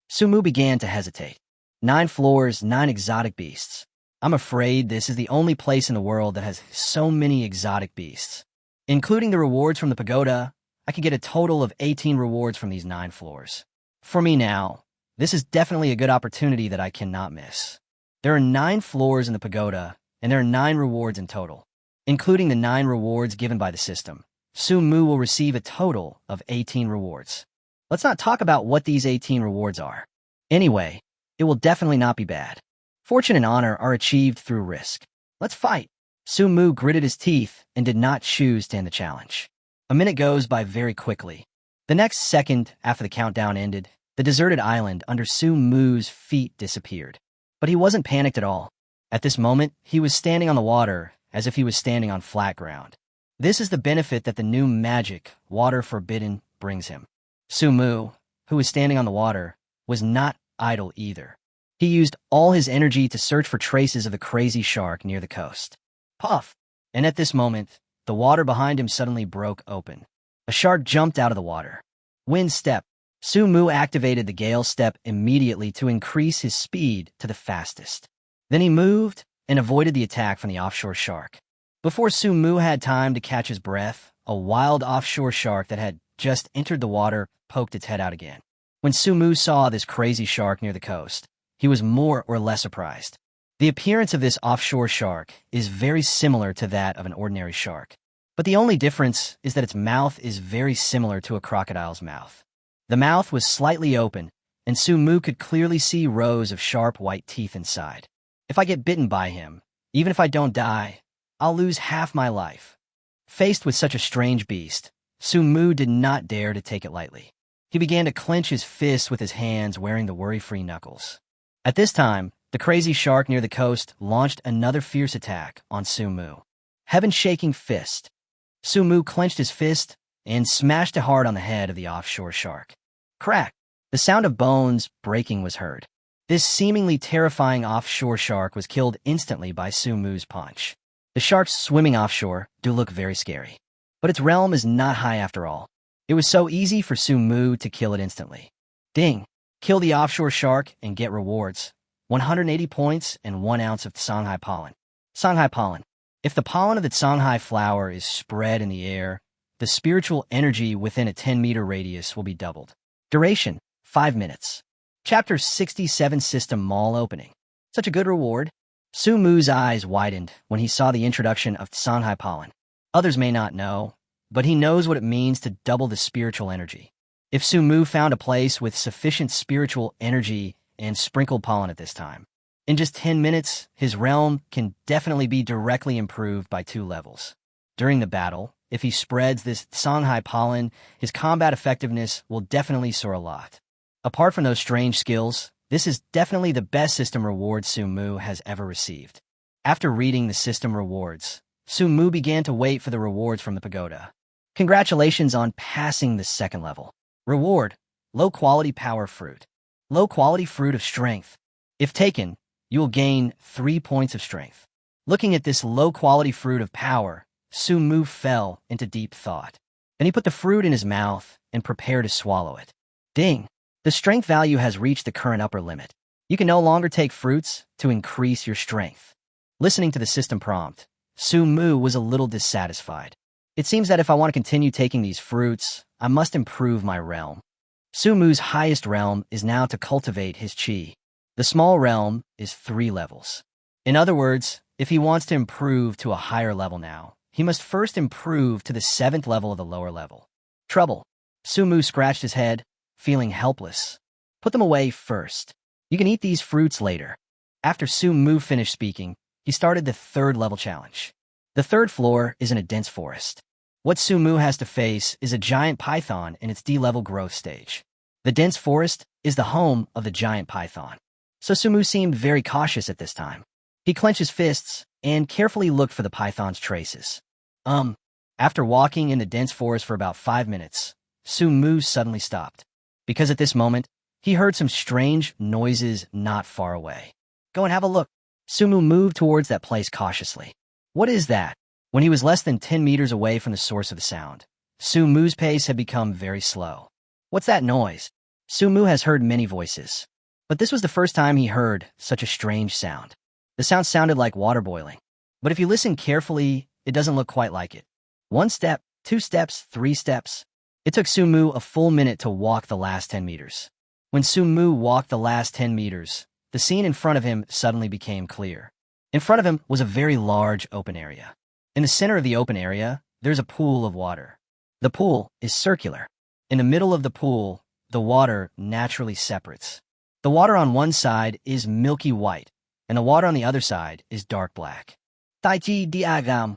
Sumu began to hesitate. 9 floors, 9 exotic beasts. I'm afraid this is the only place in the world that has so many exotic beasts. Including the rewards from the pagoda, I could get a total of 18 rewards from these 9 floors. For me now, this is definitely a good opportunity that I cannot miss. There are 9 floors in the pagoda, and there are 9 rewards in total. Including the 9 rewards given by the system, Sumu will receive a total of 18 rewards. Let's not talk about what these 18 rewards are. Anyway, it will definitely not be bad. Fortune and honor are achieved through risk. Let's fight. Sumu gritted his teeth and did not choose to end the challenge. A minute goes by very quickly. The next second after the countdown ended, the deserted island under Sumu's feet disappeared. But he wasn't panicked at all. At this moment, he was standing on the water as if he was standing on flat ground. This is the benefit that the new magic, Water Forbidden, brings him. Sumu, who was standing on the water, was not idle either. He used all his energy to search for traces of the crazy shark near the coast. Puff! And at this moment, the water behind him suddenly broke open. A shark jumped out of the water. Wind step. Sumu activated the Gale step immediately to increase his speed to the fastest. Then he moved and avoided the attack from the offshore shark. Before Sumu had time to catch his breath, a wild offshore shark that had just entered the water poked its head out again. When Sumu saw this crazy shark near the coast, he was more or less surprised. The appearance of this offshore shark is very similar to that of an ordinary shark, but the only difference is that its mouth is very similar to a crocodile's mouth. The mouth was slightly open, and Sumu could clearly see rows of sharp white teeth inside. If I get bitten by him, even if I don't die, I'll lose half my life. Faced with such a strange beast, Sumu did not dare to take it lightly. He began to clench his fists with his hands wearing the worry-free knuckles. At this time, the crazy shark near the coast launched another fierce attack on Sumu. heaven-shaking fist. Su Mu clenched his fist and smashed it hard on the head of the offshore shark. Crack! The sound of bones breaking was heard. This seemingly terrifying offshore shark was killed instantly by Su Mu's punch. The sharks swimming offshore do look very scary. But its realm is not high after all. It was so easy for Su Mu to kill it instantly. Ding! Kill the offshore shark and get rewards. 180 points and 1 ounce of Songhai pollen. Songhai pollen. If the pollen of the Songhai flower is spread in the air, the spiritual energy within a 10-meter radius will be doubled. Duration, 5 minutes. Chapter 67 System Mall Opening. Such a good reward. Su Mu's eyes widened when he saw the introduction of Songhai pollen. Others may not know, but he knows what it means to double the spiritual energy. If Su Mu found a place with sufficient spiritual energy and sprinkled pollen at this time, in just 10 minutes, his realm can definitely be directly improved by 2 levels. During the battle, if he spreads this Songhai pollen, his combat effectiveness will definitely soar a lot. Apart from those strange skills, this is definitely the best system reward Su Mu has ever received. After reading the system rewards, Su Mu began to wait for the rewards from the pagoda. Congratulations on passing the 2nd level. Reward, low-quality power fruit. Low-quality fruit of strength. If taken, you will gain 3 points of strength. Looking at this low-quality fruit of power, Su Mu fell into deep thought. Then he put the fruit in his mouth and prepared to swallow it. Ding! The strength value has reached the current upper limit. You can no longer take fruits to increase your strength. Listening to the system prompt, Su Mu was a little dissatisfied. It seems that if I want to continue taking these fruits, I must improve my realm. Su Mu's highest realm is now to cultivate his chi. The small realm is 3 levels. In other words, if he wants to improve to a higher level now, he must first improve to the 7th level of the lower level. Trouble. Su Mu scratched his head, feeling helpless. Put them away first. You can eat these fruits later. After Su Mu finished speaking, he started the 3rd level challenge. The 3rd floor is in a dense forest. What Su Mu has to face is a giant python in its D-level growth stage. The dense forest is the home of the giant python. So Su Mu seemed very cautious at this time. He clenched his fists and carefully looked for the python's traces. After walking in the dense forest for about 5 minutes, Su Mu suddenly stopped. Because at this moment, he heard some strange noises not far away. Go and have a look. Su Mu moved towards that place cautiously. What is that? When he was less than 10 meters away from the source of the sound, Su Mu's pace had become very slow. What's that noise? Su Mu has heard many voices, but this was the first time he heard such a strange sound. The sound sounded like water boiling, but if you listen carefully, it doesn't look quite like it. 1 step, 2 steps, 3 steps. It took Su Mu a full minute to walk the last 10 meters. When Su Mu walked the last 10 meters, the scene in front of him suddenly became clear. In front of him was a very large open area. In the center of the open area, there's a pool of water. The pool is circular. In the middle of the pool, the water naturally separates. The water on one side is milky white, and the water on the other side is dark black. Taichi diagam.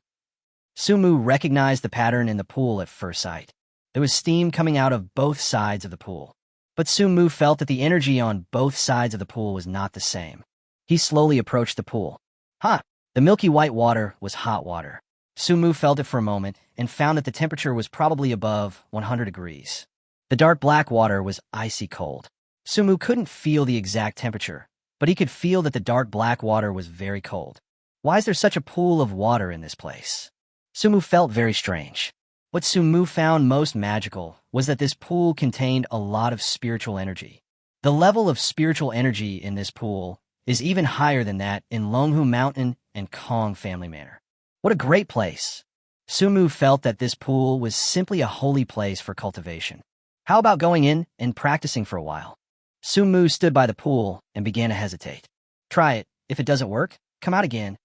Su Mu recognized the pattern in the pool at first sight. There was steam coming out of both sides of the pool. But Su Mu felt that the energy on both sides of the pool was not the same. He slowly approached the pool. The milky white water was hot water. Su Mu felt it for a moment and found that the temperature was probably above 100 degrees. The dark black water was icy cold. Su Mu couldn't feel the exact temperature, but he could feel that the dark black water was very cold. Why is there such a pool of water in this place? Su Mu felt very strange. What Su Mu found most magical was that this pool contained a lot of spiritual energy. The level of spiritual energy in this pool is even higher than that in Longhoo Mountain and Kong Family Manor. What a great place! Su Mu felt that this pool was simply a holy place for cultivation. How about going in and practicing for a while? Su Mu stood by the pool and began to hesitate. Try it. If it doesn't work, come out again.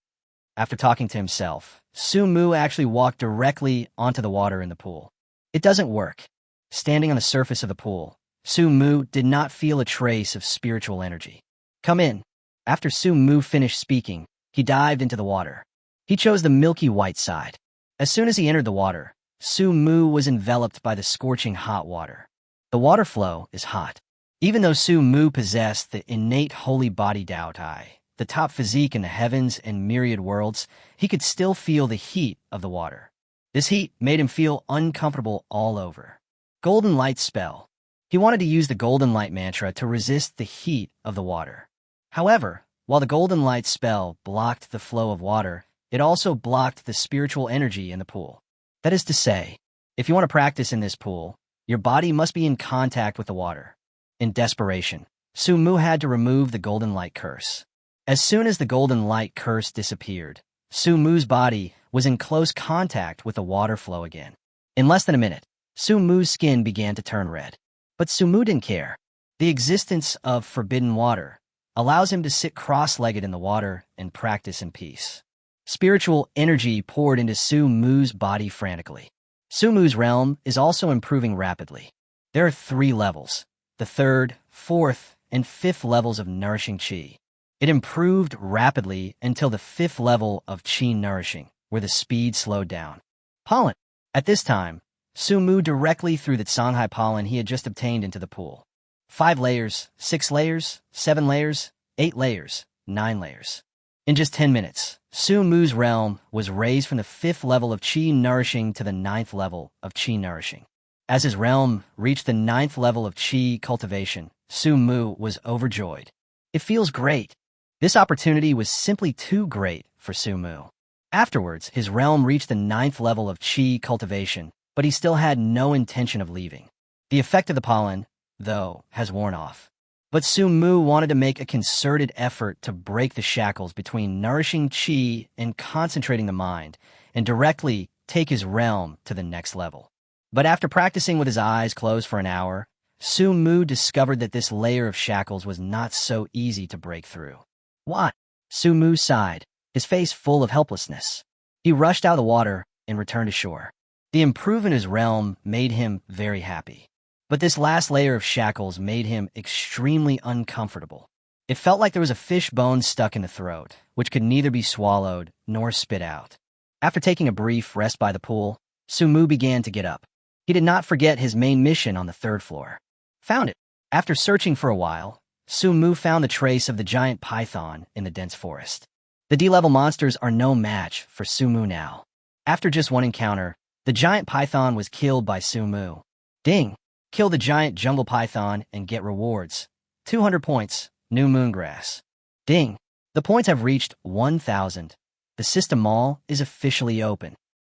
After talking to himself, Su Mu actually walked directly onto the water in the pool. It doesn't work. Standing on the surface of the pool, Su Mu did not feel a trace of spiritual energy. Come in. After Su Mu finished speaking, he dived into the water. He chose the milky white side. As soon as he entered the water, Su Mu was enveloped by the scorching hot water. The water flow is hot. Even though Su Mu possessed the innate holy body Dao Tai, the top physique in the heavens and myriad worlds, he could still feel the heat of the water. This heat made him feel uncomfortable all over. Golden Light Spell. He wanted to use the Golden Light mantra to resist the heat of the water. However, while the Golden Light spell blocked the flow of water, it also blocked the spiritual energy in the pool. That is to say, if you want to practice in this pool, your body must be in contact with the water. In desperation, Su-mu had to remove the Golden Light curse. As soon as the Golden Light curse disappeared, Su-mu's body was in close contact with the water flow again. In less than a minute, Su-mu's skin began to turn red. But Su-mu didn't care. The existence of forbidden water allows him to sit cross-legged in the water and practice in peace. Spiritual energy poured into Su-mu's body frantically. Su-mu's realm is also improving rapidly. There are 3 levels, the 3rd, 4th, and 5th levels of nourishing qi. It improved rapidly until the 5th level of qi nourishing, where the speed slowed down. Pollen. At this time, Su-mu directly threw the Songhai pollen he had just obtained into the pool. 5 layers, 6 layers, 7 layers, 8 layers, 9 layers. In just 10 minutes, Su-mu's realm was raised from the 5th level of qi nourishing to the 9th level of qi nourishing. As his realm reached the 9th level of qi cultivation, Su-mu was overjoyed. It feels great. This opportunity was simply too great for Su-mu. Afterwards, his realm reached the 9th level of qi cultivation, but he still had no intention of leaving. The effect of the pollen, though, has worn off. But Su-mu wanted to make a concerted effort to break the shackles between nourishing qi and concentrating the mind, and directly take his realm to the next level. But after practicing with his eyes closed for an hour, Su-mu discovered that this layer of shackles was not so easy to break through. What? Su-mu sighed, his face full of helplessness. He rushed out of the water and returned to shore. The improvement in his realm made him very happy. But this last layer of shackles made him extremely uncomfortable. It felt like there was a fish bone stuck in the throat, which could neither be swallowed nor spit out. After taking a brief rest by the pool, Su-mu began to get up. He did not forget his main mission on the 3rd floor. Found it. After searching for a while, Su-mu found the trace of the giant python in the dense forest. The D-level monsters are no match for Su-mu now. After just one encounter, the giant python was killed by Su-mu. Ding! Kill the giant jungle python and get rewards. 200 points, new moongrass. Ding! The points have reached 1,000. The system mall is officially open.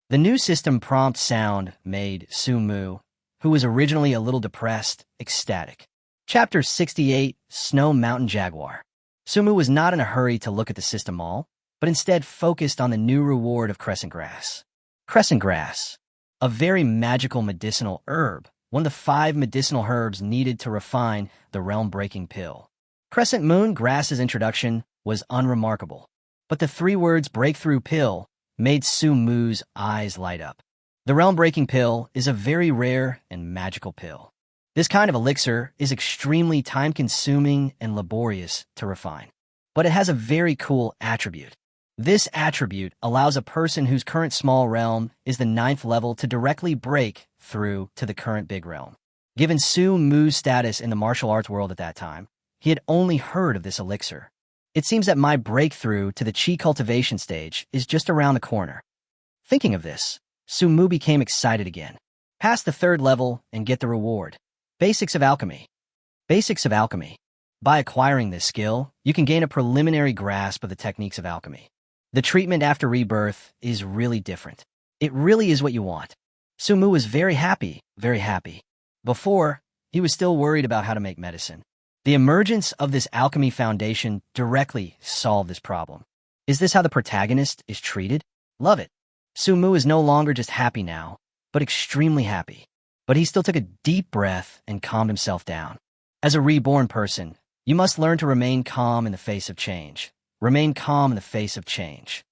The new system prompt sound made Su-mu, who was originally a little depressed, ecstatic. Chapter 68, Snow Mountain Jaguar. Su-mu was not in a hurry to look at the system mall, but instead focused on the new reward of crescent grass. Crescent grass, a very magical medicinal herb, one of the 5 medicinal herbs needed to refine the realm-breaking pill. Crescent moon grass's introduction was unremarkable, but the 3 words breakthrough pill made Su-mu's eyes light up. The realm-breaking pill is a very rare and magical pill. This kind of elixir is extremely time-consuming and laborious to refine, but it has a very cool attribute. This attribute allows a person whose current small realm is the 9th level to directly break through to the current big realm. Given Su-mu's status in the martial arts world at that time, he had only heard of this elixir. It seems that my breakthrough to the qi cultivation stage is just around the corner. Thinking of this, Su-mu became excited again. Pass the 3rd level and get the reward. Basics of Alchemy. Basics of Alchemy. By acquiring this skill, you can gain a preliminary grasp of the techniques of alchemy. The treatment after rebirth is really different. It really is what you want. Su-mu was very happy, very happy. Before, he was still worried about how to make medicine. The emergence of this alchemy foundation directly solved this problem. Is this how the protagonist is treated? Love it. Su-mu is no longer just happy now, but extremely happy. But he still took a deep breath and calmed himself down. As a reborn person, you must learn to remain calm in the face of change. Remain calm in the face of change.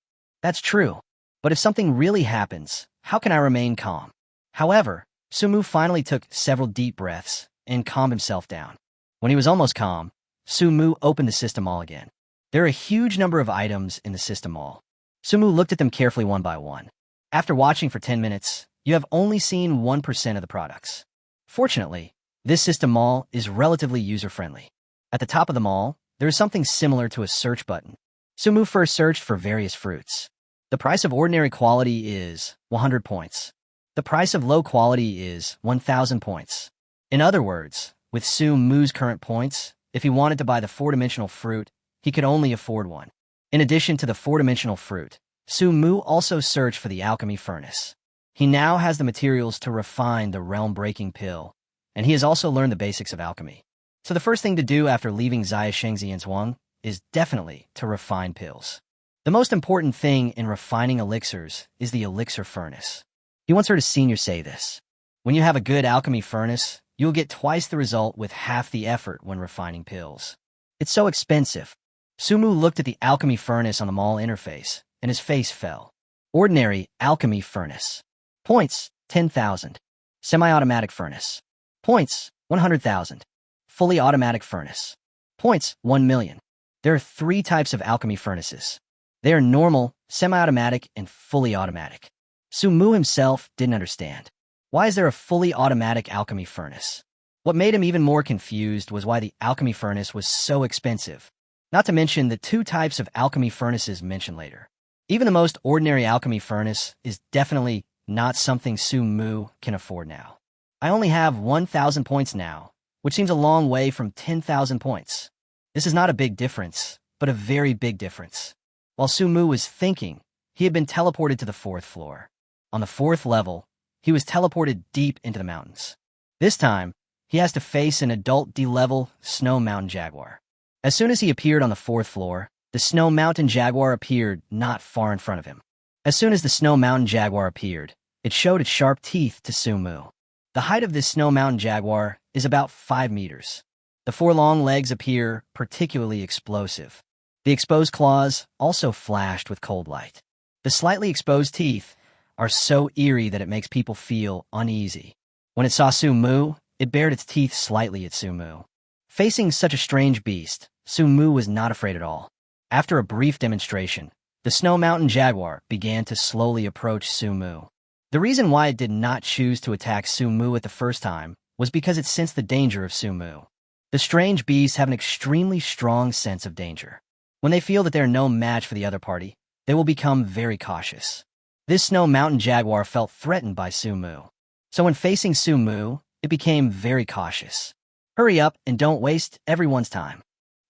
That's true. But if something really happens, how can I remain calm? However, Su-mu finally took several deep breaths and calmed himself down. When he was almost calm, Su-mu opened the system mall again. There are a huge number of items in the system mall. Su-mu looked at them carefully one by one. After watching for 10 minutes, you have only seen 1% of the products. Fortunately, this system mall is relatively user-friendly. At the top of the mall, There is something similar to a search button. Sumu first searched for various fruits. The price of ordinary quality is 100 points. The price of low quality is 1,000 points. In other words, with Sumu's current points, if he wanted to buy the four-dimensional fruit, he could only afford one. In addition to the four-dimensional fruit, Sumu also searched for the alchemy furnace. He now has the materials to refine the realm-breaking pill, and he has also learned the basics of alchemy. So the first thing to do after leaving Xia Shengzi and Zhuang is definitely to refine pills. The most important thing in refining elixirs is the elixir furnace. He wants her to senior say this. When you have a good alchemy furnace, you'll get twice the result with half the effort when refining pills. It's so expensive. Sumu looked at the alchemy furnace on the mall interface, and his face fell. Ordinary alchemy furnace. Points, 10,000. Semi-automatic furnace. Points, 100,000. Fully automatic furnace. Points, 1 million. There are 3 types of alchemy furnaces. They are normal, semi-automatic, and fully automatic. Sumu himself didn't understand. Why is there a fully automatic alchemy furnace? What made him even more confused was why the alchemy furnace was so expensive. Not to mention the 2 types of alchemy furnaces mentioned later. Even the most ordinary alchemy furnace is definitely not something Sumu can afford now. I only have 1,000 points now, which seems a long way from 10,000 points. This is not a big difference, but a very big difference. While Sumu was thinking, he had been teleported to the 4th floor. On the 4th level, he was teleported deep into the mountains. This time, he has to face an adult D-level snow mountain jaguar. As soon as he appeared on the 4th floor, the snow mountain jaguar appeared not far in front of him. As soon as the snow mountain jaguar appeared, it showed its sharp teeth to Sumu. The height of this snow mountain jaguar is about 5 meters. The 4 long legs appear particularly explosive. The exposed claws also flashed with cold light. The slightly exposed teeth are so eerie that it makes people feel uneasy. When it saw Sumu, it bared its teeth slightly at Sumu. Facing such a strange beast, Sumu was not afraid at all. After a brief demonstration, the snow mountain jaguar began to slowly approach Sumu. The reason why it did not choose to attack Sumu at the first time was because it sensed the danger of Sumu. The strange beasts have an extremely strong sense of danger. When they feel that they are no match for the other party, they will become very cautious. This snow mountain jaguar felt threatened by Sumu. So when facing Sumu, it became very cautious. Hurry up and don't waste everyone's time.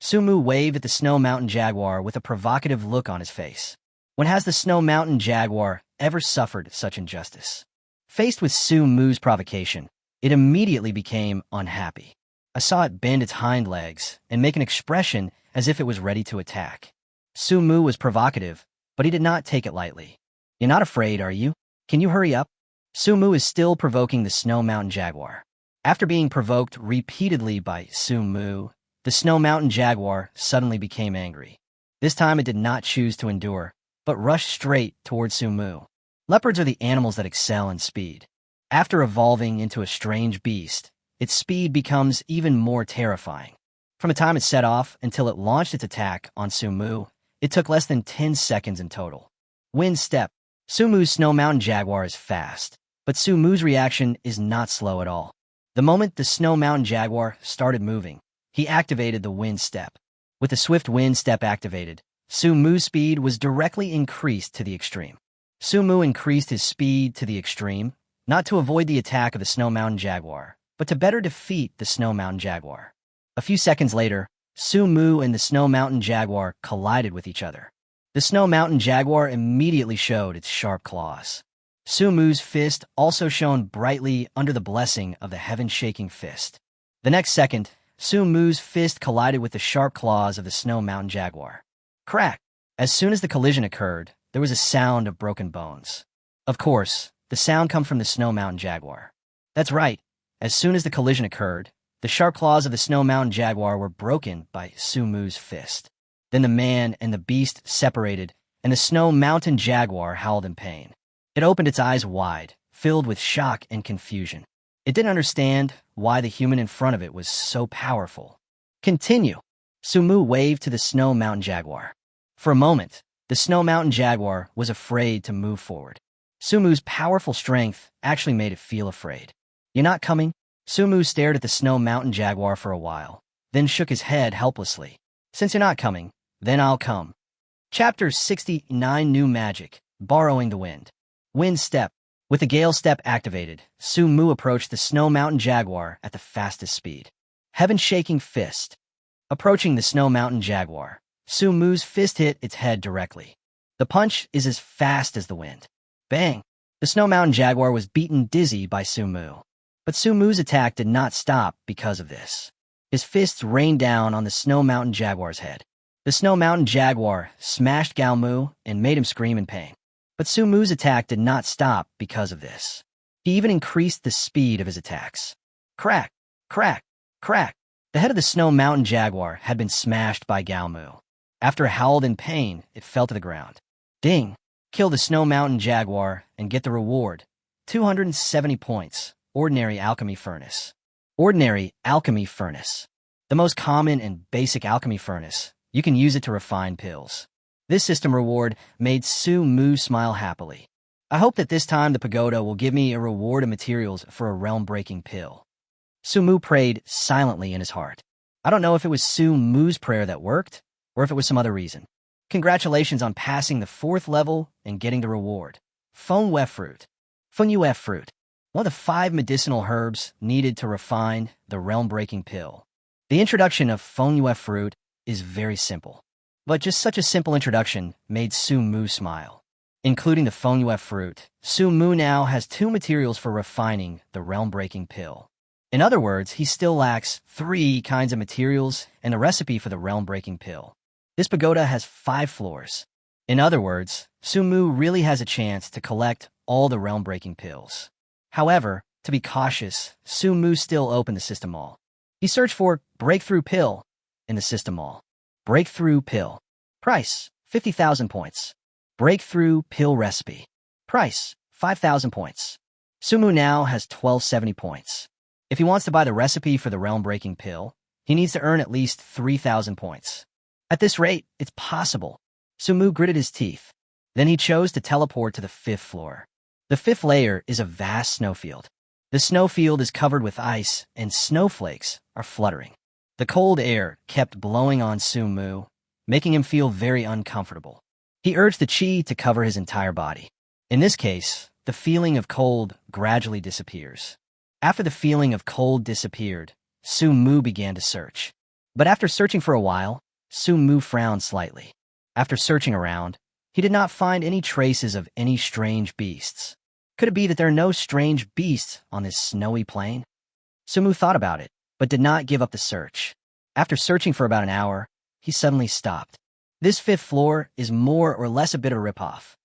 Sumu waved at the snow mountain jaguar with a provocative look on his face. When has the snow mountain jaguar ever suffered such injustice? Faced with Sumu's provocation, it immediately became unhappy. I saw it bend its hind legs and make an expression as if it was ready to attack. Sumu was provocative, but he did not take it lightly. You're not afraid, are you? Can you hurry up? Sumu is still provoking the snow mountain jaguar. After being provoked repeatedly by Sumu, the snow mountain jaguar suddenly became angry. This time it did not choose to endure, but rushed straight towards Sumu. Leopards are the animals that excel in speed. After evolving into a strange beast, its speed becomes even more terrifying. From the time it set off until it launched its attack on Sumu, it took less than 10 seconds in total. Wind step. Sumu's snow mountain jaguar is fast, but Sumu's reaction is not slow at all. The moment the snow mountain jaguar started moving, he activated the wind step. With the swift wind step activated, Sumu's speed was directly increased to the extreme. Sumu increased his speed to the extreme, not to avoid the attack of the snow mountain jaguar, but to better defeat the snow mountain jaguar. A few seconds later, Sumu and the snow mountain jaguar collided with each other. The snow mountain jaguar immediately showed its sharp claws. Sumu's fist also shone brightly under the blessing of the heaven-shaking fist. The next second, Sumu's fist collided with the sharp claws of the snow mountain jaguar. Crack! As soon as the collision occurred, there was a sound of broken bones. Of course, the sound comes from the snow mountain jaguar. That's right. As soon as the collision occurred, the sharp claws of the snow mountain jaguar were broken by Sumu's fist. Then the man and the beast separated, and the snow mountain jaguar howled in pain. It opened its eyes wide, filled with shock and confusion. It didn't understand why the human in front of it was so powerful. Continue. Sumu waved to the snow mountain jaguar. For a moment, the snow mountain jaguar was afraid to move forward. Sumu's powerful strength actually made it feel afraid. You're not coming? Sumu stared at the snow mountain jaguar for a while, then shook his head helplessly. Since you're not coming, then I'll come. Chapter 69 New Magic, Borrowing the Wind. Wind Step. With the Gale Step activated, Su-Mu approached the Snow Mountain Jaguar at the fastest speed. Heaven-shaking fist. Approaching the Snow Mountain Jaguar, Su-Mu's fist hit its head directly. The punch is as fast as the wind. Bang! The Snow Mountain Jaguar was beaten dizzy by Su-Mu. But Su-Mu's attack did not stop because of this. His fists rained down on the Snow Mountain Jaguar's head. The Snow Mountain Jaguar smashed Galmu and made him scream in pain. But Su-Mu's attack did not stop because of this. He even increased the speed of his attacks. Crack! Crack! Crack! The head of the Snow Mountain Jaguar had been smashed by Galmu. After it howled in pain, it fell to the ground. Ding! Kill the Snow Mountain Jaguar and get the reward. 270 points. Ordinary Alchemy Furnace. Ordinary Alchemy Furnace. The most common and basic alchemy furnace. You can use it to refine pills. This system reward made Su-Mu smile happily. I hope that this time the pagoda will give me a reward of materials for a realm-breaking pill. Su-Mu prayed silently in his heart. I don't know if it was Su-Mu's prayer that worked, or if it was some other reason. Congratulations on passing the 4th level and getting the reward. Fengyue fruit. Fengyue fruit. One of the 5 medicinal herbs needed to refine the realm-breaking pill. The introduction of Fengyue fruit is very simple. But just such a simple introduction made Su-Mu smile. Including the Fengyue fruit, Su-Mu now has 2 materials for refining the realm-breaking pill. In other words, he still lacks 3 kinds of materials and the recipe for the realm-breaking pill. This pagoda has 5 floors. In other words, Su-Mu really has a chance to collect all the realm-breaking pills. However, to be cautious, Su-Mu still opened the system mall. He searched for Breakthrough Pill in the system mall. Breakthrough Pill. Price, 50,000 points. Breakthrough Pill Recipe. Price, 5,000 points. Su-Mu now has 1270 points. If he wants to buy the recipe for the realm-breaking pill, he needs to earn at least 3,000 points. At this rate, it's possible. Su-Mu gritted his teeth. Then he chose to teleport to the 5th floor. The 5th layer is a vast snowfield. The snowfield is covered with ice, and snowflakes are fluttering. The cold air kept blowing on Su-Mu, making him feel very uncomfortable. He urged the chi to cover his entire body. In this case, the feeling of cold gradually disappears. After the feeling of cold disappeared, Su-Mu began to search. But after searching for a while, Su-Mu frowned slightly. After searching around, he did not find any traces of any strange beasts. Could it be that there are no strange beasts on this snowy plain? Su-Mu thought about it, but did not give up the search. After searching for about an hour, he suddenly stopped. This 5th floor is more or less a bit of a ripoff.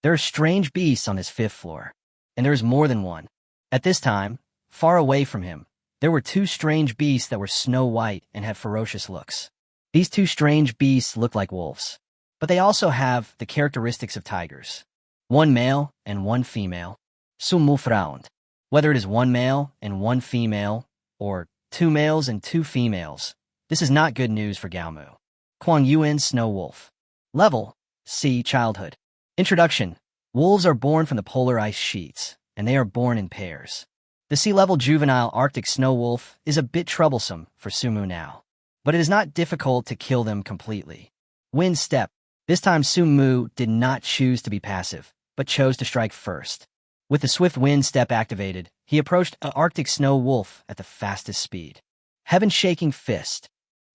There are strange beasts on this 5th floor, and there is more than one. At this time, far away from him, there were 2 strange beasts that were snow-white and had ferocious looks. These 2 strange beasts look like wolves, but they also have the characteristics of tigers. 1 male and 1 female. Su-Mu frowned. Whether it is 1 male and 1 female, or 2 males and 2 females, this is not good news for Galmu. Kuang Yuan Snow Wolf. Level C. Childhood. Introduction. Wolves are born from the polar ice sheets, and they are born in pairs. The sea-level juvenile Arctic snow wolf is a bit troublesome for Su-Mu now, but it is not difficult to kill them completely. Wind Step. This time Su-Mu did not choose to be passive, but chose to strike first. With the swift wind step activated, he approached an Arctic snow wolf at the fastest speed. Heaven-shaking fist.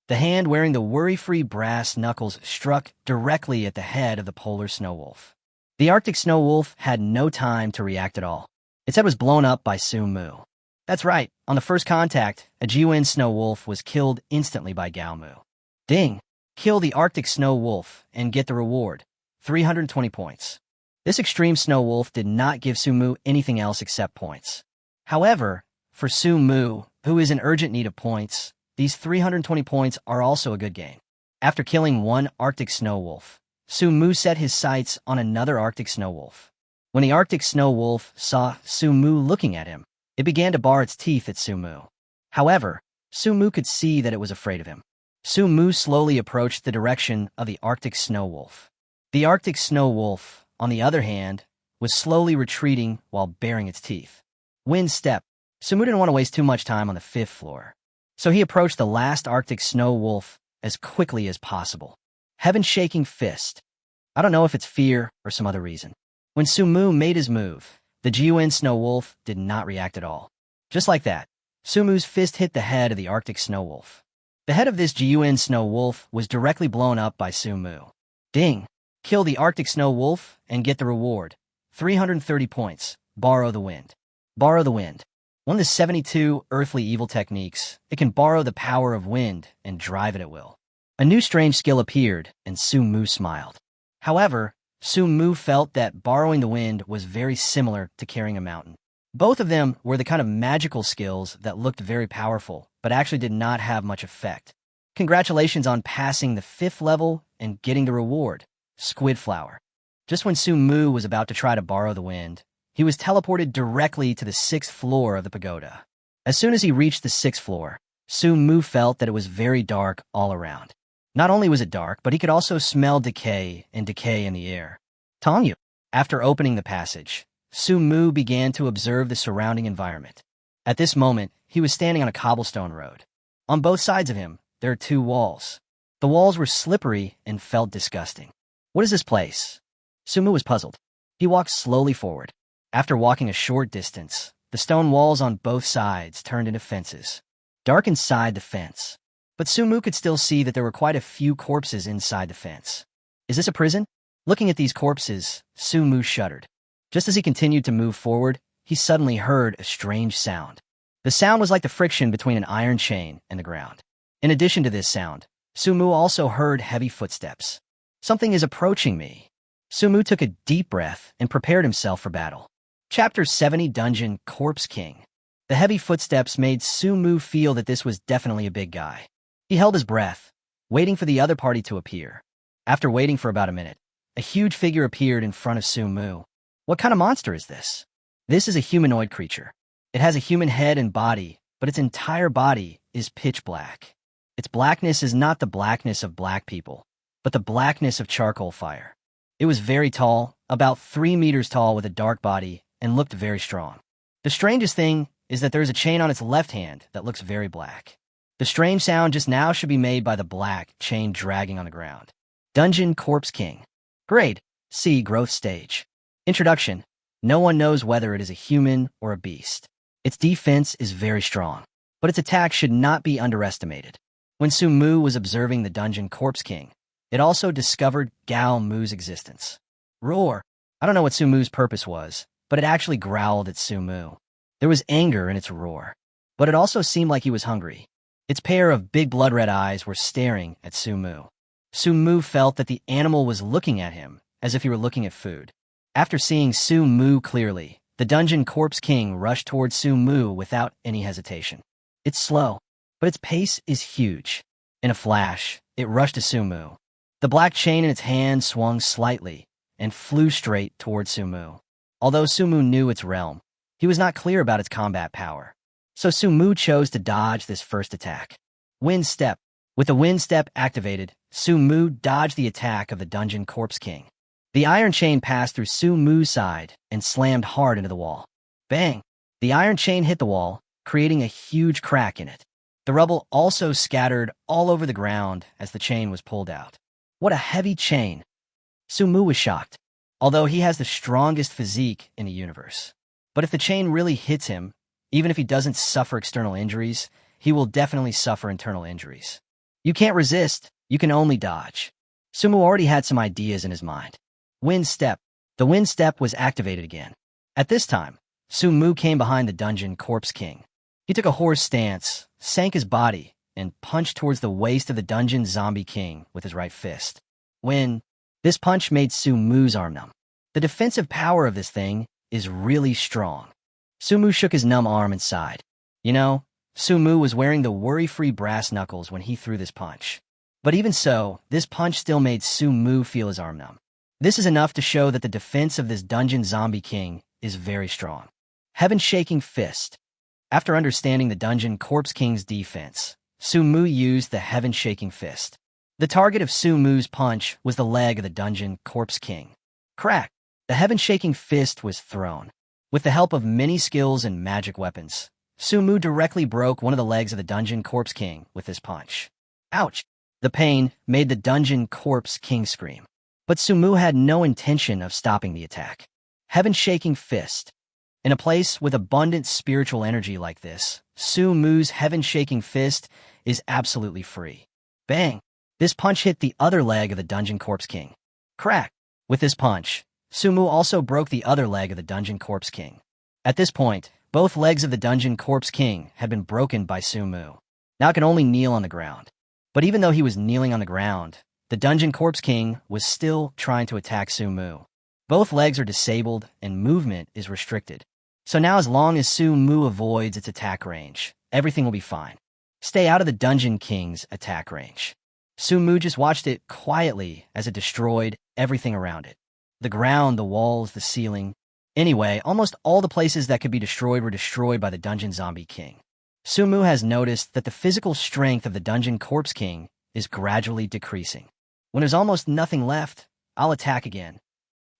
The hand wearing the worry-free brass knuckles struck directly at the head of the polar snow wolf. The Arctic snow wolf had no time to react at all. Its head was blown up by Su-Mu. That's right, on the first contact, a Jiwen snow wolf was killed instantly by Galmu. Ding! Kill the Arctic snow wolf and get the reward, 320 points. This extreme snow wolf did not give Su-Mu anything else except points. However, for Su-Mu, who is in urgent need of points, these 320 points are also a good gain. After killing 1 Arctic snow wolf, Su-Mu set his sights on another Arctic snow wolf. When the Arctic snow wolf saw Su-Mu looking at him, it began to bar its teeth at Su-Mu. However, Su-Mu could see that it was afraid of him. Su-Mu slowly approached the direction of the Arctic snow wolf. The Arctic snow wolf, on the other hand, was slowly retreating while baring its teeth. Wind Step. Su-Mu didn't want to waste too much time on the 5th floor, so he approached the last Arctic snow wolf as quickly as possible. Heaven-shaking fist. I don't know if it's fear or some other reason. When Sumu made his move, the Jiuan Snow Wolf did not react at all. Just like that, Sumu's fist hit the head of the Arctic Snow Wolf. The head of this Jiuan Snow Wolf was directly blown up by Sumu. Ding! Kill the Arctic Snow Wolf and get the reward. 330 points. Borrow the wind. Borrow the wind. One of the 72 earthly evil techniques, it can borrow the power of wind and drive it at will. A new strange skill appeared, and Sumu smiled. However, Sumu felt that borrowing the wind was very similar to carrying a mountain. Both of them were the kind of magical skills that looked very powerful, but actually did not have much effect. Congratulations on passing the 5th level and getting the reward, Squid Flower. Just when Sumu was about to try to borrow the wind, he was teleported directly to the 6th floor of the pagoda. As soon as he reached the 6th floor, Sumu felt that it was very dark all around. Not only was it dark, but he could also smell decay in the air. Tongyu. After opening the passage, Sumu began to observe the surrounding environment. At this moment, he was standing on a cobblestone road. On both sides of him, there are 2 walls. The walls were slippery and felt disgusting. What is this place? Sumu was puzzled. He walked slowly forward. After walking a short distance, the stone walls on both sides turned into fences. Dark inside the fence. But Sumu could still see that there were quite a few corpses inside the fence. Is this a prison? Looking at these corpses, Sumu shuddered. Just as he continued to move forward, he suddenly heard a strange sound. The sound was like the friction between an iron chain and the ground. In addition to this sound, Sumu also heard heavy footsteps. Something is approaching me. Sumu took a deep breath and prepared himself for battle. Chapter 70 Dungeon Corpse King. The heavy footsteps made Sumu feel that this was definitely a big guy. He held his breath, waiting for the other party to appear. After waiting for about a minute, a huge figure appeared in front of Sumu. What kind of monster is this? This is a humanoid creature. It has a human head and body, but its entire body is pitch black. Its blackness is not the blackness of black people, but the blackness of charcoal fire. It was very tall, about 3 meters tall with a dark body, and looked very strong. The strangest thing is that there is a chain on its left hand that looks very black. The strange sound just now should be made by the black chain dragging on the ground. Dungeon Corpse King. Grade C. Growth Stage. Introduction. No one knows whether it is a human or a beast. Its defense is very strong, but its attack should not be underestimated. When Sumu was observing the Dungeon Corpse King, it also discovered Gao Mu's existence. Roar. I don't know what Sumu's purpose was, but it actually growled at Sumu. There was anger in its roar, but it also seemed like he was hungry. Its pair of big blood-red eyes were staring at Sumu. Sumu felt that the animal was looking at him, as if he were looking at food. After seeing Sumu clearly, the Dungeon Corpse King rushed towards Sumu without any hesitation. It's slow, but its pace is huge. In a flash, it rushed to Sumu. The black chain in its hand swung slightly and flew straight towards Sumu. Although Sumu knew its realm, he was not clear about its combat power. So Sumu chose to dodge this first attack. Wind Step. With the Wind Step activated, Sumu dodged the attack of the Dungeon Corpse King. The iron chain passed through Sumu's side and slammed hard into the wall. Bang! The iron chain hit the wall, creating a huge crack in it. The rubble also scattered all over the ground as the chain was pulled out. What a heavy chain! Sumu was shocked, although he has the strongest physique in the universe. But if the chain really hits him, even if he doesn't suffer external injuries, he will definitely suffer internal injuries. You can't resist, you can only dodge. Sumu already had some ideas in his mind. Wind Step. The Wind Step was activated again. At this time, Sumu came behind the Dungeon Corpse King. He took a horse stance, sank his body, and punched towards the waist of the Dungeon Zombie King with his right fist. This punch made Sumu's arm numb. The defensive power of this thing is really strong. Sumu shook his numb arm and sighed. You know, Sumu was wearing the worry-free brass knuckles when he threw this punch. But even so, this punch still made Sumu feel his arm numb. This is enough to show that the defense of this Dungeon Zombie King is very strong. Heaven-shaking fist. After understanding the Dungeon Corpse King's defense, Sumu used the Heaven-shaking fist. The target of Sumu's punch was the leg of the Dungeon Corpse King. Crack! The Heaven-shaking fist was thrown. With the help of many skills and magic weapons, Sumu directly broke one of the legs of the Dungeon Corpse King with this punch. Ouch! The pain made the dungeon corpse king scream. But Sumu had no intention of stopping the attack. Heaven-shaking fist. In a place with abundant spiritual energy like this, Sumu's heaven-shaking fist is absolutely free. Bang! This punch hit the other leg of the dungeon corpse king. Crack! With this punch, Sumu also broke the other leg of the dungeon corpse king. At this point, both legs of the dungeon corpse king had been broken by Sumu. Now it can only kneel on the ground. But even though he was kneeling on the ground, the dungeon corpse king was still trying to attack Sumu. Both legs are disabled and movement is restricted. So now as long as Sumu avoids its attack range, everything will be fine. Stay out of the dungeon king's attack range. Sumu just watched it quietly as it destroyed everything around it. The ground, the walls, the ceiling. Anyway, almost all the places that could be destroyed were destroyed by the dungeon zombie king. Sumu has noticed that the physical strength of the dungeon corpse king is gradually decreasing. When there's almost nothing left, I'll attack again.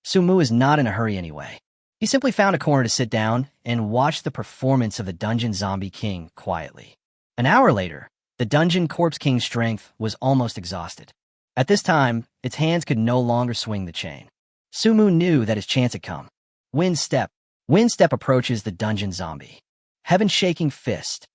Sumu is not in a hurry anyway. He simply found a corner to sit down and watch the performance of the dungeon zombie king quietly. An hour later, the dungeon corpse king's strength was almost exhausted. At this time, its hands could no longer swing the chain. Sumu knew that his chance had come. Wind step. Wind step approaches the dungeon zombie. Heaven-shaking fist.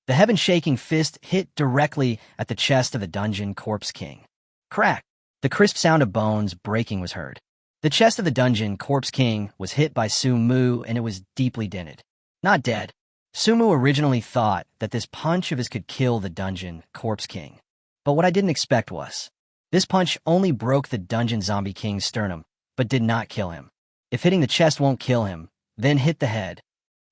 The heaven-shaking fist hit directly at the chest of the dungeon corpse king. Crack! The crisp sound of bones breaking was heard. The chest of the dungeon corpse king was hit by Sumu and it was deeply dented. Not dead. Sumu originally thought that this punch of his could kill the dungeon corpse king. But what I didn't expect was, this punch only broke the dungeon zombie king's sternum, but did not kill him. If hitting the chest won't kill him, then hit the head.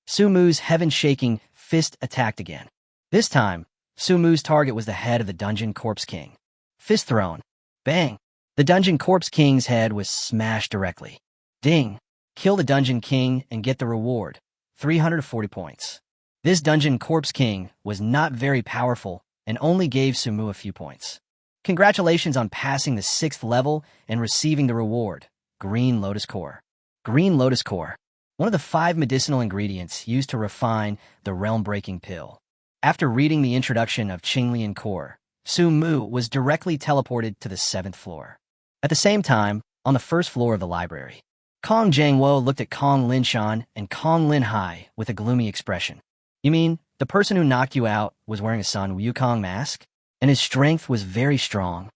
Sumu's heaven-shaking fist attacked again. This time, Sumu's target was the head of the dungeon corpse king. Fist thrown. Bang! The dungeon corpse king's head was smashed directly. Ding! Kill the dungeon king and get the reward, 340 points. This dungeon corpse king was not very powerful and only gave Sumu a few points. Congratulations on passing the 6th level and receiving the reward, Green Lotus Core. Green Lotus Core, one of the 5 medicinal ingredients used to refine the realm-breaking pill. After reading the introduction of Qinglian Core, Sumu was directly teleported to the 7th floor. At the same time, on the 1st floor of the library, Kong Jangwo looked at Kong Linshan and Kong Linhai with a gloomy expression. You mean, the person who knocked you out was wearing a Sun Wukong mask? And his strength was very strong?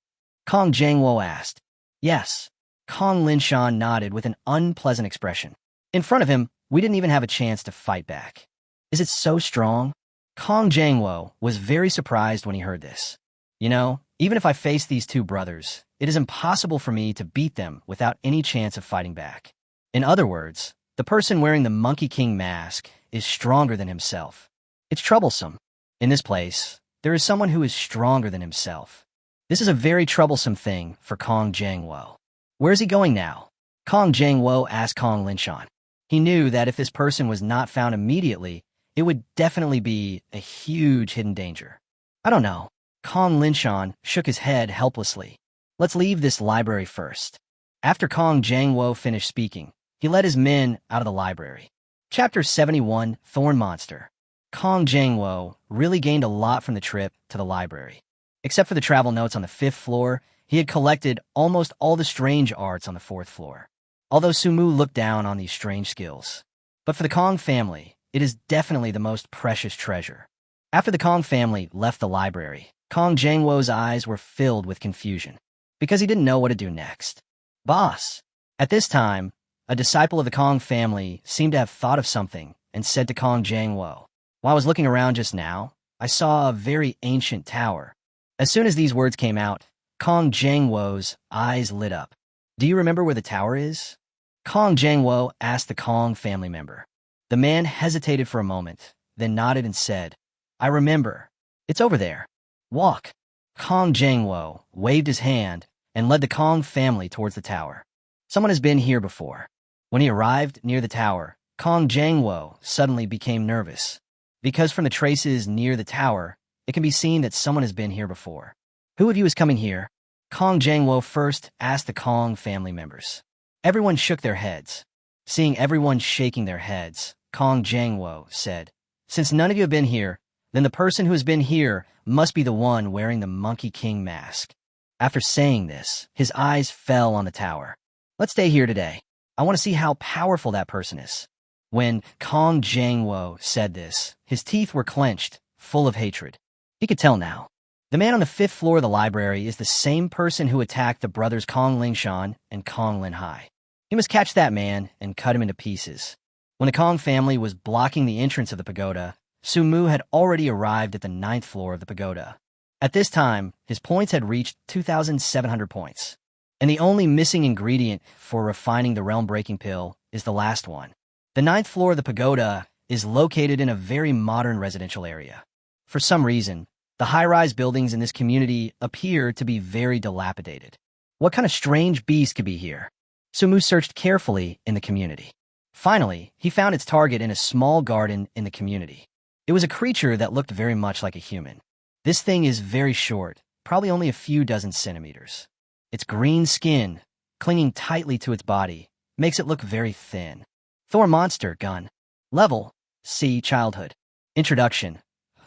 Kong Jangwo asked. Yes. Kong Linshan nodded with an unpleasant expression. In front of him, we didn't even have a chance to fight back. Is it so strong? Kong Jangwo was very surprised when he heard this. You know, even if I face these 2 brothers, it is impossible for me to beat them without any chance of fighting back. In other words, the person wearing the Monkey King mask is stronger than himself. It's troublesome. In this place, there is someone who is stronger than himself. This is a very troublesome thing for Kong Jangwo. Where is he going now? Kong Jangwo asked Kong Linshan. He knew that if this person was not found immediately, it would definitely be a huge hidden danger. I don't know. Kong Linshan shook his head helplessly. Let's leave this library first. After Kong Jangwo finished speaking, he led his men out of the library. Chapter 71, Thorn Monster. Kong Jangwo really gained a lot from the trip to the library. Except for the travel notes on the 5th floor, he had collected almost all the strange arts on the 4th floor. Although Sumu looked down on these strange skills. But for the Kong family, it is definitely the most precious treasure. After the Kong family left the library, Kong Jangwo's eyes were filled with confusion, because he didn't know what to do next. Boss! At this time, a disciple of the Kong family seemed to have thought of something and said to Kong Jangwo, while I was looking around just now, I saw a very ancient tower. As soon as these words came out, Kong Jangwo's eyes lit up. Do you remember where the tower is? Kong Jangwo asked the Kong family member. The man hesitated for a moment, then nodded and said, I remember. It's over there. Walk. Kong Jangwo waved his hand and led the Kong family towards the tower. Someone has been here before. When he arrived near the tower, Kong Jangwo suddenly became nervous. Because from the traces near the tower, it can be seen that someone has been here before. Who of you is coming here? Kong Jangwo first asked the Kong family members. Everyone shook their heads. Seeing everyone shaking their heads, Kong Jangwo said, Since none of you have been here, then the person who has been here must be the one wearing the Monkey King mask. After saying this, his eyes fell on the tower. Let's stay here today. I want to see how powerful that person is. When Kong Jangwo said this, his teeth were clenched, full of hatred. He could tell now. The man on the 5th floor of the library is the same person who attacked the brothers Kong Lingshan and Kong Linhai. He must catch that man and cut him into pieces. When the Kong family was blocking the entrance of the pagoda, Sumu had already arrived at the 9th floor of the pagoda. At this time, his points had reached 2,700 points. And the only missing ingredient for refining the realm-breaking pill is the last one. The 9th floor of the pagoda is located in a very modern residential area. For some reason, the high-rise buildings in this community appear to be very dilapidated. What kind of strange beast could be here? Sumu searched carefully in the community. Finally, he found its target in a small garden in the community. It was a creature that looked very much like a human. This thing is very short, probably only a few dozen centimeters. Its green skin, clinging tightly to its body, makes it look very thin. Thor monster gun. Level C. Childhood. Introduction.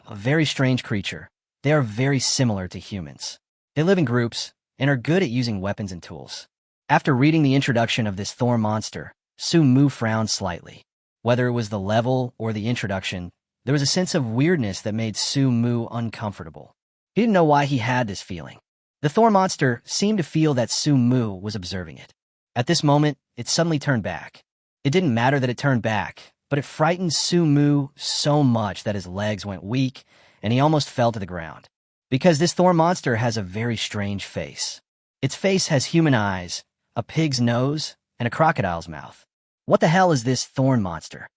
A very strange creature. They are very similar to humans. They live in groups and are good at using weapons and tools. After reading the introduction of this Thor monster, Sumu frowned slightly. Whether it was the level or the introduction, there was a sense of weirdness that made Sumu uncomfortable. He didn't know why he had this feeling. The Thor monster seemed to feel that Sumu was observing it. At this moment, it suddenly turned back. It didn't matter that it turned back, but it frightened Sumu so much that his legs went weak and he almost fell to the ground. Because this Thor monster has a very strange face. Its face has human eyes, a pig's nose, and a crocodile's mouth. What the hell is this thorn monster?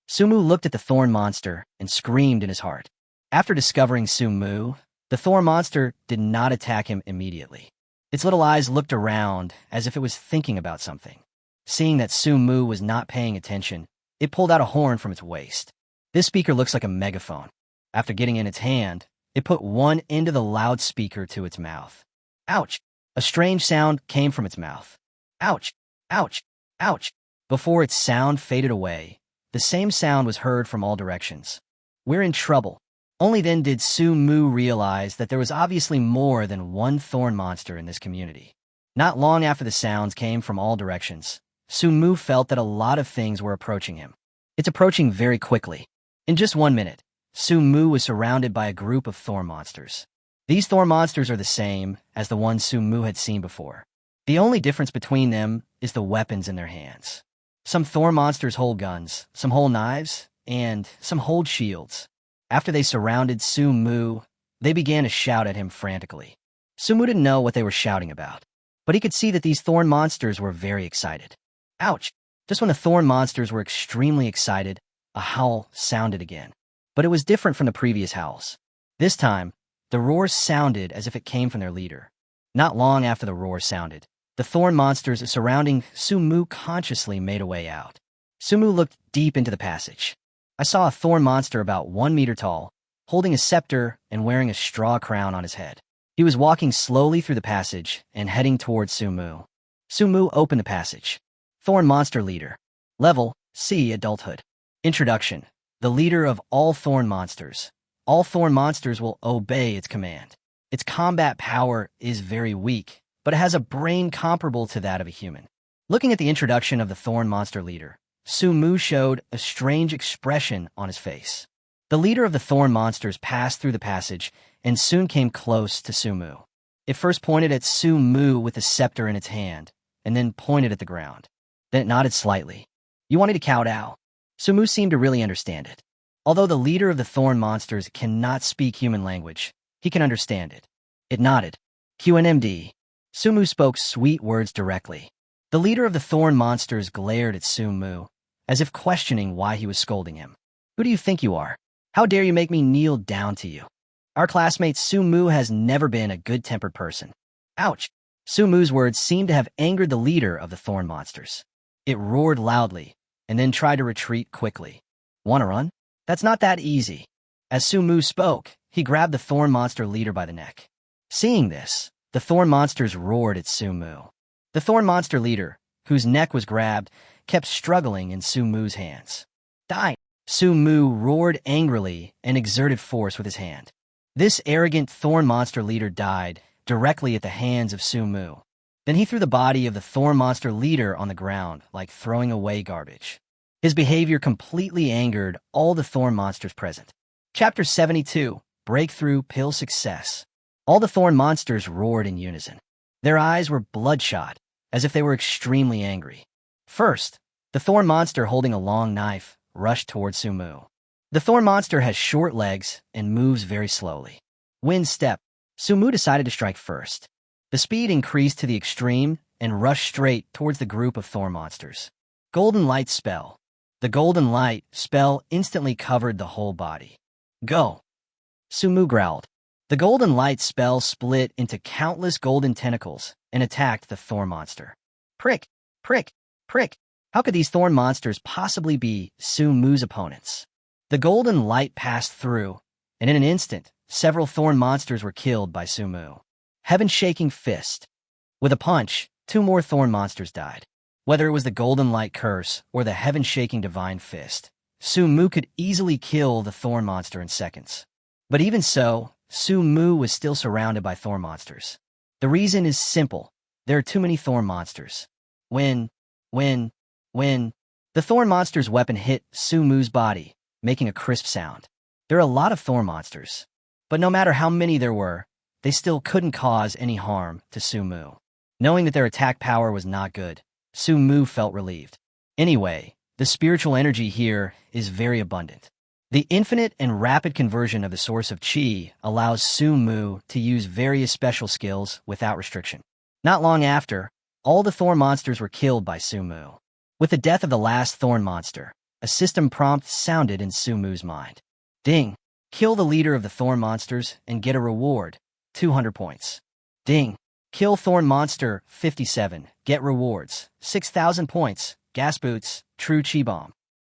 Sumu looked at the thorn monster and screamed in his heart. After discovering Sumu, the thorn monster did not attack him immediately. Its little eyes looked around as if it was thinking about something. Seeing that Sumu was not paying attention, it pulled out a horn from its waist. This speaker looks like a megaphone. After getting in its hand, it put one end of the loudspeaker to its mouth. Ouch! A strange sound came from its mouth. Ouch! Ouch! Ouch! Before its sound faded away, the same sound was heard from all directions. We're in trouble. Only then did Sumu realize that there was obviously more than one thorn monster in this community. Not long after the sounds came from all directions, Sumu felt that a lot of things were approaching him. It's approaching very quickly. In just 1 minute, Sumu was surrounded by a group of thorn monsters. These thorn monsters are the same as the ones Sumu had seen before. The only difference between them is the weapons in their hands. Some thorn monsters hold guns, some hold knives, and some hold shields. After they surrounded Sumu, they began to shout at him frantically. Sumu didn't know what they were shouting about, but he could see that these thorn monsters were very excited. Ouch! Just when the thorn monsters were extremely excited, a howl sounded again. But it was different from the previous howls. This time, the roar sounded as if it came from their leader. Not long after the roar sounded, the thorn monsters surrounding Sumu consciously made a way out. Sumu looked deep into the passage. I saw a thorn monster about 1 meter tall, holding a scepter and wearing a straw crown on his head. He was walking slowly through the passage and heading towards Sumu. Sumu opened the passage. Thorn monster leader. Level C. Adulthood. Introduction. The leader of all thorn monsters. All thorn monsters will obey its command. Its combat power is very weak, but it has a brain comparable to that of a human. Looking at the introduction of the thorn monster leader, Sumu showed a strange expression on his face. The leader of the thorn monsters passed through the passage and soon came close to Sumu. It first pointed at Sumu with the scepter in its hand, and then pointed at the ground. Then it nodded slightly. You wanted to kowtow? Sumu seemed to really understand it. Although the leader of the thorn monsters cannot speak human language, he can understand it. It nodded. QNMD. Sumu spoke sweet words directly. The leader of the thorn monsters glared at Sumu, as if questioning why he was scolding him. Who do you think you are? How dare you make me kneel down to you? Our classmate Sumu has never been a good-tempered person. Ouch! Sumu's words seemed to have angered the leader of the thorn monsters. It roared loudly, and then tried to retreat quickly. Wanna run? That's not that easy. As Sumu spoke, he grabbed the thorn monster leader by the neck. Seeing this, the thorn monsters roared at Sumu. The thorn monster leader, whose neck was grabbed, kept struggling in Sumu's hands. Die! Su-mu roared angrily and exerted force with his hand. This arrogant thorn monster leader died directly at the hands of Su-mu. Then he threw the body of the thorn monster leader on the ground like throwing away garbage. His behavior completely angered all the thorn monsters present. Chapter 72, Breakthrough Pill Success. All the thorn monsters roared in unison. Their eyes were bloodshot, as if they were extremely angry. First, the thorn monster holding a long knife rushed towards Su-mu. The thorn monster has short legs and moves very slowly. Wind step. Su-mu decided to strike first. The speed increased to the extreme and rushed straight towards the group of thorn monsters. Golden light spell. The golden light spell instantly covered the whole body. Go! Su-mu growled. The golden light spell split into countless golden tentacles and attacked the thorn monster. Prick! Prick! Prick! How could these thorn monsters possibly be Su-mu's opponents? The golden light passed through, and in an instant, several thorn monsters were killed by Su-mu. Heaven-shaking fist. With a punch, 2 more thorn monsters died. Whether it was the golden light curse or the heaven-shaking divine fist, Su-mu could easily kill the thorn monster in seconds. But even so, Su-mu was still surrounded by thorn monsters. The reason is simple. There are too many thorn monsters. When the thorn monster's weapon hit Su-mu's body, making a crisp sound. There are a lot of thorn monsters, but no matter how many there were, they still couldn't cause any harm to Su-mu. Knowing that their attack power was not good, Su-mu felt relieved. Anyway, the spiritual energy here is very abundant. The infinite and rapid conversion of the source of Qi allows Su-mu to use various special skills without restriction. Not long after, all the thorn monsters were killed by Su-mu. With the death of the last thorn monster, a system prompt sounded in Su-mu's mind. Ding! Kill the leader of the thorn monsters and get a reward, 200 points. Ding! Kill thorn monster 57, get rewards, 6,000 points, gas boots, true Qi bomb.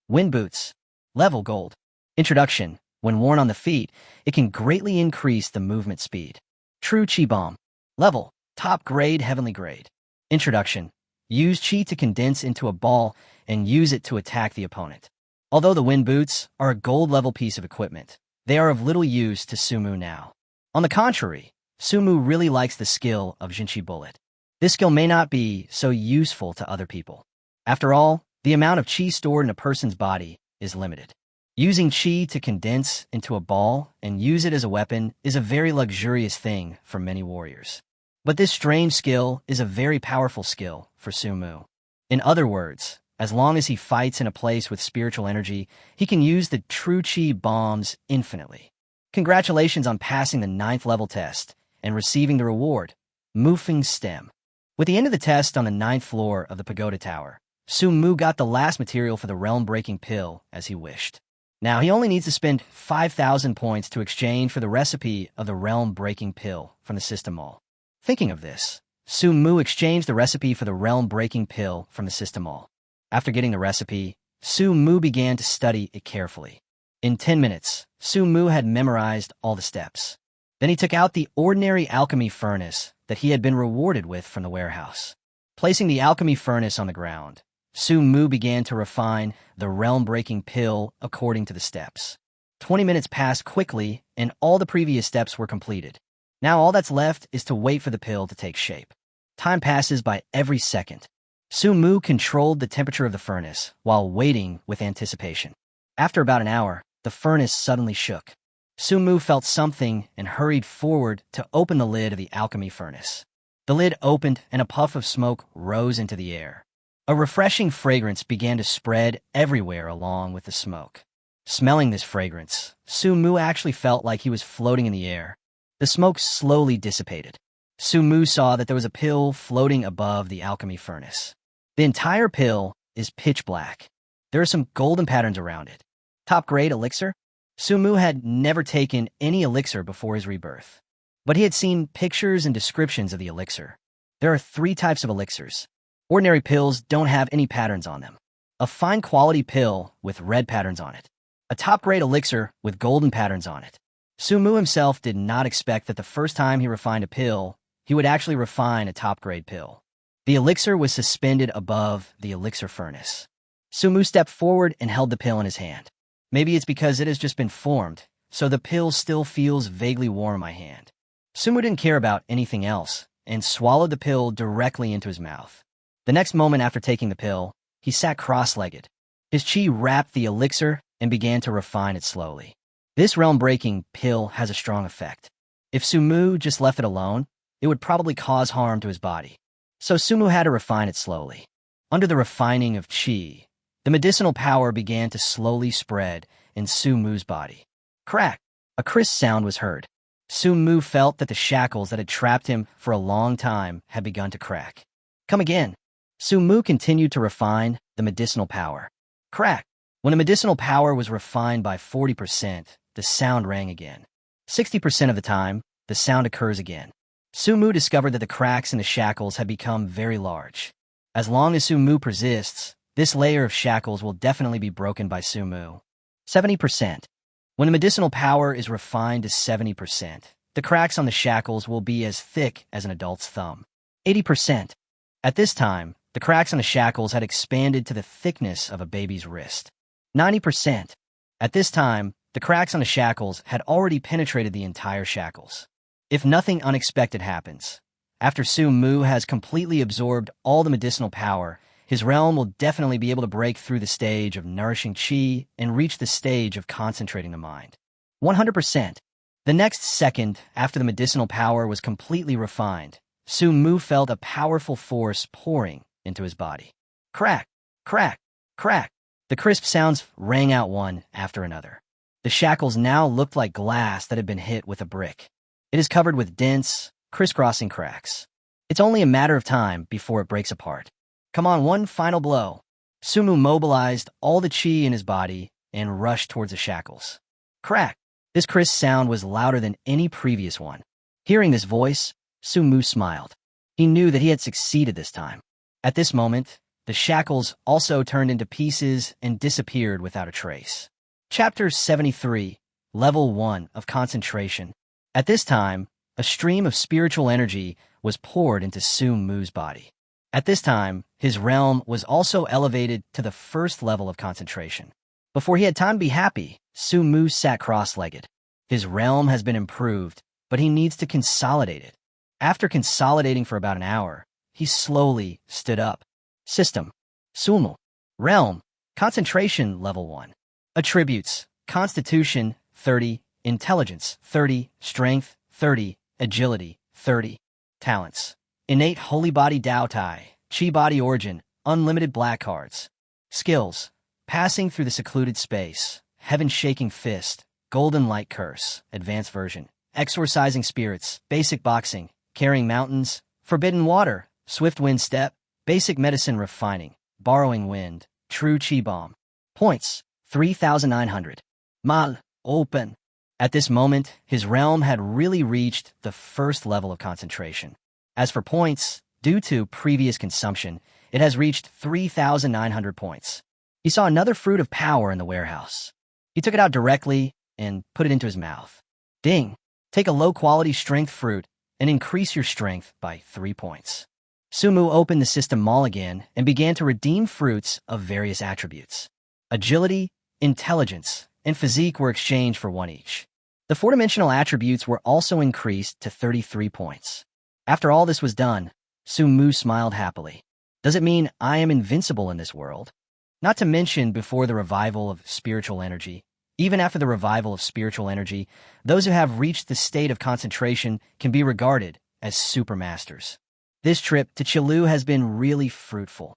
Wind boots, level gold. Introduction. When worn on the feet, it can greatly increase the movement speed. True Qi bomb. Level, top grade, heavenly grade. Introduction. Use Qi to condense into a ball and use it to attack the opponent. Although the wind boots are a gold-level piece of equipment, they are of little use to Su-mu now. On the contrary, Su-mu really likes the skill of Jinchi Bullet. This skill may not be so useful to other people. After all, the amount of Qi stored in a person's body is limited. Using Qi to condense into a ball and use it as a weapon is a very luxurious thing for many warriors. But this strange skill is a very powerful skill for Su-mu. In other words, as long as he fights in a place with spiritual energy, he can use the true Qi bombs infinitely. Congratulations on passing the 9th level test and receiving the reward, Mufeng Stem. With the end of the test on the 9th floor of the Pagoda Tower, Su-mu got the last material for the realm-breaking pill as he wished. Now he only needs to spend 5,000 points to exchange for the recipe of the realm-breaking pill from the system mall. Thinking of this, Su-mu exchanged the recipe for the realm-breaking pill from the system mall. After getting the recipe, Su-mu began to study it carefully. In 10 minutes, Su-mu had memorized all the steps. Then he took out the ordinary alchemy furnace that he had been rewarded with from the warehouse. Placing the alchemy furnace on the ground, Su-mu began to refine the realm-breaking pill according to the steps. 20 minutes passed quickly, and all the previous steps were completed. Now all that's left is to wait for the pill to take shape. Time passes by every second. Su-mu controlled the temperature of the furnace while waiting with anticipation. After about an hour, the furnace suddenly shook. Su-mu felt something and hurried forward to open the lid of the alchemy furnace. The lid opened and a puff of smoke rose into the air. A refreshing fragrance began to spread everywhere along with the smoke. Smelling this fragrance, Su-mu actually felt like he was floating in the air. The smoke slowly dissipated. Su-mu saw that there was a pill floating above the alchemy furnace. The entire pill is pitch black. There are some golden patterns around it. Top-grade elixir? Su-mu had never taken any elixir before his rebirth, but he had seen pictures and descriptions of the elixir. There are 3 types of elixirs. Ordinary pills don't have any patterns on them. A fine-quality pill with red patterns on it. A top-grade elixir with golden patterns on it. Su-mu himself did not expect that the first time he refined a pill, he would actually refine a top-grade pill. The elixir was suspended above the elixir furnace. Su-mu stepped forward and held the pill in his hand. Maybe it's because it has just been formed, so the pill still feels vaguely warm in my hand. Sumu didn't care about anything else and swallowed the pill directly into his mouth. The next moment after taking the pill, he sat cross-legged. His chi wrapped the elixir and began to refine it slowly. This realm-breaking pill has a strong effect. If Sumu just left it alone, it would probably cause harm to his body. So Sumu had to refine it slowly. Under the refining of chi, the medicinal power began to slowly spread in Sumu's body. Crack! A crisp sound was heard. Sumu felt that the shackles that had trapped him for a long time had begun to crack. Come again. Sumu continued to refine the medicinal power. Crack! When the medicinal power was refined by 40%, the sound rang again. 60% of the time, the sound occurs again. Sumu discovered that the cracks in the shackles had become very large. As long as Sumu persists, this layer of shackles will definitely be broken by Sumu. 70%. When the medicinal power is refined to 70%, the cracks on the shackles will be as thick as an adult's thumb. 80%. At this time, the cracks on the shackles had expanded to the thickness of a baby's wrist. 90%. At this time, the cracks on the shackles had already penetrated the entire shackles. If nothing unexpected happens, after Sumu has completely absorbed all the medicinal power, his realm will definitely be able to break through the stage of nourishing chi and reach the stage of concentrating the mind. 100%. The next second after the medicinal power was completely refined, Sumu felt a powerful force pouring into his body. Crack! Crack! Crack! The crisp sounds rang out one after another. The shackles now looked like glass that had been hit with a brick. It is covered with dense, crisscrossing cracks. It's only a matter of time before it breaks apart. Come on, one final blow. Sumu mobilized all the chi in his body and rushed towards the shackles. Crack! This crisp sound was louder than any previous one. Hearing this voice, Sumu smiled. He knew that he had succeeded this time. At this moment, the shackles also turned into pieces and disappeared without a trace. Chapter 73, Level 1 of Concentration. At this time, a stream of spiritual energy was poured into Sumu's body. At this time, his realm was also elevated to the first level of concentration. Before he had time to be happy, Sumu sat cross-legged. His realm has been improved, but he needs to consolidate it. After consolidating for about an hour, he slowly stood up. System. Sumu. Realm. Concentration Level 1. Attributes. Constitution, 30. Intelligence, 30. Strength, 30. Agility, 30. Talents. Innate Holy Body Dao Tai, Chi Body Origin, Unlimited Black Cards. Skills. Passing Through the Secluded Space, Heaven-Shaking Fist, Golden Light Curse, Advanced Version. Exorcising Spirits, Basic Boxing, Carrying Mountains, Forbidden Water, Swift Wind Step, Basic Medicine Refining, Borrowing Wind, True Chi Bomb. Points, 3,900. Mal, open. At this moment, his realm had really reached the first level of concentration. As for points, due to previous consumption, it has reached 3,900 points. He saw another fruit of power in the warehouse. He took it out directly and put it into his mouth. Ding! Take a low-quality strength fruit and increase your strength by 3 points. Sumu opened the system mall again and began to redeem fruits of various attributes. Agility, intelligence, and physique were exchanged for 1 each. The four-dimensional attributes were also increased to 33 points. After all this was done, Sumu smiled happily. Does it mean I am invincible in this world? Not to mention before the revival of spiritual energy. Even after the revival of spiritual energy, those who have reached the state of concentration can be regarded as supermasters. This trip to Chilu has been really fruitful.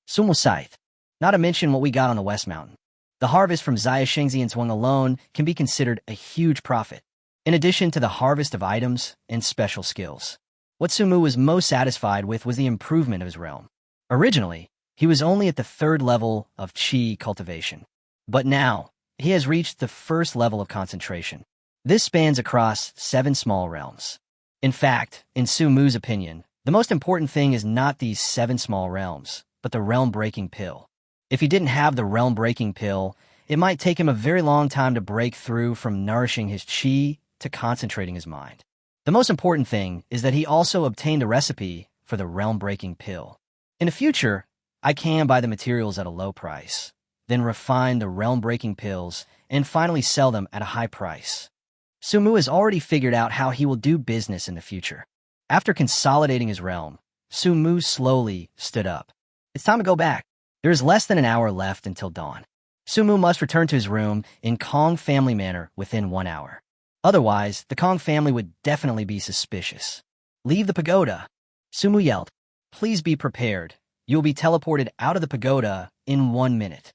Sumu Scythe. Not to mention what we got on the West Mountain. The harvest from Xia Shengzi and Zhuang alone can be considered a huge profit, in addition to the harvest of items and special skills. What Sumu was most satisfied with was the improvement of his realm. Originally, he was only at the 3rd level of Qi cultivation. But now, he has reached the 1st level of concentration. This spans across 7 small realms. In fact, in Sumu's opinion, the most important thing is not these 7 small realms, but the realm-breaking pill. If he didn't have the realm-breaking pill, it might take him a very long time to break through from nourishing his Qi to concentrating his mind. The most important thing is that he also obtained a recipe for the realm-breaking pill. In the future, I can buy the materials at a low price. then refine the realm-breaking pills, and finally sell them at a high price. Sumu has already figured out how he will do business in the future. After consolidating his realm, Sumu slowly stood up. It's time to go back. There is less than an hour left until dawn. Sumu must return to his room in Kong family manner within 1 hour. Otherwise, the Kong family would definitely be suspicious. Leave the pagoda. Sumu yelled. Please be prepared. You will be teleported out of the pagoda in 1 minute.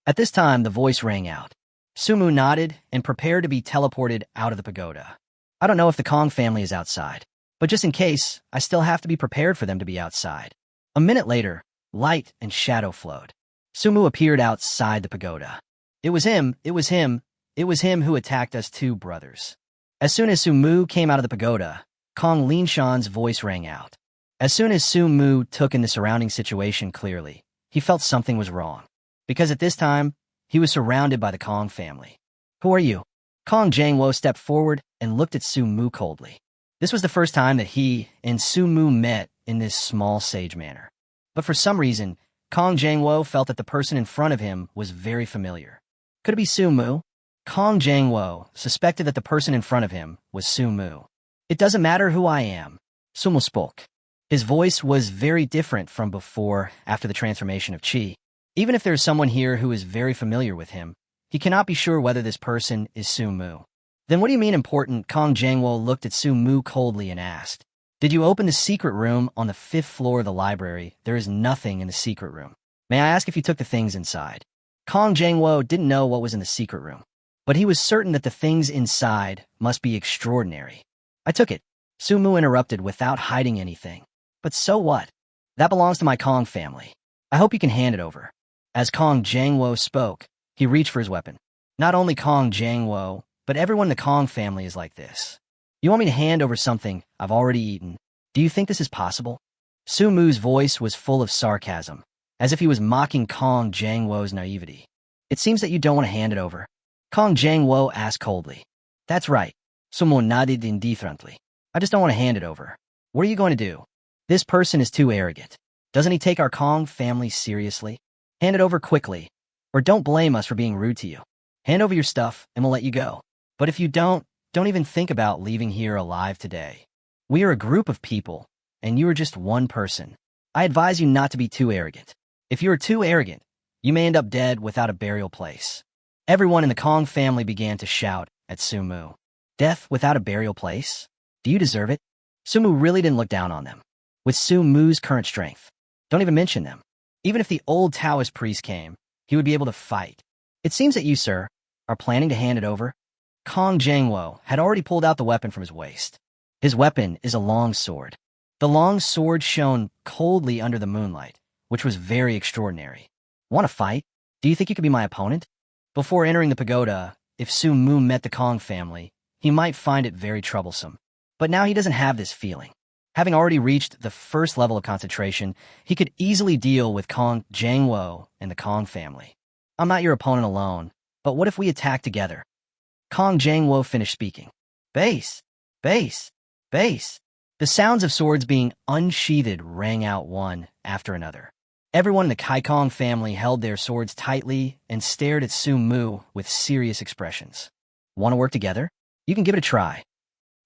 At this time, the voice rang out. Sumu nodded and prepared to be teleported out of the pagoda. I don't know if the Kong family is outside, but just in case, I still have to be prepared for them to be outside. A minute later, light and shadow flowed. Sumu appeared outside the pagoda. It was him who attacked us two brothers. As soon as Sumu came out of the pagoda, Kong Linshan's voice rang out. As soon as Sumu took in the surrounding situation clearly, he felt something was wrong. Because at this time, he was surrounded by the Kong family. Who are you? Kong Jangwo stepped forward and looked at Sumu coldly. This was the first time that he and Sumu met in this small sage manner. But for some reason, Kong Jangwo felt that the person in front of him was very familiar. Could it be Sumu? Kong Jangwo suspected that the person in front of him was Sumu. It doesn't matter who I am. Sumu spoke. His voice was very different from before after the transformation of Qi. Even if there is someone here who is very familiar with him, he cannot be sure whether this person is Sumu. Then what do you mean important? Kong Jangwo looked at Sumu coldly and asked. Did you open the secret room on the 5th floor of the library? There is nothing in the secret room. May I ask if you took the things inside? Kong Jangwo didn't know what was in the secret room, but he was certain that the things inside must be extraordinary. I took it. Sumu interrupted without hiding anything. But so what? That belongs to my Kong family. I hope you can hand it over. As Kong Jangwo spoke, he reached for his weapon. Not only Kong Jangwo, but everyone in the Kong family is like this. You want me to hand over something I've already eaten? Do you think this is possible? Sumu's voice was full of sarcasm, as if he was mocking Kong Jangwo's naivety. It seems that you don't want to hand it over. Kong Jangwo asked coldly. That's right. Sumu nodded indifferently. I just don't want to hand it over. What are you going to do? This person is too arrogant. Doesn't he take our Kong family seriously? Hand it over quickly, or don't blame us for being rude to you. Hand over your stuff and we'll let you go. But if you don't even think about leaving here alive today. We are a group of people, and you are just one person. I advise you not to be too arrogant. If you are too arrogant, you may end up dead without a burial place. Everyone in the Kong family began to shout at Sumu. Death without a burial place? Do you deserve it? Sumu really didn't look down on them. With Sumu's current strength, don't even mention them. Even if the old Taoist priest came, he would be able to fight. It seems that you, sir, are planning to hand it over. Kong Jangwo had already pulled out the weapon from his waist. His weapon is a long sword. The long sword shone coldly under the moonlight, which was very extraordinary. Want to fight? Do you think you could be my opponent? Before entering the pagoda, if Sumu met the Kong family, he might find it very troublesome. But now he doesn't have this feeling. Having already reached the first level of concentration, he could easily deal with Kong Jangwo and the Kong family. I'm not your opponent alone, but what if we attack together? Kong Jangwo finished speaking. Base, base, base. The sounds of swords being unsheathed rang out one after another. Everyone in the Kai Kong family held their swords tightly and stared at Sumu with serious expressions. Want to work together? You can give it a try.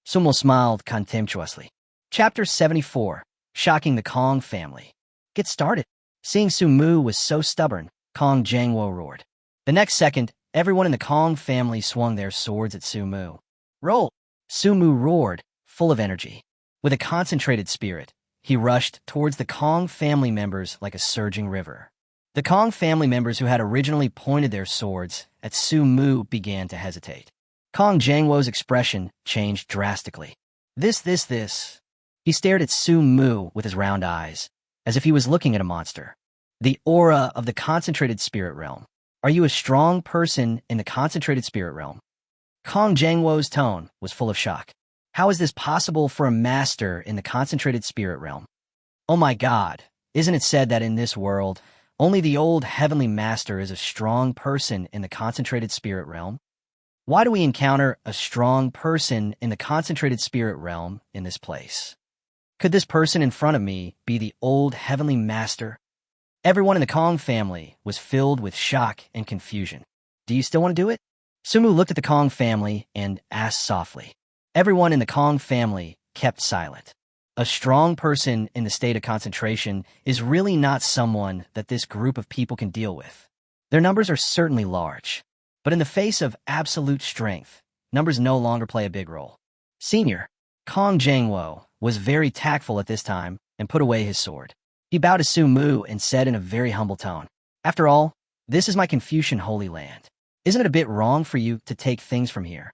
Sumu smiled contemptuously. Chapter 74. Shocking the Kong family. Get started. Seeing Sumu was so stubborn, Kong Jangwo roared. The next second, everyone in the Kong family swung their swords at Sumu. Roll! Sumu roared, full of energy. With a concentrated spirit, he rushed towards the Kong family members like a surging river. The Kong family members who had originally pointed their swords at Sumu began to hesitate. Kong Jangwo's expression changed drastically. This. He stared at Sumu with his round eyes, as if he was looking at a monster. The aura of the concentrated spirit realm. Are you a strong person in the concentrated spirit realm? Kong Jangwo's tone was full of shock. How is this possible for a master in the concentrated spirit realm? Oh my God, isn't it said that in this world, only the old heavenly master is a strong person in the concentrated spirit realm? Why do we encounter a strong person in the concentrated spirit realm in this place? Could this person in front of me be the old heavenly master? Everyone in the Kong family was filled with shock and confusion. Do you still want to do it? Sumu looked at the Kong family and asked softly. Everyone in the Kong family kept silent. A strong person in the state of concentration is really not someone that this group of people can deal with. Their numbers are certainly large, but in the face of absolute strength, numbers no longer play a big role. Senior, Kong Jangwo, was very tactful at this time and put away his sword. He bowed to Sumu and said in a very humble tone, "After all, this is my Confucian holy land. Isn't it a bit wrong for you to take things from here?"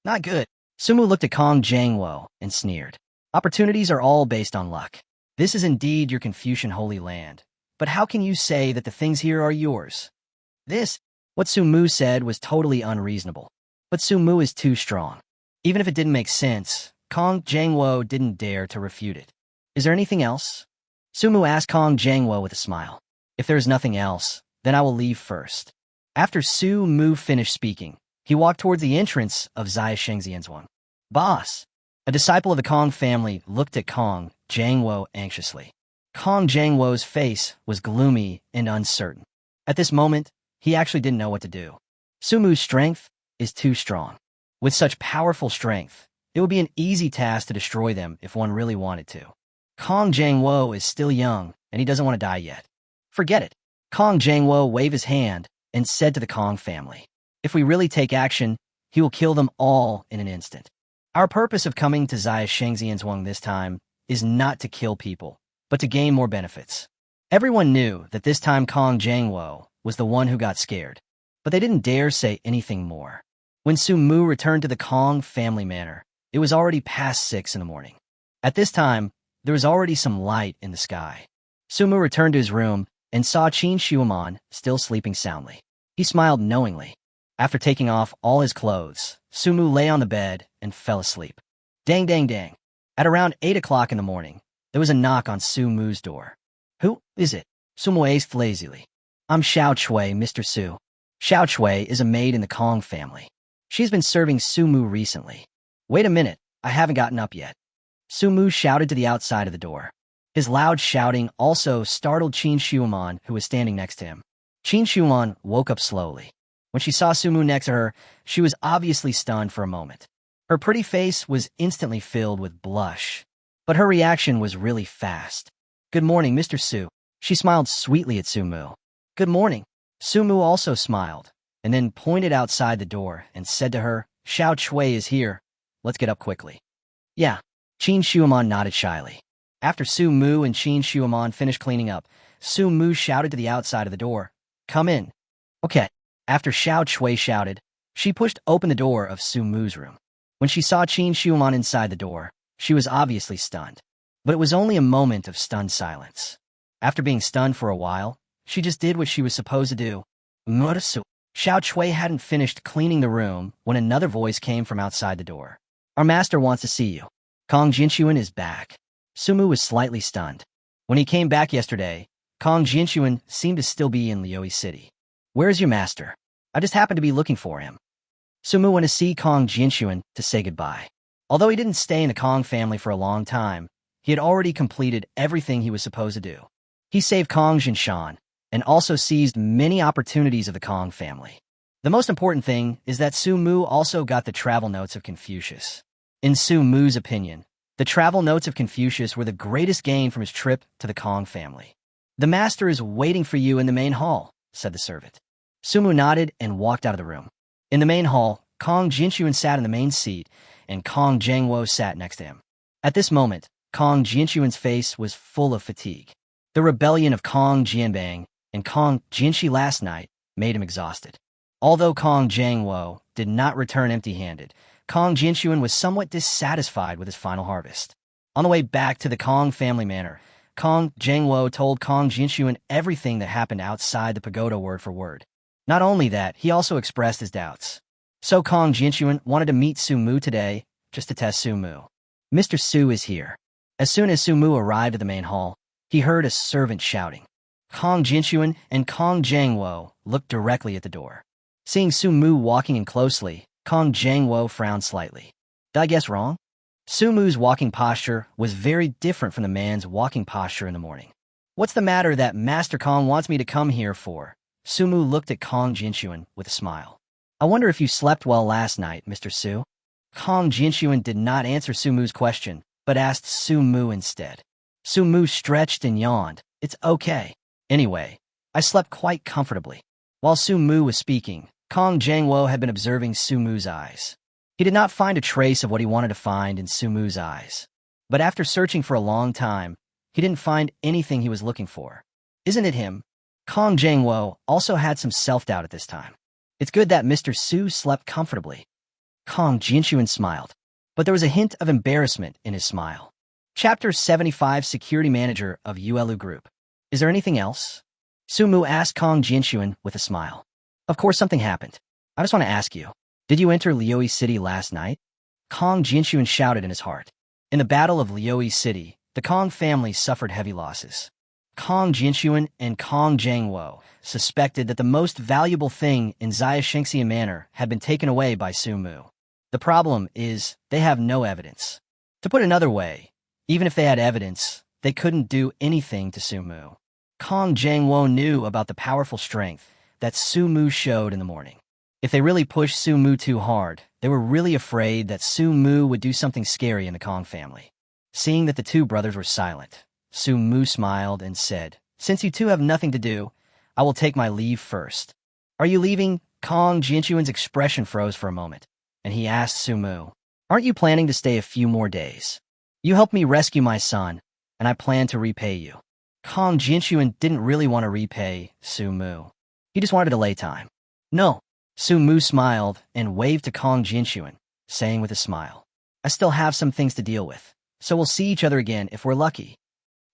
"Not good." Sumu looked at Kong Jangwo and sneered. "Opportunities are all based on luck. This is indeed your Confucian holy land, but how can you say that the things here are yours?" What Sumu said was totally unreasonable, but Sumu is too strong. Even if it didn't make sense, Kong Jangwo didn't dare to refute it. "Is there anything else?" Sumu asked Kong Jangwo with a smile. "If there is nothing else, then I will leave first." After Sumu finished speaking, he walked towards the entrance of Zia Shengxianzhuang. "Boss!" A disciple of the Kong family looked at Kong Jangwo anxiously. Kong Jangwo's face was gloomy and uncertain. At this moment, he actually didn't know what to do. Sumu's strength is too strong. With such powerful strength, it would be an easy task to destroy them if one really wanted to. Kong Jangwo is still young, and he doesn't want to die yet. "Forget it." Kong Jangwo waved his hand and said to the Kong family, "If we really take action, he will kill them all in an instant. Our purpose of coming to Zia Shengxianzhuang this time is not to kill people, but to gain more benefits." Everyone knew that this time Kong Jangwo was the one who got scared, but they didn't dare say anything more. When Sumu returned to the Kong family manor, it was already past 6 in the morning. At this time, there was already some light in the sky. Sumu returned to his room and saw Qin Shuaman still sleeping soundly. He smiled knowingly. After taking off all his clothes, Sumu lay on the bed and fell asleep. Dang, dang, dang. At around 8 o'clock in the morning, there was a knock on Sumu's door. "Who is it?" Sumu asked lazily. "I'm Xiao Chui, Mr. Su." Xiao Chui is a maid in the Kong family. She's been serving Sumu recently. "Wait a minute, I haven't gotten up yet." Sumu shouted to the outside of the door. His loud shouting also startled Qin Shuaman, who was standing next to him. Qin Shuaman woke up slowly. When she saw Sumu next to her, she was obviously stunned for a moment. Her pretty face was instantly filled with blush, but her reaction was really fast. "Good morning, Mr. Su." She smiled sweetly at Sumu. "Good morning." Sumu also smiled, and then pointed outside the door and said to her, "Xiao Chui is here. Let's get up quickly." "Yeah." Qin Shuaman nodded shyly. After Sumu and Qin Shuaman finished cleaning up, Sumu shouted to the outside of the door, "Come in." "Okay." After Xiao Chui shouted, she pushed open the door of Sumu's room. When she saw Qin Shuaman inside the door, she was obviously stunned. But it was only a moment of stunned silence. After being stunned for a while, she just did what she was supposed to do. "Murasu." Xiao Chui hadn't finished cleaning the room when another voice came from outside the door. "Our master wants to see you. Kong Jinshuan is back." Sumu was slightly stunned. When he came back yesterday, Kong Jinshuan seemed to still be in Liuyi City. "Where is your master?" "I just happened to be looking for him." Sumu went to see Kong Jinshuan to say goodbye. Although he didn't stay in the Kong family for a long time, he had already completed everything he was supposed to do. He saved Kong Jinshan and also seized many opportunities of the Kong family. The most important thing is that Sumu also got the travel notes of Confucius. In Sumu's opinion, the travel notes of Confucius were the greatest gain from his trip to the Kong family. "The master is waiting for you in the main hall," said the servant. Sumu nodded and walked out of the room. In the main hall, Kong Jinshuan sat in the main seat, and Kong Jangwo sat next to him. At this moment, Kong Jinshuan's face was full of fatigue. The rebellion of Kong Jianbang and Kong Jinshi last night made him exhausted. Although Kong Jangwo did not return empty-handed, Kong Jinshuan was somewhat dissatisfied with his final harvest. On the way back to the Kong family manor, Kong Jangwo told Kong Jinshuan everything that happened outside the pagoda word for word. Not only that, he also expressed his doubts. So Kong Jinshuan wanted to meet Sumu today, just to test Sumu. "Mr. Su is here." As soon as Sumu arrived at the main hall, he heard a servant shouting. Kong Jinshuan and Kong Jangwo looked directly at the door. Seeing Sumu walking in closely, Kong Jangwo frowned slightly. "Did I guess wrong?" Sumu's walking posture was very different from the man's walking posture in the morning. What's the matter that Master Kong wants me to come here for? Sumu looked at Kong Jinshuan with a smile. I wonder if you slept well last night, Mr. Su? Kong Jinshuan did not answer Sumu's question, but asked Sumu instead. Sumu stretched and yawned. It's okay. Anyway, I slept quite comfortably. While Sumu was speaking, Kong Jangwo had been observing Sumu's eyes. He did not find a trace of what he wanted to find in Sumu's eyes. But after searching for a long time, he didn't find anything he was looking for. Isn't it him? Kong Jangwo also had some self-doubt at this time. It's good that Mr. Su slept comfortably. Kong Jinshuan smiled, but there was a hint of embarrassment in his smile. Chapter 75 Security Manager of Uelu Group. Is there anything else? Sumu asked Kong Jinshuan with a smile. Of course something happened. I just want to ask you, did you enter Lioi City last night? Kong Jinshuan shouted in his heart. In the Battle of Lioi City, the Kong family suffered heavy losses. Kong Jinshuan and Kong Jangwo suspected that the most valuable thing in Xia Shengxia Manor had been taken away by Sumu. The problem is they have no evidence. To put it another way, even if they had evidence, they couldn't do anything to Sumu. Kong Jangwo knew about the powerful strength that Sumu showed in the morning. If they really pushed Sumu too hard, they were really afraid that Sumu would do something scary in the Kong family. Seeing that the two brothers were silent, Sumu smiled and said, Since you two have nothing to do, I will take my leave first. Are you leaving? Kong Jinshuan's expression froze for a moment, and he asked Sumu, Aren't you planning to stay a few more days? You helped me rescue my son, and I plan to repay you. Kong Jinshuan didn't really want to repay Sumu. He just wanted to delay time. No. Sumu smiled and waved to Kong Jinshuan, saying with a smile, I still have some things to deal with, so we'll see each other again if we're lucky.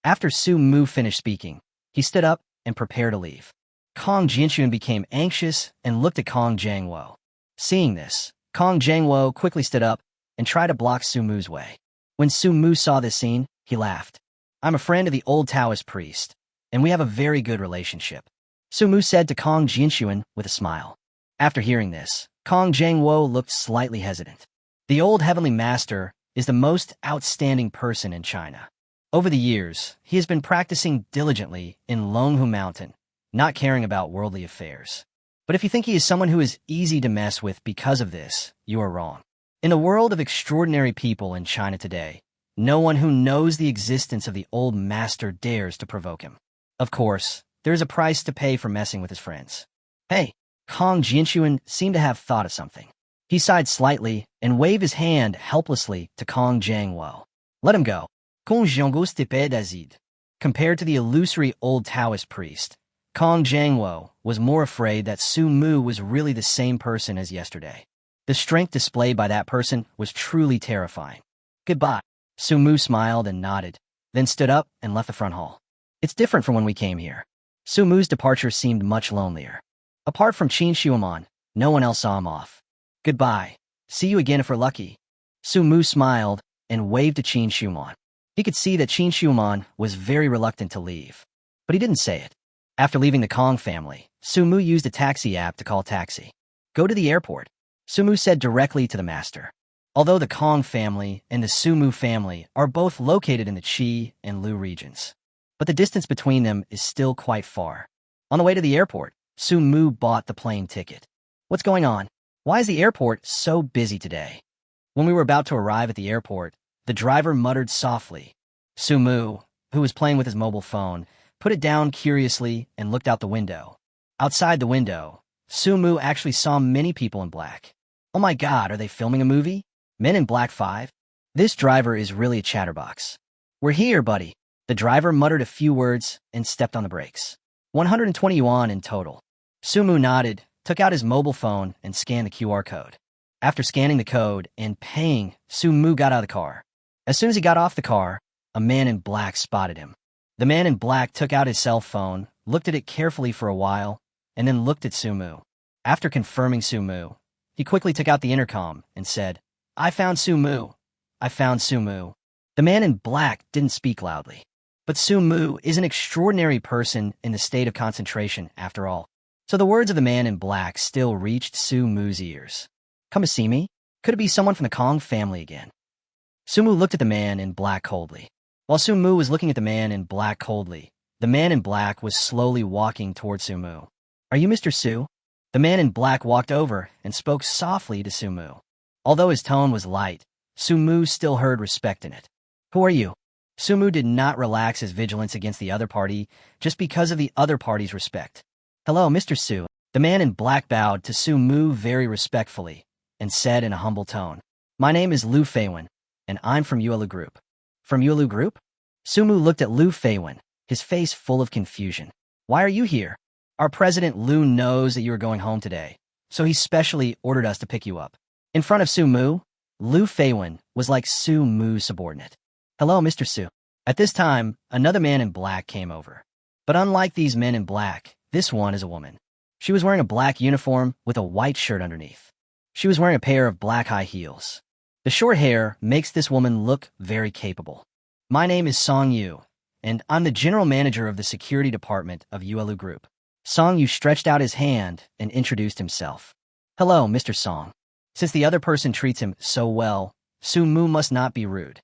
After Sumu finished speaking, he stood up and prepared to leave. Kong Jinshuan became anxious and looked at Kong Jangwo. Seeing this, Kong Jangwo quickly stood up and tried to block Sumu's way. When Sumu saw this scene, he laughed. I'm a friend of the old Taoist priest, and we have a very good relationship, Sumu said to Kong Jinshuan with a smile. After hearing this, Kong Jangwo looked slightly hesitant. The old heavenly master is the most outstanding person in China. Over the years, he has been practicing diligently in Longhoo Mountain, not caring about worldly affairs. But if you think he is someone who is easy to mess with because of this, you are wrong. In the world of extraordinary people in China today, no one who knows the existence of the old master dares to provoke him. Of course, there is a price to pay for messing with his friends. Hey, Kong Jinshuan seemed to have thought of something. He sighed slightly and waved his hand helplessly to Kong Jangwo. Let him go. Kong Jangwo stipé d'azid. Compared to the illusory old Taoist priest, Kong Jangwo was more afraid that Sumu was really the same person as yesterday. The strength displayed by that person was truly terrifying. Goodbye. Sumu smiled and nodded, then stood up and left the front hall. It's different from when we came here. Sumu's departure seemed much lonelier. Apart from Qin Shuaman, no one else saw him off. Goodbye. See you again if we're lucky. Sumu smiled and waved to Qin Shuaman. He could see that Qin Shuaman was very reluctant to leave, but he didn't say it. After leaving the Kong family, Sumu used a taxi app to call taxi. Go to the airport, Sumu said directly to the master. Although the Kong family and the Sumu family are both located in the Qi and Lu regions, but the distance between them is still quite far. On the way to the airport, Sumu bought the plane ticket. What's going on? Why is the airport so busy today? When we were about to arrive at the airport, the driver muttered softly. Sumu, who was playing with his mobile phone, put it down curiously and looked out the window. Outside the window, Sumu actually saw many people in black. Oh my god, are they filming a movie? Men in Black 5? This driver is really a chatterbox. We're here, buddy. The driver muttered a few words and stepped on the brakes. 120 yuan in total. Sumu nodded, took out his mobile phone, and scanned the QR code. After scanning the code and paying, Sumu got out of the car. As soon as he got off the car, a man in black spotted him. The man in black took out his cell phone, looked at it carefully for a while, and then looked at Sumu. After confirming Sumu, he quickly took out the intercom and said, I found Sumu. I found Sumu. The man in black didn't speak loudly. But Sumu is an extraordinary person in the state of concentration, after all. So the words of the man in black still reached Sumu's ears. Come to see me? Could it be someone from the Kong family again? Sumu looked at the man in black coldly. While Sumu was looking at the man in black coldly, The man in black was slowly walking toward Sumu. "Are you Mr. Su?" The man in black walked over and spoke softly to Sumu. Although his tone was light, Sumu still heard respect in it. "Who are you?" Sumu did not relax his vigilance against the other party just because of the other party's respect. "Hello, Mr. Su." The man in black bowed to Sumu very respectfully and said in a humble tone, "My name is Lu Feiwen, and I'm from Yuelu Group." "From Yuelu Group?" Sumu looked at Lu Feiwen, his face full of confusion. "Why are you here?" "Our president Lu knows that you are going home today, so he specially ordered us to pick you up." In front of Sumu, Lu Feiwen was like Sumu's subordinate. "Hello, Mr. Su." At this time, another man in black came over. But unlike these men in black, this one is a woman. She was wearing a black uniform with a white shirt underneath. She was wearing a pair of black high heels. The short hair makes this woman look very capable. "My name is Song Yu, and I'm the general manager of the security department of Yuelu Group." Song Yu stretched out his hand and introduced himself. "Hello, Mr. Song." Since the other person treats him so well, Sumu must not be rude.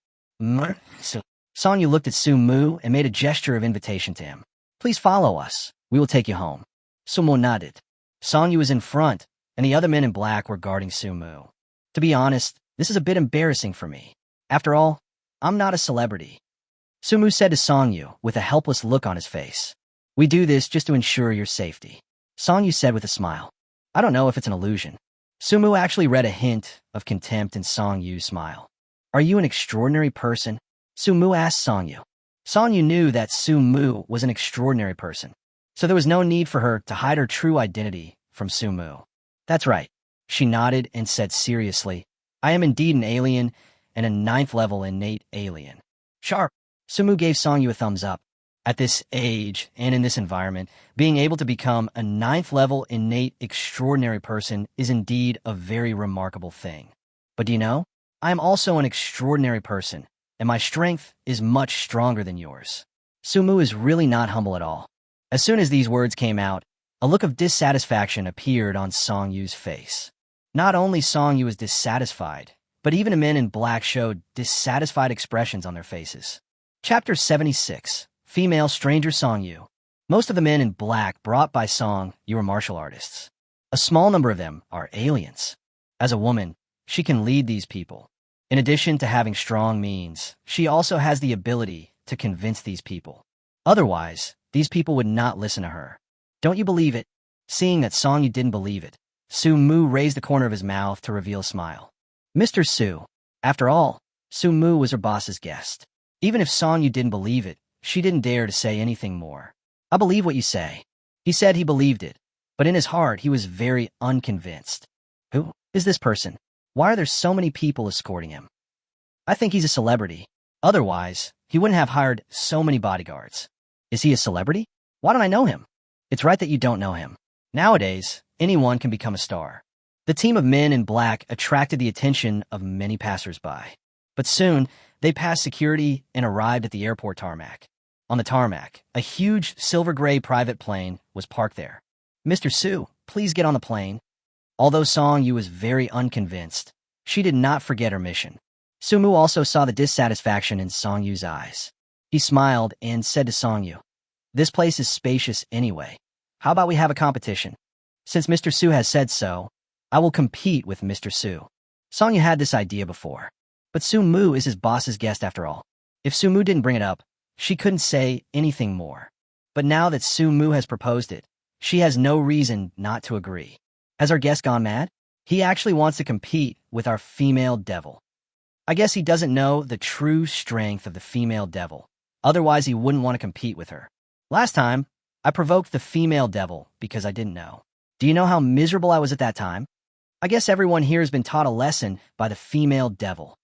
Song Yu looked at Sumu and made a gesture of invitation to him. "Please follow us. We will take you home." Sumu nodded. Song Yu was in front, and the other men in black were guarding Sumu. To be honest, this is a bit embarrassing for me. After all, I'm not a celebrity. Sumu said to Song Yu with a helpless look on his face. "We do this just to ensure your safety." Song Yu said with a smile. "I don't know if it's an illusion." Sumu actually read a hint of contempt in Song Yu's smile. "Are you an extraordinary person?" Sumu asked Song Yu. Song Yu knew that Sumu was an extraordinary person, so there was no need for her to hide her true identity from Sumu. "That's right." She nodded and said seriously, "I am indeed an alien and a 9th level innate alien." "Sharp." Sumu gave Song Yu a thumbs up. At this age and in this environment, being able to become a 9th level innate extraordinary person is indeed a very remarkable thing. "But do you know, I am also an extraordinary person, and my strength is much stronger than yours." Sumu is really not humble at all. As soon as these words came out, a look of dissatisfaction appeared on Song Yu's face. Not only Song Yu was dissatisfied, but even the men in black showed dissatisfied expressions on their faces. Chapter 76. Female Stranger Song Yu. Most of the men in black brought by Song Yu are martial artists. A small number of them are aliens. As a woman, she can lead these people. In addition to having strong means, she also has the ability to convince these people. Otherwise, these people would not listen to her. "Don't you believe it?" Seeing that Song Yu didn't believe it, Sumu raised the corner of his mouth to reveal a smile. "Mr. Su." After all, Sumu was her boss's guest. Even if Song Yu didn't believe it, she didn't dare to say anything more. "I believe what you say." He said he believed it, but in his heart he was very unconvinced. Who is this person? Why are there so many people escorting him? I think he's a celebrity. Otherwise, he wouldn't have hired so many bodyguards. Is he a celebrity? Why don't I know him? It's right that you don't know him. Nowadays, anyone can become a star. The team of men in black attracted the attention of many passers-by. But soon, they passed security and arrived at the airport tarmac. On the tarmac, a huge silver-gray private plane was parked there. "Mr. Su, please get on the plane." Although Song Yu was very unconvinced, she did not forget her mission. Sumu also saw the dissatisfaction in Song Yu's eyes. He smiled and said to Song Yu, "This place is spacious anyway. How about we have a competition? Since Mr. Su has said so, I will compete with Mr. Su." Song Yu had this idea before, but Sumu is his boss's guest after all. If Sumu didn't bring it up, she couldn't say anything more. But now that Sumu has proposed it, she has no reason not to agree. Has our guest gone mad? He actually wants to compete with our female devil. I guess he doesn't know the true strength of the female devil. Otherwise, he wouldn't want to compete with her. Last time, I provoked the female devil because I didn't know. Do you know how miserable I was at that time? I guess everyone here has been taught a lesson by the female devil.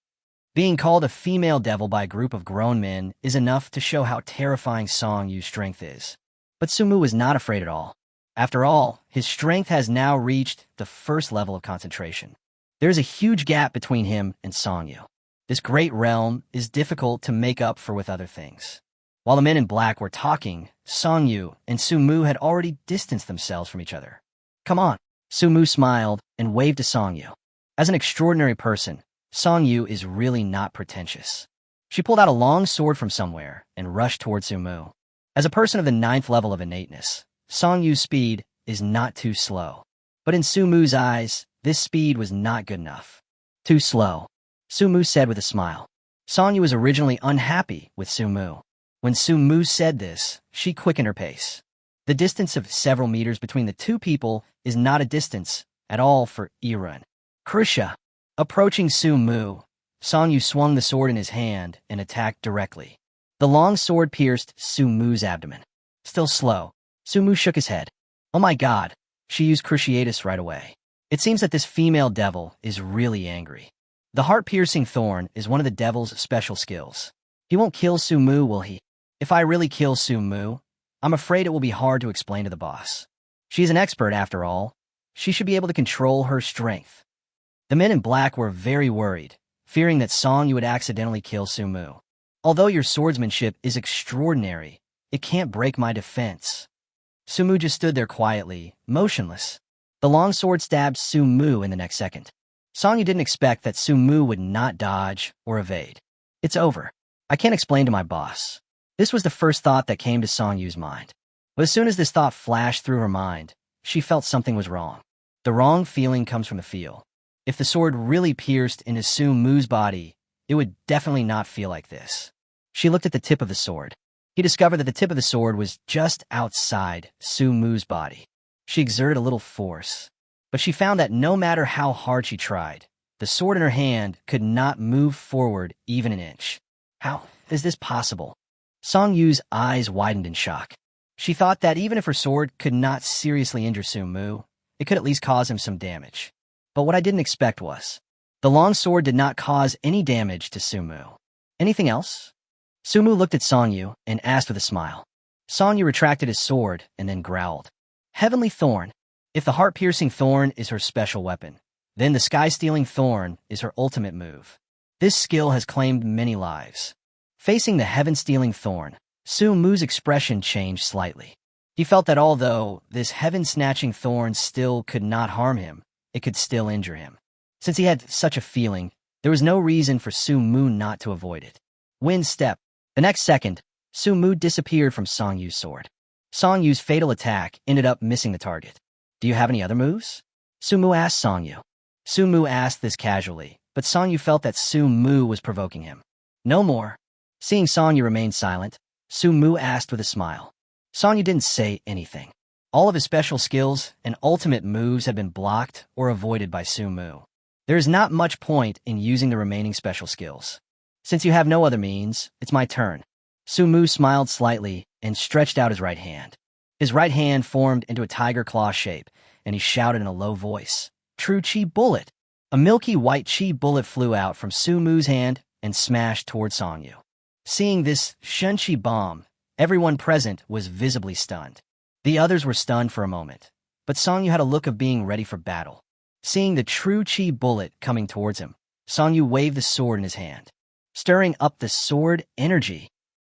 Being called a female devil by a group of grown men is enough to show how terrifying Song Yu's strength is. But Sumu was not afraid at all. After all, his strength has now reached the first level of concentration. There is a huge gap between him and Song Yu. This great realm is difficult to make up for with other things. While the men in black were talking, Song Yu and Sumu had already distanced themselves from each other. "Come on." Sumu smiled and waved to Song Yu. As an extraordinary person, Song Yu is really not pretentious. She pulled out a long sword from somewhere and rushed toward Sumu. As a person of the 9th level of innateness, Song Yu's speed is not too slow. But in Sumu's eyes, this speed was not good enough. Too slow, Sumu said with a smile. Song Yu was originally unhappy with Sumu. When Sumu said this, she quickened her pace. The distance of several meters between the two people is not a distance at all for Irun. Krusha. Approaching Sumu, Song Yu swung the sword in his hand and attacked directly. The long sword pierced Sumu's abdomen. Still slow, Sumu shook his head. Oh my god, she used cruciatus right away. It seems that this female devil is really angry. The heart-piercing thorn is one of the devil's special skills. He won't kill Sumu, will he? If I really kill Sumu, I'm afraid it will be hard to explain to the boss. She's an expert after all. She should be able to control her strength. The men in black were very worried, fearing that Song Yu would accidentally kill Sumu. Although your swordsmanship is extraordinary, it can't break my defense. Sumu just stood there quietly, motionless. The long sword stabbed Sumu in the next second. Song Yu didn't expect that Sumu would not dodge or evade. It's over. I can't explain to my boss. This was the first thought that came to Song Yu's mind. But as soon as this thought flashed through her mind, she felt something was wrong. The wrong feeling comes from the feel. If the sword really pierced into Sumu's body, it would definitely not feel like this. She looked at the tip of the sword. He discovered that the tip of the sword was just outside Sumu's body. She exerted a little force, but she found that no matter how hard she tried, the sword in her hand could not move forward even an inch. How is this possible? Song Yu's eyes widened in shock. She thought that even if her sword could not seriously injure Sumu, it could at least cause him some damage. But what I didn't expect was, the long sword did not cause any damage to Sumu. Anything else? Sumu looked at Song Yu and asked with a smile. Song Yu retracted his sword and then growled. Heavenly Thorn. If the heart-piercing thorn is her special weapon, then the sky-stealing thorn is her ultimate move. This skill has claimed many lives. Facing the heaven-stealing thorn, Sumu's expression changed slightly. He felt that although this heaven-snatching thorn still could not harm him, it could still injure him. Since he had such a feeling, there was no reason for Sumu not to avoid it. Wind step. The next second, Sumu disappeared from Song Yu's sword. Song Yu's fatal attack ended up missing the target. Do you have any other moves? Sumu asked Song Yu. Sumu asked this casually, but Song Yu felt that Sumu was provoking him. No more. Seeing Song Yu remain silent, Sumu asked with a smile. Song Yu didn't say anything. All of his special skills and ultimate moves had been blocked or avoided by Sumu. There is not much point in using the remaining special skills. Since you have no other means, it's my turn. Sumu smiled slightly and stretched out his right hand. His right hand formed into a tiger claw shape, and he shouted in a low voice, True Chi Bullet! A milky white chi bullet flew out from Sumu's hand and smashed toward Song Yu. Seeing this Shunchi bomb, everyone present was visibly stunned. The others were stunned for a moment, but Song Yu had a look of being ready for battle. Seeing the true chi bullet coming towards him, Song Yu waved the sword in his hand, stirring up the sword energy.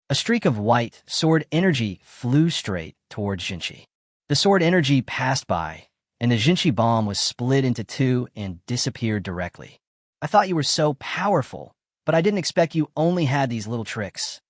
A streak of white sword energy flew straight towards Jinchi. The sword energy passed by, and the Jinchi bomb was split into two and disappeared directly. I thought you were so powerful, but I didn't expect you only had these little tricks.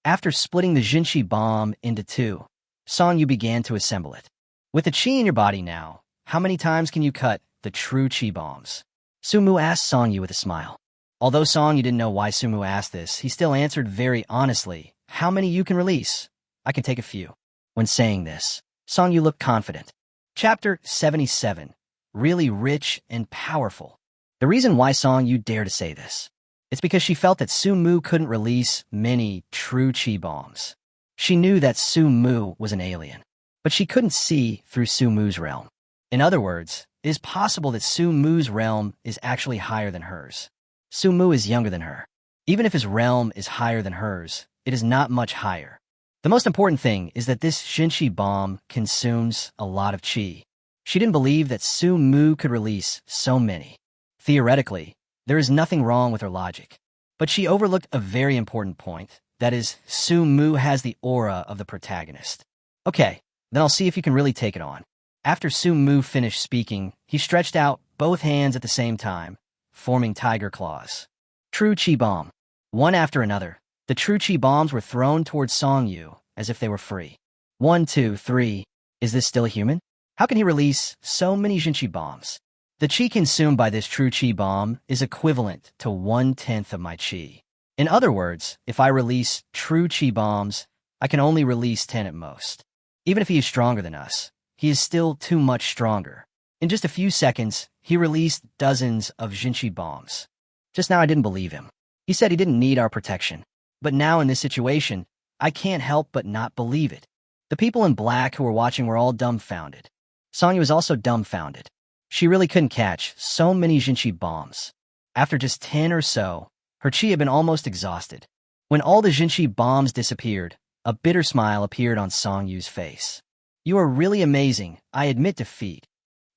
After splitting the Jinchi bomb into two, Song Yu began to assemble it. With the chi in your body now, how many times can you cut the true chi bombs? Sumu asked Song Yu with a smile. Although Song Yu didn't know why Sumu asked this, he still answered very honestly, How many you can release? I can take a few. When saying this, Song Yu looked confident. Chapter 77. Really rich and powerful. The reason why Song Yu dared to say this, it's because she felt that Sumu couldn't release many true chi bombs. She knew that Sumu was an alien, but she couldn't see through Sumu's realm. In other words, it is possible that Sumu's realm is actually higher than hers. Sumu is younger than her. Even if his realm is higher than hers, it is not much higher. The most important thing is that this Jinchi bomb consumes a lot of chi. She didn't believe that Sumu could release so many. Theoretically, there is nothing wrong with her logic. But she overlooked a very important point. That is, Sumu has the aura of the protagonist. Okay, then I'll see if you can really take it on. After Sumu finished speaking, he stretched out both hands at the same time, forming tiger claws. True Chi Bomb. One after another, the true Chi bombs were thrown towards Song Yu, as if they were free. 1, 2, 3. Is this still a human? How can he release so many Jinchi bombs? The chi consumed by this true chi bomb is equivalent to 1/10 of my chi. In other words, if I release true chi bombs, I can only release 10 at most. Even if he is stronger than us, he is still too much stronger. In just a few seconds, he released dozens of Jinchi bombs. Just now I didn't believe him. He said he didn't need our protection. But now in this situation, I can't help but not believe it. The people in black who were watching were all dumbfounded. Songyu was also dumbfounded. She really couldn't catch so many Jinchi bombs. After just 10 or so, her chi had been almost exhausted. When all the Jinchi bombs disappeared, a bitter smile appeared on Songyu's face. You are really amazing, I admit defeat.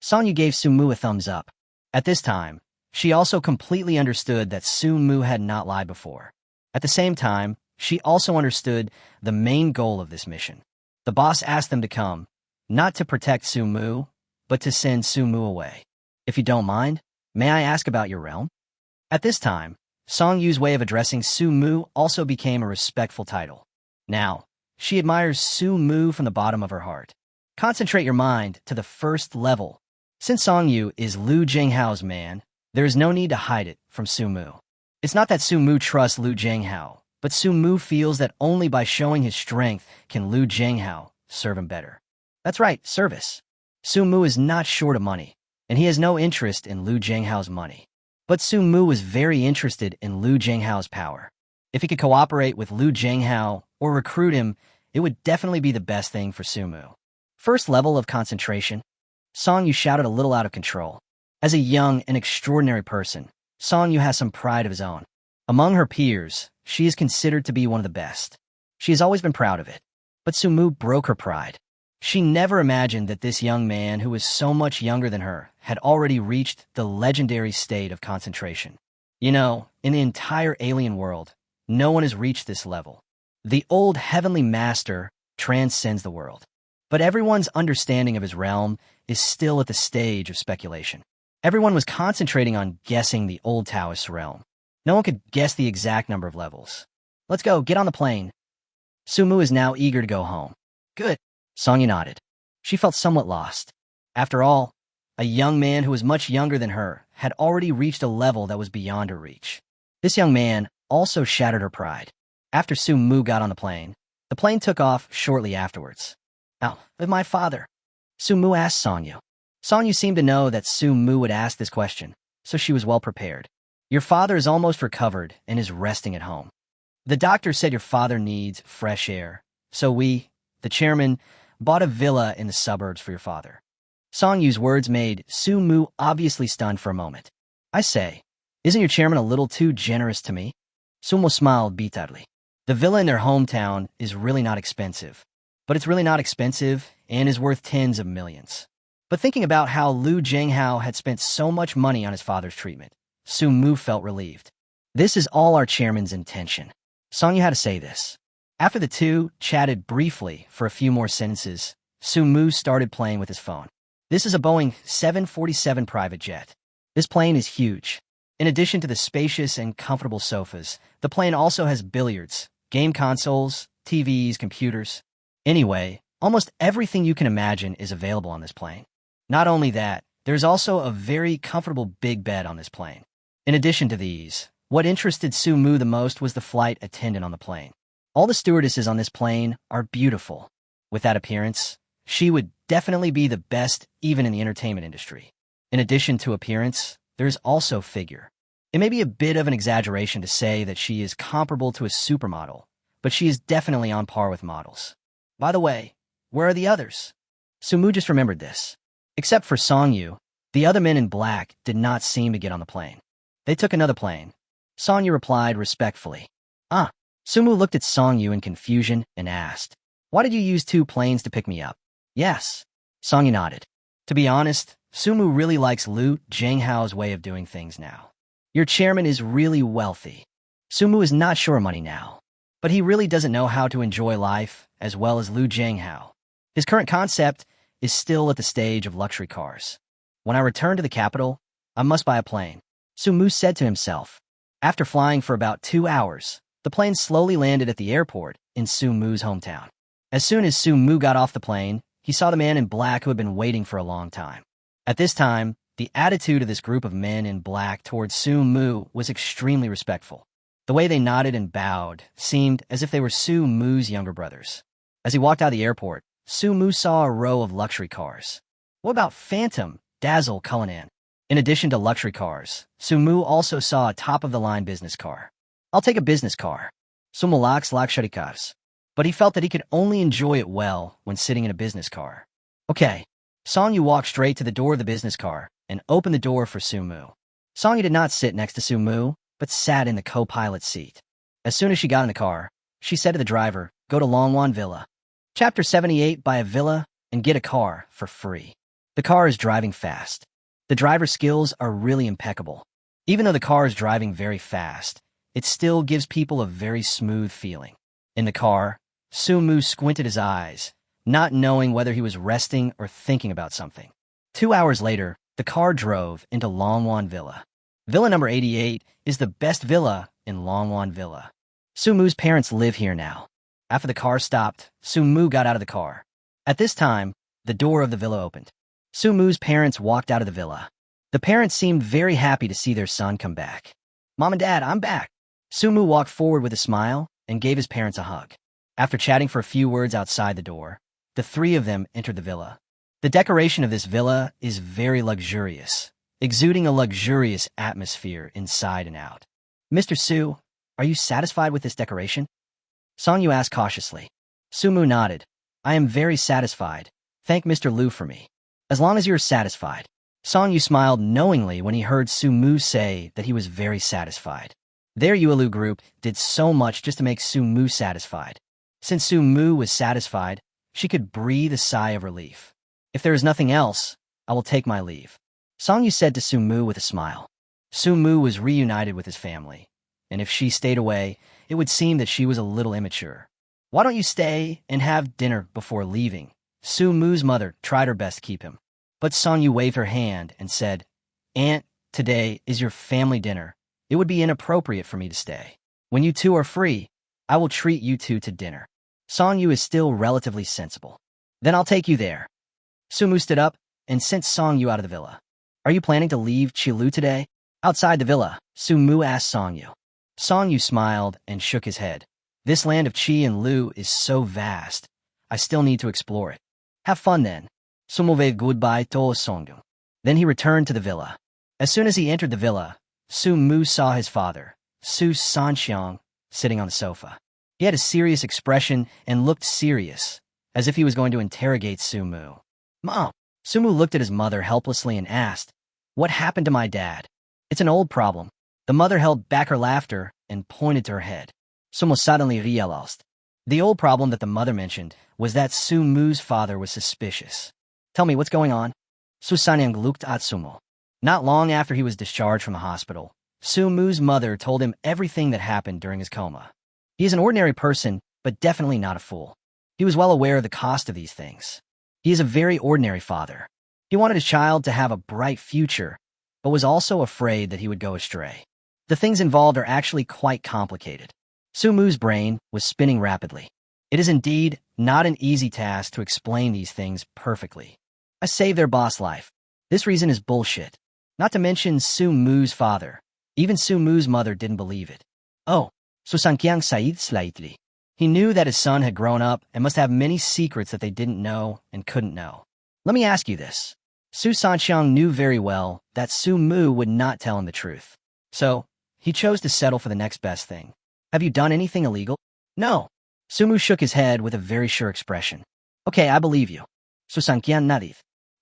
Songyu gave Sumu a thumbs up. At this time, she also completely understood that Sumu had not lied before. At the same time, she also understood the main goal of this mission. The boss asked them to come, not to protect Sumu, but to send Sumu away. If you don't mind, may I ask about your realm? At this time, Songyu's way of addressing Sumu also became a respectful title. Now, she admires Sumu from the bottom of her heart. Concentrate your mind to the first level. Since Songyu is Lu Zhenghao's man, there is no need to hide it from Sumu. It's not that Sumu trusts Lu Zhenghao, but Sumu feels that only by showing his strength can Lu Zhenghao serve him better. That's right, service. Sumu is not short of money, and he has no interest in Lu Zhenghao's money. But Sumu was very interested in Lu Zhenghao's power. If he could cooperate with Lu Zhenghao or recruit him, it would definitely be the best thing for Sumu. First level of concentration. Songyu shouted a little out of control. As a young and extraordinary person, Songyu has some pride of his own. Among her peers, she is considered to be one of the best. She has always been proud of it. But Sumu broke her pride. She never imagined that this young man, who was so much younger than her, had already reached the legendary state of concentration. You know, in the entire alien world, no one has reached this level. The old heavenly master transcends the world. But everyone's understanding of his realm is still at the stage of speculation. Everyone was concentrating on guessing the old Taoist realm. No one could guess the exact number of levels. Let's go, get on the plane. Sumu is now eager to go home. Good. Songyu nodded. She felt somewhat lost. After all, a young man who was much younger than her had already reached a level that was beyond her reach. This young man also shattered her pride. After Sumu got on the plane took off shortly afterwards. Now, with my father, Sumu asked Songyu. Songyu seemed to know that Sumu would ask this question, so she was well prepared. Your father is almost recovered and is resting at home. The doctor said your father needs fresh air, so we, the chairman, bought a villa in the suburbs for your father. Songyu's words made Sumu obviously stunned for a moment. I say, isn't your chairman a little too generous to me? Sumu smiled bitterly. The villa in their hometown is really not expensive, but it's really not expensive and is worth tens of millions. But thinking about how Lu Zhenghao had spent so much money on his father's treatment, Sumu felt relieved. This is all our chairman's intention. Songyu had to say this. After the two chatted briefly for a few more sentences, Sumu started playing with his phone. This is a Boeing 747 private jet. This plane is huge. In addition to the spacious and comfortable sofas, the plane also has billiards, game consoles, TVs, computers. Anyway, almost everything you can imagine is available on this plane. Not only that, there's also a very comfortable big bed on this plane. In addition to these, what interested Sumu the most was the flight attendant on the plane. All the stewardesses on this plane are beautiful. With that appearance, she would definitely be the best even in the entertainment industry. In addition to appearance, there's also figure. It may be a bit of an exaggeration to say that she is comparable to a supermodel, but she is definitely on par with models. By the way, where are the others? Sumu just remembered this. Except for Songyu, the other men in black did not seem to get on the plane. They took another plane. Songyu replied respectfully. Ah. Sumu looked at Songyu in confusion and asked, why did you use two planes to pick me up? Yes. Songyu nodded. To be honest, Sumu really likes Lu Zhenghao's way of doing things now. Your chairman is really wealthy. Sumu is not sure of money now, but he really doesn't know how to enjoy life as well as Lu Zhenghao. His current concept is still at the stage of luxury cars. When I return to the capital, I must buy a plane, Sumu said to himself. After flying for about 2 hours, the plane slowly landed at the airport in Sumu's hometown. As soon as Su-mu got off the plane, he saw the man in black who had been waiting for a long time. At this time, the attitude of this group of men in black towards Su-mu was extremely respectful. The way they nodded and bowed seemed as if they were Su-mu's younger brothers. As he walked out of the airport, Su-mu saw a row of luxury cars. What about Phantom, Dazzle, Cullinan? In addition to luxury cars, Su-mu also saw a top-of-the-line business car. I'll take a business car. Sumulax luxury cars. But he felt that he could only enjoy it well when sitting in a business car. Okay. Song-yu walked straight to the door of the business car and opened the door for Su-mu. Song-yu did not sit next to Su-mu, but sat in the co-pilot's seat. As soon as she got in the car, she said to the driver, "Go to Longhoo Villa. Chapter 78, buy a villa and get a car for free." The car is driving fast. The driver's skills are really impeccable. Even though the car is driving very fast, it still gives people a very smooth feeling. In the car, Su-mu squinted his eyes, not knowing whether he was resting or thinking about something. 2 hours later, the car drove into Longhoo Villa. Villa number 88 is the best villa in Longhoo Villa. Su-mu's parents live here now. After the car stopped, Su-mu got out of the car. At this time, the door of the villa opened. Su-mu's parents walked out of the villa. The parents seemed very happy to see their son come back. "Mom and Dad, I'm back." Su-mu walked forward with a smile and gave his parents a hug. After chatting for a few words outside the door, the three of them entered the villa. The decoration of this villa is very luxurious, exuding a luxurious atmosphere inside and out. "Mr. Su, are you satisfied with this decoration?" Song-yu asked cautiously. Su-mu nodded. "I am very satisfied. Thank Mr. Liu for me." "As long as you're satisfied." Song-yu smiled knowingly when he heard Su-mu say that he was very satisfied. Their Yuelu group did so much just to make Su-mu satisfied. Since Su-mu was satisfied, she could breathe a sigh of relief. "If there is nothing else, I will take my leave," Song-yu said to Su-mu with a smile. Su-mu was reunited with his family, and if she stayed away, it would seem that she was a little immature. "Why don't you stay and have dinner before leaving?" Su-mu's mother tried her best to keep him. But Song-yu waved her hand and said, "Aunt, today is your family dinner. It would be inappropriate for me to stay. When you two are free, I will treat you two to dinner." Song-yu is still relatively sensible. "Then I'll take you there." Su-mu stood up and sent Song-yu out of the villa. "Are you planning to leave Qilu today?" Outside the villa, Su-mu asked Song-yu. Song-yu smiled and shook his head. "This land of Qi and Lu is so vast. I still need to explore it." "Have fun then." Su-mu waved goodbye to Song-yu. Then he returned to the villa. As soon as he entered the villa, Su-mu saw his father, Su Sanxiang, sitting on the sofa. He had a serious expression and looked serious, as if he was going to interrogate Su-mu. "Mom." Su-mu looked at his mother helplessly and asked, "What happened to my dad?" "It's an old problem." The mother held back her laughter and pointed to her head. Su-mu suddenly realized. The old problem that the mother mentioned was that Su-mu's father was suspicious. "Tell me what's going on." Su Sanxiang looked at Su-mu. Not long after he was discharged from the hospital, Su-mu's mother told him everything that happened during his coma. He is an ordinary person, but definitely not a fool. He was well aware of the cost of these things. He is a very ordinary father. He wanted his child to have a bright future, but was also afraid that he would go astray. The things involved are actually quite complicated. Su-mu's brain was spinning rapidly. It is indeed not an easy task to explain these things perfectly. I saved their boss life. This reason is bullshit. Not to mention Su-mu's father. Even Su-mu's mother didn't believe it. "Oh." Su Sanxiang sighed slightly. He knew that his son had grown up and must have many secrets that they didn't know and couldn't know. "Let me ask you this." Su Sanxiang knew very well that Su-mu would not tell him the truth. So, he chose to settle for the next best thing. "Have you done anything illegal?" "No." Su-mu shook his head with a very sure expression. "Okay, I believe you." Su Sanxiang nodded.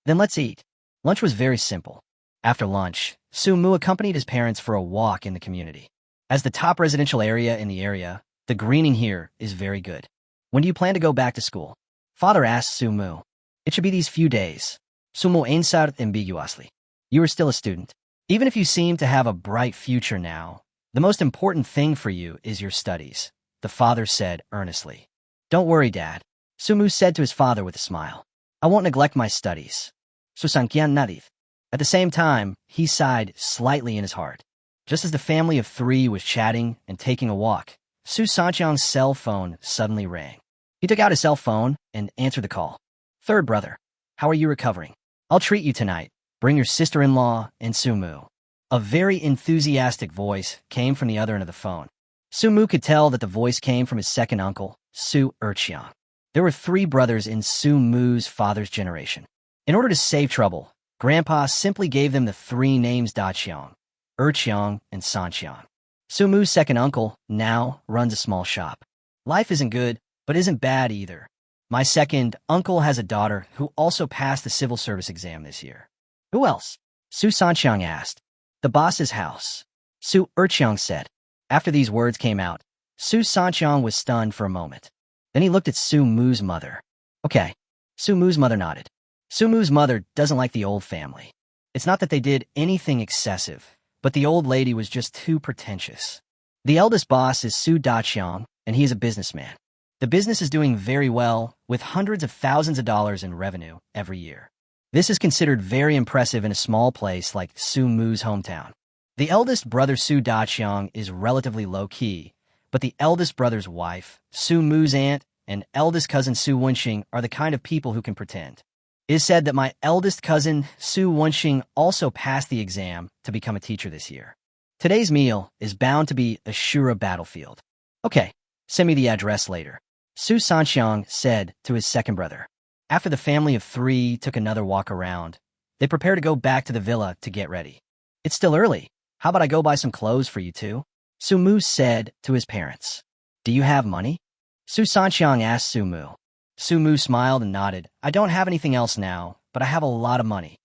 "Then let's eat." Lunch was very simple. After lunch, Su-mu accompanied his parents for a walk in the community. As the top residential area in the area, the greening here is very good. "When do you plan to go back to school?" Father asked Su-mu. "It should be these few days." Su-mu answered ambiguously. "You are still a student. Even if you seem to have a bright future now, the most important thing for you is your studies," the father said earnestly. "Don't worry, Dad," Su-mu said to his father with a smile. "I won't neglect my studies." Su Sanxiang nodded. At the same time, he sighed slightly in his heart. Just as the family of three was chatting and taking a walk, Su Sanxiang's cell phone suddenly rang. He took out his cell phone and answered the call. Third brother, how are you recovering? I'll treat you tonight. Bring your sister-in-law and Sumu. A very enthusiastic voice came from the other end of the phone. Sumu could tell that the voice came from his second uncle, Su Erqiang. There were 3 brothers in Sumu's father's generation. In order to save trouble, Grandpa simply gave them the 3 names Daqiang, Erqiang, and Sanqiang. Sumu's second uncle now runs a small shop. Life isn't good, but isn't bad either. My second uncle has a daughter who also passed the civil service exam this year. Who else? Su Sanqiang asked. The boss's house. Su Erqiang said. After these words came out, Su Sanqiang was stunned for a moment. Then he looked at Sumu's mother. Okay. Sumu's mother nodded. Sumu's mother doesn't like the old family. It's not that they did anything excessive, but the old lady was just too pretentious. The eldest boss is Su Daqiang, and he is a businessman. The business is doing very well, with hundreds of thousands of dollars in revenue every year. This is considered very impressive in a small place like Sumu's hometown. The eldest brother Su Daqiang is relatively low-key, but the eldest brother's wife, Sumu's aunt, and eldest cousin Su Wenxing are the kind of people who can pretend. It is said that my eldest cousin, Su Wenxing, also passed the exam to become a teacher this year. Today's meal is bound to be a Shura battlefield. Okay, send me the address later, Su Sanqiang said to his second brother. After the family of 3 took another walk around, they prepared to go back to the villa to get ready. It's still early. How about I go buy some clothes for you two? Sumu said to his parents. Do you have money? Su Sanqiang asked Sumu. Sumu smiled and nodded. I don't have anything else now, but I have a lot of money.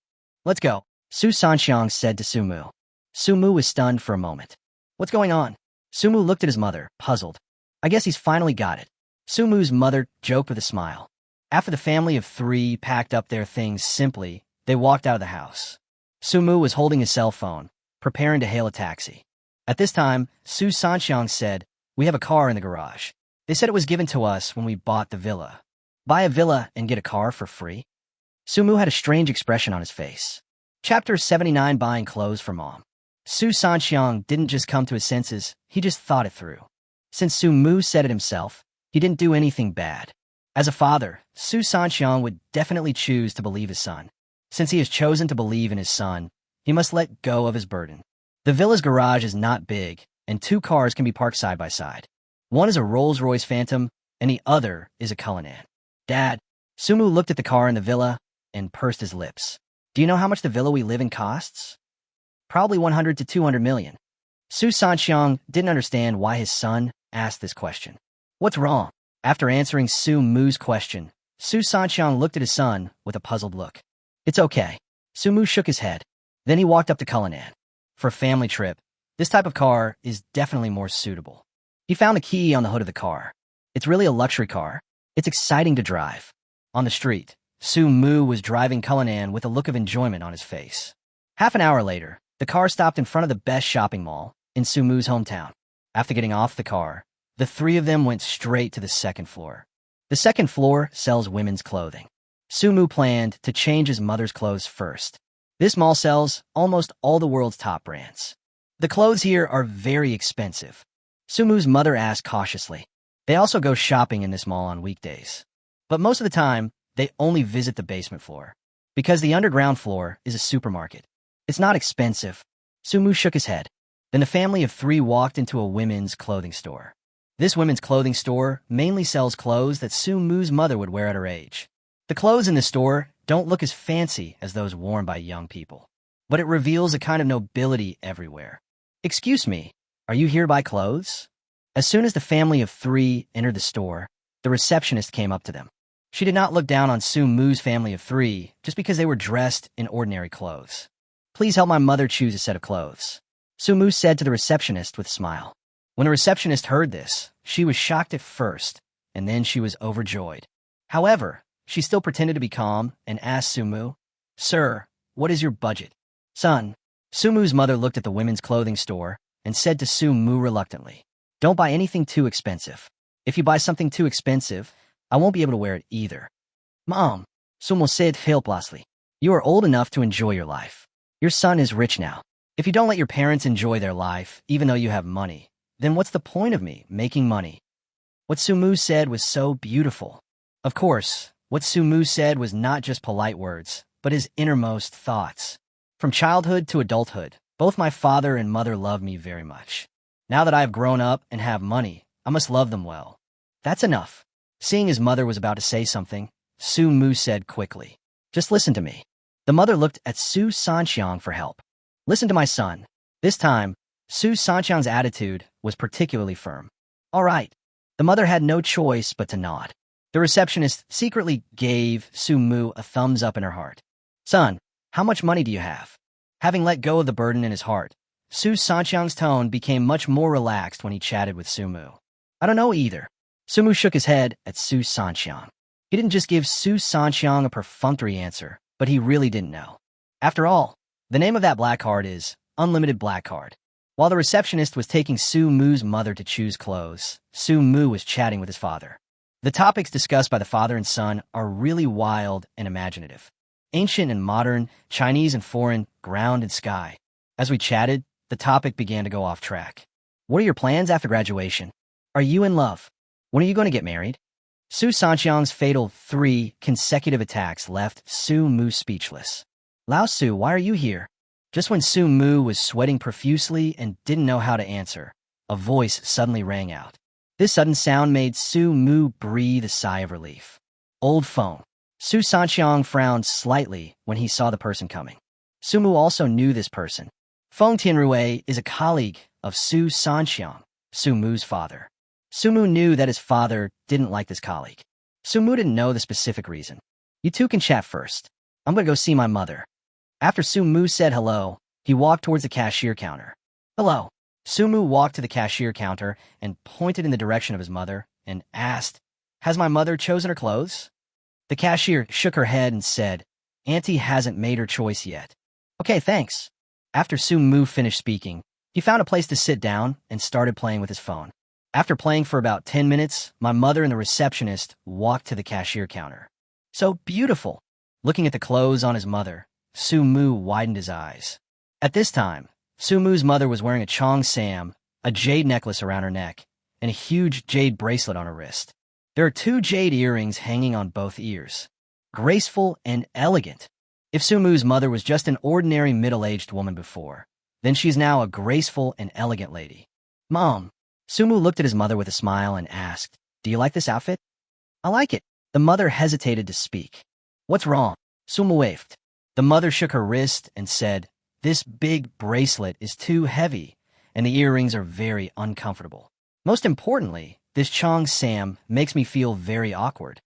Let's go, Su Sanqiang said to Sumu. Sumu was stunned for a moment. What's going on? Sumu looked at his mother, puzzled. I guess he's finally got it. Sumu's mother joked with a smile. After the family of 3 packed up their things simply, they walked out of the house. Sumu was holding his cell phone, preparing to hail a taxi. At this time, Su Sanqiang said, We have a car in the garage. They said it was given to us when we bought the villa. Buy a villa and get a car for free? Sumu had a strange expression on his face. Chapter 79 Buying Clothes for Mom. Su Sanqiang didn't just come to his senses, he just thought it through. Since Sumu said it himself, he didn't do anything bad. As a father, Su Sanqiang would definitely choose to believe his son. Since he has chosen to believe in his son, he must let go of his burden. The villa's garage is not big, and 2 cars can be parked side by side. One is a Rolls-Royce Phantom, and the other is a Cullinan. Dad, Sumu looked at the car in the villa and pursed his lips. Do you know how much the villa we live in costs? Probably 100 to 200 million. Su Sanqiang didn't understand why his son asked this question. What's wrong? After answering Sumu's question, Su Sanqiang looked at his son with a puzzled look. It's okay. Sumu shook his head. Then he walked up to Cullinan. For a family trip, this type of car is definitely more suitable. He found the key on the hood of the car. It's really a luxury car. It's exciting to drive. On the street, Sumu was driving Cullinan with a look of enjoyment on his face. Half an hour later, the car stopped in front of the best shopping mall in Sumu's hometown. After getting off the car, the 3 of them went straight to the second floor. The second floor sells women's clothing. Sumu planned to change his mother's clothes first. This mall sells almost all the world's top brands. The clothes here are very expensive. Sumu's mother asked cautiously. They also go shopping in this mall on weekdays. But most of the time, they only visit the basement floor. Because the underground floor is a supermarket. It's not expensive. Sumu shook his head. Then the family of 3 walked into a women's clothing store. This women's clothing store mainly sells clothes that Sumu's mother would wear at her age. The clothes in the store don't look as fancy as those worn by young people, but it reveals a kind of nobility everywhere. Excuse me, are you here to buy clothes? As soon as the family of 3 entered the store, the receptionist came up to them. She did not look down on Sumu's family of 3 just because they were dressed in ordinary clothes. Please help my mother choose a set of clothes, Sumu said to the receptionist with a smile. When the receptionist heard this, she was shocked at first, and then she was overjoyed. However, she still pretended to be calm and asked Sumu, Sir, what is your budget? Son, Sumu's mother looked at the women's clothing store and said to Sumu reluctantly, Don't buy anything too expensive. If you buy something too expensive, I won't be able to wear it either. Mom, Sumu said helplessly, you are old enough to enjoy your life. Your son is rich now. If you don't let your parents enjoy their life, even though you have money, then what's the point of me making money? What Sumu said was so beautiful. Of course, what Sumu said was not just polite words, but his innermost thoughts. From childhood to adulthood, both my father and mother love me very much. Now that I have grown up and have money, I must love them well. That's enough. Seeing his mother was about to say something, Sumu said quickly, "Just listen to me." The mother looked at Su Sanxiang for help. "Listen to my son." This time, Su Sanxiang's attitude was particularly firm. "All right." The mother had no choice but to nod. The receptionist secretly gave Sumu a thumbs up in her heart. "Son, how much money do you have?" Having let go of the burden in his heart, Su Sanxiang's tone became much more relaxed when he chatted with Sumu. "I don't know either." Sumu shook his head at Su Sanxiang. He didn't just give Su Sanxiang a perfunctory answer, but he really didn't know. After all, the name of that black card is Unlimited Black Card. While the receptionist was taking Sumu's mother to choose clothes, Sumu was chatting with his father. The topics discussed by the father and son are really wild and imaginative. Ancient and modern, Chinese and foreign, ground and sky. As we chatted, the topic began to go off track. "What are your plans after graduation? Are you in love? When are you going to get married?" Su Sanxiang's fatal 3 consecutive attacks left Sumu speechless. "Lao Su, why are you here?" Just when Sumu was sweating profusely and didn't know how to answer, a voice suddenly rang out. This sudden sound made Sumu breathe a sigh of relief. Old phone. Su Sanxiang frowned slightly when he saw the person coming. Sumu also knew this person. Feng Tianrui is a colleague of Su Sanxiang, Sumu's father. Sumu knew that his father didn't like this colleague. Sumu didn't know the specific reason. "You two can chat first. I'm going to go see my mother." After Sumu said hello, he walked towards the cashier counter. "Hello." Sumu walked to the cashier counter and pointed in the direction of his mother and asked, "Has my mother chosen her clothes?" The cashier shook her head and said, "Auntie hasn't made her choice yet." "Okay, thanks." After Sumu finished speaking, he found a place to sit down and started playing with his phone. After playing for about 10 minutes, my mother and the receptionist walked to the cashier counter. "So beautiful." Looking at the clothes on his mother, Sumu widened his eyes. At this time, Sumu's mother was wearing a Chong Sam, a jade necklace around her neck, and a huge jade bracelet on her wrist. There are 2 jade earrings hanging on both ears. Graceful and elegant. If Sumu's mother was just an ordinary middle-aged woman before, then she's now a graceful and elegant lady. "Mom." Sumu looked at his mother with a smile and asked, "Do you like this outfit?" "I like it." The mother hesitated to speak. "What's wrong?" Sumu waved. The mother shook her wrist and said, "This big bracelet is too heavy, and the earrings are very uncomfortable. Most importantly, this Chong Sam makes me feel very awkward."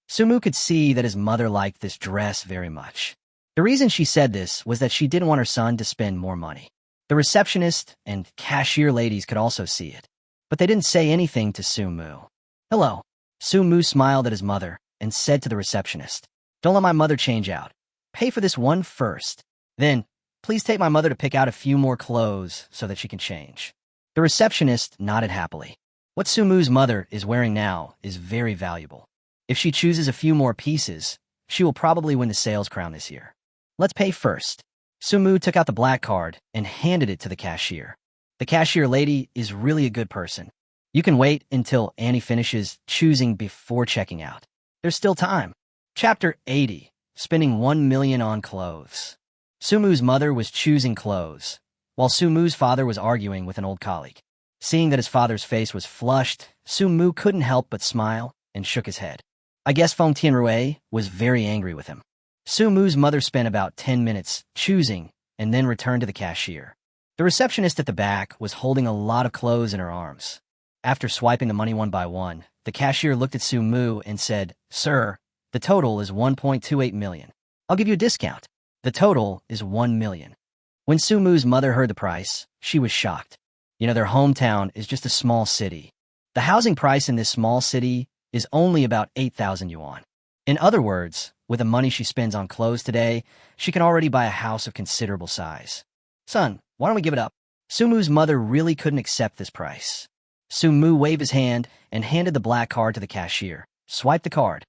Sumu could see that his mother liked this dress very much. The reason she said this was that she didn't want her son to spend more money. The receptionist and cashier ladies could also see it, but they didn't say anything to Sumu. "Hello." Sumu smiled at his mother and said to the receptionist, "Don't let my mother change out. Pay for this one first. Then, please take my mother to pick out a few more clothes so that she can change." The receptionist nodded happily. What Sumu's mother is wearing now is very valuable. If she chooses a few more pieces, she will probably win the sales crown this year. "Let's pay first." Sumu took out the black card and handed it to the cashier. The cashier lady is really a good person. You can wait until Annie finishes choosing before checking out. There's still time. Chapter 80. Spending 1 million on clothes. Sumu's mother was choosing clothes, while Sumu's father was arguing with an old colleague. Seeing that his father's face was flushed, Sumu couldn't help but smile and shook his head. I guess Feng Tianrui was very angry with him. Sumu's mother spent about 10 minutes choosing and then returned to the cashier. The receptionist at the back was holding a lot of clothes in her arms. After swiping the money one by one, the cashier looked at Sumu and said, "Sir, the total is 1.28 million. I'll give you a discount. The total is 1 million. When Sumu's mother heard the price, she was shocked. You know, their hometown is just a small city. The housing price in this small city is only about 8,000 yuan. In other words, with the money she spends on clothes today, she can already buy a house of considerable size. "Son, why don't we give it up?" Sumu's mother really couldn't accept this price. Sumu waved his hand and handed the black card to the cashier. "Swipe the card."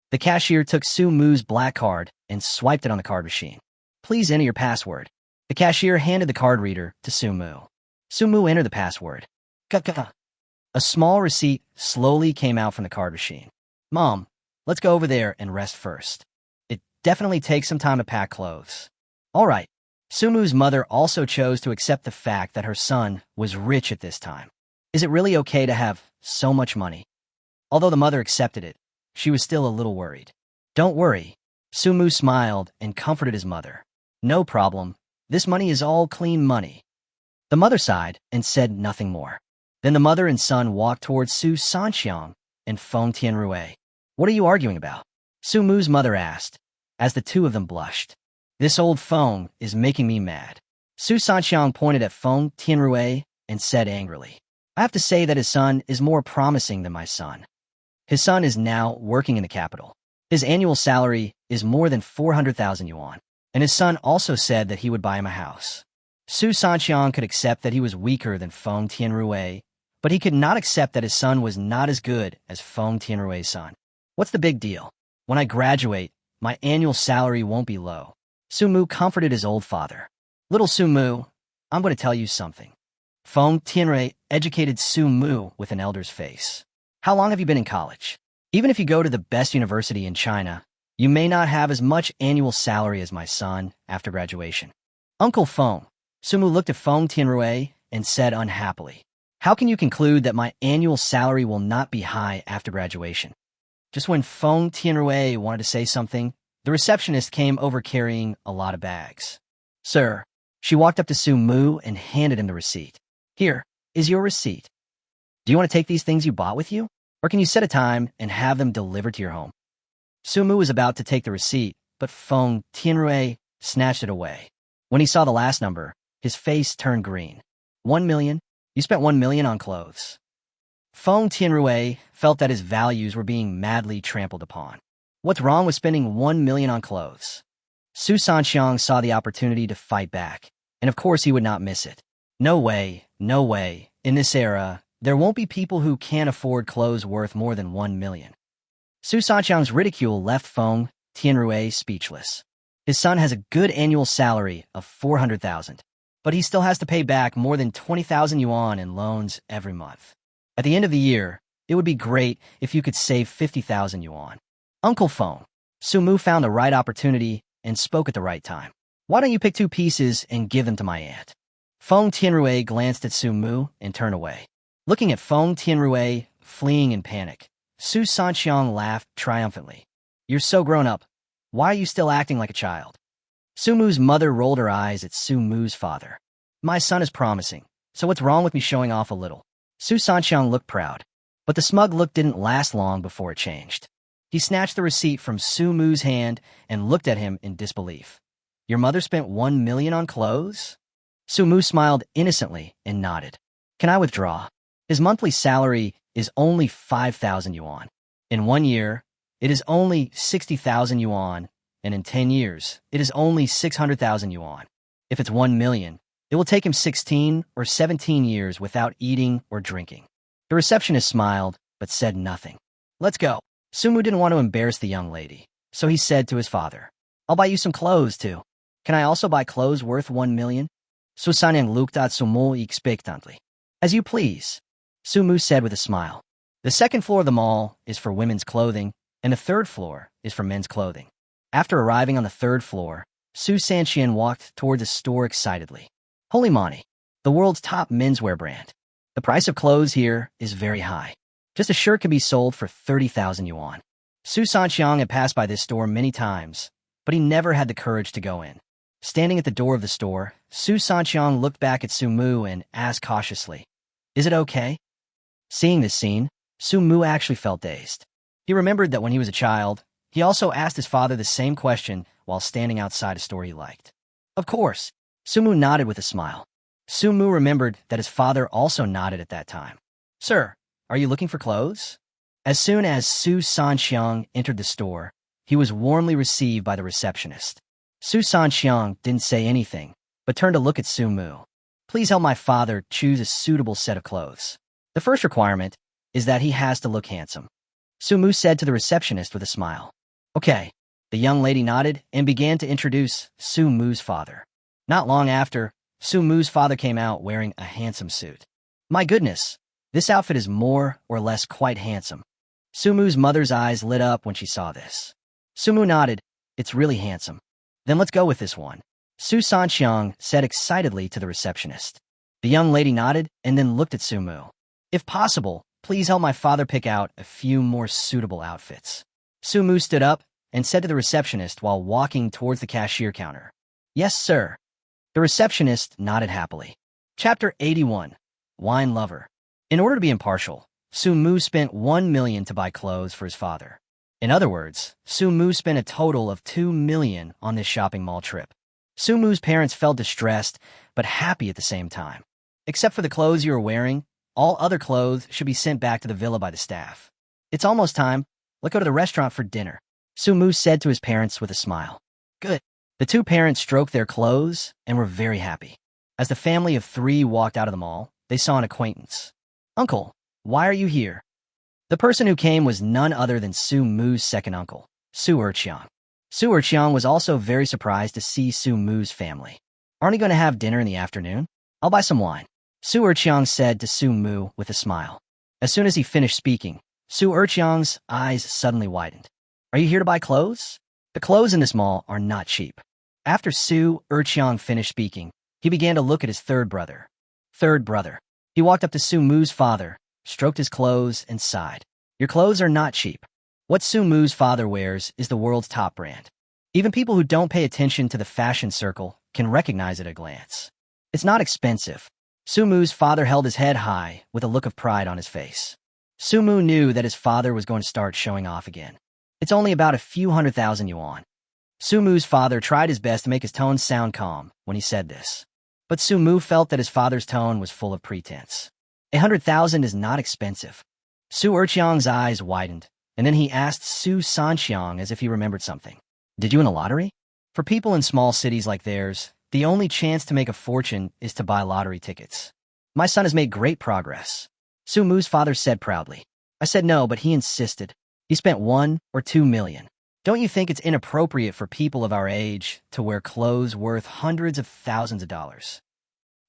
The cashier took Sumu's black card and swiped it on the card machine. "Please enter your password." The cashier handed the card reader to Sumu. Sumu entered the password. "Kaka." A small receipt slowly came out from the card machine. Mom, let's go over there and rest first. It definitely takes some time to pack clothes. All right. Sumu's mother also chose to accept the fact that her son was rich at this time. Is it really okay to have so much money? Although the mother accepted it, she was still a little worried. Don't worry. Sumu smiled and comforted his mother. No problem. This money is all clean money. The mother sighed and said nothing more. Then the mother and son walked towards Su Sanxiang and Feng Tianrui. What are you arguing about? Sumu's mother asked, as the two of them blushed. This old Feng is making me mad. Su Sanxiang pointed at Feng Tianrui and said angrily, I have to say that his son is more promising than my son. His son is now working in the capital. His annual salary is more than 400,000 yuan, and his son also said that he would buy him a house. Su Sanxiang could accept that he was weaker than Feng Tianrui, but he could not accept that his son was not as good as Feng Tianrui's son. What's the big deal? When I graduate, my annual salary won't be low. Sumu comforted his old father. Little Sumu, I'm going to tell you something. Feng Tianrui educated Sumu with an elder's face. How long have you been in college? Even if you go to the best university in China, you may not have as much annual salary as my son after graduation. Uncle Feng, Sumu looked at Feng Tianrui and said unhappily, how can you conclude that my annual salary will not be high after graduation? Just when Feng Tianrui wanted to say something, the receptionist came over carrying a lot of bags. Sir, she walked up to Sumu and handed him the receipt. Here is your receipt. Do you want to take these things you bought with you? Or can you set a time and have them delivered to your home? Sumu was about to take the receipt, but Feng Tianrui snatched it away. When he saw the last number, his face turned green. 1 million? You spent 1 million on clothes. Feng Tianrui felt that his values were being madly trampled upon. What's wrong with spending 1 million on clothes? Su Sanxiang saw the opportunity to fight back, and of course he would not miss it. No way, no way. In this era, there won't be people who can't afford clothes worth more than 1 million. Su Sanxiang's ridicule left Feng Tianrui speechless. His son has a good annual salary of 400,000, but he still has to pay back more than 20,000 yuan in loans every month. At the end of the year, it would be great if you could save 50,000 yuan. Uncle Feng, Sumu found the right opportunity and spoke at the right time. Why don't you pick 2 pieces and give them to my aunt? Feng Tianrui glanced at Sumu and turned away. Looking at Feng Tianrui fleeing in panic, Su Sanxiang laughed triumphantly. You're so grown up. Why are you still acting like a child? Sumu's mother rolled her eyes at Sumu's father. My son is promising, so what's wrong with me showing off a little? Su Sanxiang looked proud, but the smug look didn't last long before it changed. He snatched the receipt from Sumu's hand and looked at him in disbelief. Your mother spent 1 million on clothes? Sumu smiled innocently and nodded. Can I withdraw? His monthly salary is only 5,000 yuan. In 1 year, it is only 60,000 yuan, and in 10 years, it is only 600,000 yuan. If it's 1 million, it will take him 16 or 17 years without eating or drinking. The receptionist smiled, but said nothing. Let's go. Sumu didn't want to embarrass the young lady, so he said to his father, I'll buy you some clothes, too. Can I also buy clothes worth 1 million? Su Sanxiang looked at Sumu expectantly. As you please, Sumu said with a smile. The second floor of the mall is for women's clothing, and the third floor is for men's clothing. After arriving on the third floor, Su Sanxiang walked toward the store excitedly. Holy Monty, the world's top menswear brand. The price of clothes here is very high. Just a shirt can be sold for 30,000 yuan. Su Sanxiang had passed by this store many times, but he never had the courage to go in. Standing at the door of the store, Su Sanxiang looked back at Sumu and asked cautiously, Is it okay? Seeing this scene, Sumu actually felt dazed. He remembered that when he was a child, he also asked his father the same question while standing outside a store he liked. Of course, Sumu nodded with a smile. Sumu remembered that his father also nodded at that time. Sir, are you looking for clothes? As soon as Su Sanxiang entered the store, he was warmly received by the receptionist. Su Sanxiang didn't say anything, but turned to look at Sumu. Please help my father choose a suitable set of clothes. The first requirement is that he has to look handsome. Sumu said to the receptionist with a smile. Okay. The young lady nodded and began to introduce Sumu's father. Not long after, Sumu's father came out wearing a handsome suit. My goodness, This outfit is more or less quite handsome. Sumu's mother's eyes lit up when she saw this. Sumu nodded. It's really handsome. Then let's go with this one, Su Sanxiang said excitedly to the receptionist. The young lady nodded and then looked at Sumu. If possible, please help my father pick out a few more suitable outfits. Sumu stood up and said to the receptionist while walking towards the cashier counter. Yes, sir. The receptionist nodded happily. Chapter 81. Wine Lover. In order to be impartial, Sumu spent 1 million to buy clothes for his father. In other words, Sumu spent a total of 2 million on this shopping mall trip. Sumu's parents felt distressed, but happy at the same time. Except for the clothes you are wearing, all other clothes should be sent back to the villa by the staff. It's almost time. Let's go to the restaurant for dinner, Sumu said to his parents with a smile. Good. The two parents stroked their clothes and were very happy. As the family of 3 walked out of the mall, they saw an acquaintance. Uncle, why are you here? The person who came was none other than Sumu's second uncle, Su Erqiang. Su Erqiang was also very surprised to see Sumu's family. Aren't you going to have dinner in the afternoon? I'll buy some wine, Su Erqiang said to Sumu with a smile. As soon as he finished speaking, Su Erqiang's eyes suddenly widened. Are you here to buy clothes? The clothes in this mall are not cheap. After Su Erqiang finished speaking, he began to look at his third brother. He walked up to Sumu's father, stroked his clothes, and sighed. Your clothes are not cheap. What Sumu's father wears is the world's top brand. Even people who don't pay attention to the fashion circle can recognize it at a glance. It's not expensive. Sumu's father held his head high with a look of pride on his face. Sumu knew that his father was going to start showing off again. It's only about a few 100,000 yuan. Sumu's father tried his best to make his tone sound calm when he said this. But Sumu felt that his father's tone was full of pretense. 100,000 is not expensive. Su Erqiang's eyes widened, and then he asked Su Sanxiang as if he remembered something. Did you win a lottery? For people in small cities like theirs, the only chance to make a fortune is to buy lottery tickets. My son has made great progress, Sumu's father said proudly. I said no, but he insisted. He spent 1 or 2 million. Don't you think it's inappropriate for people of our age to wear clothes worth hundreds of thousands of dollars?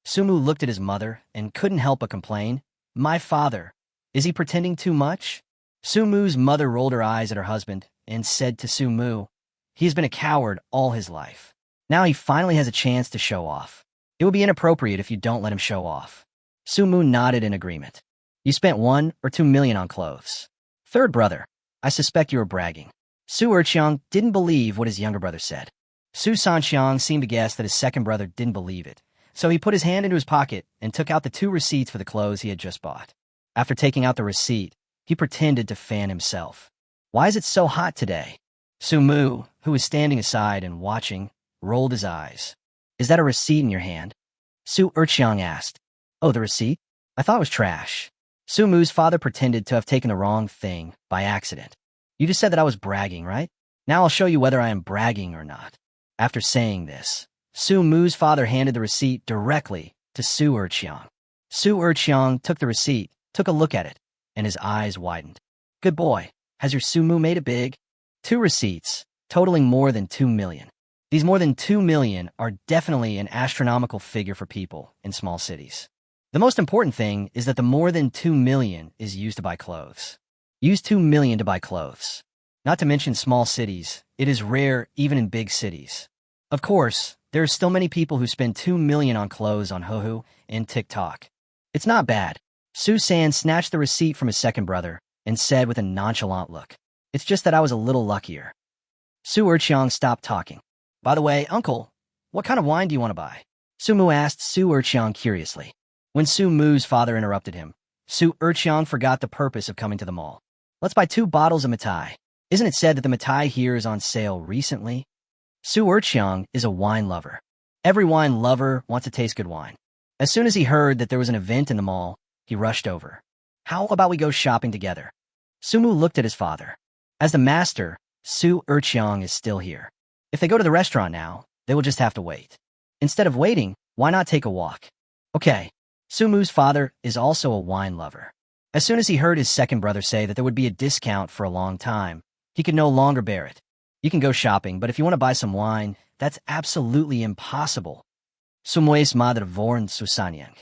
Sumu looked at his mother and couldn't help but complain. My father, is he pretending too much? Sumu's mother rolled her eyes at her husband and said to Sumu, he has been a coward all his life. Now he finally has a chance to show off. It would be inappropriate if you don't let him show off. Sumu nodded in agreement. You spent 1 or 2 million on clothes. Third brother, I suspect you were bragging. Su Erqiang didn't believe what his younger brother said. Su Sanxiang seemed to guess that his second brother didn't believe it, so he put his hand into his pocket and took out the 2 receipts for the clothes he had just bought. After taking out the receipt, he pretended to fan himself. Why is it so hot today? Sumu, who was standing aside and watching, rolled his eyes. Is that a receipt in your hand? Su Erqiang asked. Oh, the receipt? I thought it was trash. Sumu's father pretended to have taken the wrong thing by accident. You just said that I was bragging, right? Now I'll show you whether I am bragging or not. After saying this, Sumu's father handed the receipt directly to Su Erqiang. Su Erqiang took the receipt, took a look at it, and his eyes widened. Good boy, has your Sumu made it big? 2 receipts, totaling more than 2 million. These more than 2 million are definitely an astronomical figure for people in small cities. The most important thing is that the more than 2 million is used to buy clothes. Use 2 million to buy clothes. Not to mention small cities, it is rare even in big cities. Of course, there are still many people who spend 2 million on clothes on Longhoo and TikTok. It's not bad. Su San snatched the receipt from his second brother and said with a nonchalant look, it's just that I was a little luckier. Su Erqiang stopped talking. By the way, uncle, what kind of wine do you want to buy? Sumu asked Su Erqiang curiously. When Sumu's father interrupted him, Su Erqiang forgot the purpose of coming to the mall. Let's buy 2 bottles of mitai. Isn't it said that the mitai here is on sale recently? Su Erqiang is a wine lover. Every wine lover wants to taste good wine. As soon as he heard that there was an event in the mall, he rushed over. How about we go shopping together? Sumu looked at his father. As the master, Su Erqiang is still here. If they go to the restaurant now, they will just have to wait. Instead of waiting, why not take a walk? Okay. Sumu's father is also a wine lover. As soon as he heard his second brother say that there would be a discount for a long time, he could no longer bear it. You can go shopping, but if you want to buy some wine, that's absolutely impossible. Sumu's mother warned Susanyang.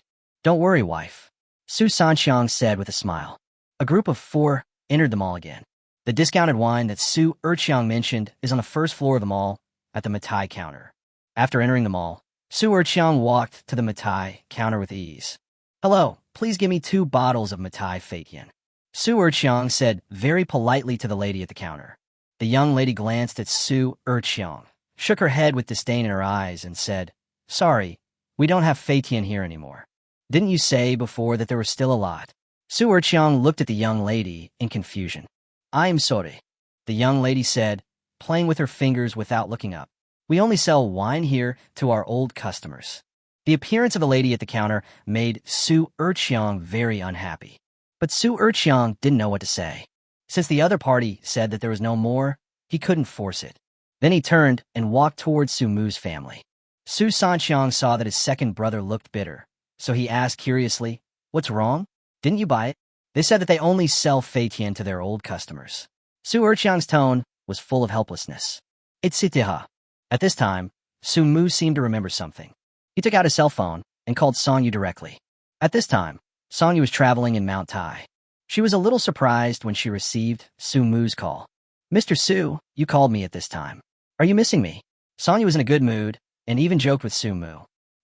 Don't worry, wife. Su Sanxiang said with a smile. A group of 4 entered the mall again. The discounted wine that Su Erqiang mentioned is on the first floor of the mall at the Matai counter. After entering the mall, Su Erqiang walked to the Matai counter with ease. Hello, please give me 2 bottles of Matai Feitian. Su Erqiang said very politely to the lady at the counter. The young lady glanced at Su Erqiang, shook her head with disdain in her eyes, and said, Sorry, we don't have Feitian here anymore. Didn't you say before that there were still a lot? Su Erqiang looked at the young lady in confusion. I am sorry, the young lady said, playing with her fingers without looking up. We only sell wine here to our old customers. The appearance of the lady at the counter made Su Erqiang very unhappy. But Su Erqiang didn't know what to say. Since the other party said that there was no more, he couldn't force it. Then he turned and walked towards Su Mu's family. Su Sanxiang saw that his second brother looked bitter, so he asked curiously, What's wrong? Didn't you buy it? They said that they only sell Feitian to their old customers. Su Erqiang's tone was full of helplessness. It's Itiha. At this time, Su Mu seemed to remember something. He took out his cell phone and called Songyu directly. At this time, Songyu was traveling in Mount Tai. She was a little surprised when she received Su Mu's call. Mr. Su, you called me at this time. Are you missing me? Songyu was in a good mood and even joked with Su Mu.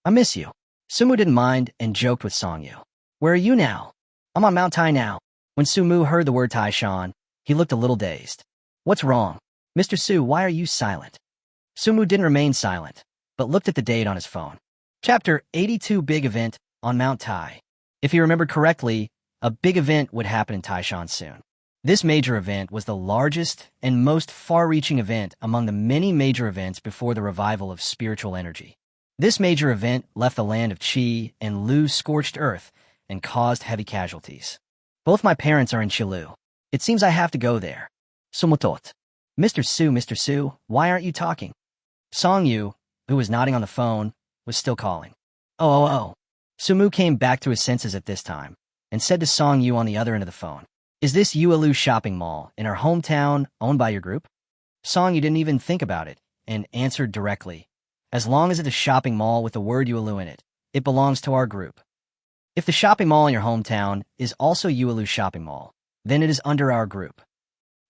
I miss you. Su Mu didn't mind and joked with Songyu. Where are you now? I'm on Mount Tai now. When Su Mu heard the word Taishan, he looked a little dazed. What's wrong? Mr. Su, why are you silent? Su Mu didn't remain silent, but looked at the date on his phone. Chapter 82 Big Event on Mount Tai. If he remembered correctly, a big event would happen in Taishan soon. This major event was the largest and most far-reaching event among the many major events before the revival of spiritual energy. This major event left the land of Qi and Lu's scorched earth and caused heavy casualties. Both my parents are in Qilu. It seems I have to go there. Sumutot. Mr. Su, why aren't you talking? Songyu, who was nodding on the phone, was still calling. Oh. Su Mu came back to his senses at this time and said to Songyu on the other end of the phone, Is this Yuelu shopping mall in our hometown owned by your group? Songyu didn't even think about it and answered directly, As long as it's a shopping mall with the word Yuelu in it, it belongs to our group. If the shopping mall in your hometown is also Yuelu shopping mall, then it is under our group.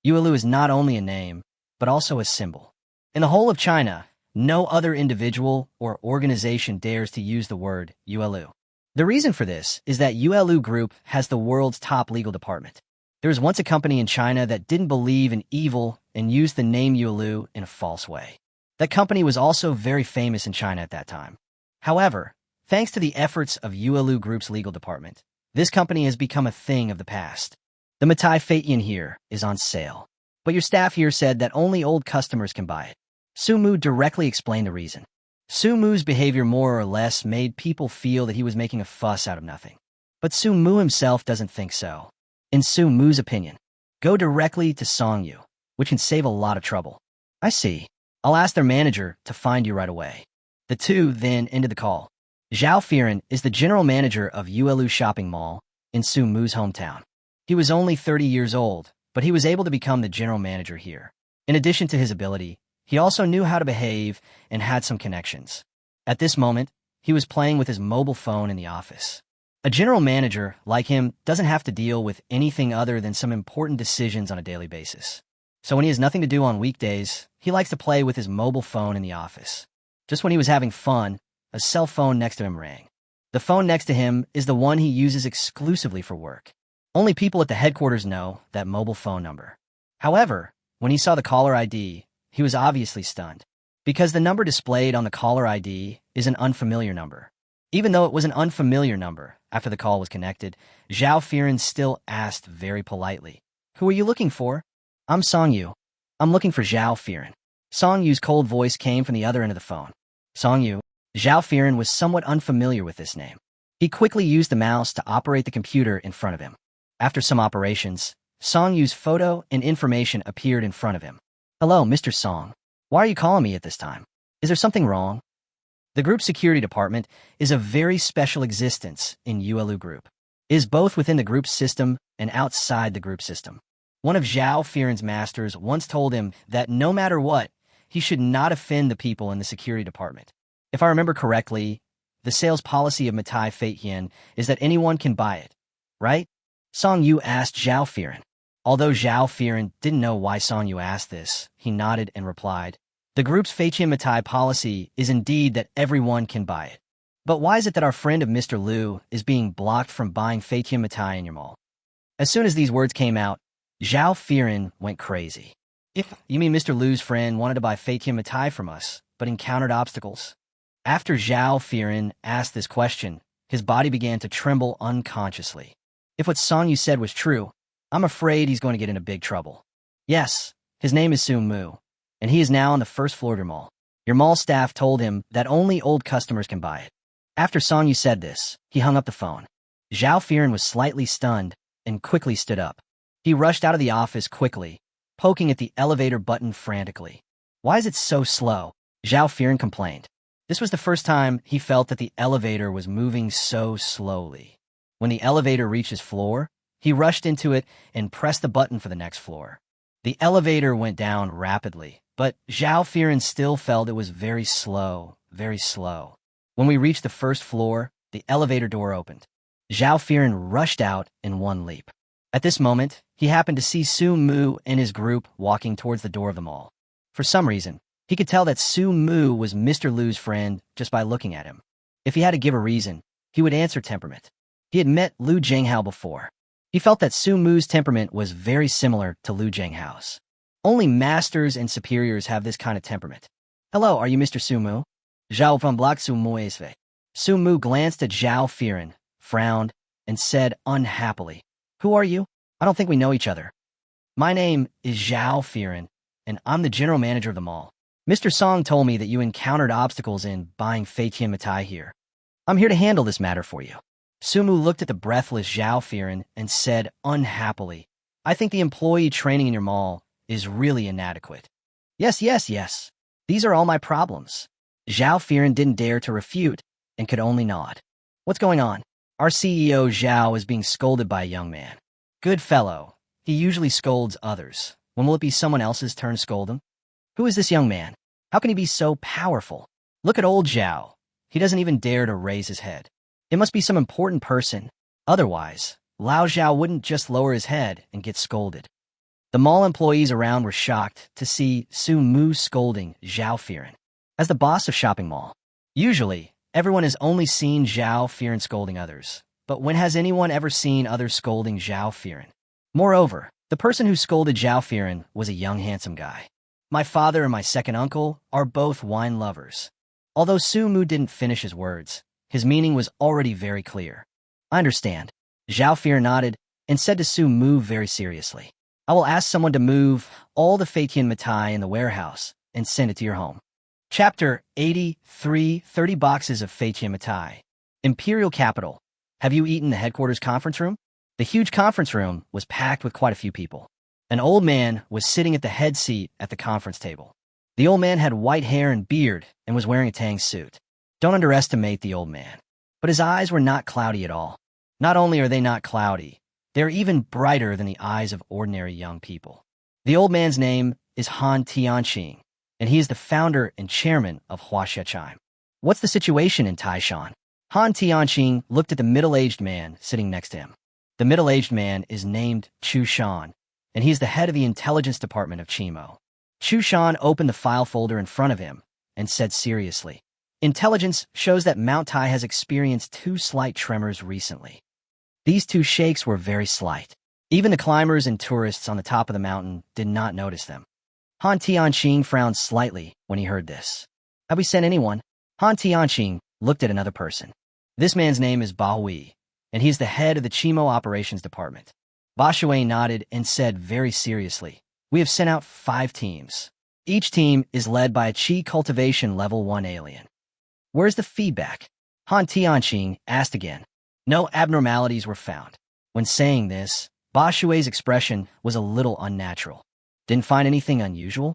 Yuelu is not only a name, but also a symbol. In the whole of China, no other individual or organization dares to use the word Yuelu. The reason for this is that Yuelu Group has the world's top legal department. There was once a company in China that didn't believe in evil and used the name Yuelu in a false way. That company was also very famous in China at that time. However, thanks to the efforts of Yuelu Group's legal department, this company has become a thing of the past. The Matai Feitian here is on sale, but your staff here said that only old customers can buy it. Su Mu directly explained the reason. Su Mu's behavior more or less made people feel that he was making a fuss out of nothing. But Su Mu himself doesn't think so. In Su Mu's opinion, go directly to Songyu, which can save a lot of trouble. I see. I'll ask their manager to find you right away. The two then ended the call. Zhao Firen is the general manager of Yuelu Shopping Mall in Su Mu's hometown. He was only 30 years old, but he was able to become the general manager here. In addition to his ability, he also knew how to behave and had some connections. At this moment, he was playing with his mobile phone in the office. A general manager, like him, doesn't have to deal with anything other than some important decisions on a daily basis. So when he has nothing to do on weekdays, he likes to play with his mobile phone in the office. Just when he was having fun, a cell phone next to him rang. The phone next to him is the one he uses exclusively for work. Only people at the headquarters know that mobile phone number. However, when he saw the caller ID, he was obviously stunned, because the number displayed on the caller ID is an unfamiliar number. Even though it was an unfamiliar number, after the call was connected, Zhao Firen still asked very politely, Who are you looking for? I'm Songyu. I'm looking for Zhao Firen. Songyu's cold voice came from the other end of the phone. Songyu. Zhao Firen was somewhat unfamiliar with this name. He quickly used the mouse to operate the computer in front of him. After some operations, Songyu's photo and information appeared in front of him. Hello, Mr. Song. Why are you calling me at this time? Is there something wrong? The group security department is a very special existence in Yuelu Group. It is both within the group system and outside the group system. One of Zhao Firen's masters once told him that no matter what, he should not offend the people in the security department. If I remember correctly, the sales policy of Matai Feitian is that anyone can buy it, right? Song Yu asked Zhao Firen. Although Zhao Firen didn't know why Song Yu asked this, he nodded and replied, "The group's Feiqian Matai policy is indeed that everyone can buy it. But why is it that our friend of Mr. Liu is being blocked from buying Feiqian Matai in your mall?" As soon as these words came out, Zhao Firen went crazy. "If you mean Mr. Liu's friend wanted to buy Feiqian Matai from us, but encountered obstacles?" After Zhao Firen asked this question, his body began to tremble unconsciously. If what Song Yu said was true, I'm afraid he's going to get into big trouble. Yes, his name is Su Mu, and he is now on the first floor of your mall. Your mall staff told him that only old customers can buy it. After Song Yu said this, he hung up the phone. Zhao Firen was slightly stunned and quickly stood up. He rushed out of the office quickly, poking at the elevator button frantically. "Why is it so slow?" Zhao Firen complained. This was the first time he felt that the elevator was moving so slowly. When the elevator reached his floor, he rushed into it and pressed the button for the next floor. The elevator went down rapidly, but Zhao Firen still felt it was very slow, very slow. When we reached the first floor, the elevator door opened. Zhao Firen rushed out in one leap. At this moment, he happened to see Su Mu and his group walking towards the door of the mall. For some reason, he could tell that Su Mu was Mr. Liu's friend just by looking at him. If he had to give a reason, he would answer temperament. He had met Liu Zhenghao before. He felt that Su Mu's temperament was very similar to Liu Zhenghao's. Only masters and superiors have this kind of temperament. "Hello, are you Mr. Su Mu?" Zhao from Block Su Muesve. Su Mu glanced at Zhao Firen, frowned, and said unhappily, "Who are you? I don't think we know each other." "My name is Zhao Firen, and I'm the general manager of the mall. Mr. Song told me that you encountered obstacles in buying Feiqian Matai here. I'm here to handle this matter for you." Su Mu looked at the breathless Zhao Firen and said unhappily, "I think the employee training in your mall is really inadequate." Yes. These are all my problems." Zhao Firen didn't dare to refute and could only nod. "What's going on?" "Our CEO Zhao is being scolded by a young man. Good fellow. He usually scolds others. When will it be someone else's turn to scold him?" "Who is this young man? How can he be so powerful? Look at old Zhao. He doesn't even dare to raise his head. It must be some important person. Otherwise, Lao Zhao wouldn't just lower his head and get scolded." The mall employees around were shocked to see Su Mu scolding Zhao Firen. As the boss of shopping mall, usually, everyone has only seen Zhao Firen scolding others. But when has anyone ever seen others scolding Zhao Firen? Moreover, the person who scolded Zhao Firen was a young handsome guy. "My father and my second uncle are both wine lovers." Although Su Mu didn't finish his words, his meaning was already very clear. "I understand." Zhao Firen nodded and said to Su Mu very seriously, "I will ask someone to move all the Feiqian Matai in the warehouse and send it to your home." Chapter 83, 30 boxes of Feiqian Matai. Imperial Capital. Have you eaten the headquarters conference room? The huge conference room was packed with quite a few people. An old man was sitting at the head seat at the conference table. The old man had white hair and beard and was wearing a tang suit. Don't underestimate the old man. But his eyes were not cloudy at all. Not only are they not cloudy, they're even brighter than the eyes of ordinary young people. The old man's name is Han Tianqing, and he is the founder and chairman of Huaxiachaim. What's the situation in Taishan? Han Tianqing looked at the middle-aged man sitting next to him. The middle-aged man is named Chu Shan, and he's the head of the intelligence department of Qimo. Chu Shan opened the file folder in front of him and said seriously, "Intelligence shows that Mount Tai has experienced 2 slight tremors recently. These 2 shakes were very slight. Even the climbers and tourists on the top of the mountain did not notice them." Han Tianqing frowned slightly when he heard this. "Have we sent anyone?" Han Tianqing looked at another person. This man's name is Ba Hui, and he's the head of the Qimo operations department. Ba Shui nodded and said very seriously, "We have sent out 5 teams. Each team is led by a Qi cultivation level 1 alien." "Where's the feedback?" Han Tianqing asked again. No abnormalities were found. When saying this, Ba Shui's expression was a little unnatural. "Didn't find anything unusual?"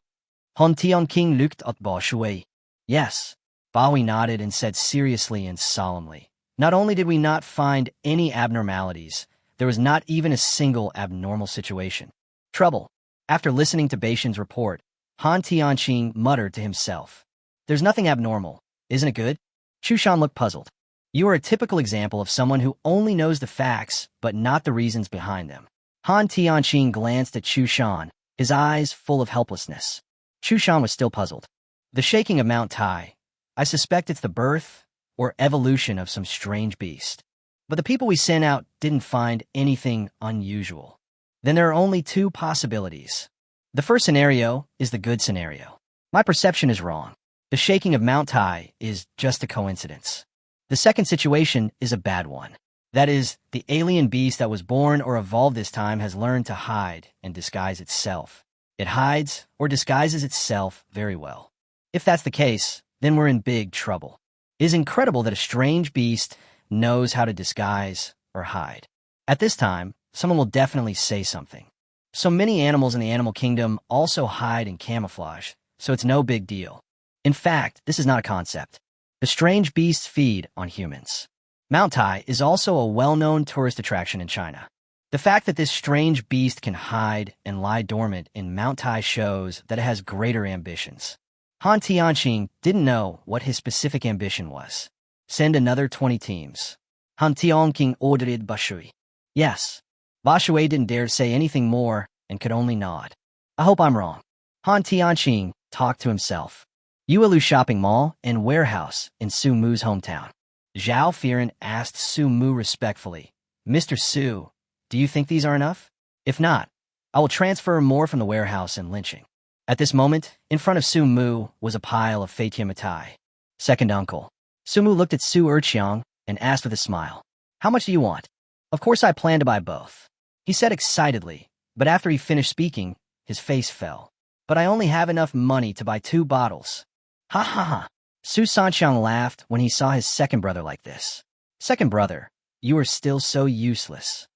Han Tianqing looked at Ba Shui. "Yes." Ba Hui nodded and said seriously and solemnly, "Not only did we not find any abnormalities, there was not even a single abnormal situation. Trouble." After listening to Baishan's report, Han Tianqing muttered to himself, "There's nothing abnormal. Isn't it good?" Chu Shan looked puzzled. You are a typical example of someone who only knows the facts, but not the reasons behind them. Han Tianqing glanced at Chu Shan, his eyes full of helplessness. Chu Shan was still puzzled. The shaking of Mount Tai. I suspect it's the birth or evolution of some strange beast. But the people we sent out didn't find anything unusual. Then there are only two possibilities. The first scenario is the good scenario. My perception is wrong. The shaking of Mount Tai is just a coincidence. The second situation is a bad one. That is, the alien beast that was born or evolved this time has learned to hide and disguise itself. It hides or disguises itself very well. If that's the case, then we're in big trouble. It is incredible that a strange beast knows how to disguise or hide. At this time, someone will definitely say something. So many animals in the animal kingdom also hide and camouflage, so it's no big deal. In fact, this is not a concept. The strange beasts feed on humans. Mount Tai is also a well-known tourist attraction in China. The fact that this strange beast can hide and lie dormant in Mount Tai shows that it has greater ambitions. Han Tianqing didn't know what his specific ambition was. Send another 20 teams. Han Tianqing ordered Bashui. Yes. Bashui didn't dare say anything more and could only nod. I hope I'm wrong. Han Tianqing talked to himself. Yuelu Shopping Mall and Warehouse in Su Mu's hometown. Zhao Firen asked Su Mu respectfully, Mr. Su, do you think these are enough? If not, I will transfer more from the warehouse and lynching. At this moment, in front of Su Mu was a pile of Feitia Mitai. Second uncle. Su Mu looked at Su Erqiang and asked with a smile, How much do you want? Of course I plan to buy both. He said excitedly, but after he finished speaking, his face fell. But I only have enough money to buy 2 bottles. Ha ha ha. Su Sanqiang laughed when he saw his second brother like this. Second brother, you are still so useless.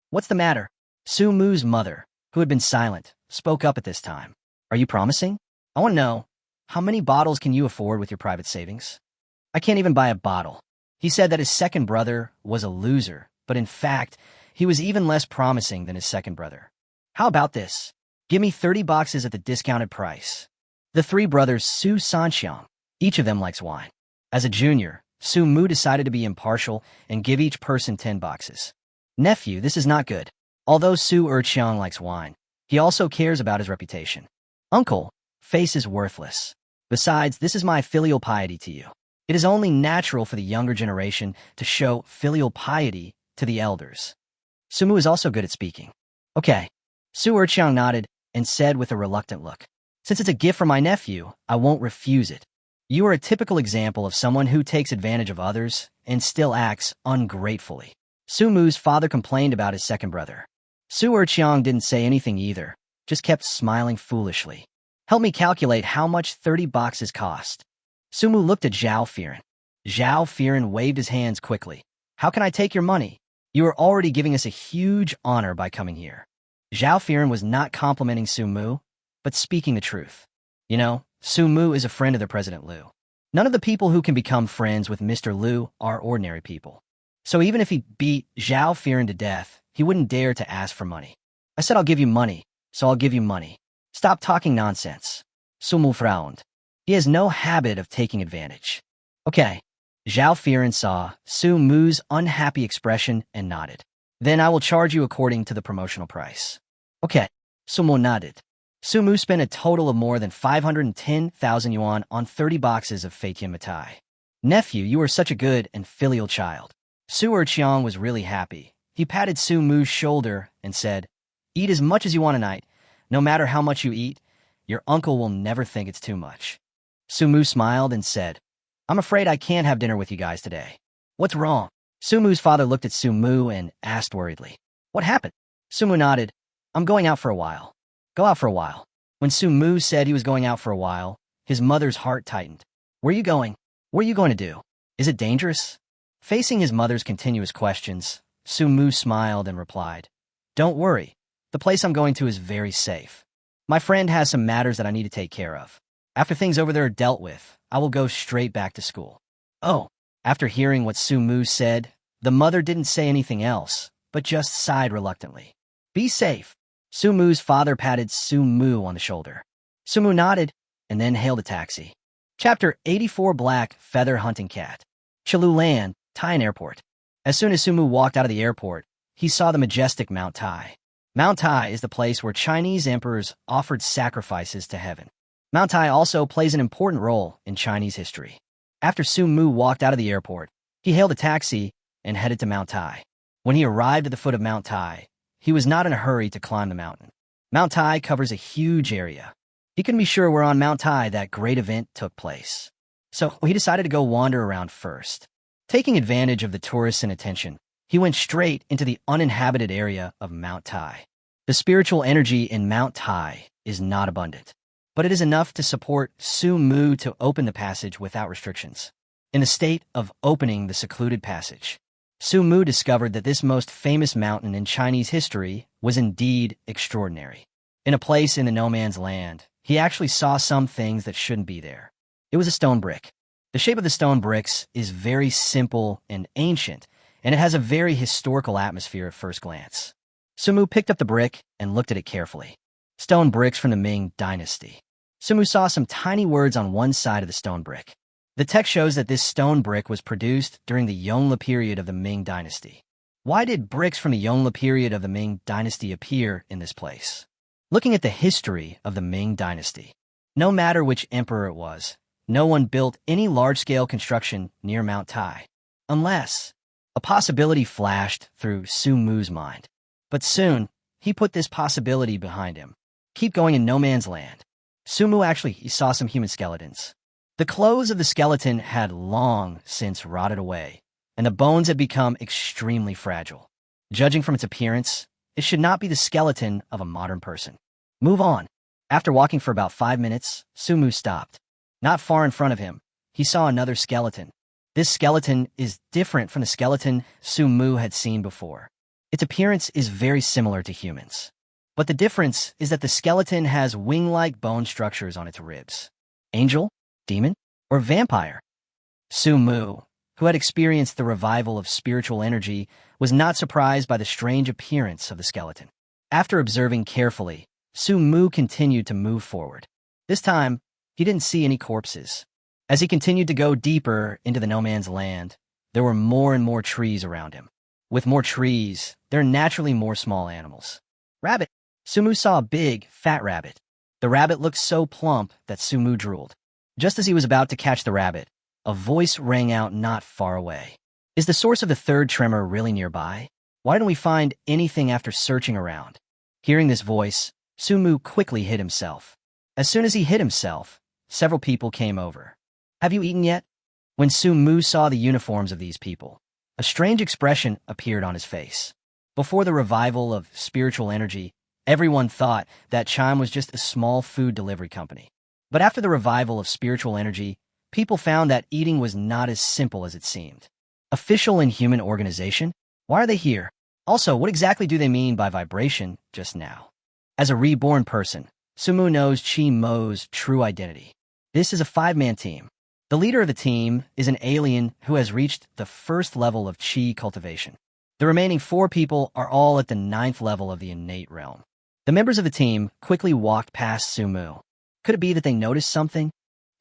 What's the matter? Su Mu's mother, who had been silent, spoke up at this time. Are you promising? I want to know, how many bottles can you afford with your private savings? I can't even buy a bottle. He said that his second brother was a loser, but in fact, he was even less promising than his second brother. How about this? Give me 30 boxes at the discounted price. The 3 brothers Su Sanqiang, each of them likes wine. As a junior, Su Mu decided to be impartial and give each person 10 boxes. Nephew, this is not good. Although Su Erqiang likes wine, he also cares about his reputation. Uncle, face is worthless. Besides, this is my filial piety to you. It is only natural for the younger generation to show filial piety to the elders. Su Mu is also good at speaking. Okay. Su Erqiang nodded and said with a reluctant look, Since it's a gift from my nephew, I won't refuse it. You are a typical example of someone who takes advantage of others and still acts ungratefully. Su Mu's father complained about his second brother. Su Erqiang didn't say anything either, just kept smiling foolishly. Help me calculate how much 30 boxes cost. Su Mu looked at Zhao Firen. Zhao Firen waved his hands quickly. How can I take your money? You are already giving us a huge honor by coming here. Zhao Firen was not complimenting Su Mu, but speaking the truth. You know, Su Mu is a friend of the President Liu. None of the people who can become friends with Mr. Liu are ordinary people. So even if he beat Zhao Firen to death, he wouldn't dare to ask for money. I said I'll give you money, so I'll give you money. Stop talking nonsense. Su Mu frowned. He has no habit of taking advantage. Okay. Zhao Firen saw Su Mu's unhappy expression and nodded. Then I will charge you according to the promotional price. Okay. Su Mu nodded. Su Mu spent a total of more than 510,000 yuan on 30 boxes of Feitia Mitai. Nephew, you are such a good and filial child. Su Erqiang was really happy. He patted Su Mu's shoulder and said, Eat as much as you want tonight. No matter how much you eat, your uncle will never think it's too much. Su Mu smiled and said, I'm afraid I can't have dinner with you guys today. What's wrong? Su Mu's father looked at Su Mu and asked worriedly, What happened? Su Mu nodded. I'm going out for a while. Go out for a while. When Su Mu said he was going out for a while, his mother's heart tightened. Where are you going? What are you going to do? Is it dangerous? Facing his mother's continuous questions, Su Mu smiled and replied, Don't worry. The place I'm going to is very safe. My friend has some matters that I need to take care of. After things over there are dealt with, I will go straight back to school. Oh, after hearing what Su Mu said, the mother didn't say anything else, but just sighed reluctantly. Be safe. Su Mu's father patted Su Mu on the shoulder. Su Mu nodded and then hailed a taxi. Chapter 84 Black Feather Hunting Cat. Chalu Land, Tainan Airport. As soon as Sumu walked out of the airport, he saw the majestic Mount Tai. Mount Tai is the place where Chinese emperors offered sacrifices to heaven. Mount Tai also plays an important role in Chinese history. After Sumu walked out of the airport, he hailed a taxi and headed to Mount Tai. When he arrived at the foot of Mount Tai, he was not in a hurry to climb the mountain. Mount Tai covers a huge area. He couldn't be sure where on Mount Tai that great event took place. So he decided to go wander around first. Taking advantage of the tourists' inattention, he went straight into the uninhabited area of Mount Tai. The spiritual energy in Mount Tai is not abundant, but it is enough to support Sumu to open the passage without restrictions. In the state of opening the secluded passage, Sumu discovered that this most famous mountain in Chinese history was indeed extraordinary. In a place in the no man's land, he actually saw some things that shouldn't be there. It was a stone brick. The shape of the stone bricks is very simple and ancient, and it has a very historical atmosphere at first glance. Sumu picked up the brick and looked at it carefully. Stone bricks from the Ming dynasty. Sumu saw some tiny words on one side of the stone brick. The text shows that this stone brick was produced during the Yongle period of the Ming dynasty. Why did bricks from the Yongle period of the Ming dynasty appear in this place? Looking at the history of the Ming dynasty, no matter which emperor it was, no one built any large-scale construction near Mount Tai, unless a possibility flashed through Sumu's mind. But soon, he put this possibility behind him. Keep going in no man's land. Sumu actually saw some human skeletons. The clothes of the skeleton had long since rotted away, and the bones had become extremely fragile. Judging from its appearance, it should not be the skeleton of a modern person. Move on. After walking for about 5 minutes, Sumu stopped. Not far in front of him, he saw another skeleton. This skeleton is different from the skeleton Sumu had seen before. Its appearance is very similar to humans. But the difference is that the skeleton has wing-like bone structures on its ribs. Angel? Demon? Or vampire? Sumu, who had experienced the revival of spiritual energy, was not surprised by the strange appearance of the skeleton. After observing carefully, Sumu continued to move forward. This time, he didn't see any corpses. As he continued to go deeper into the no man's land, there were more and more trees around him. With more trees, there are naturally more small animals. Rabbit. Sumu saw a big, fat rabbit. The rabbit looked so plump that Sumu drooled. Just as he was about to catch the rabbit, a voice rang out not far away. Is the source of the third tremor really nearby? Why didn't we find anything after searching around? Hearing this voice, Sumu quickly hid himself. As soon as he hid himself, several people came over. Have you eaten yet? When Sumu saw the uniforms of these people, a strange expression appeared on his face. Before the revival of spiritual energy, everyone thought that Chime was just a small food delivery company. But after the revival of spiritual energy, people found that eating was not as simple as it seemed. Official and human organization? Why are they here? Also, what exactly do they mean by vibration just now? As a reborn person, Sumu knows Chi Mo's true identity. This is a 5-man team. The leader of the team is an alien who has reached the first level of Chi cultivation. The remaining 4 people are all at the 9th level of the innate realm. The members of the team quickly walked past Sumu. Could it be that they noticed something?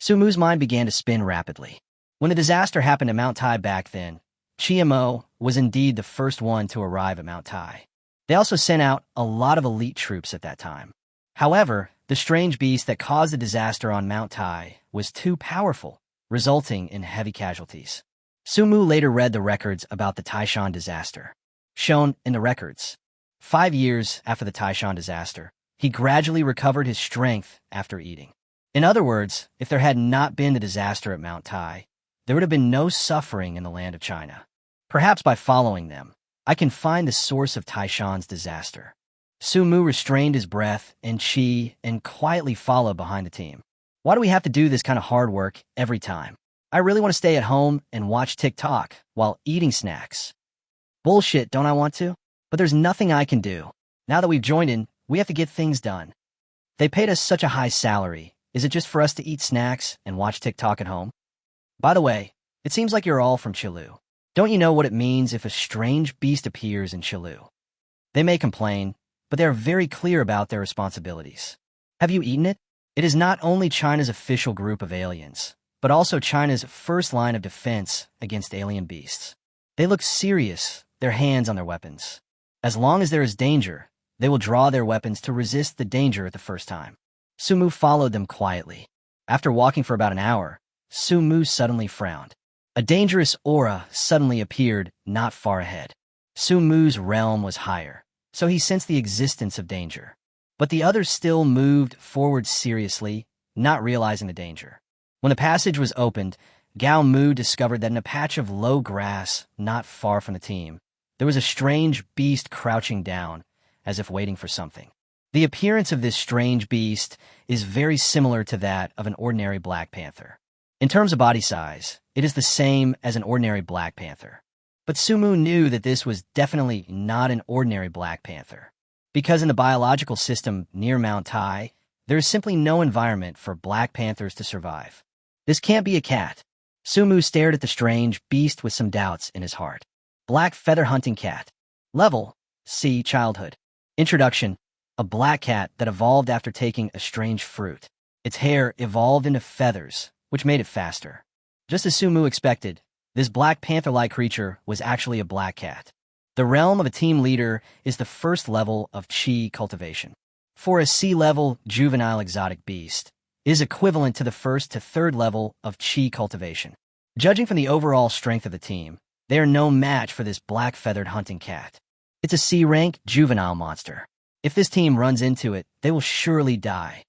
Sumu's mind began to spin rapidly. When the disaster happened at Mount Tai back then, Chi Mo was indeed the first one to arrive at Mount Tai. They also sent out a lot of elite troops at that time. However, the strange beast that caused the disaster on Mount Tai was too powerful, resulting in heavy casualties. Sumu later read the records about the Taishan disaster. Shown in the records, 5 years after the Taishan disaster, he gradually recovered his strength after eating. In other words, if there had not been the disaster at Mount Tai, there would have been no suffering in the land of China. Perhaps by following them, I can find the source of Taishan's disaster. Sumu restrained his breath and chi and quietly followed behind the team. Why do we have to do this kind of hard work every time? I really want to stay at home and watch TikTok while eating snacks. Bullshit, don't I want to? But there's nothing I can do. Now that we've joined in, we have to get things done. They paid us such a high salary. Is it just for us to eat snacks and watch TikTok at home? By the way, it seems like you're all from Chilu. Don't you know what it means if a strange beast appears in Chilu? They may complain, but they are very clear about their responsibilities. Have you eaten it? It is not only China's official group of aliens, but also China's first line of defense against alien beasts. They look serious, their hands on their weapons. As long as there is danger, they will draw their weapons to resist the danger at the first time. Sumu followed them quietly. After walking for about an hour, Sumu suddenly frowned. A dangerous aura suddenly appeared not far ahead. Sumu's realm was higher, so he sensed the existence of danger. But the others still moved forward seriously, not realizing the danger. When the passage was opened, Gao Mu discovered that in a patch of low grass not far from the team, there was a strange beast crouching down, as if waiting for something. The appearance of this strange beast is very similar to that of an ordinary black panther. In terms of body size, it is the same as an ordinary black panther. But Sumu knew that this was definitely not an ordinary black panther, because in the biological system near Mount Tai, there is simply no environment for black panthers to survive. This can't be a cat. Sumu stared at the strange beast with some doubts in his heart. Black feather hunting cat. Level C. Childhood. Introduction. A black cat that evolved after taking a strange fruit. Its hair evolved into feathers, which made it faster. Just as Sumu expected, this black panther-like creature was actually a black cat. The realm of a team leader is the first level of Qi cultivation. For a C-level juvenile exotic beast, it is equivalent to the first to third level of Qi cultivation. Judging from the overall strength of the team, they are no match for this black-feathered hunting cat. It's a C-rank juvenile monster. If this team runs into it, they will surely die.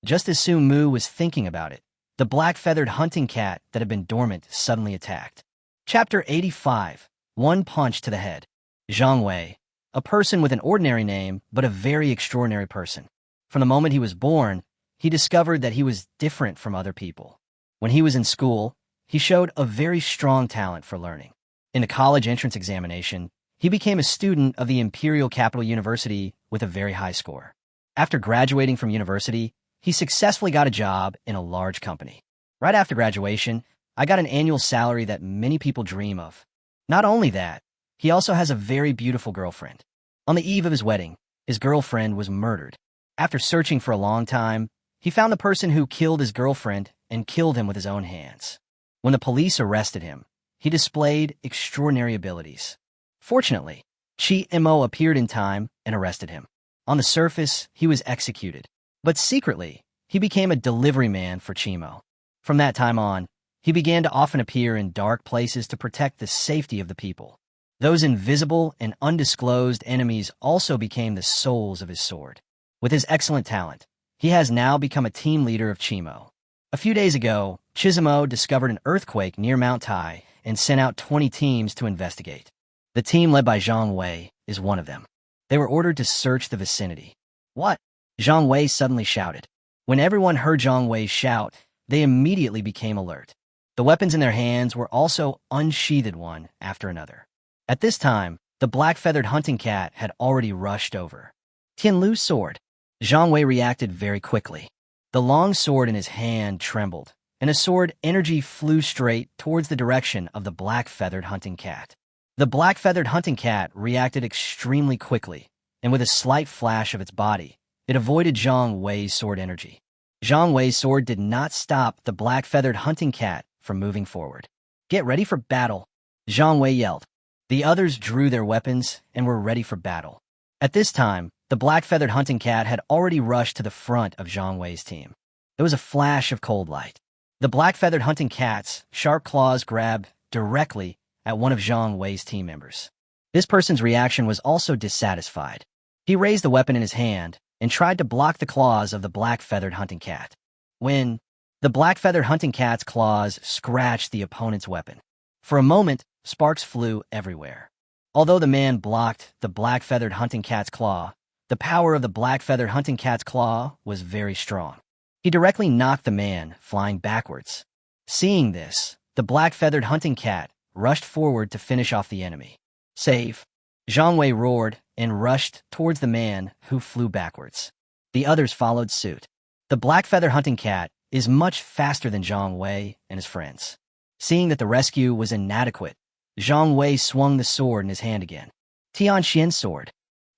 Just as Sumu was thinking about it, the black-feathered hunting cat that had been dormant suddenly attacked. Chapter 85. One punch to the head. Zhang Wei, a person with an ordinary name, but a very extraordinary person. From the moment he was born, he discovered that he was different from other people. When he was in school, he showed a very strong talent for learning. In the college entrance examination, he became a student of the Imperial Capital University with a very high score. After graduating from university, he successfully got a job in a large company. Right after graduation, I got an annual salary that many people dream of. Not only that, he also has a very beautiful girlfriend. On the eve of his wedding, his girlfriend was murdered. After searching for a long time, he found the person who killed his girlfriend and killed him with his own hands. When the police arrested him, he displayed extraordinary abilities. Fortunately, Chi Mo appeared in time and arrested him. On the surface, he was executed. But secretly, he became a delivery man for Chimo. From that time on, he began to often appear in dark places to protect the safety of the people. Those invisible and undisclosed enemies also became the souls of his sword. With his excellent talent, he has now become a team leader of Chimo. A few days ago, Chizimo discovered an earthquake near Mount Tai and sent out 20 teams to investigate. The team led by Zhang Wei is one of them. They were ordered to search the vicinity. What? Zhang Wei suddenly shouted. When everyone heard Zhang Wei shout, they immediately became alert. The weapons in their hands were also unsheathed one after another. At this time, the black-feathered hunting cat had already rushed over. Tianlu's sword. Zhang Wei reacted very quickly. The long sword in his hand trembled, and a sword energy flew straight towards the direction of the black-feathered hunting cat. The black-feathered hunting cat reacted extremely quickly, and with a slight flash of its body, it avoided Zhang Wei's sword energy. Zhang Wei's sword did not stop the black-feathered hunting cat from moving forward. Get ready for battle, Zhang Wei yelled. The others drew their weapons and were ready for battle. At this time, the black-feathered hunting cat had already rushed to the front of Zhang Wei's team. There was a flash of cold light. The black-feathered hunting cat's sharp claws grabbed directly at one of Zhang Wei's team members. This person's reaction was also dissatisfied. He raised the weapon in his hand and tried to block the claws of the black-feathered hunting cat. When the black-feathered hunting cat's claws scratched the opponent's weapon. For a moment, sparks flew everywhere. Although the man blocked the black-feathered hunting cat's claw, the power of the black-feathered hunting cat's claw was very strong. He directly knocked the man, flying backwards. Seeing this, the black-feathered hunting cat rushed forward to finish off the enemy. Save! Zhang Wei roared and rushed towards the man who flew backwards. The others followed suit. The black-feathered hunting cat is much faster than Zhang Wei and his friends. Seeing that the rescue was inadequate, Zhang Wei swung the sword in his hand again. Tianxian's sword.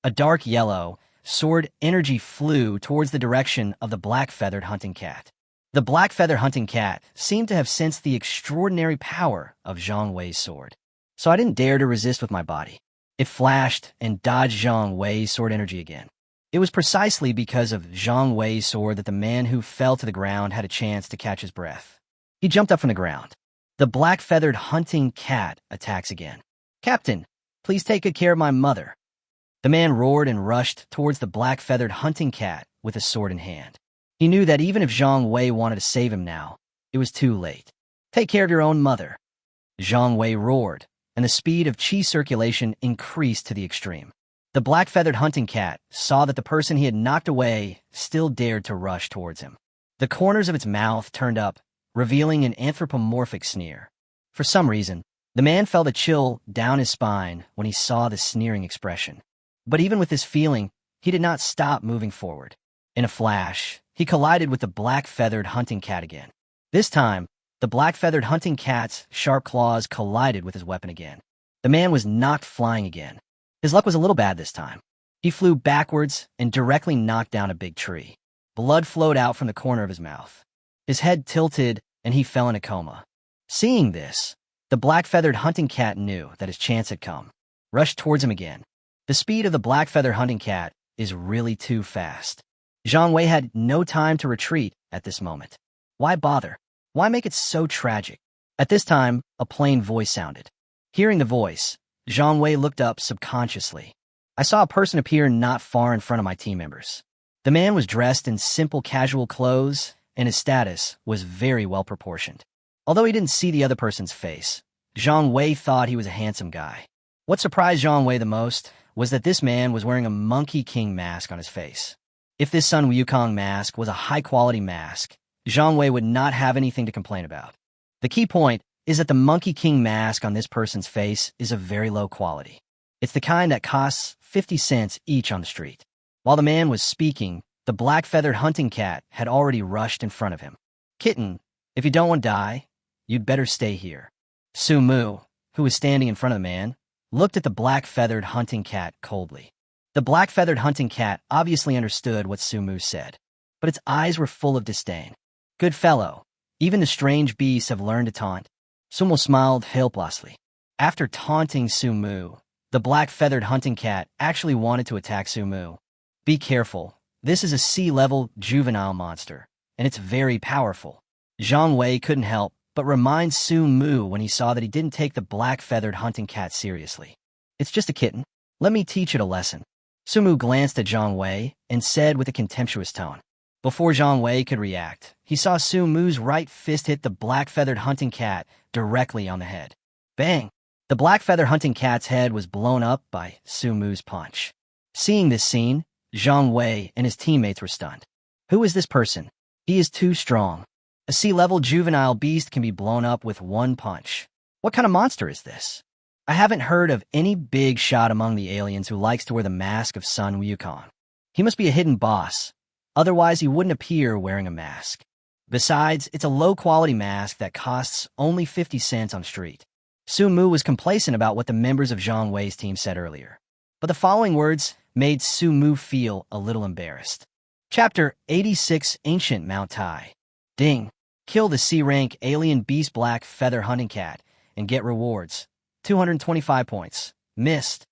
A dark yellow sword energy flew towards the direction of the black-feathered hunting cat. The black-feathered hunting cat seemed to have sensed the extraordinary power of Zhang Wei's sword. so I didn't dare to resist with my body. It flashed and dodged Zhang Wei's sword energy again. It was precisely because of Zhang Wei's sword that the man who fell to the ground had a chance to catch his breath. He jumped up from the ground. The black-feathered hunting cat attacks again. "Captain, please take good care of my mother." The man roared and rushed towards the black-feathered hunting cat with a sword in hand. He knew that even if Zhang Wei wanted to save him now, it was too late. "Take care of your own mother." Zhang Wei roared, and the speed of qi circulation increased to the extreme. The black-feathered hunting cat saw that the person he had knocked away still dared to rush towards him. The corners of its mouth turned up, revealing an anthropomorphic sneer. For some reason, the man felt a chill down his spine when he saw the sneering expression. But even with this feeling, he did not stop moving forward. In a flash, he collided with the black-feathered hunting cat again. This time, the black-feathered hunting cat's sharp claws collided with his weapon again. The man was knocked flying again. His luck was a little bad this time. He flew backwards and directly knocked down a big tree. Blood flowed out from the corner of his mouth. His head tilted, and he fell in a coma. Seeing this, the black-feathered hunting cat knew that his chance had come. Rushed towards him again. The speed of the black-feathered hunting cat is really too fast. Zhang Wei had no time to retreat at this moment. Why bother? Why make it so tragic? At this time, a plain voice sounded. Hearing the voice, Zhang Wei looked up subconsciously. I saw a person appear not far in front of my team members. The man was dressed in simple casual clothes, and his status was very well proportioned. Although he didn't see the other person's face, Zhang Wei thought he was a handsome guy. What surprised Zhang Wei the most was that this man was wearing a Monkey King mask on his face. If this Sun Wukong mask was a high-quality mask, Zhang Wei would not have anything to complain about. The key point is that the Monkey King mask on this person's face is of very low quality. It's the kind that costs 50 cents each on the street. While the man was speaking, the black-feathered hunting cat had already rushed in front of him. "Kitten, if you don't want to die, you'd better stay here." Su Mu, who was standing in front of the man, looked at the black-feathered hunting cat coldly. The black-feathered hunting cat obviously understood what Su Mu said, but its eyes were full of disdain. "Good fellow, even the strange beasts have learned to taunt." Su Mu smiled helplessly. After taunting Su Mu, the black-feathered hunting cat actually wanted to attack Su Mu. "Be careful. This is a sea-level juvenile monster, and it's very powerful." Zhang Wei couldn't help but remind Su Mu when he saw that he didn't take the black-feathered hunting cat seriously. "It's just a kitten. Let me teach it a lesson." Su Mu glanced at Zhang Wei and said with a contemptuous tone. Before Zhang Wei could react, he saw Su Mu's right fist hit the black-feathered hunting cat directly on the head. Bang! The black-feathered hunting cat's head was blown up by Su Mu's punch. Seeing this scene, Zhang Wei and his teammates were stunned. Who is this person? He is too strong. A sea-level juvenile beast can be blown up with one punch. What kind of monster is this? I haven't heard of any big shot among the aliens who likes to wear the mask of Sun Wukong. He must be a hidden boss. Otherwise, he wouldn't appear wearing a mask. Besides, it's a low-quality mask that costs only 50 cents on the street. Su Mu was complacent about what the members of Zhang Wei's team said earlier. But the following words made Su Mu feel a little embarrassed. Chapter 86, Ancient Mount Tai. Ding. Kill the C-rank alien beast black feather hunting cat and get rewards. 225 points. Missed.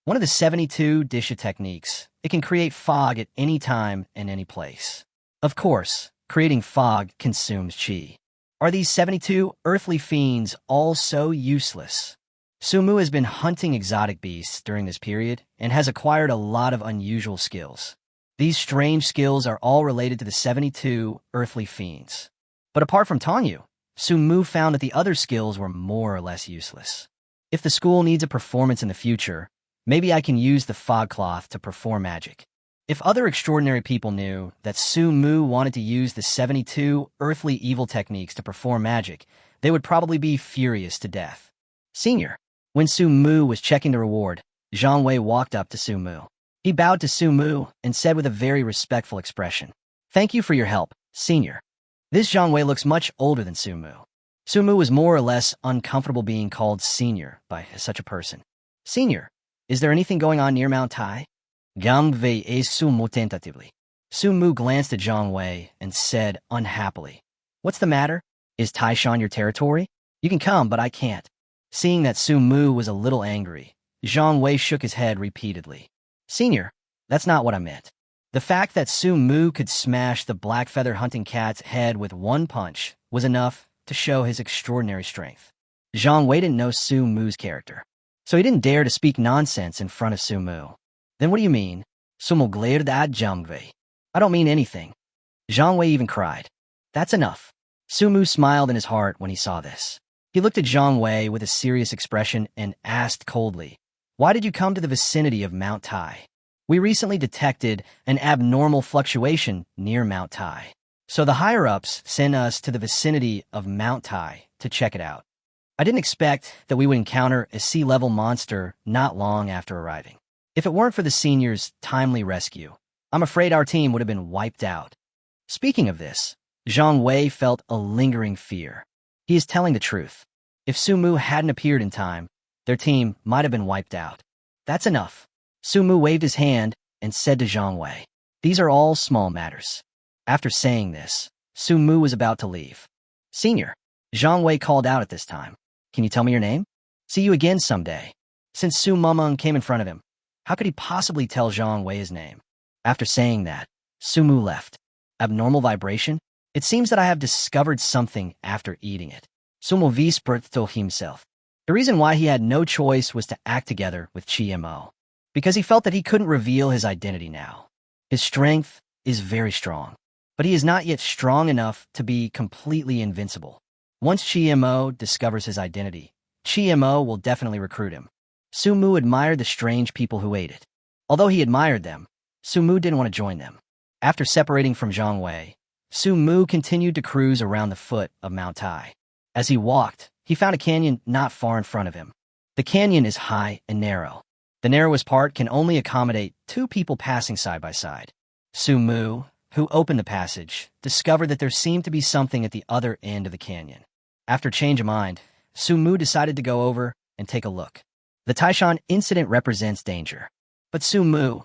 One of the 72 Disha techniques. It can create fog at any time and any place. Of course, creating fog consumes qi. Are these 72 earthly fiends all so useless? Su Mu has been hunting exotic beasts during this period and has acquired a lot of unusual skills. These strange skills are all related to the 72 earthly fiends. But apart from Tongyu, Su Mu found that the other skills were more or less useless. If the school needs a performance in the future, maybe I can use the fog cloth to perform magic. If other extraordinary people knew that Su Mu wanted to use the 72 earthly evil techniques to perform magic, they would probably be furious to death. Senior. When Su Mu was checking the reward, Zhang Wei walked up to Su Mu. He bowed to Su Mu and said with a very respectful expression, "Thank you for your help, Senior." This Zhang Wei looks much older than Su Mu. Su Mu was more or less uncomfortable being called Senior by such a person. "Senior, is there anything going on near Mount Tai?" Gang Wei et Su Mu tentatively. Su Mu glanced at Zhang Wei and said unhappily, "What's the matter? Is Taishan your territory? You can come, but I can't." Seeing that Su Mu was a little angry, Zhang Wei shook his head repeatedly. Senior, that's not what I meant. The fact that Su Mu could smash the black feather hunting cat's head with one punch was enough to show his extraordinary strength. Zhang Wei didn't know Su Mu's character, so he didn't dare to speak nonsense in front of Su Mu. Then what do you mean? Sumul glared at Zhang Wei. I don't mean anything. Zhang Wei even cried. That's enough. Su Mu smiled in his heart when he saw this. He looked at Zhang Wei with a serious expression and asked coldly, "Why did you come to the vicinity of Mount Tai?" "We recently detected an abnormal fluctuation near Mount Tai. So the higher-ups sent us to the vicinity of Mount Tai to check it out. I didn't expect that we would encounter a sea-level monster not long after arriving. If it weren't for the seniors' timely rescue, I'm afraid our team would have been wiped out." Speaking of this, Zhang Wei felt a lingering fear. He is telling the truth. If Su Mu hadn't appeared in time, their team might have been wiped out. That's enough. Su Mu waved his hand and said to Zhang Wei, "These are all small matters." After saying this, Su Mu was about to leave. "Senior," Zhang Wei called out at this time, "can you tell me your name? See you again someday." Since Su Mumung came in front of him, how could he possibly tell Zhang Wei his name? After saying that, Su Mu left. Abnormal vibration? It seems that I have discovered something after eating it. Su Mu whispered to himself. The reason why he had no choice was to act together with Chi Mo, because he felt that he couldn't reveal his identity now. His strength is very strong, but he is not yet strong enough to be completely invincible. Once Chi Mo discovers his identity, Chi Mo will definitely recruit him. Su Mu admired the strange people who ate it. Although he admired them, Su Mu didn't want to join them. After separating from Zhang Wei, Su Mu continued to cruise around the foot of Mount Tai. As he walked, he found a canyon not far in front of him. The canyon is high and narrow. The narrowest part can only accommodate 2 people passing side by side. Su Mu, who opened the passage, discovered that there seemed to be something at the other end of the canyon. After change of mind, Su Mu decided to go over and take a look. The Taishan incident represents danger, but Su Mu,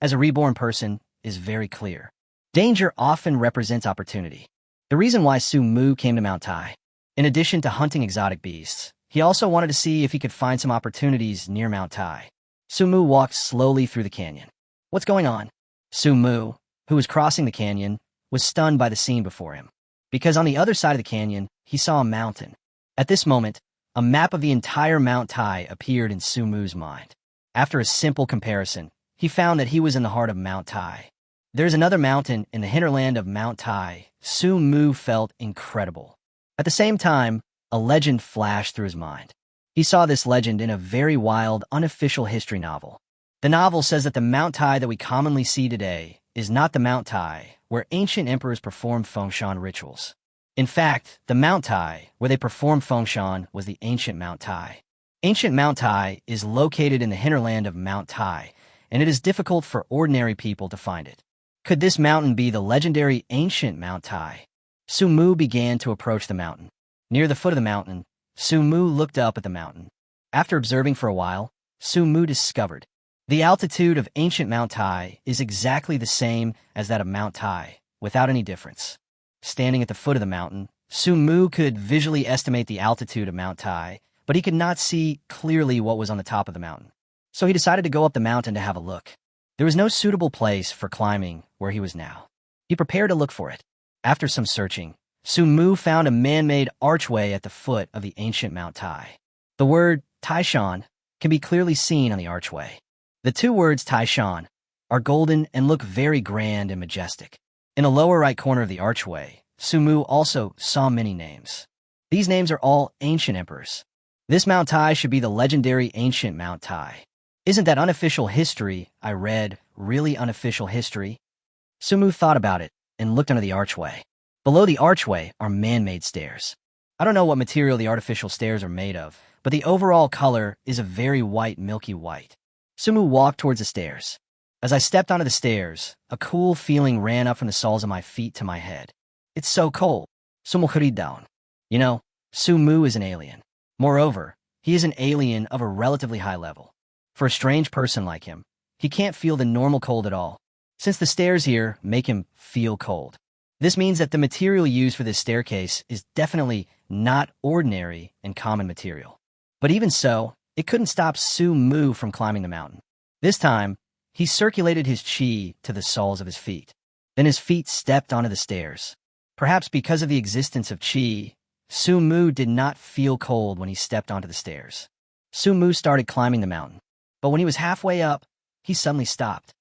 as a reborn person, is very clear. Danger often represents opportunity. The reason why Su Mu came to Mount Tai, in addition to hunting exotic beasts, he also wanted to see if he could find some opportunities near Mount Tai. Su Mu walked slowly through the canyon. What's going on? Su Mu, who was crossing the canyon, was stunned by the scene before him, because on the other side of the canyon, he saw a mountain. At this moment, a map of the entire Mount Tai appeared in Su Mu's mind. After a simple comparison, he found that he was in the heart of Mount Tai. There is another mountain in the hinterland of Mount Tai. Su Mu felt incredible. At the same time, a legend flashed through his mind. He saw this legend in a very wild, unofficial history novel. The novel says that the Mount Tai that we commonly see today is not the Mount Tai where ancient emperors performed fengshan rituals. In fact, the Mount Tai where they performed fengshan was the ancient Mount Tai. Ancient Mount Tai is located in the hinterland of Mount Tai, and it is difficult for ordinary people to find it. Could this mountain be the legendary ancient Mount Tai? Su Mu began to approach the mountain. Near the foot of the mountain, Su Mu looked up at the mountain. After observing for a while, Su Mu discovered the altitude of ancient Mount Tai is exactly the same as that of Mount Tai, without any difference. Standing at the foot of the mountain, Su Mu could visually estimate the altitude of Mount Tai, but he could not see clearly what was on the top of the mountain. So he decided to go up the mountain to have a look. There was no suitable place for climbing where he was now. He prepared to look for it. After some searching, Su Mu found a man-made archway at the foot of the ancient Mount Tai. The word Taishan can be clearly seen on the archway. The 2 words Taishan are golden and look very grand and majestic. In the lower right corner of the archway, Su Mu also saw many names. These names are all ancient emperors. This Mount Tai should be the legendary ancient Mount Tai. Isn't that unofficial history I read really unofficial history? Su Mu thought about it and looked under the archway. Below the archway are man-made stairs. I don't know what material the artificial stairs are made of, but the overall color is a very white, milky white. Su Mu walked towards the stairs. As I stepped onto the stairs, a cool feeling ran up from the soles of my feet to my head. It's so cold. Su Mu hurried down. You know, Su Mu is an alien. Moreover, he is an alien of a relatively high level. For a strange person like him, he can't feel the normal cold at all, since the stairs here make him feel cold. This means that the material used for this staircase is definitely not ordinary and common material. But even so, it couldn't stop Su Mu from climbing the mountain. This time, he circulated his chi to the soles of his feet. Then his feet stepped onto the stairs. Perhaps because of the existence of chi, Su Mu did not feel cold when he stepped onto the stairs. Su Mu started climbing the mountain. But when he was halfway up, he suddenly stopped.